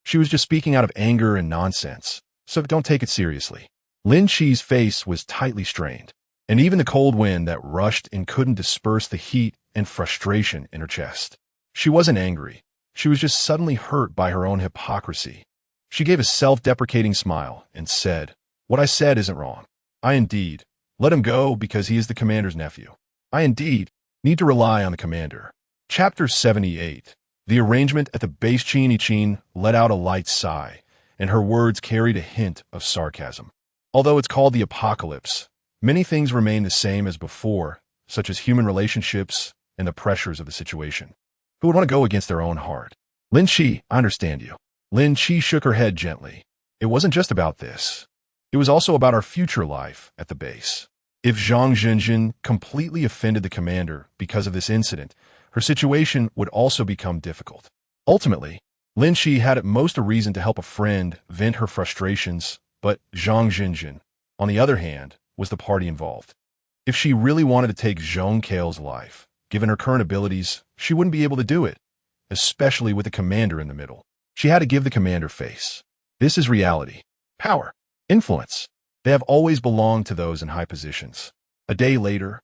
She was just speaking out of anger and nonsense, so don't take it seriously. Lin Chi's face was tightly strained, and even the cold wind that rushed and couldn't disperse the heat and frustration in her chest. She wasn't angry. She was just suddenly hurt by her own hypocrisy. She gave a self-deprecating smile and said, What I said isn't wrong. I indeed let him go because he is the commander's nephew. I indeed need to rely on the commander. Chapter 78. The arrangement at the base. Qin let out a light sigh, and her words carried a hint of sarcasm. Although it's called the apocalypse, many things remain the same as before, such as human relationships and the pressures of the situation. Who would want to go against their own heart? Lin Chi, I understand you. Lin Chi shook her head gently. It wasn't just about this. It was also about our future life at the base. If Zhang Zhenjin completely offended the commander because of this incident, her situation would also become difficult. Ultimately, Lin Chi had at most a reason to help a friend vent her frustrations, but Zhang Zhenjin, on the other hand, was the party involved. If she really wanted to take Zhong Kale's life, given her current abilities, she wouldn't be able to do it, especially with the commander in the middle. She had to give the commander face. This is reality. Power. Influence. They have always belonged to those in high positions. A day later,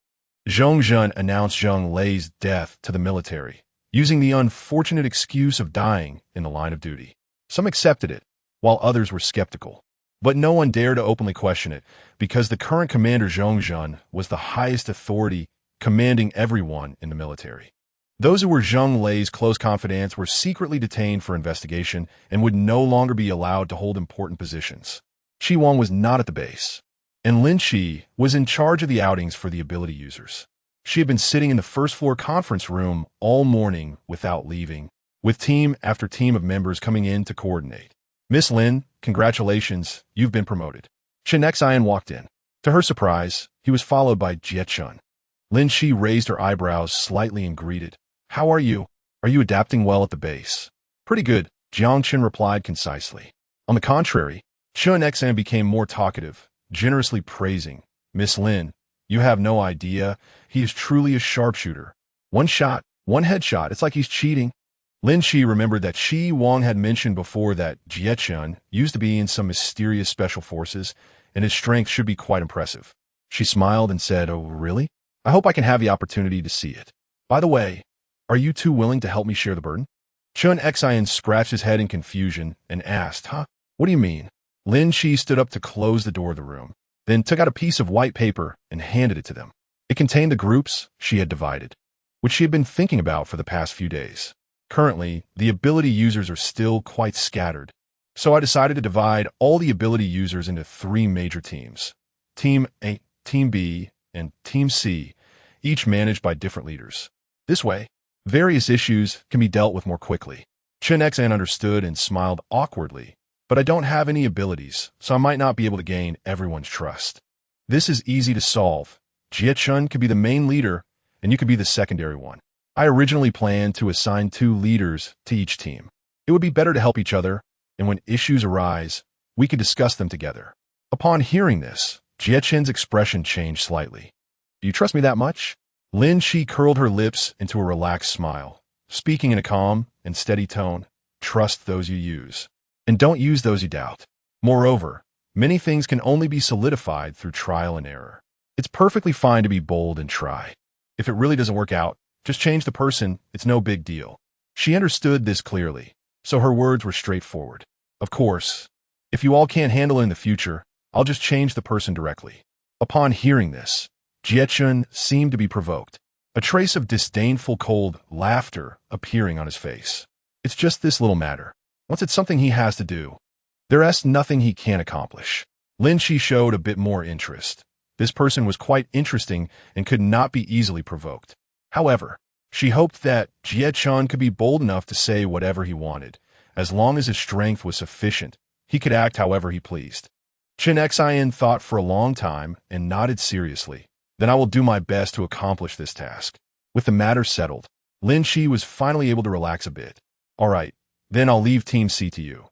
Zhong Zhen announced Zheng Lei's death to the military, using the unfortunate excuse of dying in the line of duty. Some accepted it, while others were skeptical. But no one dared to openly question it, because the current commander Zhong Zhen was the highest authority commanding everyone in the military. Those who were Zheng Lei's close confidants were secretly detained for investigation and would no longer be allowed to hold important positions. Chi Wang was not at the base, and Lin Chi was in charge of the outings for the ability users. She had been sitting in the first-floor conference room all morning without leaving, with team after team of members coming in to coordinate. Miss Lin, congratulations, you've been promoted. Chen Xian walked in. To her surprise, he was followed by Jie Chun. Lin Chi raised her eyebrows slightly and greeted. How are you? Are you adapting well at the base? Pretty good, Jiang Chen replied concisely. On the contrary, Chen Xian became more talkative, generously praising. Miss Lin, you have no idea. He is truly a sharpshooter. One shot, one headshot, it's like he's cheating. Lin Chi remembered that Chi Wang had mentioned before that Jie Chun used to be in some mysterious special forces, and his strength should be quite impressive. She smiled and said, Oh, really? I hope I can have the opportunity to see it. By the way, are you two willing to help me share the burden? Chen Xian scratched his head in confusion and asked, Huh? What do you mean? Lin Chi stood up to close the door of the room, then took out a piece of white paper and handed it to them. It contained the groups she had divided, which she had been thinking about for the past few days. Currently, the ability users are still quite scattered, so I decided to divide all the ability users into 3 major teams. Team A, Team B, and Team C, each managed by different leaders. This way, various issues can be dealt with more quickly. Chen Xian understood and smiled awkwardly, but I don't have any abilities, so I might not be able to gain everyone's trust. This is easy to solve. Jie Chun could be the main leader, and you could be the secondary one. I originally planned to assign 2 leaders to each team. It would be better to help each other, and when issues arise, we could discuss them together. Upon hearing this, Jie Chen's expression changed slightly. Do you trust me that much? Lin Chi curled her lips into a relaxed smile, speaking in a calm and steady tone. Trust those you use, and don't use those you doubt. Moreover, many things can only be solidified through trial and error. It's perfectly fine to be bold and try. If it really doesn't work out, just change the person, it's no big deal. She understood this clearly, so her words were straightforward. Of course, if you all can't handle it in the future, I'll just change the person directly. Upon hearing this, Jie Chun seemed to be provoked, a trace of disdainful cold laughter appearing on his face. It's just this little matter. Once it's something he has to do, there's nothing he can't accomplish. Lin Chi showed a bit more interest. This person was quite interesting and could not be easily provoked. However, she hoped that Jie Chun could be bold enough to say whatever he wanted. As long as his strength was sufficient, he could act however he pleased. Chen Xian thought for a long time and nodded seriously. Then I will do my best to accomplish this task. With the matter settled, Lin Chi was finally able to relax a bit. All right, then I'll leave Team C to you.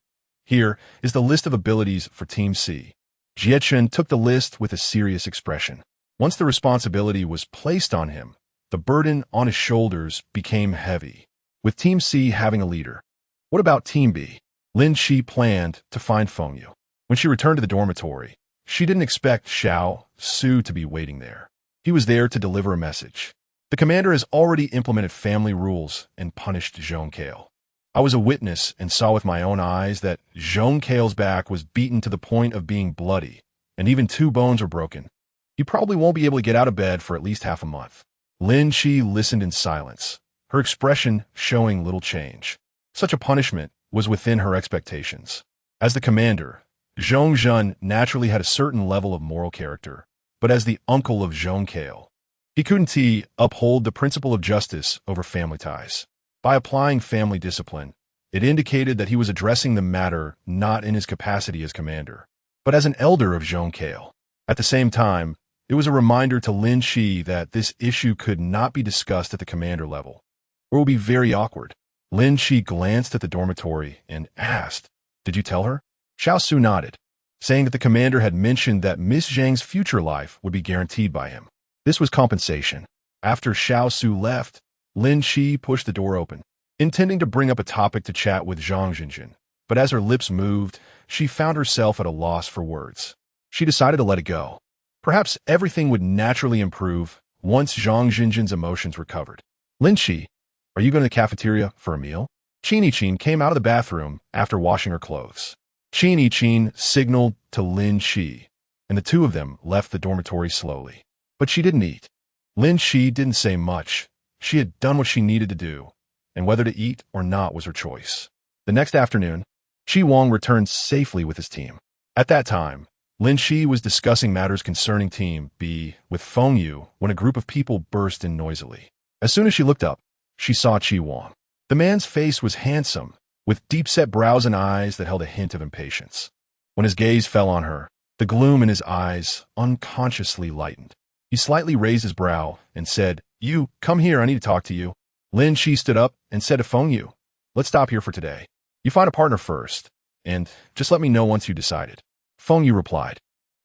Here is the list of abilities for Team C. Jie Chun took the list with a serious expression. Once the responsibility was placed on him, the burden on his shoulders became heavy, with Team C having a leader. What about Team B? Lin Chi planned to find Fengyu. When she returned to the dormitory, she didn't expect Xiao Su to be waiting there. He was there to deliver a message. The commander has already implemented family rules and punished Zhong Kale. I was a witness and saw with my own eyes that Zhong Kale's back was beaten to the point of being bloody, and even 2 bones were broken. He probably won't be able to get out of bed for at least half a month. Lin Chi listened in silence, her expression showing little change. Such a punishment was within her expectations. As the commander, Zhong Zhen naturally had a certain level of moral character, but as the uncle of Zhong Kale, he couldn't uphold the principle of justice over family ties. By applying family discipline, It indicated that he was addressing the matter not in his capacity as commander, but as an elder of Zheng Lei. At the same time, it was a reminder to Lin Shi that this issue could not be discussed at the commander level, or it would be very awkward. Lin Shi glanced at the dormitory and asked, "Did you tell her?" Xiao Su nodded, saying that the commander had mentioned that Miss Zhang's future life would be guaranteed by him. This was compensation. After Xiao Su left, Lin Shi pushed the door open, intending to bring up a topic to chat with Zhang Jinjin, but as her lips moved, she found herself at a loss for words. She decided to let it go. Perhaps everything would naturally improve once Zhang Jinjin's emotions recovered. "Lin Shi, are you going to the cafeteria for a meal?" Qin Qin came out of the bathroom after washing her clothes. Qin Qin signaled to Lin Shi, and the two of them left the dormitory slowly. But she didn't eat. Lin Shi didn't say much. She had done what she needed to do, and whether to eat or not was her choice. The next afternoon, Chi Wang returned safely with his team. At that time, Lin Shi was discussing matters concerning Team B with Feng Yu when a group of people burst in noisily. As soon as she looked up, she saw Chi Wang. The man's face was handsome, with deep-set brows and eyes that held a hint of impatience. When his gaze fell on her, the gloom in his eyes unconsciously lightened. He slightly raised his brow and said, "You, come here, I need to talk to you." Lin Shi stood up and said to Feng Yu, "Let's stop here for today. You find a partner first, and just let me know once you decided." Feng Yu replied,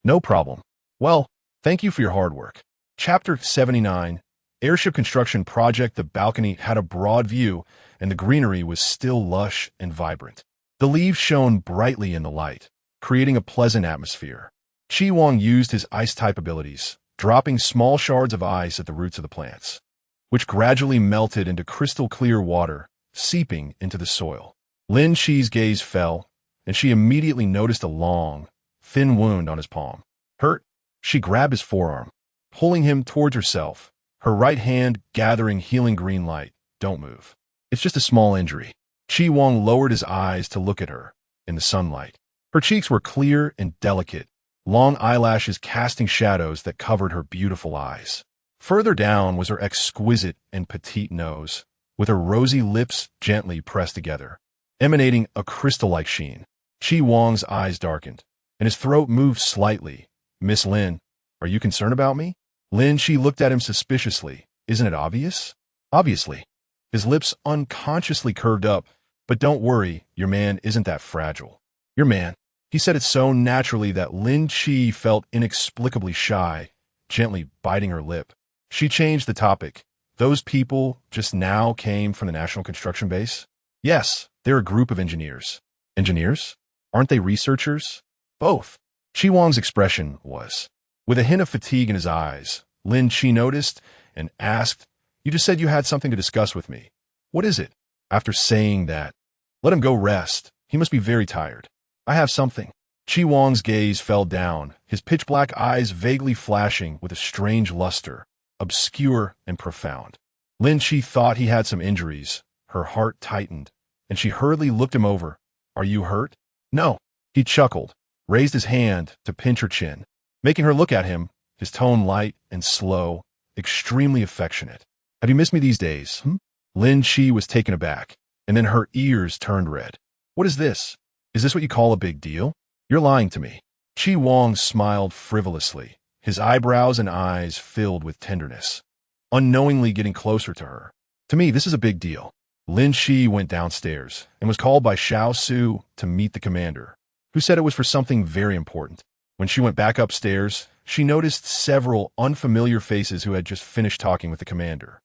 "No problem. Well, thank you for your hard work." Chapter 79, Airship Construction Project. The balcony had a broad view, and the greenery was still lush and vibrant. The leaves shone brightly in the light, creating a pleasant atmosphere. Chi Wang used his ice-type abilities, dropping small shards of ice at the roots of the plants, which gradually melted into crystal-clear water, seeping into the soil. Lin Shi's gaze fell, and she immediately noticed a long, thin wound on his palm. "Hurt?" She grabbed his forearm, pulling him towards herself, her right hand gathering healing green light. "Don't move. It's just a small injury." Chi Wang lowered his eyes to look at her in the sunlight. Her cheeks were clear and delicate, long eyelashes casting shadows that covered her beautiful eyes. Further down was her exquisite and petite nose, with her rosy lips gently pressed together, emanating a crystal-like sheen. Chi Wang's eyes darkened, and his throat moved slightly. "Miss Lin, are you concerned about me?" Lin Shi looked at him suspiciously. "Isn't it obvious?" "Obviously." His lips unconsciously curved up. "But don't worry, your man isn't that fragile." "Your man?" He said it so naturally that Lin Shi felt inexplicably shy, gently biting her lip. She changed the topic. "Those people just now came from the National Construction Base?" "Yes, they're a group of engineers." "Engineers? Aren't they researchers?" "Both." Chi Wang's expression was, with a hint of fatigue in his eyes. Lin Shi noticed and asked, "You just said you had something to discuss with me. What is it?" After saying that, "Let him go rest. He must be very tired." "I have something." Chi Wang's gaze fell down, his pitch-black eyes vaguely flashing with a strange luster, obscure and profound. Lin Shi thought he had some injuries. Her heart tightened, and she hurriedly looked him over. "Are you hurt?" "No." He chuckled, raised his hand to pinch her chin, making her look at him, his tone light and slow, extremely affectionate. "Have you missed me these days, Lin Shi was taken aback, and then her ears turned red. "What is this? Is this what you call a big deal?" "You're lying to me." Chi Wang smiled frivolously, his eyebrows and eyes filled with tenderness, unknowingly getting closer to her. "To me, this is a big deal." Lin Shi went downstairs and was called by Xiao Su to meet the commander, who said it was for something very important. When she went back upstairs, she noticed several unfamiliar faces who had just finished talking with the commander.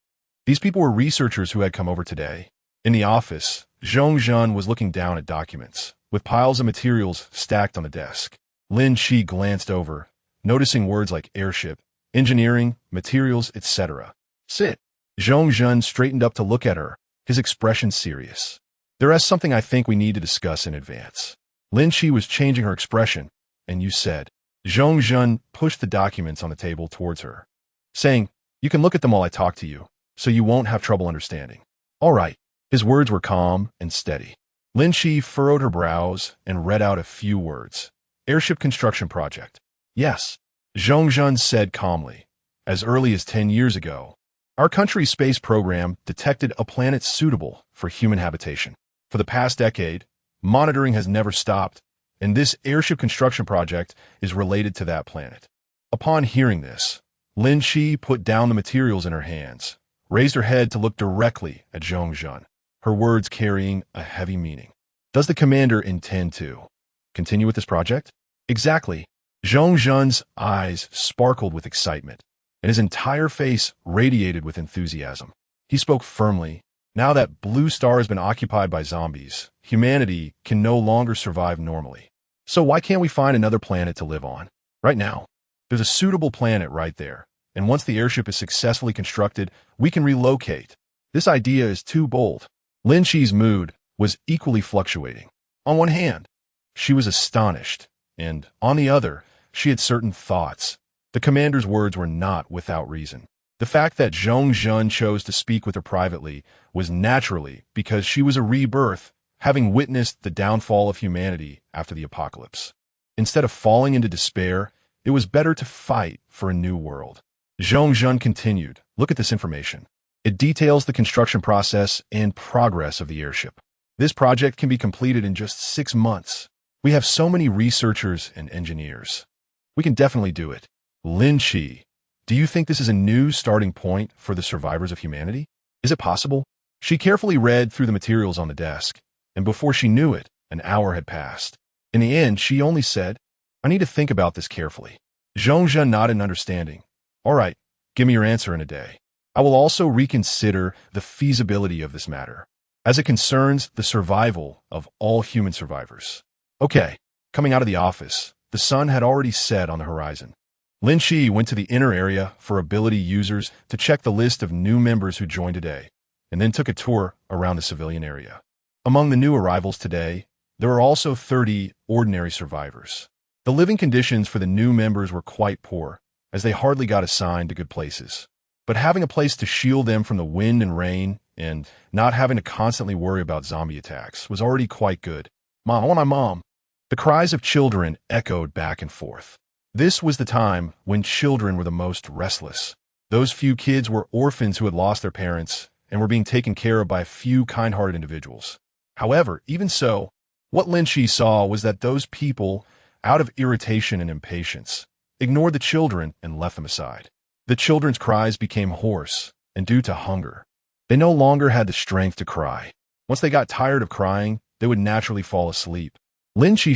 These people were researchers who had come over today. In the office, Zhong Zhan was looking down at documents, with piles of materials stacked on the desk. Lin Shi glanced over, noticing words like airship, engineering, materials, etc. "Sit." Zhong Zhan straightened up to look at her, his expression serious. "There is something I think we need to discuss in advance." Lin Shi was changing her expression, and you said. Zhong Zhan pushed the documents on the table towards her, saying, "You can look at them while I talk to you, so you won't have trouble understanding." "All right." His words were calm and steady. Lin Shi furrowed her brows and read out a few words. "Airship construction project." "Yes," Zhong Zhan said calmly. "As early as 10 years ago, our country's space program detected a planet suitable for human habitation. For the past decade, monitoring has never stopped, and this airship construction project is related to that planet. Upon hearing this, Lin Shi put down the materials in her hands, raised her head to look directly at Zheng Zhen, her words carrying a heavy meaning. Does the commander intend to continue with this project? Exactly. Zheng Zhen's eyes sparkled with excitement, and his entire face radiated with enthusiasm. He spoke firmly. Now that Blue Star has been occupied by zombies, humanity can no longer survive normally. So why can't we find another planet to live on? Right now, there's a suitable planet right there, and once the airship is successfully constructed, we can relocate. This idea is too bold. Lin Shi's mood was equally fluctuating. On one hand, she was astonished, and on the other, she had certain thoughts. The commander's words were not without reason. The fact that Zheng Zhen chose to speak with her privately was naturally because she was a rebirth, having witnessed the downfall of humanity after the apocalypse. Instead of falling into despair, it was better to fight for a new world. Zheng Zhen continued, "Look at this information. It details the construction process and progress of the airship. This project can be completed in just 6 months. We have so many researchers and engineers. We can definitely do it." Lin Shi, do you think this is a new starting point for the survivors of humanity? Is it possible? She carefully read through the materials on the desk, and before she knew it, an hour had passed. In the end, she only said, "I need to think about this carefully." Zheng Zhen nodded in understanding. "All right, give me your answer in a day. I will also reconsider the feasibility of this matter, as it concerns the survival of all human survivors." Okay, coming out of the office, the sun had already set on the horizon. Lin Shi went to the inner area for ability users to check the list of new members who joined today, and then took a tour around the civilian area. Among the new arrivals today, there were also 30 ordinary survivors. The living conditions for the new members were quite poor, as they hardly got assigned to good places. But having a place to shield them from the wind and rain, and not having to constantly worry about zombie attacks, was already quite good. "Mom, I want my mom." The cries of children echoed back and forth. This was the time when children were the most restless. Those few kids were orphans who had lost their parents and were being taken care of by a few kind-hearted individuals. However, even so, what Lin Shi saw was that those people, out of irritation and impatience, ignored the children and left them aside. The children's cries became hoarse, and due to hunger, they no longer had the strength to cry. Once they got tired of crying, they would naturally fall asleep. Lin Shi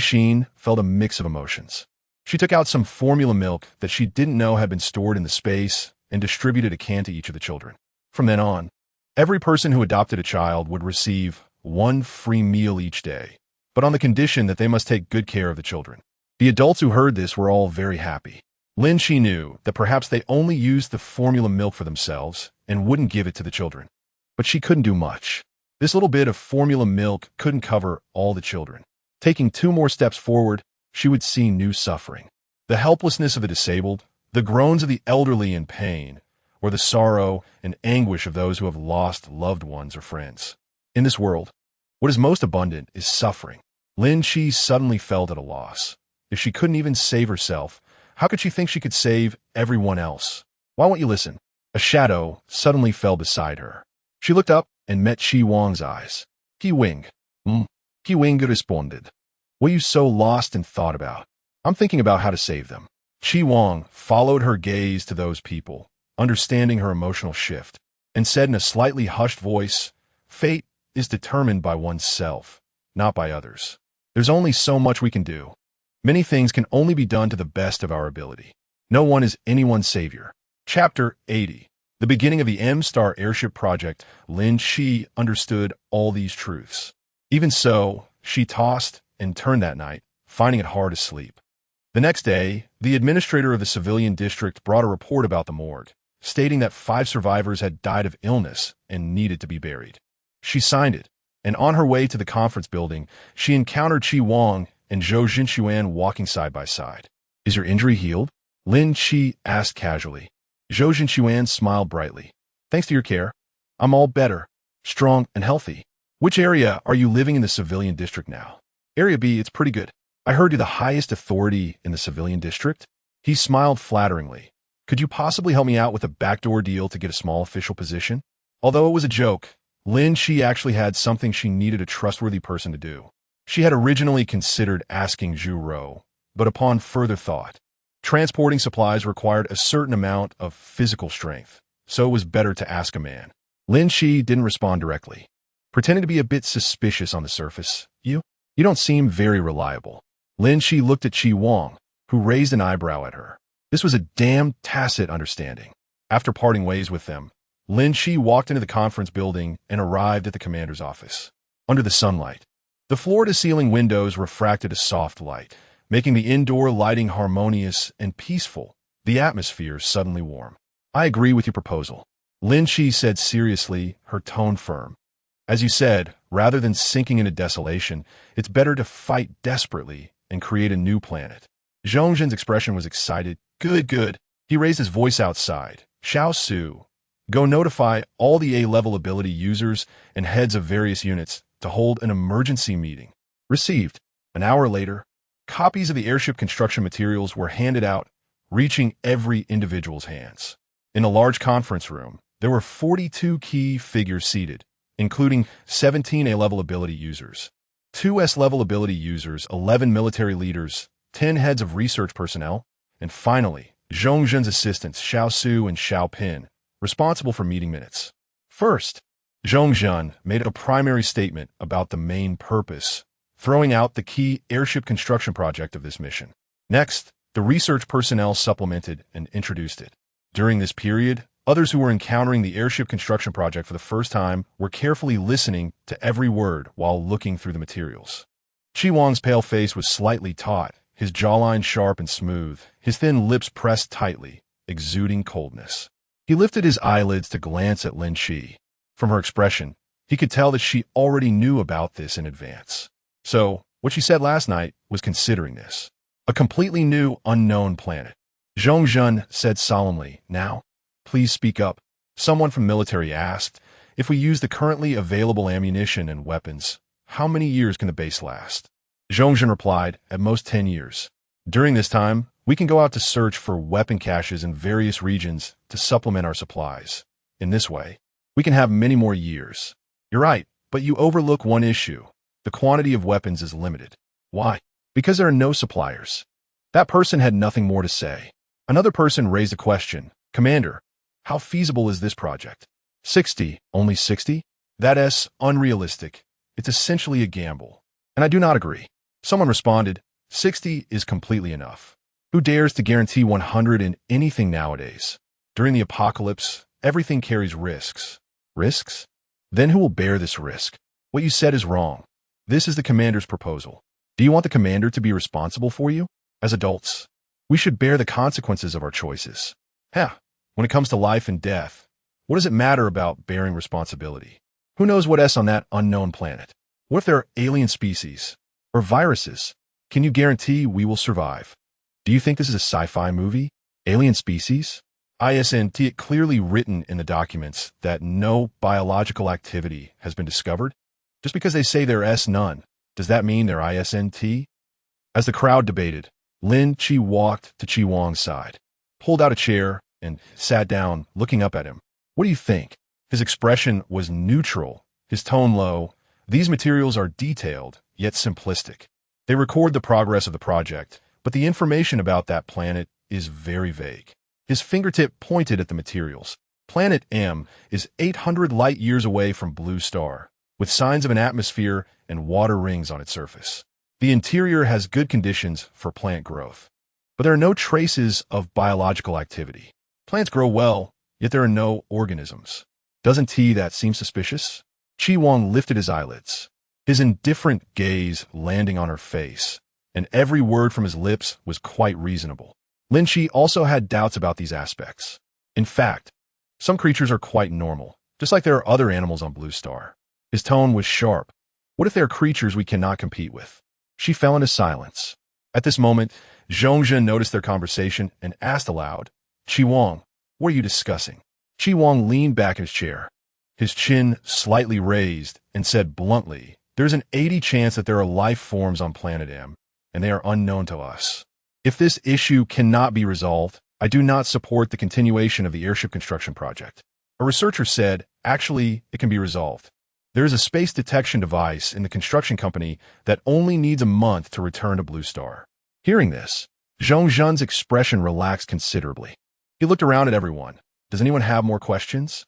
felt a mix of emotions. She took out some formula milk that she didn't know had been stored in the space and distributed a can to each of the children. From then on, every person who adopted a child would receive 1 free meal each day, but on the condition that they must take good care of the children. The adults who heard this were all very happy. Lin Shi knew that perhaps they only used the formula milk for themselves and wouldn't give it to the children. But she couldn't do much. This little bit of formula milk couldn't cover all the children. Taking 2 more steps forward, she would see new suffering. The helplessness of the disabled, the groans of the elderly in pain, or the sorrow and anguish of those who have lost loved ones or friends. In this world, what is most abundant is suffering. Lin Shi suddenly felt at a loss. If she couldn't even save herself, how could she think she could save everyone else? "Why won't you listen?" A shadow suddenly fell beside her. She looked up and met Chi Wang's eyes. Chi Wang. Chi Wang responded. "What are you so lost in thought about?" "I'm thinking about how to save them." Chi Wang followed her gaze to those people, understanding her emotional shift, and said in a slightly hushed voice, "Fate is determined by oneself, not by others. There's only so much we can do. Many things can only be done to the best of our ability. No one is anyone's savior." Chapter 80. The beginning of the M-Star airship project. Lin Shi understood all these truths. Even so, she tossed and turned that night, finding it hard to sleep. The next day, the administrator of the civilian district brought a report about the morgue, stating that 5 survivors had died of illness and needed to be buried. She signed it, and on her way to the conference building, she encountered Chi Wang and Zhou Jinxuan walking side by side. "Is your injury healed?" Lin Shi asked casually. Zhou Jinxuan smiled brightly. "Thanks to your care, I'm all better, strong and healthy." "Which area are you living in the civilian district now?" "Area B, it's pretty good. I heard you're the highest authority in the civilian district." He smiled flatteringly. "Could you possibly help me out with a backdoor deal to get a small official position?" Although it was a joke, Lin Shi actually had something she needed a trustworthy person to do. She had originally considered asking Zhu Rou, but upon further thought, transporting supplies required a certain amount of physical strength, so it was better to ask a man. Lin Shi didn't respond directly, pretending to be a bit suspicious on the surface. You don't seem very reliable. Lin Shi looked at Chi Wang, who raised an eyebrow at her. This was a damn tacit understanding. After parting ways with them, Lin Shi walked into the conference building and arrived at the commander's office. Under the sunlight, the floor-to-ceiling windows refracted a soft light, making the indoor lighting harmonious and peaceful, the atmosphere suddenly warm. I agree with your proposal, Lin Shi said seriously, her tone firm. As you said, rather than sinking into desolation, it's better to fight desperately and create a new planet. Zhongzhen's expression was excited. Good. He raised his voice outside. Xiao Su, go notify all the A-level ability users and heads of various units to hold an emergency meeting. Received. An hour later, copies of the airship construction materials were handed out, reaching every individual's hands. In a large conference room, there were 42 key figures seated, including 17 A-level ability users, 2 S-level ability users, 11 military leaders, 10 heads of research personnel, and finally, Zhongzhen's assistants Xiao Su and Xiao Pin, responsible for meeting minutes. First, Zhongzhen made a primary statement about the main purpose, throwing out the key airship construction project of this mission. Next, the research personnel supplemented and introduced it. During this period, others who were encountering the airship construction project for the first time were carefully listening to every word while looking through the materials. Chi Wang's pale face was slightly taut, his jawline sharp and smooth, his thin lips pressed tightly, exuding coldness. He lifted his eyelids to glance at Lin Shi. From her expression, he could tell that she already knew about this in advance. So, what she said last night was considering this. A completely new, unknown planet. Zhongzhen said solemnly, "Now, please speak up." Someone from military asked, "If we use the currently available ammunition and weapons, how many years can the base last?" Zhongzhen replied, "At most 10 years. During this time, we can go out to search for weapon caches in various regions to supplement our supplies. In this way, we can have many more years." "You're right, but you overlook one issue. The quantity of weapons is limited." "Why?" "Because there are no suppliers." That person had nothing more to say. Another person raised a question. "Commander, how feasible is this project?" 60. Only 60? That's unrealistic. It's essentially a gamble. And I do not agree. Someone responded, 60 is completely enough. Who dares to guarantee 100 in anything nowadays? During the apocalypse, everything carries risks. Risks? Then who will bear this risk? What you said is wrong. This is the commander's proposal. Do you want the commander to be responsible for you? As adults, we should bear the consequences of our choices. When it comes to life and death, what does it matter about bearing responsibility? Who knows what's on that unknown planet? What if there are alien species or viruses? Can you guarantee we will survive? Do you think this is a sci-fi movie? Alien species? Isn't clearly written in the documents that no biological activity has been discovered? Just because they say there's none, does that mean there isn't? As the crowd debated, Lin Shi walked to Chi Wang's side, pulled out a chair, and sat down, looking up at him. "What do you think?" His expression was neutral, his tone low. "These materials are detailed, yet simplistic. They record the progress of the project, but the information about that planet is very vague." His fingertip pointed at the materials. Planet M is 800 light-years away from Blue Star, with signs of an atmosphere and water rings on its surface. The interior has good conditions for plant growth, but there are no traces of biological activity. Plants grow well, yet there are no organisms. Doesn't that seem suspicious? Chi Wang lifted his eyelids, his indifferent gaze landing on her face, and every word from his lips was quite reasonable. Lin Shi also had doubts about these aspects. In fact, some creatures are quite normal, just like there are other animals on Blue Star. His tone was sharp. What if there are creatures we cannot compete with? She fell into silence. At this moment, Zhongzhen noticed their conversation and asked aloud, "Chi Wang, what are you discussing?" Chi Wang leaned back in his chair, his chin slightly raised, and said bluntly, "There's an 80% chance that there are life forms on planet M, and they are unknown to us. If this issue cannot be resolved, I do not support the continuation of the airship construction project." A researcher said, "Actually, it can be resolved. There is a space detection device in the construction company that only needs a month to return to Blue Star. Hearing this, Zheng Zhen's expression relaxed considerably. He looked around at everyone. Does anyone have more questions?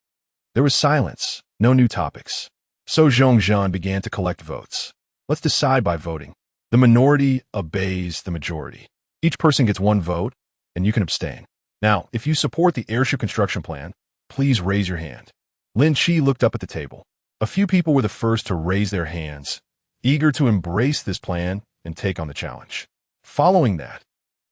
There was silence, no new topics. So Zheng Zhen began to collect votes. Let's decide by voting. The minority obeys the majority. Each person gets one vote, and you can abstain. Now, if you support the airship construction plan, please raise your hand. Lin Chi looked up at the table. A few people were the first to raise their hands, eager to embrace this plan and take on the challenge. Following that,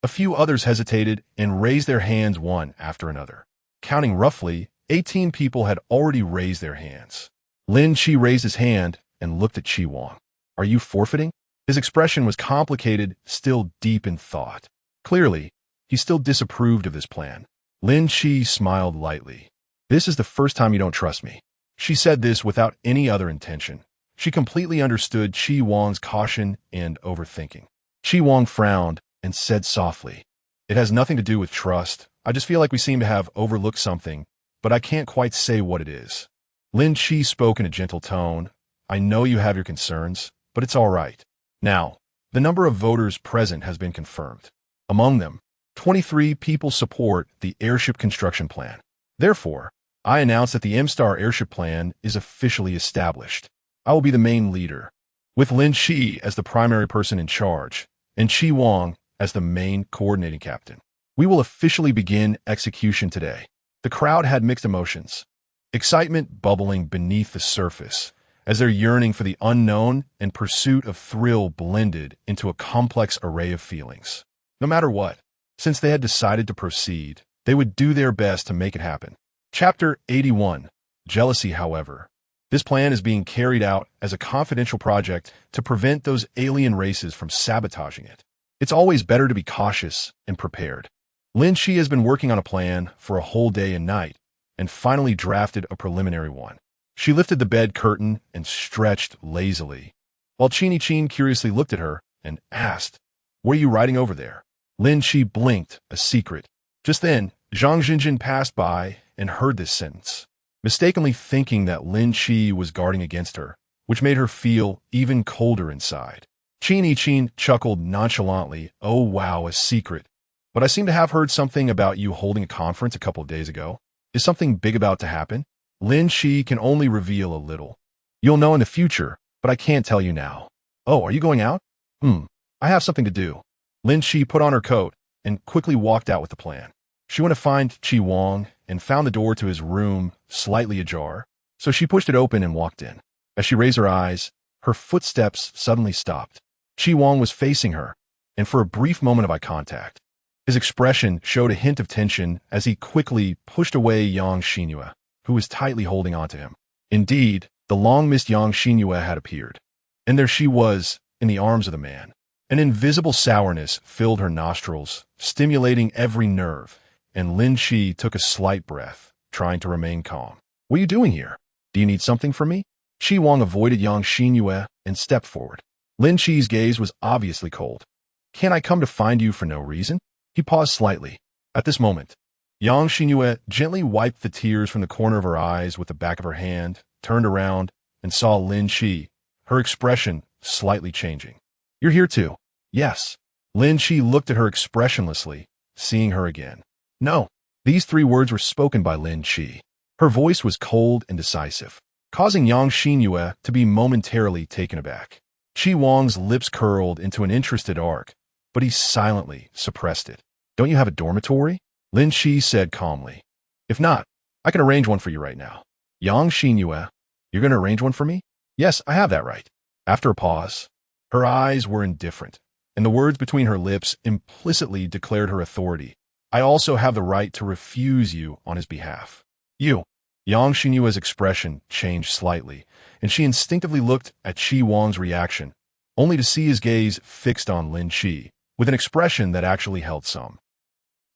a few others hesitated and raised their hands one after another. Counting roughly, 18 people had already raised their hands. Lin Chi raised his hand and looked at Chi Wang. Are you forfeiting? His expression was complicated, still deep in thought. Clearly, he still disapproved of this plan. Lin Chi smiled lightly. This is the first time you don't trust me. She said this without any other intention. She completely understood Chi Wang's caution and overthinking. Chi Wang frowned and said softly, "It has nothing to do with trust. I just feel like we seem to have overlooked something, but I can't quite say what it is." Lin Chi spoke in a gentle tone. "I know you have your concerns, but it's all right. Now, the number of voters present has been confirmed. Among them, 23 people support the airship construction plan. Therefore, I announce that the M-Star airship plan is officially established. I will be the main leader, with Lin Chi as the primary person in charge, and Chi Wang as the main coordinating captain. We will officially begin execution today." The crowd had mixed emotions. Excitement bubbling beneath the surface, as their yearning for the unknown and pursuit of thrill blended into a complex array of feelings. No matter what, since they had decided to proceed, they would do their best to make it happen. Chapter 81. Jealousy, however. This plan is being carried out as a confidential project to prevent those alien races from sabotaging it. It's always better to be cautious and prepared. Lin Chi has been working on a plan for a whole day and night, and finally drafted a preliminary one. She lifted the bed curtain and stretched lazily, while Chini Chin curiously looked at her and asked, "What are you writing over there?" Lin Chi blinked, a secret. Just then, Zhang Jinjin passed by and heard this sentence, mistakenly thinking that Lin Chi was guarding against her, which made her feel even colder inside. Chini Chin chuckled nonchalantly. "Oh wow, a secret. But I seem to have heard something about you holding a conference a couple of days ago. Is something big about to happen?" Lin Chi can only reveal a little. "You'll know in the future, but I can't tell you now." "Oh, are you going out?" I have something to do." Lin Chi put on her coat and quickly walked out with the plan. She went to find Chi Wang and found the door to his room slightly ajar, so she pushed it open and walked in. As she raised her eyes, her footsteps suddenly stopped. Chi Wang was facing her, and for a brief moment of eye contact, his expression showed a hint of tension as he quickly pushed away Yang Xinyue, who was tightly holding onto him. Indeed, the long-missed Yang Xinyue had appeared, and there she was, in the arms of the man. An invisible sourness filled her nostrils, stimulating every nerve, and Lin Chi took a slight breath, trying to remain calm. "What are you doing here? Do you need something from me?" Chi Wang avoided Yang Xinyue and stepped forward. Lin Chi's gaze was obviously cold. "Can't I come to find you for no reason?" He paused slightly. At this moment, Yang Xinyue gently wiped the tears from the corner of her eyes with the back of her hand, turned around, and saw Lin Chi, her expression slightly changing. "You're here too?" "Yes." Lin Chi looked at her expressionlessly, seeing her again. "No." These 3 words were spoken by Lin Chi. Her voice was cold and decisive, causing Yang Xinyue to be momentarily taken aback. Chi Wang's lips curled into an interested arc, but he silently suppressed it. "Don't you have a dormitory?" Lin Chi said calmly. "If not, I can arrange one for you right now." "Yang Xinyue, you're going to arrange one for me?" "Yes, I have that right." After a pause, her eyes were indifferent, and the words between her lips implicitly declared her authority. "I also have the right to refuse you on his behalf." "You." Yang Xinyue's expression changed slightly, and she instinctively looked at Chi Wang's reaction, only to see his gaze fixed on Lin Chi, with an expression that actually held some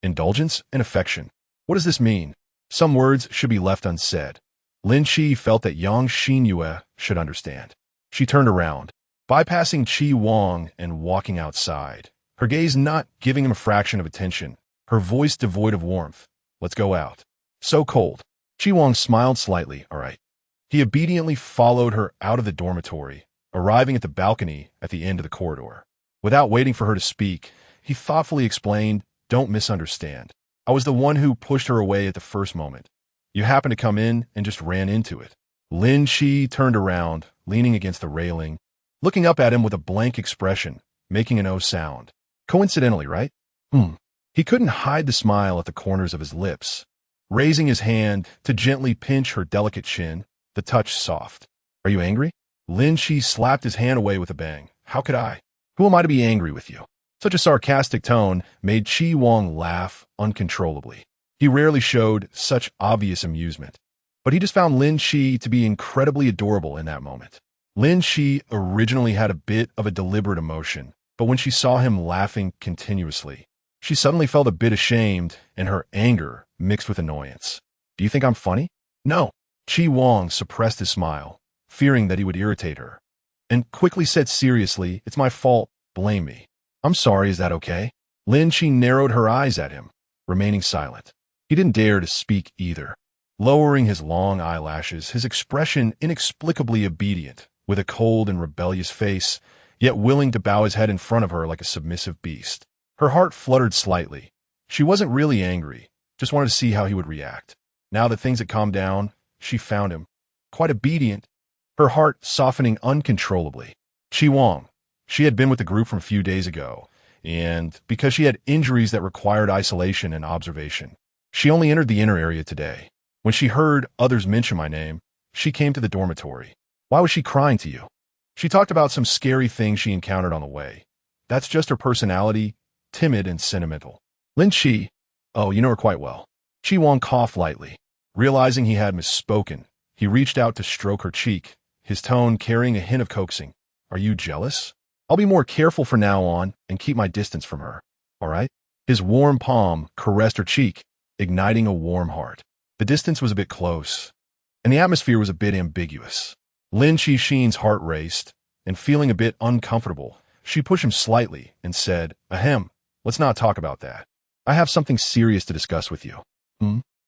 indulgence and affection. What does this mean? Some words should be left unsaid. Lin Chi felt that Yang Xinyue should understand. She turned around, bypassing Chi Wang and walking outside, her gaze not giving him a fraction of attention, her voice devoid of warmth. "Let's go out." "So cold." Chi Wang smiled slightly. "All right." He obediently followed her out of the dormitory, arriving at the balcony at the end of the corridor. Without waiting for her to speak, he thoughtfully explained, "Don't misunderstand. I was the one who pushed her away at the first moment. You happened to come in and just ran into it." Lin Shi turned around, leaning against the railing, looking up at him with a blank expression, making an O sound. Coincidentally, right? He couldn't hide the smile at the corners of his lips. Raising his hand to gently pinch her delicate chin, the touch soft. "Are you angry?" Lin Shi slapped his hand away with a bang. "How could I? Who am I to be angry with you?" Such a sarcastic tone made Chi Wang laugh uncontrollably. He rarely showed such obvious amusement, but he just found Lin Shi to be incredibly adorable in that moment. Lin Shi originally had a bit of a deliberate emotion, but when she saw him laughing continuously, she suddenly felt a bit ashamed, and her anger mixed with annoyance. "Do you think I'm funny?" "No." Chi Wang suppressed his smile, fearing that he would irritate her, and quickly said seriously, "It's my fault. Blame me." "I'm sorry, is that okay?" Lin Shi narrowed her eyes at him, remaining silent. He didn't dare to speak either. Lowering his long eyelashes, his expression inexplicably obedient, with a cold and rebellious face, yet willing to bow his head in front of her like a submissive beast. Her heart fluttered slightly. She wasn't really angry, just wanted to see how he would react. Now that things had calmed down, she found him quite obedient, her heart softening uncontrollably. Chi Wang. She had been with the group from a few days ago, and because she had injuries that required isolation and observation, she only entered the inner area today. When she heard others mention my name, she came to the dormitory. Why was she crying to you? She talked about some scary things she encountered on the way. That's just her personality, timid and sentimental. Lin Shi. Oh, you know her quite well. Chi Wang coughed lightly. Realizing he had misspoken, he reached out to stroke her cheek, his tone carrying a hint of coaxing. "Are you jealous? I'll be more careful from now on and keep my distance from her. All right?" His warm palm caressed her cheek, igniting a warm heart. The distance was a bit close, and the atmosphere was a bit ambiguous. Lin Shixin's heart raced, and feeling a bit uncomfortable, she pushed him slightly and said, "Ahem, let's not talk about that. I have something serious to discuss with you."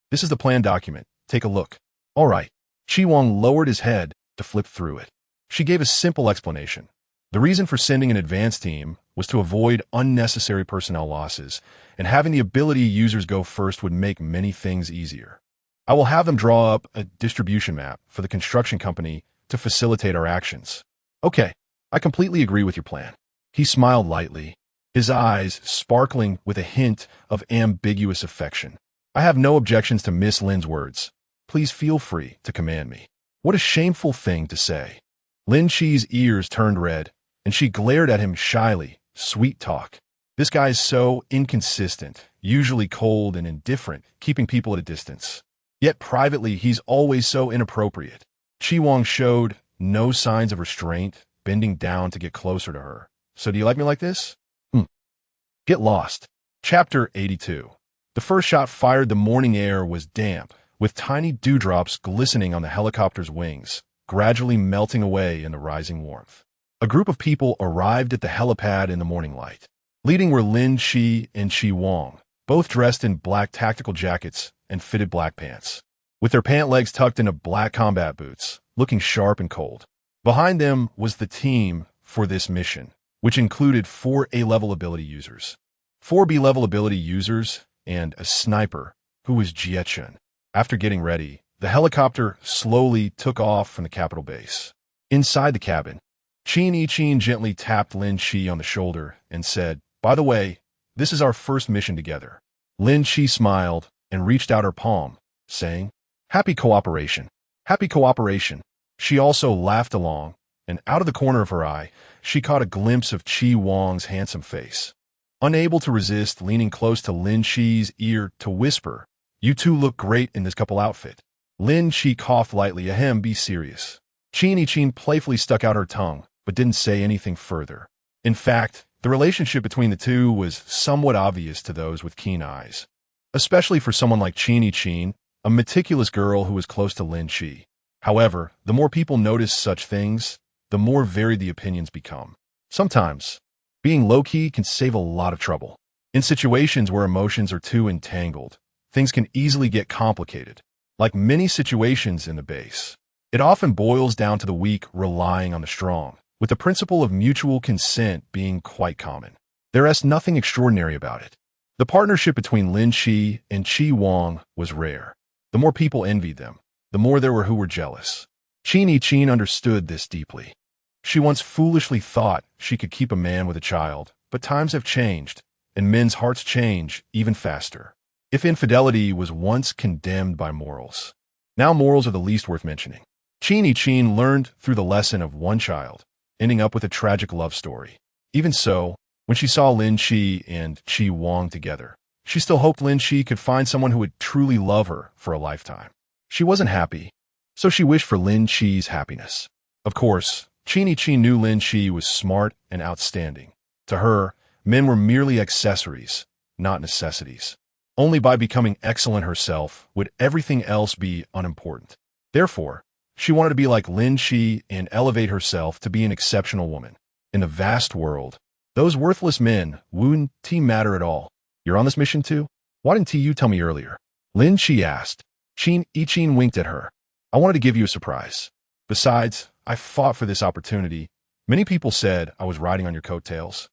This is the plan document. Take a look." "All right." Chi Wang lowered his head to flip through it. She gave a simple explanation. The reason for sending an advance team was to avoid unnecessary personnel losses, and having the ability users go first would make many things easier. "I will have them draw up a distribution map for the construction company to facilitate our actions." "Okay, I completely agree with your plan." He smiled lightly, his eyes sparkling with a hint of ambiguous affection. "I have no objections to Miss Lin's words. Please feel free to command me." What a shameful thing to say. Lin Shi's ears turned red, and she glared at him shyly. Sweet talk. This guy is so inconsistent, usually cold and indifferent, keeping people at a distance. Yet privately, he's always so inappropriate. Chi Wang showed no signs of restraint, bending down to get closer to her. "So do you like me like this?" Get lost. Chapter 82. The first shot fired, the morning air was damp, with tiny dewdrops glistening on the helicopter's wings, gradually melting away in the rising warmth. A group of people arrived at the helipad in the morning light. Leading were Lin Shi and Chi Wang, both dressed in black tactical jackets and fitted black pants, with their pant legs tucked into black combat boots, looking sharp and cold. Behind them was the team for this mission, which included 4 A-level ability users, 4 B-level ability users, and a sniper, who was Jiechun. After getting ready, the helicopter slowly took off from the capital base. Inside the cabin, Qin gently tapped Lin Shi on the shoulder and said, "By the way, this is our first mission together." Lin Shi smiled and reached out her palm, saying, "Happy cooperation. Happy cooperation." She also laughed along, and out of the corner of her eye, she caught a glimpse of Chi Wang's handsome face. Unable to resist leaning close to Lin Shi's ear to whisper, "You two look great in this couple outfit." Lin Shi coughed lightly. "Ahem, be serious." Qin playfully stuck out her tongue, but didn't say anything further. In fact, the relationship between the two was somewhat obvious to those with keen eyes, especially for someone like Qin, a meticulous girl who was close to Lin Shi. However, the more people notice such things, the more varied the opinions become. Sometimes, being low-key can save a lot of trouble. In situations where emotions are too entangled, things can easily get complicated, like many situations in the base. It often boils down to the weak relying on the strong, with the principle of mutual consent being quite common. There is nothing extraordinary about it. The partnership between Lin Chi and Chi Wang was rare. The more people envied them, the more there were who were jealous. Qin understood this deeply. She once foolishly thought she could keep a man with a child, but times have changed, and men's hearts change even faster. If infidelity was once condemned by morals, now morals are the least worth mentioning. Qin learned through the lesson of one child, ending up with a tragic love story. Even so, when she saw Lin Chi and Chi Wang together, she still hoped Lin Chi could find someone who would truly love her for a lifetime. She wasn't happy, so she wished for Lin Chi's happiness. Of course, Qin knew Lin Chi was smart and outstanding. To her, men were merely accessories, not necessities. Only by becoming excellent herself would everything else be unimportant. Therefore, she wanted to be like Lin Chi and elevate herself to be an exceptional woman. In the vast world, those worthless men wouldn't matter at all. You're on this mission too? Why didn't you tell me earlier? Lin Chi asked. Qin winked at her. I wanted to give you a surprise. Besides, I fought for this opportunity. Many people said I was riding on your coattails.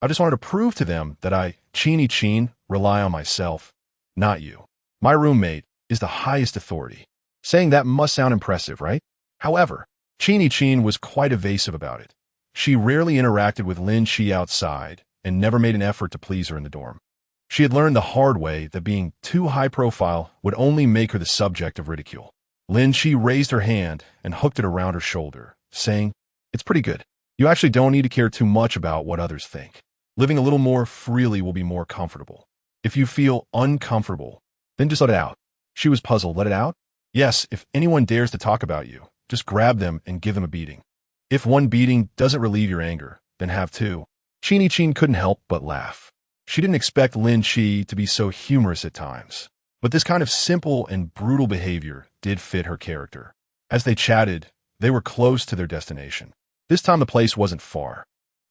I just wanted to prove to them that I, Qin, rely on myself, not you. My roommate is the highest authority. Saying that must sound impressive, right? However, Qin was quite evasive about it. She rarely interacted with Lin Chi outside and never made an effort to please her in the dorm. She had learned the hard way that being too high profile would only make her the subject of ridicule. Lin Chi raised her hand and hooked it around her shoulder, saying, "It's pretty good. You actually don't need to care too much about what others think. Living a little more freely will be more comfortable. If you feel uncomfortable, then just let it out." She was puzzled. Let it out? Yes, if anyone dares to talk about you, just grab them and give them a beating. If one beating doesn't relieve your anger, then have two. Qin couldn't help but laugh. She didn't expect Lin Chi to be so humorous at times, but this kind of simple and brutal behavior did fit her character. As they chatted, they were close to their destination. This time the place wasn't far.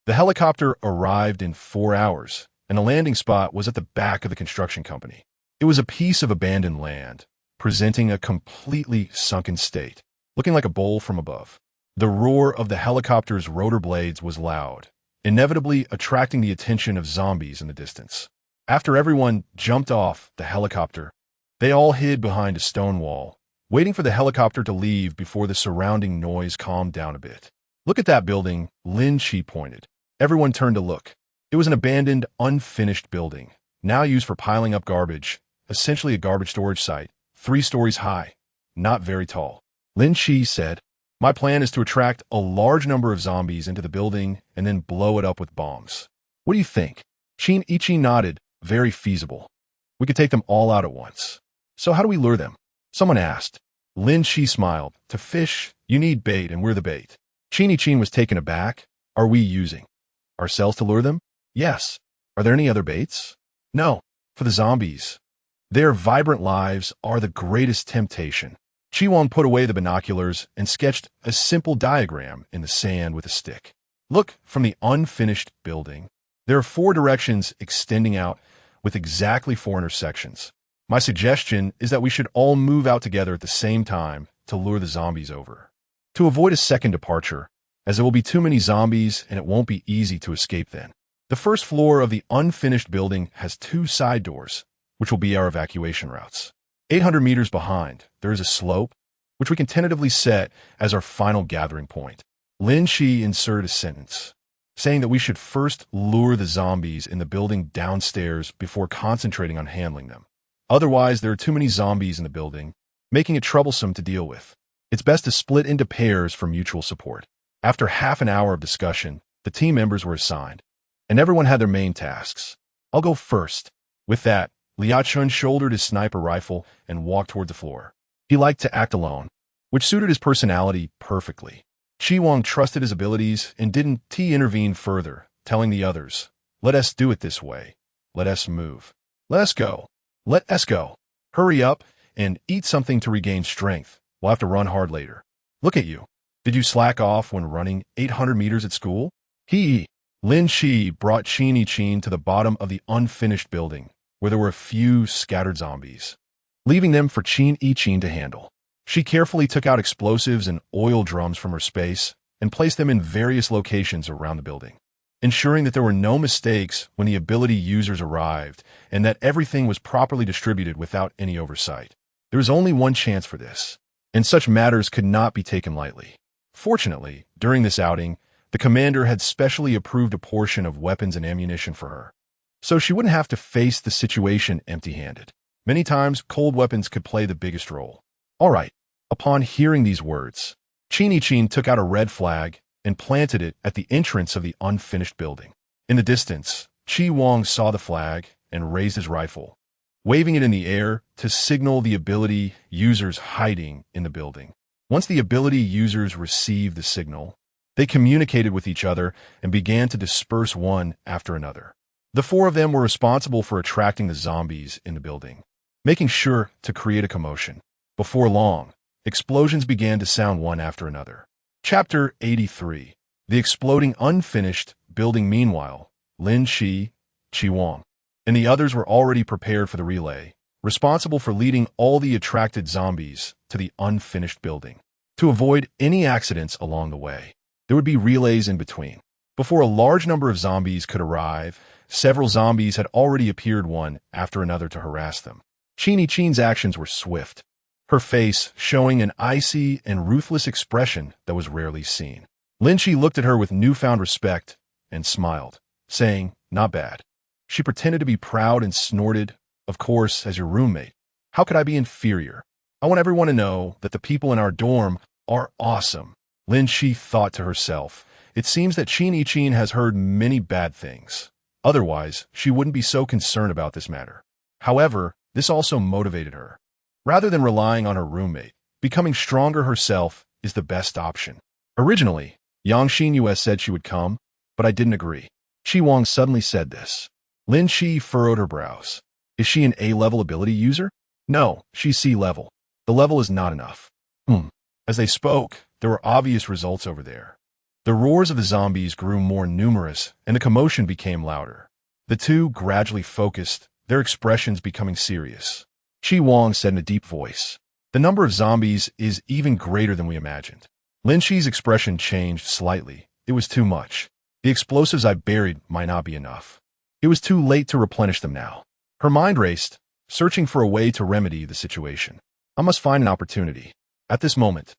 The helicopter arrived in 4 hours, and the landing spot was at the back of the construction company. It was a piece of abandoned land, presenting a completely sunken state, looking like a bowl from above. The roar of the helicopter's rotor blades was loud, inevitably attracting the attention of zombies in the distance. After everyone jumped off the helicopter, they all hid behind a stone wall, waiting for the helicopter to leave before the surrounding noise calmed down a bit. "Look at that building," Lin Chi pointed. Everyone turned to look. It was an abandoned, unfinished building, now used for piling up garbage, essentially a garbage storage site, 3 stories high, not very tall. Lin Chi said, "My plan is to attract a large number of zombies into the building and then blow it up with bombs. What do you think?" Qin nodded. "Very feasible. We could take them all out at once." "So how do we lure them?" someone asked. Lin Chi smiled. "To fish, you need bait, and we're the bait." Qin was taken aback. "Are we using ourselves to lure them?" "Yes." "Are there any other baits?" "No. For the zombies. Their vibrant lives are the greatest temptation." Chi Wang put away the binoculars and sketched a simple diagram in the sand with a stick. "Look from the unfinished building. There are 4 directions extending out with exactly 4 intersections. My suggestion is that we should all move out together at the same time to lure the zombies over. To avoid a second departure, as there will be too many zombies and it won't be easy to escape then. The first floor of the unfinished building has 2 side doors, which will be our evacuation routes. 800 meters behind, there is a slope, which we can tentatively set as our final gathering point." Lin Chi inserted a sentence, saying that we should first lure the zombies in the building downstairs before concentrating on handling them. Otherwise, there are too many zombies in the building, making it troublesome to deal with. It's best to split into pairs for mutual support. After half an hour of discussion, the team members were assigned, and everyone had their main tasks. "I'll go first." With that, Liachun shouldered his sniper rifle and walked toward the floor. He liked to act alone, which suited his personality perfectly. Chi Wang trusted his abilities and didn't intervene further, telling the others, "Let us do it this way. Let us move. Let us go. Let us go. Hurry up and eat something to regain strength. We'll have to run hard later. Look at you. Did you slack off when running 800 meters at school?" Lin Chi brought Qin to the bottom of the unfinished building, where there were a few scattered zombies, leaving them for Qin to handle. She carefully took out explosives and oil drums from her space and placed them in various locations around the building, ensuring that there were no mistakes when the ability users arrived and that everything was properly distributed without any oversight. There was only one chance for this, and such matters could not be taken lightly. Fortunately, during this outing, the commander had specially approved a portion of weapons and ammunition for her, so she wouldn't have to face the situation empty-handed. Many times, cold weapons could play the biggest role. All right. Upon hearing these words, Chi took out a red flag and planted it at the entrance of the unfinished building. In the distance, Chi Wang saw the flag and raised his rifle, waving it in the air to signal the ability users hiding in the building. Once the ability users received the signal, they communicated with each other and began to disperse one after another. The four of them were responsible for attracting the zombies in the building, making sure to create a commotion. Before long, explosions began to sound one after another. Chapter 83. The Exploding Unfinished Building. Meanwhile, Lin Chi Wang, and the others were already prepared for the relay, responsible for leading all the attracted zombies to the unfinished building. To avoid any accidents along the way, there would be relays in between. Before a large number of zombies could arrive, several zombies had already appeared one after another to harass them. Chi's actions were swift, her face showing an icy and ruthless expression that was rarely seen. Lin Chi looked at her with newfound respect and smiled, saying, "Not bad." She pretended to be proud and snorted, "Of course, as your roommate. How could I be inferior? I want everyone to know that the people in our dorm are awesome." Lin Chi thought to herself, it seems that Chi has heard many bad things. Otherwise, she wouldn't be so concerned about this matter. However, this also motivated her. Rather than relying on her roommate, becoming stronger herself is the best option. Originally, Yang Xinyu said she would come, but I didn't agree. Chi Wang suddenly said this. Lin Chi furrowed her brows. Is she an A-level ability user? No, she's C-level. The level is not enough. As they spoke, there were obvious results over there. The roars of the zombies grew more numerous, and the commotion became louder. The two gradually focused, their expressions becoming serious. Chi Wang said in a deep voice, "The number of zombies is even greater than we imagined." Lin Chi's expression changed slightly. It was too much. The explosives I buried might not be enough. It was too late to replenish them now. Her mind raced, searching for a way to remedy the situation. I must find an opportunity. At this moment,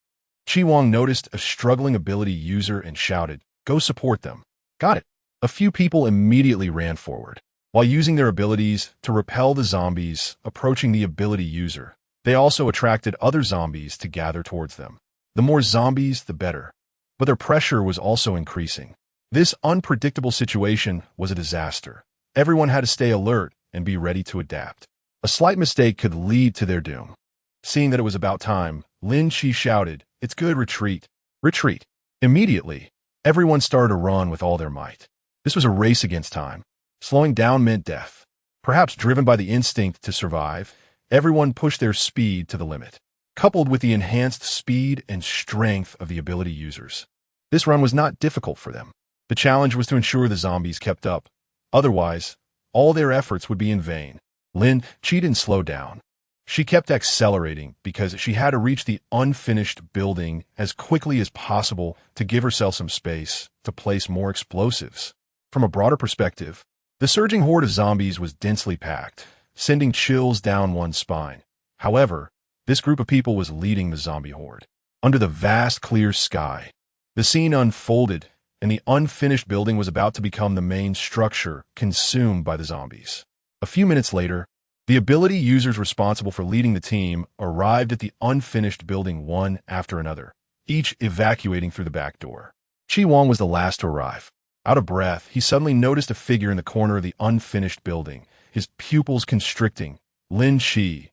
Chi Wang noticed a struggling ability user and shouted, "Go support them." Got it. A few people immediately ran forward. While using their abilities to repel the zombies approaching the ability user, they also attracted other zombies to gather towards them. The more zombies, the better. But their pressure was also increasing. This unpredictable situation was a disaster. Everyone had to stay alert and be ready to adapt. A slight mistake could lead to their doom. Seeing that it was about time, Lin Chi shouted, "It's good, retreat. Retreat." Immediately, everyone started to run with all their might. This was a race against time. Slowing down meant death. Perhaps driven by the instinct to survive, everyone pushed their speed to the limit, coupled with the enhanced speed and strength of the ability users. This run was not difficult for them. The challenge was to ensure the zombies kept up. Otherwise, all their efforts would be in vain. Lin Chi didn't slow down. She kept accelerating because she had to reach the unfinished building as quickly as possible to give herself some space to place more explosives. From a broader perspective, the surging horde of zombies was densely packed, sending chills down one's spine. However, this group of people was leading the zombie horde. Under the vast clear sky, the scene unfolded, and the unfinished building was about to become the main structure consumed by the zombies. A few minutes later, the ability users responsible for leading the team arrived at the unfinished building one after another, each evacuating through the back door. Chi Wang was the last to arrive. Out of breath, he suddenly noticed a figure in the corner of the unfinished building, his pupils constricting. "Lin Chi,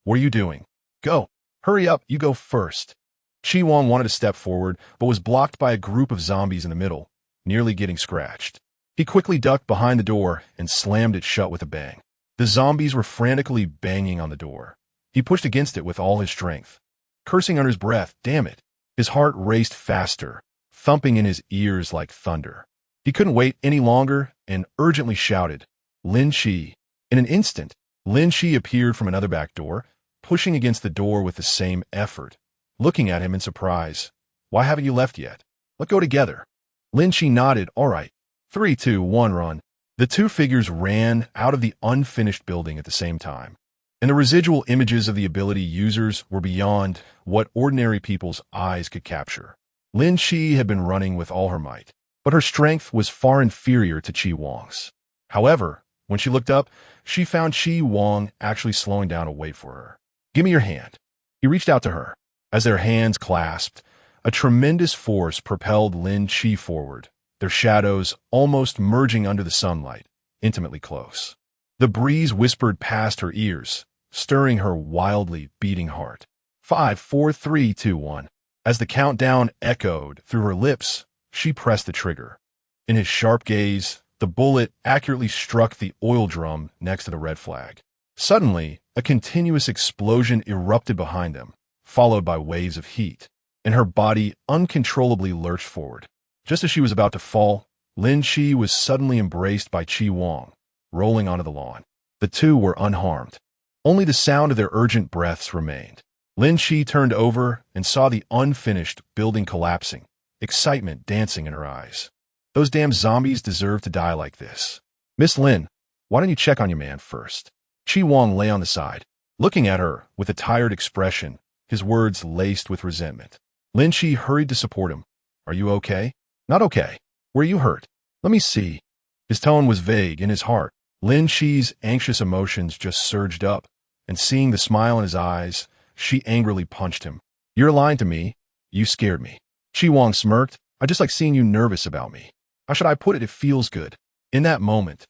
what are you doing? Go. Hurry up, you go first." Chi Wang wanted to step forward, but was blocked by a group of zombies in the middle, nearly getting scratched. He quickly ducked behind the door and slammed it shut with a bang. The zombies were frantically banging on the door. He pushed against it with all his strength, cursing under his breath, "Damn it." His heart raced faster, thumping in his ears like thunder. He couldn't wait any longer and urgently shouted, "Lin Chi." In an instant, Lin Chi appeared from another back door, pushing against the door with the same effort, looking at him in surprise. Why haven't you left yet? Let's go together. Lin Chi nodded. All right. 3, 2, 1, run. The two figures ran out of the unfinished building at the same time, and the residual images of the ability users were beyond what ordinary people's eyes could capture. Lin Chi had been running with all her might, but her strength was far inferior to Chi Wang's. However, when she looked up, she found Chi Wang actually slowing down to wait for her. Give me your hand. He reached out to her. As their hands clasped, a tremendous force propelled Lin Chi forward, their shadows almost merging under the sunlight, intimately close. The breeze whispered past her ears, stirring her wildly beating heart. 5, 4, 3, 2, 1. As the countdown echoed through her lips, she pressed the trigger. In his sharp gaze, the bullet accurately struck the oil drum next to the red flag. Suddenly, a continuous explosion erupted behind them, followed by waves of heat, and her body uncontrollably lurched forward. Just as she was about to fall, Lin Chi was suddenly embraced by Chi Wang, rolling onto the lawn. The two were unharmed. Only the sound of their urgent breaths remained. Lin Chi turned over and saw the unfinished building collapsing, excitement dancing in her eyes. Those damn zombies deserve to die like this. Miss Lin, why don't you check on your man first? Chi Wang lay on the side, looking at her with a tired expression, his words laced with resentment. Lin Chi hurried to support him. Are you okay? Not okay. Were you hurt? Let me see. His tone was vague in his heart. Lin Chi's anxious emotions just surged up, and seeing the smile in his eyes, she angrily punched him. You're lying to me. You scared me. Chi Wang smirked. I just like seeing you nervous about me. How should I put it? It feels good. In that moment,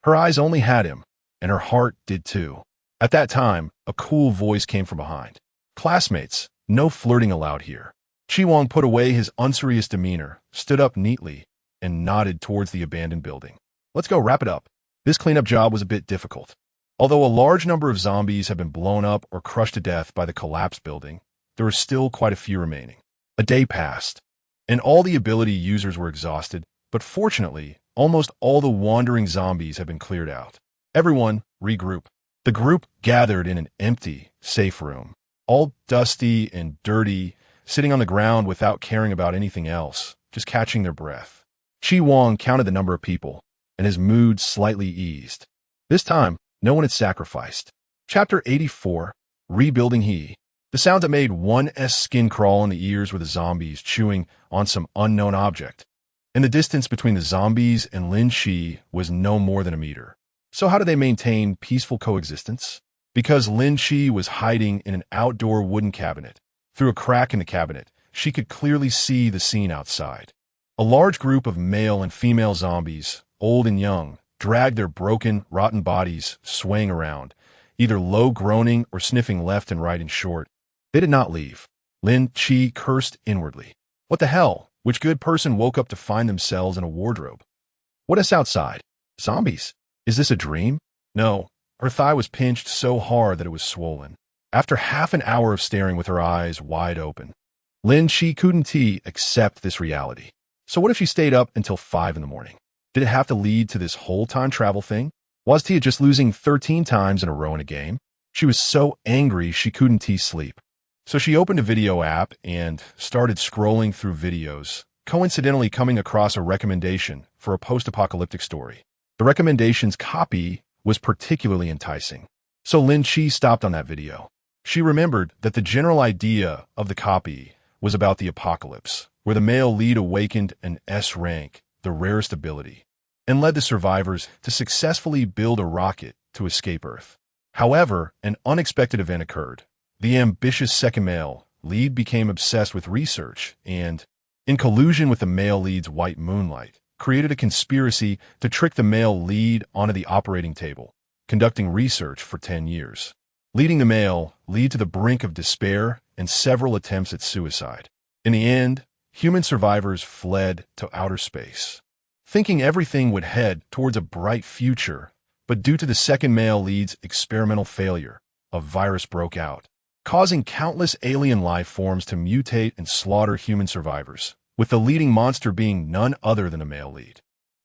her eyes only had him, and her heart did too. At that time, a cool voice came from behind. Classmates, no flirting allowed here. Chi Wang put away his unserious demeanor, stood up neatly, and nodded towards the abandoned building. Let's go wrap it up. This cleanup job was a bit difficult. Although a large number of zombies had been blown up or crushed to death by the collapsed building, there were still quite a few remaining. A day passed, and all the ability users were exhausted, but fortunately, almost all the wandering zombies had been cleared out. Everyone regroup. The group gathered in an empty, safe room, all dusty and dirty, sitting on the ground without caring about anything else, just catching their breath. Chi Wang counted the number of people, and his mood slightly eased. This time, no one had sacrificed. Chapter 84, Rebuilding He. The sound that made one's skin crawl in the ears were the zombies chewing on some unknown object, and the distance between the zombies and Lin Chi was no more than a meter. So how did they maintain peaceful coexistence? Because Lin Chi was hiding in an outdoor wooden cabinet. Through a crack in the cabinet, she could clearly see the scene outside. A large group of male and female zombies, old and young, dragged their broken, rotten bodies swaying around, either low groaning or sniffing left and right in short. They did not leave. Lin Chi cursed inwardly. What the hell? Which good person woke up to find themselves in a wardrobe? What is outside? Zombies. Is this a dream? No. Her thigh was pinched so hard that it was swollen. After half an hour of staring with her eyes wide open, Lin Chi couldn't accept this reality. So what if she stayed up until 5 in the morning? Did it have to lead to this whole time travel thing? Was Tia just losing 13 times in a row in a game? She was so angry she couldn't sleep. So she opened a video app and started scrolling through videos, coincidentally coming across a recommendation for a post-apocalyptic story. The recommendation's copy was particularly enticing. So Lin Chi stopped on that video. She remembered that the general idea of the copy was about the apocalypse, where the male lead awakened an S rank, the rarest ability, and led the survivors to successfully build a rocket to escape Earth. However, an unexpected event occurred. The ambitious second male lead became obsessed with research and, in collusion with the male lead's white moonlight, created a conspiracy to trick the male lead onto the operating table, conducting research for 10 years, leading the male lead to the brink of despair and several attempts at suicide. In the end, human survivors fled to outer space, thinking everything would head towards a bright future, but due to the second male lead's experimental failure, a virus broke out, causing countless alien life forms to mutate and slaughter human survivors, with the leading monster being none other than a male lead.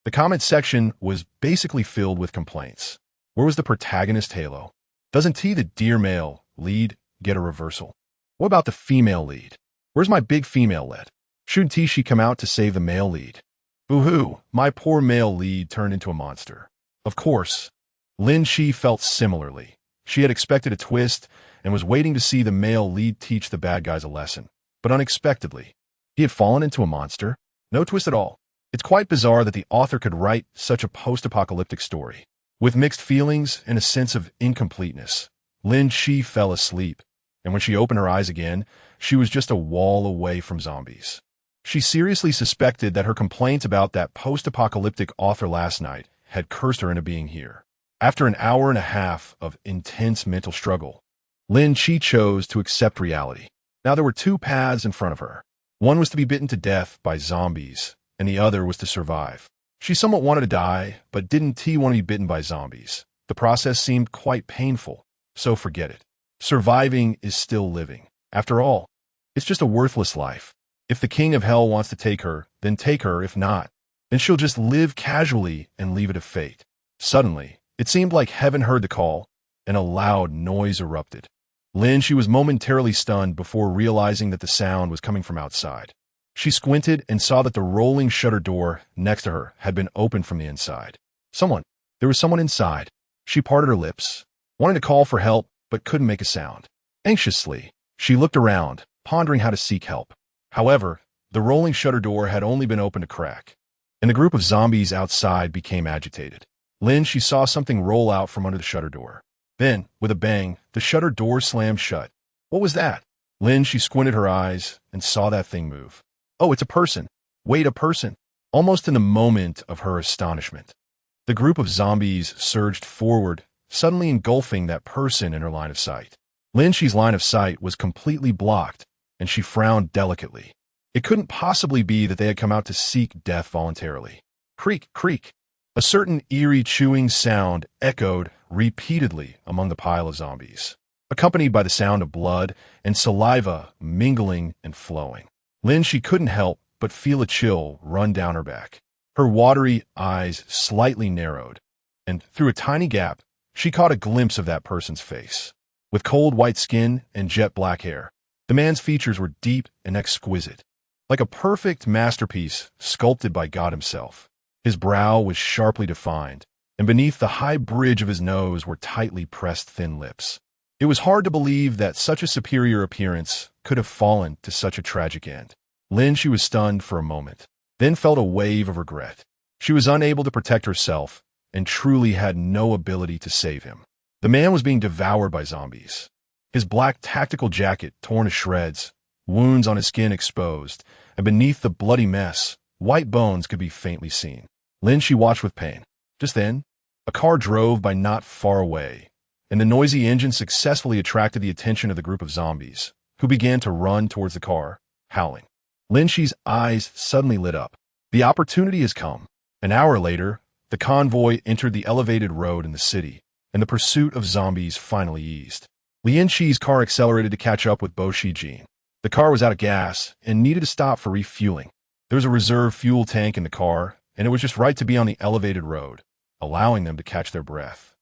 The comment section was basically filled with complaints. Where was the protagonist halo? Doesn't the dear male lead get a reversal? What about the female lead? Where's my big female lead? Shouldn't Tishi come out to save the male lead? Boo-hoo, my poor male lead turned into a monster. Of course, Lin Shi felt similarly. She had expected a twist and was waiting to see the male lead teach the bad guys a lesson. But unexpectedly, he had fallen into a monster? No twist at all. It's quite bizarre that the author could write such a post-apocalyptic story. With mixed feelings and a sense of incompleteness, Lin Shi fell asleep, and when she opened her eyes again, she was just a wall away from zombies. She seriously suspected that her complaints about that post-apocalyptic author last night had cursed her into being here. After an hour and a half of intense mental struggle, Lin Shi chose to accept reality. Now there were two paths in front of her. One was to be bitten to death by zombies, and the other was to survive. She somewhat wanted to die, but didn't want to be bitten by zombies. The process seemed quite painful, so forget it. Surviving is still living. After all, it's just a worthless life. If the king of hell wants to take her, then take her. If not, then she'll just live casually and leave it to fate. Suddenly, it seemed like heaven heard the call, and a loud noise erupted. Lin Shi was momentarily stunned before realizing that the sound was coming from outside. She squinted and saw that the rolling shutter door next to her had been opened from the inside. There was someone inside. She parted her lips, wanting to call for help, but couldn't make a sound. Anxiously, she looked around, pondering how to seek help. However, the rolling shutter door had only been opened a crack, and the group of zombies outside became agitated. Lin Shi saw something roll out from under the shutter door. Then, with a bang, the shutter door slammed shut. What was that? Lin Shi squinted her eyes and saw that thing move. Oh, it's a person. Wait, a person. Almost in the moment of her astonishment, the group of zombies surged forward, suddenly engulfing that person in her line of sight. Lin Shi's line of sight was completely blocked, and she frowned delicately. It couldn't possibly be that they had come out to seek death voluntarily. Creak, creak. A certain eerie chewing sound echoed repeatedly among the pile of zombies, accompanied by the sound of blood and saliva mingling and flowing. Lin Shi couldn't help but feel a chill run down her back. Her watery eyes slightly narrowed, and through a tiny gap, she caught a glimpse of that person's face. With cold white skin and jet black hair, the man's features were deep and exquisite, like a perfect masterpiece sculpted by God himself. His brow was sharply defined, and beneath the high bridge of his nose were tightly pressed thin lips. It was hard to believe that such a superior appearance could have fallen to such a tragic end. Lin Shi was stunned for a moment, then felt a wave of regret. She was unable to protect herself and truly had no ability to save him. The man was being devoured by zombies. His black tactical jacket torn to shreds, wounds on his skin exposed, and beneath the bloody mess, white bones could be faintly seen. Lin Shi watched with pain. Just then, a car drove by not far away, and the noisy engine successfully attracted the attention of the group of zombies, who began to run towards the car, howling. Lin Shi's eyes suddenly lit up. The opportunity has come. An hour later, the convoy entered the elevated road in the city, and the pursuit of zombies finally eased. Lin Shi's car accelerated to catch up with Bo Shijin. The car was out of gas and needed to stop for refueling. There was a reserve fuel tank in the car, and it was just right to be on the elevated road, allowing them to catch their breath.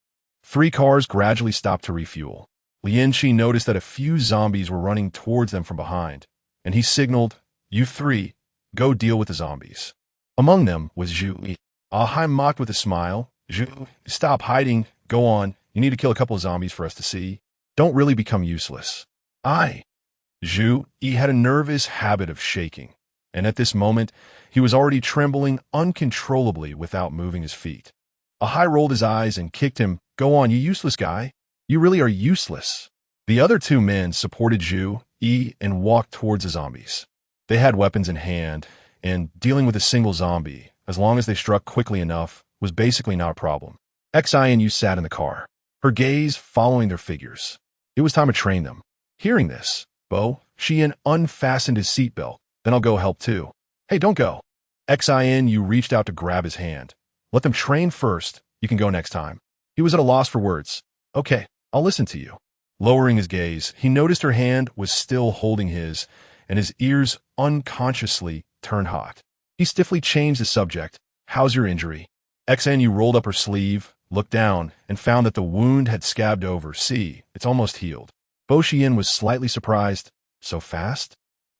3 cars gradually stopped to refuel. Lin Shi noticed that a few zombies were running towards them from behind, and he signaled, "You 3, go deal with the zombies." Among them was Zhu Yi. Ah mocked with a smile. "Zhu, stop hiding. Go on. You need to kill a couple of zombies for us to see. Don't really become useless." Zhu Yi had a nervous habit of shaking, and at this moment, he was already trembling uncontrollably without moving his feet. Ahai rolled his eyes and kicked him. "Go on, you useless guy. You really are useless." The other 2 men supported Zhu Yi and walked towards the zombies. They had weapons in hand, and dealing with a single zombie, as long as they struck quickly enough, was basically not a problem. Xian sat in the car, her gaze following their figures. It was time to train them. Hearing this, Bo Xian unfastened his seatbelt. "Then I'll go help too." "Hey, don't go." Xian reached out to grab his hand. "Let them train first. You can go next time." He was at a loss for words. "Okay, I'll listen to you." Lowering his gaze, he noticed her hand was still holding his, and his ears unconsciously turned hot. He stiffly changed the subject. "How's your injury?" Xian rolled up her sleeve, looked down, and found that the wound had scabbed over. "See, it's almost healed." Bo Xian was slightly surprised. So fast?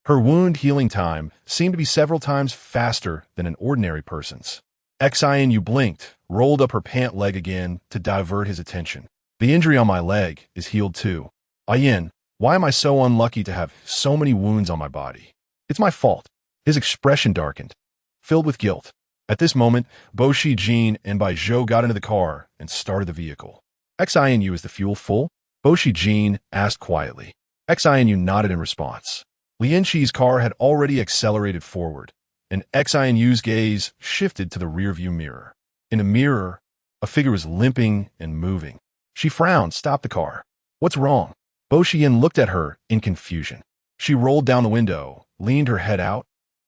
Her wound healing time seemed to be several times faster than an ordinary person's. Xianyu blinked, rolled up her pant leg again to divert his attention. The injury on my leg is healed too. Yin, why am I so unlucky to have so many wounds on my body? It's my fault. His expression darkened, filled with guilt. At this moment, Bo Shijin and Bai Zhou got into the car and started the vehicle. Xianyu, is the fuel full? Bo Shijin asked quietly. Xianyu nodded in response. Lian Qi's car had already accelerated forward, and Xianyu's gaze shifted to the rearview mirror. In a mirror, a figure was limping and moving. She frowned, stopped the car. What's wrong? Bo Xian looked at her in confusion. She rolled down the window, leaned her head out,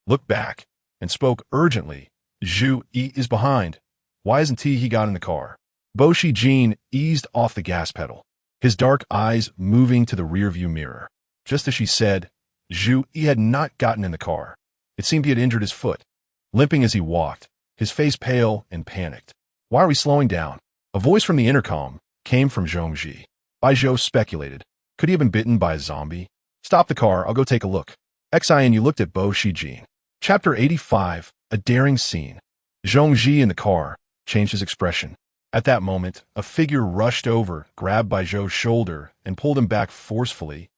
looked back, and spoke urgently. Zhu Yi is behind. Why isn't he got in the car? Bo Shijin eased off the gas pedal, his dark eyes moving to the rearview mirror. Just as she said, Zhu Yi had not gotten in the car. It seemed he had injured his foot, limping as he walked, his face pale and panicked. Why are we slowing down? A voice from the intercom came from Zhongji. Bai Zhou speculated. Could he have been bitten by a zombie? Stop the car, I'll go take a look. Xianyu looked at Bo Shijin. Chapter 85, A Daring Scene. Zhongji in the car changed his expression. At that moment, a figure rushed over, grabbed Bai Zhou's shoulder, and pulled him back forcefully,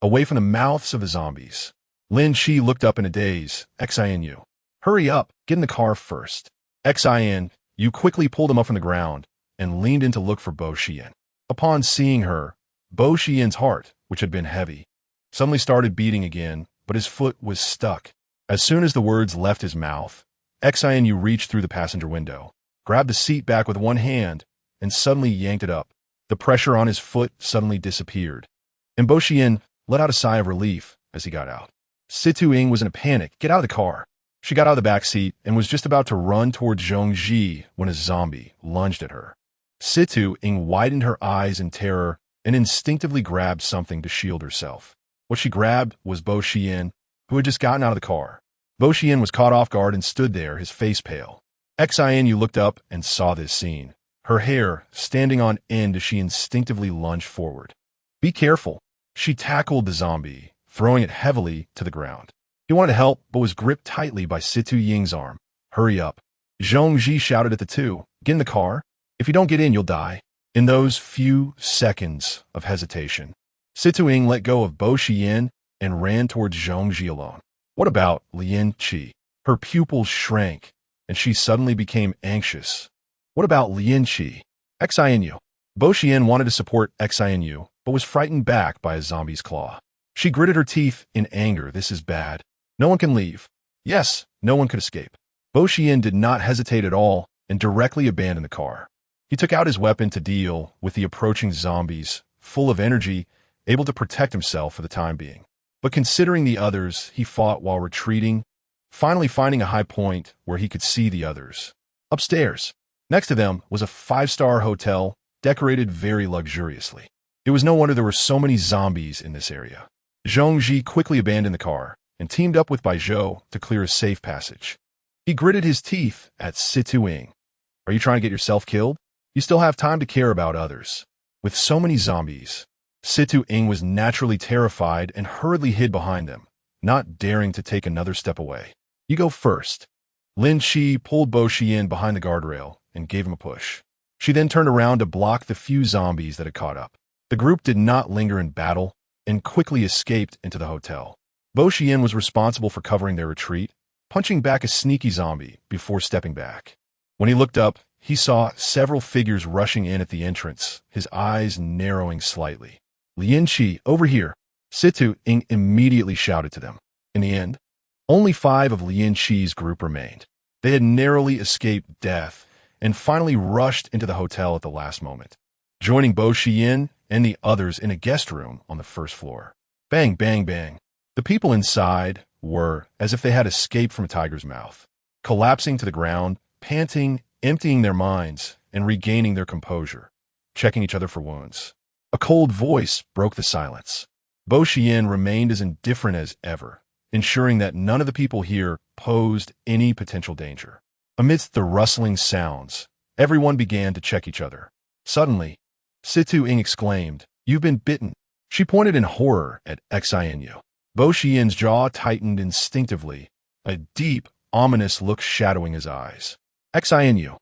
away from the mouths of the zombies. Lin Qi looked up in a daze. Xianyu, hurry up, get in the car first. Xianyu quickly pulled him up from the ground and leaned in to look for Bo Xian. Upon seeing her, Bo Xian's heart, which had been heavy, suddenly started beating again, but his foot was stuck. As soon as the words left his mouth, Xianyu reached through the passenger window, grabbed the seat back with one hand, and suddenly yanked it up. The pressure on his foot suddenly disappeared, and Bo Xian let out a sigh of relief as he got out. Situ Ying was in a panic. Get out of the car. She got out of the back seat and was just about to run towards Zhongji when a zombie lunged at her. Situ Ying widened her eyes in terror and instinctively grabbed something to shield herself. What she grabbed was Bo Xian, who had just gotten out of the car. Bo Xian was caught off guard and stood there, his face pale. Xianyu looked up and saw this scene, her hair standing on end as she instinctively lunged forward. Be careful. She tackled the zombie, throwing it heavily to the ground. He wanted to help, but was gripped tightly by Situ Ying's arm. Hurry up. Zhongji shouted at the two. Get in the car. If you don't get in, you'll die. In those few seconds of hesitation, Situ Ying let go of Bo Xian and ran towards Zhongji alone. What about Lian Qi? Her pupils shrank, and she suddenly became anxious. What about Lian Qi? Xianyu. Bo Xian wanted to support Xianyu, but was frightened back by a zombie's claw. She gritted her teeth in anger. This is bad. No one can leave. Yes, no one could escape. Bo Xian did not hesitate at all and directly abandoned the car. He took out his weapon to deal with the approaching zombies, full of energy, able to protect himself for the time being. But considering the others, he fought while retreating, finally finding a high point where he could see the others. Upstairs, next to them, was a 5-star hotel, decorated very luxuriously. It was no wonder there were so many zombies in this area. Zhongji quickly abandoned the car and teamed up with Bai Zhou to clear a safe passage. He gritted his teeth at Situ Ying. Are you trying to get yourself killed? You still have time to care about others. With so many zombies, Situ Ying was naturally terrified and hurriedly hid behind them, not daring to take another step away. You go first. Lin Qi pulled Bo Xian behind the guardrail and gave him a push. She then turned around to block the few zombies that had caught up. The group did not linger in battle and quickly escaped into the hotel. Bo Xian was responsible for covering their retreat, punching back a sneaky zombie before stepping back. When he looked up, he saw several figures rushing in at the entrance, his eyes narrowing slightly. Lian Qi, over here. Situ Ying immediately shouted to them. In the end, only 5 of Lian Qi's group remained. They had narrowly escaped death and finally rushed into the hotel at the last moment, joining Bo Xian and the others in a guest room on the first floor. Bang, bang, bang. The people inside were as if they had escaped from a tiger's mouth, collapsing to the ground, panting, emptying their minds, and regaining their composure, checking each other for wounds. A cold voice broke the silence. Bo Xian remained as indifferent as ever, ensuring that none of the people here posed any potential danger. Amidst the rustling sounds, everyone began to check each other. Suddenly, Situ Ying exclaimed, "You've been bitten." She pointed in horror at Xianyu. Bo Xian's jaw tightened instinctively, a deep, ominous look shadowing his eyes. Xinu.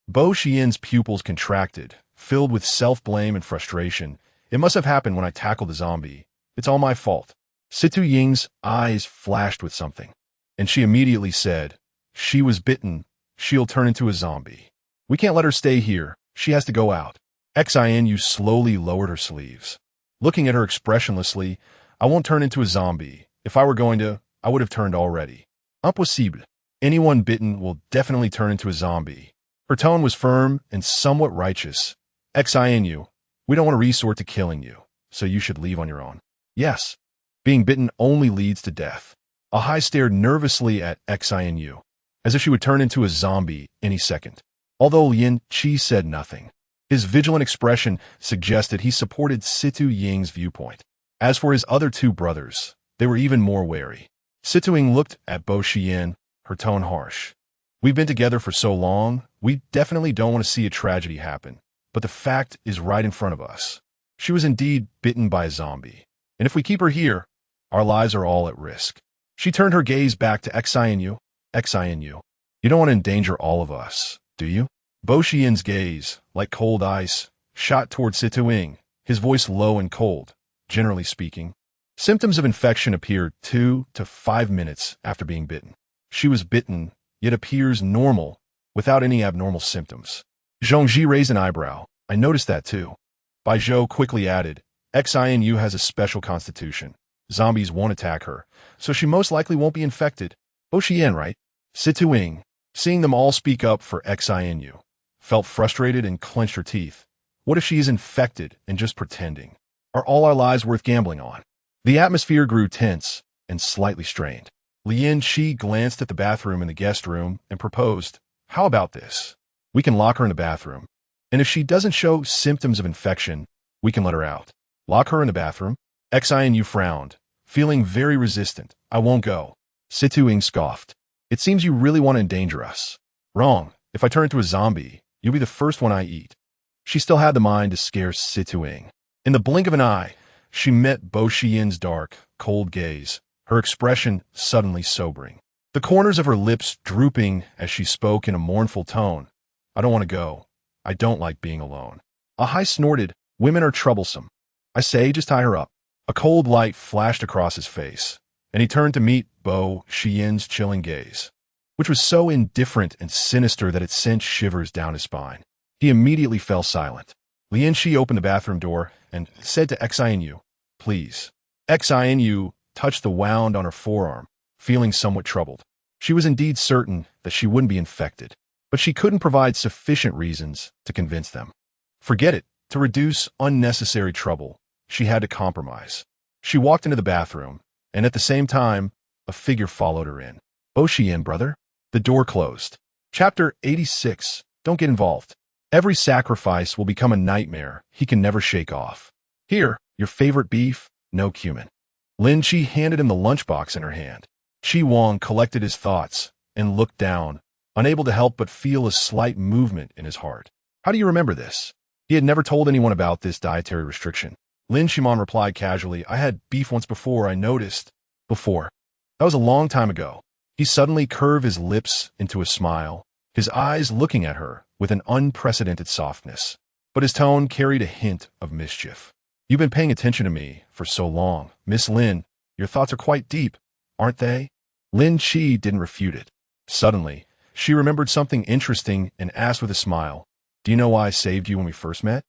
Bo Xian's pupils contracted, filled with self-blame and frustration. It must have happened when I tackled the zombie. It's all my fault. Situ Ying's eyes flashed with something, and she immediately said, she was bitten. She'll turn into a zombie. We can't let her stay here. She has to go out. Xinu slowly lowered her sleeves. Looking at her expressionlessly, I won't turn into a zombie. If I were going to, I would have turned already. Impossible. Anyone bitten will definitely turn into a zombie. Her tone was firm and somewhat righteous. Xinu, we don't want to resort to killing you, so you should leave on your own. Yes. Being bitten only leads to death. Ahai stared nervously at Xinu, as if she would turn into a zombie any second. Although Lin Chi said nothing, his vigilant expression suggested he supported Situ Ying's viewpoint. As for his other two brothers, they were even more wary. Situ Ying looked at Bo Xian, her tone harsh. We've been together for so long, we definitely don't want to see a tragedy happen, but the fact is right in front of us. She was indeed bitten by a zombie, and if we keep her here, our lives are all at risk. She turned her gaze back to Xinu. Xinu, you don't want to endanger all of us, do you? Bo Xian's gaze, like cold ice, shot toward Situ Ying, his voice low and cold. Generally speaking, symptoms of infection appeared 2 to 5 minutes after being bitten. She was bitten, yet appears normal, without any abnormal symptoms. Zheng Ji raised an eyebrow. I noticed that too. Bai Zhou quickly added, Xinu has a special constitution. Zombies won't attack her, so she most likely won't be infected. Bo Xian, right? Situ Ying, seeing them all speak up for Xinu, felt frustrated and clenched her teeth. What if she is infected and just pretending? Are all our lives worth gambling on? The atmosphere grew tense and slightly strained. Lin Chi glanced at the bathroom in the guest room and proposed, how about this? We can lock her in the bathroom, and if she doesn't show symptoms of infection, we can let her out. Lock her in the bathroom? Xinu frowned, feeling very resistant. I won't go. Situ Ying scoffed. It seems you really want to endanger us. Wrong. If I turn into a zombie, you'll be the first one I eat. She still had the mind to scare Situ Ying. In the blink of an eye, she met Bo Xian's dark, cold gaze, her expression suddenly sobering. The corners of her lips drooping as she spoke in a mournful tone. I don't want to go. I don't like being alone. Ahai snorted. Women are troublesome. I say, just tie her up. A cold light flashed across his face, and he turned to meet Bo Xian's chilling gaze, which was so indifferent and sinister that it sent shivers down his spine. He immediately fell silent. Lin Chi opened the bathroom door and said to Xinu, please. Xinu touched the wound on her forearm, feeling somewhat troubled. She was indeed certain that she wouldn't be infected, but she couldn't provide sufficient reasons to convince them. Forget it. To reduce unnecessary trouble, she had to compromise. She walked into the bathroom, and at the same time, a figure followed her in. Bo Xian, brother. The door closed. Chapter 86. Don't get involved. Every sacrifice will become a nightmare he can never shake off. Here, your favorite beef, no cumin. Lin Chi handed him the lunchbox in her hand. Chi Wang collected his thoughts and looked down, unable to help but feel a slight movement in his heart. How do you remember this? He had never told anyone about this dietary restriction. Lin Shimon replied casually, I had beef once before, I noticed. Before. That was a long time ago. He suddenly curved his lips into a smile, his eyes looking at her with an unprecedented softness. But his tone carried a hint of mischief. You've been paying attention to me for so long. Miss Lin, your thoughts are quite deep, aren't they? Lin Chi didn't refute it. Suddenly, she remembered something interesting and asked with a smile, do you know why I saved you when we first met?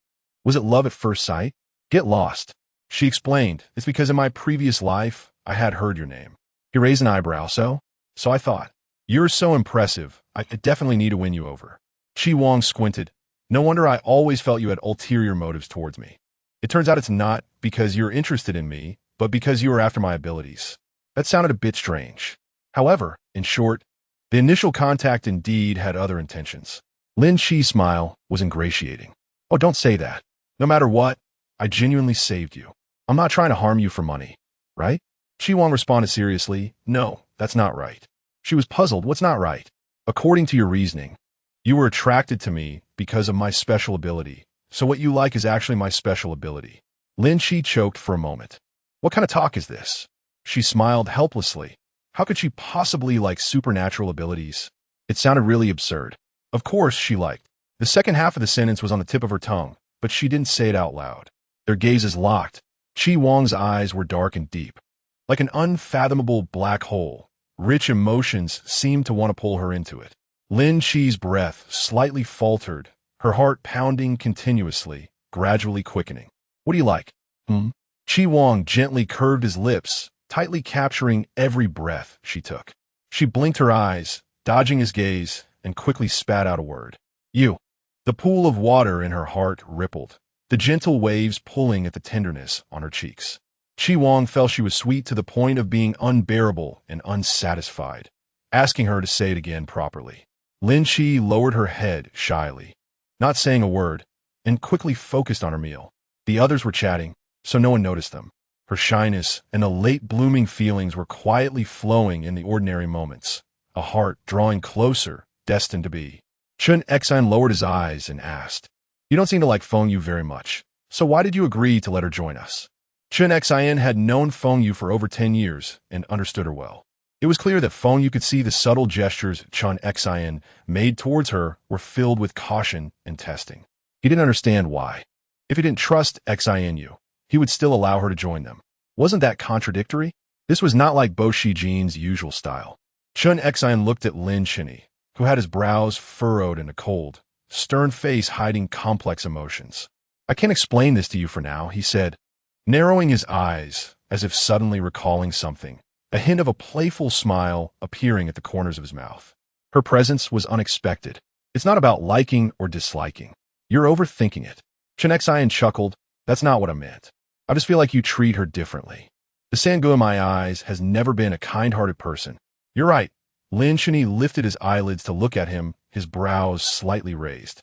Was it love at first sight? Get lost. She explained, it's because in my previous life, I had heard your name. He raised an eyebrow, so I thought, you're so impressive, I definitely need to win you over. Chi Wang squinted. No wonder I always felt you had ulterior motives towards me. It turns out it's not because you're interested in me, but because you are after my abilities. That sounded a bit strange. However, in short, the initial contact indeed had other intentions. Lin Chi's smile was ingratiating. Oh, don't say that. No matter what, I genuinely saved you. I'm not trying to harm you for money, right? Chi Wang responded seriously, no, that's not right. She was puzzled, what's not right? According to your reasoning, you were attracted to me because of my special ability, so what you like is actually my special ability. Lin Chi choked for a moment. What kind of talk is this? She smiled helplessly. How could she possibly like supernatural abilities? It sounded really absurd. Of course she liked. The second half of the sentence was on the tip of her tongue, but she didn't say it out loud. Their gazes locked. Chi Wang's eyes were dark and deep. Like an unfathomable black hole, rich emotions seemed to want to pull her into it. Lin Chi's breath slightly faltered, her heart pounding continuously, gradually quickening. What do you like? Chi Wang gently curved his lips, tightly capturing every breath she took. She blinked her eyes, dodging his gaze, and quickly spat out a word. You. The pool of water in her heart rippled, the gentle waves pulling at the tenderness on her cheeks. Chi Wang felt she was sweet to the point of being unbearable and unsatisfied, asking her to say it again properly. Lin Chi lowered her head shyly, not saying a word, and quickly focused on her meal. The others were chatting, so no one noticed them. Her shyness and the late-blooming feelings were quietly flowing in the ordinary moments, a heart drawing closer, destined to be. Chen Xian lowered his eyes and asked, You don't seem to like Feng Yu very much, so why did you agree to let her join us? Chen Xian had known Feng Yu for over 10 years and understood her well. It was clear that Feng Yu could see the subtle gestures Chen Xian made towards her were filled with caution and testing. He didn't understand why. If he didn't trust Xian Yu, he would still allow her to join them. Wasn't that contradictory? This was not like Bo Shijin's usual style. Chen Xian looked at Lin Chi, who had his brows furrowed in a cold, stern face hiding complex emotions. I can't explain this to you for now, he said, narrowing his eyes as if suddenly recalling something, a hint of a playful smile appearing at the corners of his mouth. Her presence was unexpected. It's not about liking or disliking. You're overthinking it. Chen Xian chuckled. That's not what I meant. I just feel like you treat her differently. The Sangu in my eyes has never been a kind-hearted person. You're right. Lin Chi lifted his eyelids to look at him, his brows slightly raised.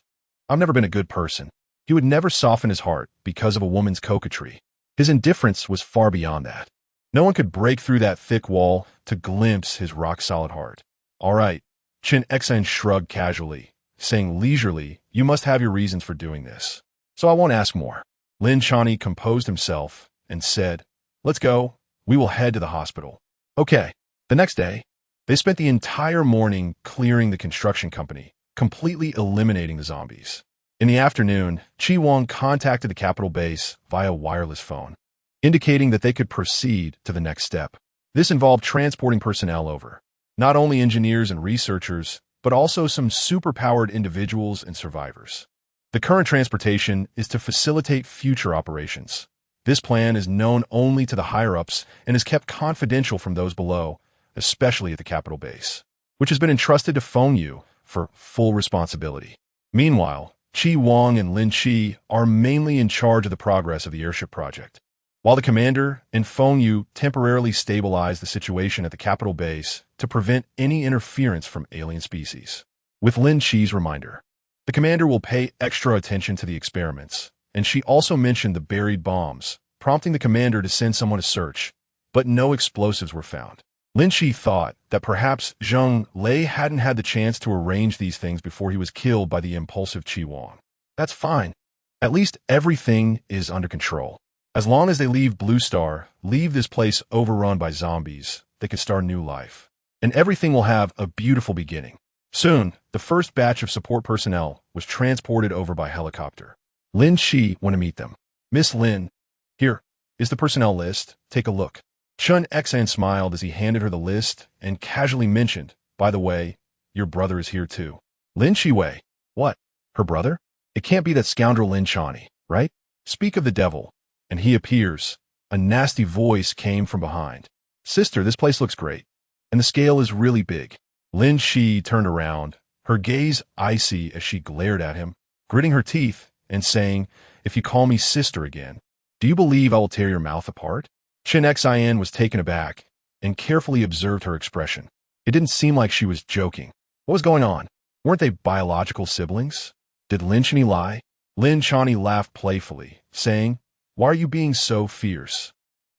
I've never been a good person. He would never soften his heart because of a woman's coquetry. His indifference was far beyond that. No one could break through that thick wall to glimpse his rock-solid heart. All right, Chen Xian shrugged casually, saying leisurely, You must have your reasons for doing this. So I won't ask more. Lin Chani composed himself and said, Let's go. We will head to the hospital. Okay. The next day, they spent the entire morning clearing the construction company, completely eliminating the zombies. In the afternoon, Chi Wang contacted the capital base via wireless phone, indicating that they could proceed to the next step. This involved transporting personnel over, not only engineers and researchers, but also some superpowered individuals and survivors. The current transportation is to facilitate future operations. This plan is known only to the higher-ups and is kept confidential from those below, especially at the capital base, which has been entrusted to Feng Yu for full responsibility. Meanwhile, Chi Wang and Lin Chi are mainly in charge of the progress of the airship project, while the commander and Feng Yu temporarily stabilize the situation at the capital base to prevent any interference from alien species. With Lin Chi's reminder, the commander will pay extra attention to the experiments, and she also mentioned the buried bombs, prompting the commander to send someone to search, but no explosives were found. Lin Chi thought that perhaps Zheng Lei hadn't had the chance to arrange these things before he was killed by the impulsive Chi Wang. That's fine. At least everything is under control. As long as they leave Blue Star, leave this place overrun by zombies, they can start a new life. And everything will have a beautiful beginning. Soon, the first batch of support personnel was transported over by helicopter. Lin Chi went to meet them. Miss Lin, here is the personnel list. Take a look. Chen Xian smiled as he handed her the list and casually mentioned, By the way, your brother is here too. Lin Chiwei. What? Her brother? It can't be that scoundrel Lin Chani, right? Speak of the devil. And he appears. A nasty voice came from behind. Sister, this place looks great. And the scale is really big. Lin Chi turned around, her gaze icy as she glared at him, gritting her teeth and saying, If you call me sister again, do you believe I will tear your mouth apart? Chen Xian was taken aback and carefully observed her expression. It didn't seem like she was joking. What was going on? Weren't they biological siblings? Did Lin Chani lie? Lin Chani laughed playfully, saying, Why are you being so fierce?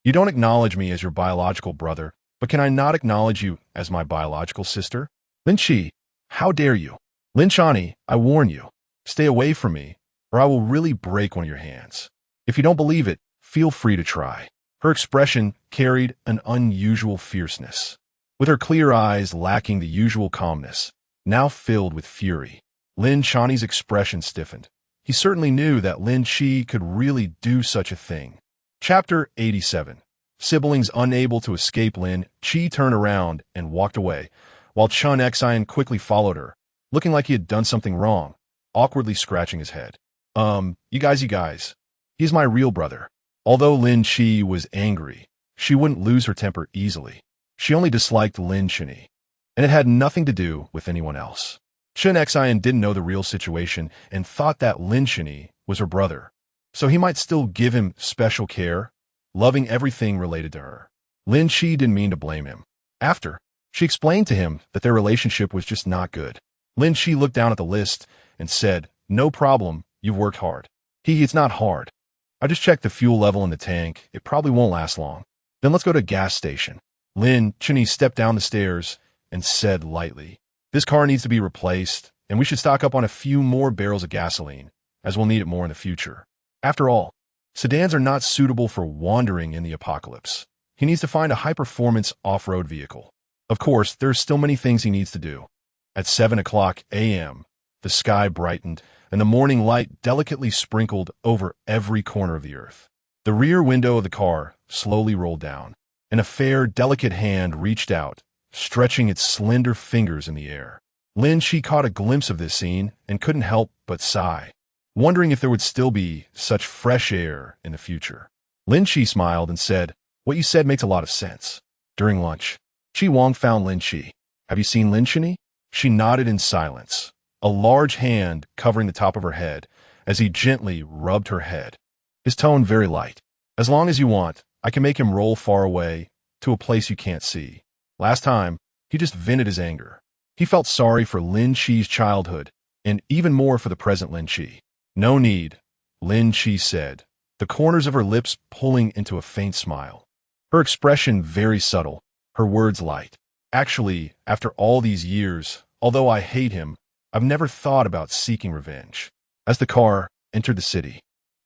You don't acknowledge me as your biological brother, but can I not acknowledge you as my biological sister? Lin Chi, how dare you? Lin Chani, I warn you, stay away from me, or I will really break one of your hands. If you don't believe it, feel free to try. Her expression carried an unusual fierceness, with her clear eyes lacking the usual calmness, now filled with fury. Lin Chani's expression stiffened. He certainly knew that Lin Chi could really do such a thing. Chapter 87. Siblings unable to escape. Lin Chi turned around and walked away, while Chun Xian quickly followed her, looking like he had done something wrong, awkwardly scratching his head. You guys. He's my real brother. Although Lin Chi was angry, she wouldn't lose her temper easily. She only disliked Lin Chi, and it had nothing to do with anyone else. Chun Xian didn't know the real situation and thought that Lin Chi was her brother, so he might still give him special care, loving everything related to her. Lin Chi didn't mean to blame him. After, she explained to him that their relationship was just not good. Lin Chi looked down at the list and said, "No problem, you've worked hard." It's not hard. I just checked the fuel level in the tank. It probably won't last long. Then let's go to a gas station. Lin Chi stepped down the stairs and said lightly, "This car needs to be replaced, and we should stock up on a few more barrels of gasoline, as we'll need it more in the future. After all, sedans are not suitable for wandering in the apocalypse. He needs to find a high-performance off-road vehicle. Of course, there are still many things he needs to do." At 7 a.m., the sky brightened, and the morning light delicately sprinkled over every corner of the earth. The rear window of the car slowly rolled down, and a fair, delicate hand reached out, stretching its slender fingers in the air. Lin Chi caught a glimpse of this scene and couldn't help but sigh, wondering if there would still be such fresh air in the future. Lin Chi smiled and said, "What you said makes a lot of sense." During lunch, Chi Wang found Lin Chi. "Have you seen Lin Chi?" She nodded in silence, a large hand covering the top of her head as he gently rubbed her head. His tone very light. "As long as you want, I can make him roll far away to a place you can't see." Last time, he just vented his anger. He felt sorry for Lin Chi's childhood and even more for the present Lin Chi. "No need," Lin Chi said, the corners of her lips pulling into a faint smile. Her expression very subtle, her words light. "Actually, after all these years, although I hate him, I've never thought about seeking revenge." As the car entered the city,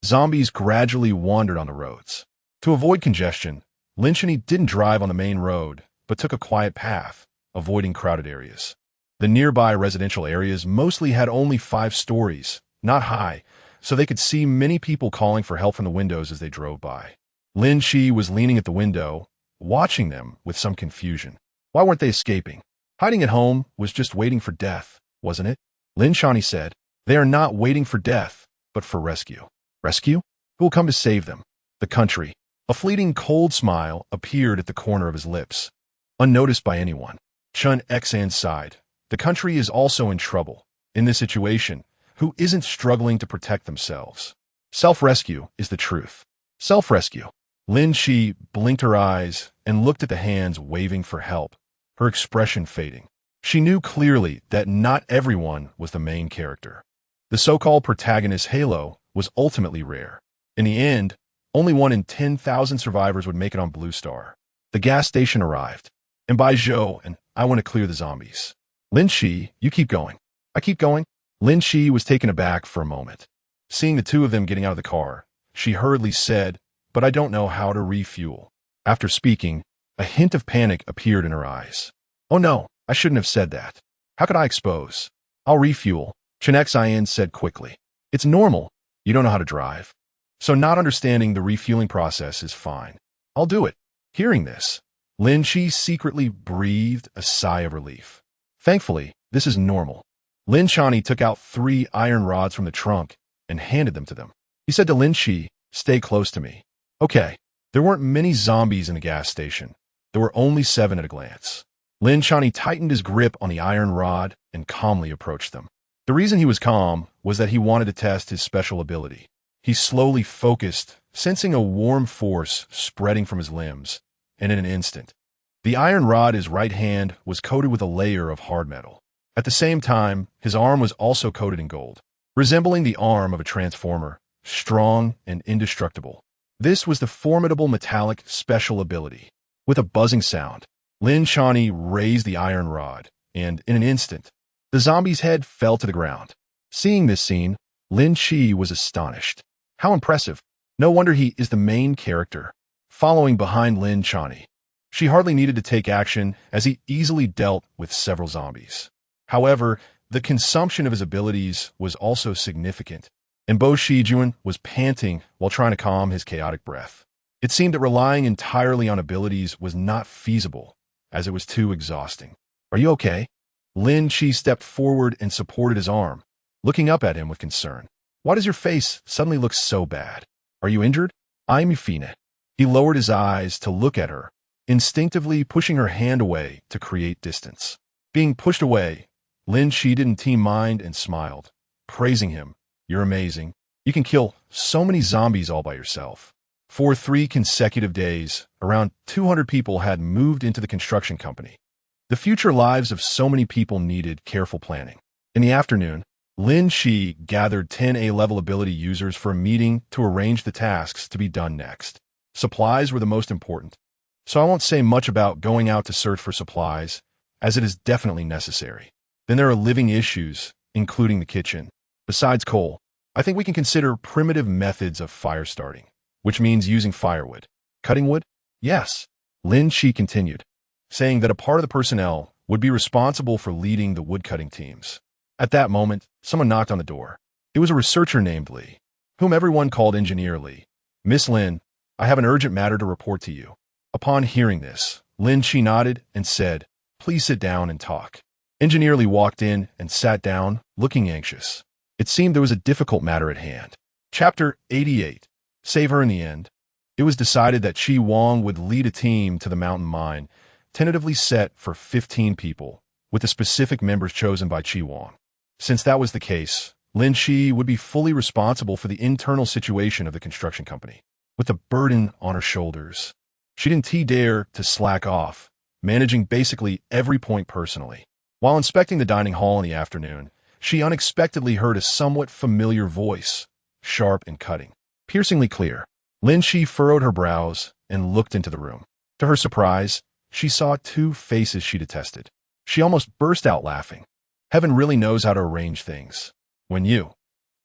zombies gradually wandered on the roads. To avoid congestion, Lin Chi didn't drive on the main road, but took a quiet path, avoiding crowded areas. The nearby residential areas mostly had only 5 stories, not high, so they could see many people calling for help from the windows as they drove by. Lin Chi was leaning at the window, watching them with some confusion. Why weren't they escaping? Hiding at home was just waiting for death, wasn't it? Lin Chani said, "They are not waiting for death, but for rescue." "Rescue? Who will come to save them?" "The country." A fleeting cold smile appeared at the corner of his lips, unnoticed by anyone. Chun Xian sighed. The country is also in trouble. In this situation, who isn't struggling to protect themselves? Self-rescue is the truth. Self-rescue. Lin Chi blinked her eyes and looked at the hands waving for help, her expression fading. She knew clearly that not everyone was the main character. The so-called protagonist's halo was ultimately rare. In the end, only 1 in 10,000 survivors would make it on Blue Star. The gas station arrived, and by Zhou and I want to clear the zombies. "Lin Chi, you keep going." "I keep going?" Lin Chi was taken aback for a moment. Seeing the two of them getting out of the car, she hurriedly said, "But I don't know how to refuel." After speaking, a hint of panic appeared in her eyes. "Oh no, I shouldn't have said that. How could I expose?" "I'll refuel," Chun Xian said quickly. "It's normal. You don't know how to drive. So not understanding the refueling process is fine. I'll do it." Hearing this, Lin Chi secretly breathed a sigh of relief. Thankfully, this is normal. Lin Chani took out 3 iron rods from the trunk and handed them to them. He said to Lin Chi, "Stay close to me." Okay, there weren't many zombies in the gas station. There were only 7 at a glance. Lin Chani tightened his grip on the iron rod and calmly approached them. The reason he was calm was that he wanted to test his special ability. He slowly focused, sensing a warm force spreading from his limbs, and in an instant, the iron rod in his right hand was coated with a layer of hard metal. At the same time, his arm was also coated in gold, resembling the arm of a transformer, strong and indestructible. This was the formidable metallic special ability. With a buzzing sound, Lin Chani raised the iron rod, and in an instant, the zombie's head fell to the ground. Seeing this scene, Lin Chi was astonished. How impressive. No wonder he is the main character. following behind Lin Chani. She hardly needed to take action as he easily dealt with several zombies. However, the consumption of his abilities was also significant, and Bo Shijuan was panting while trying to calm his chaotic breath. It seemed that relying entirely on abilities was not feasible, as it was too exhausting. "Are you okay?" Lin Chi stepped forward and supported his arm, looking up at him with concern. "Why does your face suddenly look so bad? Are you injured?" "I'm Yufine." He lowered his eyes to look at her, instinctively pushing her hand away to create distance. Being pushed away, Lin Chi didn't team mind and smiled, praising him. "You're amazing. You can kill so many zombies all by yourself." For 3 consecutive days, around 200 people had moved into the construction company. The future lives of so many people needed careful planning. In the afternoon, Lin Chi gathered 10 A-level ability users for a meeting to arrange the tasks to be done next. Supplies were the most important, so I won't say much about going out to search for supplies, as it is definitely necessary. Then there are living issues, including the kitchen. Besides coal, I think we can consider primitive methods of fire starting, which means using firewood. Cutting wood? Yes. Lin Chi continued, saying that a part of the personnel would be responsible for leading the woodcutting teams. At that moment, someone knocked on the door. It was a researcher named Li, whom everyone called Engineer Li. "Miss Lin, I have an urgent matter to report to you." Upon hearing this, Lin Chi nodded and said, "Please sit down and talk." Engineer Li walked in and sat down, looking anxious. It seemed there was a difficult matter at hand. Chapter 88. Save her in the end. It was decided that Chi Wang would lead a team to the mountain mine, tentatively set for 15 people, with the specific members chosen by Chi Wang. Since that was the case, Lin Chi would be fully responsible for the internal situation of the construction company. With the burden on her shoulders, she didn't dare to slack off, managing basically every point personally. While inspecting the dining hall in the afternoon, she unexpectedly heard a somewhat familiar voice, sharp and cutting, piercingly clear. Lin Chi furrowed her brows and looked into the room. To her surprise, she saw 2 faces she detested. She almost burst out laughing. Heaven really knows how to arrange things. When you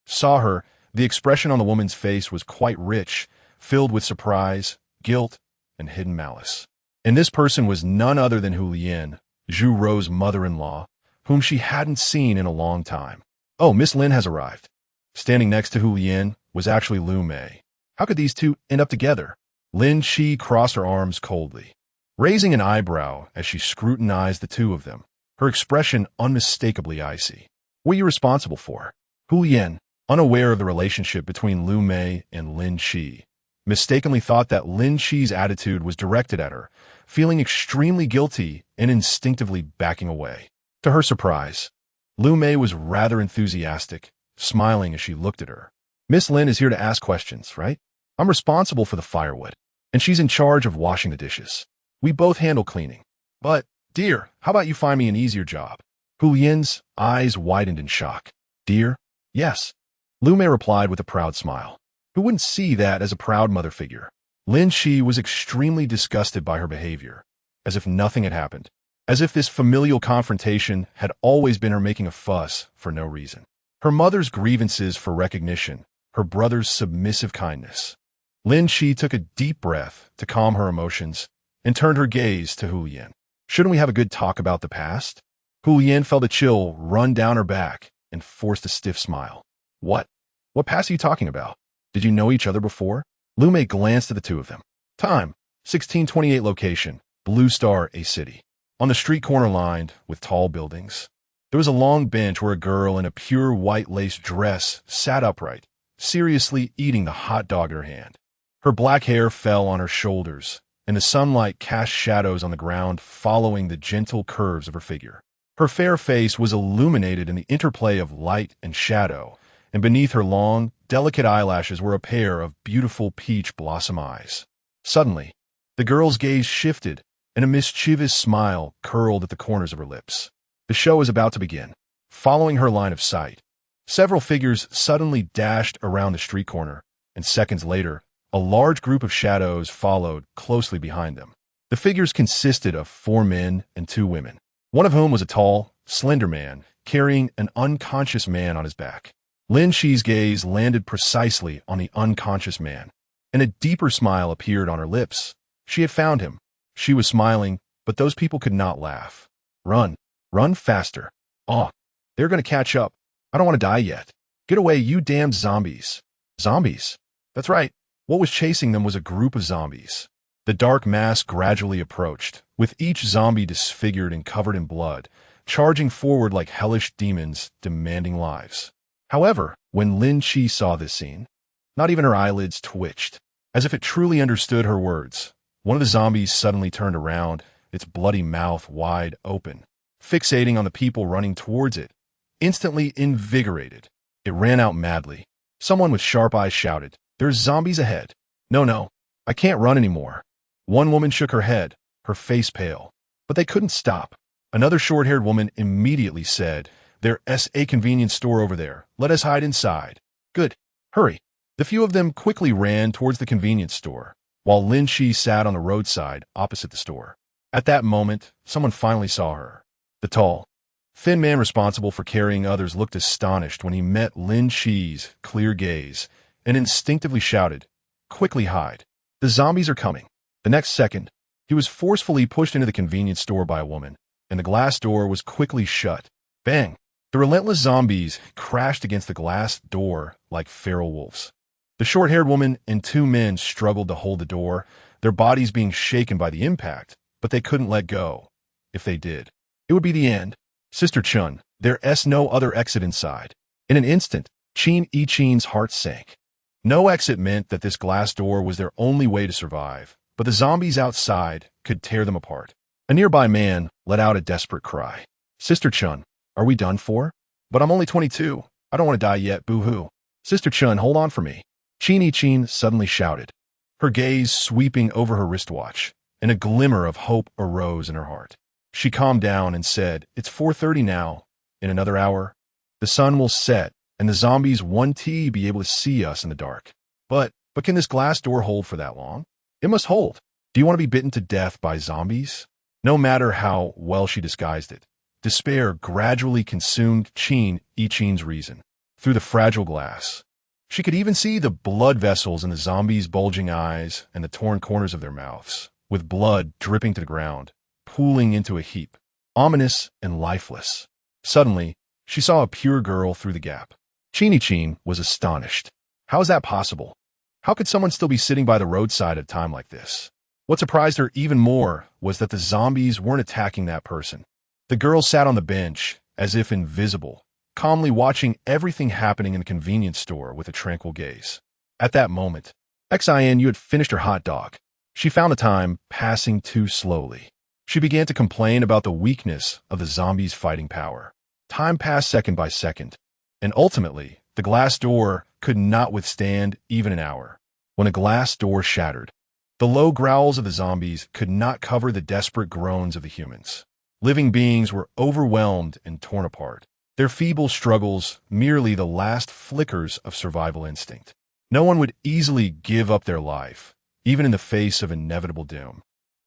saw her, the expression on the woman's face was quite rich, filled with surprise, guilt, and hidden malice. And this person was none other than Hu Lian, Zhu Rou's mother-in-law, whom she hadn't seen in a long time. "Oh, Miss Lin has arrived." Standing next to Hu Lian was actually Lu Mei. How could these two end up together? Lin Chi crossed her arms coldly, raising an eyebrow as she scrutinized the two of them, her expression unmistakably icy. "What are you responsible for?" Hu Lian, unaware of the relationship between Lu Mei and Lin Chi, mistakenly thought that Lin Chi's attitude was directed at her, feeling extremely guilty and instinctively backing away. To her surprise, Lu Mei was rather enthusiastic, smiling as she looked at her. "Miss Lin is here to ask questions, right? I'm responsible for the firewood, and she's in charge of washing the dishes. We both handle cleaning. But, dear, how about you find me an easier job?" Hu Lian's eyes widened in shock. "Dear? Yes." Lu Mei replied with a proud smile. Who wouldn't see that as a proud mother figure? Lin Chi was extremely disgusted by her behavior, as if nothing had happened, as if this familial confrontation had always been her making a fuss for no reason. Her mother's grievances for recognition, her brother's submissive kindness. Lin Chi took a deep breath to calm her emotions and turned her gaze to Hu Lian. "Shouldn't we have a good talk about the past?" Hu Lian felt a chill run down her back and forced a stiff smile. What past are you talking about? Did you know each other before?" Lu Mei glanced at the two of them. Time, 1628 location, Blue Star, a city. On the street corner lined with tall buildings. There was a long bench where a girl in a pure white lace dress sat upright, seriously eating the hot dog in her hand. Her black hair fell on her shoulders, and the sunlight cast shadows on the ground following the gentle curves of her figure. Her fair face was illuminated in the interplay of light and shadow, and beneath her long, delicate eyelashes were a pair of beautiful peach blossom eyes. Suddenly, the girl's gaze shifted, and a mischievous smile curled at the corners of her lips. The show was about to begin. Following her line of sight, several figures suddenly dashed around the street corner, and seconds later, a large group of shadows followed closely behind them. The figures consisted of 4 men and 2 women, one of whom was a tall, slender man carrying an unconscious man on his back. Lin Chi's gaze landed precisely on the unconscious man, and a deeper smile appeared on her lips. She had found him. She was smiling, but those people could not laugh. Run. Run faster. Oh, they're going to catch up. I don't want to die yet. Get away, you damned zombies. Zombies? That's right. What was chasing them was a group of zombies. The dark mass gradually approached, with each zombie disfigured and covered in blood, charging forward like hellish demons demanding lives. However, when Lin Chi saw this scene, not even her eyelids twitched. As if it truly understood her words, one of the zombies suddenly turned around, its bloody mouth wide open, fixating on the people running towards it. Instantly invigorated, it ran out madly. Someone with sharp eyes shouted, "There's zombies ahead." No, I can't run anymore. One woman shook her head, her face pale. But they couldn't stop. Another short-haired woman immediately said, "There's a convenience store over there. Let us hide inside." Good. Hurry. The few of them quickly ran towards the convenience store, while Lin Chi sat on the roadside opposite the store. At that moment, someone finally saw her. The tall, thin man responsible for carrying others looked astonished when he met Lin Chi's clear gaze and instinctively shouted, "Quickly hide. The zombies are coming." The next second, he was forcefully pushed into the convenience store by a woman, and the glass door was quickly shut. Bang! The relentless zombies crashed against the glass door like feral wolves. The short-haired woman and two men struggled to hold the door, their bodies being shaken by the impact, but they couldn't let go. If they did, it would be the end. Sister Chun, there's no other exit inside. In an instant, Qin Yichin's heart sank. No exit meant that this glass door was their only way to survive, but the zombies outside could tear them apart. A nearby man let out a desperate cry. "Sister Chun, are we done for?" "But I'm only 22. I don't want to die yet, boo-hoo." "Sister Chun, hold on for me." Qin Yichin suddenly shouted, her gaze sweeping over her wristwatch, and a glimmer of hope arose in her heart. She calmed down and said, "It's 4:30 now. In another hour, the sun will set, and the zombies won't be able to see us in the dark. But can this glass door hold for that long? It must hold. Do you want to be bitten to death by zombies?" No matter how well she disguised it, despair gradually consumed Qin Yichin's reason. Through the fragile glass, she could even see the blood vessels in the zombies' bulging eyes and the torn corners of their mouths, with blood dripping to the ground, pooling into a heap, ominous and lifeless. Suddenly, she saw a pure girl through the gap. Qin Yichin was astonished. How is that possible? How could someone still be sitting by the roadside at a time like this? What surprised her even more was that the zombies weren't attacking that person. The girl sat on the bench, as if invisible, calmly watching everything happening in the convenience store with a tranquil gaze. At that moment, Xin Yu had finished her hot dog. She found the time passing too slowly. She began to complain about the weakness of the zombies' fighting power. Time passed second by second, and ultimately, the glass door could not withstand even an hour. When a glass door shattered, the low growls of the zombies could not cover the desperate groans of the humans. Living beings were overwhelmed and torn apart, their feeble struggles merely the last flickers of survival instinct. No one would easily give up their life, even in the face of inevitable doom.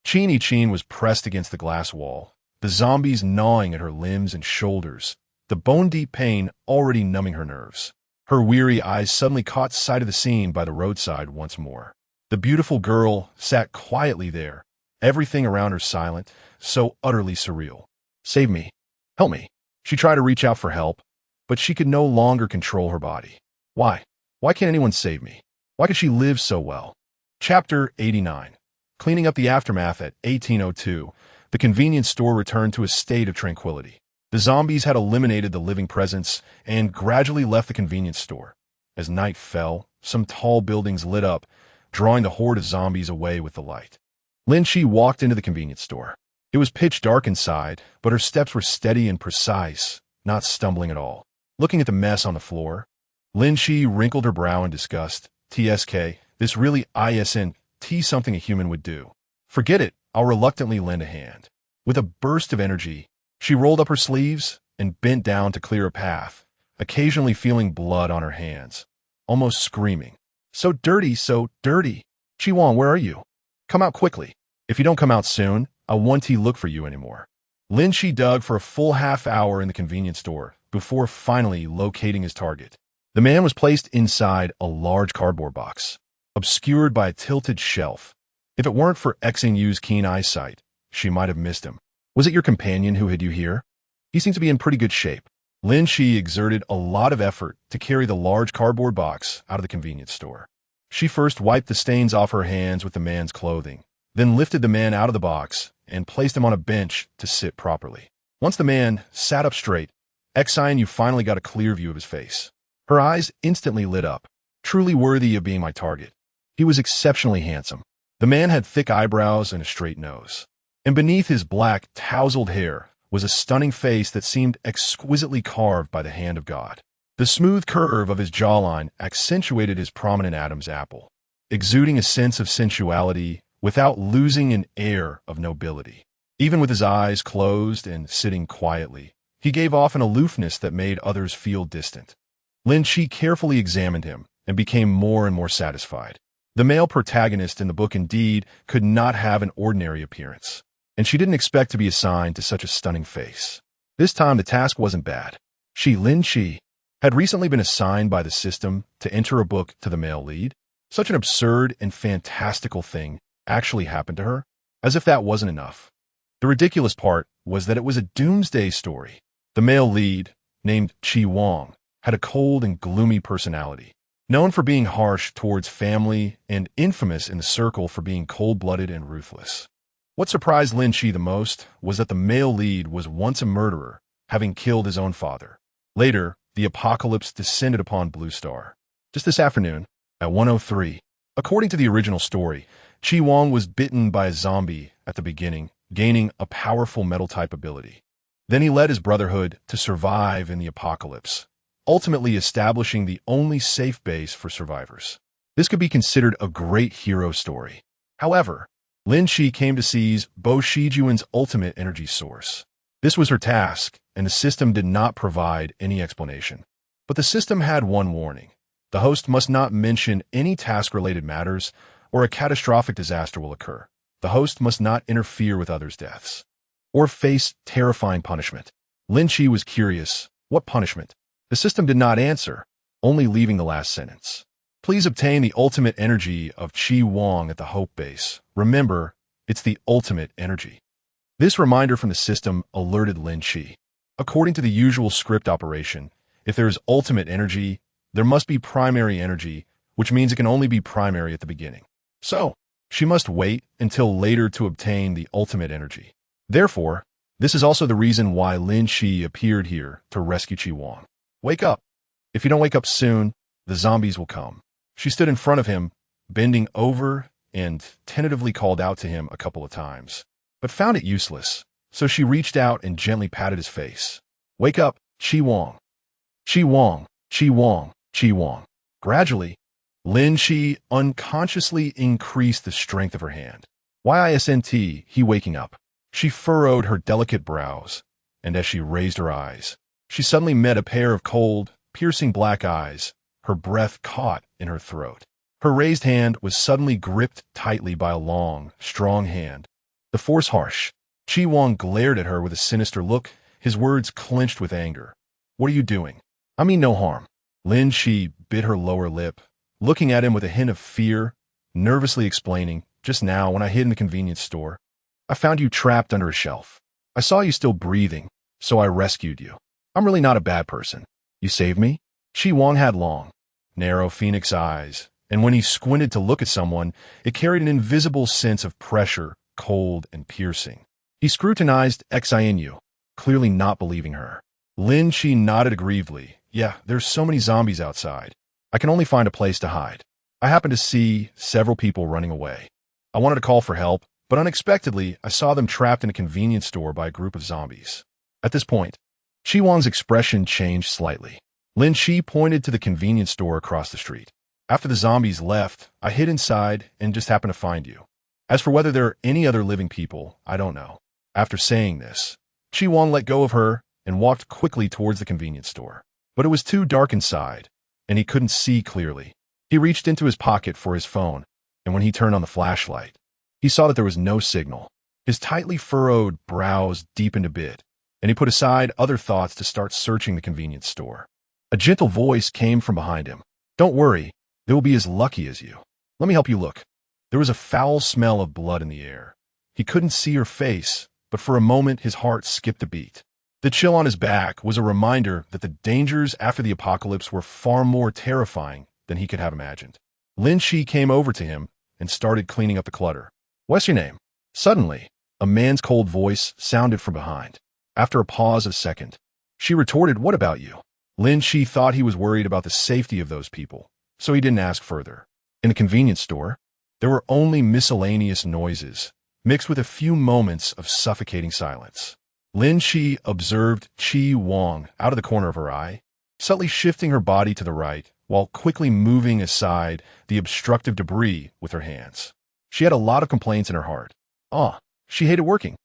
Qin Yichin was pressed against the glass wall, the zombies gnawing at her limbs and shoulders, the bone-deep pain already numbing her nerves. Her weary eyes suddenly caught sight of the scene by the roadside once more. The beautiful girl sat quietly there, everything around her silent, so utterly surreal. "Save me. Help me." She tried to reach out for help, but she could no longer control her body. Why? Why can't anyone save me? Why could she live so well? Chapter 89. Cleaning up the aftermath at 1802, the convenience store returned to a state of tranquility. The zombies had eliminated the living presence and gradually left the convenience store. As night fell, some tall buildings lit up, drawing the horde of zombies away with the light. Lin Chi walked into the convenience store. It was pitch dark inside, but her steps were steady and precise, not stumbling at all. Looking at the mess on the floor, Lin Chi wrinkled her brow in disgust. "TSK, this really isn't something a human would do. Forget it, I'll reluctantly lend a hand." With a burst of energy, she rolled up her sleeves and bent down to clear a path, occasionally feeling blood on her hands, almost screaming. So dirty, so dirty. Chi Wang, where are you? Come out quickly. If you don't come out soon, I won't look for you anymore." Lin Chi dug for a full half hour in the convenience store before finally locating his target. The man was placed inside a large cardboard box. obscured by a tilted shelf. If it weren't for Xing Yu's keen eyesight, she might have missed him. Was it your companion who hid you here? He seemed to be in pretty good shape. Lin Shi exerted a lot of effort to carry the large cardboard box out of the convenience store. She first wiped the stains off her hands with the man's clothing, then lifted the man out of the box and placed him on a bench to sit properly. Once the man sat up straight, Xing Yu finally got a clear view of his face. Her eyes instantly lit up. Truly worthy of being my target. He was exceptionally handsome. The man had thick eyebrows and a straight nose. And beneath his black, tousled hair was a stunning face that seemed exquisitely carved by the hand of God. The smooth curve of his jawline accentuated his prominent Adam's apple, exuding a sense of sensuality without losing an air of nobility. Even with his eyes closed and sitting quietly, he gave off an aloofness that made others feel distant. Lin Shi carefully examined him and became more and more satisfied. The male protagonist in the book indeed could not have an ordinary appearance, and she didn't expect to be assigned to such a stunning face. This time the task wasn't bad. Lin Shi, had recently been assigned by the system to enter a book to the male lead. Such an absurd and fantastical thing actually happened to her, as if that wasn't enough. The ridiculous part was that it was a doomsday story. The male lead, named Chi Wang, had a cold and gloomy personality, known for being harsh towards family and infamous in the circle for being cold-blooded and ruthless. What surprised Lin Shi the most was that the male lead was once a murderer, having killed his own father. Later, the apocalypse descended upon Blue Star. Just this afternoon, at 1:03, according to the original story, Chi Wang was bitten by a zombie at the beginning, gaining a powerful metal-type ability. Then he led his brotherhood to survive in the apocalypse, ultimately establishing the only safe base for survivors. This could be considered a great hero story. However, Lin Shi came to seize Bo Shijuan's ultimate energy source. This was her task, and the system did not provide any explanation. But the system had one warning. The host must not mention any task-related matters, or a catastrophic disaster will occur. The host must not interfere with others' deaths, or face terrifying punishment. Lin Shi was curious. What punishment? The system did not answer, only leaving the last sentence. Please obtain the ultimate energy of Chi Wang at the Hope Base. Remember, it's the ultimate energy. This reminder from the system alerted Lin Shi. According to the usual script operation, if there is ultimate energy, there must be primary energy, which means it can only be primary at the beginning. So, she must wait until later to obtain the ultimate energy. Therefore, this is also the reason why Lin Shi appeared here to rescue Chi Wang. Wake up. If you don't wake up soon, the zombies will come. She stood in front of him, bending over and tentatively called out to him a couple of times, but found it useless, so she reached out and gently patted his face. Wake up, Chi Wang. Chi Wang, Chi Wang, Chi Wang. Gradually, Lin Shi unconsciously increased the strength of her hand. Yisnt, he waking up. She furrowed her delicate brows, and as she raised her eyes, she suddenly met a pair of cold, piercing black eyes, her breath caught in her throat. Her raised hand was suddenly gripped tightly by a long, strong hand. The force harsh. Chi Wang glared at her with a sinister look, his words clenched with anger. What are you doing? I mean no harm. Lin Shi bit her lower lip, looking at him with a hint of fear, nervously explaining, just now when I hid in the convenience store, I found you trapped under a shelf. I saw you still breathing, so I rescued you. I'm really not a bad person. You saved me? Chi Wang had long, narrow phoenix eyes, and when he squinted to look at someone, it carried an invisible sense of pressure, cold and piercing. He scrutinized Xing Yu, clearly not believing her. Lin Shi nodded aggrievedly. Yeah, there's so many zombies outside. I can only find a place to hide. I happened to see several people running away. I wanted to call for help, but unexpectedly, I saw them trapped in a convenience store by a group of zombies. At this point, Chi Wang's expression changed slightly. Lin Shi pointed to the convenience store across the street. After the zombies left, I hid inside and just happened to find you. As for whether there are any other living people, I don't know. After saying this, Chi Wang let go of her and walked quickly towards the convenience store. But it was too dark inside, and he couldn't see clearly. He reached into his pocket for his phone, and when he turned on the flashlight, he saw that there was no signal. His tightly furrowed brows deepened a bit, and he put aside other thoughts to start searching the convenience store. A gentle voice came from behind him. Don't worry, they will be as lucky as you. Let me help you look. There was a foul smell of blood in the air. He couldn't see her face, but for a moment his heart skipped a beat. The chill on his back was a reminder that the dangers after the apocalypse were far more terrifying than he could have imagined. Lin Shi came over to him and started cleaning up the clutter. What's your name? Suddenly, a man's cold voice sounded from behind. After a pause of a second, she retorted, what about you? Lin Shi thought he was worried about the safety of those people, so he didn't ask further. In the convenience store, there were only miscellaneous noises, mixed with a few moments of suffocating silence. Lin Shi observed Chi Wang out of the corner of her eye, subtly shifting her body to the right while quickly moving aside the obstructive debris with her hands. She had a lot of complaints in her heart. She hated working,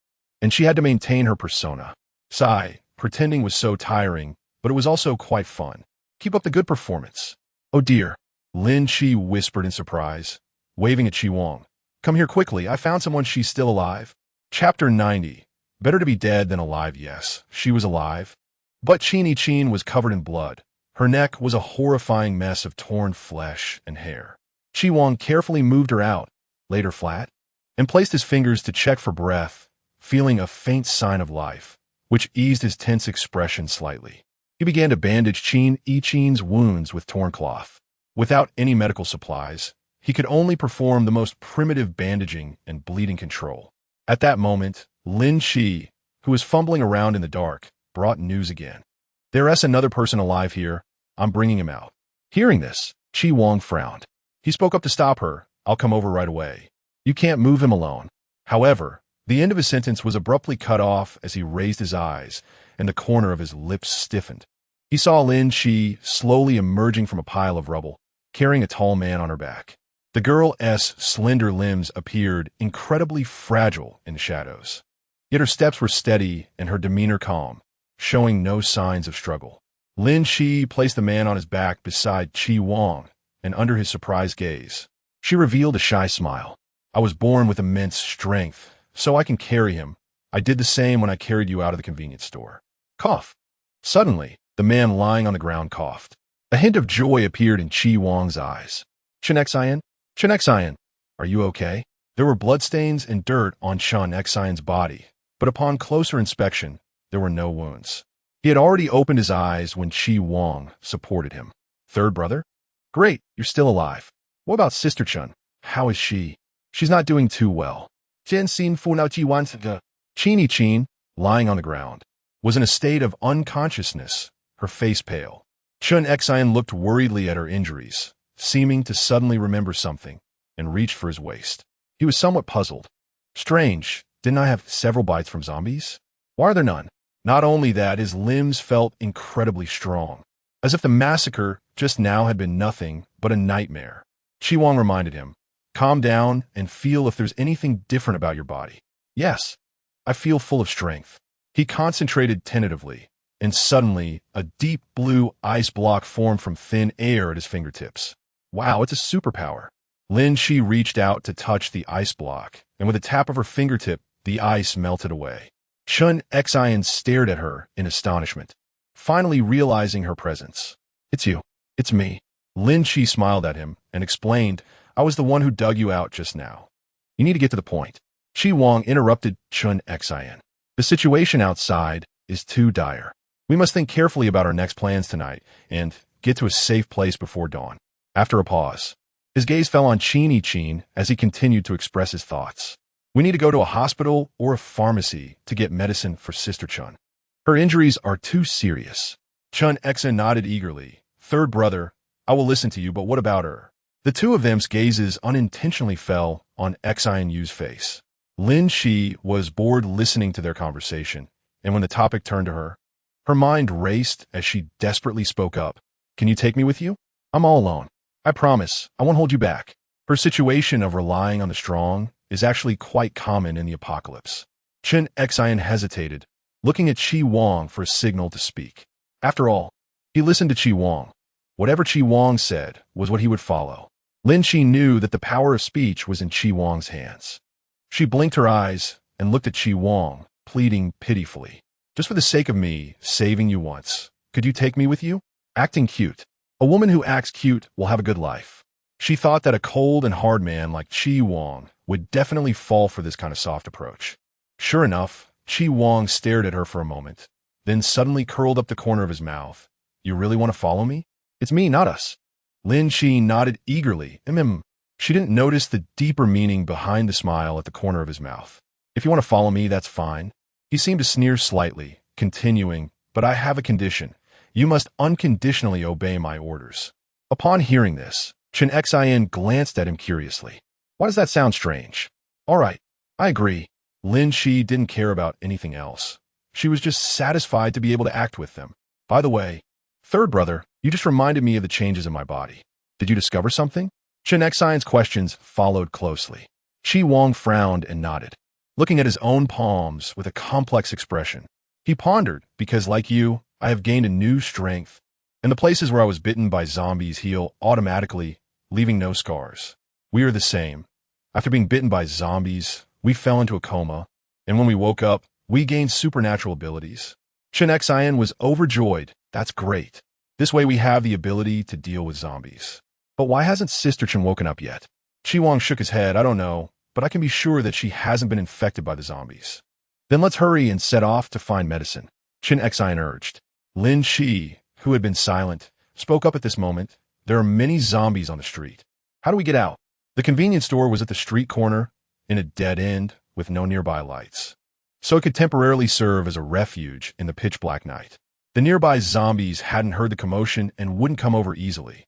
and she had to maintain her persona. Sigh, pretending was so tiring, but it was also quite fun. Keep up the good performance. Oh dear, Lin Shi whispered in surprise, waving at Chi Wang. Come here quickly, I found someone. She's still alive. Chapter 90. Better to be dead than alive. Yes, she was alive. But Chini Chin was covered in blood. Her neck was a horrifying mess of torn flesh and hair. Chi Wang carefully moved her out, laid her flat, and placed his fingers to check for breath, feeling a faint sign of life, which eased his tense expression slightly. He began to bandage Chin Chin's wounds with torn cloth. Without any medical supplies, he could only perform the most primitive bandaging and bleeding control. At that moment, Lin Shi, who was fumbling around in the dark, brought news again. There's another person alive here. I'm bringing him out. Hearing this, Chi Wang frowned. He spoke up to stop her. I'll come over right away. You can't move him alone. However, the end of his sentence was abruptly cut off as he raised his eyes, and the corner of his lips stiffened. He saw Lin Shi slowly emerging from a pile of rubble, carrying a tall man on her back. The girl's slender limbs appeared incredibly fragile in the shadows. Yet her steps were steady and her demeanor calm, showing no signs of struggle. Lin Shi placed the man on his back beside Chi Wang, and under his surprised gaze, she revealed a shy smile. I was born with immense strength, so I can carry him. I did the same when I carried you out of the convenience store. Cough. Suddenly, the man lying on the ground coughed. A hint of joy appeared in Chi Wang's eyes. Chen Xian, are you okay? There were bloodstains and dirt on Chen Xian's body, but upon closer inspection, there were no wounds. He had already opened his eyes when Chi Wang supported him. Third brother? Great, you're still alive. What about Sister Chen? How is she? She's not doing too well. Chini Chin, lying on the ground, was in a state of unconsciousness, her face pale. Chen Xian looked worriedly at her injuries, seeming to suddenly remember something, and reached for his waist. He was somewhat puzzled. Strange, didn't I have several bites from zombies? Why are there none? Not only that, his limbs felt incredibly strong, as if the massacre just now had been nothing but a nightmare. Chi Wang reminded him, calm down and feel if there's anything different about your body. Yes, I feel full of strength. He concentrated tentatively, and suddenly a deep blue ice block formed from thin air at his fingertips. Wow, it's a superpower. Lin Shi reached out to touch the ice block, and with a tap of her fingertip, the ice melted away. Chen Xian stared at her in astonishment, finally realizing her presence. It's you. It's me. Lin Shi smiled at him and explained, I was the one who dug you out just now. You need to get to the point. Chi Wang interrupted Chen Xian. The situation outside is too dire. We must think carefully about our next plans tonight and get to a safe place before dawn. After a pause, his gaze fell on Chini Chin as he continued to express his thoughts. We need to go to a hospital or a pharmacy to get medicine for Sister Chen. Her injuries are too serious. Chen Xian nodded eagerly. Third brother, I will listen to you, but what about her? The two of them's gazes unintentionally fell on Xian Yu's face. Lin Shi was bored listening to their conversation, and when the topic turned to her, her mind raced as she desperately spoke up. Can you take me with you? I'm all alone. I promise, I won't hold you back. Her situation of relying on the strong is actually quite common in the apocalypse. Chen Xian hesitated, looking at Chi Wang for a signal to speak. After all, he listened to Chi Wang. Whatever Chi Wang said was what he would follow. Lin Shi knew that the power of speech was in Chi Wang's hands. She blinked her eyes and looked at Chi Wang, pleading pitifully. Just for the sake of me saving you once, could you take me with you? Acting cute. A woman who acts cute will have a good life. She thought that a cold and hard man like Chi Wang would definitely fall for this kind of soft approach. Sure enough, Chi Wang stared at her for a moment, then suddenly curled up the corner of his mouth. You really want to follow me? It's me, not us. Lin Chi nodded eagerly. She didn't notice the deeper meaning behind the smile at the corner of his mouth. If you want to follow me, that's fine. He seemed to sneer slightly, continuing, but I have a condition. You must unconditionally obey my orders. Upon hearing this, Chen Xin glanced at him curiously. Why does that sound strange? All right, I agree. Lin Chi didn't care about anything else. She was just satisfied to be able to act with them. By the way, third brother, you just reminded me of the changes in my body. Did you discover something? Chen Xion's questions followed closely. Chi Wang frowned and nodded, looking at his own palms with a complex expression. He pondered, because like you, I have gained a new strength, and the places where I was bitten by zombies heal automatically, leaving no scars. We are the same. After being bitten by zombies, we fell into a coma, and when we woke up, we gained supernatural abilities. Chen Xian was overjoyed. That's great. This way we have the ability to deal with zombies. But why hasn't Sister Chen woken up yet? Chi Wang shook his head. I don't know, but I can be sure that she hasn't been infected by the zombies. Then let's hurry and set off to find medicine, Chen Xian urged. Lin Chi, who had been silent, spoke up at this moment. There are many zombies on the street. How do we get out? The convenience store was at the street corner, in a dead end, with no nearby lights, so it could temporarily serve as a refuge in the pitch-black night. The nearby zombies hadn't heard the commotion and wouldn't come over easily.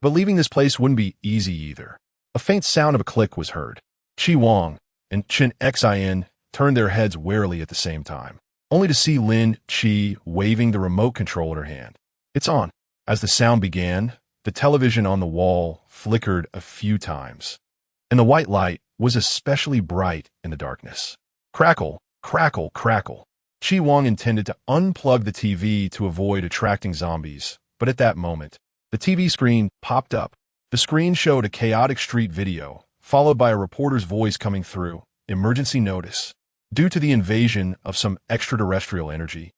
But leaving this place wouldn't be easy either. A faint sound of a click was heard. Chi Wang and Chen Xin turned their heads warily at the same time, only to see Lin Chi waving the remote control in her hand. It's on. As the sound began, the television on the wall flickered a few times, and the white light was especially bright in the darkness. Crackle, crackle, crackle. Chi Wang intended to unplug the TV to avoid attracting zombies, but at that moment, the TV screen popped up. The screen showed a chaotic street video, followed by a reporter's voice coming through. Emergency notice. Due to the invasion of some extraterrestrial energy,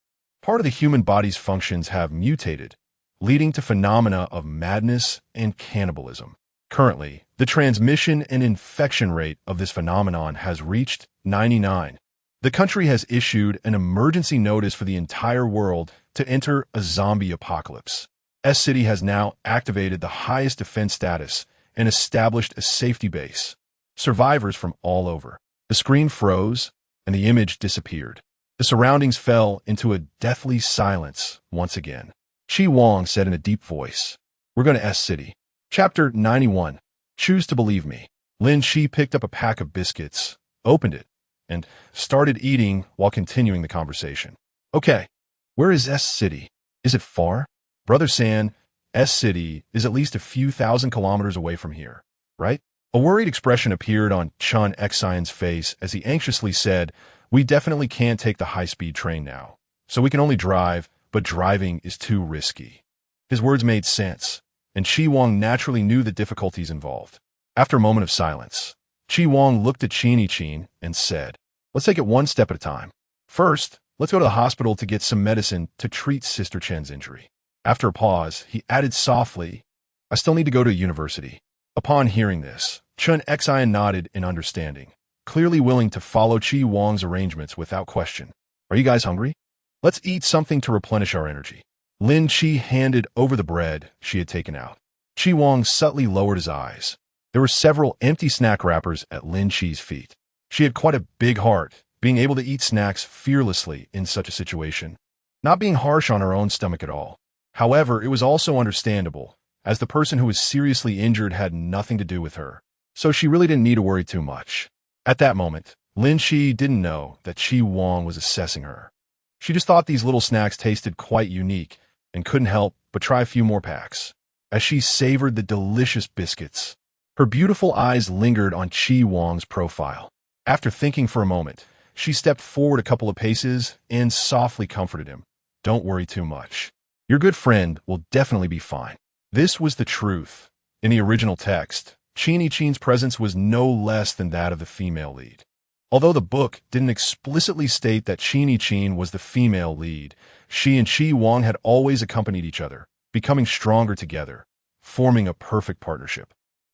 part of the human body's functions have mutated, leading to phenomena of madness and cannibalism. Currently, the transmission and infection rate of this phenomenon has reached 99. The country has issued an emergency notice for the entire world to enter a zombie apocalypse. S-City has now activated the highest defense status and established a safety base. Survivors from all over. The screen froze, and the image disappeared. The surroundings fell into a deathly silence once again. Chi Wang said in a deep voice, "We're going to S-City." Chapter 91. Choose to believe me. Lin Chi picked up a pack of biscuits, opened it, and started eating while continuing the conversation. Okay, where is S-City? Is it far? Brother San, S-City is at least a few thousand kilometers away from here, right? A worried expression appeared on Chen Xion's face as he anxiously said, "We definitely can't take the high-speed train now, so we can only drive, but driving is too risky." His words made sense, and Chi Wang naturally knew the difficulties involved. After a moment of silence, Chi Wang looked at Qin and said, "Let's take it one step at a time. First, let's go to the hospital to get some medicine to treat Sister Chen's injury." After a pause, he added softly, "I still need to go to university." Upon hearing this, Chen Xian nodded in understanding, clearly willing to follow Chi Wang's arrangements without question. "Are you guys hungry? Let's eat something to replenish our energy." Lin Chi handed over the bread she had taken out. Chi Wang subtly lowered his eyes. There were several empty snack wrappers at Lin Chi's feet. She had quite a big heart, being able to eat snacks fearlessly in such a situation, not being harsh on her own stomach at all. However, it was also understandable, as the person who was seriously injured had nothing to do with her, so she really didn't need to worry too much. At that moment, Lin Chi didn't know that Chi Wang was assessing her. She just thought these little snacks tasted quite unique and couldn't help but try a few more packs. As she savored the delicious biscuits, her beautiful eyes lingered on Chi Wang's profile. After thinking for a moment, she stepped forward a couple of paces and softly comforted him. "Don't worry too much. Your good friend will definitely be fine." This was the truth. In the original text, Qin's presence was no less than that of the female lead. Although the book didn't explicitly state that Qin was the female lead, she and Chi Wang had always accompanied each other, becoming stronger together, forming a perfect partnership.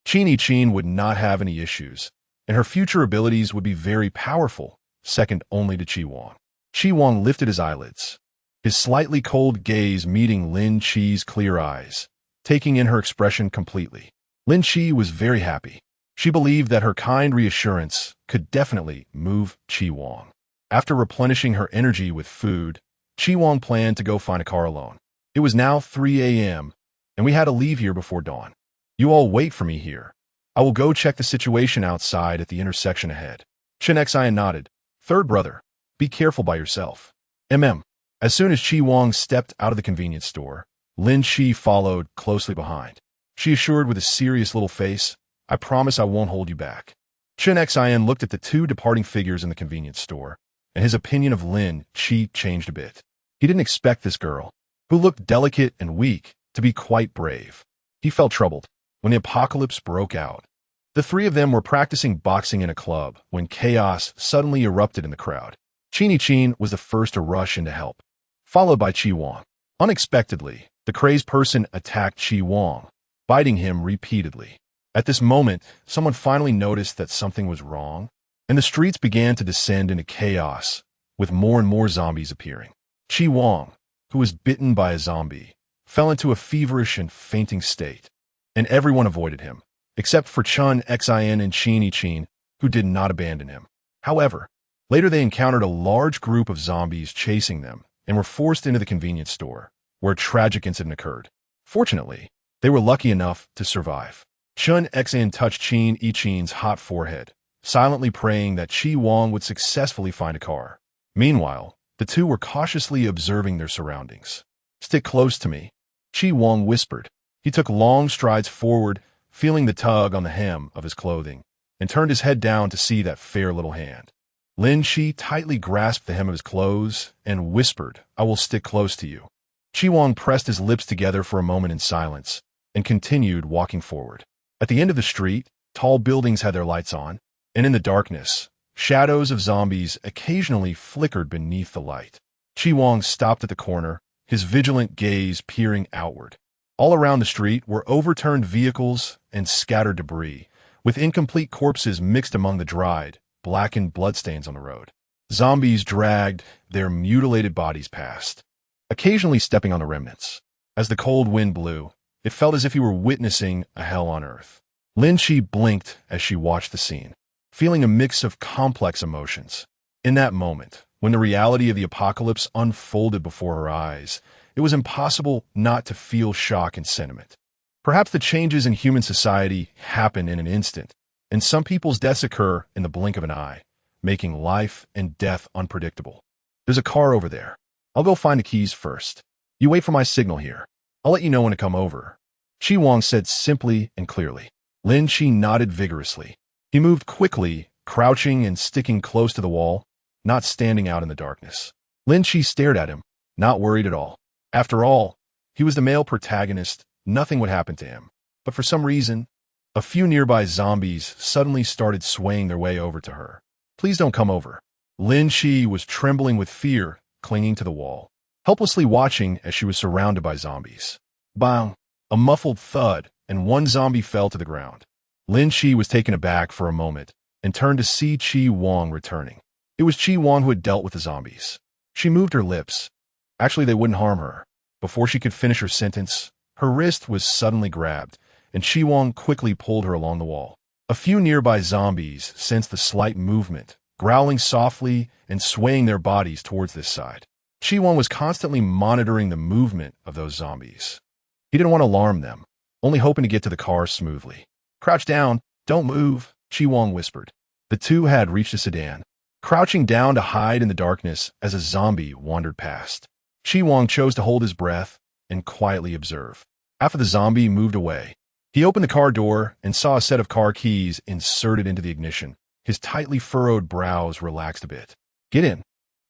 Qin would not have any issues, and her future abilities would be very powerful, second only to Chi Wang. Chi Wang lifted his eyelids, his slightly cold gaze meeting Lin Chi's clear eyes, taking in her expression completely. Lin Chi was very happy. She believed that her kind reassurance could definitely move Chi Wang. After replenishing her energy with food, Chi Wang planned to go find a car alone. It was now 3 a.m., and we had to leave here before dawn. You all wait for me here. I will go check the situation outside at the intersection ahead. Chen Xian nodded. Third brother, be careful by yourself. As soon as Chi Wang stepped out of the convenience store, Lin Chi followed closely behind. She assured with a serious little face, I promise I won't hold you back. Chen Xian looked at the two departing figures in the convenience store, and his opinion of Lin Chi changed a bit. He didn't expect this girl, who looked delicate and weak, to be quite brave. He felt troubled when the apocalypse broke out. The three of them were practicing boxing in a club when chaos suddenly erupted in the crowd. Qin was the first to rush in to help, followed by Chi Wang. Unexpectedly, the crazed person attacked Chi Wang, biting him repeatedly. At this moment, someone finally noticed that something was wrong, and the streets began to descend into chaos, with more and more zombies appearing. Chi Wang, who was bitten by a zombie, fell into a feverish and fainting state, and everyone avoided him, except for Chen Xian and Qin, who did not abandon him. However, later they encountered a large group of zombies chasing them and were forced into the convenience store, where a tragic incident occurred. Fortunately, they were lucky enough to survive. Chen Xian touched Qin's hot forehead, silently praying that Chi Wang would successfully find a car. Meanwhile, the two were cautiously observing their surroundings. Stick close to me, Chi Wang whispered. He took long strides forward, feeling the tug on the hem of his clothing, and turned his head down to see that fair little hand. Lin Chi tightly grasped the hem of his clothes and whispered, I will stick close to you. Chi Wang pressed his lips together for a moment in silence and continued walking forward. At the end of the street, tall buildings had their lights on, and in the darkness, shadows of zombies occasionally flickered beneath the light. Chi Wang stopped at the corner, his vigilant gaze peering outward. All around the street were overturned vehicles and scattered debris, with incomplete corpses mixed among the dried, blackened bloodstains on the road. Zombies dragged their mutilated bodies past, occasionally stepping on the remnants. As the cold wind blew, it felt as if he were witnessing a hell on earth. Lin Chi blinked as she watched the scene, feeling a mix of complex emotions. In that moment, when the reality of the apocalypse unfolded before her eyes, it was impossible not to feel shock and sentiment. Perhaps the changes in human society happen in an instant, and some people's deaths occur in the blink of an eye, making life and death unpredictable. There's a car over there. I'll go find the keys first. You wait for my signal here. I'll let you know when to come over. Chi Wang said simply and clearly. Lin Chi nodded vigorously. He moved quickly, crouching and sticking close to the wall, not standing out in the darkness. Lin Chi stared at him, not worried at all. After all, he was the male protagonist, nothing would happen to him. But for some reason, a few nearby zombies suddenly started swaying their way over to her. Please don't come over. Lin Chi was trembling with fear, clinging to the wall, helplessly watching as she was surrounded by zombies. Bang! A muffled thud, and one zombie fell to the ground. Lin Chi was taken aback for a moment and turned to see Chi Wang returning. It was Chi Wang who had dealt with the zombies. She moved her lips. Actually, they wouldn't harm her. Before she could finish her sentence, her wrist was suddenly grabbed, and Chi Wang quickly pulled her along the wall. A few nearby zombies sensed the slight movement, growling softly and swaying their bodies towards this side. Chi Wang was constantly monitoring the movement of those zombies. He didn't want to alarm them, only hoping to get to the car smoothly. Crouch down, don't move, Chi Wang whispered. The two had reached a sedan, crouching down to hide in the darkness as a zombie wandered past. Chi Wang chose to hold his breath and quietly observe. After the zombie moved away, he opened the car door and saw a set of car keys inserted into the ignition. His tightly furrowed brows relaxed a bit. Get in.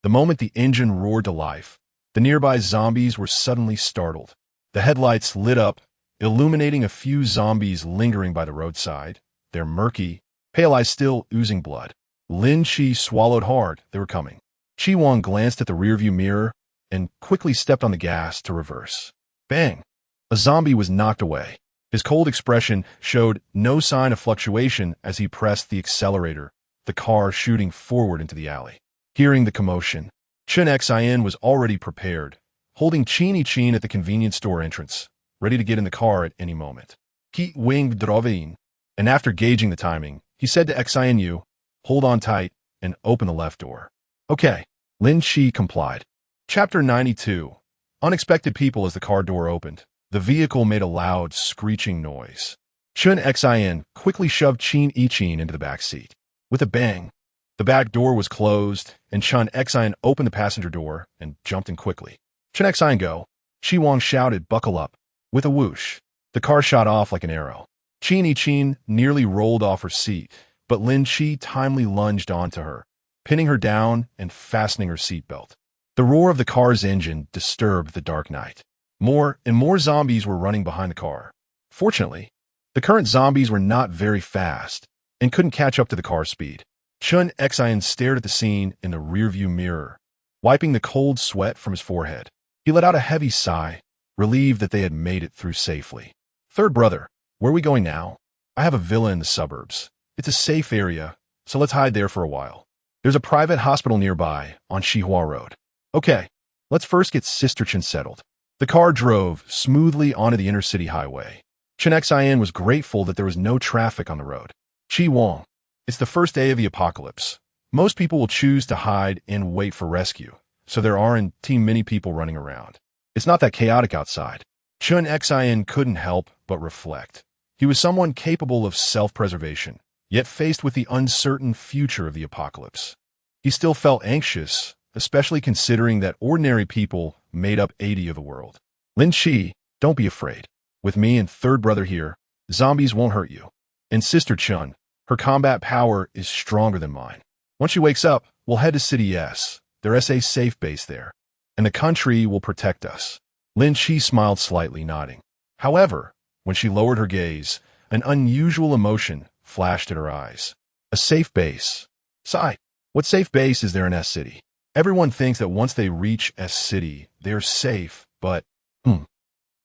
The moment the engine roared to life, the nearby zombies were suddenly startled. The headlights lit up, illuminating a few zombies lingering by the roadside, their murky, pale eyes still oozing blood. Lin Chi swallowed hard. They were coming. Chi Wang glanced at the rearview mirror and quickly stepped on the gas to reverse. Bang! A zombie was knocked away. His cold expression showed no sign of fluctuation as he pressed the accelerator, the car shooting forward into the alley. Hearing the commotion, Chen Xin was already prepared, holding Chin at the convenience store entrance, ready to get in the car at any moment. Chi Wang drove in, and after gauging the timing, he said to Xian, "Hold on tight and open the left door." "Okay." Lin Chi complied. Chapter 92. Unexpected people. As the car door opened, the vehicle made a loud, screeching noise. Chen Xin quickly shoved Chin into the back seat. With a bang, the back door was closed, and Chen Xin opened the passenger door and jumped in quickly. "Chen Xin, go!" Chi Wang shouted, "Buckle up." With a whoosh, the car shot off like an arrow. Chin nearly rolled off her seat, but Lin Chi timely lunged onto her, pinning her down and fastening her seatbelt. The roar of the car's engine disturbed the dark night. More and more zombies were running behind the car. Fortunately, the current zombies were not very fast and couldn't catch up to the car's speed. Chen Xin stared at the scene in the rearview mirror, wiping the cold sweat from his forehead. He let out a heavy sigh, relieved that they had made it through safely. "Third brother, where are we going now?" "I have a villa in the suburbs. It's a safe area, so let's hide there for a while. There's a private hospital nearby on Xihua Road." "Okay, let's first get Sister Chen settled." The car drove smoothly onto the inner-city highway. Chen Xin was grateful that there was no traffic on the road. Chi Wang, it's the first day of the apocalypse. Most people will choose to hide and wait for rescue, so there aren't too many people running around. It's not that chaotic outside. Chen Xin couldn't help but reflect. He was someone capable of self-preservation, yet faced with the uncertain future of the apocalypse. He still felt anxious, especially considering that ordinary people made up 80% of the world. "Lin Chi, don't be afraid. With me and third brother here, zombies won't hurt you. And Sister Chen, her combat power is stronger than mine. Once she wakes up, we'll head to City S. There's a safe base there, and the country will protect us." Lin Chi smiled slightly, nodding. However, when she lowered her gaze, an unusual emotion flashed at her eyes. "A safe base? Sigh. What safe base is there in S City? Everyone thinks that once they reach S City, they're safe, but,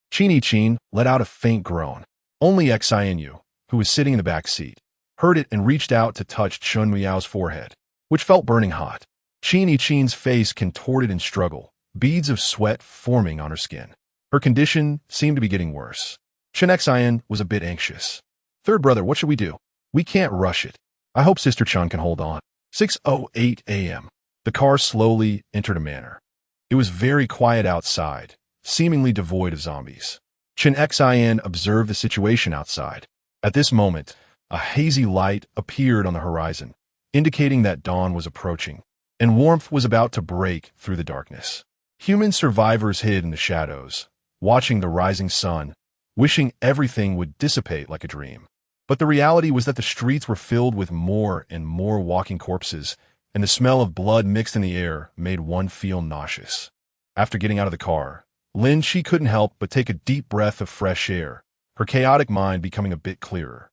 Chin let out a faint groan. Only Xian, who was sitting in the back seat, heard it and reached out to touch Chun Miao's forehead, which felt burning hot. Chin's face contorted in struggle, beads of sweat forming on her skin. Her condition seemed to be getting worse. Chen Xin was a bit anxious. "Third brother, what should we do? We can't rush it. I hope Sister Chen can hold on." 6:08 a.m. The car slowly entered a manor. It was very quiet outside, seemingly devoid of zombies. Chen Xin observed the situation outside. At this moment, a hazy light appeared on the horizon, indicating that dawn was approaching, and warmth was about to break through the darkness. Human survivors hid in the shadows, watching the rising sun, wishing everything would dissipate like a dream. But the reality was that the streets were filled with more and more walking corpses, and the smell of blood mixed in the air made one feel nauseous. After getting out of the car, Lin Chi couldn't help but take a deep breath of fresh air, her chaotic mind becoming a bit clearer.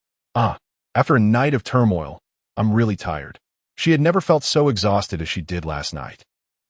After a night of turmoil, I'm really tired. She had never felt so exhausted as she did last night.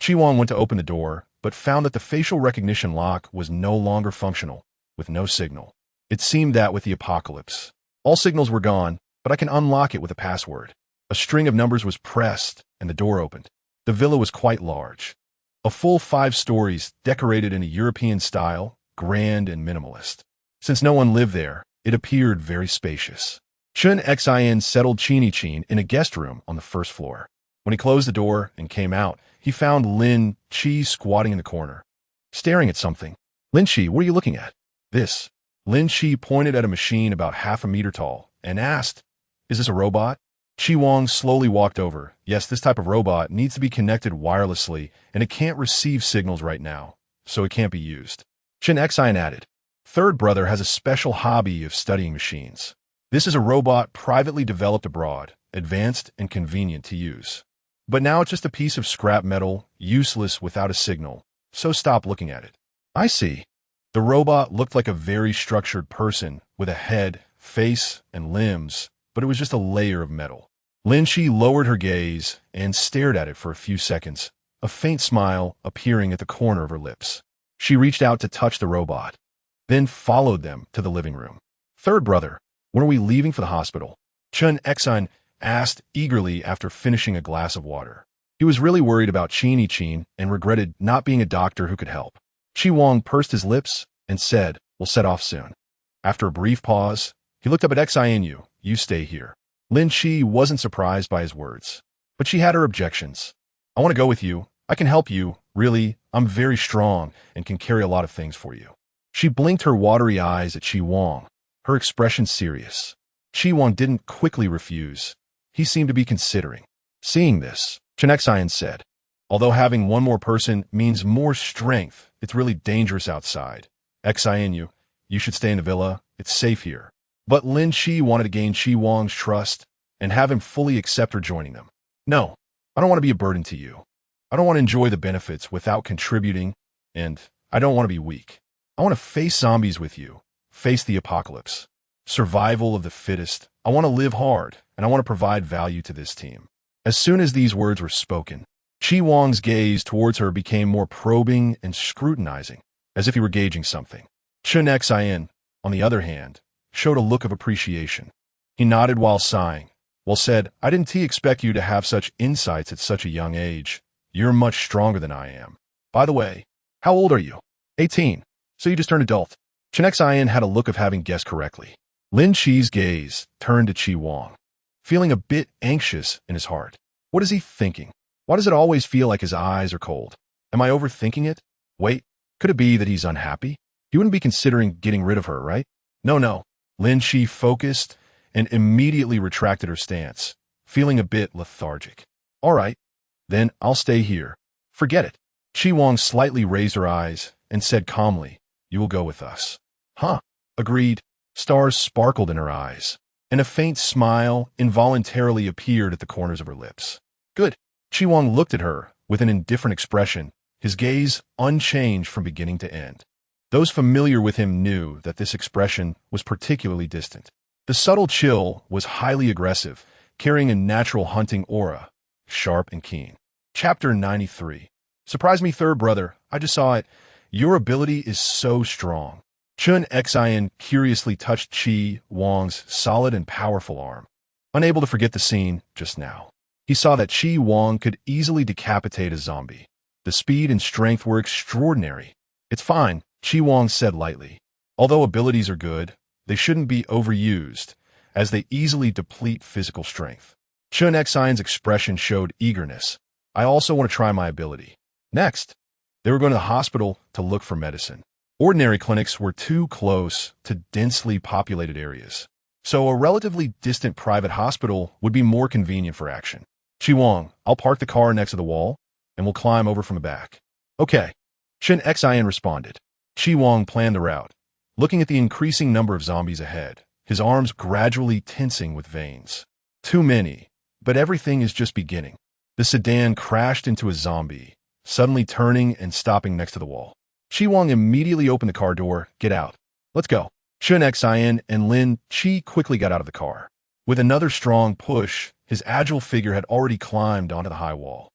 Chi Wang went to open the door, but found that the facial recognition lock was no longer functional, with no signal. It seemed that with the apocalypse, all signals were gone, but I can unlock it with a password. A string of numbers was pressed, and the door opened. The villa was quite large. A full 5 stories, decorated in a European style, grand and minimalist. Since no one lived there, it appeared very spacious. Chen Xin settled Chin in a guest room on the first floor. When he closed the door and came out, he found Lin Chi squatting in the corner, staring at something. "Lin Chi, what are you looking at?" "This." Lin Chi pointed at a machine about half a meter tall and asked, "Is this a robot?" Chi Wang slowly walked over. "Yes, this type of robot needs to be connected wirelessly, and it can't receive signals right now, so it can't be used." Chen Xin added, "Third brother has a special hobby of studying machines. This is a robot privately developed abroad, advanced and convenient to use. But now it's just a piece of scrap metal, useless without a signal, so stop looking at it." "I see." The robot looked like a very structured person with a head, face, and limbs, but it was just a layer of metal. Lin Chi lowered her gaze and stared at it for a few seconds, a faint smile appearing at the corner of her lips. She reached out to touch the robot, then followed them to the living room. Third brother, when are we leaving for the hospital? Chen Exine asked eagerly after finishing a glass of water. He was really worried about Qin and regretted not being a doctor who could help. Chi Wang pursed his lips and said, "We'll set off soon." After a brief pause, he looked up at Xinu. "You stay here." Lin Chi wasn't surprised by his words, but she had her objections. "I want to go with you. I can help you. Really, I'm very strong and can carry a lot of things for you." She blinked her watery eyes at Chi Wang, her expression serious. Chi Wang didn't quickly refuse. He seemed to be considering. Seeing this, Chen Xian said, "Although having one more person means more strength, it's really dangerous outside. Xian, you should stay in the villa. It's safe here." But Lin Chi wanted to gain Chi Wang's trust and have him fully accept her joining them. "No, I don't want to be a burden to you. I don't want to enjoy the benefits without contributing, and I don't want to be weak. I want to face zombies with you, face the apocalypse. Survival of the fittest. I want to live hard, and I want to provide value to this team." As soon as these words were spoken, Chi Wang's gaze towards her became more probing and scrutinizing, as if he were gauging something. Chen Xian, on the other hand, showed a look of appreciation. He nodded while sighing. "Well said, I didn't expect you to have such insights at such a young age. You're much stronger than I am. By the way, how old are you?" 18. So you just turned adult." Chen Xian had a look of having guessed correctly. Lin Chi's gaze turned to Chi Wang, feeling a bit anxious in his heart. What is he thinking? Why does it always feel like his eyes are cold? Am I overthinking it? Wait, could it be that he's unhappy? He wouldn't be considering getting rid of her, right? No. Lin Chi focused and immediately retracted her stance, feeling a bit lethargic. "All right, then I'll stay here. Forget it." Chi Wang slightly raised her eyes and said calmly, "You will go with us." "Huh," agreed. Stars sparkled in her eyes, and a faint smile involuntarily appeared at the corners of her lips. "Good." Chi Wang looked at her with an indifferent expression, his gaze unchanged from beginning to end. Those familiar with him knew that this expression was particularly distant. The subtle chill was highly aggressive, carrying a natural hunting aura, sharp and keen. Chapter 93. "Surprise me, third brother. I just saw it. Your ability is so strong." Chen Xian curiously touched Chi Wang's solid and powerful arm. Unable to forget the scene just now, he saw that Chi Wang could easily decapitate a zombie. The speed and strength were extraordinary. "It's fine," Chi Wang said lightly. "Although abilities are good, they shouldn't be overused, as they easily deplete physical strength." Chen Xian's expression showed eagerness. "I also want to try my ability." Next, they were going to the hospital to look for medicine. Ordinary clinics were too close to densely populated areas, so a relatively distant private hospital would be more convenient for action. "Chi Wang, I'll park the car next to the wall, and we'll climb over from the back." "Okay," Chen Xian responded. Chi Wang planned the route, looking at the increasing number of zombies ahead, his arms gradually tensing with veins. Too many, but everything is just beginning. The sedan crashed into a zombie, suddenly turning and stopping next to the wall. Chi Wang immediately opened the car door. "Get out. Let's go." Chen Xian and Lin Chi quickly got out of the car. With another strong push, his agile figure had already climbed onto the high wall.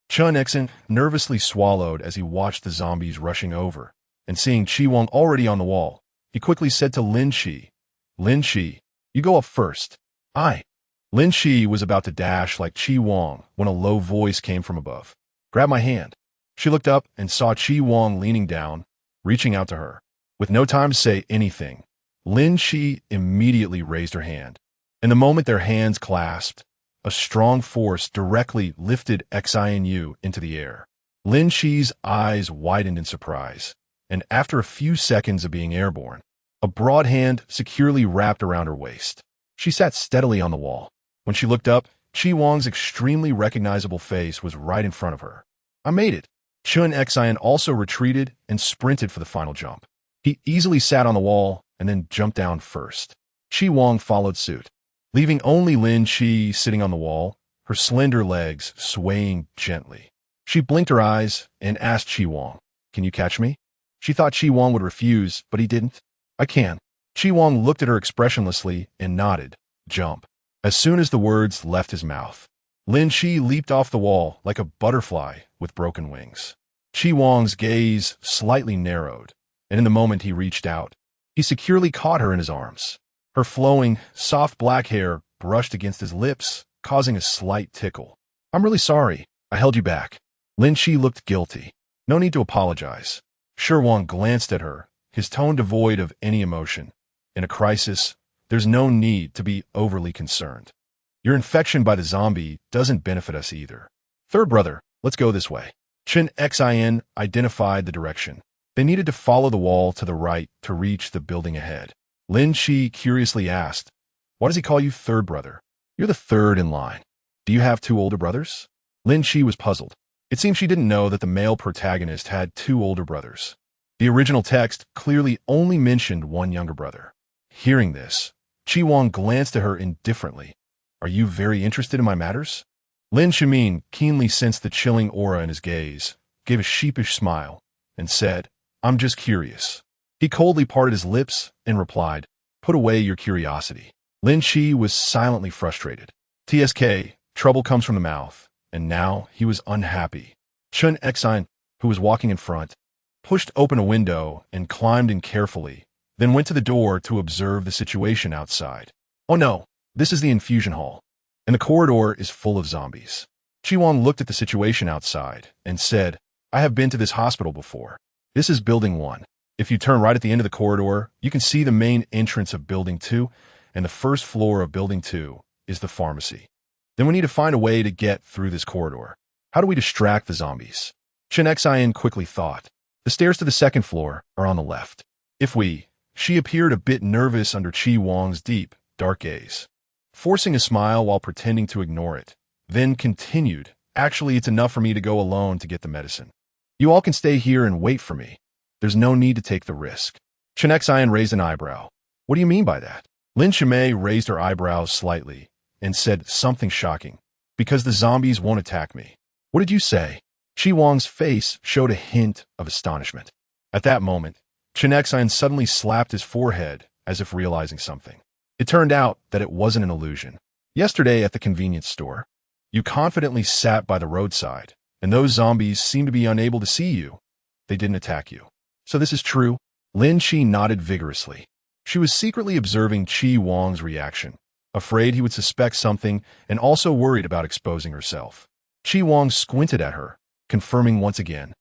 Chen Xian nervously swallowed as he watched the zombies rushing over, and seeing Chi Wang already on the wall, he quickly said to Lin Chi, "Lin Chi, you go up first." "Aye." Lin Chi was about to dash like Chi Wang when a low voice came from above. "Grab my hand." She looked up and saw Chi Wang leaning down, reaching out to her. With no time to say anything, Lin Chi immediately raised her hand. In the moment their hands clasped, a strong force directly lifted Xianu into the air. Lin Chi's eyes widened in surprise, and after a few seconds of being airborne, a broad hand securely wrapped around her waist. She sat steadily on the wall. When she looked up, Chi Wang's extremely recognizable face was right in front of her. "I made it." Chen Xian also retreated and sprinted for the final jump. He easily sat on the wall and then jumped down first. Chi Wang followed suit, leaving only Lin Chi sitting on the wall, her slender legs swaying gently. She blinked her eyes and asked Chi Wang, "Can you catch me?" She thought Chi Wang would refuse, but he didn't. "I can." Chi Wang looked at her expressionlessly and nodded. "Jump." As soon as the words left his mouth, Lin Chi leaped off the wall like a butterfly with broken wings. Chi Wang's gaze slightly narrowed, and in the moment he reached out, he securely caught her in his arms. Her flowing, soft black hair brushed against his lips, causing a slight tickle. I'm really sorry. I held you back. Lin Shi looked guilty. No need to apologize. Chi Wang glanced at her, his tone devoid of any emotion. In a crisis, there's no need to be overly concerned. Your infection by the zombie doesn't benefit us either. Third brother, let's go this way. Chen Xin identified the direction. They needed to follow the wall to the right to reach the building ahead. Lin Shi curiously asked, why does he call you third brother? You're the third in line. Do you have two older brothers? Lin Shi was puzzled. It seemed she didn't know that the male protagonist had two older brothers. The original text clearly only mentioned one younger brother. Hearing this, Chi Wang glanced at her indifferently. Are you very interested in my matters? Lin Shimin keenly sensed the chilling aura in his gaze, gave a sheepish smile, and said, I'm just curious. He coldly parted his lips and replied, put away your curiosity. Lin Shi was silently frustrated. TSK, trouble comes from the mouth, and now he was unhappy. Chen Xin, who was walking in front, pushed open a window and climbed in carefully, then went to the door to observe the situation outside. Oh no, this is the infusion hall, and the corridor is full of zombies. Chi Wang looked at the situation outside and said, I have been to this hospital before. This is Building 1. If you turn right at the end of the corridor, you can see the main entrance of Building 2, and the first floor of Building 2 is the pharmacy. Then we need to find a way to get through this corridor. How do we distract the zombies? Chen Xin quickly thought. The stairs to the second floor are on the left. She appeared a bit nervous under Chi Wang's deep, dark gaze, forcing a smile while pretending to ignore it, then continued, actually it's enough for me to go alone to get the medicine. You all can stay here and wait for me. There's no need to take the risk. Chen Xin raised an eyebrow. What do you mean by that? Lin Shimei raised her eyebrows slightly and said something shocking. Because the zombies won't attack me. What did you say? Chi Wang's face showed a hint of astonishment. At that moment, Chen Xin suddenly slapped his forehead as if realizing something. It turned out that it wasn't an illusion. Yesterday at the convenience store, you confidently sat by the roadside, and those zombies seemed to be unable to see you. They didn't attack you. So this is true? Lin Shi nodded vigorously. She was secretly observing Chi Wang's reaction, afraid he would suspect something and also worried about exposing herself. Chi Wang squinted at her, confirming once again.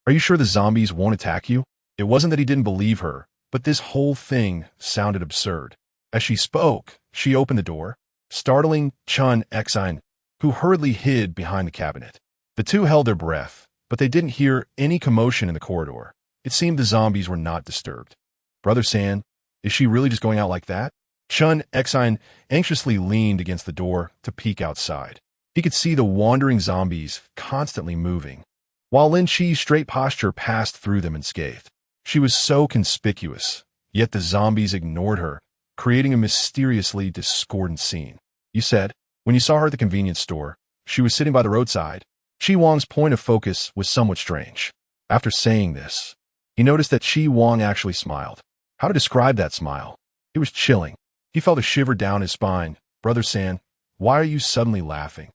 Are you sure the zombies won't attack you? It wasn't that he didn't believe her, but this whole thing sounded absurd. As she spoke, she opened the door, startling Chen Xin, who hurriedly hid behind the cabinet. The two held their breath, but they didn't hear any commotion in the corridor. It seemed the zombies were not disturbed. Brother San, is she really just going out like that? Chen Xin anxiously leaned against the door to peek outside. He could see the wandering zombies constantly moving, while Lin Shi's straight posture passed through them unscathed. She was so conspicuous, yet the zombies ignored her, creating a mysteriously discordant scene. You said, when you saw her at the convenience store, she was sitting by the roadside. Chi Wang's point of focus was somewhat strange. After saying this, he noticed that Chi Wang actually smiled. How to describe that smile? It was chilling. He felt a shiver down his spine. Brother San, why are you suddenly laughing?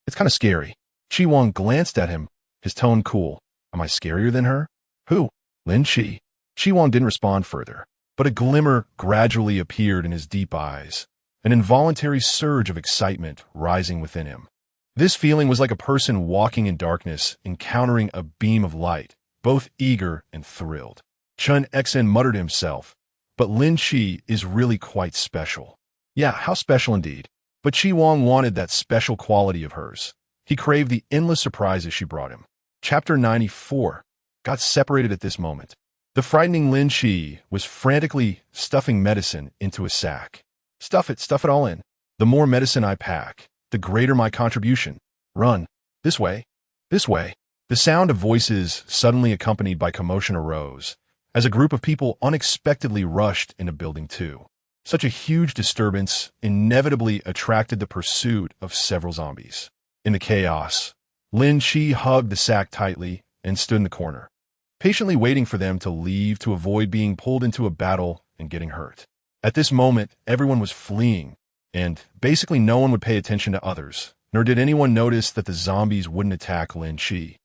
It's kind of scary. Chi Wang glanced at him, his tone cool. Am I scarier than her? Who? Lin Shi. Chi Wang didn't respond further, but a glimmer gradually appeared in his deep eyes, an involuntary surge of excitement rising within him. This feeling was like a person walking in darkness, encountering a beam of light, both eager and thrilled. Chen Xin muttered to himself, but Lin Shi is really quite special. Yeah, how special indeed. But Chi Wang wanted that special quality of hers. He craved the endless surprises she brought him. Chapter 94 got separated at this moment. The frightening Lin Shi was frantically stuffing medicine into a sack. Stuff it all in. The more medicine I pack, the greater my contribution. Run. This way. This way. The sound of voices suddenly accompanied by commotion arose, as a group of people unexpectedly rushed into Building 2. Such a huge disturbance inevitably attracted the pursuit of several zombies. In the chaos, Lin Shi hugged the sack tightly and stood in the corner, patiently waiting for them to leave to avoid being pulled into a battle and getting hurt. At this moment, everyone was fleeing, and basically no one would pay attention to others, nor did anyone notice that the zombies wouldn't attack Lin Shi.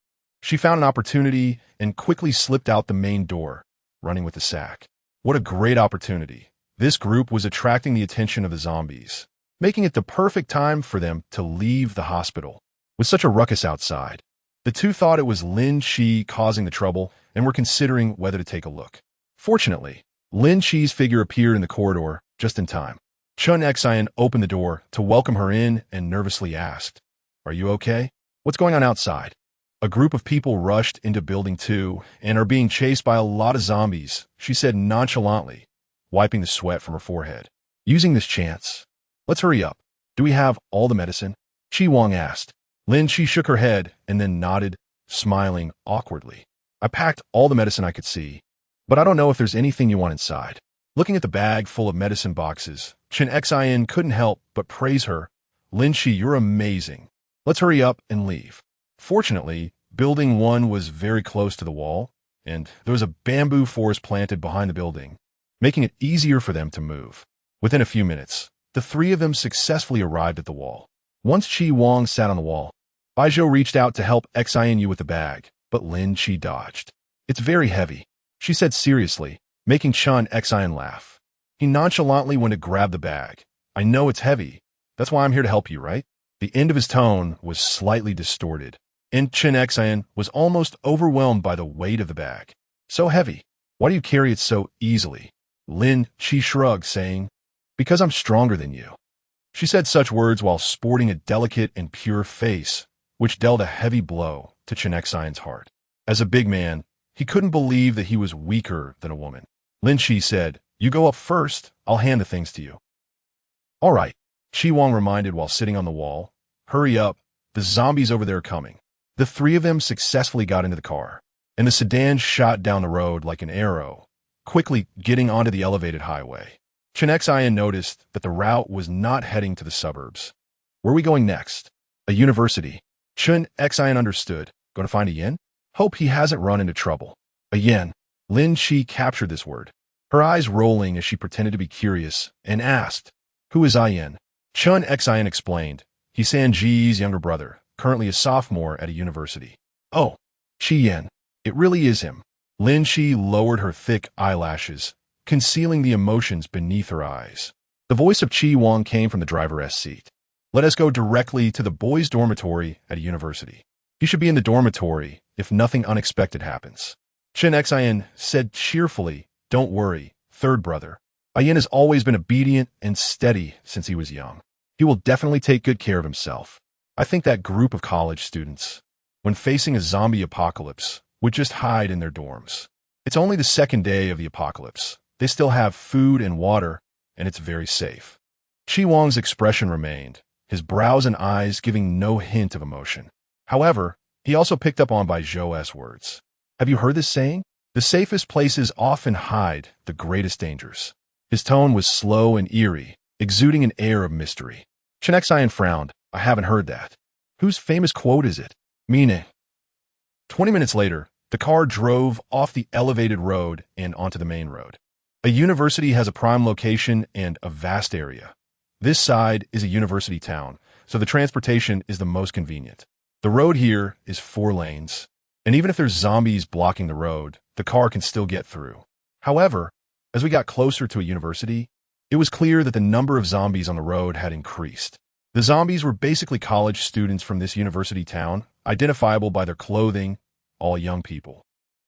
She found an opportunity and quickly slipped out the main door, running with the sack. What a great opportunity. This group was attracting the attention of the zombies, making it the perfect time for them to leave the hospital. With such a ruckus outside, the two thought it was Lin Chi causing the trouble and were considering whether to take a look. Fortunately, Lin Chi's figure appeared in the corridor just in time. Chun Xian opened the door to welcome her in and nervously asked, "Are you okay? What's going on outside?" A group of people rushed into Building 2 and are being chased by a lot of zombies, she said nonchalantly, wiping the sweat from her forehead. Using this chance, "Let's hurry up. Do we have all the medicine?" Chi Wang asked. Lin Chi shook her head and then nodded, smiling awkwardly. "I packed all the medicine I could see, but I don't know if there's anything you want inside." Looking at the bag full of medicine boxes, Chen Xian couldn't help but praise her. "Lin Chi, you're amazing. Let's hurry up and leave." Fortunately, Building 1 was very close to the wall, and there was a bamboo forest planted behind the building, making it easier for them to move. Within a few minutes, the three of them successfully arrived at the wall. Once Chi Wang sat on the wall, Baizhou reached out to help Xian with the bag, but Lin Chi dodged. "It's very heavy," she said seriously, making Chun Xian laugh. He nonchalantly went to grab the bag. "I know it's heavy. That's why I'm here to help you, right?" The end of his tone was slightly distorted, and Chen Xian was almost overwhelmed by the weight of the bag. "So heavy. Why do you carry it so easily?" Lin Chi shrugged, saying, "Because I'm stronger than you." She said such words while sporting a delicate and pure face, which dealt a heavy blow to Chen Xian's heart. As a big man, he couldn't believe that he was weaker than a woman. Lin Chi said, "You go up first. I'll hand the things to you." "All right," Chi Wang reminded while sitting on the wall. "Hurry up. The zombies over there are coming." The three of them successfully got into the car, and the sedan shot down the road like an arrow, quickly getting onto the elevated highway. Chen Xian noticed that the route was not heading to the suburbs. "Where are we going next?" "A university." Chen Xian understood. "Going to find a yen?" "Hope he hasn't run into trouble." "A yen." Lin Chi captured this word, her eyes rolling as she pretended to be curious, and asked, "Who is Yen?" Chun Xian explained, "He's Sanji's younger brother, currently a sophomore at a university." "Oh, Chi Yen. It really is him." Lin Chi lowered her thick eyelashes, concealing the emotions beneath her eyes. The voice of Chi Wang came from the driver's seat. "Let us go directly to the boys' dormitory at a university. You should be in the dormitory if nothing unexpected happens." Chen Xian said cheerfully, "Don't worry, third brother. Yen has always been obedient and steady since he was young. He will definitely take good care of himself." I think that group of college students, when facing a zombie apocalypse, would just hide in their dorms. It's only the second day of the apocalypse. They still have food and water, and it's very safe. Chi Wang's expression remained, his brows and eyes giving no hint of emotion. However, he also picked up on Baizhou's words. "Have you heard this saying? The safest places often hide the greatest dangers." His tone was slow and eerie, exuding an air of mystery. Chen Xian frowned. "I haven't heard that. Whose famous quote is it?" "Mine." 20 minutes later, the car drove off the elevated road and onto the main road. A university has a prime location and a vast area. This side is a university town, so the transportation is the most convenient. The road here is 4 lanes, and even if there's zombies blocking the road, the car can still get through. However, as we got closer to a university, it was clear that the number of zombies on the road had increased. The zombies were basically college students from this university town, identifiable by their clothing, all young people.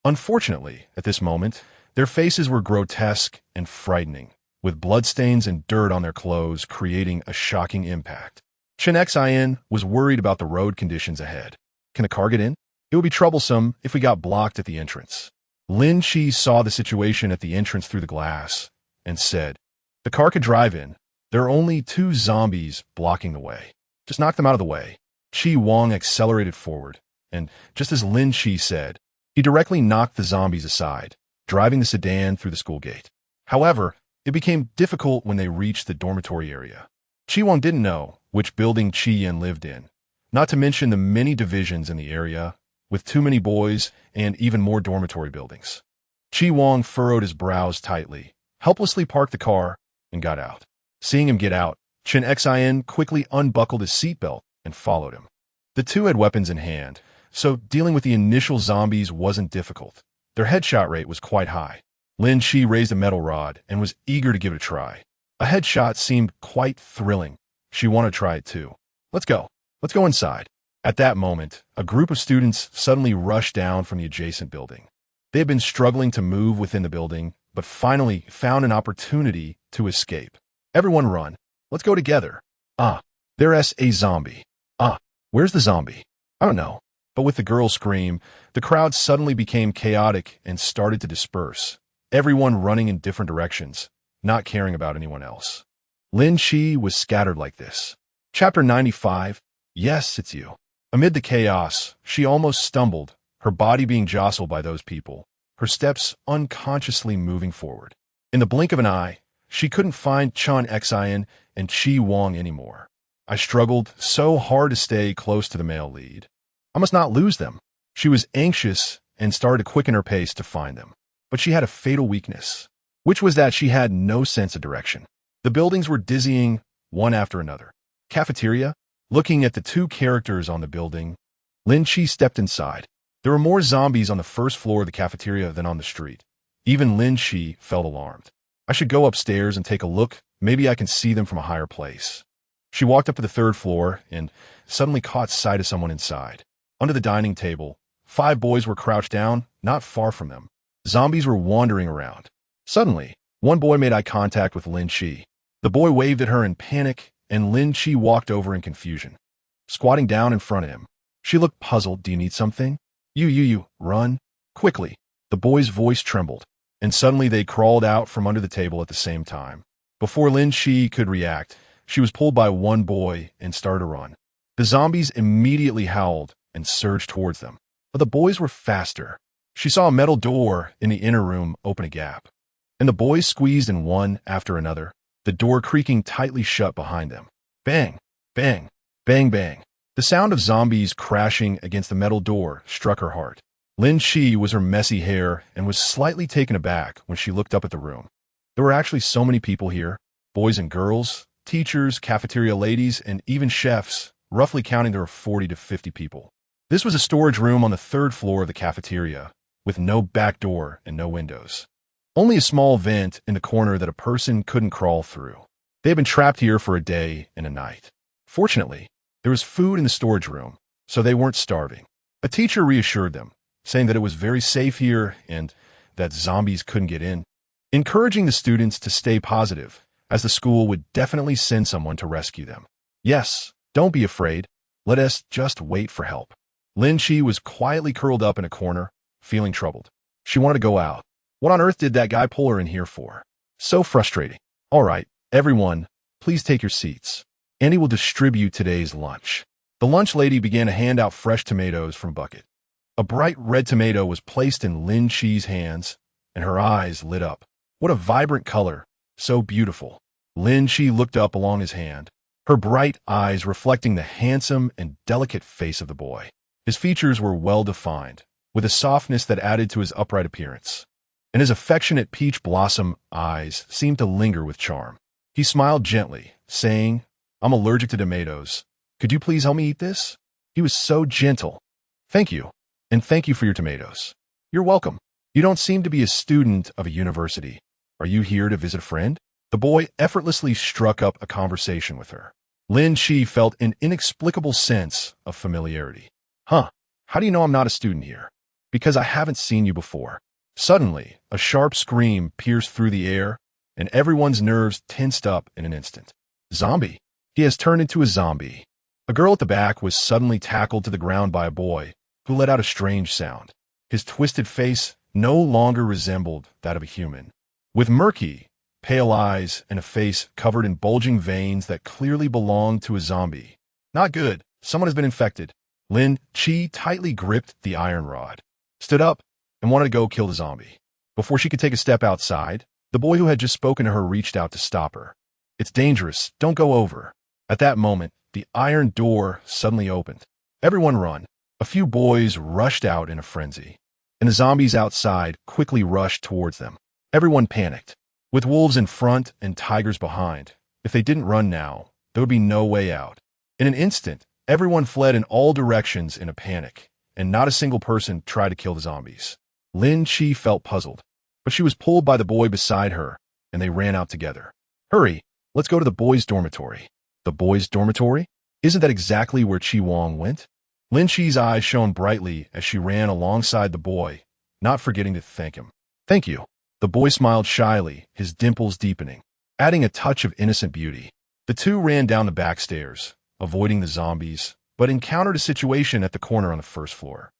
Unfortunately, at this moment, their faces were grotesque and frightening, with bloodstains and dirt on their clothes creating a shocking impact. Chen Xian was worried about the road conditions ahead. "Can the car get in? It would be troublesome if we got blocked at the entrance." Lin Chi saw the situation at the entrance through the glass and said, "The car could drive in. There are only 2 zombies blocking the way. Just knock them out of the way." Chi Wang accelerated forward, and just as Lin Chi said, he directly knocked the zombies aside, driving the sedan through the school gate. However, it became difficult when they reached the dormitory area. Chi Wang didn't know which building Chi Yen lived in, not to mention the many divisions in the area, with too many boys and even more dormitory buildings. Chi Wang furrowed his brows tightly, helplessly parked the car, and got out. Seeing him get out, Chen Xian quickly unbuckled his seatbelt and followed him. The two had weapons in hand, so dealing with the initial zombies wasn't difficult. Their headshot rate was quite high. Lin Chi raised a metal rod and was eager to give it a try. A headshot seemed quite thrilling. She wanted to try it too. Let's go. Let's go inside. At that moment, a group of students suddenly rushed down from the adjacent building. They had been struggling to move within the building, but finally found an opportunity to escape. Everyone run. Let's go together. There's a zombie. Where's the zombie? I don't know. But with the girl's scream, the crowd suddenly became chaotic and started to disperse, everyone running in different directions, not caring about anyone else. Lin Chi was scattered like this. Chapter 95. Yes, it's you. Amid the chaos, she almost stumbled, her body being jostled by those people, her steps unconsciously moving forward. In the blink of an eye, she couldn't find Chen Xian and Chi Wang anymore. I struggled so hard to stay close to the male lead. I must not lose them. She was anxious and started to quicken her pace to find them. But she had a fatal weakness, which was that she had no sense of direction. The buildings were dizzying, one after another. Cafeteria? Looking at the two characters on the building, Lin Chi stepped inside. There were more zombies on the first floor of the cafeteria than on the street. Even Lin Chi felt alarmed. I should go upstairs and take a look. Maybe I can see them from a higher place. She walked up to the third floor and suddenly caught sight of someone inside. Under the dining table, 5 boys were crouched down, not far from them. Zombies were wandering around. Suddenly, one boy made eye contact with Lin Chi. The boy waved at her in panic, and Lin Chi walked over in confusion. Squatting down in front of him, she looked puzzled. Do you need something? You, run. Quickly. The boy's voice trembled, and suddenly they crawled out from under the table at the same time. Before Lin Chi could react, she was pulled by one boy and started to run. The zombies immediately howled and surged towards them, but the boys were faster. She saw a metal door in the inner room open a gap, and the boys squeezed in one after another, the door creaking tightly shut behind them. Bang, bang, bang, bang. The sound of zombies crashing against the metal door struck her heart. Lin Chi was her messy hair and was slightly taken aback when she looked up at the room. There were actually so many people here, boys and girls, teachers, cafeteria ladies, and even chefs. Roughly counting, there were 40 to 50 people. This was a storage room on the 3rd floor of the cafeteria, with no back door and no windows. Only a small vent in the corner that a person couldn't crawl through. They had been trapped here for a day and a night. Fortunately, there was food in the storage room, so they weren't starving. A teacher reassured them, saying that it was very safe here and that zombies couldn't get in, encouraging the students to stay positive, as the school would definitely send someone to rescue them. Yes, don't be afraid. Let us just wait for help. Lin Chi was quietly curled up in a corner, feeling troubled. She wanted to go out. What on earth did that guy pull her in here for? So frustrating. All right, everyone, please take your seats. Andy will distribute today's lunch. The lunch lady began to hand out fresh tomatoes from a bucket. A bright red tomato was placed in Lin Chi's hands, and her eyes lit up. What a vibrant color. So beautiful. Lin Chi looked up along his hand, her bright eyes reflecting the handsome and delicate face of the boy. His features were well-defined, with a softness that added to his upright appearance, and his affectionate peach blossom eyes seemed to linger with charm. He smiled gently, saying, I'm allergic to tomatoes. Could you please help me eat this? He was so gentle. Thank you, and thank you for your tomatoes. You're welcome. You don't seem to be a student of a university. Are you here to visit a friend? The boy effortlessly struck up a conversation with her. Lin Chi felt an inexplicable sense of familiarity. How do you know I'm not a student here? Because I haven't seen you before. Suddenly, a sharp scream pierced through the air, and everyone's nerves tensed up in an instant. Zombie. He has turned into a zombie. A girl at the back was suddenly tackled to the ground by a boy who let out a strange sound. His twisted face no longer resembled that of a human, with murky, pale eyes and a face covered in bulging veins that clearly belonged to a zombie. Not good. Someone has been infected. Lin Chi tightly gripped the iron rod, stood up, and wanted to go kill the zombie. Before she could take a step outside, the boy who had just spoken to her reached out to stop her. It's dangerous. Don't go over. At that moment, the iron door suddenly opened. Everyone run. A few boys rushed out in a frenzy, and the zombies outside quickly rushed towards them. Everyone panicked, with wolves in front and tigers behind. If they didn't run now, there would be no way out. In an instant, everyone fled in all directions in a panic, and not a single person tried to kill the zombies. Lin Chi felt puzzled. but she was pulled by the boy beside her, and they ran out together. Hurry, let's go to the boys' dormitory. The boys' dormitory? Isn't that exactly where Chi Wang went? Lin Chi's eyes shone brightly as she ran alongside the boy, not forgetting to thank him. Thank you. The boy smiled shyly, his dimples deepening, adding a touch of innocent beauty. The two ran down the back stairs, avoiding the zombies, but encountered a situation at the corner on the first floor.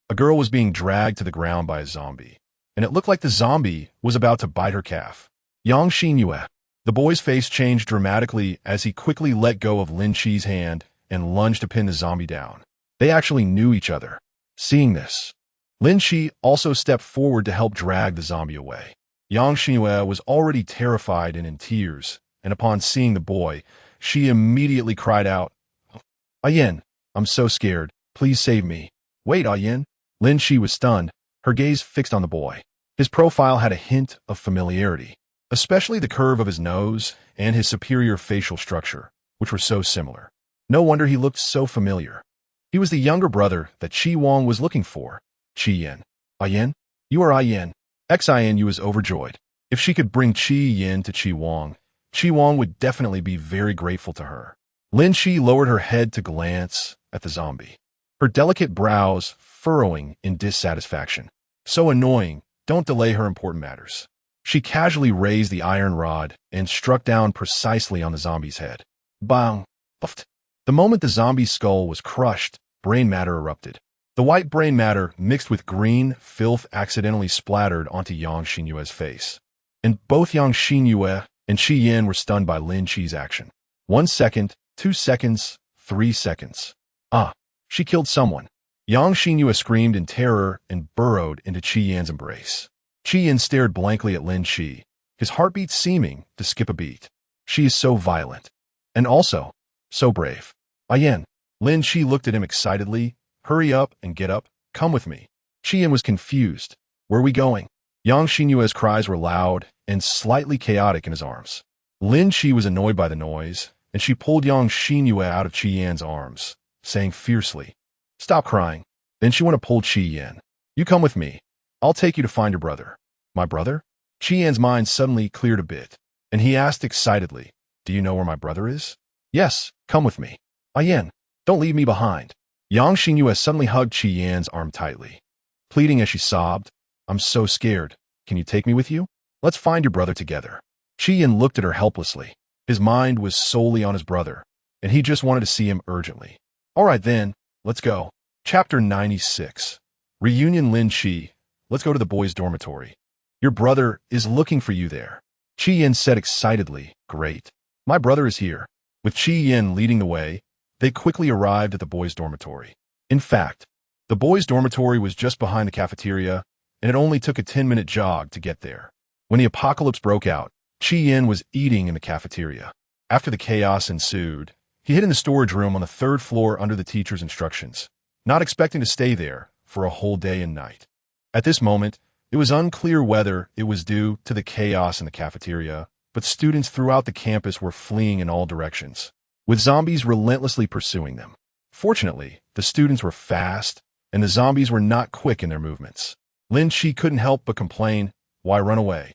A girl was being dragged to the ground by a zombie, and it looked like the zombie was about to bite her calf. Yang Xinyue. The boy's face changed dramatically as he quickly let go of Lin Chi's hand and lunged to pin the zombie down. They actually knew each other. Seeing this, Lin Chi also stepped forward to help drag the zombie away. Yang Xinyue was already terrified and in tears, and upon seeing the boy, she immediately cried out, Ayan, I'm so scared. Please save me. Wait, Ayan. Lin Chi was stunned, her gaze fixed on the boy. His profile had a hint of familiarity, especially the curve of his nose and his superior facial structure, which were so similar. No wonder he looked so familiar. He was the younger brother that Chi Wang was looking for, Chi Yin. Ayan? You are Ayan. Xian was overjoyed. If she could bring Chi Yin to Chi Wang would definitely be very grateful to her. Lin Chi lowered her head to glance at the zombie, her delicate brows furrowing in dissatisfaction. So annoying, don't delay her important matters. She casually raised the iron rod and struck down precisely on the zombie's head. Bang! Puffed. The moment the zombie's skull was crushed, brain matter erupted. The white brain matter mixed with green filth accidentally splattered onto Yang Xinyue's face. And both Yang Xinyue and Chi Yin were stunned by Lin Chi's action. 1 second, 2 seconds, 3 seconds. Ah, she killed someone. Yang Xinyue screamed in terror and burrowed into Chi Yin's embrace. Chi Yin stared blankly at Lin Chi, his heartbeat seeming to skip a beat. She is so violent. And also, so brave. Ayan. Lin Chi looked at him excitedly. Hurry up and get up. Come with me. Chi Yin was confused. Where are we going? Yang Xinyue's cries were loud and slightly chaotic in his arms. Lin Chi was annoyed by the noise, and she pulled Yang Xinyue out of Chi Yin's arms, saying fiercely, Stop crying. Then she went to pull Chi Yin. You come with me. I'll take you to find your brother. My brother? Chi Yin's mind suddenly cleared a bit, and he asked excitedly, Do you know where my brother is? Yes, come with me. Ayan, don't leave me behind. Yang Xinyue suddenly hugged Chi Yin's arm tightly, pleading as she sobbed, I'm so scared. Can you take me with you? Let's find your brother together. Chi Yin looked at her helplessly. His mind was solely on his brother, and he just wanted to see him urgently. All right then, let's go. Chapter 96. Reunion. Lin Chi. Let's go to the boys' dormitory. Your brother is looking for you there. Chi Yin said excitedly, Great. My brother is here. With Chi Yin leading the way, they quickly arrived at the boys' dormitory. In fact, the boys' dormitory was just behind the cafeteria, and it only took a 10-minute jog to get there. When the apocalypse broke out, Chi Yin was eating in the cafeteria. After the chaos ensued, he hid in the storage room on the 3rd floor under the teacher's instructions, not expecting to stay there for a whole day and night. At this moment, it was unclear whether it was due to the chaos in the cafeteria, but students throughout the campus were fleeing in all directions, with zombies relentlessly pursuing them. Fortunately, the students were fast, and the zombies were not quick in their movements. Lin Chi couldn't help but complain, Why run away?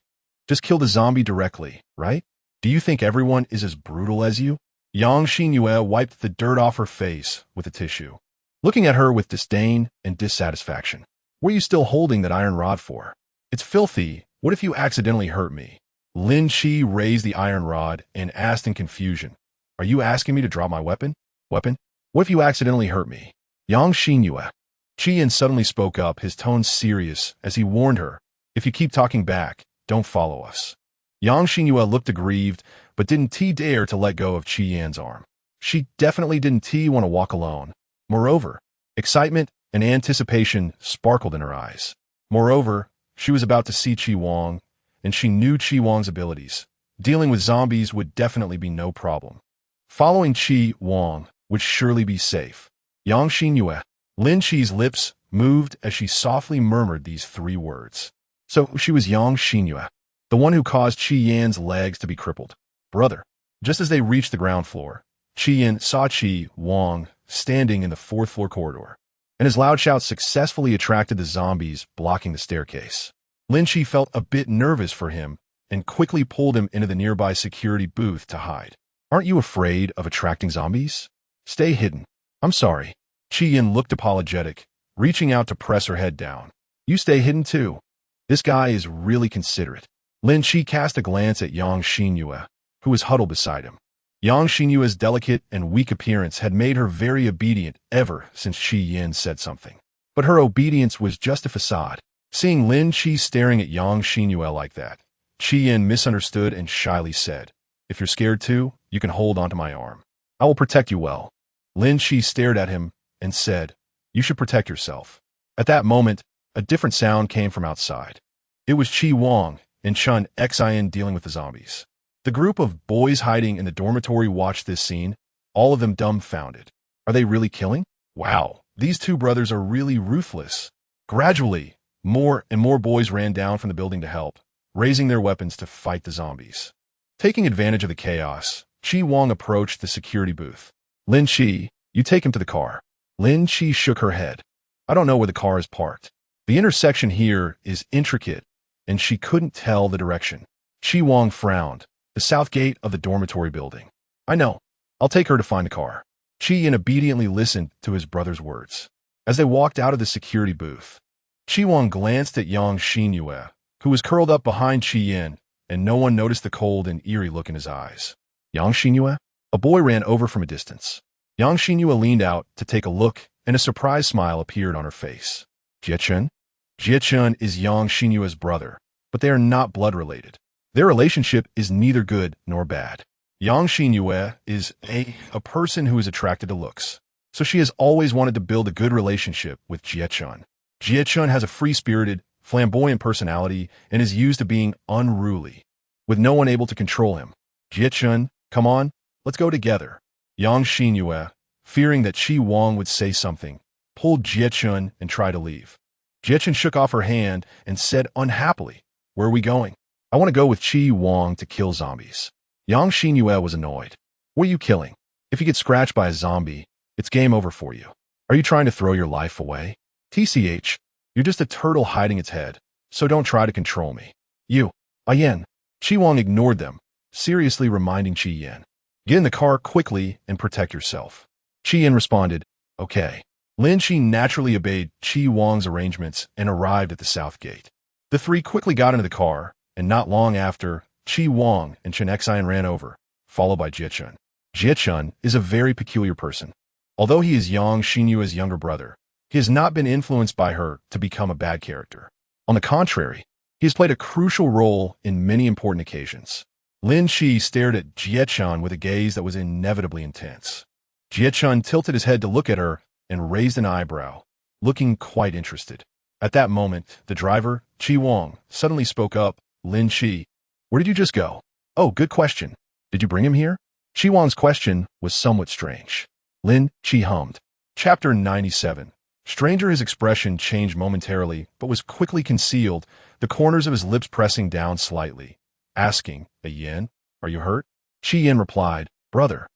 Just kill the zombie directly, right? Do you think everyone is as brutal as you? Yang Xinyue wiped the dirt off her face with a tissue, looking at her with disdain and dissatisfaction. What are you still holding that iron rod for? It's filthy. What if you accidentally hurt me? Lin Chi raised the iron rod and asked in confusion, Are you asking me to drop my weapon? Weapon? What if you accidentally hurt me? Yang Xinyue. Chi Yin suddenly spoke up, his tone serious, as he warned her, If you keep talking back, don't follow us. Yang Xinyue looked aggrieved, but didn't dare to let go of Chi Yin's arm. She definitely didn't want to walk alone. Moreover, excitement and anticipation sparkled in her eyes. Moreover, she was about to see Chi Wang, and she knew Chi Wang's abilities. Dealing with zombies would definitely be no problem. Following Chi Wang would surely be safe. Yang Xinyue. Lin Chi's lips moved as she softly murmured these 3 words. So she was Yang Xinyue, the one who caused Chi Yan's legs to be crippled. Brother. Just as they reached the ground floor, Chi Yin saw Chi Wang standing in the 4th floor corridor, and his loud shout successfully attracted the zombies blocking the staircase. Lin Shi felt a bit nervous for him and quickly pulled him into the nearby security booth to hide. Aren't you afraid of attracting zombies? Stay hidden. I'm sorry. Chi Yin looked apologetic, reaching out to press her head down. You stay hidden too. This guy is really considerate. Lin Shi cast a glance at Yang Xinyue, who was huddled beside him. Yang Xinyue's delicate and weak appearance had made her very obedient ever since Chi Yin said something. But her obedience was just a facade. Seeing Lin Shi staring at Yang Xinyue like that, Chi Yin misunderstood and shyly said, If you're scared too, you can hold onto my arm. I will protect you well. Lin Shi stared at him and said, You should protect yourself. At that moment, a different sound came from outside. It was Chi Wang and Chen Xin dealing with the zombies. The group of boys hiding in the dormitory watched this scene, all of them dumbfounded. Are they really killing? Wow, these two brothers are really ruthless. Gradually, more and more boys ran down from the building to help, raising their weapons to fight the zombies. Taking advantage of the chaos, Chi Wang approached the security booth. Lin Shi, you take him to the car. Lin Shi shook her head. I don't know where the car is parked. The intersection here is intricate, and she couldn't tell the direction. Chi Wang frowned. The south gate of the dormitory building. I know. I'll take her to find the car. Chi Yin obediently listened to his brother's words. As they walked out of the security booth, Chi Wang glanced at Yang Xinyue, who was curled up behind Chi Yin, and no one noticed the cold and eerie look in his eyes. Yang Xinyue? A boy ran over from a distance. Yang Xinyue leaned out to take a look, and a surprised smile appeared on her face. Jie-chun? Jie-chun is Yang Xinyue's brother, but they are not blood-related. Their relationship is neither good nor bad. Yang Xinyue is a person who is attracted to looks, so she has always wanted to build a good relationship with Jie-chun. Jie-chun has a free-spirited, flamboyant personality and is used to being unruly, with no one able to control him. Jie-chun, come on, let's go together. Yang Xinyue, fearing that Chi Wang would say something, pulled Jie-chun and tried to leave. Jie-chun shook off her hand and said unhappily, Where are we going? I want to go with Chi Wang to kill zombies. Yang Xinyue was annoyed. What are you killing? If you get scratched by a zombie, it's game over for you. Are you trying to throw your life away? TCH, you're just a turtle hiding its head, so don't try to control me. You, Ayen. Chi Wang ignored them, seriously reminding Chi Yin. Get in the car quickly and protect yourself. Chi Yin responded, Okay. Lin Shi naturally obeyed Chi Wang's arrangements and arrived at the south gate. The three quickly got into the car, and not long after, Chi Wang and Chen Xin ran over, followed by Jie-chun. Jie-chun is a very peculiar person. Although he is Yang Xinyue's younger brother, he has not been influenced by her to become a bad character. On the contrary, he has played a crucial role in many important occasions. Lin Shi stared at Jie-chun with a gaze that was inevitably intense. Jie-chun tilted his head to look at her and raised an eyebrow, looking quite interested. At that moment, the driver, Chi Wang, suddenly spoke up, Lin Shi, where did you just go? Oh, good question. Did you bring him here? Chi Wang's question was somewhat strange. Lin Shi hummed. Chapter 97. Stranger, his expression changed momentarily, but was quickly concealed, the corners of his lips pressing down slightly, asking, Yin, are you hurt? Chi Yin replied, Brother,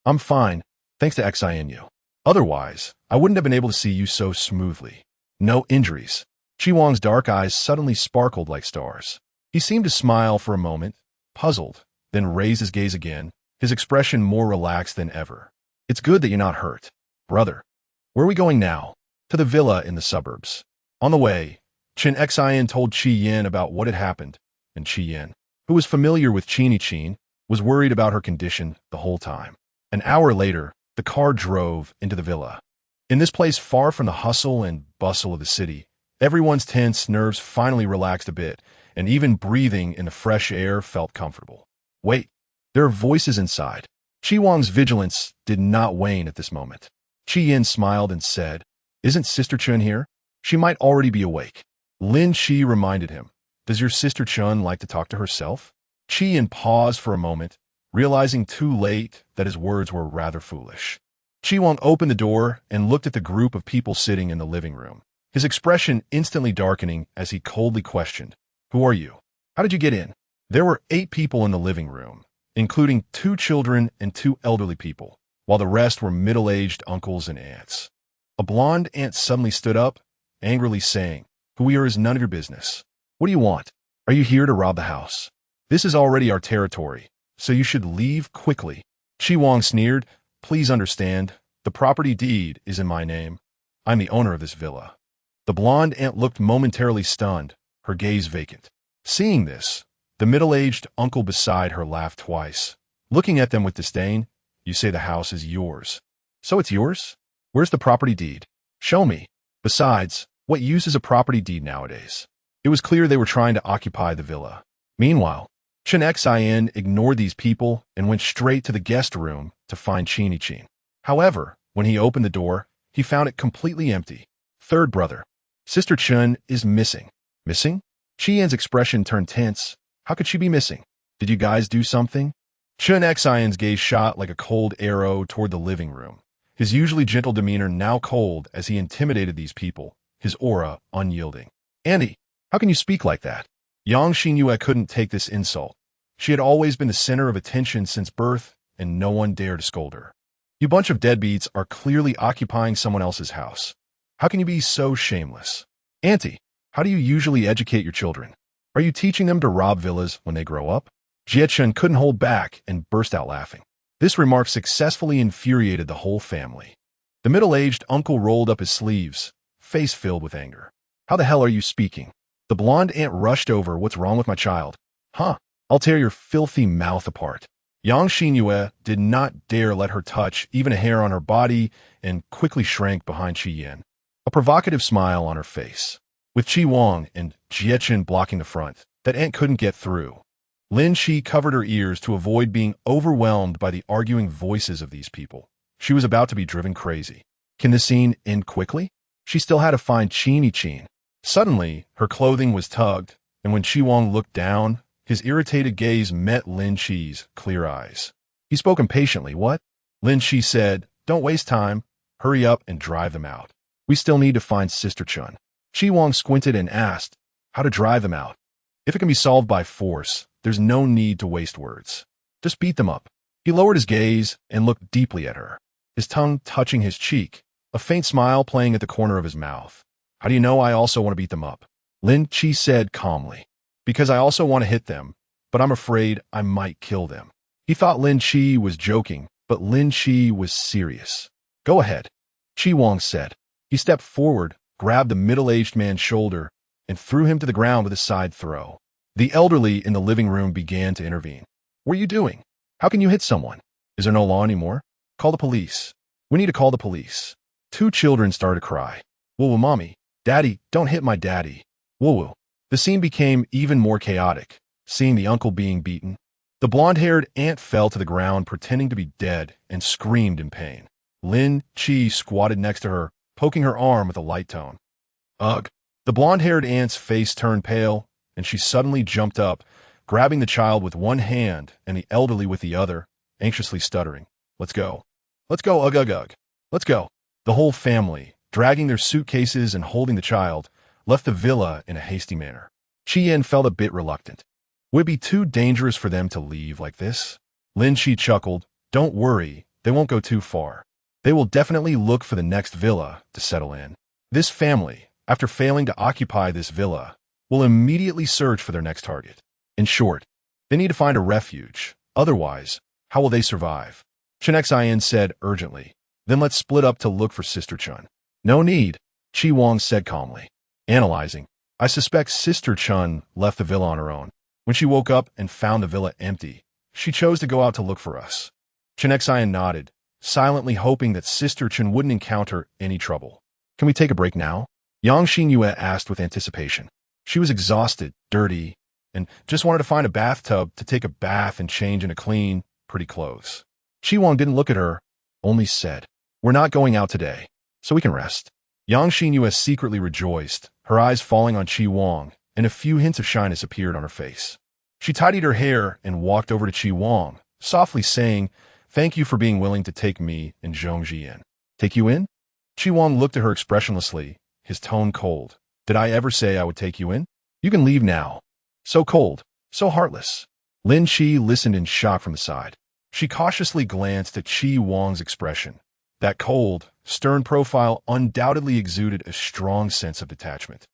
I'm fine, thanks to Xinu. Otherwise, I wouldn't have been able to see you so smoothly. No injuries. Chi Wang's dark eyes suddenly sparkled like stars. He seemed to smile for a moment, puzzled, then raised his gaze again, his expression more relaxed than ever. It's good that you're not hurt. Brother, where are we going now? To the villa in the suburbs. On the way, Chen Xin told Chi Yin about what had happened, and Chi Yin, who was familiar with Qin, was worried about her condition the whole time. An hour later, the car drove into the villa. In this place far from the hustle and bustle of the city, everyone's tense nerves finally relaxed a bit, and even breathing in the fresh air felt comfortable. Wait, there are voices inside. Chi Wang's vigilance did not wane at this moment. Chi Yin smiled and said, Isn't Sister Chun here? She might already be awake. Lin Shi reminded him, Does your Sister Chun like to talk to herself? Chi Yin paused for a moment, realizing too late that his words were rather foolish. Chi Wang opened the door and looked at the group of people sitting in the living room, his expression instantly darkening as he coldly questioned, Who are you? How did you get in? There were 8 people in the living room, including 2 children and 2 elderly people, while the rest were middle-aged uncles and aunts. A blonde aunt suddenly stood up, angrily saying, Who we are is none of your business. What do you want? Are you here to rob the house? This is already our territory, so you should leave quickly. Chi Wang sneered. Please understand, the property deed is in my name. I'm the owner of this villa. The blonde aunt looked momentarily stunned, her gaze vacant. Seeing this, the middle-aged uncle beside her laughed twice. Looking at them with disdain, you say the house is yours. So it's yours? Where's the property deed? Show me. Besides, what use is a property deed nowadays? It was clear they were trying to occupy the villa. Meanwhile, Chen Xian ignored these people and went straight to the guest room to find Qin. However, when he opened the door, he found it completely empty. Third brother. Sister Chen is missing. Missing? Qian's expression turned tense. How could she be missing? Did you guys do something? Chen Xian's gaze shot like a cold arrow toward the living room. His usually gentle demeanor now cold as he intimidated these people, his aura unyielding. Auntie, how can you speak like that? Yang Xinyue couldn't take this insult. She had always been the center of attention since birth, and no one dared to scold her. You bunch of deadbeats are clearly occupying someone else's house. How can you be so shameless? Auntie, how do you usually educate your children? Are you teaching them to rob villas when they grow up? Jiechen couldn't hold back and burst out laughing. This remark successfully infuriated the whole family. The middle-aged uncle rolled up his sleeves, face filled with anger. How the hell are you speaking? The blonde aunt rushed over. What's wrong with my child? Huh? I'll tear your filthy mouth apart. Yang Xinyue did not dare let her touch even a hair on her body and quickly shrank behind Qi Yan, a provocative smile on her face. With Chi Wang and Jiechen blocking the front, that aunt couldn't get through. Lin Shi covered her ears to avoid being overwhelmed by the arguing voices of these people. She was about to be driven crazy. Can this scene end quickly? She still had to find Qin. Suddenly, her clothing was tugged, and when Chi Wang looked down, his irritated gaze met Lin Shi's clear eyes. He spoke impatiently. What? Lin Shi said, don't waste time. Hurry up and drive them out. We still need to find Sister Chen. Chi Wang squinted and asked, how to drive them out? If it can be solved by force, there's no need to waste words. Just beat them up. He lowered his gaze and looked deeply at her, his tongue touching his cheek, a faint smile playing at the corner of his mouth. How do you know I also want to beat them up? Lin Chi said calmly. Because I also want to hit them, but I'm afraid I might kill them. He thought Lin Chi was joking, but Lin Chi was serious. Go ahead, Chi Wang said. He stepped forward, grabbed the middle-aged man's shoulder, and threw him to the ground with a side throw. The elderly in the living room began to intervene. What are you doing? How can you hit someone? Is there no law anymore? Call the police. We need to call the police. Two children started to cry. Woo-woo, mommy. Daddy, don't hit my daddy. Woo-woo. The scene became even more chaotic, seeing the uncle being beaten. The blonde-haired aunt fell to the ground pretending to be dead and screamed in pain. Lin Chi squatted next to her, poking her arm with a light tone. Ugh. The blonde-haired aunt's face turned pale, and she suddenly jumped up, grabbing the child with one hand and the elderly with the other, anxiously stuttering. Let's go. Let's go, ugh, ugh, ugh. Let's go. The whole family, dragging their suitcases and holding the child, left the villa in a hasty manner. Qian felt a bit reluctant. Would it be too dangerous for them to leave like this? Lin Shi chuckled. Don't worry, they won't go too far. They will definitely look for the next villa to settle in. This family, after failing to occupy this villa, will immediately search for their next target. In short, they need to find a refuge. Otherwise, how will they survive? Chen Xian said urgently. Then let's split up to look for Sister Chen. No need, Chi Wang said calmly. Analyzing, I suspect Sister Chen left the villa on her own. When she woke up and found the villa empty, she chose to go out to look for us. Chen Xian nodded, silently hoping that Sister Chen wouldn't encounter any trouble. Can we take a break now? Yang Xinyue asked with anticipation. She was exhausted, dirty, and just wanted to find a bathtub to take a bath and change into clean, pretty clothes. Chi Wang didn't look at her, only said, we're not going out today, so we can rest. Yang Xinyue secretly rejoiced, her eyes falling on Chi Wang, and a few hints of shyness appeared on her face. She tidied her hair and walked over to Chi Wang, softly saying, thank you for being willing to take me and Zhong Jian. Take you in? Chi Wang looked at her expressionlessly, his tone cold. Did I ever say I would take you in? You can leave now. So cold, so heartless. Lin Chi listened in shock from the side. She cautiously glanced at Chi Wang's expression. That cold, stern profile undoubtedly exuded a strong sense of detachment.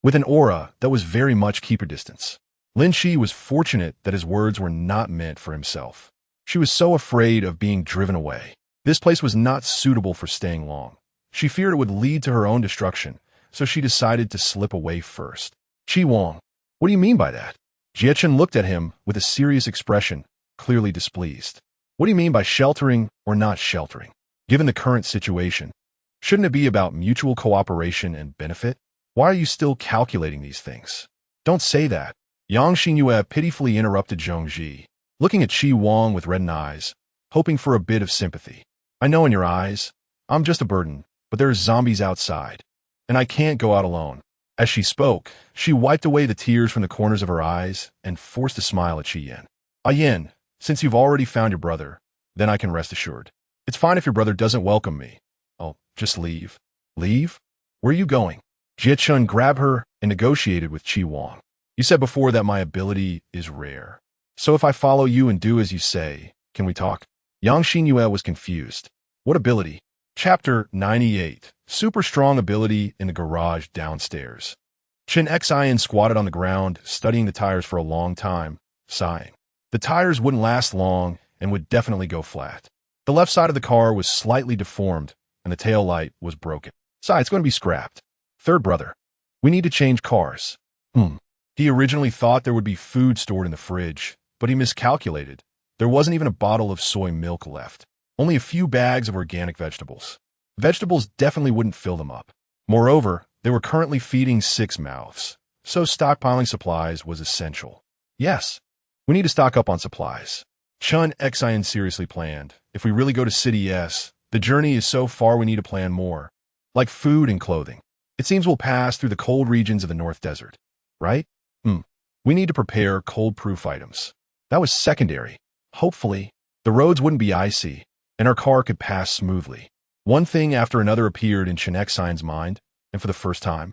with an aura that was very much keeper distance. Lin Shi was fortunate that his words were not meant for himself. She was so afraid of being driven away. This place was not suitable for staying long. She feared it would lead to her own destruction, so she decided to slip away first. Chi Wang, what do you mean by that? Jiechen looked at him with a serious expression, clearly displeased. What do you mean by sheltering or not sheltering? Given the current situation, shouldn't it be about mutual cooperation and benefit? Why are you still calculating these things? Don't say that. Yang Xinyue pitifully interrupted Zheng Ji, looking at Chi Wang with reddened eyes, hoping for a bit of sympathy. I know in your eyes, I'm just a burden, but there are zombies outside, and I can't go out alone. As she spoke, she wiped away the tears from the corners of her eyes and forced a smile at Chi Yan. Ah Yan, since you've already found your brother, then I can rest assured. It's fine if your brother doesn't welcome me. I'll just leave. Leave? Where are you going? Jiechen grabbed her and negotiated with Chi Wang. You said before that my ability is rare. So if I follow you and do as you say, can we talk? Yang Xinyue was confused. What ability? Chapter 98. Super strong ability in the garage downstairs. Chen Xian squatted on the ground, studying the tires for a long time, sighing. The tires wouldn't last long and would definitely go flat. The left side of the car was slightly deformed, and the tail light was broken. Besides, it's going to be scrapped. Third brother, we need to change cars. He originally thought there would be food stored in the fridge, but he miscalculated. There wasn't even a bottle of soy milk left. Only a few bags of organic vegetables. Vegetables definitely wouldn't fill them up. Moreover, they were currently feeding 6 mouths, so stockpiling supplies was essential. Yes, we need to stock up on supplies. Chen Xian seriously planned. If we really go to City S, the journey is so far we need to plan more. Like food and clothing. It seems we'll pass through the cold regions of the North Desert, right? We need to prepare cold-proof items. That was secondary. Hopefully, the roads wouldn't be icy, and our car could pass smoothly. One thing after another appeared in Chen Xian's mind, and for the first time,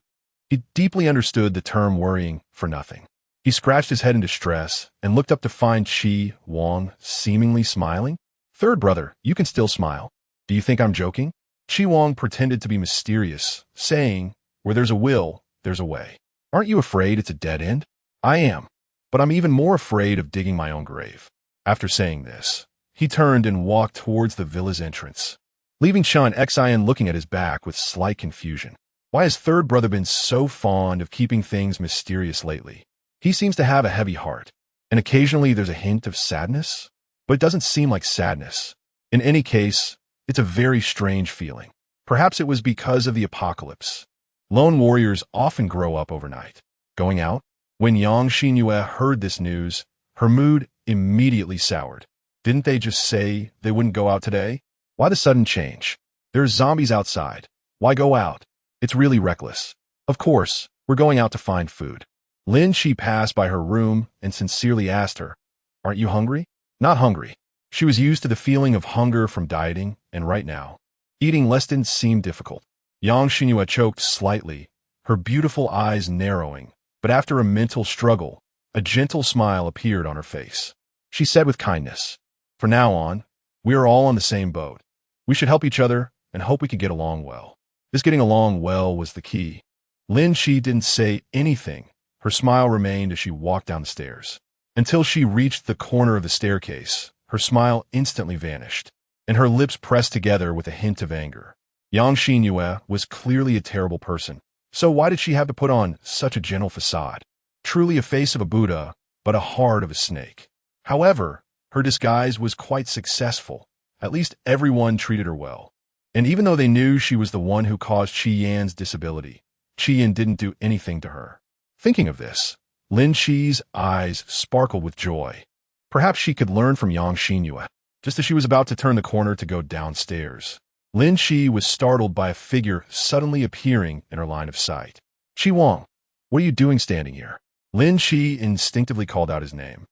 he deeply understood the term worrying for nothing. He scratched his head in distress and looked up to find Chi Wang seemingly smiling. Third brother, you can still smile. Do you think I'm joking? Chi Wang pretended to be mysterious, saying, where there's a will, there's a way. Aren't you afraid it's a dead end? I am, but I'm even more afraid of digging my own grave. After saying this, he turned and walked towards the villa's entrance, leaving Chen Xian looking at his back with slight confusion. Why has third brother been so fond of keeping things mysterious lately? He seems to have a heavy heart, and occasionally there's a hint of sadness, but it doesn't seem like sadness. In any case, it's a very strange feeling. Perhaps it was because of the apocalypse. Lone warriors often grow up overnight. Going out? When Yang Xinyue heard this news, her mood immediately soured. Didn't they just say they wouldn't go out today? Why the sudden change? There's zombies outside. Why go out? It's really reckless. Of course, we're going out to find food. Lin Shi passed by her room and sincerely asked her, aren't you hungry? Not hungry. She was used to the feeling of hunger from dieting, and right now, eating less didn't seem difficult. Yang Xinyue choked slightly, her beautiful eyes narrowing, but after a mental struggle, a gentle smile appeared on her face. She said with kindness, from now on, we are all on the same boat. We should help each other and hope we can get along well. This getting along well was the key. Lin Shi didn't say anything. Her smile remained as she walked down the stairs. Until she reached the corner of the staircase, her smile instantly vanished, and her lips pressed together with a hint of anger. Yang Xinyue was clearly a terrible person. So why did she have to put on such a gentle facade? Truly a face of a Buddha, but a heart of a snake. However, her disguise was quite successful. At least everyone treated her well. And even though they knew she was the one who caused Chi Yan's disability, Chi Yan didn't do anything to her. Thinking of this, Lin Shi's eyes sparkled with joy. Perhaps she could learn from Yang Xinyue. Just as she was about to turn the corner to go downstairs, Lin Shi was startled by a figure suddenly appearing in her line of sight. Chi Wang, what are you doing standing here? Lin Shi instinctively called out his name,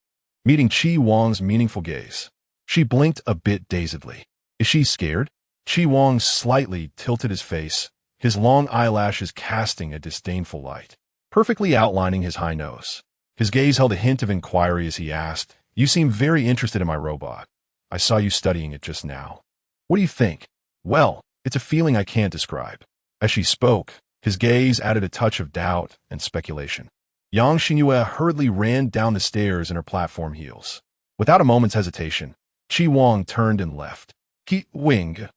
meeting Chi Wang's meaningful gaze. She blinked a bit dazedly. Is she scared? Chi Wang slightly tilted his face, his long eyelashes casting a disdainful light, perfectly outlining his high nose. His gaze held a hint of inquiry as he asked, you seem very interested in my robot. I saw you studying it just now. What do you think? Well, it's a feeling I can't describe. As she spoke, His gaze added a touch of doubt and speculation. Yang Xinyue hurriedly ran down the stairs in her platform heels. Without a moment's hesitation, Chi Wang turned and left. Chi Wang.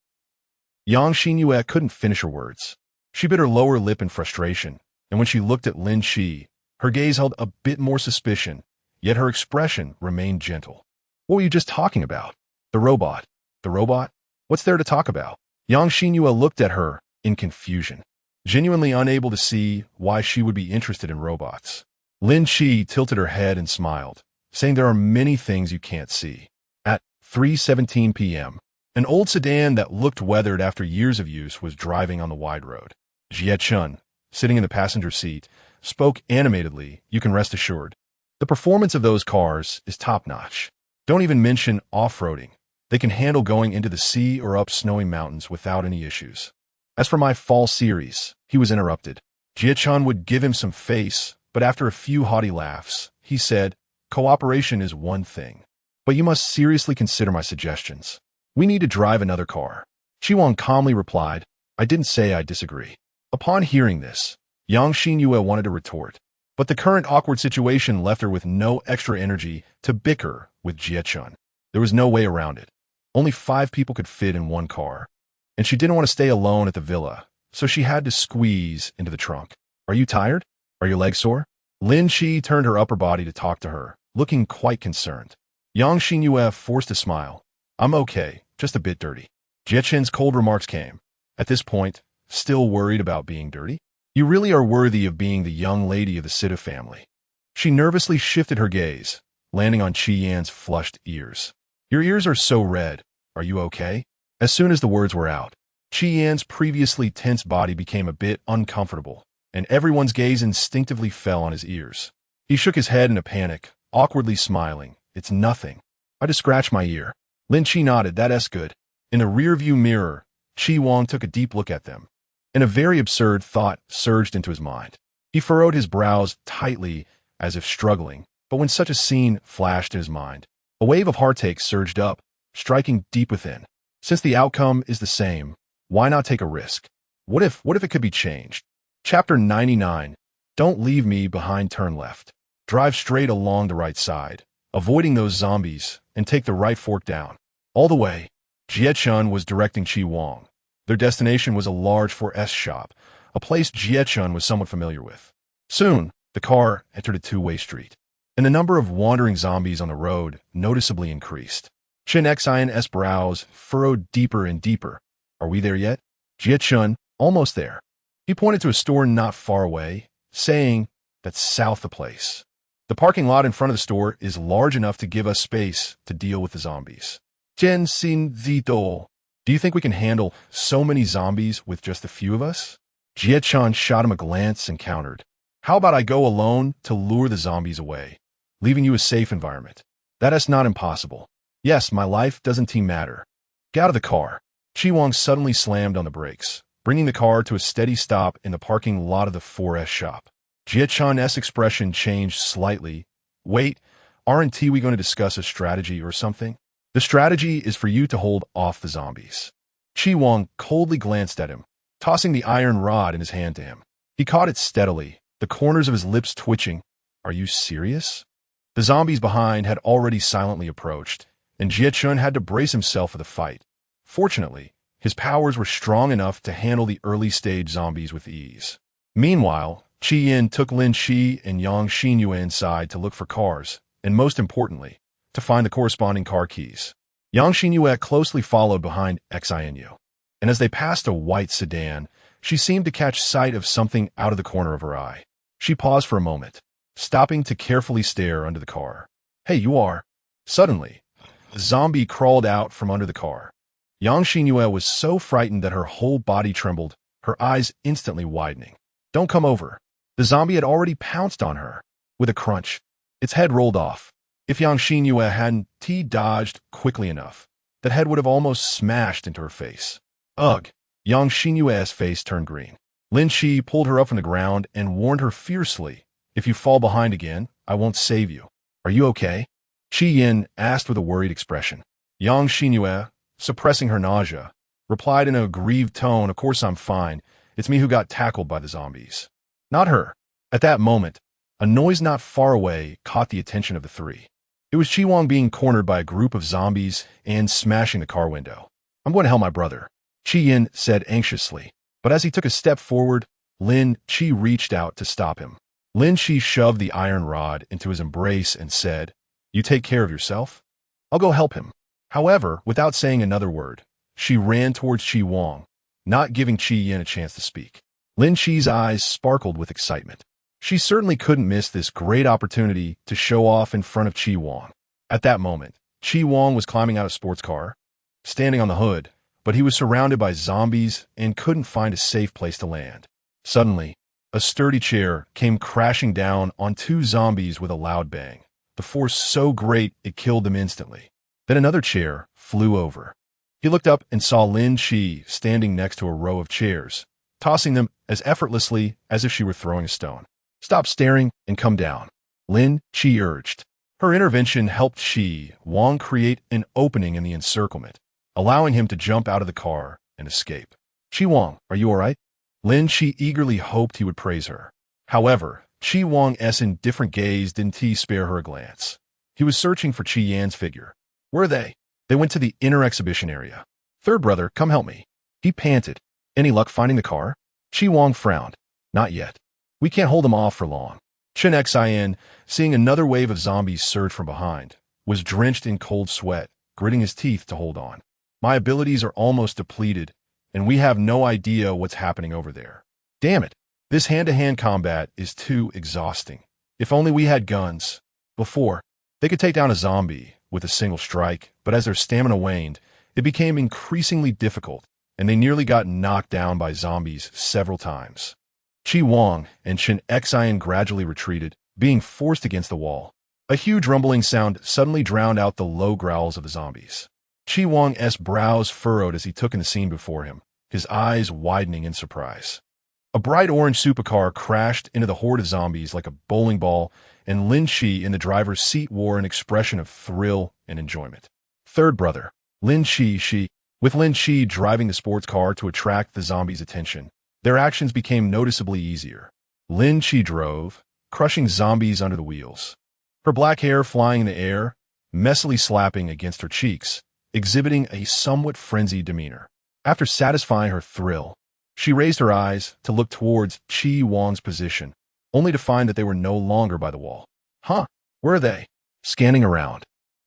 Yang Xinyue couldn't finish her words. She bit her lower lip in frustration, and when she looked at Lin Shi, her gaze held a bit more suspicion, yet her expression remained gentle. What were you just talking about? The robot. The robot? What's there to talk about? Yang Xinyue looked at her in confusion, genuinely unable to see why she would be interested in robots. Lin Shi tilted her head and smiled, saying there are many things you can't see. At 3:17 p.m., an old sedan that looked weathered after years of use was driving on the wide road. Jie Chun, sitting in the passenger seat, spoke animatedly, "You can rest assured. The performance of those cars is top-notch. Don't even mention off-roading. They can handle going into the sea or up snowy mountains without any issues." As for my fall series, he was interrupted. Jie Chun would give him some face, but after a few haughty laughs, he said, "Cooperation is one thing, but you must seriously consider my suggestions. We need to drive another car." Chi Wang calmly replied, "I didn't say I disagree." Upon hearing this, Yang Xinyue wanted to retort, but the current awkward situation left her with no extra energy to bicker with Jie Chun. There was no way around it. Only 5 people could fit in one car, and she didn't want to stay alone at the villa, so she had to squeeze into the trunk. "Are you tired? Are your legs sore?" Lin Shi turned her upper body to talk to her, looking quite concerned. Yang Xinyue forced a smile. "I'm okay, just a bit dirty." Jie Chen's cold remarks came. At this point, still worried about being dirty? "You really are worthy of being the young lady of the Sitta family." She nervously shifted her gaze, landing on Chi Yan's flushed ears. "Your ears are so red. Are you okay?" As soon as the words were out, Chi Yan's previously tense body became a bit uncomfortable, and everyone's gaze instinctively fell on his ears. He shook his head in a panic, awkwardly smiling. "It's nothing. I just scratched my ear." Lin Chi nodded. "That's good." In the rearview mirror, Chi Wang took a deep look at them, and a very absurd thought surged into his mind. He furrowed his brows tightly, as if struggling, but when such a scene flashed in his mind, a wave of heartache surged up, striking deep within. Since the outcome is the same, why not take a risk? What if it could be changed? Chapter 99. Don't leave me behind. Turn left. Drive straight along the right side, avoiding those zombies, and take the right fork down. All the way, Jie Chun was directing Chi Wang. Their destination was a large 4S shop, a place Jie Chun was somewhat familiar with. Soon, the car entered a two-way street, and the number of wandering zombies on the road noticeably increased. Chen Xin's brows furrowed deeper and deeper. "Are we there yet?" Jie Chun, "Almost there." He pointed to a store not far away, saying, "That's south the place. The parking lot in front of the store is large enough to give us space to deal with the zombies." Jen Xin Zito. "Do you think we can handle so many zombies with just a few of us?" Jie Chun shot him a glance and countered, "How about I go alone to lure the zombies away, leaving you a safe environment?" "That is not impossible. Yes, my life doesn't matter." "Get out of the car." Chi Wang suddenly slammed on the brakes, bringing the car to a steady stop in the parking lot of the 4S shop. Jie Chun's expression changed slightly. "Wait, aren't we going to discuss a strategy or something?" "The strategy is for you to hold off the zombies." Chi Wang coldly glanced at him, tossing the iron rod in his hand to him. He caught it steadily, the corners of his lips twitching. "Are you serious?" The zombies behind had already silently approached, and Jie Chun had to brace himself for the fight. Fortunately, his powers were strong enough to handle the early-stage zombies with ease. Meanwhile, Chi Yin took Lin Shi and Yang Xinyue inside to look for cars, and most importantly, to find the corresponding car keys. Yang Xinyue closely followed behind Xinu, and as they passed a white sedan, she seemed to catch sight of something out of the corner of her eye. She paused for a moment, stopping to carefully stare under the car. "Hey, you are..." Suddenly, a zombie crawled out from under the car. Yang Xinyue was so frightened that her whole body trembled, her eyes instantly widening. "Don't come over." The zombie had already pounced on her. With a crunch, its head rolled off. If Yang Xinyue hadn't dodged quickly enough, that head would have almost smashed into her face. Ugh! Yang Xinyue's face turned green. Lin Shi pulled her up from the ground and warned her fiercely, "If you fall behind again, I won't save you." "Are you okay?" Chi Yin asked with a worried expression. Yang Xinyue, suppressing her nausea, replied in a aggrieved tone, "Of course I'm fine. It's me who got tackled by the zombies. Not her. At that moment, a noise not far away caught the attention of the three. It was Chi Wang being cornered by a group of zombies and smashing the car window. I'm going to help my brother, Chi Yin said anxiously. But as he took a step forward, Lin Chi reached out to stop him. Lin Chi shoved the iron rod into his embrace and said, "You take care of yourself? I'll go help him." However, without saying another word, she ran towards Chi Wang, not giving Chi Yin a chance to speak. Lin Chi's eyes sparkled with excitement. She certainly couldn't miss this great opportunity to show off in front of Chi Wang. At that moment, Chi Wang was climbing out of a sports car, standing on the hood, but he was surrounded by zombies and couldn't find a safe place to land. Suddenly, a sturdy chair came crashing down on two zombies with a loud bang, the force so great it killed them instantly. Then another chair flew over. He looked up and saw Lin Chi standing next to a row of chairs, tossing them as effortlessly as if she were throwing a stone. "Stop staring and come down," Lin Chi urged. Her intervention helped Chi Wang create an opening in the encirclement, allowing him to jump out of the car and escape. "Chi Wang, are you all right?" Lin Chi eagerly hoped he would praise her. However, Chi Wang's indifferent gaze didn't spare her a glance. He was searching for Chi Yan's figure. "Where are they?" They went to the inner exhibition area. "Third brother, come help me," he panted. "Any luck finding the car?" Chi Wang frowned. "Not yet. We can't hold them off for long." Chen Xin, seeing another wave of zombies surge from behind, was drenched in cold sweat, gritting his teeth to hold on. "My abilities are almost depleted, and we have no idea what's happening over there. Damn it, this hand-to-hand combat is too exhausting. If only we had guns." Before, they could take down a zombie with a single strike, but as their stamina waned, it became increasingly difficult, and they nearly got knocked down by zombies several times. Chi Wang and Chen Xin gradually retreated, being forced against the wall. A huge rumbling sound suddenly drowned out the low growls of the zombies. Chi Wang's brows furrowed as he took in the scene before him, his eyes widening in surprise. A bright orange supercar crashed into the horde of zombies like a bowling ball, and Lin Chi in the driver's seat wore an expression of thrill and enjoyment. Third brother, Lin Chi, with Lin Chi driving the sports car to attract the zombies' attention, their actions became noticeably easier. Lin Chi drove, crushing zombies under the wheels. Her black hair flying in the air, messily slapping against her cheeks, exhibiting a somewhat frenzied demeanor. After satisfying her thrill, she raised her eyes to look towards Chi Wang's position, only to find that they were no longer by the wall. "Huh, where are they?" Scanning around,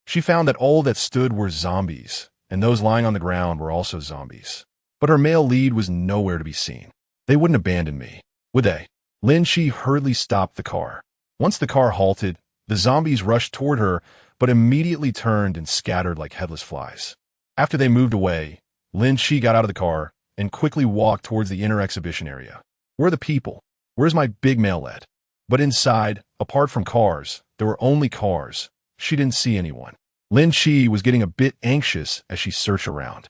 she found that all that stood were zombies, and those lying on the ground were also zombies. But her male lead was nowhere to be seen. "They wouldn't abandon me, would they?" Lin Chi hurriedly stopped the car. Once the car halted, the zombies rushed toward her, but immediately turned and scattered like headless flies. After they moved away, Lin Chi got out of the car and quickly walked towards the inner exhibition area. "Where are the people? Where's my big male at?" But inside, apart from cars, there were only cars. She didn't see anyone. Lin Chi was getting a bit anxious as she searched around.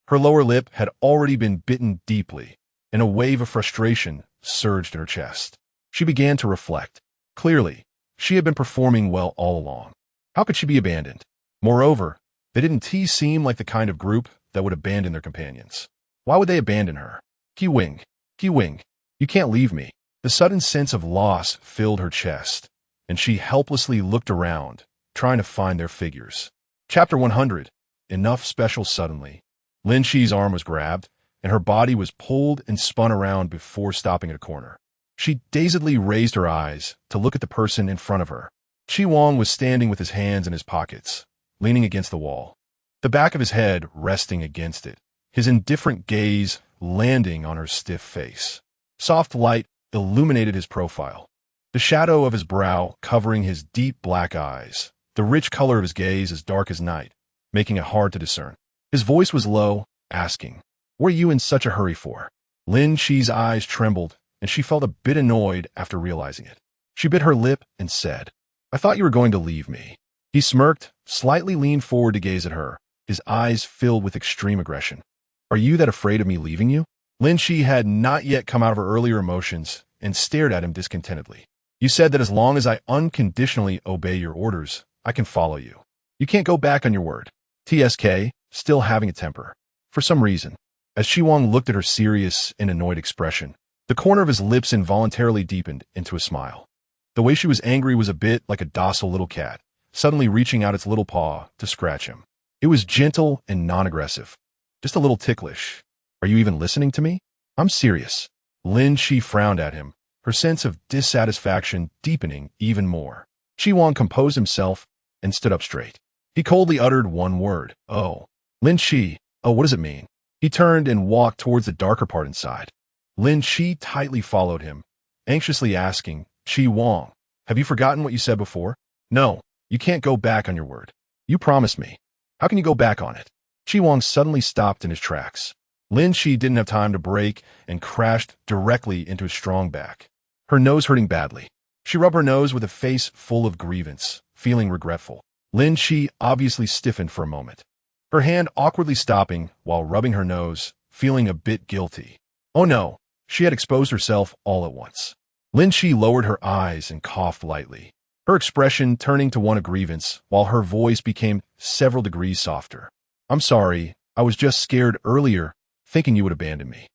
Her lower lip had already been bitten deeply, and a wave of frustration surged in her chest. She began to reflect. Clearly, she had been performing well all along. How could she be abandoned? Moreover, they didn't seem like the kind of group that would abandon their companions. Why would they abandon her? Chi Wang, you can't leave me." The sudden sense of loss filled her chest, and she helplessly looked around, trying to find their figures. Chapter 100. Enough special suddenly. Lin Chi's arm was grabbed, and her body was pulled and spun around before stopping at a corner. She dazedly raised her eyes to look at the person in front of her. Chi Wang was standing with his hands in his pockets, leaning against the wall, the back of his head resting against it, his indifferent gaze landing on her stiff face. Soft light illuminated his profile, the shadow of his brow covering his deep black eyes, the rich color of his gaze as dark as night, making it hard to discern. His voice was low, asking, "What are you in such a hurry for?" Lin Chi's eyes trembled, and she felt a bit annoyed after realizing it. She bit her lip and said, "I thought you were going to leave me." He smirked, slightly leaned forward to gaze at her, his eyes filled with extreme aggression. "Are you that afraid of me leaving you?" Lin Chi had not yet come out of her earlier emotions and stared at him discontentedly. "You said that as long as I unconditionally obey your orders, I can follow you. You can't go back on your word." TSK, still having a temper. For some reason, As Chi Wang looked at her serious and annoyed expression, the corner of his lips involuntarily deepened into a smile. The way she was angry was a bit like a docile little cat, suddenly reaching out its little paw to scratch him. It was gentle and non-aggressive, just a little ticklish. Are you even listening to me? I'm serious. Lin Shi frowned at him, her sense of dissatisfaction deepening even more. Chi Wang composed himself and stood up straight. He coldly uttered one word, "Oh." Lin Shi, "Oh, what does it mean?" He turned and walked towards the darker part inside. Lin Shi tightly followed him, anxiously asking, "Chi Wang, have you forgotten what you said before?" "No, you can't go back on your word. You promised me. How can you go back on it?" Chi Wang suddenly stopped in his tracks. Lin Shi didn't have time to brake and crashed directly into his strong back. Her nose hurting badly. She rubbed her nose with a face full of grievance, feeling regretful. Lin Shi obviously stiffened for a moment, her hand awkwardly stopping while rubbing her nose, feeling a bit guilty. Oh no, she had exposed herself all at once. Lin Shi lowered her eyes and coughed lightly, her expression turning to one of grievance while her voice became several degrees softer. "I'm sorry, I was just scared earlier, thinking you would abandon me.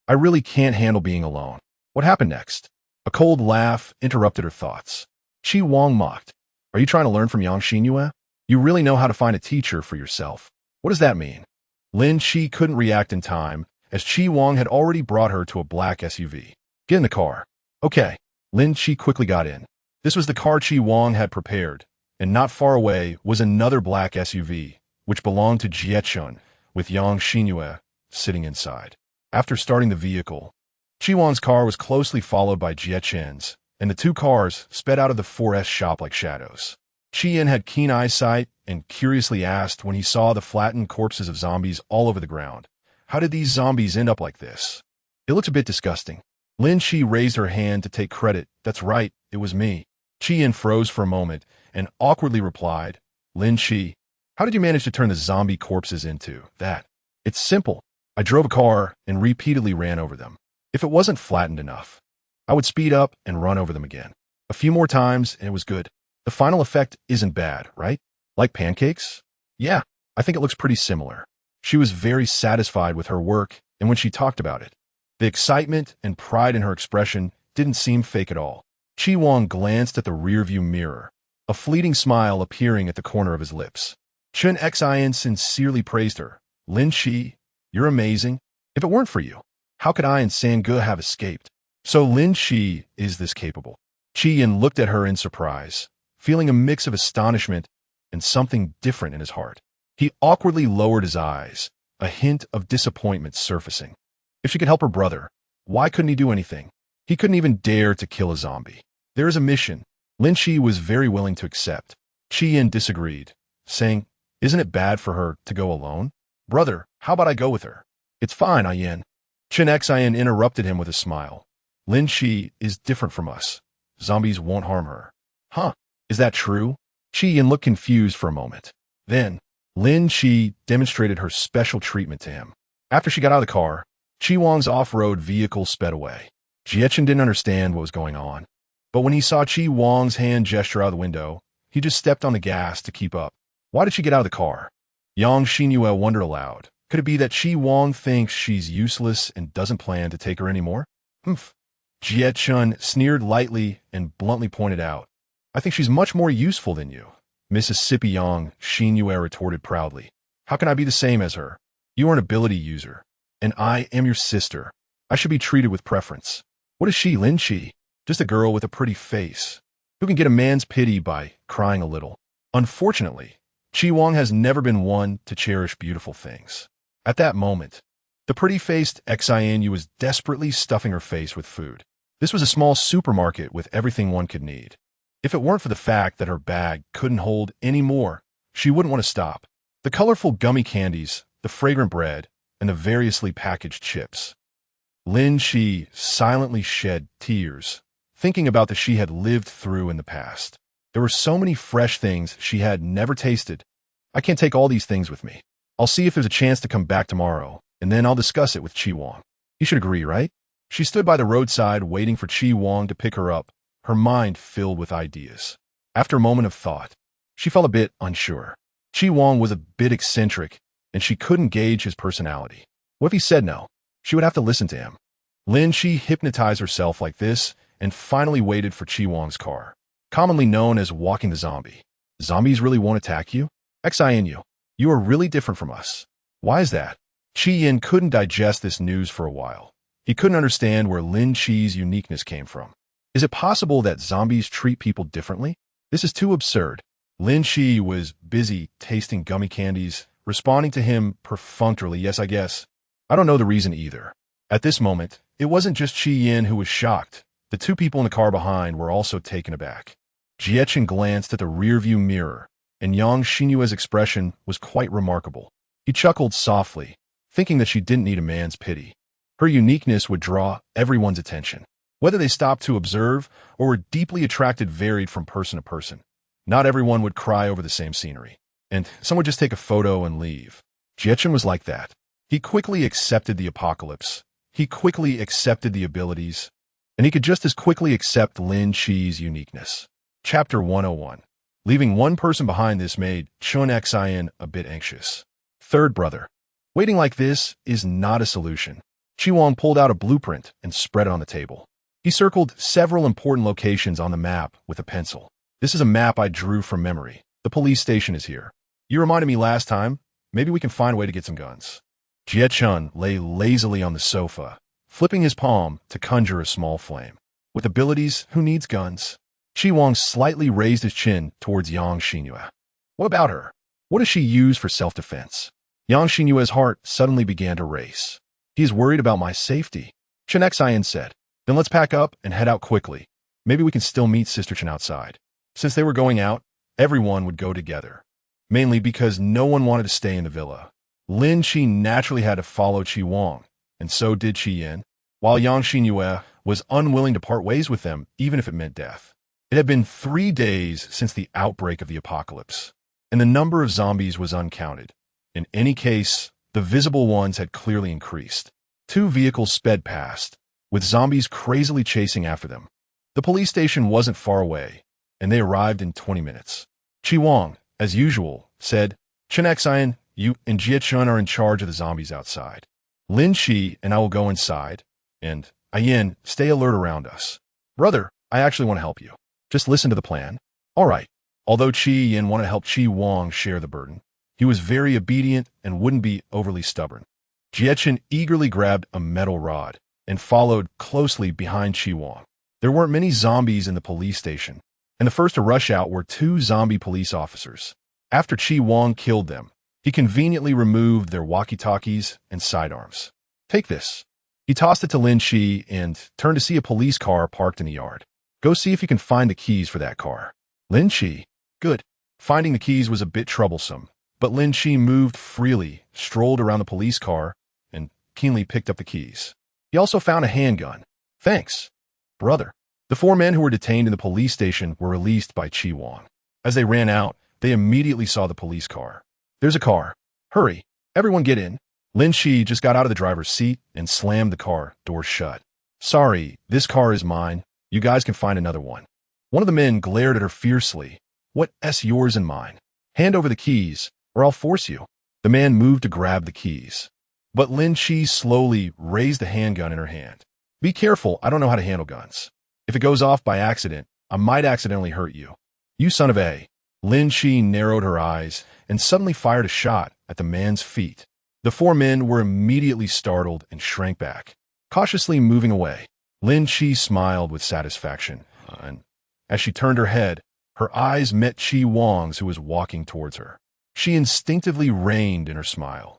I really can't handle being alone." What happened next? A cold laugh interrupted her thoughts. Chi Wang mocked. "Are you trying to learn from Yang Xinyue? You really know how to find a teacher for yourself. What does that mean?" Lin Shi couldn't react in time, as Chi Wang had already brought her to a black SUV. "Get in the car." "Okay." Lin Shi quickly got in. This was the car Chi Wang had prepared, and not far away was another black SUV, which belonged to Jiechun, with Yang Xinyue sitting inside. After starting the vehicle, Chi Wang's car was closely followed by Jiechun's, and the two cars sped out of the 4S shop like shadows. Chien had keen eyesight and curiously asked when he saw the flattened corpses of zombies all over the ground, "How did these zombies end up like this? It looks a bit disgusting." Lin Shi raised her hand to take credit. "That's right, it was me." Chien froze for a moment and awkwardly replied, "Lin Shi, how did you manage to turn the zombie corpses into that?" "It's simple. I drove a car and repeatedly ran over them. If it wasn't flattened enough, I would speed up and run over them again. A few more times and it was good. The final effect isn't bad, right? Like pancakes?" "Yeah, I think it looks pretty similar." She was very satisfied with her work, and when she talked about it, the excitement and pride in her expression didn't seem fake at all. Chi Wang glanced at the rearview mirror, a fleeting smile appearing at the corner of his lips. Chun Xin sincerely praised her. "Lin Shi, you're amazing. If it weren't for you, how could I and Sange have escaped?" So Lin Shi is this capable. Chien looked at her in surprise, feeling a mix of astonishment and something different in his heart. He awkwardly lowered his eyes, a hint of disappointment surfacing. If she could help her brother, why couldn't he do anything? He couldn't even dare to kill a zombie. There is a mission Lin Shi was very willing to accept. Chien disagreed, saying, "Isn't it bad for her to go alone? Brother, how about I go with her?" "It's fine, Ayen." Chen Xian interrupted him with a smile. "Lin Shi is different from us. Zombies won't harm her." "Huh? Is that true?" Chien looked confused for a moment. Then, Lin Shi demonstrated her special treatment to him. After she got out of the car, Chi Wang's off-road vehicle sped away. Jiechun didn't understand what was going on, but when he saw Chi Wang's hand gesture out of the window, he just stepped on the gas to keep up. Why did she get out of the car? Yang Xinyue wondered aloud. Could it be that Chi Wang thinks she's useless and doesn't plan to take her anymore? Humph. Jiechun sneered lightly and bluntly pointed out, "I think she's much more useful than you." "Mississippi Yang," Xinyue retorted proudly. "How can I be the same as her? You are an ability user, and I am your sister. I should be treated with preference." "What is she, Lin Shi?" "Just a girl with a pretty face, who can get a man's pity by crying a little." Unfortunately, Chi Wang has never been one to cherish beautiful things. At that moment, the pretty-faced Xianu was desperately stuffing her face with food. This was a small supermarket with everything one could need. If it weren't for the fact that her bag couldn't hold any more, she wouldn't want to stop. The colorful gummy candies, the fragrant bread, and the variously packaged chips. Lin Shi silently shed tears, thinking about the she had lived through in the past. There were so many fresh things she had never tasted. "I can't take all these things with me. I'll see if there's a chance to come back tomorrow, and then I'll discuss it with Chi Wang. You should agree, right?" She stood by the roadside waiting for Chi Wang to pick her up, her mind filled with ideas. After a moment of thought, she felt a bit unsure. Chi Wang was a bit eccentric, and she couldn't gauge his personality. What if he said no? She would have to listen to him. Lin Chi hypnotized herself like this and finally waited for Chi Wang's car, commonly known as walking the zombie. Zombies really won't attack you? Xin you. You are really different from us. Why is that? Chi Yin couldn't digest this news for a while. He couldn't understand where Lin Chi's uniqueness came from. Is it possible that zombies treat people differently? This is too absurd. Lin Chi was busy tasting gummy candies, responding to him perfunctorily, yes, I guess. I don't know the reason either. At this moment, it wasn't just Chi Yin who was shocked. The two people in the car behind were also taken aback. Jiechen glanced at the rearview mirror, and Yang Xinyue's expression was quite remarkable. He chuckled softly, thinking that she didn't need a man's pity. Her uniqueness would draw everyone's attention. Whether they stopped to observe or were deeply attracted varied from person to person. Not everyone would cry over the same scenery, and some would just take a photo and leave. Jiechen was like that. He quickly accepted the apocalypse. He quickly accepted the abilities, and he could just as quickly accept Lin Chi's uniqueness. Chapter 101. Leaving one person behind, this made Chun Xian a bit anxious. Third brother. Waiting like this is not a solution. Chi Wang pulled out a blueprint and spread it on the table. He circled several important locations on the map with a pencil. This is a map I drew from memory. The police station is here. You reminded me last time. Maybe we can find a way to get some guns. Jie Chun lay lazily on the sofa, flipping his palm to conjure a small flame. With abilities, who needs guns? Chi Wang slightly raised his chin towards Yang Xinyue. What about her? What does she use for self-defense? Yang Xinyue's heart suddenly began to race. He is worried about my safety. Chen Xian said. Then let's pack up and head out quickly. Maybe we can still meet Sister Chen outside. Since they were going out, everyone would go together. Mainly because no one wanted to stay in the villa. Lin Chi naturally had to follow Chi Wang, and so did Chi Yin, while Yang Xinyue was unwilling to part ways with them, even if it meant death. It had been 3 days since the outbreak of the apocalypse, and the number of zombies was uncounted. In any case, the visible ones had clearly increased. 2 vehicles sped past, with zombies crazily chasing after them. The police station wasn't far away, and they arrived in 20 minutes. Chi Wang, as usual, said, Chen Xian, you and Jie Chun are in charge of the zombies outside. Lin Chi and I will go inside, and Ayin, stay alert around us. Brother, I actually want to help you. Just listen to the plan. All right. Although Chi Yin wanted to help Chi Wang share the burden, he was very obedient and wouldn't be overly stubborn. Jiechen eagerly grabbed a metal rod and followed closely behind Chi Wang. There weren't many zombies in the police station, and the first to rush out were 2 zombie police officers. After Chi Wang killed them, he conveniently removed their walkie-talkies and sidearms. Take this. He tossed it to Lin Chi and turned to see a police car parked in the yard. Go see if you can find the keys for that car. Lin Chi. Good. Finding the keys was a bit troublesome, but Lin Chi moved freely, strolled around the police car, and keenly picked up the keys. He also found a handgun. Thanks, brother. The 4 men who were detained in the police station were released by Chi Wang. As they ran out, they immediately saw the police car. There's a car. Hurry. Everyone get in. Lin Chi just got out of the driver's seat and slammed the car door shut. Sorry, this car is mine. You guys can find another one. One of the men glared at her fiercely. What's yours and mine? Hand over the keys, or I'll force you. The man moved to grab the keys. But Lin Chi slowly raised the handgun in her hand. Be careful, I don't know how to handle guns. If it goes off by accident, I might accidentally hurt you. You son of a. Lin Chi narrowed her eyes and suddenly fired a shot at the man's feet. The 4 men were immediately startled and shrank back, cautiously moving away. Lin Chi smiled with satisfaction, and as she turned her head, her eyes met Chi Wang's, who was walking towards her. She instinctively reined in her smile.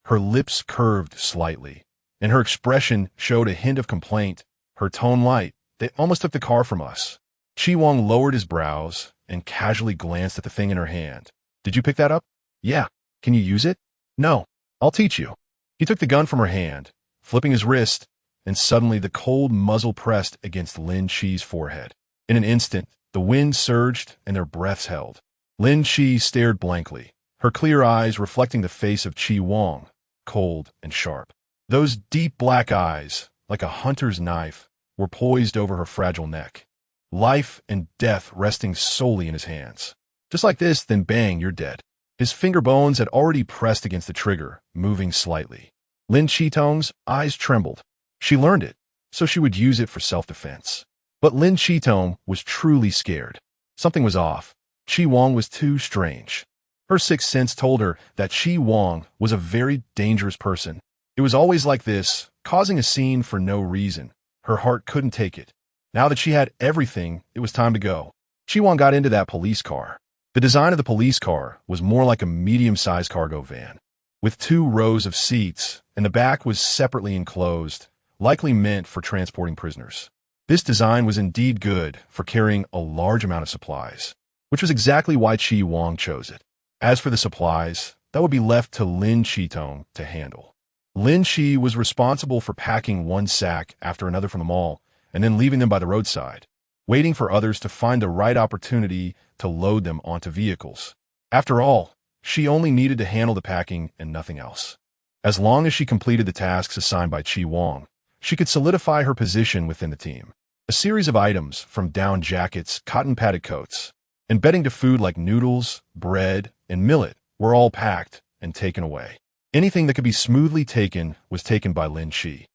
Her lips curved slightly, and her expression showed a hint of complaint, her tone light. They almost took the car from us. Chi Wang lowered his brows and casually glanced at the thing in her hand. Did you pick that up? Yeah. Can you use it? No. I'll teach you. He took the gun from her hand, flipping his wrist, and suddenly the cold muzzle pressed against Lin Chi's forehead. In an instant, the wind surged and their breaths held. Lin Chi stared blankly, her clear eyes reflecting the face of Chi Wang, cold and sharp. Those deep black eyes, like a hunter's knife, were poised over her fragile neck. Life and death resting solely in his hands. Just like this, then bang, you're dead. His finger bones had already pressed against the trigger, moving slightly. Lin Qitong's eyes trembled. She learned it, so she would use it for self-defense. But Lin Qitong was truly scared. Something was off. Chi Wang was too strange. Her sixth sense told her that Chi Wang was a very dangerous person. It was always like this, causing a scene for no reason. Her heart couldn't take it. Now that she had everything, it was time to go. Chi Wang got into that police car. The design of the police car was more like a medium-sized cargo van, with 2 rows of seats, and the back was separately enclosed, likely meant for transporting prisoners. This design was indeed good for carrying a large amount of supplies, which was exactly why Chi Wang chose it. As for the supplies, that would be left to Lin Qitong to handle. Lin Qi was responsible for packing one sack after another from the mall, and then leaving them by the roadside, waiting for others to find the right opportunity to load them onto vehicles. After all, she only needed to handle the packing and nothing else. As long as she completed the tasks assigned by Chi Wang, she could solidify her position within the team. A series of items, from down jackets, cotton-padded coats, and bedding to food like noodles, bread, and millet, were all packed and taken away. Anything that could be smoothly taken was taken by Lin Qi.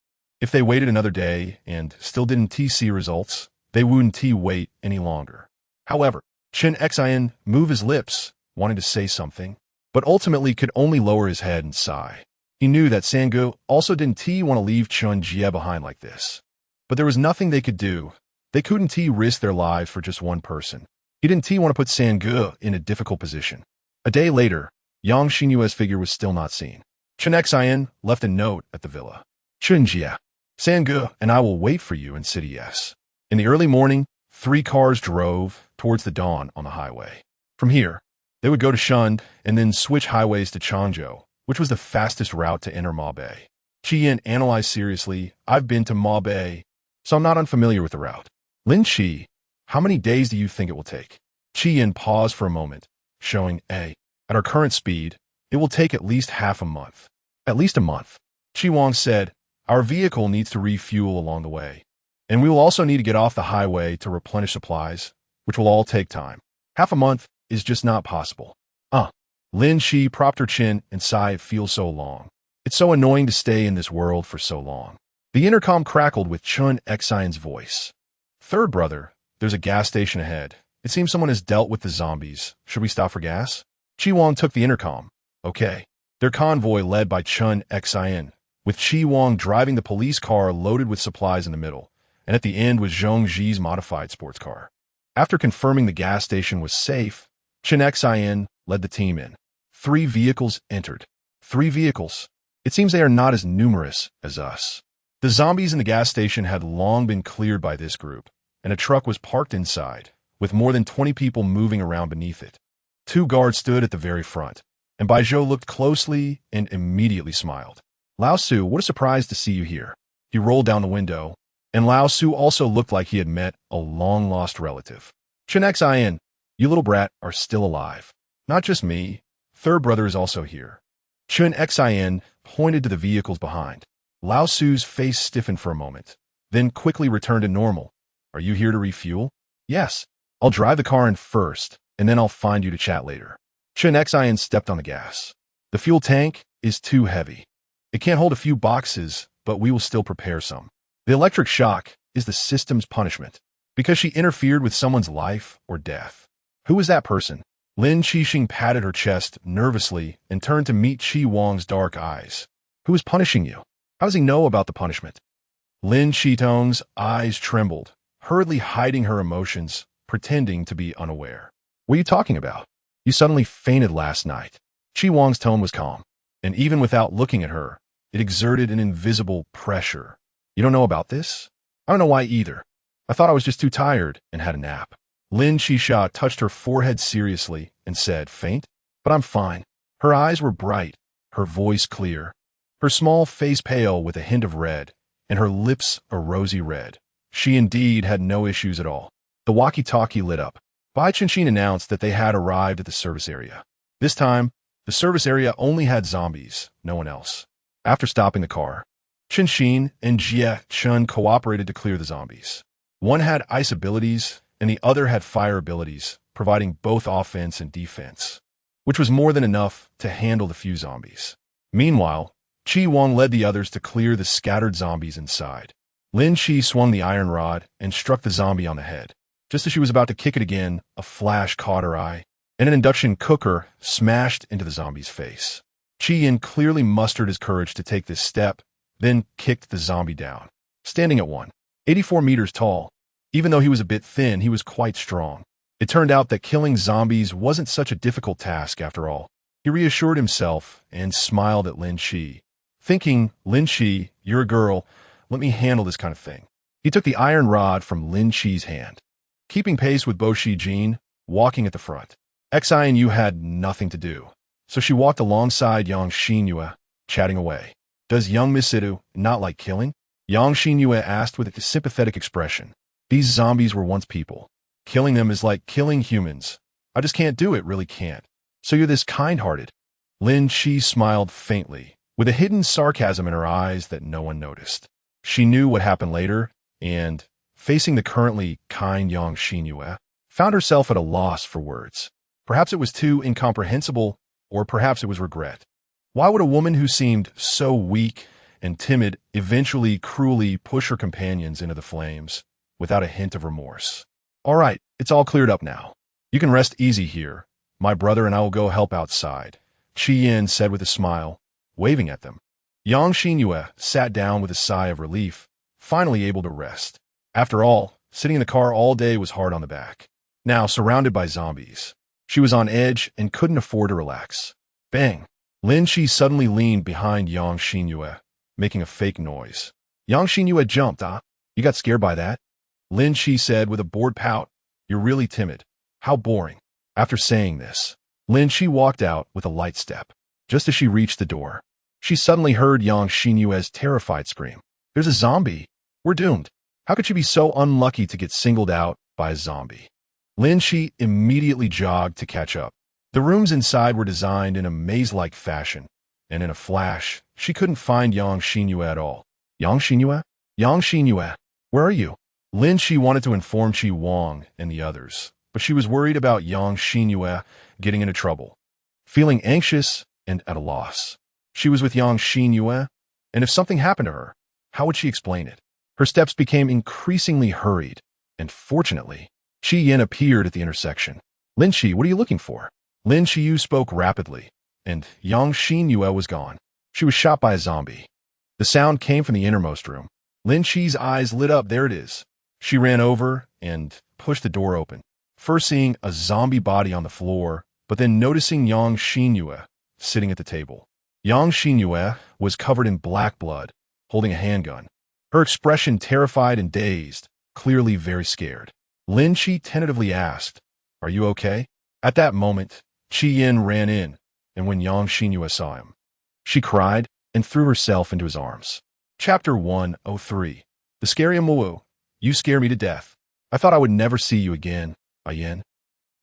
If they waited another day and still didn't see results, they wouldn't wait any longer. However, Chen Xian moved his lips, wanting to say something, but ultimately could only lower his head and sigh. He knew that Sangu also didn't want to leave Chun Jie behind like this. But there was nothing they could do. They couldn't risk their lives for just one person. He didn't want to put Sangu in a difficult position. A day later, Yang Xinyue's figure was still not seen. Chen Xian left a note at the villa. Chun Jie, Sangu and I will wait for you in City S. In the early morning, 3 cars drove towards the dawn on the highway. From here, they would go to Shund and then switch highways to Changzhou, which was the fastest route to enter Ma Bei. Chi Yin analyzed seriously. I've been to Ma Bei, so I'm not unfamiliar with the route. Lin Qi, how many days do you think it will take? Chi Yin paused for a moment, showing A. At our current speed, it will take at least half a month. At least a month. Chi Wang said, our vehicle needs to refuel along the way, and we will also need to get off the highway to replenish supplies, which will all take time. Half a month is just not possible. Lin Qi propped her chin and sighed. It feels so long. It's so annoying to stay in this world for so long. The intercom crackled with Chun Xian's voice. Third brother, there's a gas station ahead. It seems someone has dealt with the zombies. Should we stop for gas? Chi Wang took the intercom. Okay. Their convoy led by Chun Xian, with Chi Wang driving the police car loaded with supplies in the middle, and at the end was Zhong Ji's modified sports car. After confirming the gas station was safe, Chen Xian led the team in. 3 vehicles entered. 3 vehicles. It seems they are not as numerous as us. The zombies in the gas station had long been cleared by this group, and a truck was parked inside, with more than 20 people moving around beneath it. 2 guards stood at the very front, and Bai Zhou looked closely and immediately smiled. Lao Su, what a surprise to see you here. He rolled down the window, and Lao Su also looked like he had met a long-lost relative. Chen Xian, you little brat are still alive. Not just me. Third brother is also here. Chen Xian pointed to the vehicles behind. Lao Su's face stiffened for a moment, then quickly returned to normal. Are you here to refuel? Yes. I'll drive the car in first, and then I'll find you to chat later. Chen Xian stepped on the gas. The fuel tank is too heavy. It can't hold a few boxes, but we will still prepare some. The electric shock is the system's punishment, because she interfered with someone's life or death. Who is that person? Lin Qixing patted her chest nervously and turned to meet Chi Wang's dark eyes. Who is punishing you? How does he know about the punishment? Lin Qitong's eyes trembled, hurriedly hiding her emotions, pretending to be unaware. What are you talking about? You suddenly fainted last night. Chi Wang's tone was calm, and even without looking at her, it exerted an invisible pressure. You don't know about this? I don't know why either. I thought I was just too tired and had a nap. Lin Qixia touched her forehead seriously and said, faint? But I'm fine. Her eyes were bright, her voice clear, her small face pale with a hint of red, and her lips a rosy red. She indeed had no issues at all. The walkie-talkie lit up. Bai Qinshin announced that they had arrived at the service area. This time, the service area only had zombies, no one else. After stopping the car, Qinshin and Jie Chun cooperated to clear the zombies. One had ice abilities, and the other had fire abilities, providing both offense and defense, which was more than enough to handle the few zombies. Meanwhile, Chi Wang led the others to clear the scattered zombies inside. Lin Chi swung the iron rod and struck the zombie on the head. Just as she was about to kick it again, a flash caught her eye, and an induction cooker smashed into the zombie's face. Chi Yin clearly mustered his courage to take this step, then kicked the zombie down. Standing at 184 meters tall, even though he was a bit thin, he was quite strong. It turned out that killing zombies wasn't such a difficult task after all. He reassured himself and smiled at Lin Chi, thinking, Lin Chi, you're a girl, let me handle this kind of thing. He took the iron rod from Lin Chi's hand, keeping pace with Bo Shi Jin, walking at the front. Xi and Yu had nothing to do, so she walked alongside Yang Xinyue, chatting away. Does young Miss Sidu not like killing? Yang Xinyue asked with a sympathetic expression. These zombies were once people. Killing them is like killing humans. I just can't do it, really can't. So you're this kind-hearted. Lin Chi smiled faintly, with a hidden sarcasm in her eyes that no one noticed. She knew what happened later, and, facing the currently kind Yang Xinyue, found herself at a loss for words. Perhaps it was too incomprehensible, or perhaps it was regret. Why would a woman who seemed so weak and timid eventually cruelly push her companions into the flames without a hint of remorse? All right, it's all cleared up now. You can rest easy here. My brother and I will go help outside, Chi Yin said with a smile, waving at them. Yang Xinyue sat down with a sigh of relief, finally able to rest. After all, sitting in the car all day was hard on the back. Now, surrounded by zombies, she was on edge and couldn't afford to relax. Bang! Lin Chi suddenly leaned behind Yang Xinyue, making a fake noise. Yang Xinyue jumped. You got scared by that? Lin Chi said with a bored pout. You're really timid. How boring. After saying this, Lin Chi walked out with a light step. Just as she reached the door, she suddenly heard Yang Xinyue's terrified scream. There's a zombie. We're doomed. How could she be so unlucky to get singled out by a zombie? Lin Chi immediately jogged to catch up. The rooms inside were designed in a maze-like fashion, and in a flash, she couldn't find Yang Xinyue at all. Yang Xinyue? Yang Xinyue, where are you? Lin Chi wanted to inform Chi Wang and the others, but she was worried about Yang Xinyue getting into trouble. Feeling anxious and at a loss, she was with Yang Xinyue, and if something happened to her, how would she explain it? Her steps became increasingly hurried, and fortunately, Chi Yin appeared at the intersection. Lin Chi, what are you looking for? Lin Qiyu spoke rapidly, and Yang Xinyue was gone. She was shot by a zombie. The sound came from the innermost room. Lin Chi's eyes lit up. There it is. She ran over and pushed the door open, first seeing a zombie body on the floor, but then noticing Yang Xinyue sitting at the table. Yang Xinyue was covered in black blood, holding a handgun. Her expression terrified and dazed, clearly very scared. Lin Chi tentatively asked, Are you okay? At that moment, Chi Yin ran in, and when Yang Xinyue saw him, she cried and threw herself into his arms. Chapter 103. The Scary Moo. You scare me to death. I thought I would never see you again, Yin.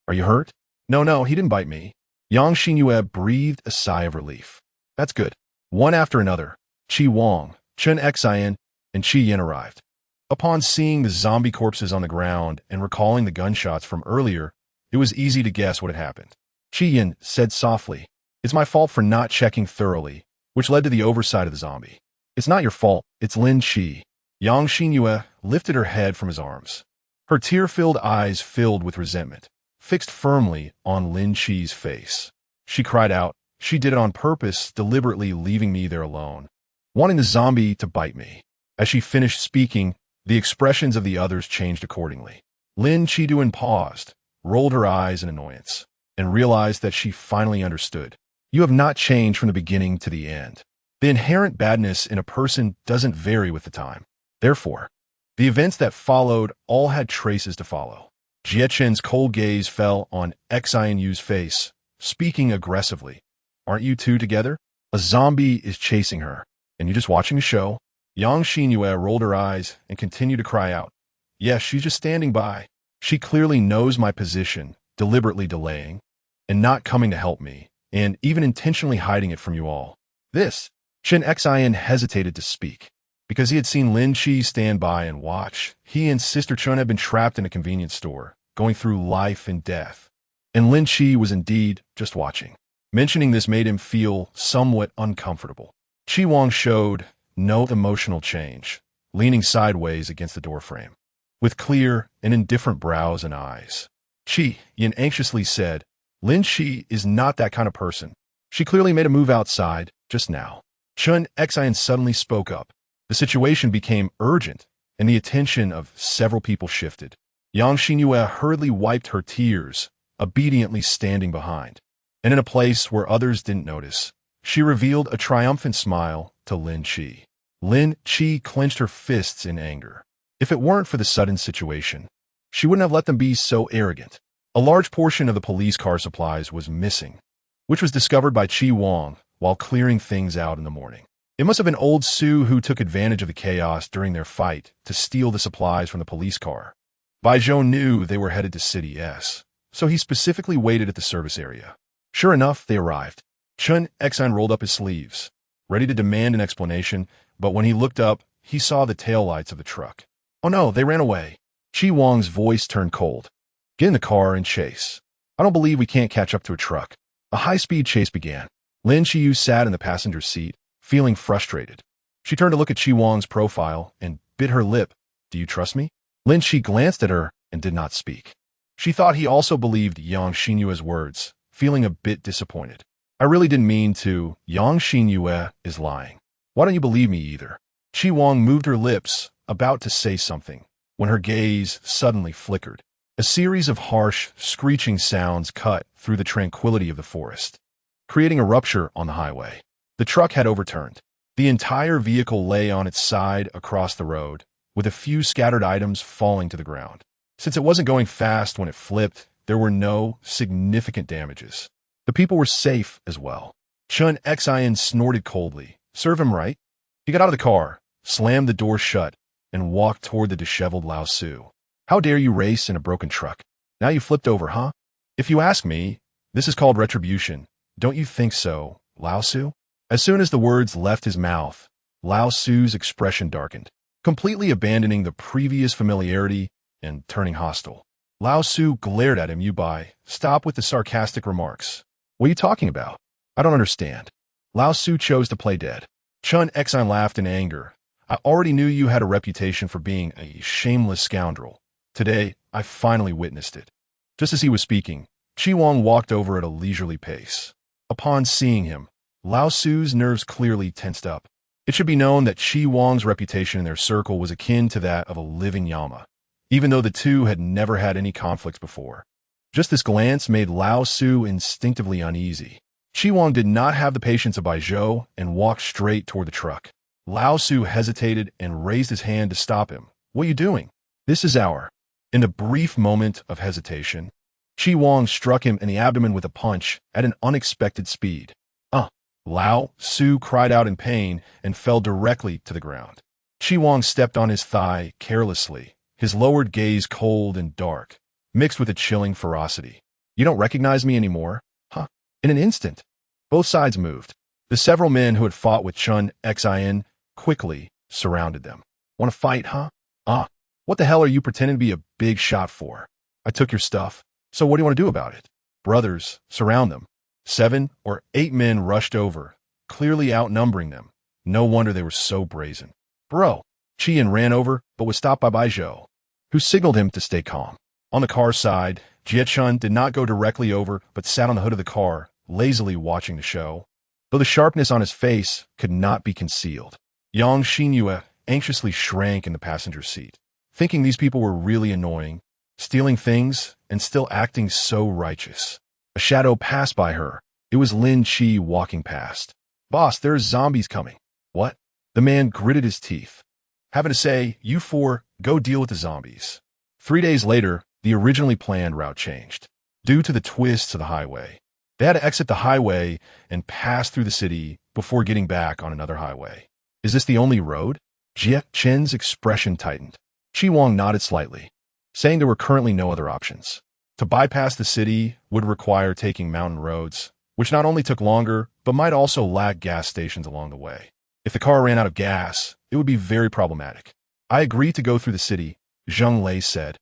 Are you hurt? No, he didn't bite me. Yang Xinyue breathed a sigh of relief. That's good. One after another, Chi Wang, Chen Xian, and Chi Yin arrived. Upon seeing the zombie corpses on the ground and recalling the gunshots from earlier, it was easy to guess what had happened. Chi Yin said softly, It's my fault for not checking thoroughly, which led to the oversight of the zombie. It's not your fault, it's Lin Chi. Yang Xinyue lifted her head from his arms. Her tear-filled eyes filled with resentment, fixed firmly on Lin Chi's face. She cried out, She did it on purpose, deliberately leaving me there alone, wanting the zombie to bite me. As she finished speaking, the expressions of the others changed accordingly. Lin Chiduan paused, rolled her eyes in annoyance, and realized that she finally understood. You have not changed from the beginning to the end. The inherent badness in a person doesn't vary with the time. Therefore, the events that followed all had traces to follow. Jie Chen's cold gaze fell on Xinyu's face, speaking aggressively. Aren't you two together? A zombie is chasing her, and you're just watching a show? Yang Xinyue rolled her eyes and continued to cry out. Yes, she's just standing by. She clearly knows my position, deliberately delaying, and not coming to help me, and even intentionally hiding it from you all. This, Chen Xian hesitated to speak. Because he had seen Lin Chi stand by and watch, he and Sister Chun had been trapped in a convenience store, going through life and death. And Lin Chi was indeed just watching. Mentioning this made him feel somewhat uncomfortable. Chi Wang showed no emotional change, leaning sideways against the doorframe, with clear and indifferent brows and eyes. Chi Yin anxiously said, Lin Shi is not that kind of person. She clearly made a move outside, just now. Chun Xian suddenly spoke up. The situation became urgent, and the attention of several people shifted. Yang Xinyue hurriedly wiped her tears, obediently standing behind. And in a place where others didn't notice, she revealed a triumphant smile to Lin Chi. Lin Chi clenched her fists in anger. If it weren't for the sudden situation, she wouldn't have let them be so arrogant. A large portion of the police car supplies was missing, which was discovered by Chi Wang while clearing things out in the morning. It must have been old Su who took advantage of the chaos during their fight to steal the supplies from the police car. Bai Zhou knew they were headed to City S, so he specifically waited at the service area. Sure enough, they arrived. Chun Xian rolled up his sleeves, ready to demand an explanation, but when he looked up, he saw the taillights of the truck. Oh no, they ran away. Chi Wang's voice turned cold. Get in the car and chase. I don't believe we can't catch up to a truck. A high-speed chase began. Lin Qiyu sat in the passenger seat, feeling frustrated. She turned to look at Chi Wang's profile and bit her lip. Do you trust me? Lin Qi glanced at her and did not speak. She thought he also believed Yang Xinyue's words, feeling a bit disappointed. I really didn't mean to. Yang Xinyue is lying. Why don't you believe me either? Chi Wang moved her lips, about to say something, when her gaze suddenly flickered. A series of harsh, screeching sounds cut through the tranquility of the forest, creating a rupture on the highway. The truck had overturned. The entire vehicle lay on its side across the road, with a few scattered items falling to the ground. Since it wasn't going fast when it flipped, there were no significant damages. The people were safe as well. Chun Xian snorted coldly. Serve him right. He got out of the car, slammed the door shut, and walked toward the disheveled Lao Su. How dare you race in a broken truck? Now you flipped over, huh? If you ask me, this is called retribution. Don't you think so, Lao Su? As soon as the words left his mouth, Lao Su's expression darkened, completely abandoning the previous familiarity and turning hostile. Lao Su glared at him. You Bai, stop with the sarcastic remarks. What are you talking about? I don't understand. Lao Su chose to play dead. Chun Xian laughed in anger. I already knew you had a reputation for being a shameless scoundrel. Today, I finally witnessed it. Just as he was speaking, Chi Wang walked over at a leisurely pace. Upon seeing him, Lao Su's nerves clearly tensed up. It should be known that Chi Wang's reputation in their circle was akin to that of a living llama, even though the two had never had any conflicts before. Just this glance made Lao Su instinctively uneasy. Chi Wang did not have the patience of Bai Zhou and walked straight toward the truck. Lao Su hesitated and raised his hand to stop him. What are you doing? This is our... In the brief moment of hesitation, Chi Wang struck him in the abdomen with a punch at an unexpected speed. Lao Su cried out in pain and fell directly to the ground. Chi Wang stepped on his thigh carelessly, his lowered gaze cold and dark, mixed with a chilling ferocity. You don't recognize me anymore? Huh? In an instant, both sides moved. The several men who had fought with Chun Xian quickly surrounded them. Want to fight, huh? What the hell are you pretending to be a big shot for? I took your stuff, so what do you want to do about it? Brothers, surround them. 7 or 8 men rushed over, clearly outnumbering them. No wonder they were so brazen. Bro, Qian ran over, but was stopped by Bai Zhou, who signaled him to stay calm. On the car side, Jiechun did not go directly over, but sat on the hood of the car, lazily watching the show, though the sharpness on his face could not be concealed. Yang Xinyue anxiously shrank in the passenger seat, thinking these people were really annoying, stealing things and still acting so righteous. A shadow passed by her. It was Lin Chi walking past. Boss, there's zombies coming. What? The man gritted his teeth, having to say, you 4, go deal with the zombies. 3 days later, the originally planned route changed. Due to the twists of the highway, they had to exit the highway and pass through the city before getting back on another highway. Is this the only road? Jie Chen's expression tightened. Chi Wang nodded slightly, saying there were currently no other options. To bypass the city would require taking mountain roads, which not only took longer, but might also lack gas stations along the way. If the car ran out of gas, it would be very problematic. I agree to go through the city, Zheng Lei said.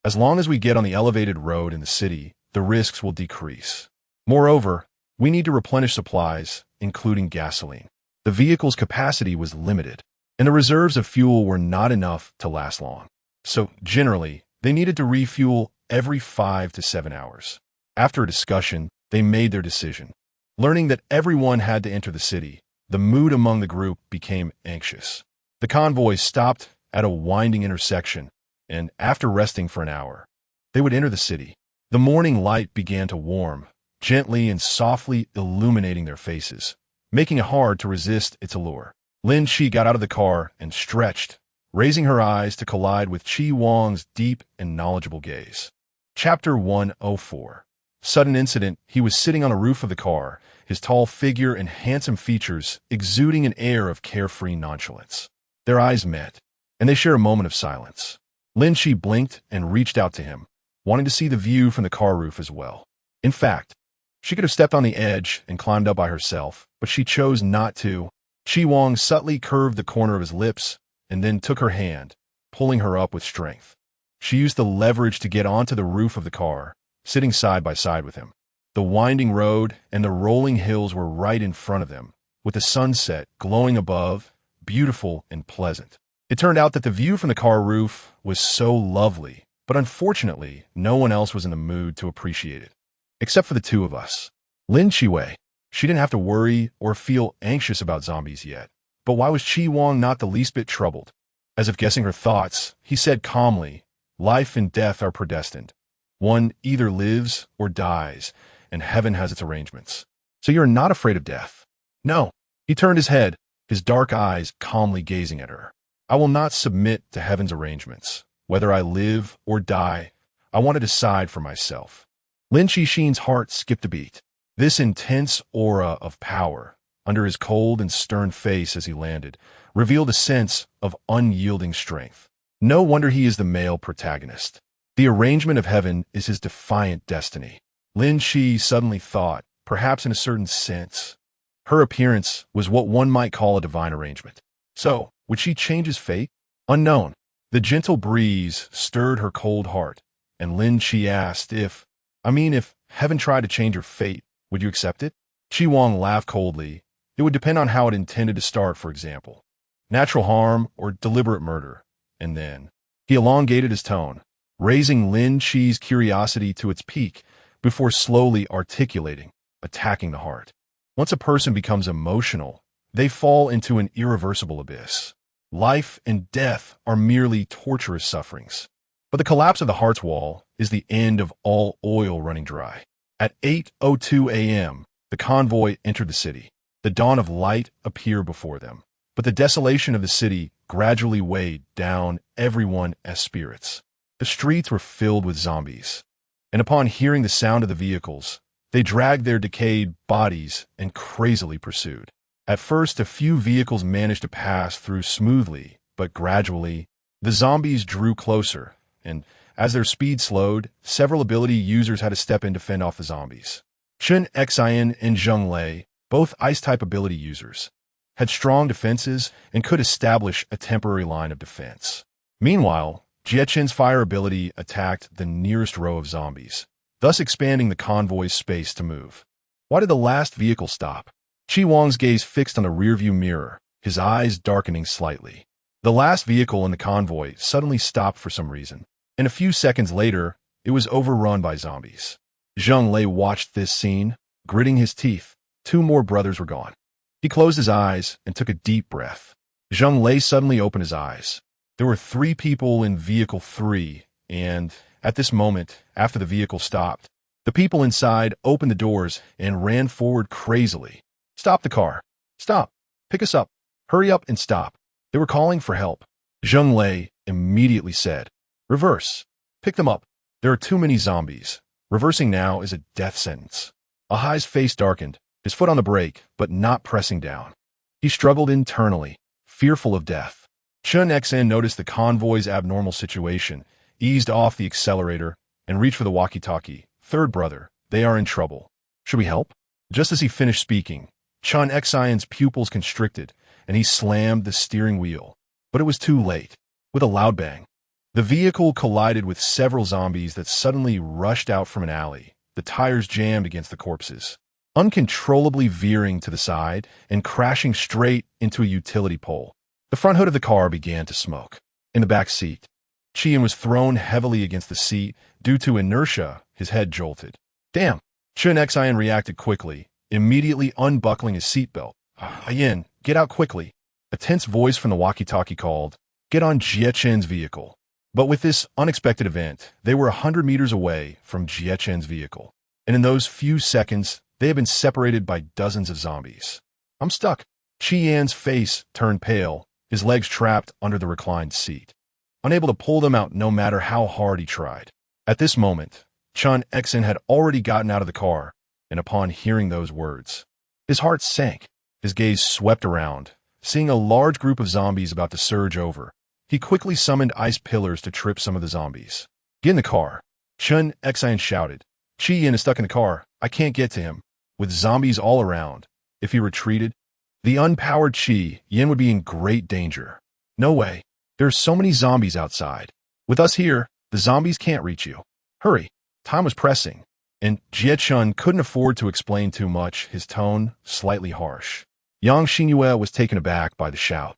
As long as we get on the elevated road in the city, the risks will decrease. Moreover, we need to replenish supplies, including gasoline. The vehicle's capacity was limited, and the reserves of fuel were not enough to last long. So, generally, they needed to refuel every 5 to 7 hours. After a discussion, they made their decision. Learning that everyone had to enter the city, the mood among the group became anxious. The convoy stopped at a winding intersection, and after resting for an hour, they would enter the city. The morning light began to warm, gently and softly illuminating their faces, making it hard to resist its allure. Lin Chi got out of the car and stretched, raising her eyes to collide with Chi Wang's deep and knowledgeable gaze. Chapter 104. Sudden incident. He was sitting on a roof of the car, his tall figure and handsome features exuding an air of carefree nonchalance. Their eyes met, and they shared a moment of silence. Lin Chi blinked and reached out to him, wanting to see the view from the car roof as well. In fact, she could have stepped on the edge and climbed up by herself, but she chose not to. Chi Wang subtly curved the corner of his lips and then took her hand, pulling her up with strength. She used the leverage to get onto the roof of the car, sitting side by side with him. The winding road and the rolling hills were right in front of them, with the sunset glowing above, beautiful and pleasant. It turned out that the view from the car roof was so lovely, but unfortunately, no one else was in the mood to appreciate it. Except for the two of us. Lin Chi. She didn't have to worry or feel anxious about zombies yet. But why was Chi Wang not the least bit troubled? As if guessing her thoughts, he said calmly, "Life and death are predestined. One either lives or dies, and heaven has its arrangements. So you're not afraid of death?" "No." He turned his head, his dark eyes calmly gazing at her. "I will not submit to heaven's arrangements. Whether I live or die, I want to decide for myself." Lin Chi-Shin's heart skipped a beat. This intense aura of power, under his cold and stern face as he landed, revealed a sense of unyielding strength. No wonder he is the male protagonist. The arrangement of heaven is his defiant destiny. Lin Chi suddenly thought, perhaps in a certain sense, her appearance was what one might call a divine arrangement. So, would she change his fate? Unknown. The gentle breeze stirred her cold heart, and Lin Chi asked if heaven tried to change your fate, would you accept it? Chi Wang laughed coldly. It would depend on how it intended to start, for example. Natural harm or deliberate murder. And then, he elongated his tone, raising Lin Chi's curiosity to its peak before slowly articulating, attacking the heart. Once a person becomes emotional, they fall into an irreversible abyss. Life and death are merely torturous sufferings. But the collapse of the heart's wall is the end of all oil running dry. At 8:02 a.m., the convoy entered the city. The dawn of light appeared before them, but the desolation of the city gradually weighed down everyone's spirits. The streets were filled with zombies, and upon hearing the sound of the vehicles, they dragged their decayed bodies and crazily pursued. At first, a few vehicles managed to pass through smoothly, but gradually, the zombies drew closer, and as their speed slowed, several ability users had to step in to fend off the zombies. Chen Xian and Zheng Lei, both ice-type ability users, had strong defenses and could establish a temporary line of defense. Meanwhile, Jie Chen's fire ability attacked the nearest row of zombies, thus expanding the convoy's space to move. Why did the last vehicle stop? Chi Wang's gaze fixed on the rearview mirror, his eyes darkening slightly. The last vehicle in the convoy suddenly stopped for some reason, and a few seconds later, it was overrun by zombies. Zheng Lei watched this scene, gritting his teeth. Two more brothers were gone. He closed his eyes and took a deep breath. Zheng Lei suddenly opened his eyes. There were 3 people in Vehicle 3, and at this moment, after the vehicle stopped, the people inside opened the doors and ran forward crazily. "Stop the car! Stop! Pick us up! Hurry up and stop!" They were calling for help. Zheng Lei immediately said, "Reverse! Pick them up! There are too many zombies. Reversing now is a death sentence." Ahai's face darkened, his foot on the brake, but not pressing down. He struggled internally, fearful of death. Chen Xian noticed the convoy's abnormal situation, eased off the accelerator, and reached for the walkie-talkie. "Third brother, they are in trouble. Should we help?" Just as he finished speaking, Chen Xian's pupils constricted, and he slammed the steering wheel. But it was too late. With a loud bang, the vehicle collided with several zombies that suddenly rushed out from an alley, the tires jammed against the corpses. uncontrollably veering to the side and crashing straight into a utility pole. The front hood of the car began to smoke. In the back seat, Chi was thrown heavily against the seat. Due to inertia, his head jolted. Damn! Chen Xian reacted quickly, immediately unbuckling his seatbelt. Yin, get out quickly. A tense voice from the walkie-talkie called, get on Jie Chen's vehicle. But with this unexpected event, they were 100 meters away from Jie Chen's vehicle. And in those few seconds, they had been separated by dozens of zombies. I'm stuck. Chi Yan's face turned pale, his legs trapped under the reclined seat, unable to pull them out no matter how hard he tried. At this moment, Chen Xian had already gotten out of the car, and upon hearing those words, his heart sank. His gaze swept around, seeing a large group of zombies about to surge over. He quickly summoned ice pillars to trip some of the zombies. Get in the car, Chen Xian shouted. Chi Yan is stuck in the car. I can't get to him. With zombies all around, if he retreated, the unpowered Chi Yan would be in great danger. No way. There are so many zombies outside. With us here, the zombies can't reach you. Hurry. Time was pressing, and Jie Chen couldn't afford to explain too much, his tone slightly harsh. Yang Xinyue was taken aback by the shout,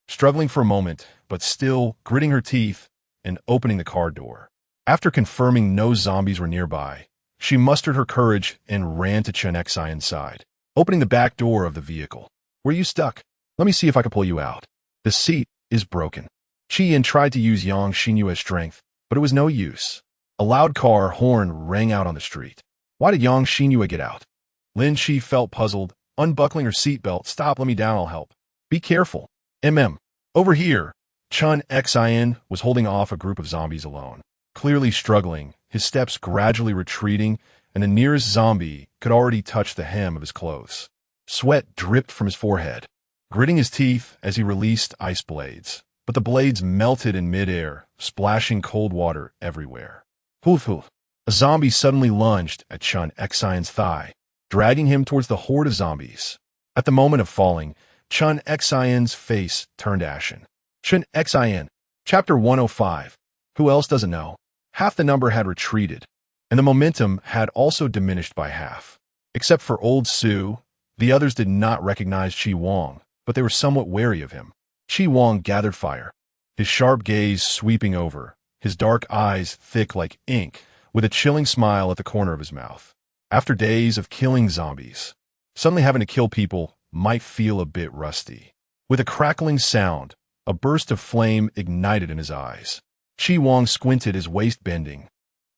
struggling for a moment, but still gritting her teeth and opening the car door. After confirming no zombies were nearby, she mustered her courage and ran to Chen Xian's side, opening the back door of the vehicle. Were you stuck? Let me see if I can pull you out. The seat is broken. Chi Yan tried to use Yang Xinyue's strength, but it was no use. A loud car horn rang out on the street. Why did Yang Xinyue get out? Lin Shi felt puzzled, unbuckling her seatbelt. Stop, let me down, I'll help. Be careful. Over here. Chen Xian was holding off a group of zombies alone, clearly struggling, his steps gradually retreating, and the nearest zombie could already touch the hem of his clothes. Sweat dripped from his forehead, gritting his teeth as he released ice blades, but the blades melted in midair, splashing cold water everywhere. Hoof. A zombie suddenly lunged at Chen Xian's thigh, dragging him towards the horde of zombies. At the moment of falling, Chen Xian's face turned ashen. Chen Xian. Chapter 105. Who else doesn't know? Half the number had retreated, and the momentum had also diminished by half. Except for old Su, the others did not recognize Chi Wang, but they were somewhat wary of him. Chi Wang gathered fire, his sharp gaze sweeping over, his dark eyes thick like ink, with a chilling smile at the corner of his mouth. After days of killing zombies, suddenly having to kill people might feel a bit rusty. With a crackling sound, a burst of flame ignited in his eyes. Chi Wang squinted, his waist bending,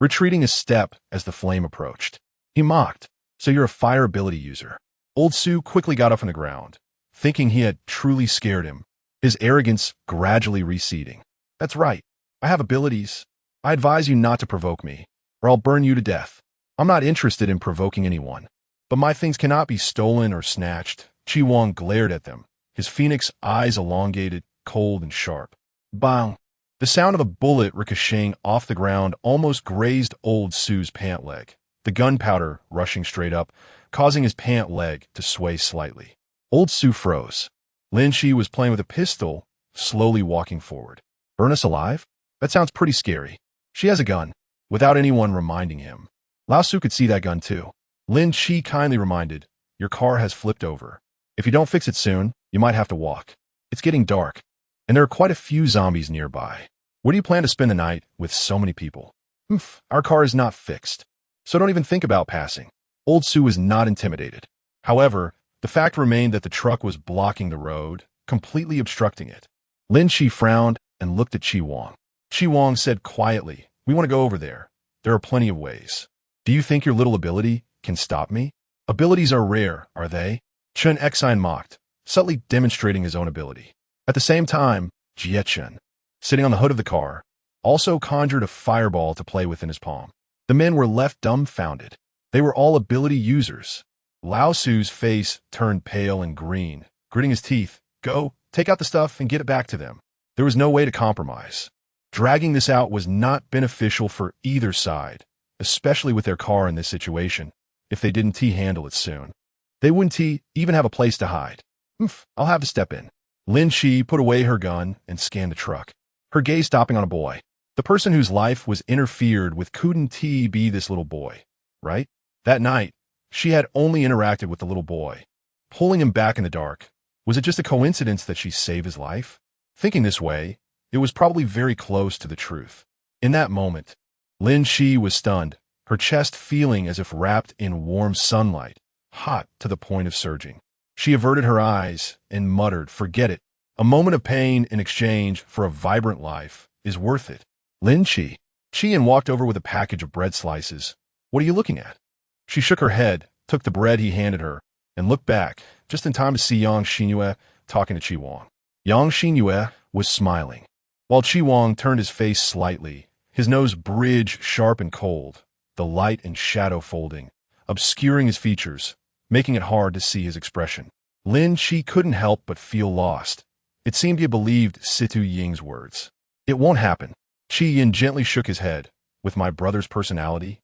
retreating a step as the flame approached. He mocked, so you're a fire ability user. Old Su quickly got up from the ground, thinking he had truly scared him, his arrogance gradually receding. That's right. I have abilities. I advise you not to provoke me, or I'll burn you to death. I'm not interested in provoking anyone, but my things cannot be stolen or snatched. Chi Wang glared at them, his phoenix eyes elongated, cold and sharp. Bang! The sound of a bullet ricocheting off the ground almost grazed old Su's pant leg, the gunpowder rushing straight up, causing his pant leg to sway slightly. Old Su froze. Lin Shi was playing with a pistol, slowly walking forward. Burn us alive? That sounds pretty scary. She has a gun, without anyone reminding him. Lao Su could see that gun too. Lin Shi kindly reminded, your car has flipped over. If you don't fix it soon, you might have to walk. It's getting dark, and there are quite a few zombies nearby. Where do you plan to spend the night with so many people? Our car is not fixed, so don't even think about passing. Old Su was not intimidated. However, the fact remained that the truck was blocking the road, completely obstructing it. Lin Shi frowned and looked at Chi Wang. Chi Wang said quietly, we want to go over there. There are plenty of ways. Do you think your little ability can stop me? Abilities are rare, are they? Chen Xian mocked, subtly demonstrating his own ability. At the same time, Jie Chen, sitting on the hood of the car, also conjured a fireball to play with in his palm. The men were left dumbfounded. They were all ability users. Lao Su's face turned pale and green, gritting his teeth. Go, take out the stuff and get it back to them. There was no way to compromise. Dragging this out was not beneficial for either side, especially with their car in this situation. If they didn't handle it soon, they wouldn't even have a place to hide. I'll have to step in. Lin Shi put away her gun and scanned the truck, her gaze stopping on a boy. The person whose life was interfered with couldn't be this little boy, right? That night, She had only interacted with the little boy, pulling him back in the dark. Was it just a coincidence that she saved his life? Thinking this way, it was probably very close to the truth. In that moment, Lin Shi was stunned, her chest feeling as if wrapped in warm sunlight, hot to the point of surging. She averted her eyes and muttered, "Forget it. A moment of pain in exchange for a vibrant life is worth it." Lin Chi. Qian walked over with a package of bread slices. "What are you looking at?" She shook her head, took the bread he handed her, and looked back, just in time to see Yang Xinyue talking to Chi Wang. Yang Xinyue was smiling, while Chi Wang turned his face slightly, his nose bridge sharp and cold, the light and shadow folding, obscuring his features, making it hard to see his expression. Lin Chi couldn't help but feel lost. It seemed he believed Situ Ying's words. "It won't happen." Chi Yin gently shook his head. "With my brother's personality,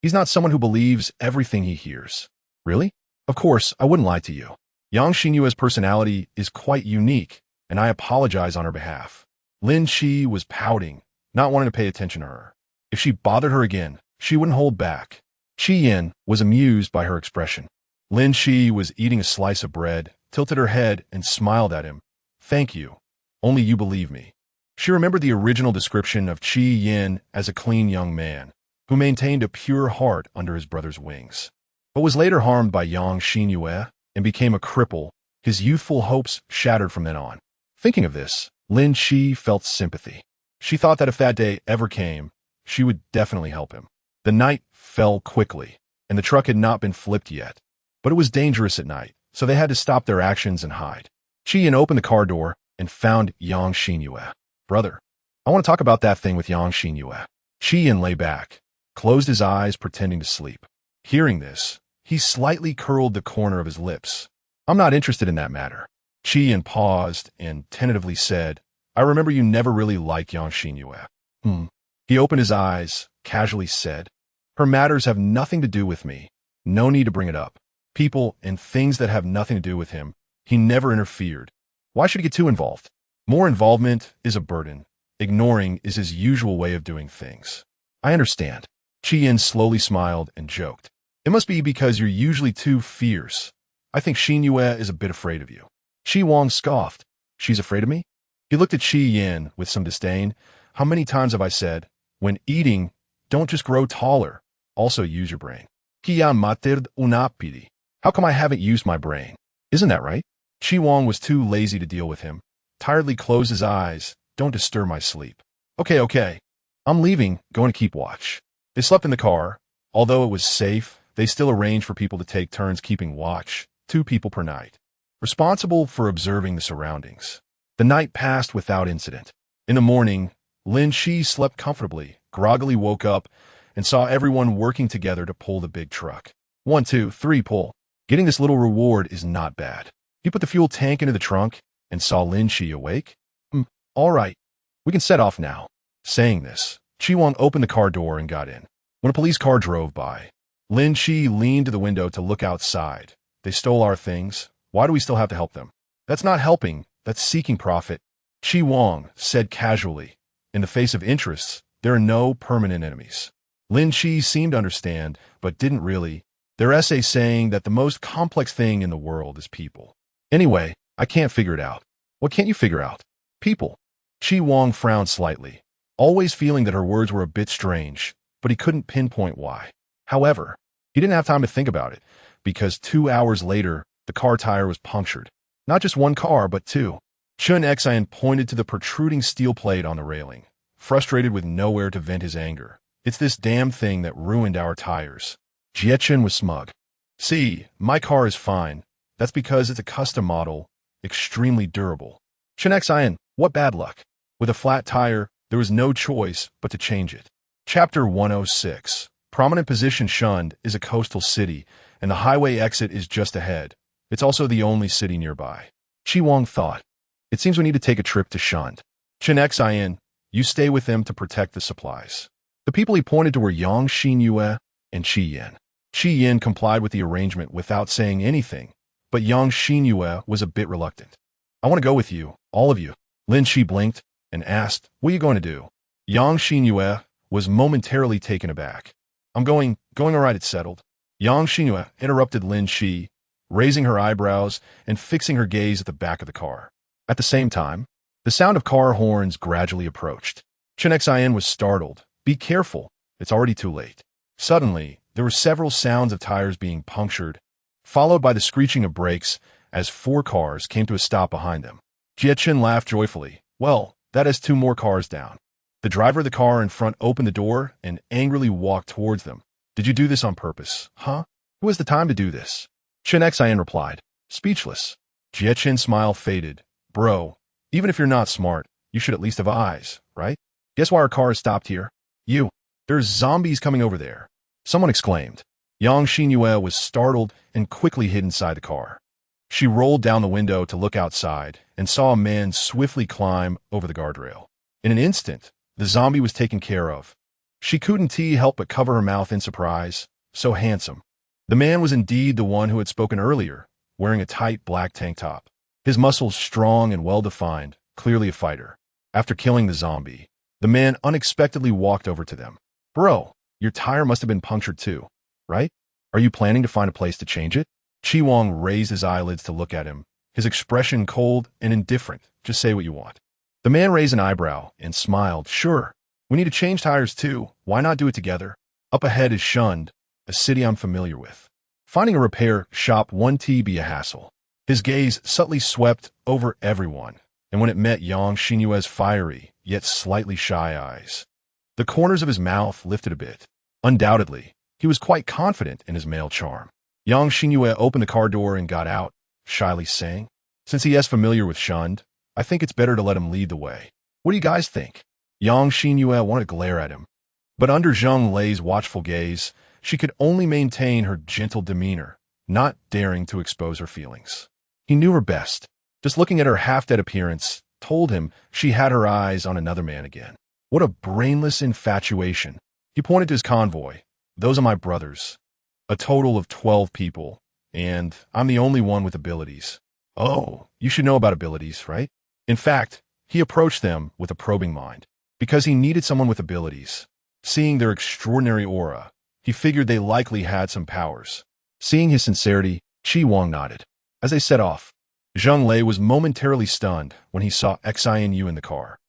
he's not someone who believes everything he hears." "Really? Of course, I wouldn't lie to you. Yang Xinyue's personality is quite unique, and I apologize on her behalf." Lin Chi was pouting, not wanting to pay attention to her. If she bothered her again, she wouldn't hold back. Chi Yin was amused by her expression. Lin Chi was eating a slice of bread, tilted her head, and smiled at him. "Thank you. Only you believe me." She remembered the original description of Chi Yin as a clean young man, who maintained a pure heart under his brother's wings, but was later harmed by Yang Xinyue and became a cripple, his youthful hopes shattered from then on. Thinking of this, Lin Chi felt sympathy. She thought that if that day ever came, she would definitely help him. The night fell quickly, and the truck had not been flipped yet, but it was dangerous at night, so they had to stop their actions and hide. Chi Yin opened the car door and found Yang Xinyue. "Brother, I want to talk about that thing with Yang Xinyue." Chi Yin lay back, closed his eyes pretending to sleep. Hearing this, he slightly curled the corner of his lips. "I'm not interested in that matter." Chi Yin paused and tentatively said, "I remember you never really liked Yang Xinyue." He opened his eyes, casually said, "Her matters have nothing to do with me. No need to bring it up. People and things that have nothing to do with him, he never interfered. Why should he get too involved? More involvement is a burden. Ignoring is his usual way of doing things." "I understand." Chi Yin slowly smiled and joked. "It must be because you're usually too fierce. I think Xinyue is a bit afraid of you." Chi Wang scoffed. "She's afraid of me?" He looked at Chi Yin with some disdain. "How many times have I said, when eating, don't just grow taller, also use your brain. Kia mater unapidi. How come I haven't used my brain? Isn't that right?" Chi Wang was too lazy to deal with him. Tiredly closed his eyes. "Don't disturb my sleep." Okay. I'm leaving, going to keep watch." They slept in the car. Although it was safe, they still arranged for people to take turns keeping watch, 2 people per night, responsible for observing the surroundings. The night passed without incident. In the morning, Lin Shi slept comfortably, groggily woke up, and saw everyone working together to pull the big truck. 1, 2, 3, pull. Getting this little reward is not bad. He put the fuel tank into the trunk and saw Lin Shi awake. All right, we can set off now." Saying this, Chi Wang opened the car door and got in. When a police car drove by, Lin Shi leaned to the window to look outside. "They stole our things. Why do we still have to help them?" "That's not helping, that's seeking profit." Chi Wang said casually, "In the face of interests, there are no permanent enemies." Lin Shi seemed to understand, but didn't really. Their essay saying that the most complex thing in the world is people. "Anyway, I can't figure it out." "What can't you figure out?" "People." Chi Wang frowned slightly, always feeling that her words were a bit strange, but he couldn't pinpoint why. However, he didn't have time to think about it, because 2 hours later, the car tire was punctured. Not just one car, but 2. Chun Xian pointed to the protruding steel plate on the railing, frustrated with nowhere to vent his anger. "It's this damn thing that ruined our tires." Jiechen was smug. "See, my car is fine. That's because it's a custom model, extremely durable." Chun Xian, what bad luck. With a flat tire, there was no choice but to change it. Chapter 106. Prominent position Shund is a coastal city, and the highway exit is just ahead. It's also the only city nearby. Chi Wang thought, "It seems we need to take a trip to Shund. Chun Xian, you stay with them to protect the supplies." The people he pointed to were Yang Xinyue and Chi Yin. Chi Yin complied with the arrangement without saying anything, but Yang Xinyue was a bit reluctant. "I want to go with you, all of you." Lin Shi blinked and asked, "What are you going to do?" Yang Xinyue was momentarily taken aback. I'm going all right, it's settled." Yang Xinhua interrupted Lin Shi, raising her eyebrows and fixing her gaze at the back of the car. At the same time, the sound of car horns gradually approached. Chen Xian was startled. Be careful, it's already too late. Suddenly, there were several sounds of tires being punctured, followed by the screeching of brakes as 4 cars came to a stop behind them. Jie Chen laughed joyfully. Well, that is 2 more cars down. The driver of the car in front opened the door and angrily walked towards them. Did you do this on purpose, huh? Who has the time to do this? Chen Xian replied, speechless. Jie Chen's smile faded. Bro, even if you're not smart, you should at least have eyes, right? Guess why our car is stopped here? You. There's zombies coming over there. Someone exclaimed. Yang Xinhua was startled and quickly hid inside the car. She rolled down the window to look outside and saw a man swiftly climb over the guardrail. In an instant, the zombie was taken care of. She couldn't help but cover her mouth in surprise. So handsome. The man was indeed the one who had spoken earlier, wearing a tight black tank top. His muscles strong and well-defined, clearly a fighter. After killing the zombie, the man unexpectedly walked over to them. Bro, your tire must have been punctured too, right? Are you planning to find a place to change it? Chi Wang raised his eyelids to look at him, his expression cold and indifferent. Just say what you want. The man raised an eyebrow and smiled. Sure, we need to change tires too. Why not do it together? Up ahead is Shunned, a city I'm familiar with. Finding a repair shop won't be a hassle. His gaze subtly swept over everyone, and when it met Yang Xinhua's fiery, yet slightly shy eyes, the corners of his mouth lifted a bit. Undoubtedly, he was quite confident in his male charm. Yang Xinhua opened the car door and got out, shyly saying, since he is familiar with Shunned, I think it's better to let him lead the way. What do you guys think? Yang Xinhua wanted to glare at him, but under Zheng Lei's watchful gaze, she could only maintain her gentle demeanor, not daring to expose her feelings. He knew her best. Just looking at her half-dead appearance told him she had her eyes on another man again. What a brainless infatuation. He pointed to his convoy. Those are my brothers. A total of 12 people, and I'm the only one with abilities. Oh, you should know about abilities, right? In fact, he approached them with a probing mind, because he needed someone with abilities. Seeing their extraordinary aura, he figured they likely had some powers. Seeing his sincerity, Chi Wang nodded. As they set off, Zheng Lei was momentarily stunned when he saw Xinu in the car.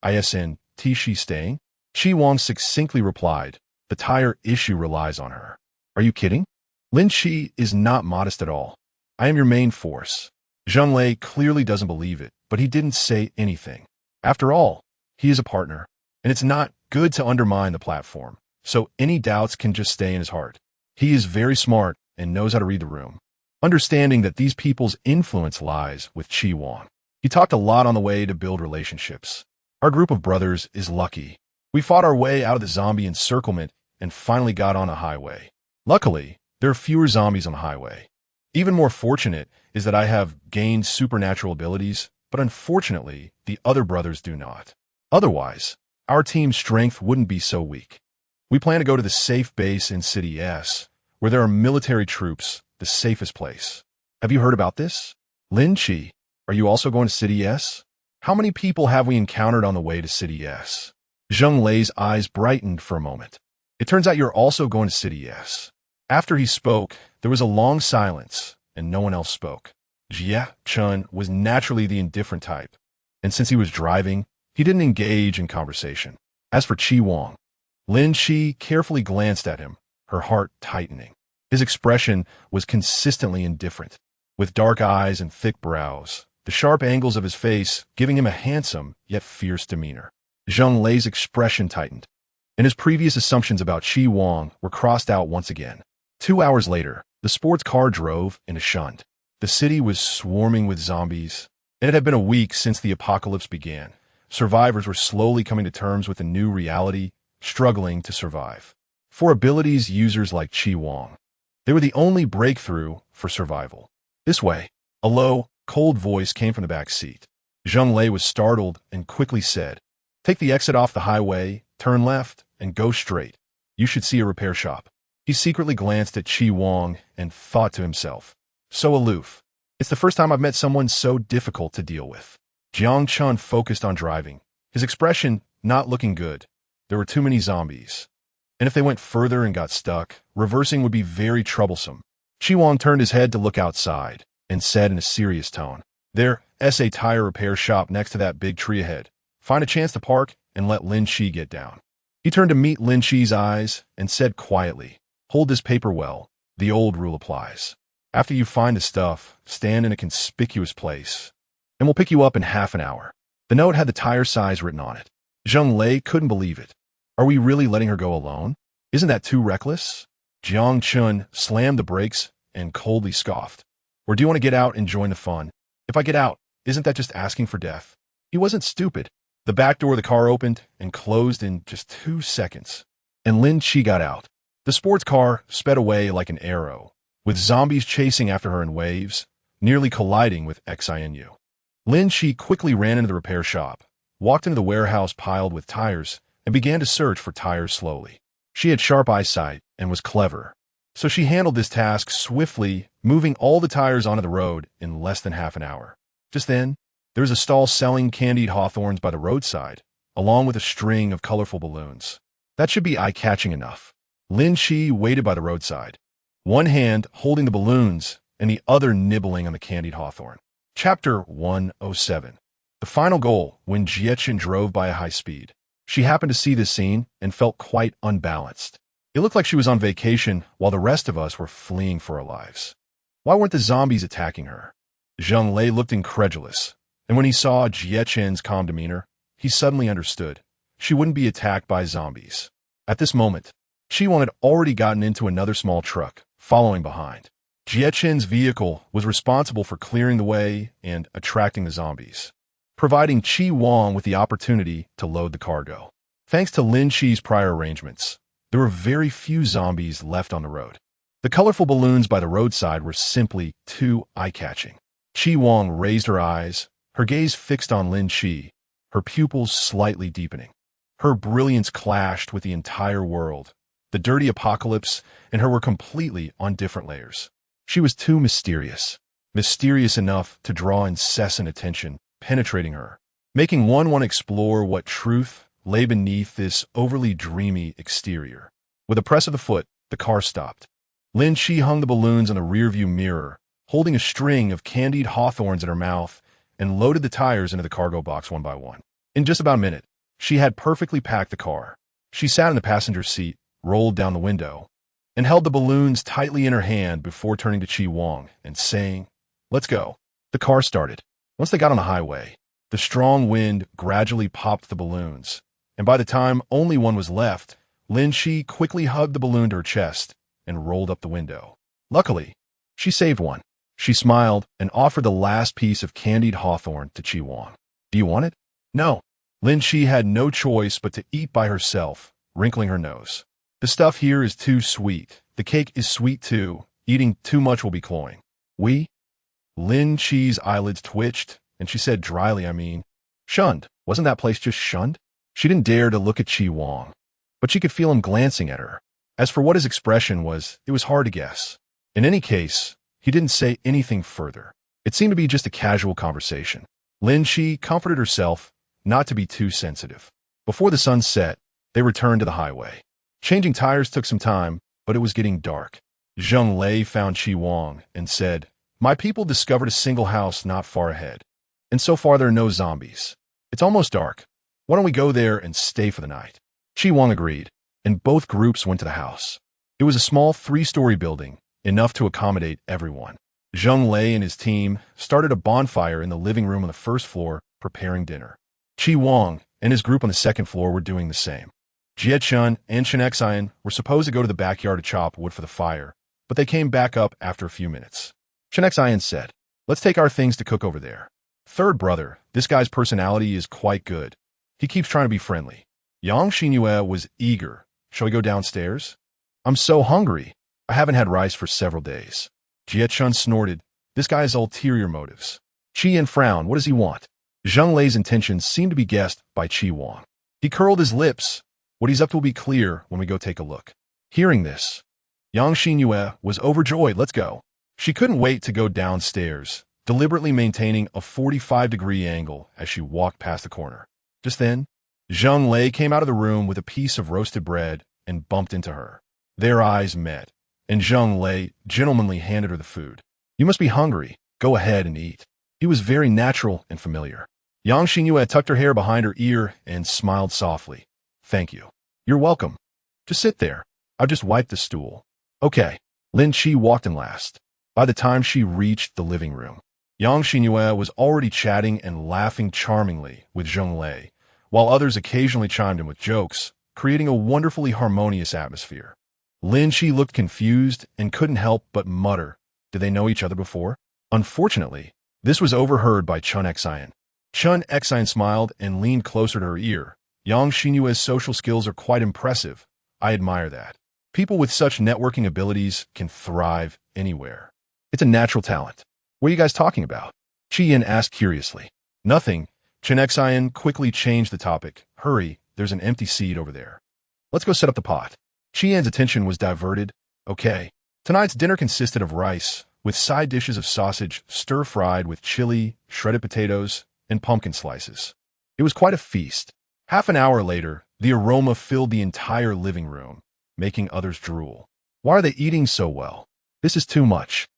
Isn she staying? Chi Wang succinctly replied, the tire issue relies on her. Are you kidding? Lin Shi is not modest at all. I am your main force. Zheng Lei clearly doesn't believe it, but he didn't say anything. After all, he is a partner, and it's not good to undermine the platform, so any doubts can just stay in his heart. He is very smart and knows how to read the room, understanding that these people's influence lies with Chi Wang. He talked a lot on the way to build relationships. Our group of brothers is lucky. We fought our way out of the zombie encirclement and finally got on a highway. Luckily, there are fewer zombies on the highway. Even more fortunate is that I have gained supernatural abilities, but unfortunately, the other brothers do not. Otherwise, our team's strength wouldn't be so weak. We plan to go to the safe base in City S, where there are military troops, the safest place. Have you heard about this? Lin Chi, are you also going to City S? How many people have we encountered on the way to City S? Zheng Lei's eyes brightened for a moment. It turns out you're also going to City S. After he spoke, there was a long silence, and no one else spoke. Jie Chen was naturally the indifferent type, and since he was driving, he didn't engage in conversation. As for Chi Wang, Lin Shi carefully glanced at him, her heart tightening. His expression was consistently indifferent, with dark eyes and thick brows, the sharp angles of his face giving him a handsome yet fierce demeanor. Zheng Lei's expression tightened, and his previous assumptions about Chi Wang were crossed out once again. 2 hours later, the sports car drove into Shunned. The city was swarming with zombies, and it had been a week since the apocalypse began. Survivors were slowly coming to terms with a new reality, struggling to survive. For abilities users like Chi Wang, they were the only breakthrough for survival. This way, a low, cold voice came from the back seat. Zheng Lei was startled and quickly said, take the exit off the highway, turn left, and go straight. You should see a repair shop. He secretly glanced at Chi Wang and thought to himself, so aloof. It's the first time I've met someone so difficult to deal with. Jiang Chun focused on driving, his expression not looking good. There were too many zombies. And if they went further and got stuck, reversing would be very troublesome. Chi Wang turned his head to look outside and said in a serious tone, "There's a tire repair shop next to that big tree ahead. Find a chance to park and let Lin Chi get down." He turned to meet Lin Chi's eyes and said quietly, "Hold this paper well. The old rule applies. After you find the stuff, stand in a conspicuous place, and we'll pick you up in half an hour." The note had the tire size written on it. Zheng Lei couldn't believe it. Are we really letting her go alone? Isn't that too reckless? Jiang Chun slammed the brakes and coldly scoffed. "Or do you want to get out and join the fun? If I get out, isn't that just asking for death?" He wasn't stupid. The back door of the car opened and closed in just 2 seconds, and Lin Chi got out. The sports car sped away like an arrow, with zombies chasing after her in waves, nearly colliding with XINU. Lin Chi quickly ran into the repair shop, walked into the warehouse piled with tires, and began to search for tires slowly. She had sharp eyesight and was clever, so she handled this task swiftly, moving all the tires onto the road in less than half an hour. Just then, there was a stall selling candied hawthorns by the roadside, along with a string of colorful balloons. That should be eye-catching enough. Lin Chi waited by the roadside, one hand holding the balloons and the other nibbling on the candied hawthorn. Chapter 107. The final goal, when Jiechin drove by a high speed. She happened to see this scene and felt quite unbalanced. It looked like she was on vacation while the rest of us were fleeing for our lives. Why weren't the zombies attacking her? Zheng Lei looked incredulous, and when he saw Jiechin's calm demeanor, he suddenly understood. She wouldn't be attacked by zombies. At this moment, Chi Wang had already gotten into another small truck, following behind. Jiechin's vehicle was responsible for clearing the way and attracting the zombies, providing Chi Wang with the opportunity to load the cargo. Thanks to Lin Chi's prior arrangements, there were very few zombies left on the road. The colorful balloons by the roadside were simply too eye-catching. Chi Wang raised her eyes, her gaze fixed on Lin Chi, her pupils slightly deepening. Her brilliance clashed with the entire world. The dirty apocalypse and her were completely on different layers. She was too mysterious enough to draw incessant attention, penetrating her, making one want to explore what truth lay beneath this overly dreamy exterior. With a press of the foot, the car stopped. Lin Chi hung the balloons on the rearview mirror, holding a string of candied hawthorns in her mouth, and loaded the tires into the cargo box one by one. In just about a minute, she had perfectly packed the car. She sat in the passenger seat, rolled down the window, and held the balloons tightly in her hand before turning to Chi Wang and saying, "Let's go." The car started. Once they got on the highway, the strong wind gradually popped the balloons, and by the time only one was left, Lin Chi quickly hugged the balloon to her chest and rolled up the window. Luckily, she saved one. She smiled and offered the last piece of candied hawthorn to Chi Wang. "Do you want it?" "No." Lin Chi had no choice but to eat by herself, wrinkling her nose. "The stuff here is too sweet. The cake is sweet too. Eating too much will be cloying." "We?" Lin Chi's eyelids twitched, and she said dryly, "Shunned. Wasn't that place just shunned?" She didn't dare to look at Chi Wang, but she could feel him glancing at her. As for what his expression was, it was hard to guess. In any case, he didn't say anything further. It seemed to be just a casual conversation. Lin Chi comforted herself not to be too sensitive. Before the sun set, they returned to the highway. Changing tires took some time, but it was getting dark. Zheng Lei found Chi Wang and said, "My people discovered a single house not far ahead, and so far there are no zombies. It's almost dark. Why don't we go there and stay for the night?" Chi Wang agreed, and both groups went to the house. It was a small 3-story building, enough to accommodate everyone. Zheng Lei and his team started a bonfire in the living room on the first floor, preparing dinner. Chi Wang and his group on the second floor were doing the same. Jiechun and Xian were supposed to go to the backyard to chop wood for the fire, but they came back up after a few minutes. Xian said, "Let's take our things to cook over there." "Third brother, this guy's personality is quite good. He keeps trying to be friendly." Yang Xinyue was eager. "Shall we go downstairs?" "I'm so hungry. I haven't had rice for several days." Jiechun snorted. "This guy has ulterior motives." Chi frowned. "What does he want?" Zheng Lei's intentions seemed to be guessed by Chi Wang. He curled his lips. "What he's up to will be clear when we go take a look." Hearing this, Yang Xinyue was overjoyed. "Let's go." She couldn't wait to go downstairs, deliberately maintaining a 45-degree angle as she walked past the corner. Just then, Zheng Lei came out of the room with a piece of roasted bread and bumped into her. Their eyes met, and Zheng Lei gentlemanly handed her the food. You must be hungry. Go ahead and eat. He was very natural and familiar. Yang Xinyue tucked her hair behind her ear and smiled softly. Thank you. You're welcome. Just sit there. I'll just wipe the stool. Okay. Lin Chi walked in last. By the time she reached the living room, Yang Xinyue was already chatting and laughing charmingly with Zheng Lei, while others occasionally chimed in with jokes, creating a wonderfully harmonious atmosphere. Lin Chi looked confused and couldn't help but mutter, did they know each other before? Unfortunately, this was overheard by Chun Xian. Chun Xian smiled and leaned closer to her ear. Yang Xinyue's social skills are quite impressive. I admire that. People with such networking abilities can thrive anywhere. It's a natural talent. What are you guys talking about? Chi Yin asked curiously. Nothing. Chun Xian quickly changed the topic. Hurry, there's an empty seat over there. Let's go set up the pot. Chi Yin's attention was diverted. Okay. Tonight's dinner consisted of rice, with side dishes of sausage stir-fried with chili, shredded potatoes, and pumpkin slices. It was quite a feast. Half an hour later, the aroma filled the entire living room, making others drool. Why are they eating so well? This is too much.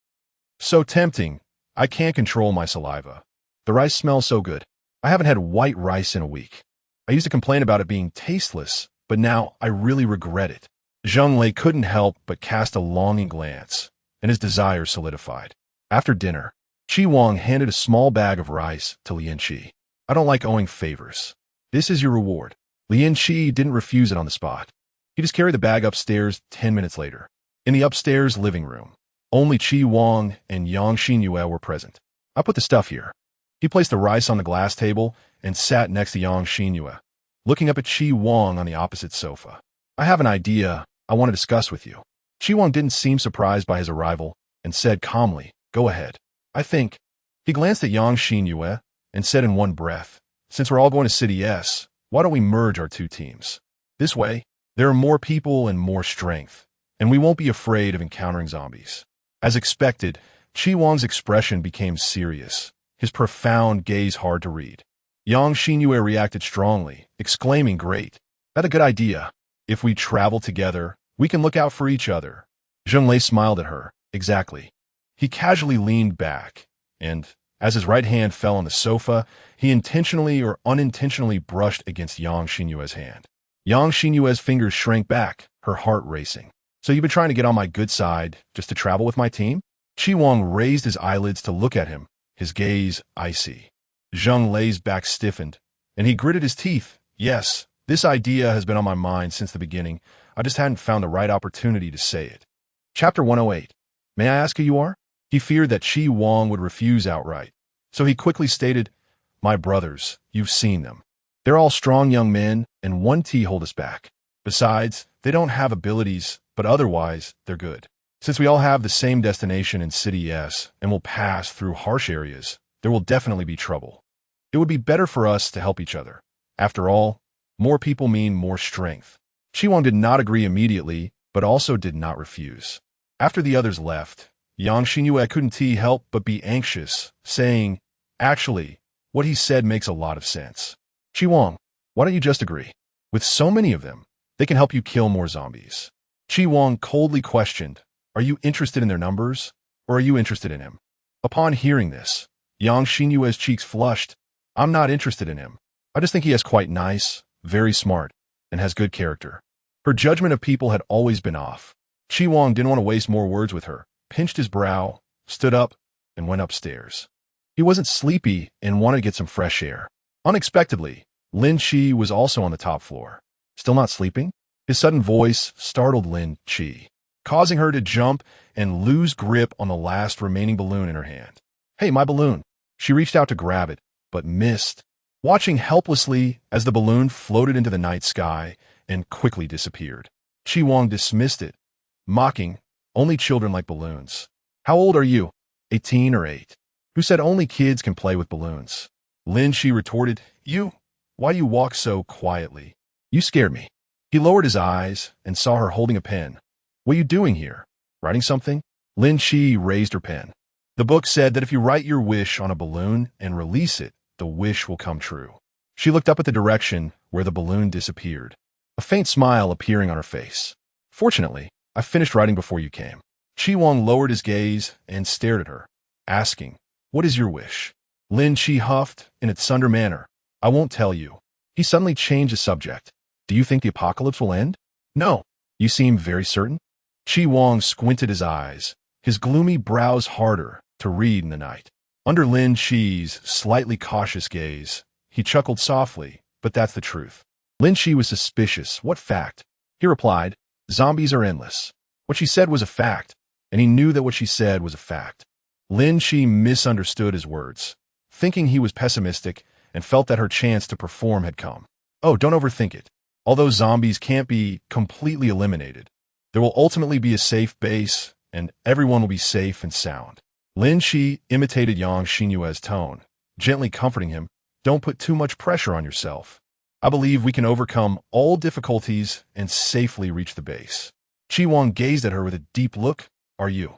So tempting. I can't control my saliva. The rice smells so good. I haven't had white rice in a week. I used to complain about it being tasteless, but now I really regret it. Zheng Lei couldn't help but cast a longing glance, and his desire solidified. After dinner, Chi Wang handed a small bag of rice to Lin Chi. I don't like owing favors. This is your reward. Lin Chi didn't refuse it on the spot. He just carried the bag upstairs 10 minutes later. In the upstairs living room, only Chi Wang and Yang Xinyue were present. I put the stuff here. He placed the rice on the glass table and sat next to Yang Xinyue, looking up at Chi Wang on the opposite sofa. I have an idea I want to discuss with you. Chi Wang didn't seem surprised by his arrival and said calmly, go ahead. I think. He glanced at Yang Xinyue and said in one breath, since we're all going to City S, why don't we merge our two teams? This way, there are more people and more strength, and we won't be afraid of encountering zombies. As expected, Chi Wang's expression became serious, his profound gaze hard to read. Yang Xinyue reacted strongly, exclaiming, great. That's a good idea. If we travel together, we can look out for each other. Zheng Lei smiled at her. Exactly. He casually leaned back, and, as his right hand fell on the sofa, he intentionally or unintentionally brushed against Yang Xinyue's hand. Yang Xinyue's fingers shrank back, her heart racing. So you've been trying to get on my good side, just to travel with my team? Chi Wang raised his eyelids to look at him, his gaze icy. Zheng Lei's back stiffened, and he gritted his teeth. Yes, this idea has been on my mind since the beginning. I just hadn't found the right opportunity to say it. Chapter 108. May I ask who you are? He feared that Chi Wang would refuse outright, so he quickly stated, my brothers, you've seen them. They're all strong young men, and one T hold us back. Besides, they don't have abilities, but otherwise, they're good. Since we all have the same destination in City S and will pass through harsh areas, there will definitely be trouble. It would be better for us to help each other. After all, more people mean more strength. Chi Wang did not agree immediately, but also did not refuse. After the others left, Yang Xinyue couldn't help but be anxious, saying, actually, what he said makes a lot of sense. Chi Wang, why don't you just agree? With so many of them, they can help you kill more zombies. Chi Wang coldly questioned, are you interested in their numbers, or are you interested in him? Upon hearing this, Yang Xinyue's cheeks flushed. I'm not interested in him. I just think he is quite nice, very smart, and has good character. Her judgment of people had always been off. Chi Wang didn't want to waste more words with her, pinched his brow, stood up, and went upstairs. He wasn't sleepy and wanted to get some fresh air. Unexpectedly, Lin Chi was also on the top floor. Still not sleeping? His sudden voice startled Lin Chi, causing her to jump and lose grip on the last remaining balloon in her hand. Hey, my balloon. She reached out to grab it, but missed, watching helplessly as the balloon floated into the night sky and quickly disappeared. Chi Wang dismissed it, mocking, only children like balloons. How old are you? 18 or 8? Who said only kids can play with balloons? Lin Chi retorted, you? Why do you walk so quietly? You scared me. He lowered his eyes and saw her holding a pen. What are you doing here? Writing something? Lin Chi raised her pen. The book said that if you write your wish on a balloon and release it, the wish will come true. She looked up at the direction where the balloon disappeared. a faint smile appearing on her face. Fortunately, I finished writing before you came. Chi Wang lowered his gaze and stared at her, asking, "What is your wish?" Lin Chi huffed in a thunder manner. "I won't tell you." He suddenly changed the subject. "Do you think the apocalypse will end?" "No." "You seem very certain?" Chi Wang squinted his eyes, his gloomy brows harder to read in the night. Under Lin Chi's slightly cautious gaze, he chuckled softly, "But that's the truth." Lin Chi was suspicious. "What fact?" He replied, "Zombies are endless." What she said was a fact, and he knew that what she said was a fact. Lin Chi misunderstood his words, thinking he was pessimistic, and felt that her chance to perform had come. "Oh, don't overthink it. Although zombies can't be completely eliminated, there will ultimately be a safe base, and everyone will be safe and sound." Lin Chi imitated Yang Xinyue's tone, gently comforting him. "Don't put too much pressure on yourself. I believe we can overcome all difficulties and safely reach the base." Chi Wang gazed at her with a deep look. "Are you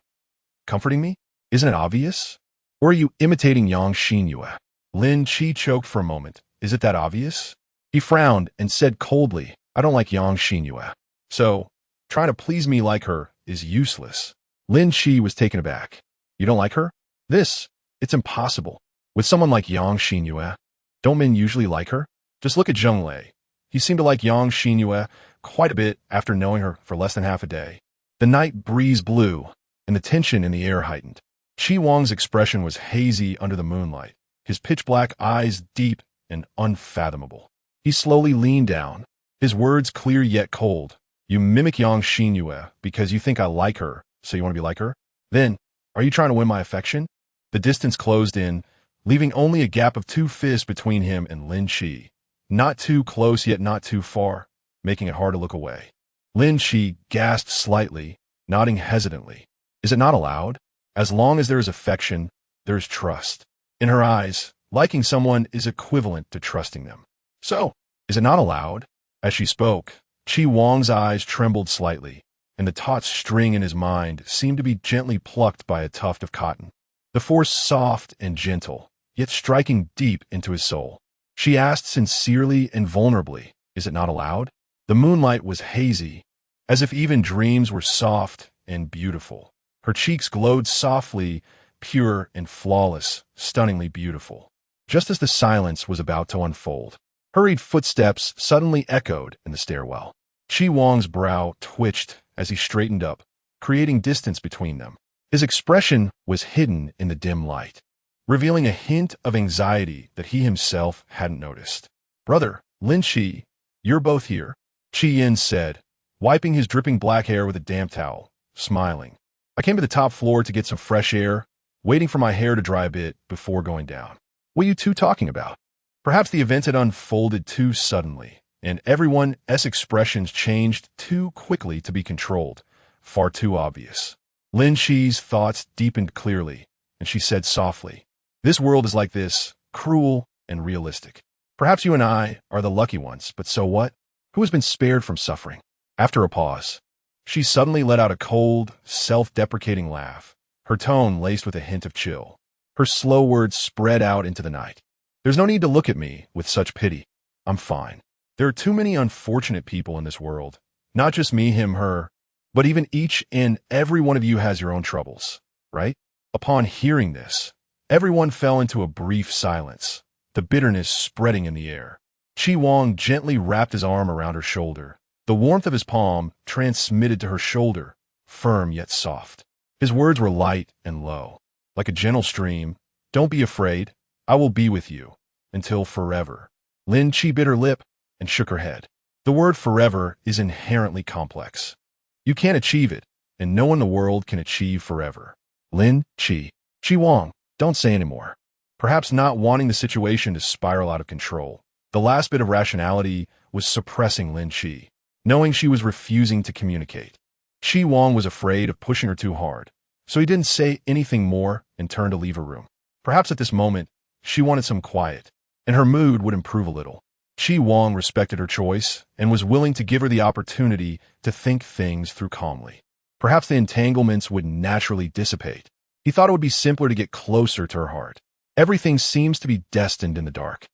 comforting me? Isn't it obvious? Or are you imitating Yang Xinyue?" Lin Chi choked for a moment. "Is it that obvious?" He frowned and said coldly, "I don't like Yang Xinyue. So, trying to please me like her is useless." Lin Chi was taken aback. "You don't like her?" It's impossible. With someone like Yang Xinyue, don't men usually like her? Just look at Zheng Lei. He seemed to like Yang Xinyue quite a bit after knowing her for less than half a day. The night breeze blew, and the tension in the air heightened. Chi Wang's expression was hazy under the moonlight, his pitch-black eyes deep and unfathomable. He slowly leaned down, his words clear yet cold. "You mimic Yang Xinyue because you think I like her, so you want to be like her? Then, are you trying to win my affection?" The distance closed in, leaving only a gap of 2 fists between him and Lin Chi. Not too close yet not too far, making it hard to look away. Lin Chi gasped slightly, nodding hesitantly. "Is it not allowed? As long as there is affection, there is trust." In her eyes, liking someone is equivalent to trusting them. "So, is it not allowed?" As she spoke, Chi Wang's eyes trembled slightly, and the taut string in his mind seemed to be gently plucked by a tuft of cotton. The force soft and gentle, yet striking deep into his soul. She asked sincerely and vulnerably, "Is it not allowed?" The moonlight was hazy, as if even dreams were soft and beautiful. Her cheeks glowed softly, pure and flawless, stunningly beautiful. Just as the silence was about to unfold, hurried footsteps suddenly echoed in the stairwell. Chi Wang's brow twitched as he straightened up, creating distance between them. His expression was hidden in the dim light, revealing a hint of anxiety that he himself hadn't noticed. "Brother, Lin Chi, you're both here," Chi Yin said, wiping his dripping black hair with a damp towel, smiling. "I came to the top floor to get some fresh air, waiting for my hair to dry a bit before going down." "What are you two talking about?" Perhaps the event had unfolded too suddenly, and everyone's expressions changed too quickly to be controlled, far too obvious. Lin Chi's thoughts deepened clearly, and she said softly, "This world is like this, cruel and realistic. Perhaps you and I are the lucky ones, but so what? Who has been spared from suffering?" After a pause, she suddenly let out a cold, self-deprecating laugh, her tone laced with a hint of chill. Her slow words spread out into the night. "There's no need to look at me with such pity. I'm fine. There are too many unfortunate people in this world. Not just me, him, her, but even each and every one of you has your own troubles, right?" Upon hearing this, everyone fell into a brief silence, the bitterness spreading in the air. Chi Wang gently wrapped his arm around her shoulder. The warmth of his palm transmitted to her shoulder, firm yet soft. His words were light and low, like a gentle stream. "Don't be afraid. I will be with you until forever." Lin Chi bit her lip and shook her head. The word forever is inherently complex. You can't achieve it, and no one in the world can achieve forever. Lin Chi. Chi Wang, don't say anymore. Perhaps not wanting the situation to spiral out of control, the last bit of rationality was suppressing Lin Chi, knowing she was refusing to communicate. Chi Wang was afraid of pushing her too hard, so he didn't say anything more and turned to leave her room. Perhaps at this moment, she wanted some quiet, and her mood would improve a little. Chi Wang respected her choice and was willing to give her the opportunity to think things through calmly. Perhaps the entanglements would naturally dissipate. He thought it would be simpler to get closer to her heart. Everything seems to be destined in the dark.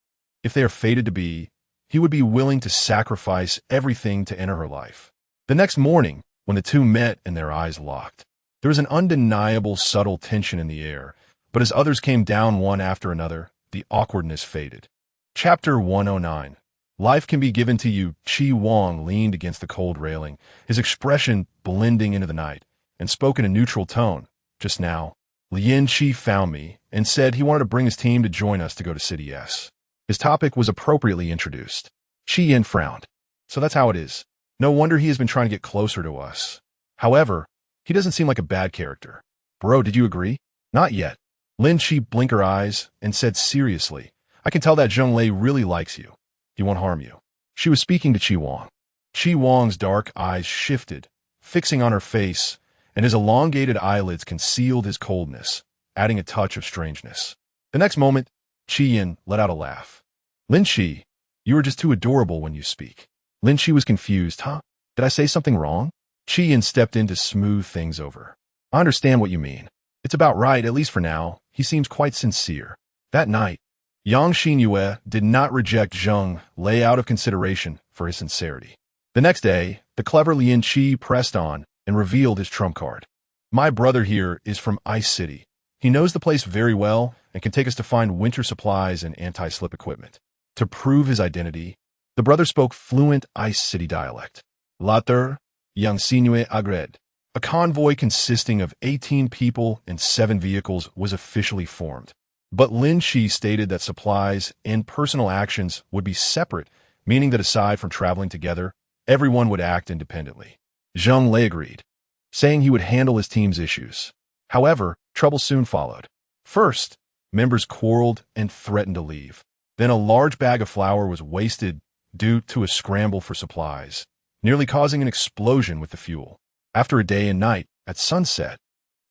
If they are fated to be, he would be willing to sacrifice everything to enter her life. The next morning, when the two met and their eyes locked, there was an undeniable subtle tension in the air, but as others came down one after another, the awkwardness faded. Chapter 109. Life can be given to you. Chi Wang leaned against the cold railing, his expression blending into the night, and spoke in a neutral tone. Just now, Lin Chi found me and said he wanted to bring his team to join us to go to City S. His topic was appropriately introduced. Chi Yin frowned. So that's how it is. No wonder he has been trying to get closer to us. However, he doesn't seem like a bad character. Bro, did you agree? Not yet. Lin Chi blinked her eyes and said seriously, I can tell that Zheng Lei really likes you. He won't harm you. She was speaking to Chi Wang. Chi Wang's dark eyes shifted, fixing on her face, and his elongated eyelids concealed his coldness, adding a touch of strangeness. The next moment, Chi Yin let out a laugh. Lin Chi, you are just too adorable when you speak. Lin Chi was confused. Huh? Did I say something wrong? Chi Yin stepped in to smooth things over. I understand what you mean. It's about right, at least for now. He seems quite sincere. That night, Yang Xinyue did not reject Zheng Lei out of consideration for his sincerity. The next day, the clever Lin Chi pressed on and revealed his trump card. My brother here is from Ice City. He knows the place very well and can take us to find winter supplies and anti-slip equipment. To prove his identity, the brother spoke fluent Ice City dialect. Later, Yang Xinyue agreed. A convoy consisting of 18 people and 7 vehicles was officially formed. But Lin Chi stated that supplies and personal actions would be separate, meaning that aside from traveling together, everyone would act independently. Zheng Lei agreed, saying he would handle his team's issues. However, trouble soon followed. First, members quarreled and threatened to leave. Then a large bag of flour was wasted due to a scramble for supplies, nearly causing an explosion with the fuel. After a day and night, at sunset,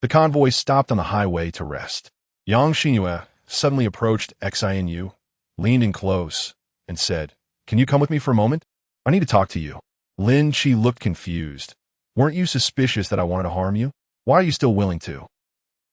the convoy stopped on the highway to rest. Yang Xinyue suddenly approached Xinu, leaned in close, and said, Can you come with me for a moment? I need to talk to you. Lin Chi looked confused. Weren't you suspicious that I wanted to harm you? Why are you still willing to?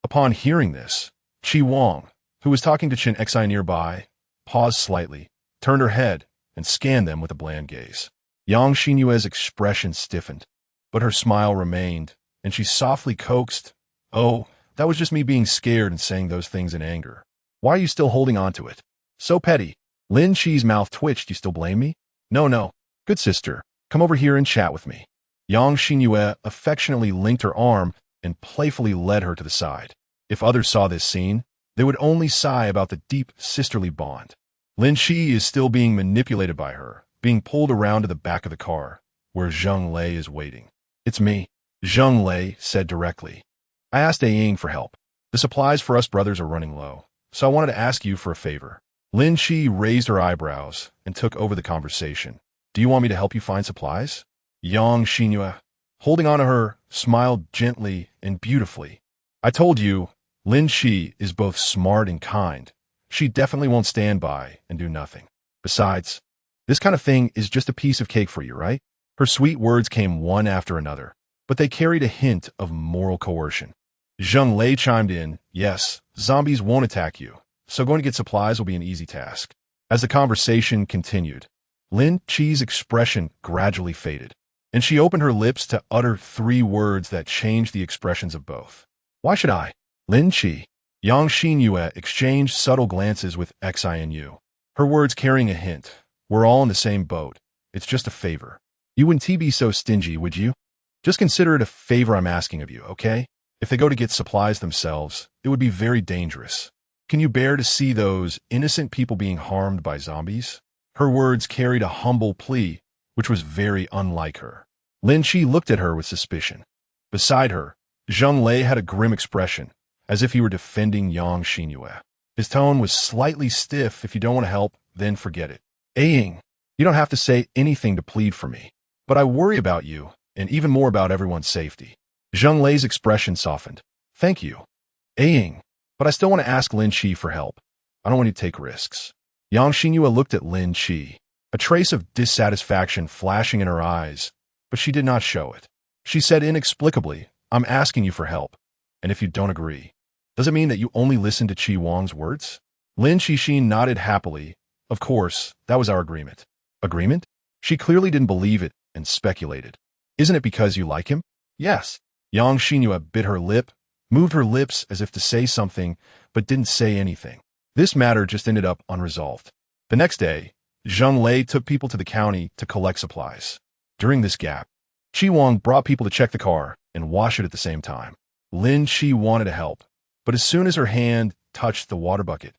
Upon hearing this, Chi Wang, who was talking to Chen Xi nearby, paused slightly, turned her head, and scanned them with a bland gaze. Yang Xinyue's expression stiffened, but her smile remained, and she softly coaxed, Oh, that was just me being scared and saying those things in anger. Why are you still holding on to it? So petty. Lin Chi's mouth twitched. You still blame me? No. Good sister, come over here and chat with me. Yang Xinyue affectionately linked her arm and playfully led her to the side. If others saw this scene, they would only sigh about the deep sisterly bond. Lin Chi is still being manipulated by her, being pulled around to the back of the car, where Zheng Lei is waiting. It's me, Zheng Lei said directly. I asked Ying for help. The supplies for us brothers are running low, so I wanted to ask you for a favor. Lin Chi raised her eyebrows and took over the conversation. Do you want me to help you find supplies? Yang Xinyue, holding on to her, smiled gently and beautifully. I told you, Lin Chi is both smart and kind. She definitely won't stand by and do nothing. Besides, this kind of thing is just a piece of cake for you, right? Her sweet words came one after another, but they carried a hint of moral coercion. Zheng Lei chimed in, Yes, zombies won't attack you, so going to get supplies will be an easy task. As the conversation continued, Lin Chi's expression gradually faded, and she opened her lips to utter 3 words that changed the expressions of both. Why should I? Lin Chi. Yang Xinyue exchanged subtle glances with Xinu, her words carrying a hint. We're all in the same boat. It's just a favor. You wouldn't be so stingy, would you? Just consider it a favor I'm asking of you, okay? If they go to get supplies themselves, it would be very dangerous. Can you bear to see those innocent people being harmed by zombies? Her words carried a humble plea, which was very unlike her. Lin Chi looked at her with suspicion. Beside her, Zheng Lei had a grim expression, as if he were defending Yang Xinyue. His tone was slightly stiff. If you don't want to help, then forget it. Ying, you don't have to say anything to plead for me, but I worry about you, and even more about everyone's safety. Zheng Lei's expression softened. Thank you. Ying, but I still want to ask Lin Chi for help. I don't want you to take risks. Yang Xinyue looked at Lin Chi, a trace of dissatisfaction flashing in her eyes, but she did not show it. She said inexplicably, I'm asking you for help, and if you don't agree, does it mean that you only listen to Chi Wang's words? Lin Chi nodded happily. Of course, that was our agreement. Agreement? She clearly didn't believe it and speculated. Isn't it because you like him? Yes. Yang Xinyue bit her lip, moved her lips as if to say something, but didn't say anything. This matter just ended up unresolved. The next day, Zheng Lei took people to the county to collect supplies. During this gap, Chi Wang brought people to check the car and wash it at the same time. Lin Chi wanted to help, but as soon as her hand touched the water bucket,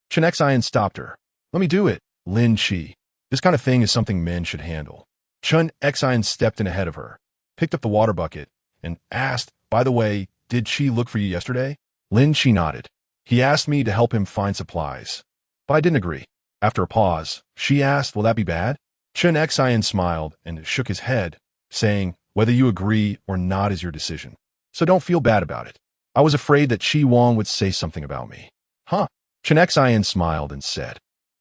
Chen Xian stopped her. Let me do it, Lin Chi. This kind of thing is something men should handle. Chen Xian stepped in ahead of her, picked up the water bucket, and asked, by the way, did Chi look for you yesterday? Lin Chi nodded. He asked me to help him find supplies, but I didn't agree. After a pause, she asked, will that be bad? Chen Xian smiled and shook his head, saying, whether you agree or not is your decision. So don't feel bad about it. I was afraid that Chi Wang would say something about me. Huh? Chen Xian smiled and said,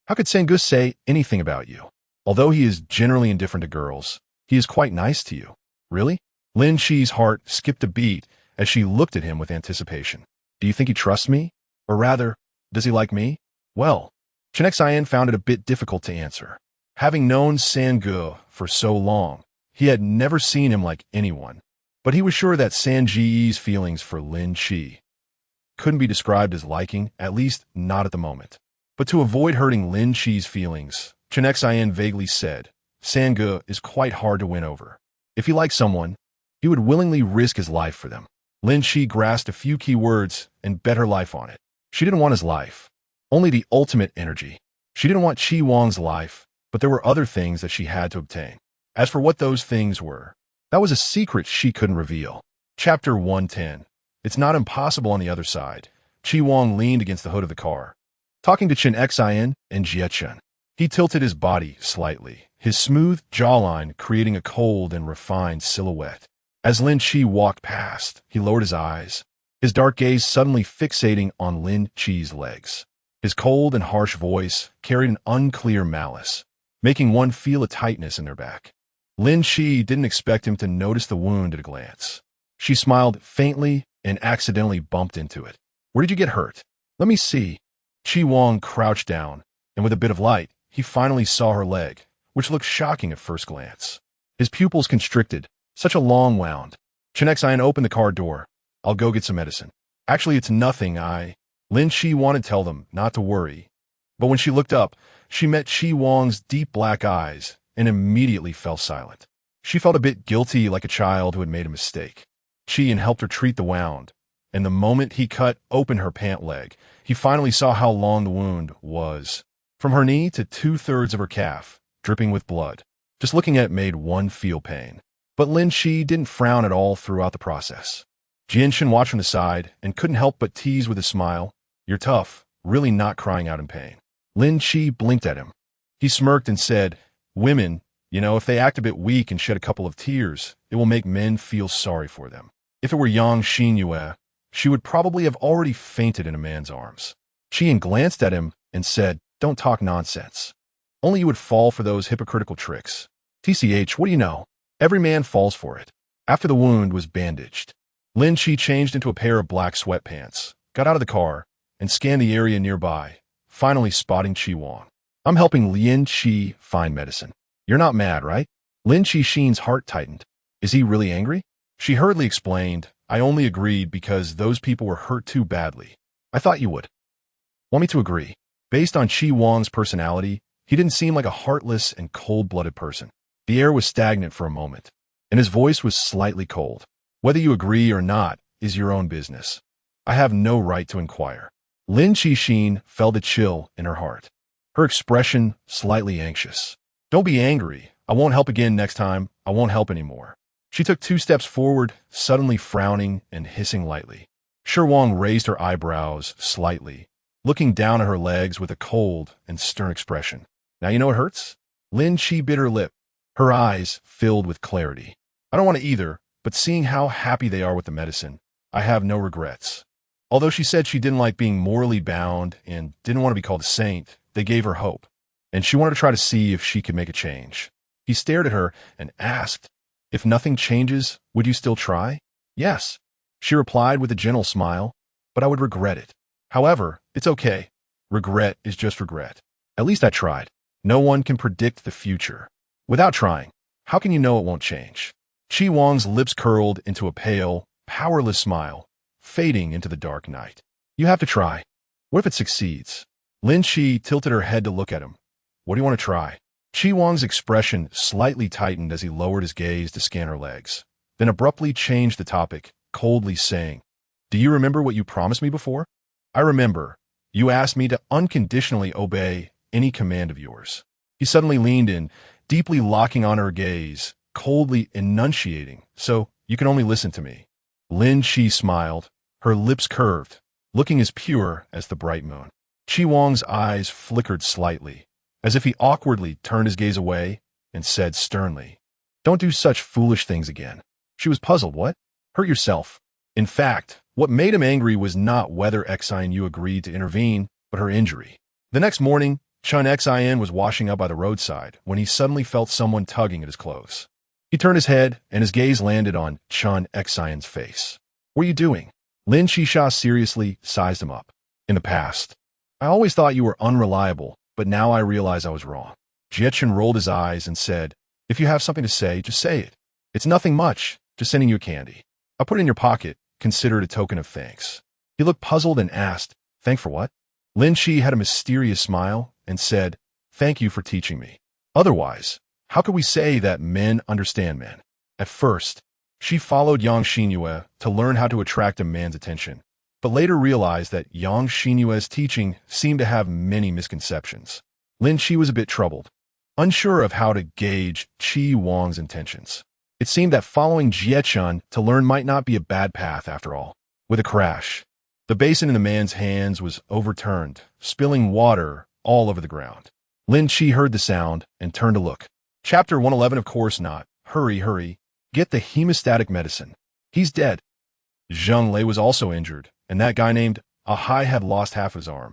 how could Sengu say anything about you? Although he is generally indifferent to girls, he is quite nice to you. Really? Lin Chi's heart skipped a beat as she looked at him with anticipation. Do you think he trusts me? Or rather, does he like me? Well, Chen Xian found it a bit difficult to answer. Having known Sengu for so long, he had never seen him like anyone, but he was sure that San Ji's feelings for Lin Chi couldn't be described as liking, at least not at the moment. But to avoid hurting Lin Chi's feelings, Chen Xian vaguely said, Sengu is quite hard to win over. If he likes someone, he would willingly risk his life for them. Lin Chi grasped a few key words and bet her life on it. She didn't want his life, only the ultimate energy. She didn't want Chi Wang's life, but there were other things that she had to obtain. As for what those things were, that was a secret she couldn't reveal. Chapter 110. It's not impossible on the other side. Chi Wang leaned against the hood of the car, talking to Chen Xian and Jie Chen. He tilted his body slightly, his smooth jawline creating a cold and refined silhouette. As Lin Chi walked past, he lowered his eyes, his dark gaze suddenly fixating on Lin Chi's legs. His cold and harsh voice carried an unclear malice, making one feel a tightness in their back. Lin Chi didn't expect him to notice the wound at a glance. She smiled faintly and accidentally bumped into it. Where did you get hurt? Let me see. Chi Wang crouched down, and with a bit of light, he finally saw her leg, which looked shocking at first glance. His pupils constricted, such a long wound. Chen Xian opened the car door. I'll go get some medicine. Actually, it's nothing, Lin Chi wanted to tell them not to worry, but when she looked up, she met Chi Wang's deep black eyes and immediately fell silent. She felt a bit guilty, like a child who had made a mistake. Chi helped her treat the wound, and the moment he cut open her pant leg, he finally saw how long the wound was. From her knee to 2/3 of her calf, dripping with blood. Just looking at it made one feel pain. But Lin Chi didn't frown at all throughout the process. Jianshan watched from the side and couldn't help but tease with a smile. You're tough, really not crying out in pain. Lin Chi blinked at him. He smirked and said, women, if they act a bit weak and shed a couple of tears, it will make men feel sorry for them. If it were Yang Xinyue, she would probably have already fainted in a man's arms. Qian glanced at him and said, don't talk nonsense. Only you would fall for those hypocritical tricks. TCH, what do you know? Every man falls for it. After the wound was bandaged, Lin Chi changed into a pair of black sweatpants, got out of the car, and scanned the area nearby, finally spotting Chi Wang. I'm helping Lin Chi find medicine. You're not mad, right? Lin Chi Xin's heart tightened. Is he really angry? She hurriedly explained, I only agreed because those people were hurt too badly. I thought you would. Want me to agree? Based on Chi Wang's personality, he didn't seem like a heartless and cold-blooded person. The air was stagnant for a moment, and his voice was slightly cold. Whether you agree or not is your own business. I have no right to inquire. Lin Chi Xin felt a chill in her heart, her expression slightly anxious. Don't be angry. I won't help again next time. I won't help anymore. She took 2 steps forward, suddenly frowning and hissing lightly. Shi Wang raised her eyebrows slightly, looking down at her legs with a cold and stern expression. Now you know it hurts? Lin Chi bit her lip, her eyes filled with clarity. I don't want to either, but seeing how happy they are with the medicine, I have no regrets. Although she said she didn't like being morally bound and didn't want to be called a saint, they gave her hope, and she wanted to try to see if she could make a change. He stared at her and asked, if nothing changes, would you still try? Yes, she replied with a gentle smile, but I would regret it. However, it's okay. Regret is just regret. At least I tried. No one can predict the future. Without trying, how can you know it won't change? Chi Wang's lips curled into a pale, powerless smile, fading into the dark night. You have to try. What if it succeeds? Lin Chi tilted her head to look at him. What do you want to try? Chi Wang's expression slightly tightened as he lowered his gaze to scan her legs, then abruptly changed the topic, coldly saying, Do you remember what you promised me before? I remember. You asked me to unconditionally obey any command of yours. He suddenly leaned in, deeply locking on her gaze, coldly enunciating, So you can only listen to me. Lin Chi smiled, her lips curved, looking as pure as the bright moon. Chi Wang's eyes flickered slightly, as if he awkwardly turned his gaze away and said sternly, Don't do such foolish things again. She was puzzled. What? Hurt yourself. In fact, what made him angry was not whether Xin Yu agreed to intervene, but her injury. The next morning, Chun Xin was washing up by the roadside when he suddenly felt someone tugging at his clothes. He turned his head, and his gaze landed on Chun Xin's face. What are you doing? Lin Shisha seriously sized him up. In the past, I always thought you were unreliable, but now I realize I was wrong. Jiechen rolled his eyes and said, If you have something to say, just say it. It's nothing much, just sending you candy. I'll put it in your pocket, consider it a token of thanks. He looked puzzled and asked, Thank for what? Lin Chi had a mysterious smile and said, Thank you for teaching me. Otherwise, how could we say that men understand men? At first, she followed Yang Xinyue to learn how to attract a man's attention, but later realized that Yang Xinyue's teaching seemed to have many misconceptions. Lin Chi was a bit troubled, unsure of how to gauge Chi Wang's intentions. It seemed that following Jiechun to learn might not be a bad path after all. With a crash, the basin in the man's hands was overturned, spilling water all over the ground. Lin Chi heard the sound and turned to look. Chapter 111 Of course not. Hurry, hurry. Get the hemostatic medicine. He's dead. Zheng Lei was also injured, and that guy named Ahai had lost half his arm.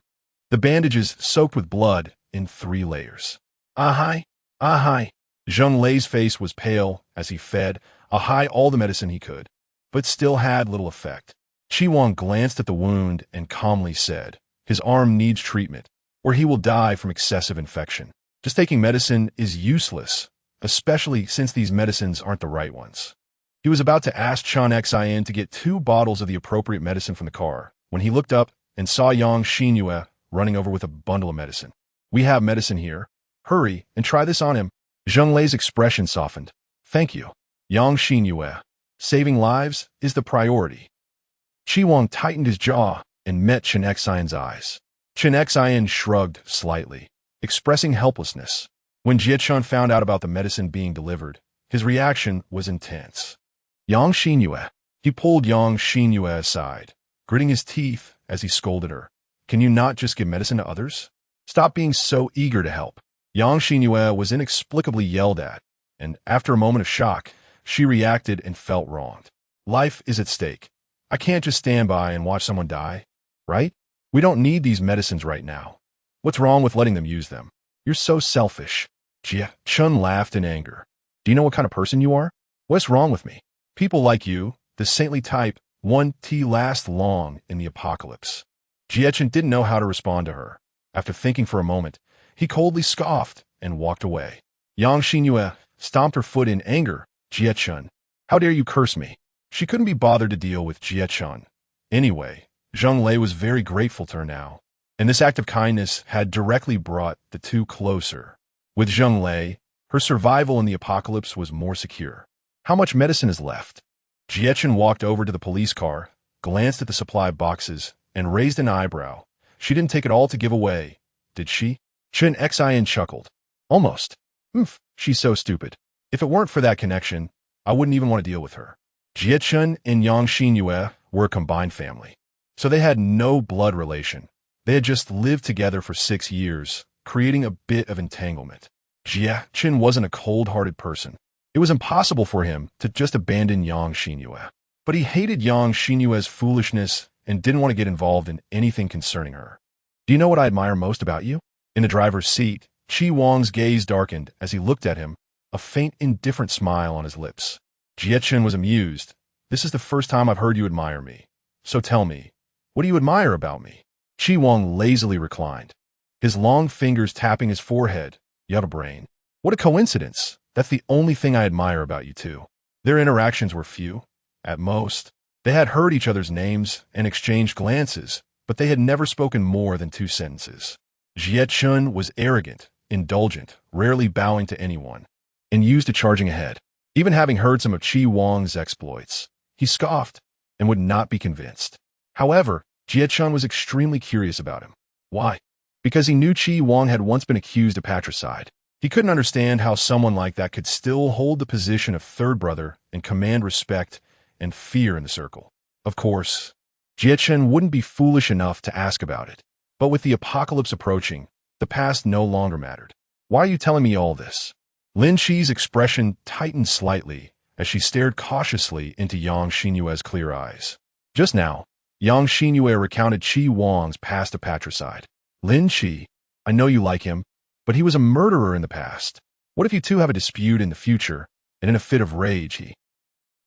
The bandages soaked with blood in 3 layers. Ahai, Ahai. Zheng Lei's face was pale as he fed Ahai all the medicine he could, but still had little effect. Chi Wang glanced at the wound and calmly said, His arm needs treatment, or he will die from excessive infection. Just taking medicine is useless, especially since these medicines aren't the right ones. He was about to ask Chun Xin to get 2 bottles of the appropriate medicine from the car when he looked up and saw Yang Xinyue running over with a bundle of medicine. We have medicine here. Hurry and try this on him. Zheng Lei's expression softened. Thank you. Yang Xinyue. Saving lives is the priority. Chi Wang tightened his jaw and met Chen Xin's eyes. Chen Xin shrugged slightly, expressing helplessness. When Jiechun found out about the medicine being delivered, his reaction was intense. Yang Xinyue. He pulled Yang Xinyue aside, gritting his teeth as he scolded her. Can you not just give medicine to others? Stop being so eager to help. Yang Xinyue was inexplicably yelled at, and after a moment of shock, she reacted and felt wronged. Life is at stake. I can't just stand by and watch someone die, right? We don't need these medicines right now. What's wrong with letting them use them? You're so selfish. Jia Chun laughed in anger. Do you know what kind of person you are? What's wrong with me? People like you, the saintly type, won't last long in the apocalypse. Jiechun didn't know how to respond to her. After thinking for a moment, he coldly scoffed and walked away. Yang Xinyue stomped her foot in anger. Jiechun, how dare you curse me? She couldn't be bothered to deal with Jiechun. Anyway, Zheng Lei was very grateful to her now, and this act of kindness had directly brought the two closer. With Zheng Lei, her survival in the apocalypse was more secure. How much medicine is left? Jiechun walked over to the police car, glanced at the supply boxes, and raised an eyebrow. She didn't take it all to give away, did she? Chen Xin chuckled. Almost. She's so stupid. If it weren't for that connection, I wouldn't even want to deal with her. Jiechun and Yang Xinyue were a combined family, so they had no blood relation. They had just lived together for 6 years, creating a bit of entanglement. Jiechun wasn't a cold-hearted person. It was impossible for him to just abandon Yang Xinyue. But he hated Yang Xinyue's foolishness and didn't want to get involved in anything concerning her. Do you know what I admire most about you? In the driver's seat, Chi Wang's gaze darkened as he looked at him, a faint, indifferent smile on his lips. Jiechun was amused. This is the first time I've heard you admire me. So tell me, what do you admire about me? Chi Wang lazily reclined, his long fingers tapping his forehead, You have a brain. What a coincidence. That's the only thing I admire about you two. Their interactions were few, at most. They had heard each other's names and exchanged glances, but they had never spoken more than 2 sentences. Jie Chun was arrogant, indulgent, rarely bowing to anyone, and used to charging ahead. Even having heard some of Chi Wang's exploits, he scoffed and would not be convinced. However, Jie Chun was extremely curious about him. Why? Because he knew Chi Wang had once been accused of patricide. He couldn't understand how someone like that could still hold the position of third brother and command respect and fear in the circle. Of course, Jie Chun wouldn't be foolish enough to ask about it. But with the apocalypse approaching, the past no longer mattered. Why are you telling me all this? Lin Chi's expression tightened slightly as she stared cautiously into Yang Xinyue's clear eyes. Just now, Yang Xinyue recounted Chi Wang's past of patricide. Lin Chi, I know you like him, but he was a murderer in the past. What if you two have a dispute in the future, and in a fit of rage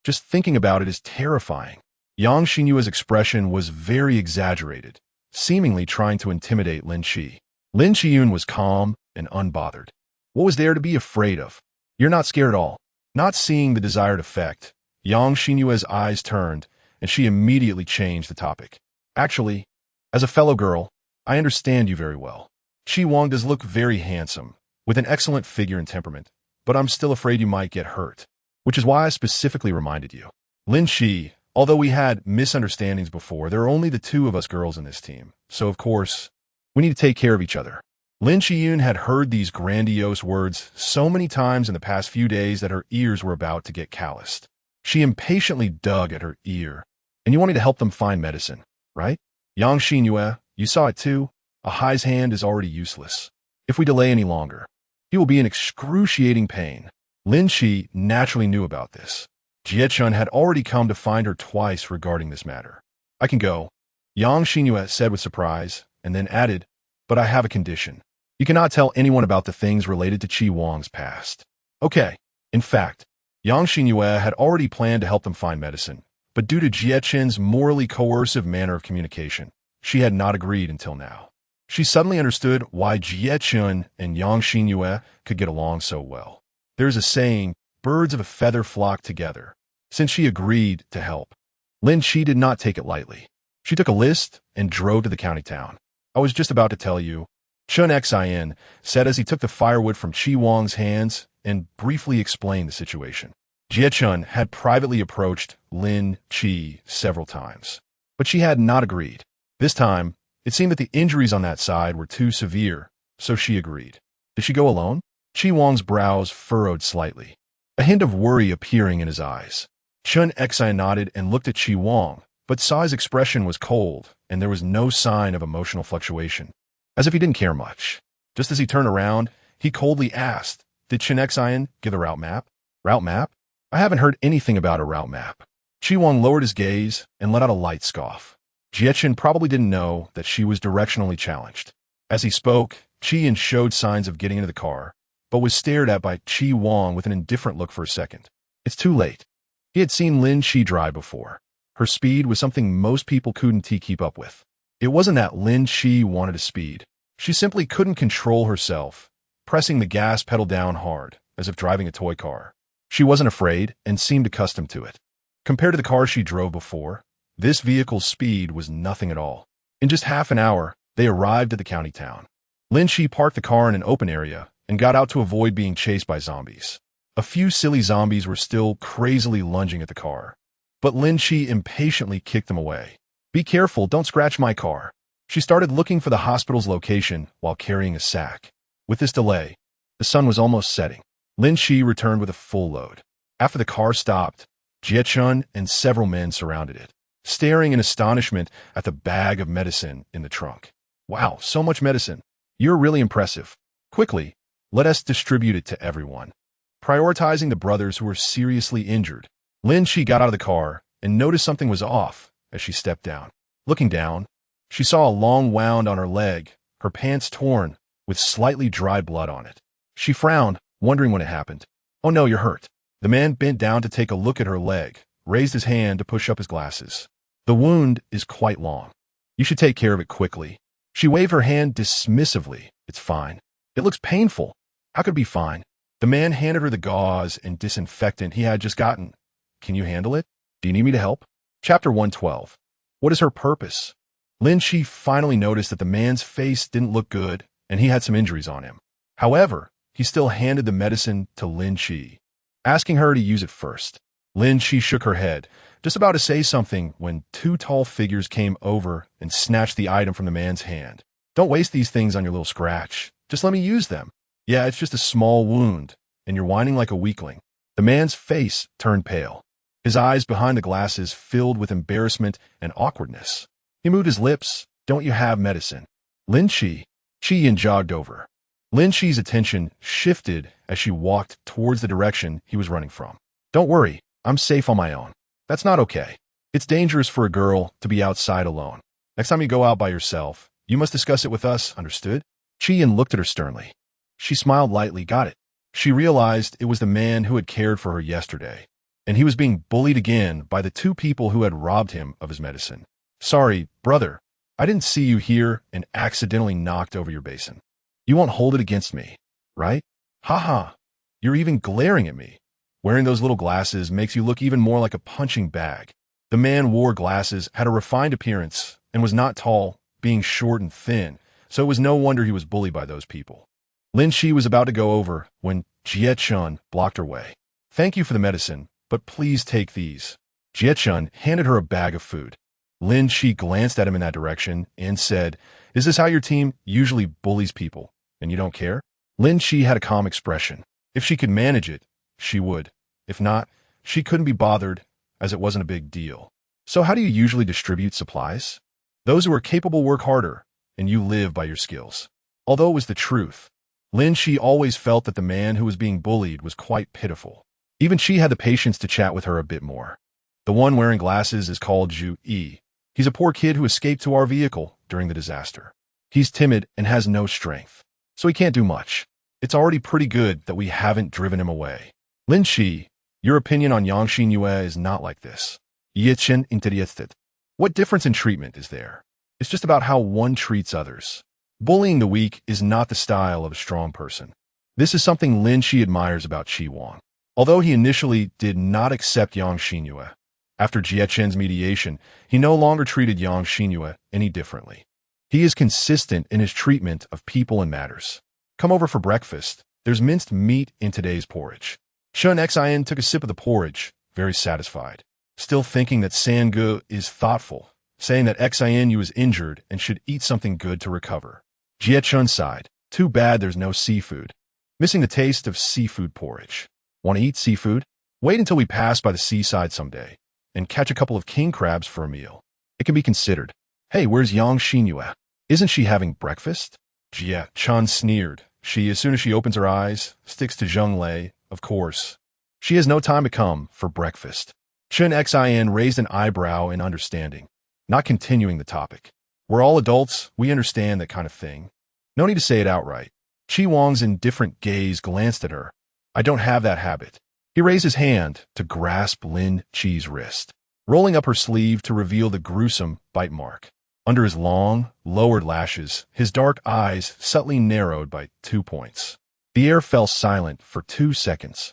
Just thinking about it is terrifying. Yang Xinyue's expression was very exaggerated, seemingly trying to intimidate Lin Chi. Lin Chiyun was calm and unbothered. What was there to be afraid of? You're not scared at all. Not seeing the desired effect, Yang Xinyue's eyes turned, and she immediately changed the topic. Actually, as a fellow girl, I understand you very well. Chi Wang does look very handsome, with an excellent figure and temperament, but I'm still afraid you might get hurt, which is why I specifically reminded you. Lin Chi, although we had misunderstandings before, there are only the 2 of us girls in this team, so of course, we need to take care of each other. Lin Chiyun had heard these grandiose words so many times in the past few days that her ears were about to get calloused. She impatiently dug at her ear. And you wanted to help them find medicine, right? Yang Xinyue, you saw it too. A Hai's hand is already useless. If we delay any longer, he will be in excruciating pain. Lin Chi naturally knew about this. Jie Chun had already come to find her twice regarding this matter. I can go, Yang Xinyue said with surprise, and then added, but I have a condition. You cannot tell anyone about the things related to Chi Wang's past. Okay. In fact, Yang Xinyue had already planned to help them find medicine, but due to Jie Chen's morally coercive manner of communication, she had not agreed until now. She suddenly understood why Jie Chen and Yang Xinyue could get along so well. There's a saying, birds of a feather flock together. Since she agreed to help, Lin Chi did not take it lightly. She took a list and drove to the county town. I was just about to tell you, Chun Xin said as he took the firewood from Chi Wang's hands and briefly explained the situation. Jie Chun had privately approached Lin Chi several times, but she had not agreed. This time, it seemed that the injuries on that side were too severe, so she agreed. Did she go alone? Chi Wang's brows furrowed slightly, a hint of worry appearing in his eyes. Chun Xin nodded and looked at Chi Wang, but saw his expression was cold and there was no sign of emotional fluctuation, as if he didn't care much. Just as he turned around, he coldly asked, did Chun Xin give the route map? Route map? I haven't heard anything about a route map. Chi Wang lowered his gaze and let out a light scoff. Jie Chen probably didn't know that she was directionally challenged. As he spoke, Chi showed signs of getting into the car, but was stared at by Chi Wang with an indifferent look for a second. It's too late. He had seen Lin Chi drive before. Her speed was something most people couldn't keep up with. It wasn't that Lin Chi wanted to speed. She simply couldn't control herself, pressing the gas pedal down hard, as if driving a toy car. She wasn't afraid and seemed accustomed to it. Compared to the car she drove before, this vehicle's speed was nothing at all. In just half an hour, they arrived at the county town. Lin Chi parked the car in an open area and got out to avoid being chased by zombies. A few silly zombies were still crazily lunging at the car, but Lin Chi impatiently kicked them away. Be careful, don't scratch my car. She started looking for the hospital's location while carrying a sack. With this delay, the sun was almost setting. Lin Chi returned with a full load. After the car stopped, Jie Chun and several men surrounded it, staring in astonishment at the bag of medicine in the trunk. Wow, so much medicine. You're really impressive. Quickly, let us distribute it to everyone. Prioritizing the brothers who were seriously injured, Lin Chi got out of the car and noticed something was off as she stepped down. Looking down, she saw a long wound on her leg, her pants torn, with slightly dried blood on it. She frowned, wondering what had happened. Oh no, you're hurt. The man bent down to take a look at her leg, raised his hand to push up his glasses. The wound is quite long. You should take care of it quickly. She waved her hand dismissively. It's fine. It looks painful. How could it be fine? The man handed her the gauze and disinfectant he had just gotten. Can you handle it? Do you need me to help? Chapter 112. What is her purpose? Lin Chi finally noticed that the man's face didn't look good and he had some injuries on him. However, he still handed the medicine to Lin Chi, asking her to use it first. Lin Chi shook her head, just about to say something when two tall figures came over and snatched the item from the man's hand. Don't waste these things on your little scratch. Just let me use them. Yeah, it's just a small wound, and you're whining like a weakling. The man's face turned pale. His eyes behind the glasses filled with embarrassment and awkwardness. He moved his lips. Don't you have medicine? Lin Chi. Chi-yin jogged over. Lin Chi's attention shifted as she walked towards the direction he was running from. Don't worry, I'm safe on my own. That's not okay. It's dangerous for a girl to be outside alone. Next time you go out by yourself, you must discuss it with us, understood? Chi-yin looked at her sternly. She smiled lightly, got it. She realized it was the man who had cared for her yesterday, and he was being bullied again by the two people who had robbed him of his medicine. Sorry, brother. I didn't see you here and accidentally knocked over your basin. You won't hold it against me, right? Haha. You're even glaring at me. Wearing those little glasses makes you look even more like a punching bag. The man wore glasses, had a refined appearance, and was not tall, being short and thin, so it was no wonder he was bullied by those people. Lin Chi was about to go over when Jie-chun blocked her way. Thank you for the medicine, but please take these. Jie-chun handed her a bag of food. Lin Chi glanced at him in that direction and said, Is this how your team usually bullies people, and you don't care? Lin Chi had a calm expression. If she could manage it, she would. If not, she couldn't be bothered, as it wasn't a big deal. So how do you usually distribute supplies? Those who are capable work harder, and you live by your skills. Although it was the truth, Lin Chi always felt that the man who was being bullied was quite pitiful. Even she had the patience to chat with her a bit more. The one wearing glasses is called Zhu Yi. He's a poor kid who escaped to our vehicle during the disaster. He's timid and has no strength, so he can't do much. It's already pretty good that we haven't driven him away. Lin Chi, your opinion on Yang Xinyue is not like this. Yichen interested. What difference in treatment is there? It's just about how one treats others. Bullying the weak is not the style of a strong person. This is something Lin Chi admires about Chi Wang. Although he initially did not accept Yang Xinyue, after Jie-chen's mediation, he no longer treated Yang Xinyue any differently. He is consistent in his treatment of people and matters. Come over for breakfast. There's minced meat in today's porridge. Shun Xin took a sip of the porridge, very satisfied, still thinking that Sangu is thoughtful, saying that Xin was injured and should eat something good to recover. Jie-chun sighed. Too bad there's no seafood. Missing the taste of seafood porridge. Want to eat seafood? Wait until we pass by the seaside someday and catch a couple of king crabs for a meal. It can be considered. Hey, where's Yang Xinyue? Isn't she having breakfast? Jie-chun sneered. She, as soon as she opens her eyes, sticks to Zheng Lei, of course. She has no time to come for breakfast. Chun Xin raised an eyebrow in understanding, not continuing the topic. We're all adults, we understand that kind of thing. No need to say it outright. Chi Wang's indifferent gaze glanced at her. I don't have that habit. He raised his hand to grasp Lin Chi's wrist, rolling up her sleeve to reveal the gruesome bite mark. Under his long, lowered lashes, his dark eyes subtly narrowed by 2 points. The air fell silent for 2 seconds.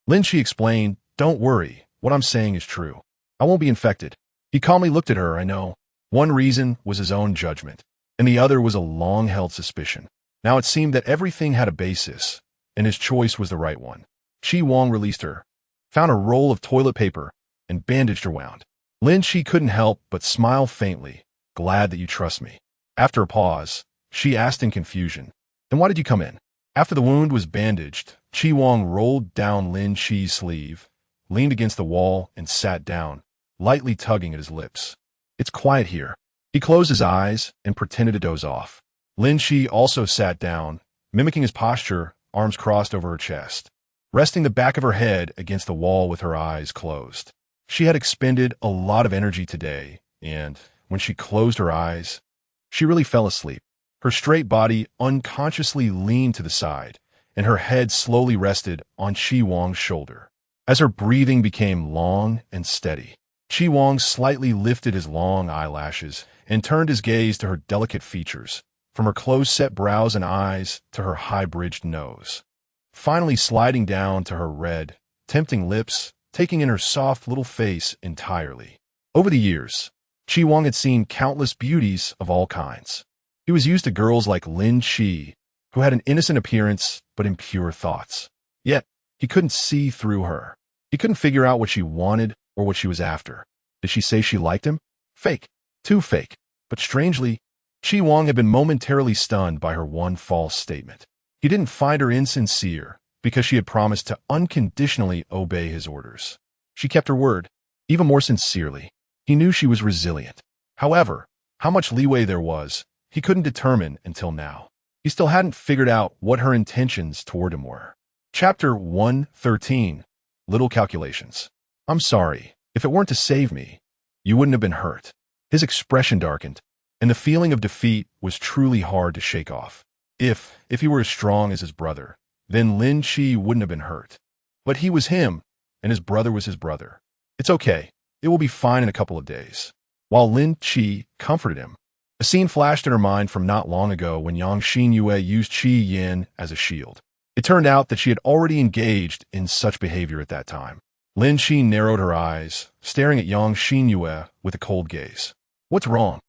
Lin Chi explained, Don't worry, what I'm saying is true. I won't be infected. He calmly looked at her, I know. One reason was his own judgment, and the other was a long-held suspicion. Now it seemed that everything had a basis, and his choice was the right one. Chi Wang released her, found a roll of toilet paper, and bandaged her wound. Lin Chi couldn't help but smile faintly. Glad that you trust me. After a pause, she asked in confusion, Then why did you come in? After the wound was bandaged, Chi Wang rolled down Lin Chi's sleeve, leaned against the wall, and sat down, lightly tugging at his lips. It's quiet here. He closed his eyes and pretended to doze off. Lin Chi also sat down, mimicking his posture, arms crossed over her chest, resting the back of her head against the wall with her eyes closed. She had expended a lot of energy today, and when she closed her eyes, she really fell asleep. Her straight body unconsciously leaned to the side, and her head slowly rested on Chi Wang's shoulder. As her breathing became long and steady, Chi Wang slightly lifted his long eyelashes and turned his gaze to her delicate features, from her close-set brows and eyes to her high-bridged nose. finally sliding down to her red, tempting lips, taking in her soft little face entirely. Over the years, Chi Wang had seen countless beauties of all kinds. He was used to girls like Lin Chi, who had an innocent appearance but impure thoughts. Yet, he couldn't see through her. He couldn't figure out what she wanted or what she was after. Did she say she liked him? Fake. Too fake. But strangely, Chi Wang had been momentarily stunned by her one false statement. He didn't find her insincere because she had promised to unconditionally obey his orders. She kept her word, even more sincerely. He knew she was resilient. However, how much leeway there was, he couldn't determine until now. He still hadn't figured out what her intentions toward him were. Chapter 113. Little Calculations. I'm sorry. If it weren't to save me, you wouldn't have been hurt. His expression darkened, and the feeling of defeat was truly hard to shake off. If he were as strong as his brother, then Lin Chi wouldn't have been hurt. But he was him, and his brother was his brother. It's okay. It will be fine in a couple of days. While Lin Chi comforted him, a scene flashed in her mind from not long ago when Yang Xinyue used Qi Yin as a shield. It turned out that she had already engaged in such behavior at that time. Lin Chi narrowed her eyes, staring at Yang Xinyue with a cold gaze. What's wrong?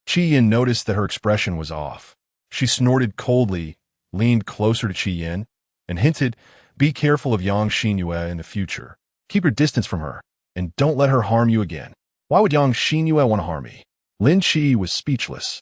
Qi Yin noticed that her expression was off. She snorted coldly, leaned closer to Qi Yin, and hinted, be careful of Yang Xinyue in the future. Keep your distance from her, and don't let her harm you again. Why would Yang Xinyue want to harm me? Lin Chi was speechless.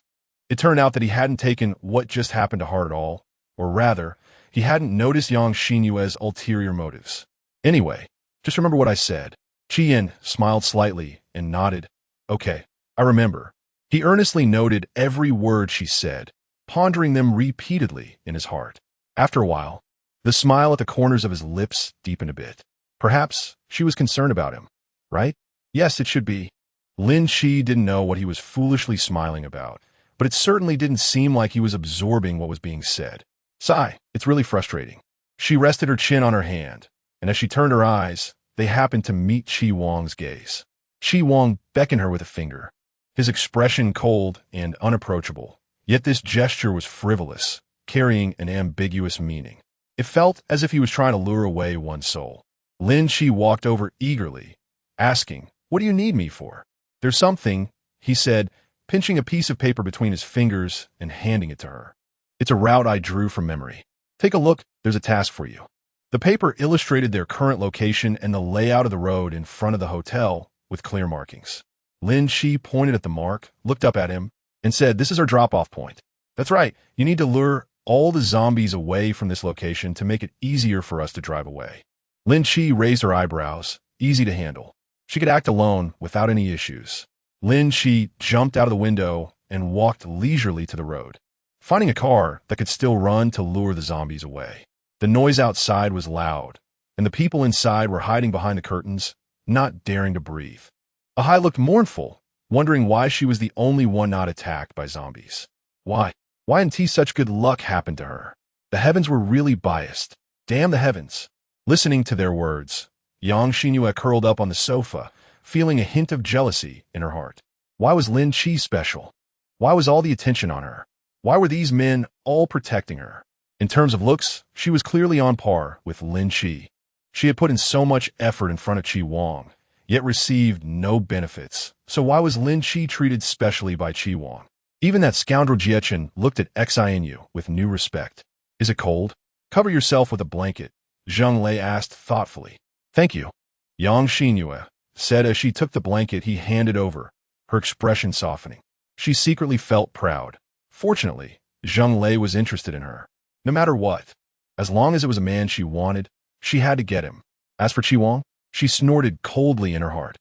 It turned out that he hadn't taken what just happened to heart at all, or rather, he hadn't noticed Yang Xinyue's ulterior motives. Anyway, just remember what I said. Qi Yin smiled slightly and nodded. Okay, I remember. He earnestly noted every word she said, pondering them repeatedly in his heart. After a while, the smile at the corners of his lips deepened a bit. Perhaps she was concerned about him, right? Yes, it should be. Lin Chi didn't know what he was foolishly smiling about, but it certainly didn't seem like he was absorbing what was being said. Sigh, it's really frustrating. She rested her chin on her hand, and as she turned her eyes, they happened to meet Chi Wang's gaze. Chi Wang beckoned her with a finger, his expression cold and unapproachable. Yet this gesture was frivolous, carrying an ambiguous meaning. It felt as if he was trying to lure away one's soul. Lin Chi walked over eagerly, asking, "What do you need me for?" "There's something," he said, pinching a piece of paper between his fingers and handing it to her. "It's a route I drew from memory. Take a look, there's a task for you." The paper illustrated their current location and the layout of the road in front of the hotel with clear markings. Lin Chi pointed at the mark, looked up at him, and said, "This is our drop-off point." "That's right, you need to lure all the zombies away from this location to make it easier for us to drive away." Lin Chi raised her eyebrows, easy to handle. She could act alone without any issues. Lin Chi jumped out of the window and walked leisurely to the road, finding a car that could still run to lure the zombies away. The noise outside was loud, and the people inside were hiding behind the curtains, not daring to breathe. Ahai looked mournful, wondering why she was the only one not attacked by zombies. Why hadn't such good luck happened to her? The heavens were really biased. Damn the heavens. Listening to their words, Yang Xinyue curled up on the sofa, feeling a hint of jealousy in her heart. Why was Lin Chi special? Why was all the attention on her? Why were these men all protecting her? In terms of looks, she was clearly on par with Lin Chi. She had put in so much effort in front of Chi Wang, yet received no benefits. So why was Lin Chi treated specially by Chi Wang? Even that scoundrel Jiechen looked at Xinyue with new respect. "Is it cold? Cover yourself with a blanket," Zheng Lei asked thoughtfully. "Thank you," Yang Xinyue said as she took the blanket he handed over, her expression softening. She secretly felt proud. Fortunately, Zheng Lei was interested in her. No matter what, as long as it was a man she wanted, she had to get him. As for Chi Wang, she snorted coldly in her heart.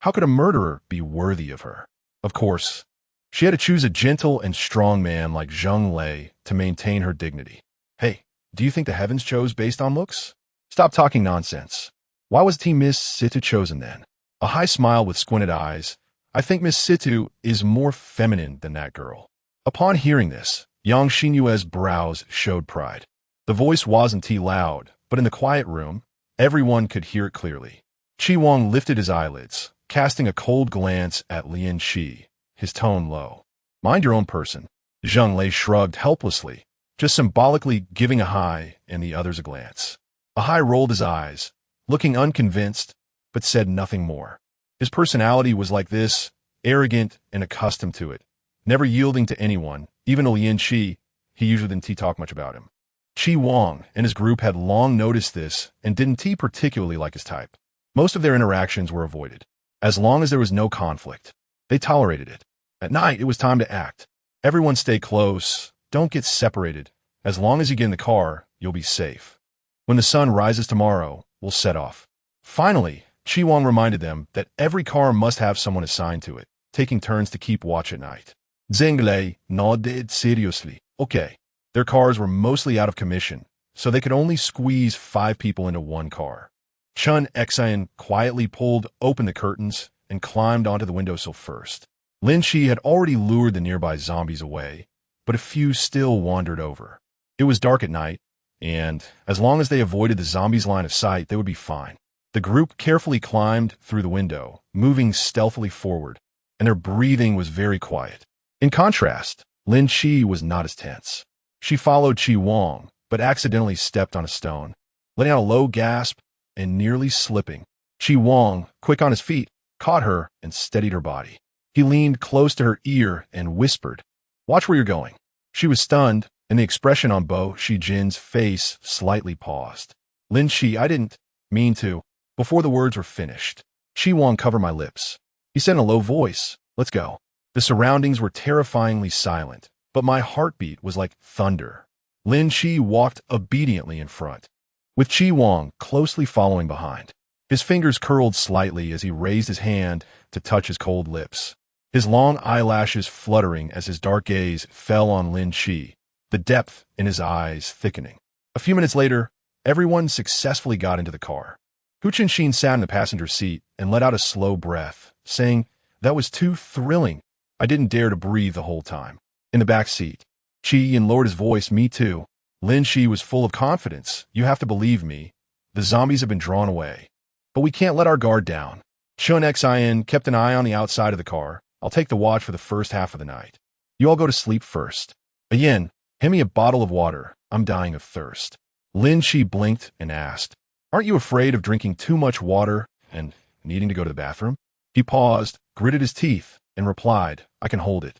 How could a murderer be worthy of her? Of course, she had to choose a gentle and strong man like Zheng Lei to maintain her dignity. Hey, do you think the heavens chose based on looks? Stop talking nonsense. Why was Team Miss Situ chosen then? Ahai smiled with squinted eyes. I think Miss Situ is more feminine than that girl. Upon hearing this, Yang Xinyue's brows showed pride. The voice wasn't too loud, but in the quiet room, everyone could hear it clearly. Chi Wang lifted his eyelids, casting a cold glance at Lin Chi, his tone low. Mind your own person. Zheng Lei shrugged helplessly, just symbolically giving a Hai and the others a glance. A Hai rolled his eyes, looking unconvinced, but said nothing more. His personality was like this, arrogant and accustomed to it, never yielding to anyone, even to Lian Qi. He usually didn't talk much about him. Chi Wang and his group had long noticed this and didn't particularly like his type. Most of their interactions were avoided. As long as there was no conflict, they tolerated it. At night, it was time to act. Everyone stay close. Don't get separated. As long as you get in the car, you'll be safe. When the sun rises tomorrow, we'll set off. Finally, Chi Wang reminded them that every car must have someone assigned to it, taking turns to keep watch at night. Zheng Lei nodded seriously. Okay. Their cars were mostly out of commission, so they could only squeeze 5 people into one car. Chun Xian quietly pulled open the curtains and climbed onto the windowsill first. Lin Qi had already lured the nearby zombies away, but a few still wandered over. It was dark at night, and as long as they avoided the zombies' line of sight, they would be fine. The group carefully climbed through the window, moving stealthily forward, and their breathing was very quiet. In contrast, Lin Qi was not as tense. She followed Chi Wang, but accidentally stepped on a stone, letting out a low gasp and nearly slipping. Chi Wang, quick on his feet, caught her and steadied her body. He leaned close to her ear and whispered, "Watch where you're going." She was stunned, and the expression on Bo Shijin's face slightly paused. Lin Qi, I didn't mean to. Before the words were finished, Chi Wang covered my lips. He said in a low voice, "Let's go." The surroundings were terrifyingly silent, but my heartbeat was like thunder. Lin Qi walked obediently in front, with Chi Wang closely following behind. His fingers curled slightly as he raised his hand to touch his cold lips, his long eyelashes fluttering as his dark gaze fell on Lin Qi, the depth in his eyes thickening. A few minutes later, everyone successfully got into the car. Hu Qinshin sat in the passenger seat and let out a slow breath, saying, "That was too thrilling. I didn't dare to breathe the whole time." In the back seat, Qi lowered his voice, "Me too." Lin Qi was full of confidence. "You have to believe me. The zombies have been drawn away. But we can't let our guard down." Chun Xian kept an eye on the outside of the car. "I'll take the watch for the first half of the night. You all go to sleep first. Yin, hand me a bottle of water. I'm dying of thirst." Lin Qi blinked and asked, "Aren't you afraid of drinking too much water and needing to go to the bathroom?" He paused, gritted his teeth, and replied, "I can hold it."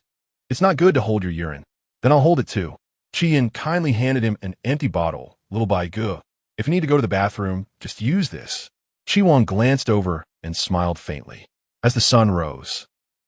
"It's not good to hold your urine." "Then I'll hold it too." Qian kindly handed him an empty bottle, little by gu. "If you need to go to the bathroom, just use this." Chi Wang glanced over and smiled faintly. As the sun rose,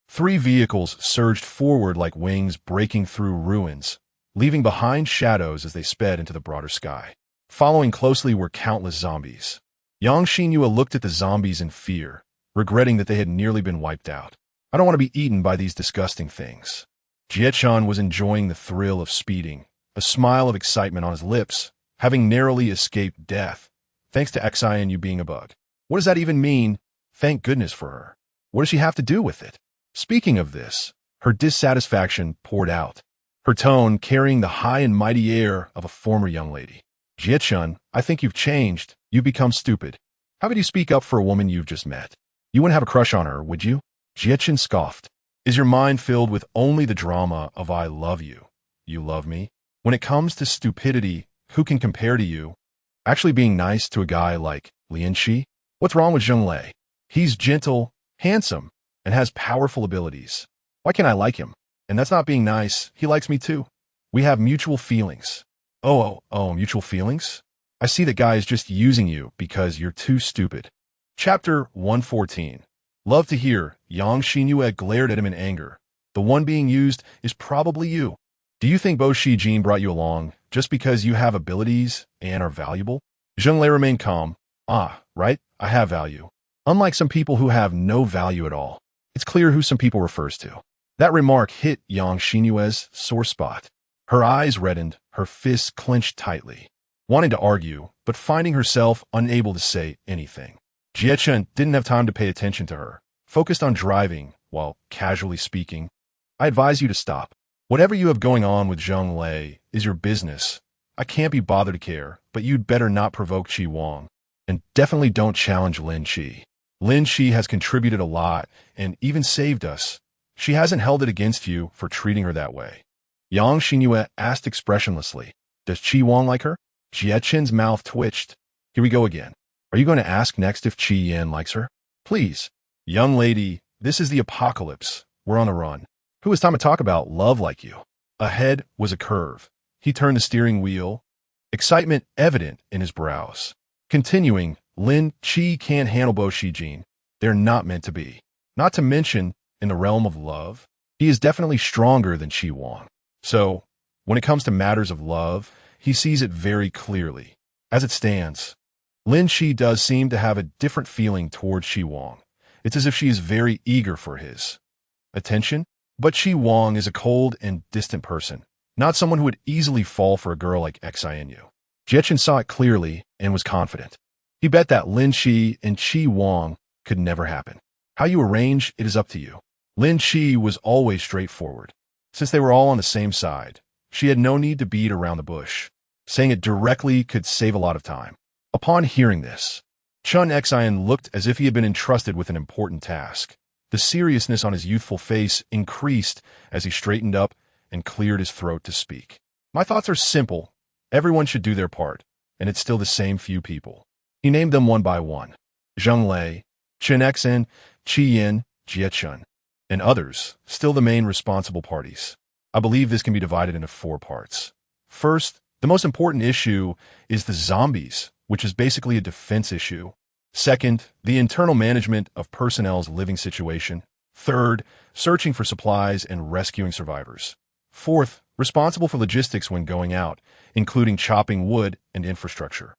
3 vehicles surged forward like wings breaking through ruins, leaving behind shadows as they sped into the broader sky. Following closely were countless zombies. Yang Xinyue looked at the zombies in fear, regretting that they had nearly been wiped out. "I don't want to be eaten by these disgusting things." Jiechan was enjoying the thrill of speeding, a smile of excitement on his lips, having narrowly escaped death, thanks to Xian being a bug. What does that even mean? Thank goodness for her. What does she have to do with it? Speaking of this, her dissatisfaction poured out, her tone carrying the high and mighty air of a former young lady. "Jiechun, I think you've changed. You've become stupid. How could you speak up for a woman you've just met? You wouldn't have a crush on her, would you?" Jiechun scoffed. "Is your mind filled with only the drama of I love you? You love me? When it comes to stupidity, who can compare to you? Actually being nice to a guy like Lian Qi? What's wrong with Zheng Lei? He's gentle, handsome, and has powerful abilities. Why can't I like him? And that's not being nice. He likes me too. We have mutual feelings." Oh, mutual feelings? I see that guy is just using you because you're too stupid." Chapter 114. Love to hear. Yang Xinyue glared at him in anger. "The one being used is probably you. Do you think Bo Shijin brought you along just because you have abilities and are valuable?" Zheng Lei remained calm. "Ah, right, I have value. Unlike some people who have no value at all." It's clear who some people refers to. That remark hit Yang Xinyue's sore spot. Her eyes reddened, her fists clenched tightly, wanting to argue, but finding herself unable to say anything. Jiechun didn't have time to pay attention to her, focused on driving while casually speaking. "I advise you to stop. Whatever you have going on with Zheng Lei is your business. I can't be bothered to care, but you'd better not provoke Chi Wang. And definitely don't challenge Lin Qi. Lin Qi has contributed a lot and even saved us. She hasn't held it against you for treating her that way." Yang Xinyue asked expressionlessly, Does Chi Wang like her? Jie Chen's mouth twitched. Here we go again. Are you going to ask next if Chi Yan likes her? Please. Young lady, this is the apocalypse. We're on a run. Who has time to talk about love like you? Ahead was a curve. He turned the steering wheel, excitement evident in his brows. Continuing, Lin Chi can't handle Bo Shijin. They're not meant to be. Not to mention, in the realm of love, he is definitely stronger than Chi Wang. So, when it comes to matters of love, he sees it very clearly. As it stands, Lin Chi does seem to have a different feeling towards Chi Wang. It's as if she is very eager for his attention, but Chi Wang is a cold and distant person, not someone who would easily fall for a girl like Xinu. Jie Chen saw it clearly and was confident. He bet that Lin Chi and Chi Wang could never happen. How you arrange it is up to you. Lin Chi was always straightforward. Since they were all on the same side, she had no need to beat around the bush. Saying it directly could save a lot of time. Upon hearing this, Chun Xian looked as if he had been entrusted with an important task. The seriousness on his youthful face increased as he straightened up and cleared his throat to speak. My thoughts are simple. Everyone should do their part, and it's still the same few people. He named them one by one. Zheng Lei, Chen Xen, Qi Yin, Jie Chun, and others, still the main responsible parties. I believe this can be divided into 4 parts. First, the most important issue is the zombies, which is basically a defense issue. Second, the internal management of personnel's living situation. Third, searching for supplies and rescuing survivors. Fourth, responsible for logistics when going out, including chopping wood and infrastructure.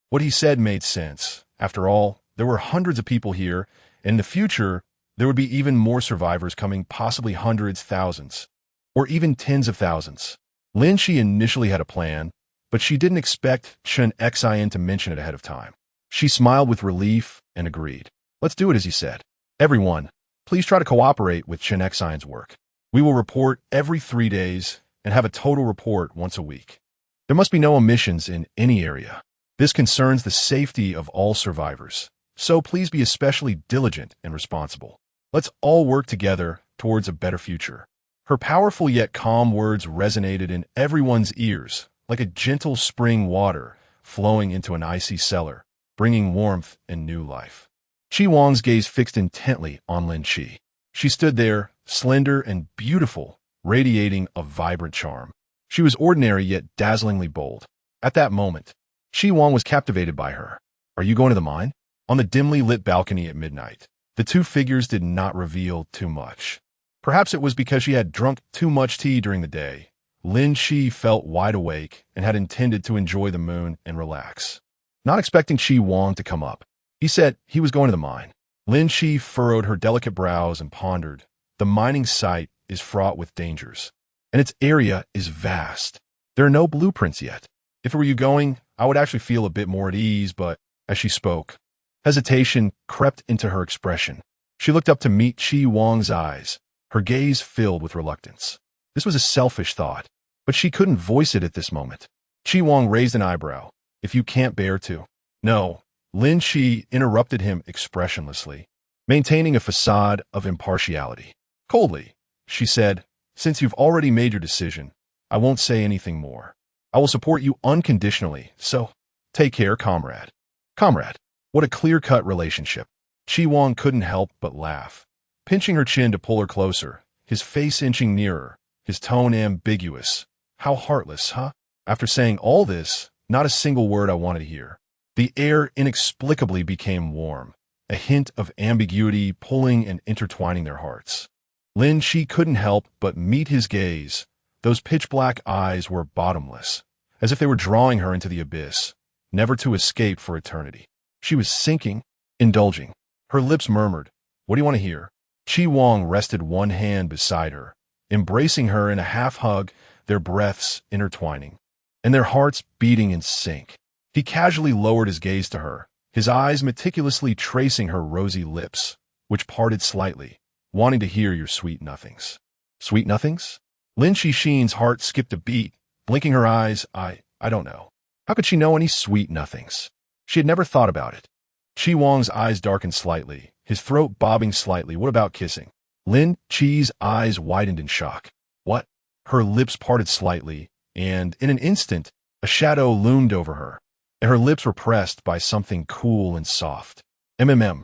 What he said made sense. After all, there were hundreds of people here, and in the future, there would be even more survivors coming, possibly hundreds, thousands, or even tens of thousands. Lin Chi initially had a plan, but she didn't expect Chen Xian to mention it ahead of time. She smiled with relief and agreed. Let's do it, as he said. Everyone, please try to cooperate with Chen Xian's work. We will report every 3 days and have a total report once a week. There must be no omissions in any area. This concerns the safety of all survivors, so please be especially diligent and responsible. Let's all work together towards a better future. Her powerful yet calm words resonated in everyone's ears, like a gentle spring water flowing into an icy cellar, bringing warmth and new life. Chi Wang's gaze fixed intently on Lin Chi. She stood there, slender and beautiful, radiating a vibrant charm. She was ordinary yet dazzlingly bold. At that moment, Chi Wang was captivated by her. Are you going to the mine? On the dimly lit balcony at midnight, the 2 figures did not reveal too much. Perhaps it was because she had drunk too much tea during the day. Lin Chi felt wide awake and had intended to enjoy the moon and relax. Not expecting Chi Wang to come up, he said he was going to the mine. Lin Chi furrowed her delicate brows and pondered. The mining site is fraught with dangers, and its area is vast. There are no blueprints yet. If it were you going, I would actually feel a bit more at ease, but as she spoke, hesitation crept into her expression. She looked up to meet Chi Wang's eyes, her gaze filled with reluctance. This was a selfish thought, but she couldn't voice it at this moment. Chi Wang raised an eyebrow. If you can't bear to. No. Lin Chi interrupted him expressionlessly, maintaining a facade of impartiality. Coldly, she said, since you've already made your decision, I won't say anything more. I will support you unconditionally, so take care, comrade. Comrade, what a clear-cut relationship. Chi Wang couldn't help but laugh, pinching her chin to pull her closer, his face inching nearer, his tone ambiguous. How heartless, huh? After saying all this, not a single word I wanted to hear. The air inexplicably became warm, a hint of ambiguity pulling and intertwining their hearts. Lin Chi couldn't help but meet his gaze. Those pitch-black eyes were bottomless, as if they were drawing her into the abyss, never to escape for eternity. She was sinking, indulging. Her lips murmured, "What do you want to hear?" Chi Wang rested one hand beside her, embracing her in a half-hug, their breaths intertwining, and their hearts beating in sync. He casually lowered his gaze to her, his eyes meticulously tracing her rosy lips, which parted slightly, wanting to hear your sweet nothings. Sweet nothings? Lin Shixin's heart skipped a beat, blinking her eyes. I don't know. How could she know any sweet nothings? She had never thought about it. Chi Wang's eyes darkened slightly, his throat bobbing slightly. What about kissing? Lin Chi's eyes widened in shock. What? Her lips parted slightly, and in an instant, A shadow loomed over her, and her lips were pressed by something cool and soft. MMM.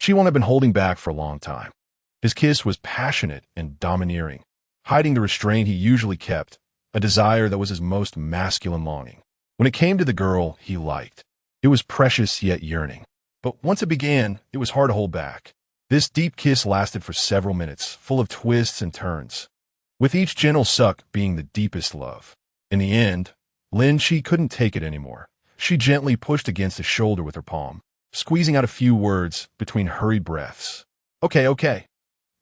Chi Wang had been holding back for a long time. His kiss was passionate and domineering, hiding the restraint he usually kept, a desire that was his most masculine longing. When it came to the girl he liked, it was precious yet yearning. But once it began, it was hard to hold back. This deep kiss lasted for several minutes, full of twists and turns, with each gentle suck being the deepest love. In the end, Lin Chi couldn't take it anymore. She gently pushed against his shoulder with her palm, squeezing out a few words between hurried breaths. Okay.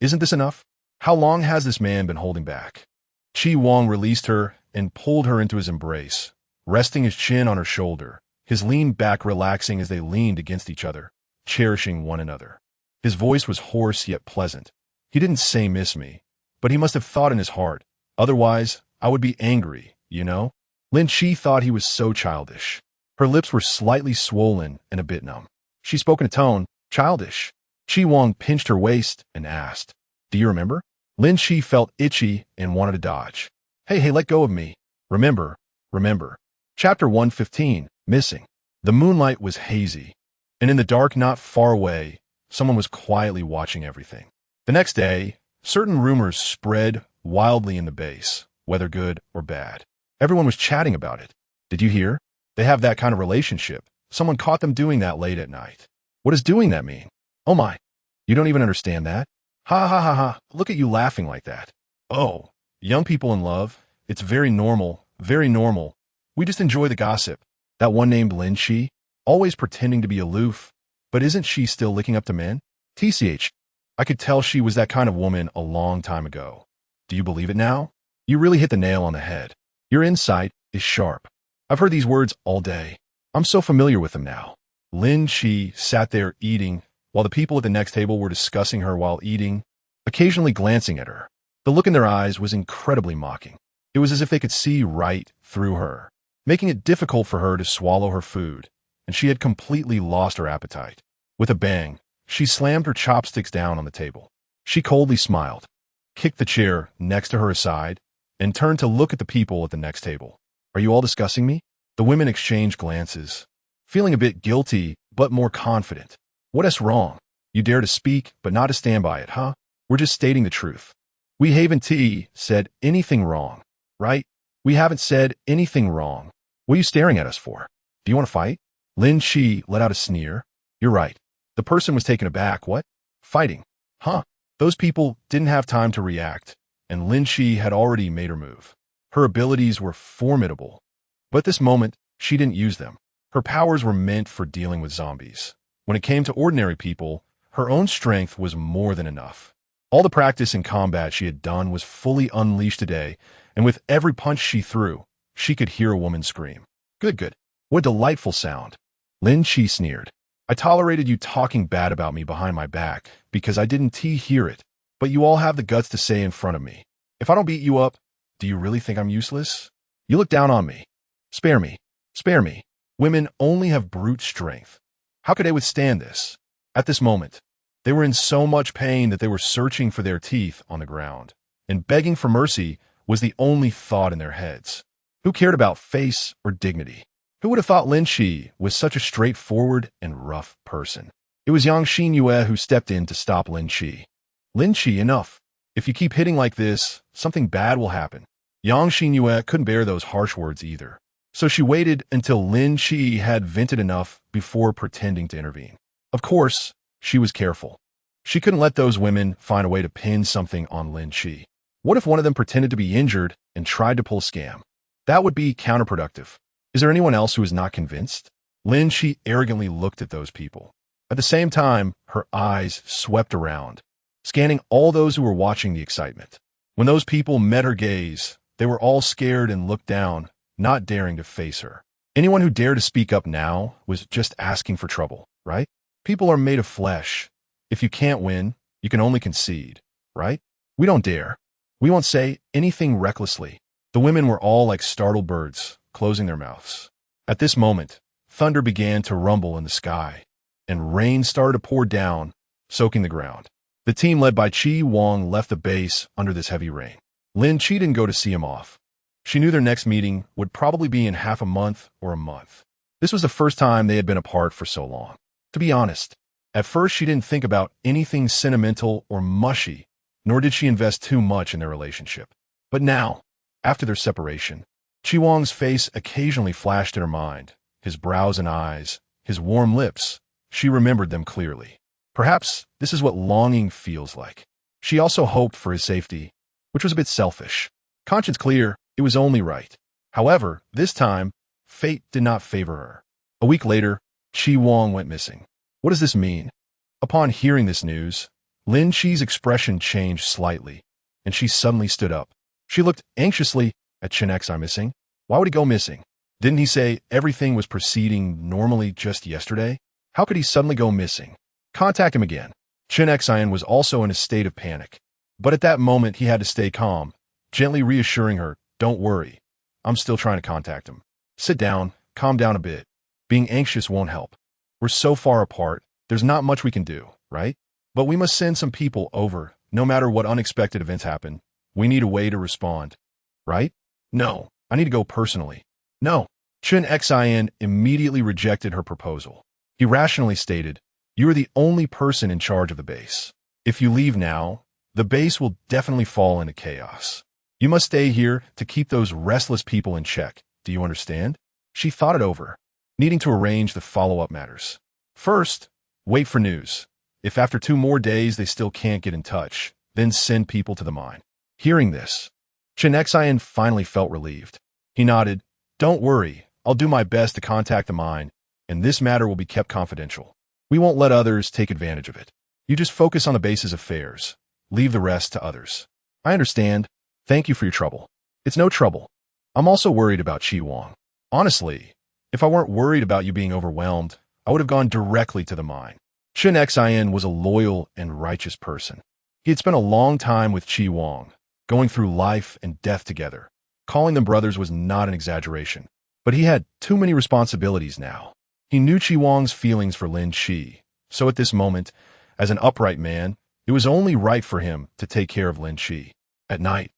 Isn't this enough? How long has this man been holding back? Chi Wang released her and pulled her into his embrace, resting his chin on her shoulder, his lean back relaxing as they leaned against each other, cherishing one another. His voice was hoarse yet pleasant. He didn't say miss me, but he must have thought in his heart, otherwise I would be angry, you know? Lin Chi thought he was so childish. Her lips were slightly swollen and a bit numb. She spoke in a tone, childish. Chi Wang pinched her waist and asked, do you remember? Lin Chi felt itchy and wanted to dodge. Hey, let go of me. Remember. Chapter 115, Missing. The moonlight was hazy, and in the dark not far away, someone was quietly watching everything. The next day, certain rumors spread wildly in the base, whether good or bad. Everyone was chatting about it. Did you hear? They have that kind of relationship. Someone caught them doing that late at night. What does doing that mean? Oh my, you don't even understand that? Ha, look at you laughing like that. Oh, young people in love, it's very normal, very normal. We just enjoy the gossip. That one named Lin Chi, always pretending to be aloof, but isn't she still licking up to men? TCH, I could tell she was that kind of woman a long time ago. Do you believe it now? You really hit the nail on the head. Your insight is sharp. I've heard these words all day. I'm so familiar with them now. Lin Chi sat there eating, while the people at the next table were discussing her while eating, occasionally glancing at her. The look in their eyes was incredibly mocking. It was as if they could see right through her, making it difficult for her to swallow her food, and she had completely lost her appetite. With a bang, she slammed her chopsticks down on the table. She coldly smiled, kicked the chair next to her aside, and turned to look at the people at the next table. Are you all discussing me? The women exchanged glances, feeling a bit guilty but more confident. What is wrong? You dare to speak, but not to stand by it, huh? We're just stating the truth. We haven't said anything wrong, right? We haven't said anything wrong. What are you staring at us for? Do you want to fight? Lin Chi let out a sneer. You're right. The person was taken aback. What? Fighting? Huh? Those people didn't have time to react, and Lin Chi had already made her move. Her abilities were formidable, but at this moment, she didn't use them. Her powers were meant for dealing with zombies. When it came to ordinary people, her own strength was more than enough. All the practice in combat she had done was fully unleashed today, and with every punch she threw, she could hear a woman scream. Good. What a delightful sound. Lin Chi sneered. I tolerated you talking bad about me behind my back because I didn't hear it, but you all have the guts to say in front of me. If I don't beat you up, do you really think I'm useless? You look down on me. Spare me. Women only have brute strength. How could they withstand this? At this moment, they were in so much pain that they were searching for their teeth on the ground, and begging for mercy was the only thought in their heads. Who cared about face or dignity? Who would have thought Lin Chi was such a straightforward and rough person? It was Yang Xinyue who stepped in to stop Lin Chi. Lin Chi, enough. If you keep hitting like this, something bad will happen. Yang Xinyue couldn't bear those harsh words either, so she waited until Lin Chi had vented enough before pretending to intervene. Of course, she was careful. She couldn't let those women find a way to pin something on Lin Chi. What if one of them pretended to be injured and tried to pull a scam? That would be counterproductive. Is there anyone else who is not convinced? Lin Chi arrogantly looked at those people. At the same time, her eyes swept around, scanning all those who were watching the excitement. When those people met her gaze, they were all scared and looked down, not daring to face her. Anyone who dared to speak up now was just asking for trouble, right? People are made of flesh. If you can't win, you can only concede, right? We don't dare. We won't say anything recklessly. The women were all like startled birds, closing their mouths. At this moment, thunder began to rumble in the sky, and rain started to pour down, soaking the ground. The team led by Chi Wang left the base under this heavy rain. Lin Chi didn't go to see him off. She knew their next meeting would probably be in half a month or a month. This was the first time they had been apart for so long. To be honest, at first she didn't think about anything sentimental or mushy, nor did she invest too much in their relationship. But now, after their separation, Chi Wang's face occasionally flashed in her mind, his brows and eyes, his warm lips. She remembered them clearly. Perhaps this is what longing feels like. She also hoped for his safety, which was a bit selfish. Conscience clear, it was only right. However, this time, fate did not favor her. A week later, Chi Wang went missing. What does this mean? Upon hearing this news, Lin Chi's expression changed slightly, and she suddenly stood up. She looked anxiously at Chen Xi missing. Why would he go missing? Didn't he say everything was proceeding normally just yesterday? How could he suddenly go missing? Contact him again. Chen Xi was also in a state of panic. But at that moment, he had to stay calm, gently reassuring her, "Don't worry. I'm still trying to contact him. Sit down, calm down a bit. Being anxious won't help. We're so far apart, there's not much we can do, right? But we must send some people over, no matter what unexpected events happen. We need a way to respond. Right? No, I need to go personally." No. Chen Xin immediately rejected her proposal. He rationally stated, "You are the only person in charge of the base. If you leave now, the base will definitely fall into chaos. You must stay here to keep those restless people in check. Do you understand?" She thought it over, needing to arrange the follow-up matters. First, wait for news. If after 2 more days they still can't get in touch, then send people to the mine. Hearing this, Chen Xin finally felt relieved. He nodded, "Don't worry, I'll do my best to contact the mine, and this matter will be kept confidential. We won't let others take advantage of it. You just focus on the base's affairs. Leave the rest to others." "I understand. Thank you for your trouble." "It's no trouble. I'm also worried about Chi Wang. Honestly, if I weren't worried about you being overwhelmed, I would have gone directly to the mine." Chen Xin was a loyal and righteous person. He had spent a long time with Chi Wang, going through life and death together. Calling them brothers was not an exaggeration. But he had too many responsibilities now. He knew Chi Wang's feelings for Lin Chi, so at this moment, as an upright man, it was only right for him to take care of Lin Chi. At night,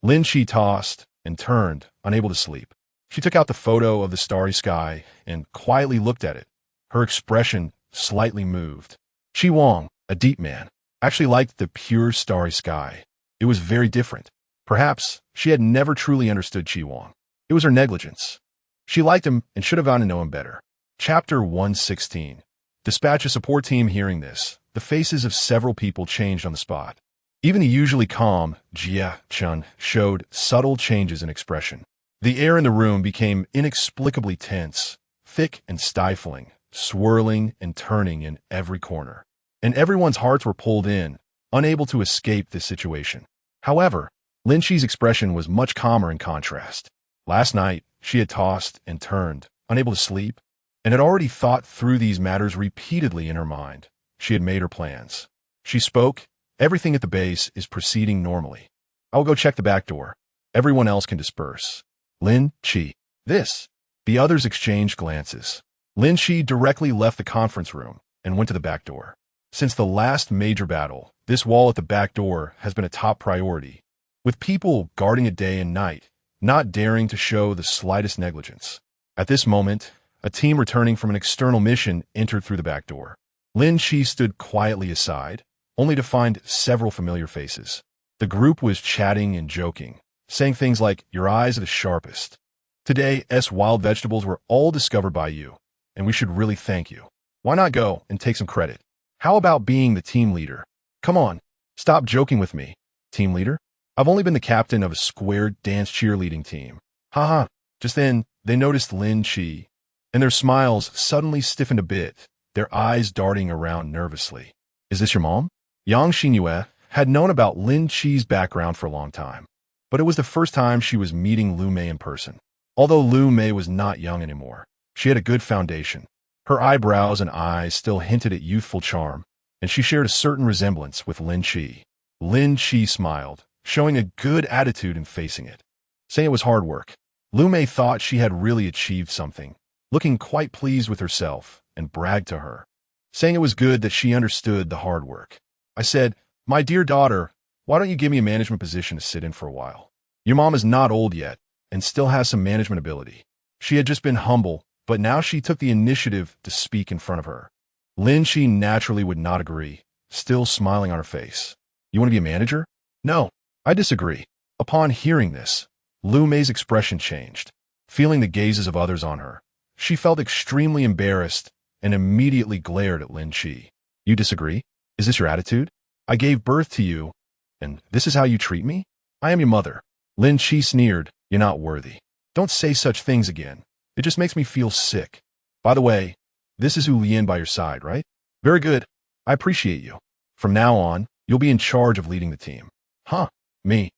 Lin Chi tossed and turned, unable to sleep. She took out the photo of the starry sky and quietly looked at it, her expression slightly moved. Chi Wang, a deep man, actually liked the pure starry sky. It was very different. Perhaps she had never truly understood Chi Wang. It was her negligence. She liked him and should have gotten to know him better. Chapter 116. Dispatch a support team. Hearing this, the faces of several people changed on the spot. Even the usually calm Jia Chun showed subtle changes in expression. The air in the room became inexplicably tense, thick and stifling, swirling and turning in every corner. And everyone's hearts were pulled in, unable to escape this situation. However, Lin Chi's expression was much calmer in contrast. Last night, she had tossed and turned, unable to sleep, and had already thought through these matters repeatedly in her mind. She had made her plans. She spoke, "Everything at the base is proceeding normally. I will go check the back door. Everyone else can disperse." Lin Chi. This. The others exchanged glances. Lin Chi directly left the conference room and went to the back door. Since the last major battle, this wall at the back door has been a top priority, with people guarding it day and night, not daring to show the slightest negligence. At this moment, a team returning from an external mission entered through the back door. Lin Chi stood quietly aside, only to find several familiar faces. The group was chatting and joking, saying things like, "Your eyes are the sharpest. Today's wild vegetables were all discovered by you, and we should really thank you. Why not go and take some credit? How about being the team leader? Come on, stop joking with me. Team leader? I've only been the captain of a square dance cheerleading team. Haha." Just then, they noticed Lin Chi, and their smiles suddenly stiffened a bit, their eyes darting around nervously. "Is this your mom?" Yang Xinyue had known about Lin Chi's background for a long time, but it was the first time she was meeting Lu Mei in person. Although Lu Mei was not young anymore, she had a good foundation. Her eyebrows and eyes still hinted at youthful charm, and she shared a certain resemblance with Lin Chi. Lin Chi smiled, showing a good attitude in facing it, saying it was hard work. Lu Mei thought she had really achieved something, looking quite pleased with herself, and bragged to her, saying it was good that she understood the hard work. I said, "My dear daughter, why don't you give me a management position to sit in for a while? Your mom is not old yet, and still has some management ability. She had just been humble, but now she took the initiative to speak in front of her. Lin Chi naturally would not agree, still smiling on her face. You want to be a manager? No, I disagree. Upon hearing this, Lu Mei's expression changed. Feeling the gazes of others on her, she felt extremely embarrassed and immediately glared at Lin Chi. You disagree? Is this your attitude? I gave birth to you, and this is how you treat me? I am your mother. Lin Chi sneered. You're not worthy. Don't say such things again. It just makes me feel sick. By the way, this is Hu Lian by your side, right? Very good. I appreciate you. From now on, you'll be in charge of leading the team. Huh? Me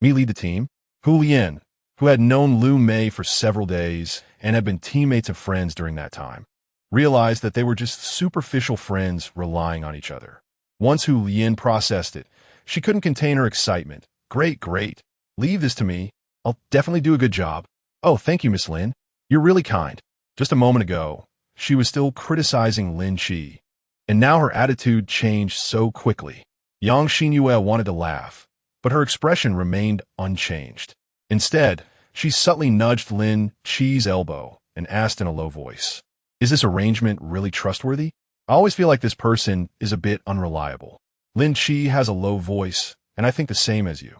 lead the team? Hu Lian, who had known Lu Mei for several days and had been teammates and friends during that time, realized that they were just superficial friends relying on each other. Once Hu Lian processed it, she couldn't contain her excitement. Great, great. Leave this to me. I'll definitely do a good job. Oh, thank you, Miss Lin. You're really kind. Just a moment ago, she was still criticizing Lin Chi, and now her attitude changed so quickly. Yang Xinyue wanted to laugh, but her expression remained unchanged. Instead, she subtly nudged Lin Chi's elbow and asked in a low voice, Is this arrangement really trustworthy? I always feel like this person is a bit unreliable. Lin Chi has a low voice, and I think the same as you.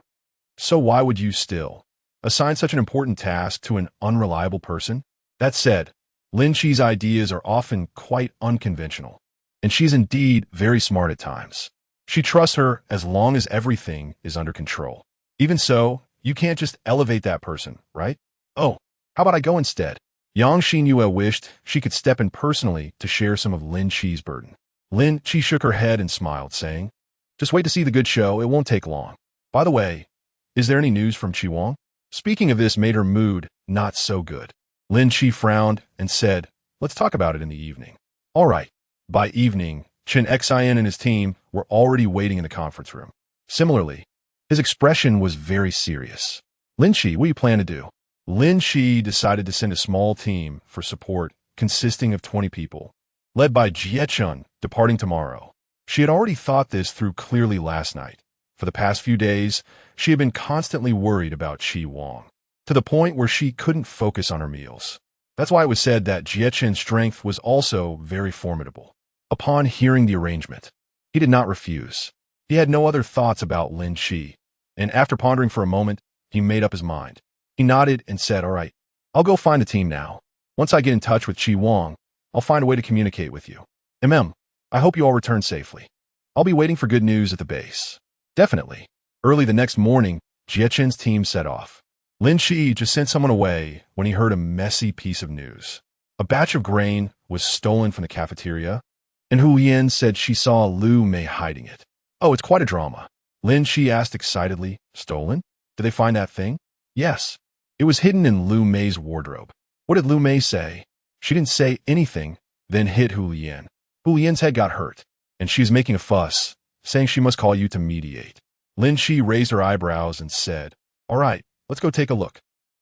So why would you still assign such an important task to an unreliable person? That said, Lin Chi's ideas are often quite unconventional, and she's indeed very smart at times. She trusts her as long as everything is under control. Even so, you can't just elevate that person, right? Oh, how about I go instead? Yang Xinyue wished she could step in personally to share some of Lin Chi's burden. Lin Chi shook her head and smiled, saying, Just wait to see the good show, it won't take long. By the way, is there any news from Chi Wang? Speaking of this made her mood not so good. Lin Chi frowned and said, Let's talk about it in the evening. All right. By evening, Chen Xian and his team were already waiting in the conference room. Similarly, his expression was very serious. Lin Chi, what do you plan to do? Lin Chi decided to send a small team for support consisting of 20 people, led by Jie Chun, departing tomorrow. She had already thought this through clearly last night. For the past few days, she had been constantly worried about Chi Wang, to the point where she couldn't focus on her meals. That's why it was said that Jie Chun's strength was also very formidable. Upon hearing the arrangement, he did not refuse. He had no other thoughts about Lin Chi, and after pondering for a moment, he made up his mind. He nodded and said, All right, I'll go find a team now. Once I get in touch with Chi Wang, I'll find a way to communicate with you. I hope you all return safely. I'll be waiting for good news at the base. Definitely. Early the next morning, Jie Chen's team set off. Lin Chi just sent someone away when he heard a messy piece of news. A batch of grain was stolen from the cafeteria, and Hu Lian said she saw Lu Mei hiding it. Oh, it's quite a drama. Lin Chi asked excitedly, Stolen? Did they find that thing? Yes. It was hidden in Lu Mei's wardrobe. What did Lu Mei say? She didn't say anything, then hit Hu Lian. Hu Lian's head got hurt, and she was making a fuss, saying she must call you to mediate. Lin Chi raised her eyebrows and said, All right, let's go take a look.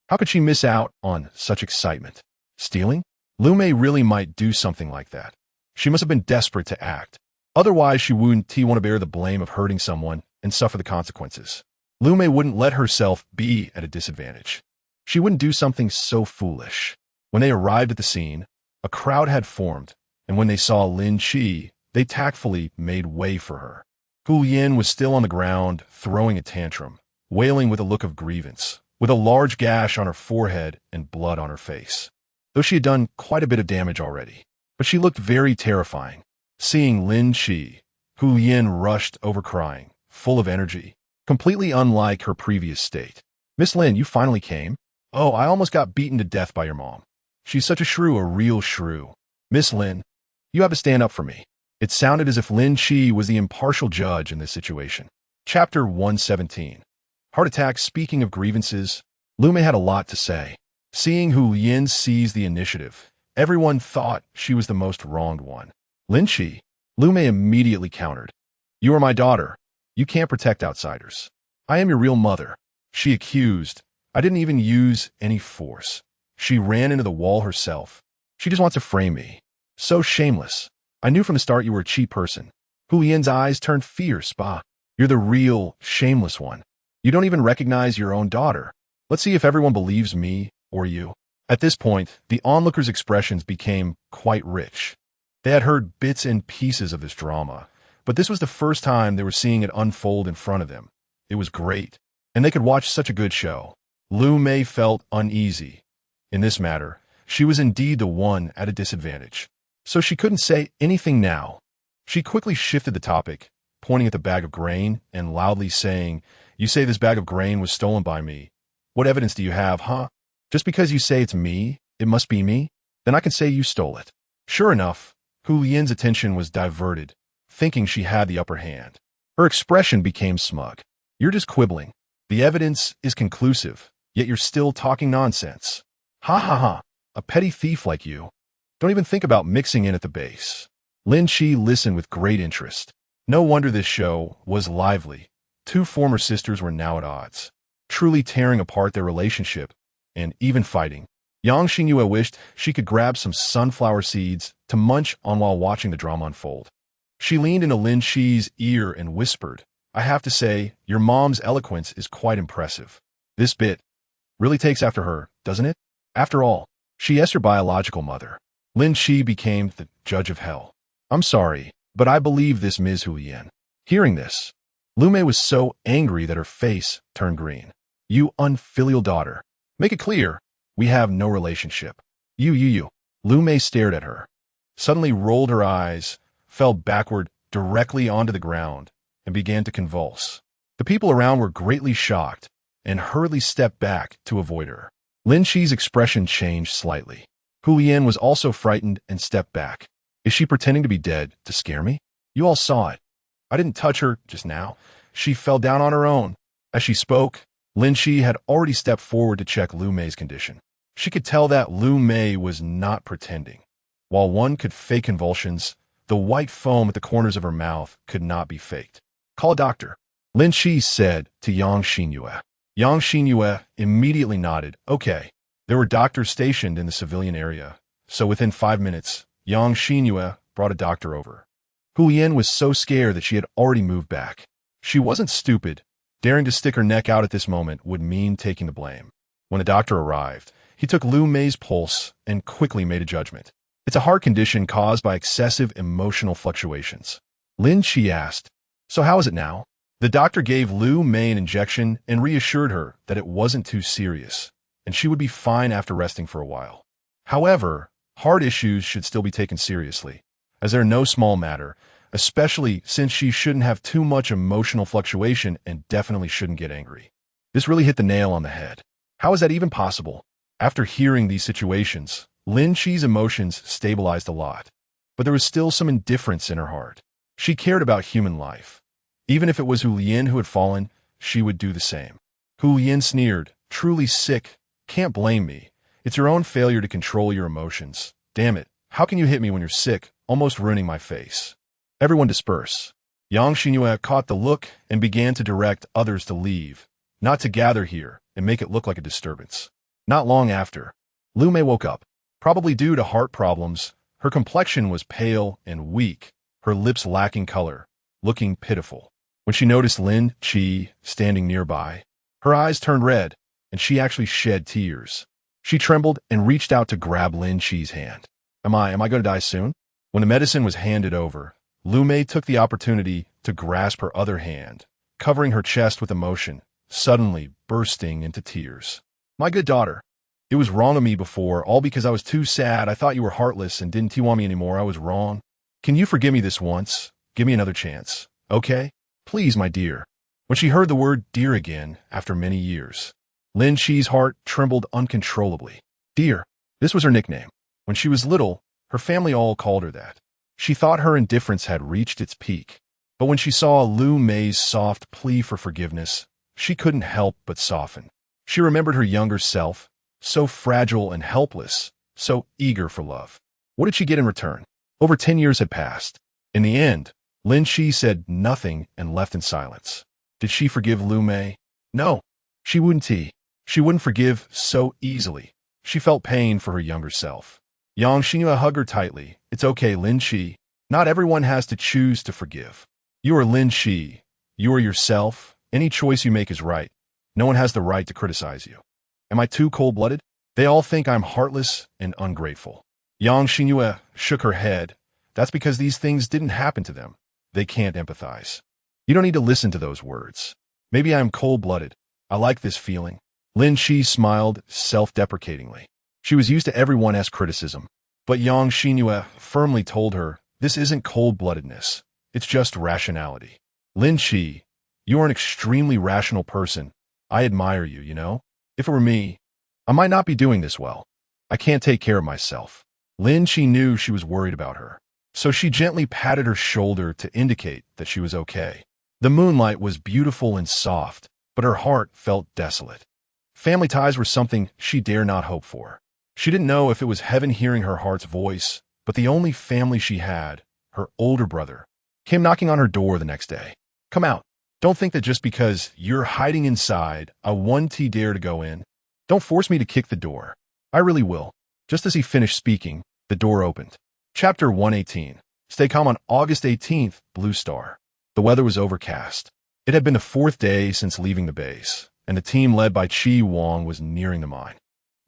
How could she miss out on such excitement? Stealing? Lu Mei really might do something like that. She must have been desperate to act. Otherwise, she wouldn't want to bear the blame of hurting someone and suffer the consequences. Lu Mei wouldn't let herself be at a disadvantage. She wouldn't do something so foolish. When they arrived at the scene, a crowd had formed, and when they saw Lin Chi, they tactfully made way for her. Hu Lian was still on the ground, throwing a tantrum, wailing with a look of grievance, with a large gash on her forehead and blood on her face. Though she had done quite a bit of damage already, but she looked very terrifying. Seeing Lin Chi, Hu Lian rushed over crying, full of energy, completely unlike her previous state. Miss Lin, you finally came? Oh, I almost got beaten to death by your mom. She's such a shrew, a real shrew. Miss Lin, you have to stand up for me. It sounded as if Lin Chi was the impartial judge in this situation. Chapter 117. Heart attack. Speaking of grievances, Lu Mei had a lot to say. Seeing Hu Lian seize the initiative, everyone thought she was the most wronged one. Lin Chi, Lu Mei immediately countered. You are my daughter. You can't protect outsiders. I am your real mother. She accused. I didn't even use any force. She ran into the wall herself. She just wants to frame me. So shameless. I knew from the start you were a cheap person. Hu Lian's eyes turned fierce. Bah, you're the real, shameless one. You don't even recognize your own daughter. Let's see if everyone believes me or you. At this point, the onlookers' expressions became quite rich. They had heard bits and pieces of this drama, but this was the first time they were seeing it unfold in front of them. It was great, and they could watch such a good show. Lu Mei felt uneasy. In this matter, she was indeed the one at a disadvantage. So she couldn't say anything now. She quickly shifted the topic, pointing at the bag of grain and loudly saying, "You say this bag of grain was stolen by me. What evidence do you have, huh? Just because you say it's me, it must be me? Then I can say you stole it." Sure enough, Hu Lian's attention was diverted, thinking she had the upper hand. Her expression became smug. "You're just quibbling. The evidence is conclusive, yet you're still talking nonsense. Ha ha ha, a petty thief like you. Don't even think about mixing in at the base." Lin Chi listened with great interest. No wonder this show was lively. Two former sisters were now at odds, truly tearing apart their relationship, and even fighting. Yang Xingyue wished she could grab some sunflower seeds to munch on while watching the drama unfold. She leaned into Lin Chi's ear and whispered, "I have to say, your mom's eloquence is quite impressive. This bit really takes after her, doesn't it? After all, she is her biological mother." Lin Chi became the judge of hell. "I'm sorry, but I believe this Ms. Hu Lian." Hearing this, Lu Mei was so angry that her face turned green. "You unfilial daughter. Make it clear, we have no relationship." You. Lu Mei stared at her, suddenly rolled her eyes, fell backward directly onto the ground, and began to convulse. The people around were greatly shocked and hurriedly stepped back to avoid her. Lin Chi's expression changed slightly. Hu Lian was also frightened and stepped back. "Is she pretending to be dead to scare me? You all saw it. I didn't touch her just now. She fell down on her own." As she spoke, Lin Chi had already stepped forward to check Lu Mei's condition. She could tell that Lu Mei was not pretending. While one could fake convulsions, the white foam at the corners of her mouth could not be faked. "Call a doctor," Lin Chi said to Yang Xingyue. Yang Xingyue immediately nodded. "Okay." There were doctors stationed in the civilian area, so within 5 minutes, Yang Xingyue brought a doctor over. Hu Lian was so scared that she had already moved back. She wasn't stupid. Daring to stick her neck out at this moment would mean taking the blame. When the doctor arrived, he took Lu Mei's pulse and quickly made a judgment. "It's a heart condition caused by excessive emotional fluctuations." Lin Chi asked, "So how is it now?" The doctor gave Lu Mei an injection and reassured her that it wasn't too serious, and she would be fine after resting for a while. However, heart issues should still be taken seriously, as they're no small matter, especially since she shouldn't have too much emotional fluctuation and definitely shouldn't get angry. This really hit the nail on the head. How is that even possible? After hearing these situations, Lin Chi's emotions stabilized a lot, but there was still some indifference in her heart. She cared about human life. Even if it was Hu Lian who had fallen, she would do the same. Hu Lian sneered, "Truly sick. Can't blame me. It's your own failure to control your emotions. Damn it, how can you hit me when you're sick, almost ruining my face?" Everyone disperse. Yang Xingyue caught the look and began to direct others to leave, not to gather here and make it look like a disturbance. Not long after, Lu Mei woke up. Probably due to heart problems, her complexion was pale and weak, her lips lacking color, looking pitiful. When she noticed Lin Chi standing nearby, her eyes turned red, and she actually shed tears. She trembled and reached out to grab Lin Chi's hand. Am I going to die soon?" When the medicine was handed over, Lu Mei took the opportunity to grasp her other hand, covering her chest with emotion, suddenly bursting into tears. "My good daughter, it was wrong of me before, all because I was too sad. I thought you were heartless and didn't want me anymore. I was wrong. Can you forgive me this once? Give me another chance, okay? Please, my dear." When she heard the word dear again after many years, Lin Chi's heart trembled uncontrollably. Dear, this was her nickname. When she was little, her family all called her that. She thought her indifference had reached its peak. But when she saw Lu Mei's soft plea for forgiveness, she couldn't help but soften. She remembered her younger self, so fragile and helpless, so eager for love. What did she get in return? Over 10 years had passed. In the end, Lin Chi said nothing and left in silence. Did she forgive Lu Mei? No, she wouldn't. She wouldn't forgive so easily. She felt pain for her younger self. Yang Xingyue hugged her tightly. It's okay, Lin Chi. Not everyone has to choose to forgive. You are Lin Chi. You are yourself. Any choice you make is right. No one has the right to criticize you. Am I too cold-blooded? They all think I'm heartless and ungrateful. Yang Xingyue shook her head. That's because these things didn't happen to them. They can't empathize. You don't need to listen to those words. Maybe I'm cold-blooded. I like this feeling. Lin Chi smiled self-deprecatingly. She was used to everyone's criticism. But Yang Xingyue firmly told her, this isn't cold-bloodedness. It's just rationality. Lin Chi, you are an extremely rational person. I admire you, you know? If it were me, I might not be doing this well. I can't take care of myself. Lin Chi knew she was worried about her, so she gently patted her shoulder to indicate that she was okay. The moonlight was beautiful and soft, but her heart felt desolate. Family ties were something she dare not hope for. She didn't know if it was heaven hearing her heart's voice, but the only family she had, her older brother, came knocking on her door the next day. Come out. Don't think that just because you're hiding inside, I won't dare to go in. Don't force me to kick the door. I really will. Just as he finished speaking, the door opened. Chapter 118. Stay calm on August 18th, Blue Star. The weather was overcast. It had been the 4th day since leaving the base, and the team led by Chi Wang was nearing the mine.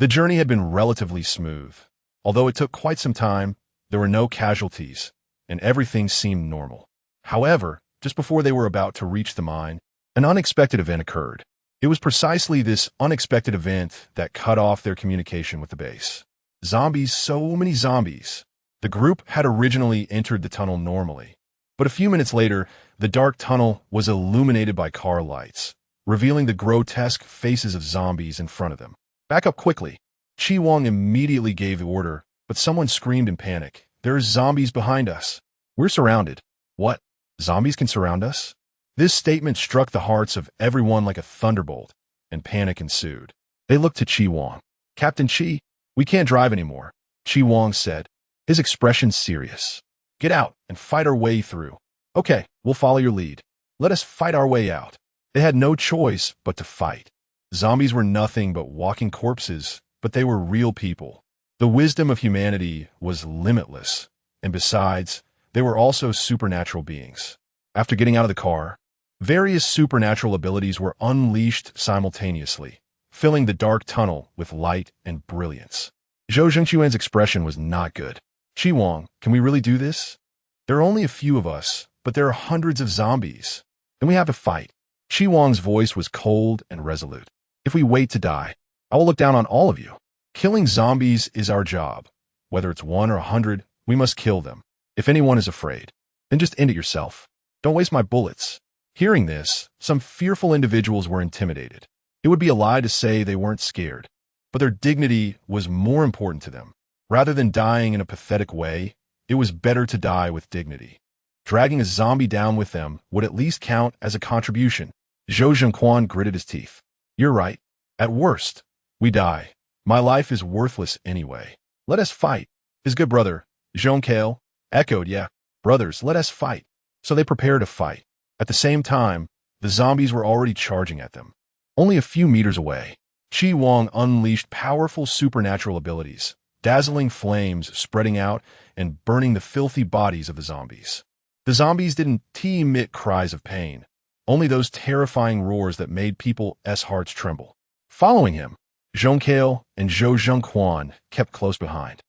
The journey had been relatively smooth. Although it took quite some time, there were no casualties, and everything seemed normal. However, just before they were about to reach the mine, an unexpected event occurred. It was precisely this unexpected event that cut off their communication with the base. Zombies, so many zombies. The group had originally entered the tunnel normally, but a few minutes later, the dark tunnel was illuminated by car lights, revealing the grotesque faces of zombies in front of them. Back up quickly. Chi Wang immediately gave the order, but someone screamed in panic. There are zombies behind us. We're surrounded. What? Zombies can surround us? This statement struck the hearts of everyone like a thunderbolt, and panic ensued. They looked to Chi Wang. Captain Chi, we can't drive anymore, Chi Wang said, his expression serious. Get out and fight our way through. Okay, we'll follow your lead. Let us fight our way out. They had no choice but to fight. Zombies were nothing but walking corpses, but they were real people. The wisdom of humanity was limitless, and besides, they were also supernatural beings. After getting out of the car, various supernatural abilities were unleashed simultaneously, filling the dark tunnel with light and brilliance. Zhou Zhengquan's expression was not good. Chi Wang, can we really do this? There are only a few of us, but there are hundreds of zombies. Then we have to fight. Chi Wang's voice was cold and resolute. If we wait to die, I will look down on all of you. Killing zombies is our job. Whether it's 1 or 100, we must kill them. If anyone is afraid, then just end it yourself. Don't waste my bullets. Hearing this, some fearful individuals were intimidated. It would be a lie to say they weren't scared, but their dignity was more important to them. Rather than dying in a pathetic way, it was better to die with dignity. Dragging a zombie down with them would at least count as a contribution. Zhou Zhengquan gritted his teeth. You're right. At worst, we die. My life is worthless anyway. Let us fight. His good brother, Zhong Lei, echoed, yeah, brothers, let us fight. So they prepared to fight. At the same time, the zombies were already charging at them. Only a few meters away, Chi Wang unleashed powerful supernatural abilities, dazzling flames spreading out and burning the filthy bodies of the zombies. The zombies didn't emit cries of pain, only those terrifying roars that made people's hearts tremble. Following him, Zhong Lei and Zhou Zhengquan kept close behind.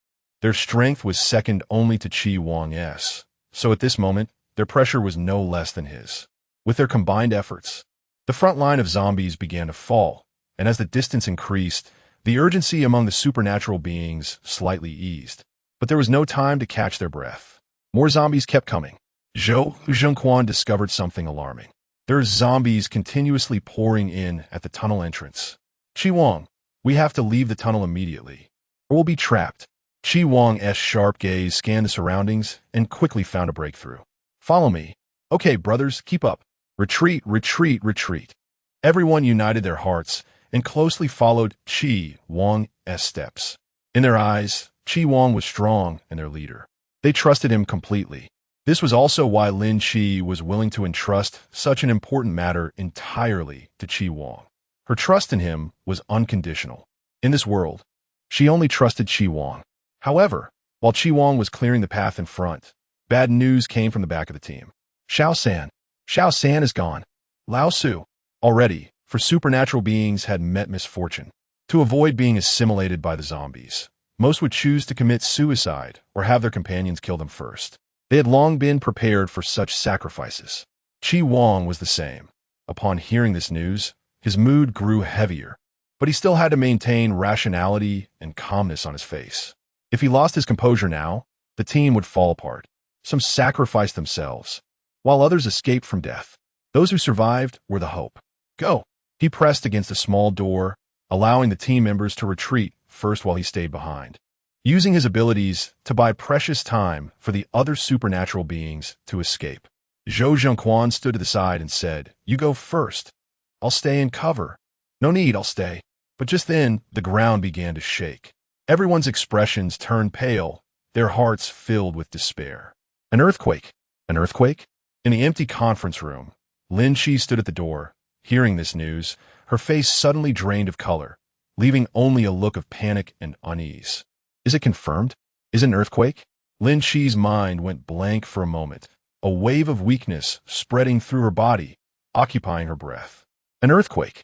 Their strength was second only to Chi Wang's, so at this moment, their pressure was no less than his. With their combined efforts, the front line of zombies began to fall, and as the distance increased, the urgency among the supernatural beings slightly eased. But there was no time to catch their breath. More zombies kept coming. Zhou Zhengquan discovered something alarming. There are zombies continuously pouring in at the tunnel entrance. Chi Wang, we have to leave the tunnel immediately, or we'll be trapped. Chi Wang's sharp gaze scanned the surroundings and quickly found a breakthrough. Follow me. Okay, brothers, keep up. Retreat, retreat, retreat. Everyone united their hearts and closely followed Chi Wang's steps. In their eyes, Chi Wang was strong and their leader. They trusted him completely. This was also why Lin Chi was willing to entrust such an important matter entirely to Chi Wang. Her trust in him was unconditional. In this world, she only trusted Chi Wang. However, while Chi Wang was clearing the path in front, bad news came from the back of the team. Xiao San is gone. Lao Su, already, for supernatural beings had met misfortune. To To avoid being assimilated by the zombies, most would choose to commit suicide or have their companions kill them first. They had long been prepared for such sacrifices. Chi Wang was the same. Upon hearing this news, his mood grew heavier, but he still had to maintain rationality and calmness on his face. If he lost his composure now, the team would fall apart. Some sacrificed themselves, while others escaped from death. Those who survived were the hope. Go! He pressed against a small door, allowing the team members to retreat first while he stayed behind, using his abilities to buy precious time for the other supernatural beings to escape. Zhou Zhengquan stood to the side and said, "You go first. I'll stay in cover." "No need, I'll stay." But just then, the ground began to shake. Everyone's expressions turned pale, their hearts filled with despair. An earthquake! An earthquake? In the empty conference room, Lin Shi stood at the door. Hearing this news, her face suddenly drained of color, leaving only a look of panic and unease. Is it confirmed? Is it an earthquake? Lin Shi's mind went blank for a moment, a wave of weakness spreading through her body, occupying her breath. An earthquake!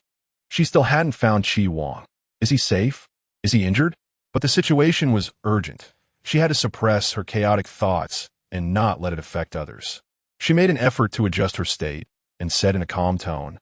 She still hadn't found Chi Wang. Is he safe? Is he injured? But the situation was urgent. She had to suppress her chaotic thoughts and not let it affect others. She made an effort to adjust her state and said in a calm tone,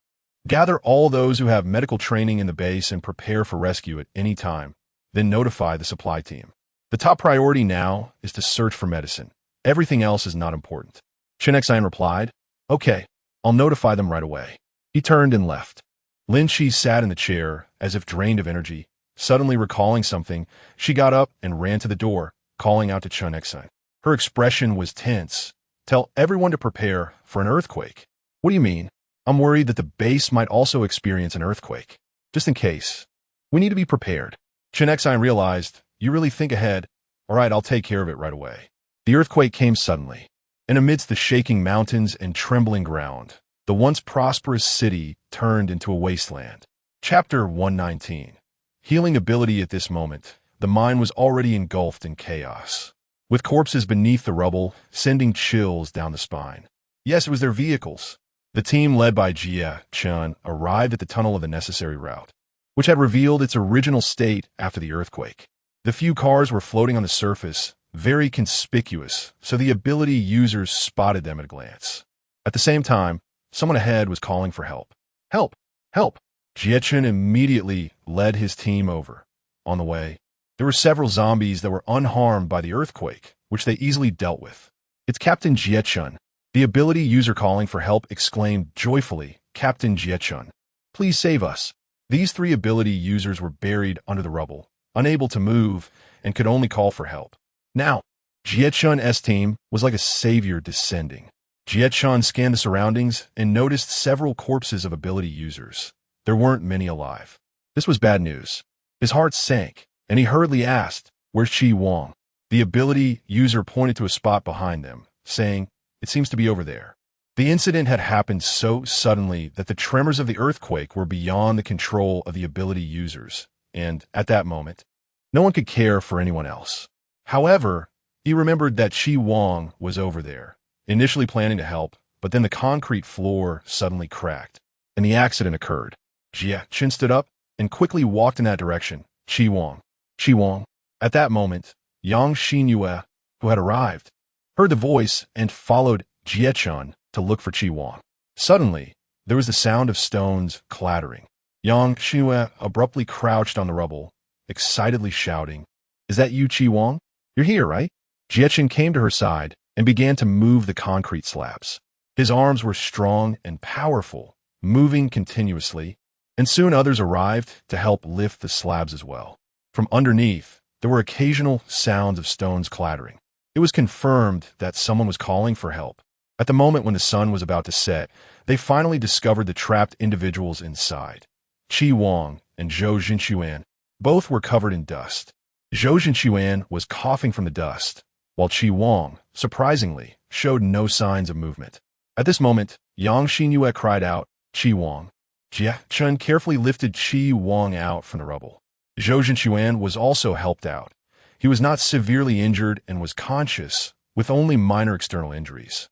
"Gather all those who have medical training in the base and prepare for rescue at any time, then notify the supply team. The top priority now is to search for medicine. Everything else is not important." Chen Xian replied, "Okay, I'll notify them right away." He turned and left. Lin Shi sat in the chair as if drained of energy. Suddenly recalling something, she got up and ran to the door, calling out to Chen Xian. Her expression was tense. "Tell everyone to prepare for an earthquake." "What do you mean?" "I'm worried that the base might also experience an earthquake. Just in case. We need to be prepared." Chen Xian realized, "You really think ahead. All right, I'll take care of it right away." The earthquake came suddenly, and amidst the shaking mountains and trembling ground, the once prosperous city turned into a wasteland. Chapter 119. Healing ability. At this moment, the mine was already engulfed in chaos, with corpses beneath the rubble, sending chills down the spine. Yes, it was their vehicles. The team led by Jia Chun arrived at the tunnel of the necessary route, which had revealed its original state after the earthquake. The few cars were floating on the surface, very conspicuous, so the ability users spotted them at a glance. At the same time, someone ahead was calling for help. "Help! Help!" Jia Chun immediately led his team over. On the way, there were several zombies that were unharmed by the earthquake, which they easily dealt with. "It's Captain Jia Chun." The ability user calling for help exclaimed joyfully, "Captain Jia Chun, please save us." These three ability users were buried under the rubble, unable to move, and could only call for help. Now, Jia Chun's team was like a savior descending. Jia Chun scanned the surroundings and noticed several corpses of ability users. There weren't many alive. This was bad news. His heart sank, and he hurriedly asked, "Where's Chi Wang?" The ability user pointed to a spot behind them, saying, "It seems to be over there." The incident had happened so suddenly that the tremors of the earthquake were beyond the control of the ability users, and, at that moment, no one could care for anyone else. However, he remembered that Chi Wang was over there, initially planning to help, but then the concrete floor suddenly cracked, and the accident occurred. Jia Chun stood up and quickly walked in that direction. Chi Wang. Chi Wang. At that moment, Yang Xinyue, who had arrived, heard the voice and followed Jia Chun to look for Chi Wang. Suddenly, there was the sound of stones clattering. Yang Xinyue abruptly crouched on the rubble, excitedly shouting, "Is that you, Chi Wang? You're here, right?" Jia Chun came to her side and began to move the concrete slabs. His arms were strong and powerful, moving continuously, and soon others arrived to help lift the slabs as well. From underneath, there were occasional sounds of stones clattering. It was confirmed that someone was calling for help. At the moment when the sun was about to set, they finally discovered the trapped individuals inside. Chi Wang and Zhou Zhenquan both were covered in dust. Zhou Zhenquan was coughing from the dust, while Chi Wang, surprisingly, showed no signs of movement. At this moment, Yang Xinyue cried out, "Chi Wang." Jia Chun carefully lifted Chi Wang out from the rubble. Zhou Zhenquan was also helped out. He was not severely injured and was conscious, with only minor external injuries,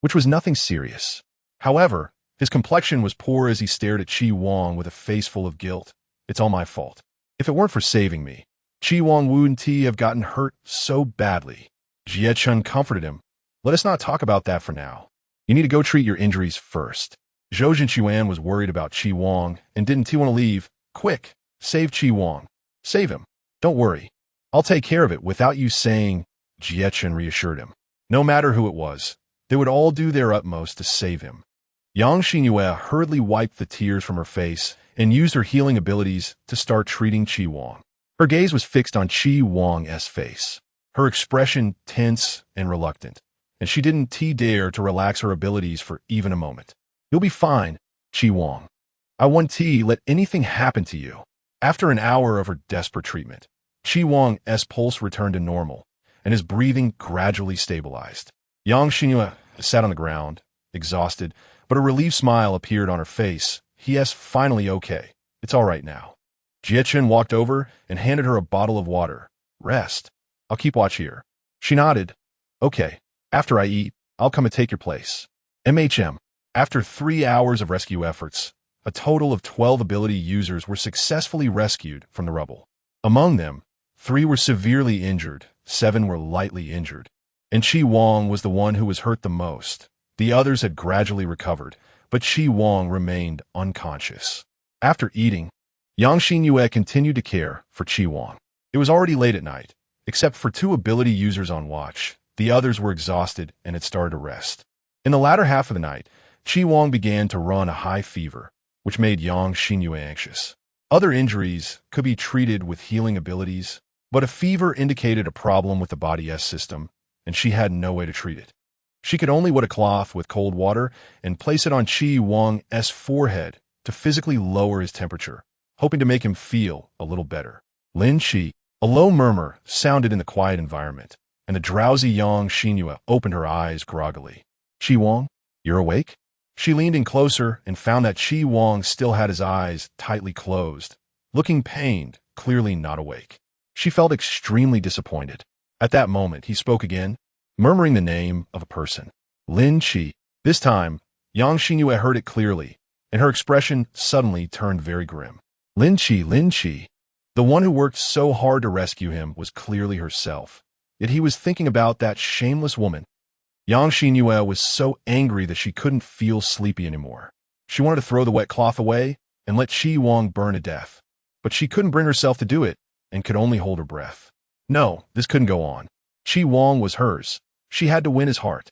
which was nothing serious. However, his complexion was poor as he stared at Chi Wang with a face full of guilt. "It's all my fault. If it weren't for saving me, Chi Wang wouldn't have gotten hurt so badly. Jie Chun comforted him. Let us not talk about that for now. You need to go treat your injuries first. Zhou Zhenquan was worried about Chi Wang and didn't want to leave. Quick, save Chi Wang. Save him. Don't worry. I'll take care of it without you saying, Jie Chun reassured him. No matter who it was, they would all do their utmost to save him. Yang Xinyue hurriedly wiped the tears from her face and used her healing abilities to start treating Chi Wang. Her gaze was fixed on Chi Wang's face, her expression tense and reluctant, and she didn't dare to relax her abilities for even a moment. You'll be fine, Chi Wang. I won't let anything happen to you. After an hour of her desperate treatment, Chi Wang's pulse returned to normal, and his breathing gradually stabilized. Yang Xinyue sat on the ground, exhausted, but a relieved smile appeared on her face. He's finally okay. It's all right now. Jie Chun walked over and handed her a bottle of water. Rest. I'll keep watch here. She nodded. Okay. After I eat, I'll come and take your place. MHM. After 3 hours of rescue efforts, a total of 12 ability users were successfully rescued from the rubble. Among them, 3 were severely injured, 7 were lightly injured, and Chi Wang was the one who was hurt the most. The others had gradually recovered, but Chi Wang remained unconscious. After eating, Yang Xinyue continued to care for Chi Wang. It was already late at night. Except for 2 ability users on watch, the others were exhausted and had started to rest. In the latter half of the night, Chi Wang began to run a high fever, which made Yang Xinyue anxious. Other injuries could be treated with healing abilities, but a fever indicated a problem with the body's system, and she had no way to treat it. She could only wet a cloth with cold water and place it on Chi Wang's forehead to physically lower his temperature, hoping to make him feel a little better. Lin Chi. A low murmur sounded in the quiet environment, and the drowsy Yang Xinyue opened her eyes groggily. Chi Wang, you're awake? She leaned in closer and found that Chi Wang still had his eyes tightly closed, looking pained, clearly not awake. She felt extremely disappointed. At that moment, he spoke again, murmuring the name of a person. Lin Chi. This time, Yang Xinyue heard it clearly, and her expression suddenly turned very grim. Lin Chi, Lin Chi. The one who worked so hard to rescue him was clearly herself, yet he was thinking about that shameless woman. Yang Xinyue was so angry that she couldn't feel sleepy anymore. She wanted to throw the wet cloth away and let Chi Wang burn to death, but she couldn't bring herself to do it and could only hold her breath. No, this couldn't go on. Chi Wang was hers. She had to win his heart.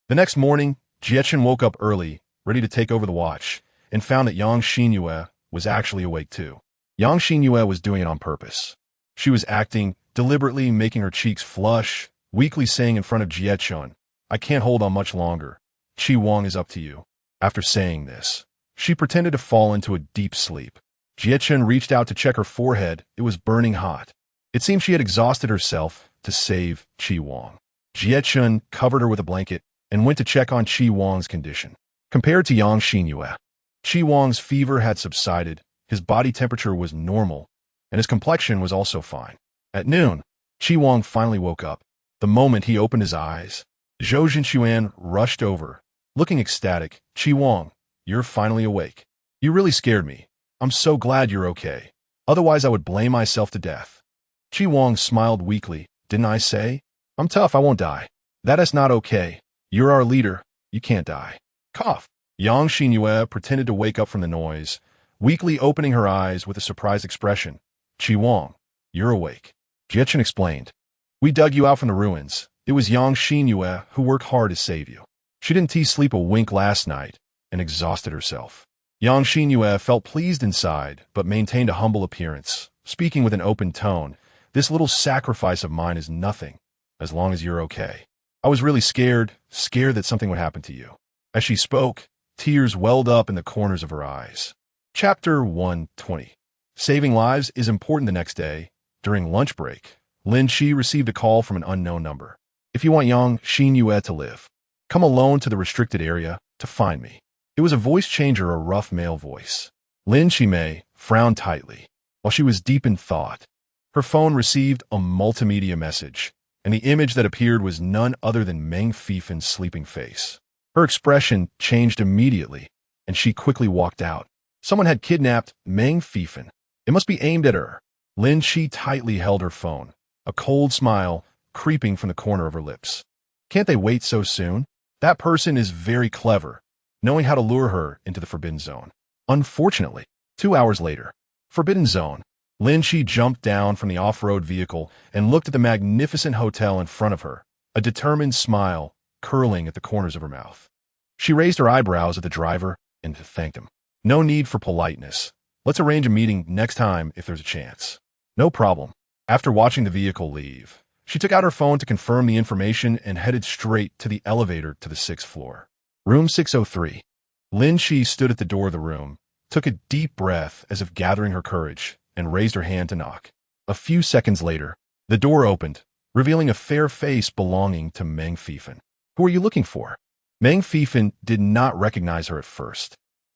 The next morning, Jie Chun woke up early, ready to take over the watch, and found that Yang Xinyue was actually awake too. Yang Xinyue was doing it on purpose. She was acting, deliberately making her cheeks flush, weakly saying in front of Jie Chun, I can't hold on much longer. Chi Wang is up to you. After saying this, she pretended to fall into a deep sleep. Jie Chun reached out to check her forehead. It was burning hot. It seemed she had exhausted herself to save Chi Wang. Jie Chun covered her with a blanket and went to check on Chi Wang's condition. Compared to Yang Xinyue, Chi Wang's fever had subsided. His body temperature was normal, and his complexion was also fine. At noon, Chi Wang finally woke up. The moment he opened his eyes, Zhou Zhenquan rushed over, looking ecstatic. Chi Wang, you're finally awake. You really scared me. I'm so glad you're okay. Otherwise, I would blame myself to death. Chi Wang smiled weakly. Didn't I say? I'm tough, I won't die. That is not okay. You're our leader. You can't die. Cough. Yang Xinyue pretended to wake up from the noise, weakly opening her eyes with a surprised expression. Chi Wang, you're awake. Jie Chun explained. We dug you out from the ruins. It was Yang Xinyue who worked hard to save you. She didn't sleep a wink last night and exhausted herself. Yang Xinyue felt pleased inside, but maintained a humble appearance, speaking with an open tone. This little sacrifice of mine is nothing, as long as you're okay. I was really scared that something would happen to you. As she spoke, tears welled up in the corners of her eyes. Chapter 120. Saving lives is important. The next day, during lunch break, Lin Chi received a call from an unknown number. If you want Yang Xinyue to live, come alone to the restricted area to find me. It was a voice changer, a rough male voice. Lin Chi frowned tightly. While she was deep in thought, her phone received a multimedia message, and the image that appeared was none other than Meng Fifan's sleeping face. Her expression changed immediately, and she quickly walked out. Someone had kidnapped Meng Fifan. It must be aimed at her. Lin Chi tightly held her phone, a cold smile creeping from the corner of her lips. Can't they wait so soon? That person is very clever, knowing how to lure her into the Forbidden Zone. Unfortunately, 2 hours later, Forbidden Zone. Lin Chi jumped down from the off-road vehicle and looked at the magnificent hotel in front of her, a determined smile curling at the corners of her mouth. She raised her eyebrows at the driver and thanked him. No need for politeness. Let's arrange a meeting next time if there's a chance. No problem. After watching the vehicle leave, she took out her phone to confirm the information and headed straight to the elevator to the 6th floor. Room 603. Lin Chi stood at the door of the room, took a deep breath as if gathering her courage, and raised her hand to knock. A few seconds later, the door opened, revealing a fair face belonging to Meng Fifan. Who are you looking for? Meng Fifan did not recognize her at first,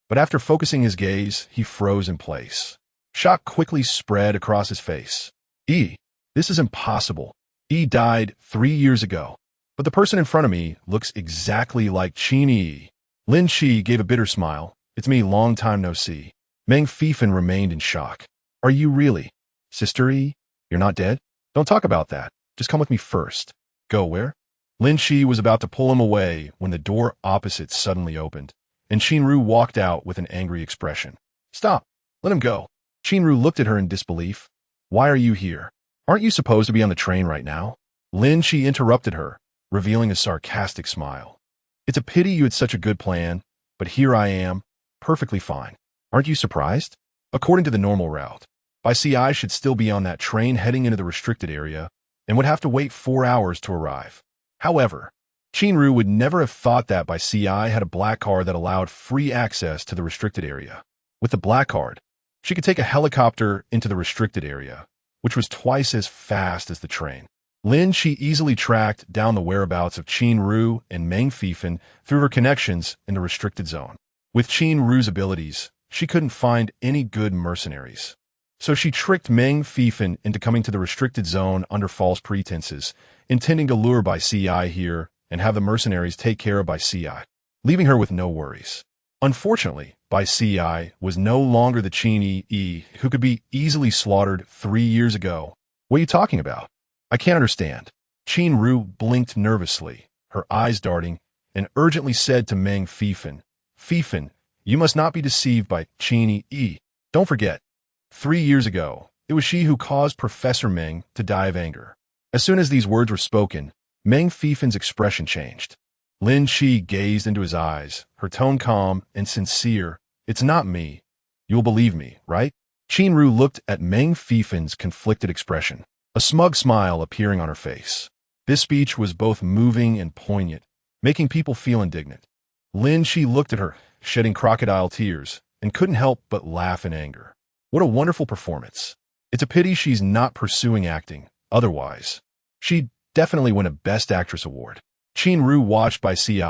but after focusing his gaze, he froze in place. Shock quickly spread across his face. This is impossible. Died 3 years ago, but the person in front of me looks exactly like Qin. Lin Chi gave a bitter smile. It's me, long time no see. Meng Fifan remained in shock. Are you really? Sister Yi? You're not dead? Don't talk about that. Just come with me first. Go where? Lin Chi was about to pull him away when the door opposite suddenly opened, and Qinru walked out with an angry expression. Stop. Let him go. Qinru looked at her in disbelief. Why are you here? Aren't you supposed to be on the train right now? Lin Chi interrupted her, revealing a sarcastic smile. It's a pity you had such a good plan, but here I am, perfectly fine. Aren't you surprised? According to the normal route, Bai Ci should still be on that train heading into the restricted area and would have to wait 4 hours to arrive. However, Qinru would never have thought that Bai Ci had a black card that allowed free access to the restricted area. With the black card, she could take a helicopter into the restricted area, which was twice as fast as the train. Lin Chi easily tracked down the whereabouts of Qinru and Meng Fifan through her connections in the restricted zone. With Qinru's abilities, she couldn't find any good mercenaries. So she tricked Meng Fifan into coming to the restricted zone under false pretenses, intending to lure Bai Ci here and have the mercenaries take care of Bai Ci, leaving her with no worries. Unfortunately, Bai Ci was no longer the Qin who could be easily slaughtered 3 years ago. What are you talking about? I can't understand. Qinru blinked nervously, her eyes darting, and urgently said to Meng Fifan, Fifan, you must not be deceived by Qin. Don't forget, 3 years ago, it was she who caused Professor Meng to die of anger. As soon as these words were spoken, Meng Fifan's expression changed. Lin Chi gazed into his eyes, her tone calm and sincere. It's not me. You'll believe me, right? Qinru looked at Meng Fifan's conflicted expression, a smug smile appearing on her face. This speech was both moving and poignant, making people feel indignant. Lin Chi looked at her, shedding crocodile tears, and couldn't help but laugh in anger. What a wonderful performance. It's a pity she's not pursuing acting. Otherwise, she'd definitely win a Best Actress award. Qinru watched Bai Ci,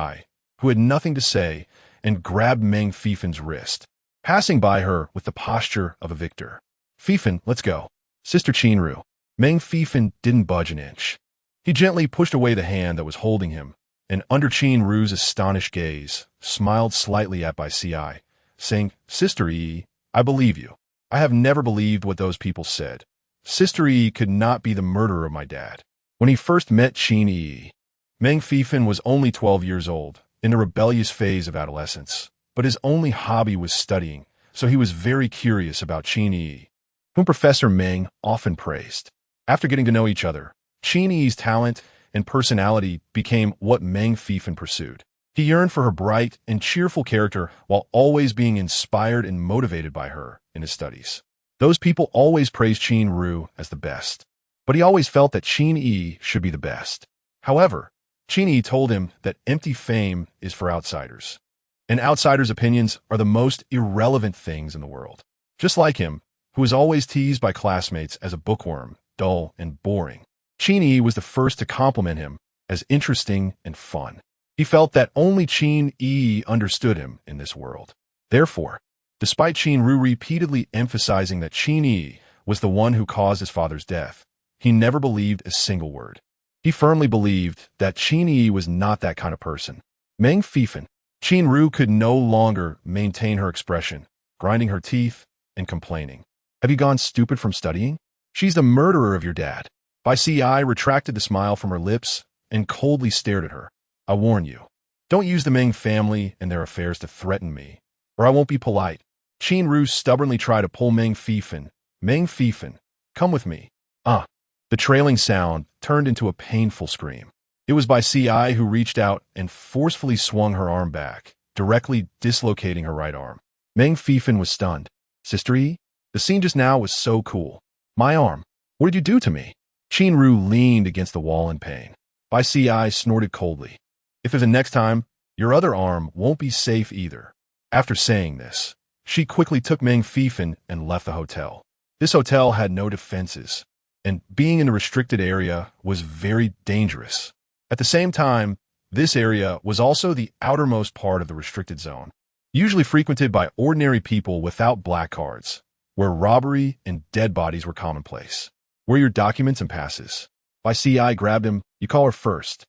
who had nothing to say, and grabbed Meng Fifan's wrist, passing by her with the posture of a victor. Fifan, let's go. Sister Qinru. Meng Fifan didn't budge an inch. He gently pushed away the hand that was holding him, and under Qinru's astonished gaze, smiled slightly at Bai Ci, saying, Sister Yi, I believe you. I have never believed what those people said. Sister Yi could not be the murderer of my dad. When he first met Qin, Meng Fifan was only 12 years old, in the rebellious phase of adolescence, but his only hobby was studying, so he was very curious about Qin, whom Professor Meng often praised. After getting to know each other, Qin's talent and personality became what Meng Fifan pursued. He yearned for her bright and cheerful character while always being inspired and motivated by her in his studies. Those people always praised Qinru as the best, but he always felt that Qin should be the best. However, Qin told him that empty fame is for outsiders, and outsiders' opinions are the most irrelevant things in the world. Just like him, who was always teased by classmates as a bookworm, dull and boring, Qin was the first to compliment him as interesting and fun. He felt that only Qin understood him in this world. Therefore, despite Qinru repeatedly emphasizing that Qin was the one who caused his father's death, he never believed a single word. He firmly believed that Qin was not that kind of person. Meng Fifan. Qinru could no longer maintain her expression, grinding her teeth and complaining. Have you gone stupid from studying? She's the murderer of your dad. Bai Si retracted the smile from her lips and coldly stared at her. I warn you, don't use the Meng family and their affairs to threaten me, or I won't be polite. Qin Ru stubbornly tried to pull Meng Fifan. Meng Fifan, come with me. The trailing sound turned into a painful scream. It was Bai Si who reached out and forcefully swung her arm back, directly dislocating her right arm. Meng Fifan was stunned. Sister Yi, the scene just now was so cool. My arm. What did you do to me? Qin Ru leaned against the wall in pain. Bai Si snorted coldly. If it's the next time, your other arm won't be safe either. After saying this, she quickly took Meng Fifan and left the hotel. This hotel had no defenses, and being in a restricted area was very dangerous. At the same time, this area was also the outermost part of the restricted zone, usually frequented by ordinary people without black cards, where robbery and dead bodies were commonplace. Where are your documents and passes? Bai Si grabbed him. You call her first.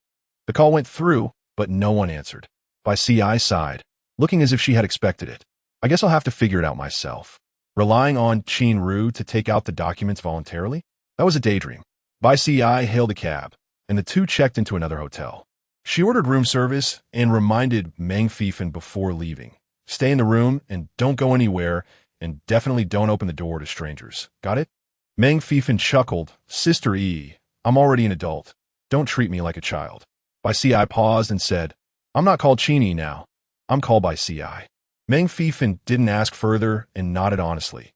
The call went through, but no one answered. Bai Si sighed, looking as if she had expected it. I guess I'll have to figure it out myself. Relying on Qin Ru to take out the documents voluntarily? That was a daydream. Bai Si hailed a cab, and the two checked into another hotel. She ordered room service and reminded Meng Fifan before leaving. Stay in the room and don't go anywhere, and definitely don't open the door to strangers. Got it? Meng Fifan chuckled. Sister Yi, I'm already an adult. Don't treat me like a child. Bai Si paused and said, I'm not called Qin now. I'm called Bai Si. Meng Fifan didn't ask further and nodded honestly.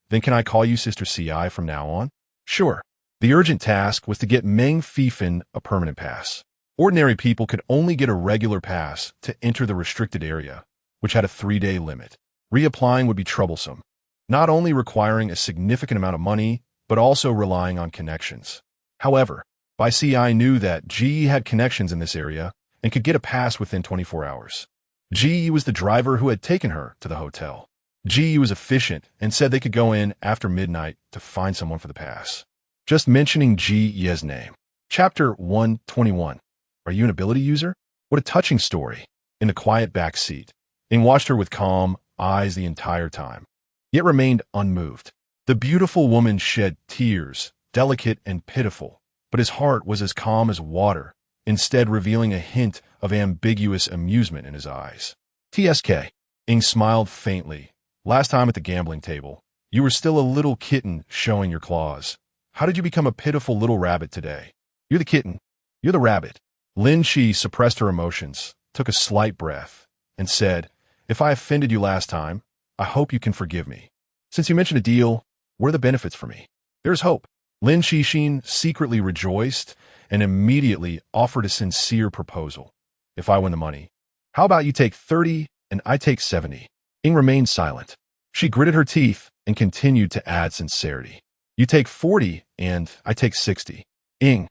Then can I call you Sister Si from now on? Sure. The urgent task was to get Meng Fifan a permanent pass. Ordinary people could only get a regular pass to enter the restricted area, which had a 3-day limit. Reapplying would be troublesome, not only requiring a significant amount of money, but also relying on connections. However, Bai Si knew that Ji had connections in this area and could get a pass within 24 hours. Ji was the driver who had taken her to the hotel. Ji was efficient and said they could go in after midnight to find someone for the pass. Just mentioning Ji Ye's name. Chapter 121. Are you an ability user? What a touching story. In the quiet back seat, Ing watched her with calm eyes the entire time, yet remained unmoved. The beautiful woman shed tears, delicate and pitiful, but his heart was as calm as water, instead revealing a hint of ambiguous amusement in his eyes. TSK. Ing smiled faintly. Last time at the gambling table, you were still a little kitten showing your claws. How did you become a pitiful little rabbit today? You're the kitten. You're the rabbit. Lin Shi suppressed her emotions, took a slight breath, and said, If I offended you last time, I hope you can forgive me. Since you mentioned a deal, what are the benefits for me? There's hope. Lin Shixin secretly rejoiced and immediately offered a sincere proposal. If I win the money, how about you take 30 and I take 70? Ing remained silent. She gritted her teeth and continued to add sincerity. You take 40 and I take 60. Ing.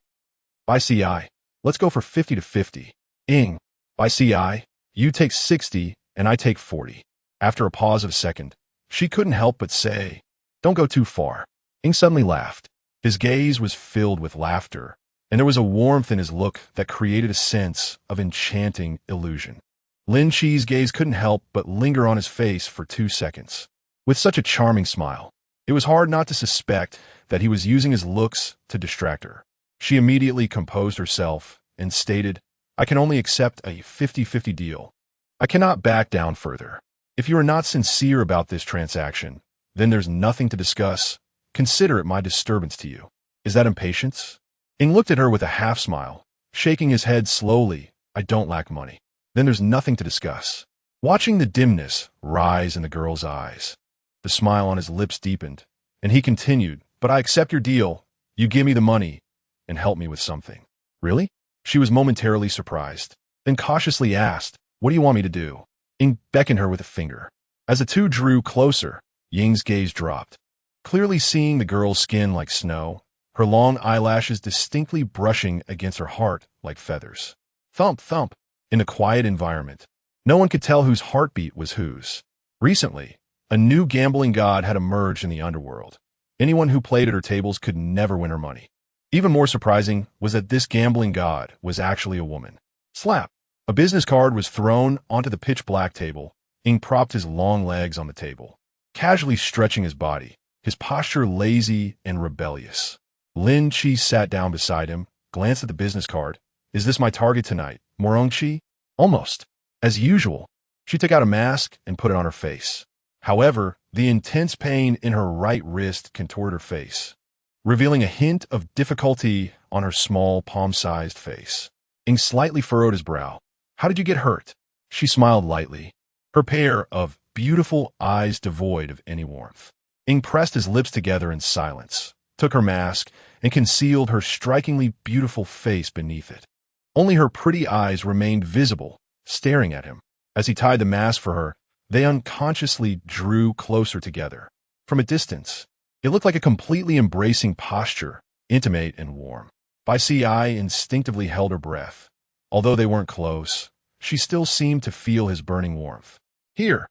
Bai Si, let's go for 50 to 50. Ing. Bai Si, you take 60 and I take 40. After a pause of a second, she couldn't help but say, Don't go too far. Ing suddenly laughed. His gaze was filled with laughter, and there was a warmth in his look that created a sense of enchanting illusion. Lin Shi's gaze couldn't help but linger on his face for 2 seconds. With such a charming smile, it was hard not to suspect that he was using his looks to distract her. She immediately composed herself and stated, I can only accept a 50-50 deal. I cannot back down further. If you are not sincere about this transaction, then there's nothing to discuss. Consider it my disturbance to you. Is that impatience? Ing looked at her with a half-smile, shaking his head slowly. I don't lack money. Then there's nothing to discuss. Watching the dimness rise in the girl's eyes, the smile on his lips deepened, and he continued, But I accept your deal. You give me the money and help me with something. Really? She was momentarily surprised, then cautiously asked, What do you want me to do? Ing beckoned her with a finger. As the two drew closer, Ying's gaze dropped. Clearly seeing the girl's skin like snow, her long eyelashes distinctly brushing against her heart like feathers. Thump, thump. In the quiet environment, no one could tell whose heartbeat was whose. Recently, a new gambling god had emerged in the underworld. Anyone who played at her tables could never win her money. Even more surprising was that this gambling god was actually a woman. Slap! A business card was thrown onto the pitch-black table. Ing propped his long legs on the table, casually stretching his body, his posture lazy and rebellious. Lin Chi sat down beside him, glanced at the business card. Is this my target tonight, Morong Chi? Almost. As usual, she took out a mask and put it on her face. However, the intense pain in her right wrist contorted her face, revealing a hint of difficulty on her small, palm-sized face. Ing slightly furrowed his brow. How did you get hurt? She smiled lightly, her pair of beautiful eyes devoid of any warmth. Ing pressed his lips together in silence, took her mask, and concealed her strikingly beautiful face beneath it. Only her pretty eyes remained visible, staring at him. As he tied the mask for her, they unconsciously drew closer together. From a distance, it looked like a completely embracing posture, intimate and warm. Bai Si instinctively held her breath. Although they weren't close, she still seemed to feel his burning warmth. Here,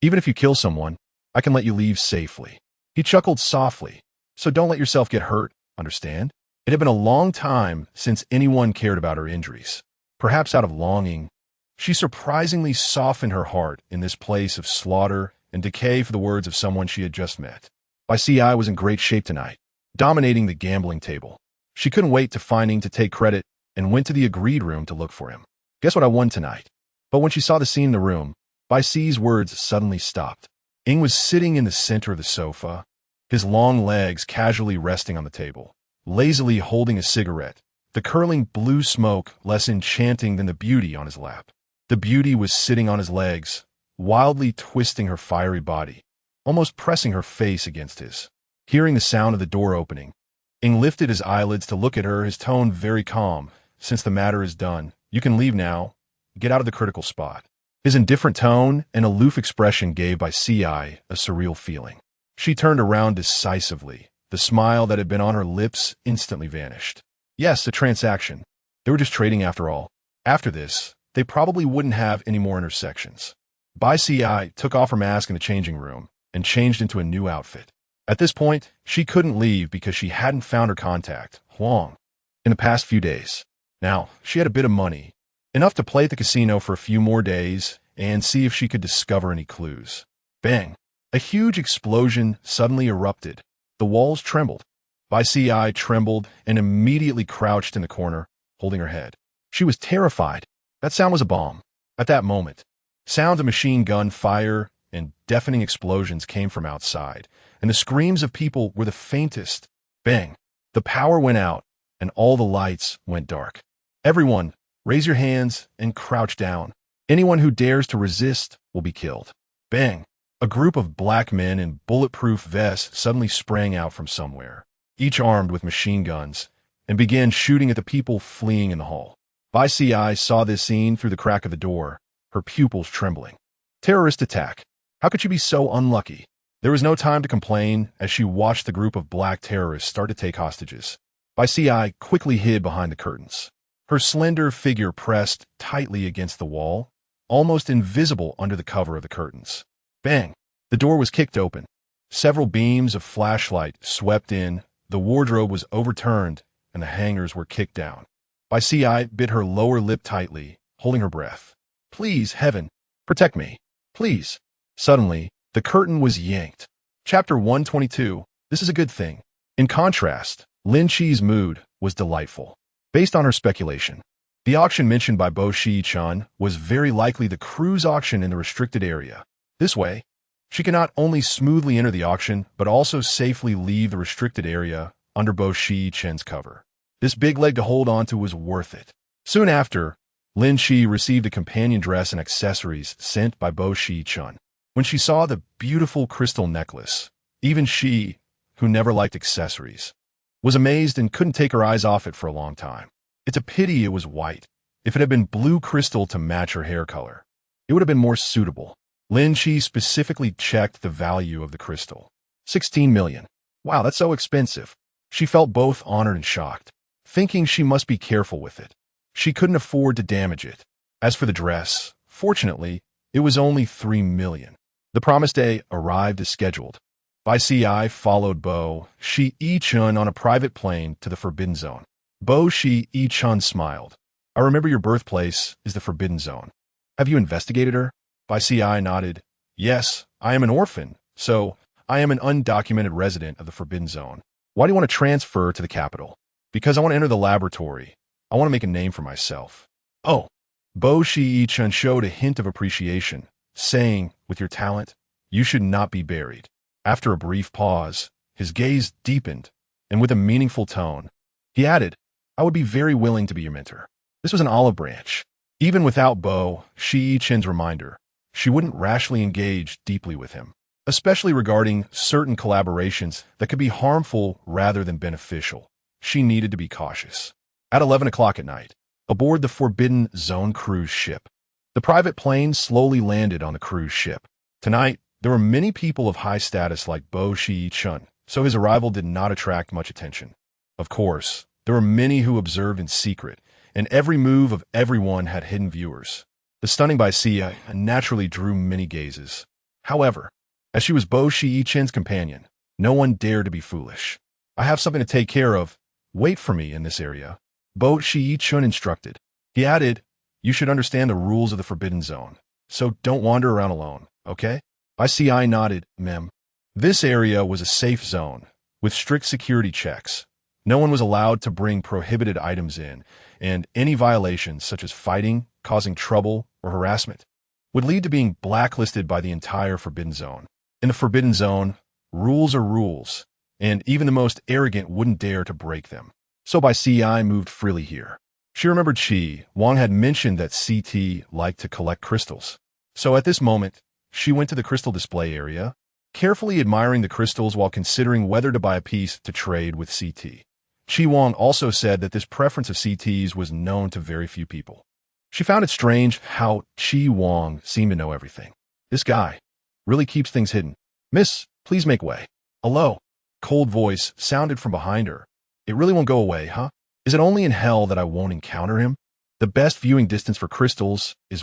even if you kill someone, I can let you leave safely. He chuckled softly. So don't let yourself get hurt, understand? It had been a long time since anyone cared about her injuries. Perhaps out of longing, she surprisingly softened her heart in this place of slaughter and decay for the words of someone she had just met. Bai Si was in great shape tonight, dominating the gambling table. She couldn't wait to find Ing to take credit and went to the agreed room to look for him. Guess what I won tonight? But when she saw the scene in the room, Bai Si's words suddenly stopped. Ing was sitting in the center of the sofa, his long legs casually resting on the table, lazily holding a cigarette, the curling blue smoke less enchanting than the beauty on his lap. The beauty was sitting on his legs, wildly twisting her fiery body, almost pressing her face against his. Hearing the sound of the door opening, Ing lifted his eyelids to look at her, his tone very calm. Since the matter is done, you can leave now. Get out of the critical spot. His indifferent tone and aloof expression gave Bai Si a surreal feeling. She turned around decisively. The smile that had been on her lips instantly vanished. Yes, a transaction. They were just trading after all. After this, they probably wouldn't have any more intersections. Bai Si took off her mask in the changing room and changed into a new outfit. At this point, she couldn't leave because she hadn't found her contact, Huang, in the past few days. Now, she had a bit of money, enough to play at the casino for a few more days and see if she could discover any clues. Bang! A huge explosion suddenly erupted. The walls trembled. Bai Si trembled and immediately crouched in the corner, holding her head. She was terrified. That sound was a bomb. At that moment, sounds of machine gun fire and deafening explosions came from outside, and the screams of people were the faintest. Bang! The power went out, and all the lights went dark. Everyone, raise your hands and crouch down. Anyone who dares to resist will be killed. Bang! A group of black men in bulletproof vests suddenly sprang out from somewhere, each armed with machine guns, and began shooting at the people fleeing in the hall. Bai Si saw this scene through the crack of the door, her pupils trembling. Terrorist attack. How could she be so unlucky? There was no time to complain as she watched the group of black terrorists start to take hostages. Bai Si quickly hid behind the curtains. Her slender figure pressed tightly against the wall, almost invisible under the cover of the curtains. Bang! The door was kicked open. Several beams of flashlight swept in, the wardrobe was overturned, and the hangers were kicked down. Bai Si bit her lower lip tightly, holding her breath. Please, heaven, protect me. Please. Suddenly, the curtain was yanked. Chapter 122. This is a good thing. In contrast, Lin Chi's mood was delightful. Based on her speculation, the auction mentioned by Bo Shi-chan was very likely the cruise auction in the restricted area. This way, she can not only smoothly enter the auction, but also safely leave the restricted area under Bo Shi-chan's cover. This big leg to hold on to was worth it. Soon after, Lin Chi received a companion dress and accessories sent by Bo Shi-chan. When she saw the beautiful crystal necklace, even she, who never liked accessories, was amazed and couldn't take her eyes off it for a long time. It's a pity it was white. If it had been blue crystal to match her hair color, it would have been more suitable. Lin Chi specifically checked the value of the crystal. 16 million. Wow, that's so expensive. She felt both honored and shocked, thinking she must be careful with it. She couldn't afford to damage it. As for the dress, fortunately, it was only 3 million. The promised day arrived as scheduled. Bai Si followed Bo Shi-chan on a private plane to the Forbidden Zone. Bo Shi-chan smiled. I remember your birthplace is the Forbidden Zone. Have you investigated her? Bai Si nodded. Yes, I am an orphan, so I am an undocumented resident of the Forbidden Zone. Why do you want to transfer to the capital? Because I want to enter the laboratory. I want to make a name for myself. Oh. Bo Shi-chun showed a hint of appreciation, saying, with your talent, you should not be buried. After a brief pause, his gaze deepened, and with a meaningful tone, he added, I would be very willing to be your mentor. This was an olive branch. Even without Bo Shi-chun's reminder, she wouldn't rashly engage deeply with him, especially regarding certain collaborations that could be harmful rather than beneficial. She needed to be cautious. At 11 o'clock at night, aboard the Forbidden Zone cruise ship, the private plane slowly landed on the cruise ship. Tonight, there were many people of high status like Bo Shi-chun, so his arrival did not attract much attention. Of course, there were many who observed in secret, and every move of everyone had hidden viewers. The stunning Baisia naturally drew many gazes. However, as she was Bo Shi-chun's companion, no one dared to be foolish. I have something to take care of. Wait for me in this area, Bo Shi-chun instructed. He added, you should understand the rules of the Forbidden Zone, so don't wander around alone, okay? I nodded, mem. This area was a safe zone, with strict security checks. No one was allowed to bring prohibited items in, and any violations such as fighting, causing trouble, or harassment would lead to being blacklisted by the entire Forbidden Zone. In the Forbidden Zone, rules are rules, and even the most arrogant wouldn't dare to break them. So Ci moved freely here. She remembered Chi Wang had mentioned that CT liked to collect crystals. So at this moment, she went to the crystal display area, carefully admiring the crystals while considering whether to buy a piece to trade with CT. Chi Wang also said that this preference of CT's was known to very few people. She found it strange how Chi Wang seemed to know everything. This guy really keeps things hidden. Miss, please make way. A low, cold voice sounded from behind her. It really won't go away, huh? Is it only in hell that I won't encounter him? The best viewing distance for crystals is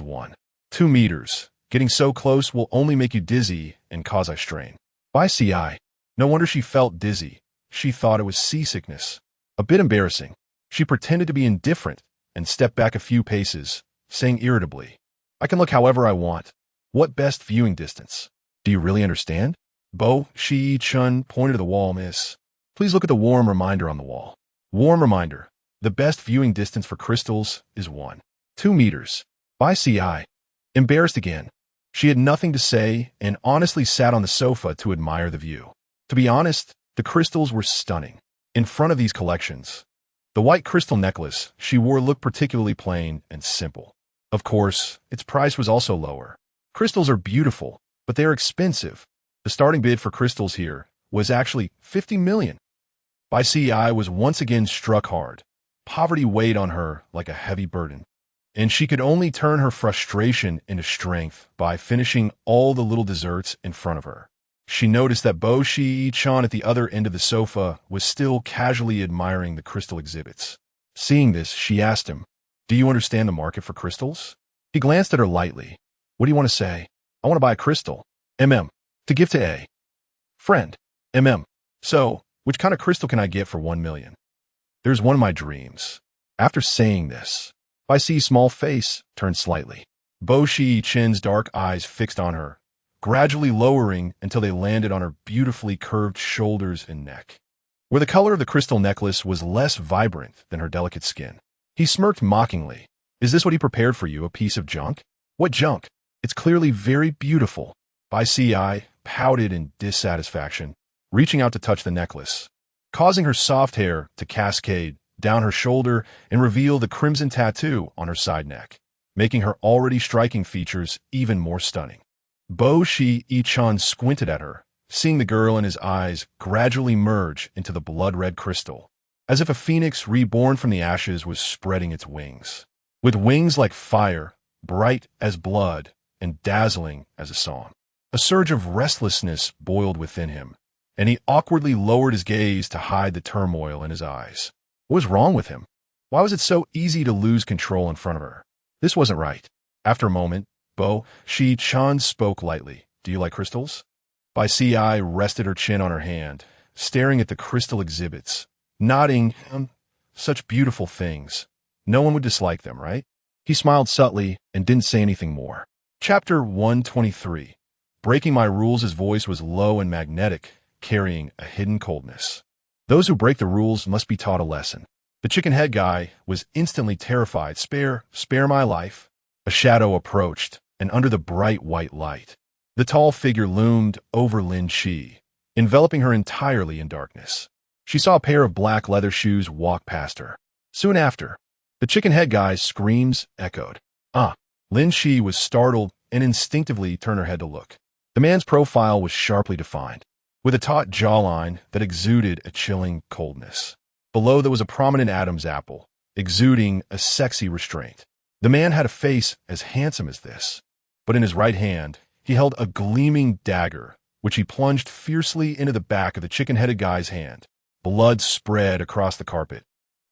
2 meters. Getting so close will only make you dizzy and cause eye strain. By Ci. No wonder she felt dizzy. She thought it was seasickness. A bit embarrassing. She pretended to be indifferent and stepped back a few paces, saying irritably, I can look however I want. What best viewing distance? Do you really understand? Bo Shi-chun pointed to the wall, miss. Please look at the warm reminder on the wall. Warm reminder. The best viewing distance for crystals is 2 meters. By Ci. Embarrassed again. She had nothing to say and honestly sat on the sofa to admire the view. To be honest, the crystals were stunning. In front of these collections, the white crystal necklace she wore looked particularly plain and simple. Of course, its price was also lower. Crystals are beautiful, but they are expensive. The starting bid for crystals here was actually 50 million. Bai Ci was once again struck hard. Poverty weighed on her like a heavy burden, and she could only turn her frustration into strength by finishing all the little desserts in front of her. She noticed that Bo Shi-chun at the other end of the sofa was still casually admiring the crystal exhibits. Seeing this, she asked him, do you understand the market for crystals? He glanced at her lightly. What do you want to say? I want to buy a crystal. To give to a friend. So, which kind of crystal can I get for 1 million? There's one of my dreams. After saying this, Bai Ci's small face turned slightly. Bo Shi-chun's dark eyes fixed on her, gradually lowering until they landed on her beautifully curved shoulders and neck, where the color of the crystal necklace was less vibrant than her delicate skin. He smirked mockingly. Is this what he prepared for you, a piece of junk? What junk? It's clearly very beautiful. Bai Ci pouted in dissatisfaction, reaching out to touch the necklace, causing her soft hair to cascade down her shoulder and reveal the crimson tattoo on her side neck, making her already striking features even more stunning. Bo Shi-chun squinted at her, seeing the girl in his eyes gradually merge into the blood-red crystal, as if a phoenix reborn from the ashes was spreading its wings. With wings like fire, bright as blood, and dazzling as a song. A surge of restlessness boiled within him, and he awkwardly lowered his gaze to hide the turmoil in his eyes. What was wrong with him? Why was it so easy to lose control in front of her? This wasn't right. After a moment, Bo Shi-chun spoke lightly. Do you like crystals? Bai Ci rested her chin on her hand, staring at the crystal exhibits, nodding. Such beautiful things. No one would dislike them, right? He smiled subtly and didn't say anything more. Chapter 123. Breaking my rules, his voice was low and magnetic, carrying a hidden coldness. Those who break the rules must be taught a lesson. The chicken head guy was instantly terrified. Spare my life. A shadow approached, and under the bright white light, the tall figure loomed over Lin Chi, enveloping her entirely in darkness. She saw a pair of black leather shoes walk past her. Soon after, the chicken head guy's screams echoed. Lin Chi was startled and instinctively turned her head to look. The man's profile was sharply defined, with a taut jawline that exuded a chilling coldness. Below there was a prominent Adam's apple, exuding a sexy restraint. The man had a face as handsome as this, but in his right hand, he held a gleaming dagger, which he plunged fiercely into the back of the chicken-headed guy's hand. Blood spread across the carpet,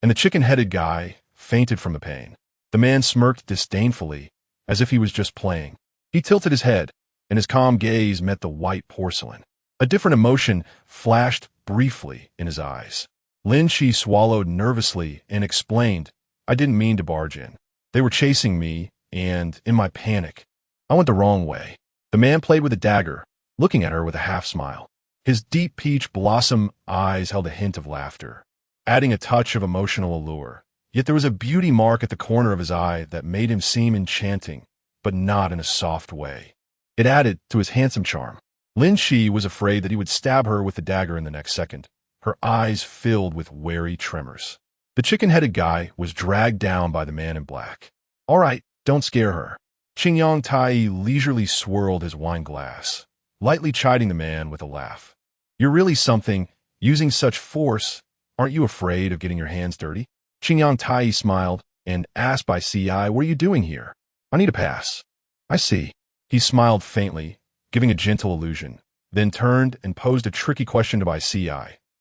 and the chicken-headed guy fainted from the pain. The man smirked disdainfully, as if he was just playing. He tilted his head, and his calm gaze met the white porcelain. A different emotion flashed briefly in his eyes. Lin Chi swallowed nervously and explained, "I didn't mean to barge in. They were chasing me, and, in my panic, I went the wrong way." The man played with the dagger, looking at her with a half-smile. His deep peach blossom eyes held a hint of laughter, adding a touch of emotional allure. Yet there was a beauty mark at the corner of his eye that made him seem enchanting, but not in a soft way. It added to his handsome charm. Lin Chi was afraid that he would stab her with the dagger in the next second, her eyes filled with wary tremors. The chicken-headed guy was dragged down by the man in black. "All right, don't scare her." Chi Wang leisurely swirled his wine glass, lightly chiding the man with a laugh. "You're really something, using such force. Aren't you afraid of getting your hands dirty?" Chi Wang smiled and asked Bai Ci, "What are you doing here?" "I need a pass." "I see." He smiled faintly, giving a gentle illusion, then turned and posed a tricky question to Bai Ci.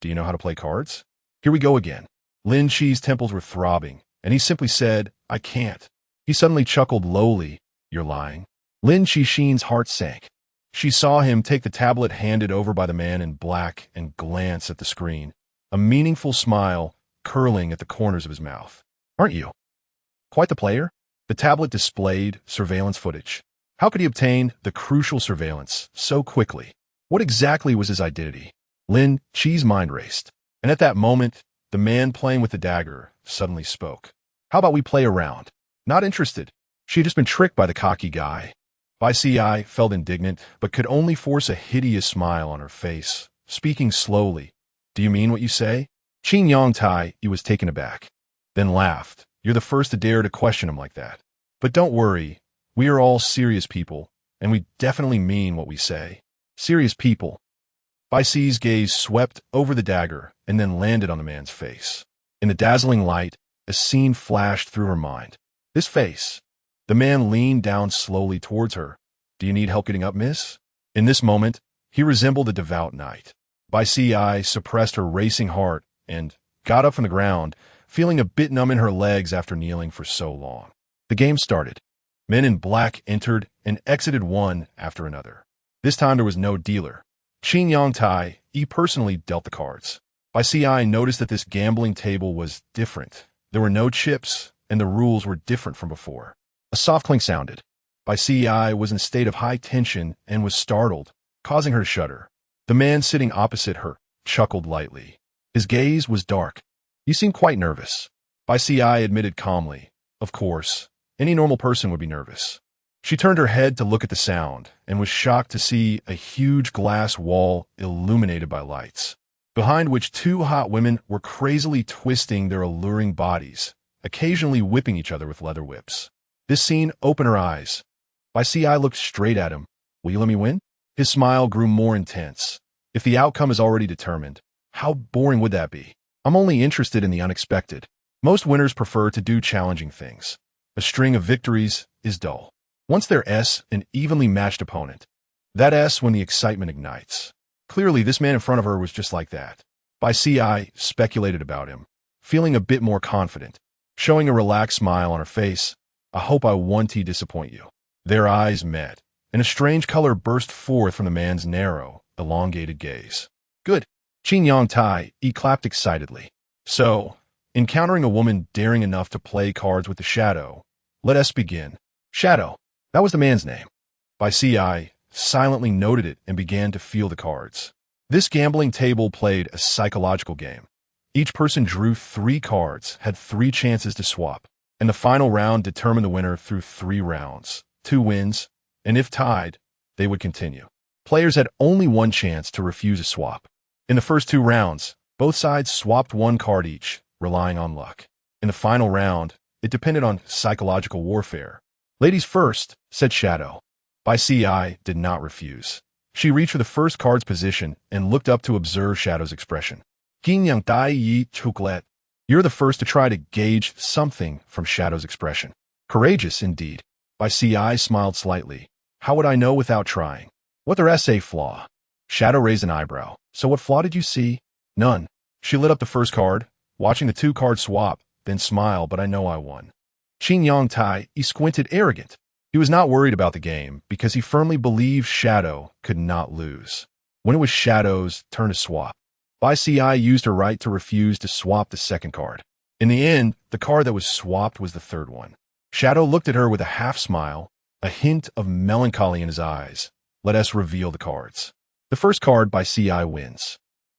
"Do you know how to play cards?" "Here we go again." Lin Chi's temples were throbbing, and he simply said, "I can't." He suddenly chuckled lowly. "You're lying." Lin Chi-Shin's heart sank. She saw him take the tablet handed over by the man in black and glance at the screen, a meaningful smile curling at the corners of his mouth. "Aren't you quite the player?" The tablet displayed surveillance footage. How could he obtain the crucial surveillance so quickly? What exactly was his identity? Lin Chi's mind raced, and at that moment, the man playing with the dagger suddenly spoke. "How about we play a round?" "Not interested." She had just been tricked by the cocky guy. Bai Ci felt indignant, but could only force a hideous smile on her face, speaking slowly. "Do you mean what you say?" Chi Wang he was taken aback, then laughed. "You're the first to dare to question him like that. But don't worry, we are all serious people, and we definitely mean what we say." "Serious people." Bai Ci's gaze swept over the dagger and then landed on the man's face. In the dazzling light, a scene flashed through her mind. This face. The man leaned down slowly towards her. "Do you need help getting up, miss?" In this moment, he resembled a devout knight. Bai Ci suppressed her racing heart and got up from the ground, feeling a bit numb in her legs after kneeling for so long. The game started. Men in black entered and exited one after another. This time there was no dealer. Chi Wang personally dealt the cards. Bai Ci noticed that this gambling table was different. There were no chips, and the rules were different from before. A soft clink sounded. Bai Ci was in a state of high tension and was startled, causing her to shudder. The man sitting opposite her chuckled lightly. His gaze was dark. "You seem quite nervous." Bai Ci admitted calmly. "Of course, any normal person would be nervous." She turned her head to look at the sound and was shocked to see a huge glass wall illuminated by lights, behind which two hot women were crazily twisting their alluring bodies, occasionally whipping each other with leather whips. This scene opened her eyes. Bai Ci looked straight at him. "Will you let me win?" His smile grew more intense. "If the outcome is already determined, how boring would that be? I'm only interested in the unexpected. Most winners prefer to do challenging things. A string of victories is dull. Once there's an evenly matched opponent, that's when the excitement ignites." Clearly, this man in front of her was just like that. Bai Ci speculated about him, feeling a bit more confident, showing a relaxed smile on her face. "I hope I won't disappoint you." Their eyes met, and a strange color burst forth from the man's narrow, elongated gaze. "Good." Chi Wang clapped excitedly. "So, encountering a woman daring enough to play cards with the shadow, let us begin." "Shadow." That was the man's name. Bai Ci silently noted it and began to feel the cards. This gambling table played a psychological game. Each person drew 3 cards, had 3 chances to swap, and the final round determined the winner through 3 rounds, 2 wins, and if tied, they would continue. Players had only 1 chance to refuse a swap. In the first 2 rounds, both sides swapped 1 card each, relying on luck. In the final round, it depended on psychological warfare. "Ladies first," said Shadow. Bai Ci did not refuse. She reached for the first card's position and looked up to observe Shadow's expression. "Gingyang Dai Yi Chuklet." You're the first to try to gauge something from Shadow's expression. Courageous, indeed. Bai Ci smiled slightly. How would I know without trying? What their essay flaw? Shadow raised an eyebrow. So what flaw did you see? None. She lit up the first card, watching the 2 cards swap, then smile, but I know I won. Qin Yang Tai, he squinted arrogant. He was not worried about the game because he firmly believed Shadow could not lose. When it was Shadow's turn to swap, Bai Ci used her right to refuse to swap the second card. In the end, the card that was swapped was the third one. Shadow looked at her with a half smile, a hint of melancholy in his eyes. Let us reveal the cards. The first card Bai Ci wins.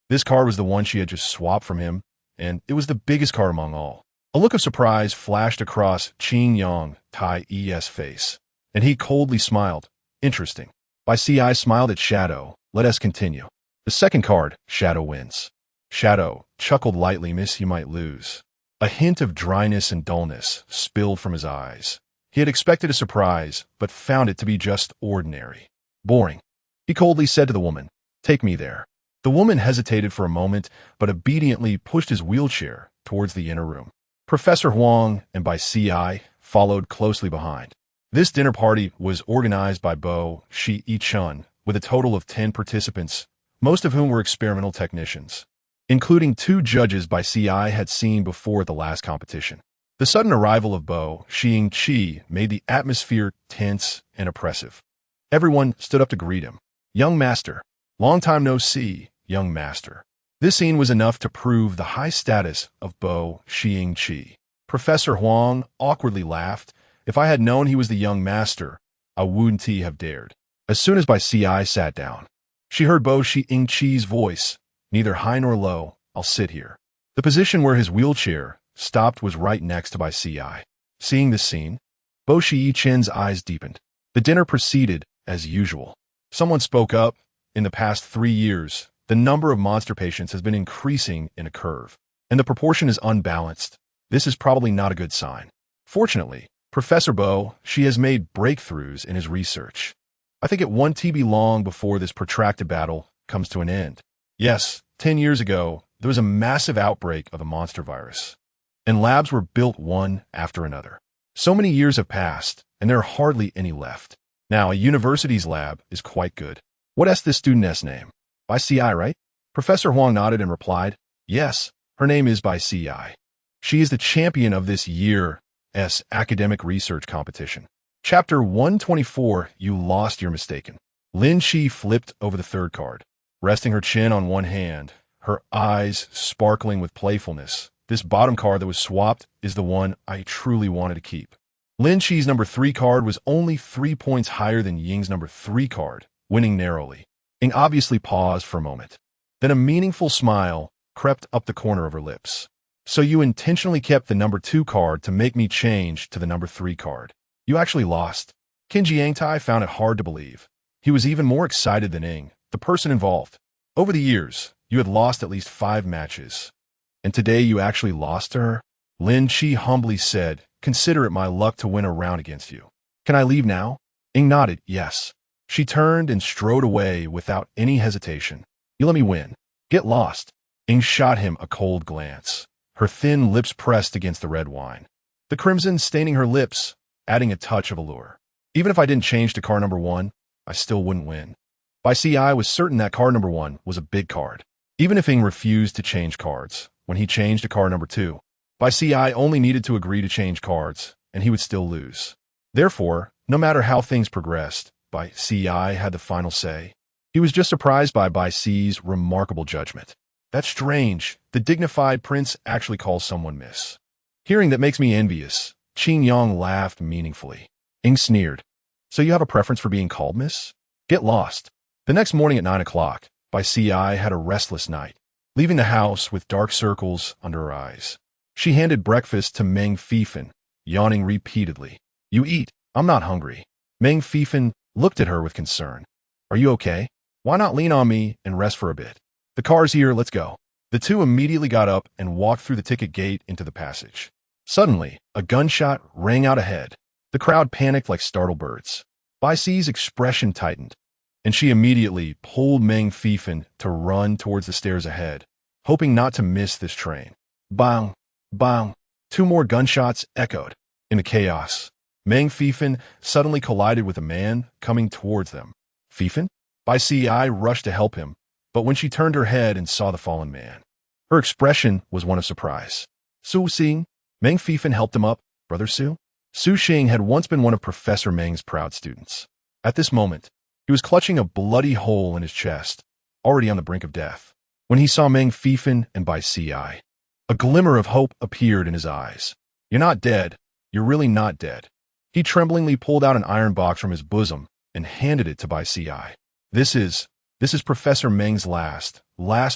This card was the one she had just swapped from him, and it was the biggest card among all. A look of surprise flashed across Qin Yang Tai's face, and he coldly smiled. Interesting. Bai Ci smiled at Shadow. Let us continue. The second card, Shadow wins. Shadow chuckled lightly, miss, you might lose. A hint of dryness and dullness spilled from his eyes. He had expected a surprise, but found it to be just ordinary. Boring. He coldly said to the woman, take me there. The woman hesitated for a moment, but obediently pushed his wheelchair towards the inner room. Professor Huang and Bai Ci followed closely behind. This dinner party was organized by Bo Shi Chun, with a total of 10 participants, most of whom were experimental technicians, including 2 judges Bai Ci had seen before at the last competition. The sudden arrival of Bo Xing made the atmosphere tense and oppressive. Everyone stood up to greet him. Young master. Long time no see, young master. This scene was enough to prove the high status of Bo Xing. Professor Huang awkwardly laughed. If I had known he was the young master, I wouldn't have dared. As soon as Bai Ci sat down, she heard Bo Xing's voice. Neither high nor low, I'll sit here. The position where his wheelchair stopped was right next to Bai Ci. Seeing this scene, Bo Chen's eyes deepened. The dinner proceeded as usual. Someone spoke up. In the past 3 years, the number of monster patients has been increasing in a curve, and the proportion is unbalanced. This is probably not a good sign. Fortunately, Professor Bo, she has made breakthroughs in his research. I think it won't be long before this protracted battle comes to an end. Yes, 10 years ago, there was a massive outbreak of the monster virus, and labs were built one after another. So many years have passed, and there are hardly any left. Now, a university's lab is quite good. What's this student's name? Bai Ci, right? Professor Huang nodded and replied, yes, her name is Bai Ci. She is the champion of this year's academic research competition. Chapter 124, You Lost Your Mistaken. Lin Shi flipped over the third card, resting her chin on one hand, her eyes sparkling with playfulness. This bottom card that was swapped is the one I truly wanted to keep. Lin Shi's number 3 card was only 3 points higher than Ying's number 3 card, winning narrowly. Ying obviously paused for a moment. Then a meaningful smile crept up the corner of her lips. So you intentionally kept the number 2 card to make me change to the number 3 card. You actually lost. Qin Jiangtai found it hard to believe. He was even more excited than Ying, the person involved. Over the years, you had lost at least 5 matches. And today you actually lost to her? Lin Shi humbly said, consider it my luck to win a round against you. Can I leave now? Ying nodded, yes. She turned and strode away without any hesitation. You let me win. Get lost. Ying shot him a cold glance, her thin lips pressed against the red wine, the crimson staining her lips, adding a touch of allure. Even if I didn't change to card number 1, I still wouldn't win. Bai Ci was certain that card number 1 was a big card. Even if Ying refused to change cards, when he changed to card number 2, Bai Ci only needed to agree to change cards, and he would still lose. Therefore, no matter how things progressed, Bai Ci had the final say. He was just surprised by Bai Ci's remarkable judgment. That's strange. The dignified prince actually calls someone miss. Hearing that makes me envious. Qin Yang laughed meaningfully. Ying sneered. So you have a preference for being called miss? Get lost. The next morning at 9 o'clock, Bai Si had a restless night, leaving the house with dark circles under her eyes. She handed breakfast to Meng Fifan, yawning repeatedly. You eat. I'm not hungry. Meng Fifan looked at her with concern. Are you okay? Why not lean on me and rest for a bit? The car's here, let's go. The two immediately got up and walked through the ticket gate into the passage. Suddenly, a gunshot rang out ahead. The crowd panicked like startled birds. Bai Si's expression tightened, and she immediately pulled Meng Fifan to run towards the stairs ahead, hoping not to miss this train. Bang! Bang! Two more gunshots echoed. In the chaos, Meng Fifan suddenly collided with a man coming towards them. Fifan? Bai Si rushed to help him, but when she turned her head and saw the fallen man, her expression was one of surprise. Su Xing? Meng Fifan helped him up. Brother Su? Su Xing had once been one of Professor Meng's proud students. At this moment, he was clutching a bloody hole in his chest, already on the brink of death, when he saw Meng Fifan and Bai Si. A glimmer of hope appeared in his eyes. You're not dead. You're really not dead. He tremblingly pulled out an iron box from his bosom and handed it to Bai Si. This is Professor Meng's last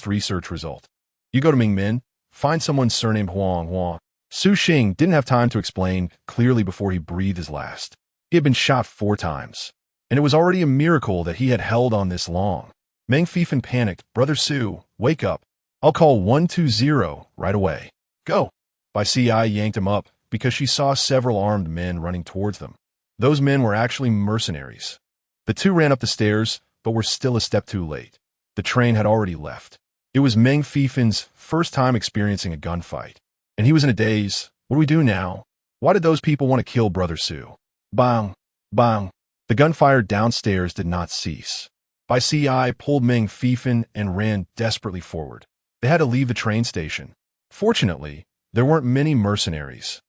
research result. You go to Mingmen, find someone surnamed Huang. Su Xing didn't have time to explain clearly before he breathed his last. He had been shot 4 times, and it was already a miracle that he had held on this long. Meng Fifan panicked. Brother Su, wake up. I'll call 120 right away. Go. Bai Si yanked him up because she saw several armed men running towards them. Those men were actually mercenaries. The two ran up the stairs, but were still a step too late. The train had already left. It was Meng Fifan's first time experiencing a gunfight, and he was in a daze. What do we do now? Why did those people want to kill Brother Su? Bang! Bang! The gunfire downstairs did not cease. Bai Si pulled Meng Fifan and ran desperately forward. They had to leave the train station. Fortunately, there weren't many mercenaries,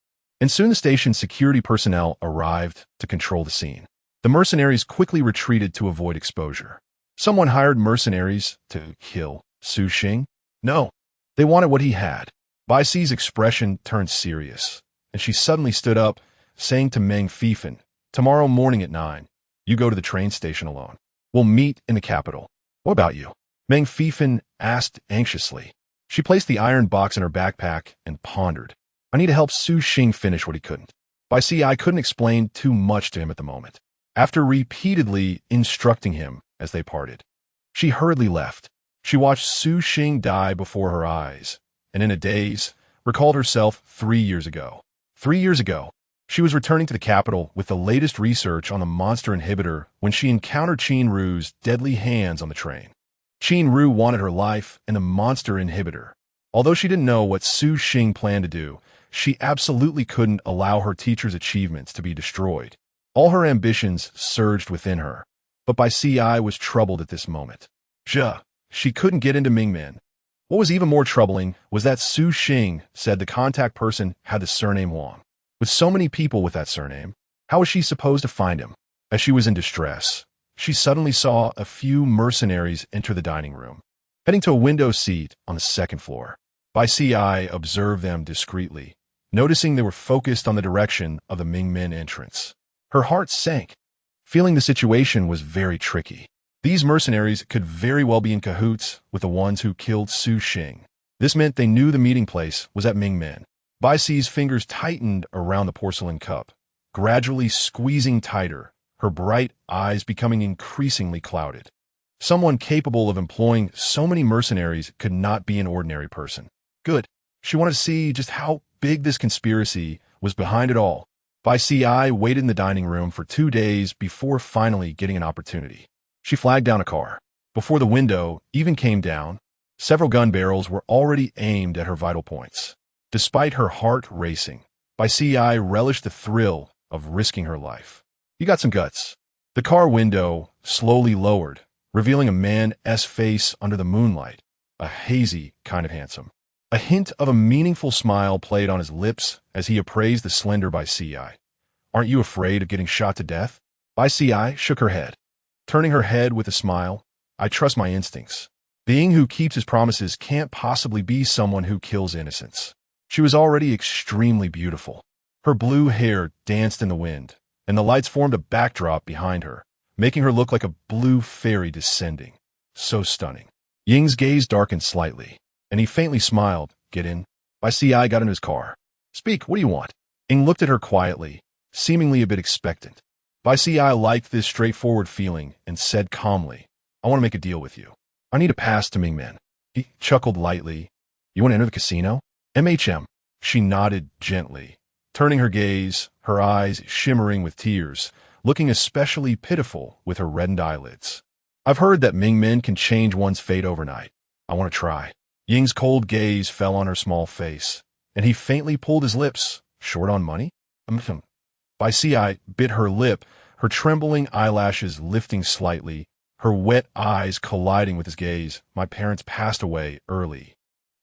and soon the station's security personnel arrived to control the scene. The mercenaries quickly retreated to avoid exposure. Someone hired mercenaries to kill Su Xing? No, they wanted what he had. Bai Si's expression turned serious, and she suddenly stood up, saying to Meng Fifan, tomorrow morning at 9, you go to the train station alone. We'll meet in the capital. What about you? Meng Fifan asked anxiously. She placed the iron box in her backpack and pondered. I need to help Su Xing finish what he couldn't. Bai Si couldn't explain too much to him at the moment. After repeatedly instructing him as they parted, she hurriedly left. She watched Su Xing die before her eyes, and in a daze, recalled herself 3 years ago. 3 years ago, she was returning to the capital with the latest research on the monster inhibitor when she encountered Qin Ru's deadly hands on the train. Qin Ru wanted her life and the monster inhibitor. Although she didn't know what Su Xing planned to do, she absolutely couldn't allow her teacher's achievements to be destroyed. All her ambitions surged within her, but Bai Si was troubled at this moment. She couldn't get into Mingmen. What was even more troubling was that Su Xing said the contact person had the surname Wang. With so many people with that surname, how was she supposed to find him? As she was in distress, she suddenly saw a few mercenaries enter the dining room, heading to a window seat on the 2nd floor. Bai Si observed them discreetly, noticing they were focused on the direction of the Mingmen entrance. Her heart sank, feeling the situation was very tricky. These mercenaries could very well be in cahoots with the ones who killed Su Xing. This meant they knew the meeting place was at Mingmen. Bai Si's fingers tightened around the porcelain cup, gradually squeezing tighter, her bright eyes becoming increasingly clouded. Someone capable of employing so many mercenaries could not be an ordinary person. Good. She wanted to see just how big this conspiracy was behind it all. Bai Si waited in the dining room for 2 days before finally getting an opportunity. She flagged down a car. Before the window even came down, several gun barrels were already aimed at her vital points. Despite her heart racing, Bai Si relished the thrill of risking her life. You got some guts. The car window slowly lowered, revealing a man's face under the moonlight, a hazy kind of handsome. A hint of a meaningful smile played on his lips as he appraised the slender Bai Si. Aren't you afraid of getting shot to death? Bai Si shook her head, turning her head with a smile. I trust my instincts. Being who keeps his promises can't possibly be someone who kills innocents. She was already extremely beautiful. Her blue hair danced in the wind, and the lights formed a backdrop behind her, making her look like a blue fairy descending. So stunning. Ying's gaze darkened slightly, and he faintly smiled. Get in. Bai Si got into his car. Speak, what do you want? Ying looked at her quietly, seemingly a bit expectant. Bai Si liked this straightforward feeling and said calmly, I want to make a deal with you. I need a pass to Mingmen. He chuckled lightly. You want to enter the casino? MHM. She nodded gently, turning her gaze, her eyes shimmering with tears, looking especially pitiful with her reddened eyelids. I've heard that Mingmen can change one's fate overnight. I want to try. Ying's cold gaze fell on her small face, and he faintly pulled his lips. Short on money? Bai Si bit her lip, her trembling eyelashes lifting slightly, her wet eyes colliding with his gaze. My parents passed away early,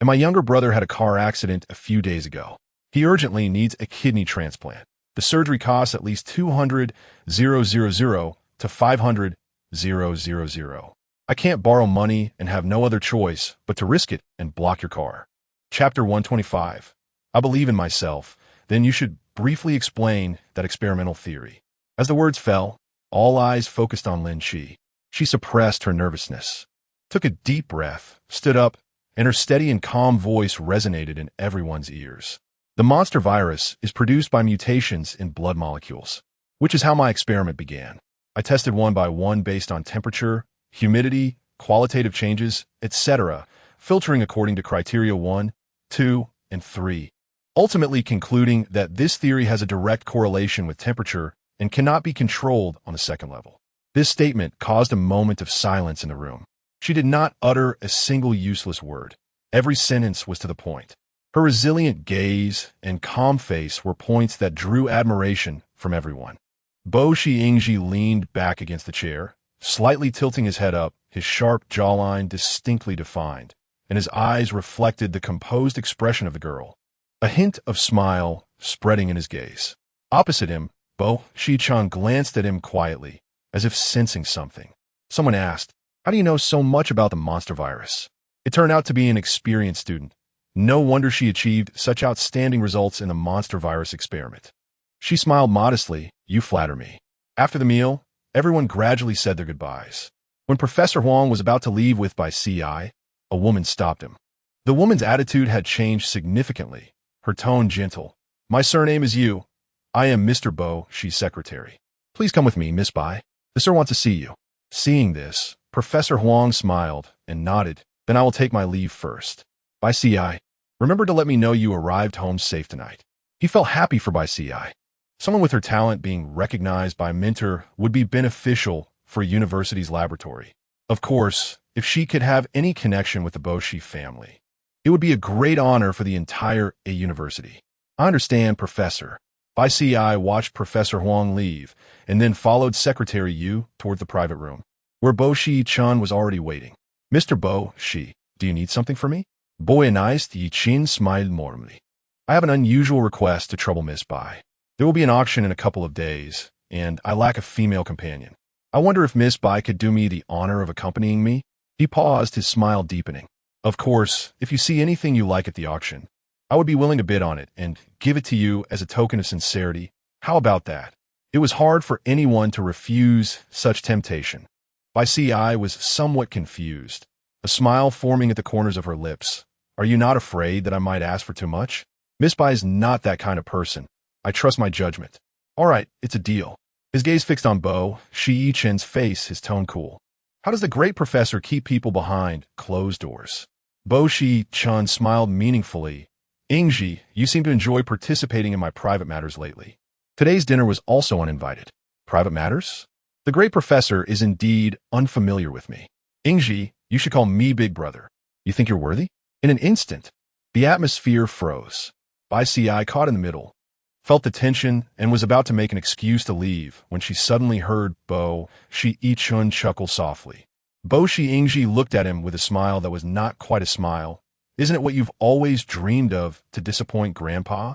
and my younger brother had a car accident a few days ago. He urgently needs a kidney transplant. The surgery costs at least 200,000 to 500,000. I can't borrow money and have no other choice but to risk it and block your car. Chapter 125. I believe in myself. Then you should briefly explain that experimental theory. As the words fell, all eyes focused on Lin Chi. She suppressed her nervousness, took a deep breath, stood up, and her steady and calm voice resonated in everyone's ears. The monster virus is produced by mutations in blood molecules, which is how my experiment began. I tested one by one based on temperature, humidity, qualitative changes, etc., filtering according to criteria 1, 2, and 3, ultimately concluding that this theory has a direct correlation with temperature and cannot be controlled on a second level. This statement caused a moment of silence in the room. She did not utter a single useless word. Every sentence was to the point. Her resilient gaze and calm face were points that drew admiration from everyone. Bo Shi leaned back against the chair, slightly tilting his head up, his sharp jawline distinctly defined, and his eyes reflected the composed expression of the girl, a hint of smile spreading in his gaze. Opposite him, Bo Shi-chan glanced at him quietly, as if sensing something. Someone asked, how do you know so much about the monster virus? It turned out to be an experienced student. No wonder she achieved such outstanding results in the monster virus experiment. She smiled modestly. You flatter me. After the meal, everyone gradually said their goodbyes. When Professor Huang was about to leave with Bai Si, a woman stopped him. The woman's attitude had changed significantly, her tone gentle. My surname is Yu. I am Mr. Bo, Shi's secretary. Please come with me, Miss Bai. The sir wants to see you. Seeing this, Professor Huang smiled and nodded. Then I will take my leave first. Bai Si, remember to let me know you arrived home safe tonight. He felt happy for Bai Si. Someone with her talent being recognized by a mentor would be beneficial for a university's laboratory. Of course, if she could have any connection with the Bo Shi family, it would be a great honor for the entire university. I understand, Professor. Bai Si watched Professor Huang leave and then followed Secretary Yu toward the private room, where Bo Shi-chan was already waiting. Mr. Bo Shi, do you need something from me? Boyanized Yi-chin smiled warmly. I have an unusual request to trouble Miss Bai. There will be an auction in a couple of days, and I lack a female companion. I wonder if Miss Bai could do me the honor of accompanying me? He paused, his smile deepening. Of course, if you see anything you like at the auction, I would be willing to bid on it and give it to you as a token of sincerity. How about that? It was hard for anyone to refuse such temptation. Bai Si was somewhat confused, a smile forming at the corners of her lips. Are you not afraid that I might ask for too much? Miss Bai is not that kind of person. I trust my judgment. All right, it's a deal. His gaze fixed on Bo Shi-chen's face, his tone cool. How does the great professor keep people behind closed doors? Bo Shi-chan smiled meaningfully. Ingji, you seem to enjoy participating in my private matters lately. Today's dinner was also uninvited. Private matters? The great professor is indeed unfamiliar with me. Ingji, you should call me Big Brother. You think you're worthy? In an instant, the atmosphere froze. Bai Si caught in the middle, felt the tension, and was about to make an excuse to leave when she suddenly heard Bo Shi-chun chuckle softly. Bo Shi-ingji looked at him with a smile that was not quite a smile. Isn't it what you've always dreamed of, to disappoint Grandpa?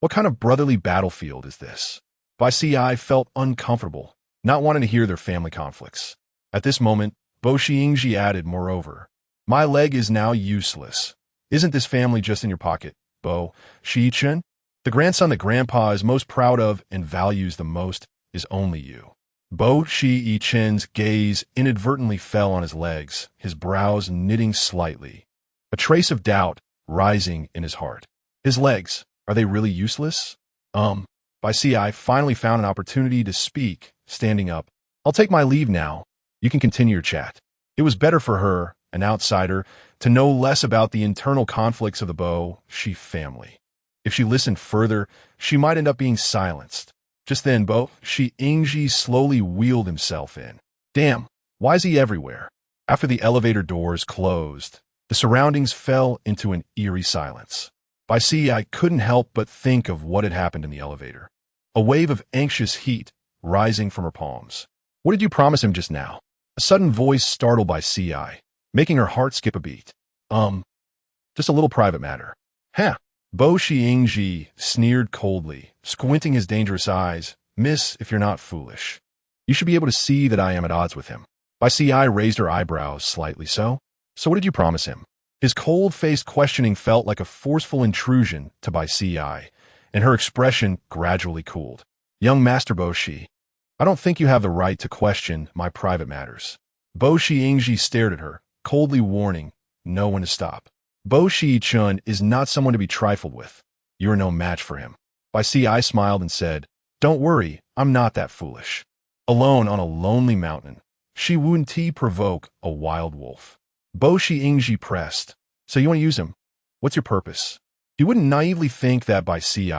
What kind of brotherly battlefield is this? Bai Si felt uncomfortable, not wanting to hear their family conflicts. At this moment, Bo Shi-ingji added, moreover, my leg is now useless. Isn't this family just in your pocket, Bo Shi-chun? The grandson that Grandpa is most proud of and values the most is only you. Bo Shi Chen's gaze inadvertently fell on his legs, his brows knitting slightly, a trace of doubt rising in his heart. His legs, are they really useless? Bai Si finally found an opportunity to speak, standing up. I'll take my leave now. You can continue your chat. It was better for her, an outsider, to know less about the internal conflicts of the Bo Shi family. If she listened further, she might end up being silenced. Just then, Bo Shi Ingji slowly wheeled himself in. Damn, why is he everywhere? After the elevator doors closed, the surroundings fell into an eerie silence. Bai Si couldn't help but think of what had happened in the elevator. A wave of anxious heat rising from her palms. What did you promise him just now? A sudden voice startled Bai Si, making her heart skip a beat. Just a little private matter. Huh. Bo Shi sneered coldly, squinting his dangerous eyes. Miss, if you're not foolish, you should be able to see that I am at odds with him. Bai Si raised her eyebrows slightly. So what did you promise him? His cold-faced questioning felt like a forceful intrusion to Bai Si, and her expression gradually cooled. Young Master Bo Shi, I don't think you have the right to question my private matters. Bo Shi stared at her, coldly warning no one to stop. Bo Shi Chun is not someone to be trifled with. You are no match for him. Bai Si smiled and said, Don't worry, I'm not that foolish. Alone on a lonely mountain, Shi Wun Ti provoke a wild wolf. Bo Shi pressed. So you want to use him? What's your purpose? He wouldn't naively think that Bai Si,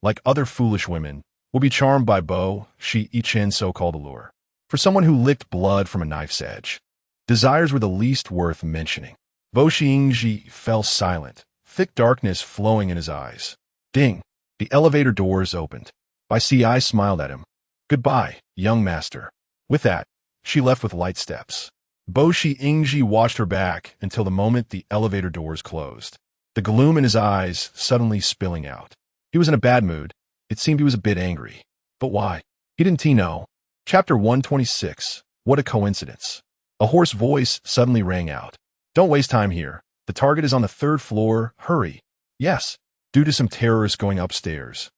like other foolish women, will be charmed by Bo Shi Chen's so-called allure. For someone who licked blood from a knife's edge, desires were the least worth mentioning. Bo Shi fell silent, thick darkness flowing in his eyes. Ding! The elevator doors opened. Bai Si smiled at him. Goodbye, young master. With that, she left with light steps. Bo Shi watched her back until the moment the elevator doors closed, the gloom in his eyes suddenly spilling out. He was in a bad mood. It seemed he was a bit angry. But why? He didn't know. Chapter 126. What a coincidence. A hoarse voice suddenly rang out. Don't waste time here. The target is on the 3rd floor. Hurry. Yes, due to some terrorists going upstairs.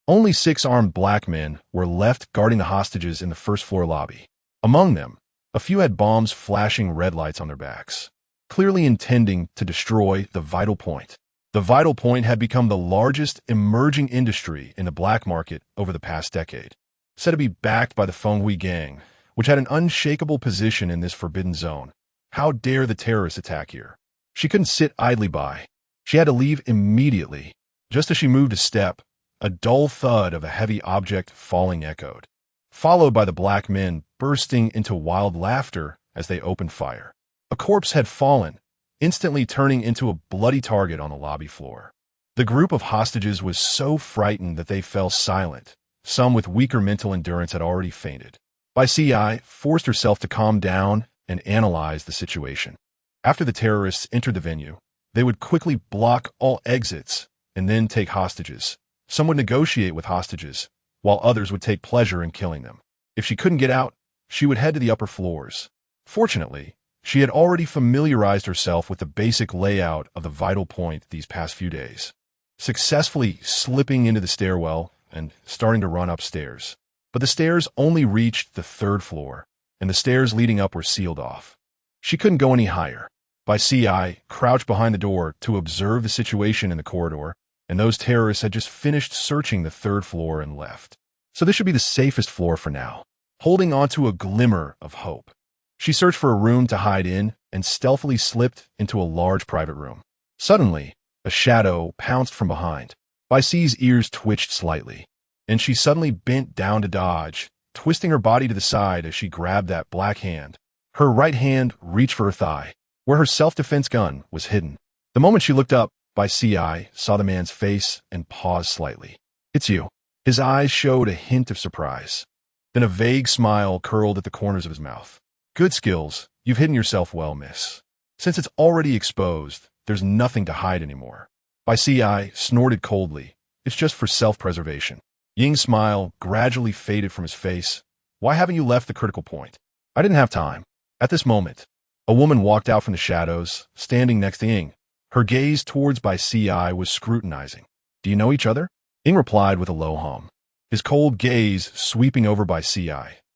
Only 6 armed black men were left guarding the hostages in the 1st floor lobby. Among them, a few had bombs flashing red lights on their backs, clearly intending to destroy the Vital Point. The Vital Point had become the largest emerging industry in the black market over the past decade, said to be backed by the Fenghui gang, which had an unshakable position in this forbidden zone. How dare the terrorists attack here? She couldn't sit idly by. She had to leave immediately. Just as she moved a step, a dull thud of a heavy object falling echoed, followed by the black men bursting into wild laughter as they opened fire. A corpse had fallen, instantly turning into a bloody target on the lobby floor. The group of hostages was so frightened that they fell silent. Some with weaker mental endurance had already fainted. Bai Si forced herself to calm down and analyze the situation. After the terrorists entered the venue, they would quickly block all exits and then take hostages. Some would negotiate with hostages, while others would take pleasure in killing them. If she couldn't get out, she would head to the upper floors. Fortunately, she had already familiarized herself with the basic layout of the Vital Point these past few days, successfully slipping into the stairwell and starting to run upstairs. But the stairs only reached the 3rd floor, and the stairs leading up were sealed off. She couldn't go any higher. Bai Si crouched behind the door to observe the situation in the corridor, and those terrorists had just finished searching the 3rd floor and left. So this should be the safest floor for now. Holding onto a glimmer of hope, she searched for a room to hide in and stealthily slipped into a large private room. Suddenly, a shadow pounced from behind. Bai Si's ears twitched slightly, and she suddenly bent down to dodge, twisting her body to the side as she grabbed that black hand. Her right hand reached for her thigh, where her self-defense gun was hidden. The moment she looked up, Bai Si saw the man's face and paused slightly. It's you. His eyes showed a hint of surprise. Then a vague smile curled at the corners of his mouth. Good skills. You've hidden yourself well, miss. Since it's already exposed, there's nothing to hide anymore. Bai Si snorted coldly. It's just for self-preservation. Ying's smile gradually faded from his face. Why haven't you left the critical point? I didn't have time. At this moment, a woman walked out from the shadows, standing next to Ying. Her gaze towards Bai Si was scrutinizing. Do you know each other? Ying replied with a low hum, his cold gaze sweeping over Bai Si.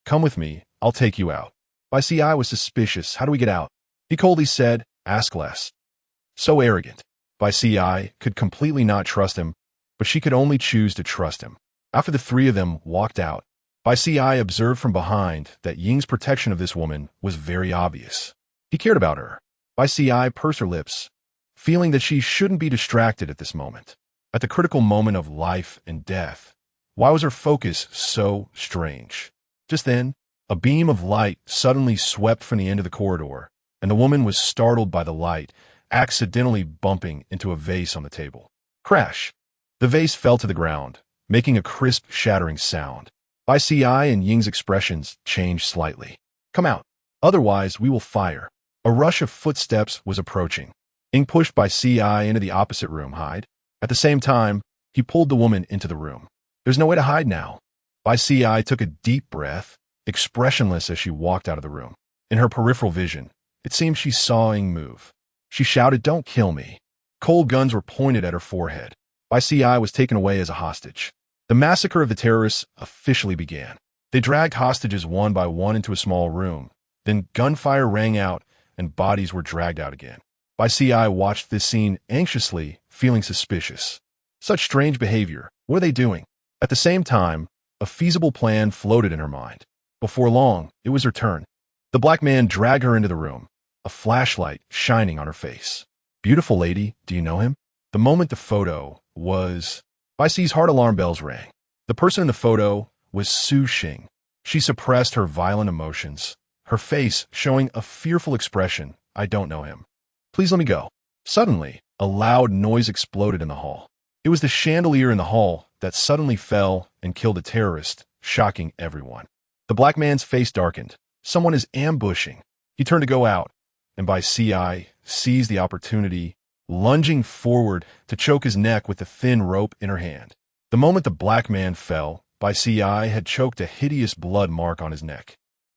Come with me, I'll take you out. Bai Si was suspicious. How do we get out? He coldly said, ask less. So arrogant. Bai Si could completely not trust him, but she could only choose to trust him. After the three of them walked out, Bai Si observed from behind that Ying's protection of this woman was very obvious. He cared about her. Bai Si pursed her lips, feeling that she shouldn't be distracted at this moment. At the critical moment of life and death, why was her focus so strange? Just then, a beam of light suddenly swept from the end of the corridor, and the woman was startled by the light, accidentally bumping into a vase on the table. Crash! The vase fell to the ground, making a crisp, shattering sound. Bai Si and Ying's expressions changed slightly. Come out. Otherwise, we will fire. A rush of footsteps was approaching. Ying pushed Bai Si into the opposite room. Hide. At the same time, he pulled the woman into the room. There's no way to hide now. Bai Si took a deep breath, expressionless as she walked out of the room. In her peripheral vision, it seemed she saw Ying move. She shouted, don't kill me. Cold guns were pointed at her forehead. Bai Si was taken away as a hostage. The massacre of the terrorists officially began. They dragged hostages one by one into a small room. Then gunfire rang out and bodies were dragged out again. Bai Si watched this scene anxiously, feeling suspicious. Such strange behavior. What are they doing? At the same time, a feasible plan floated in her mind. Before long, it was her turn. The black man dragged her into the room, a flashlight shining on her face. Beautiful lady, do you know him? The moment the photo was... Bai Si's heart alarm bells rang. The person in the photo was Su Xing. She suppressed her violent emotions, her face showing a fearful expression. I don't know him. Please let me go. Suddenly, a loud noise exploded in the hall. It was the chandelier in the hall that suddenly fell and killed a terrorist, shocking everyone. The black man's face darkened. Someone is ambushing. He turned to go out, and Bai Si seized the opportunity, lunging forward to choke his neck with the thin rope in her hand. The moment the black man fell, Bai Si had choked a hideous blood mark on his neck.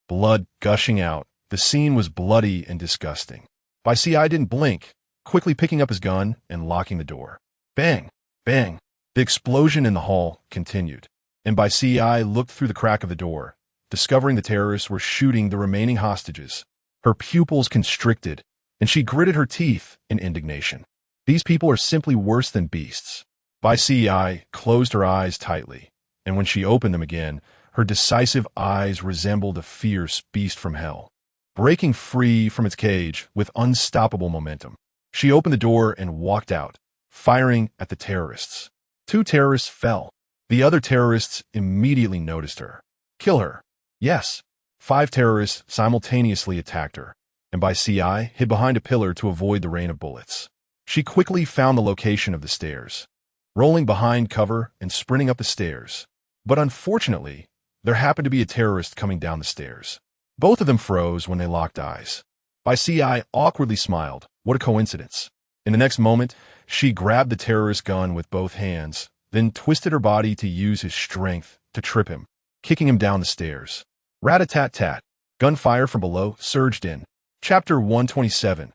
Blood gushing out, the scene was bloody and disgusting. Bai Si didn't blink, quickly picking up his gun and locking the door. Bang! Bang! The explosion in the hall continued, and Bai Si looked through the crack of the door, discovering the terrorists were shooting the remaining hostages. Her pupils constricted, and she gritted her teeth in indignation. These people are simply worse than beasts. Bai Si closed her eyes tightly, and when she opened them again, her decisive eyes resembled a fierce beast from hell, breaking free from its cage with unstoppable momentum. She opened the door and walked out, firing at the terrorists. 2 terrorists fell. The other terrorists immediately noticed her. Kill her. Yes. 5 terrorists simultaneously attacked her, and Bai Si hid behind a pillar to avoid the rain of bullets. She quickly found the location of the stairs, rolling behind cover and sprinting up the stairs. But unfortunately, there happened to be a terrorist coming down the stairs. Both of them froze when they locked eyes. Bai Si awkwardly smiled. What a coincidence. In the next moment, she grabbed the terrorist's gun with both hands, then twisted her body to use his strength to trip him, kicking him down the stairs. Rat-a-tat-tat. Gunfire from below surged in. Chapter 127.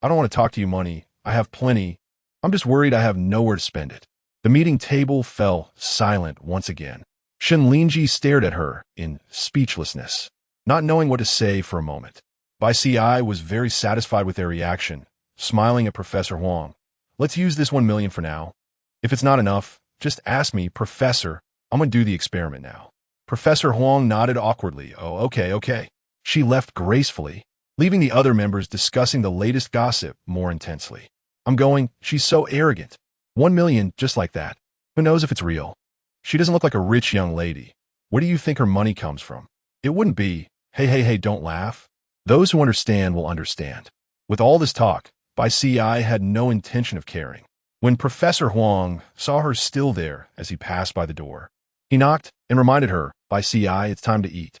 I don't want to talk to you money. I have plenty. I'm just worried I have nowhere to spend it. The meeting table fell silent once again. Shen Lingji stared at her in speechlessness, not knowing what to say for a moment. Bai Si was very satisfied with their reaction, smiling at Professor Huang. Let's use this 1 million for now. If it's not enough, just ask me, Professor. I'm going to do the experiment now. Professor Huang nodded awkwardly. Oh, okay. She left gracefully, leaving the other members discussing the latest gossip more intensely. I'm going, she's so arrogant. 1 million just like that. Who knows if it's real? She doesn't look like a rich young lady. Where do you think her money comes from? It wouldn't be, hey, don't laugh. Those who understand will understand. With all this talk, Bai Si had no intention of caring. When Professor Huang saw her still there as he passed by the door, he knocked and reminded her, Bai Si, it's time to eat.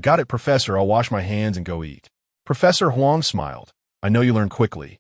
Got it, Professor. I'll wash my hands and go eat. Professor Huang smiled. I know you learn quickly,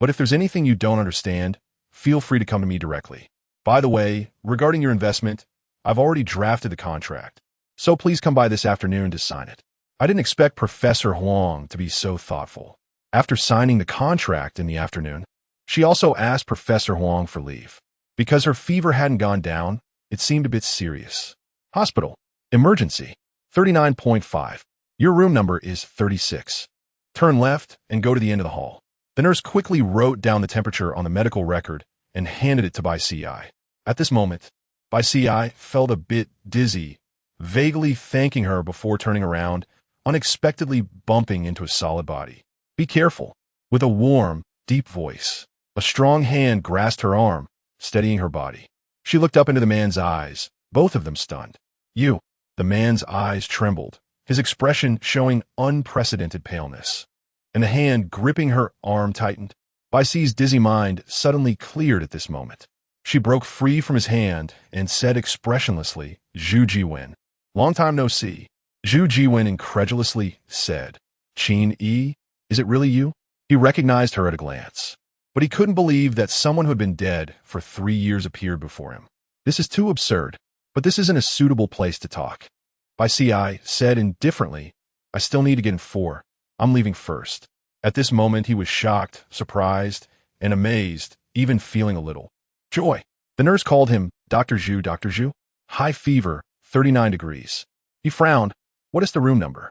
but if there's anything you don't understand, feel free to come to me directly. By the way, regarding your investment, I've already drafted the contract, so please come by this afternoon to sign it. I didn't expect Professor Huang to be so thoughtful. After signing the contract in the afternoon, she also asked Professor Huang for leave. Because her fever hadn't gone down, it seemed a bit serious. Hospital. Emergency. 39.5. Your room number is 36. Turn left and go to the end of the hall. The nurse quickly wrote down the temperature on the medical record and handed it to Bai Si. At this moment, Bai Si felt a bit dizzy, vaguely thanking her before turning around, unexpectedly bumping into a solid body. Be careful. With a warm, deep voice, a strong hand grasped her arm, steadying her body. She looked up into the man's eyes, both of them stunned. You. The man's eyes trembled, his expression showing unprecedented paleness. And the hand gripping her arm tightened. Bai Si's dizzy mind suddenly cleared at this moment. She broke free from his hand and said expressionlessly, Zhu Jiwen. Long time no see. Zhu Jiwen incredulously said, Qin Yi, is it really you? He recognized her at a glance, but he couldn't believe that someone who had been dead for 3 years appeared before him. This is too absurd, but this isn't a suitable place to talk. Bai Si said indifferently, I still need to get in 4. I'm leaving first. At this moment, he was shocked, surprised, and amazed, even feeling a little joy. The nurse called him Dr. Zhu. Dr. Zhu? High fever, 39 degrees. He frowned. What is the room number?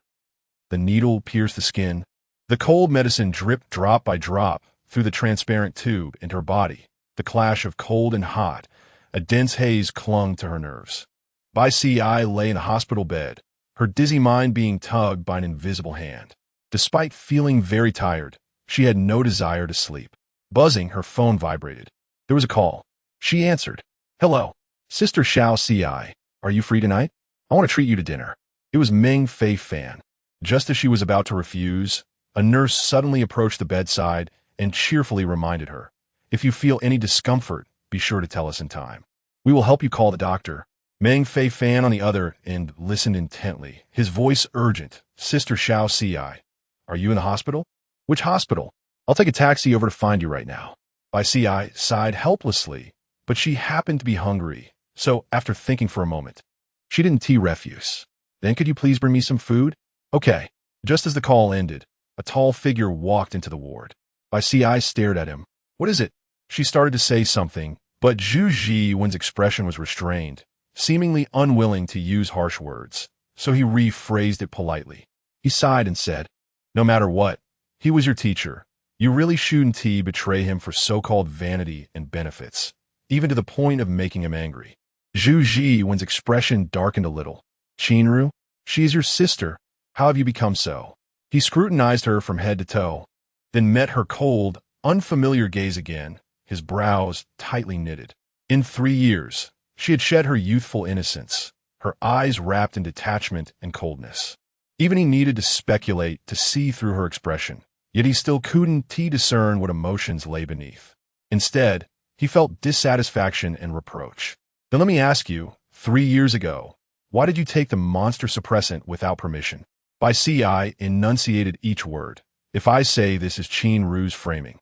The needle pierced the skin. The cold medicine dripped drop by drop through the transparent tube into her body. The clash of cold and hot, a dense haze clung to her nerves. Bai Si lay in a hospital bed, her dizzy mind being tugged by an invisible hand. Despite feeling very tired, she had no desire to sleep. Buzzing, her phone vibrated. There was a call. She answered. Hello, Sister Xiao Si. Are you free tonight? I want to treat you to dinner. It was Meng Fei Fan. Just as she was about to refuse, a nurse suddenly approached the bedside and cheerfully reminded her, if you feel any discomfort, be sure to tell us in time. We will help you call the doctor. Meng Fei Fan on the other end listened intently, his voice urgent. Sister Xiao Si. Are you in the hospital? Which hospital? I'll take a taxi over to find you right now. Bai Si sighed helplessly, but she happened to be hungry, so after thinking for a moment, she didn't tea refuse. Then could you please bring me some food? Okay. Just as the call ended, a tall figure walked into the ward. Bai Si stared at him. What is it? She started to say something, but Zhu Jiwen's expression was restrained, seemingly unwilling to use harsh words, so he rephrased it politely. He sighed and said, no matter what, he was your teacher. You really shouldn't betray him for so-called vanity and benefits, even to the point of making him angry. Zhu Jiwen's expression darkened a little. Qinru, she is your sister. How have you become so? He scrutinized her from head to toe, then met her cold, unfamiliar gaze again, his brows tightly knitted. In 3 years, she had shed her youthful innocence, her eyes wrapped in detachment and coldness. Even he needed to speculate to see through her expression, yet he still couldn't discern what emotions lay beneath. Instead, he felt dissatisfaction and reproach. Then let me ask you, 3 years ago, why did you take the monster suppressant without permission? Bai Si enunciated each word. If I say this is Qinru's framing.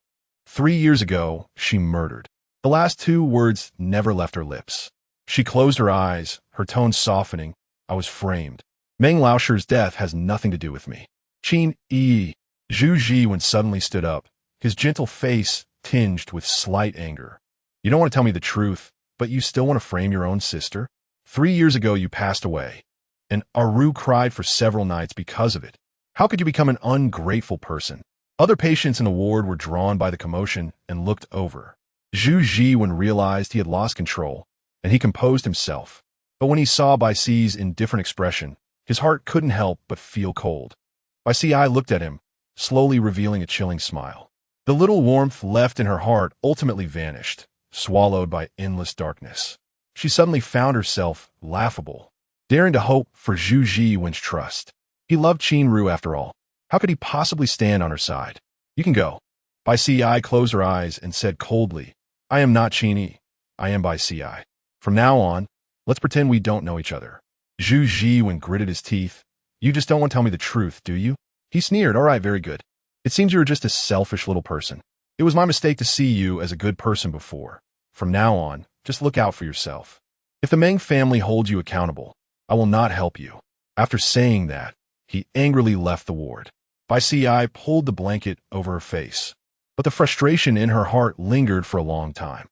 3 years ago, she murdered. The last 2 words never left her lips. She closed her eyes, her tone softening. I was framed. Meng Laosher's death has nothing to do with me. Qin Yi. Zhu Jiwen suddenly stood up, his gentle face tinged with slight anger. You don't want to tell me the truth, but you still want to frame your own sister? 3 years ago you passed away, and Aru cried for several nights because of it. How could you become an ungrateful person? Other patients in the ward were drawn by the commotion and looked over. Zhu Jiwen realized he had lost control, and he composed himself. But when he saw Bai Si's indifferent expression, his heart couldn't help but feel cold. Bai Si looked at him, slowly revealing a chilling smile. The little warmth left in her heart ultimately vanished, swallowed by endless darkness. She suddenly found herself laughable, daring to hope for Zhu Jiwen's trust. He loved Qinru after all. How could he possibly stand on her side? You can go. Bai Si closed her eyes and said coldly, I am not Qin Yi. I am Bai Si. From now on, let's pretend we don't know each other. Zhu Jiwen gritted his teeth. You just don't want to tell me the truth, do you? He sneered. All right, very good. It seems you were just a selfish little person. It was my mistake to see you as a good person before. From now on, just look out for yourself. If the Meng family holds you accountable, I will not help you. After saying that, he angrily left the ward. Bai Si pulled the blanket over her face, but the frustration in her heart lingered for a long time.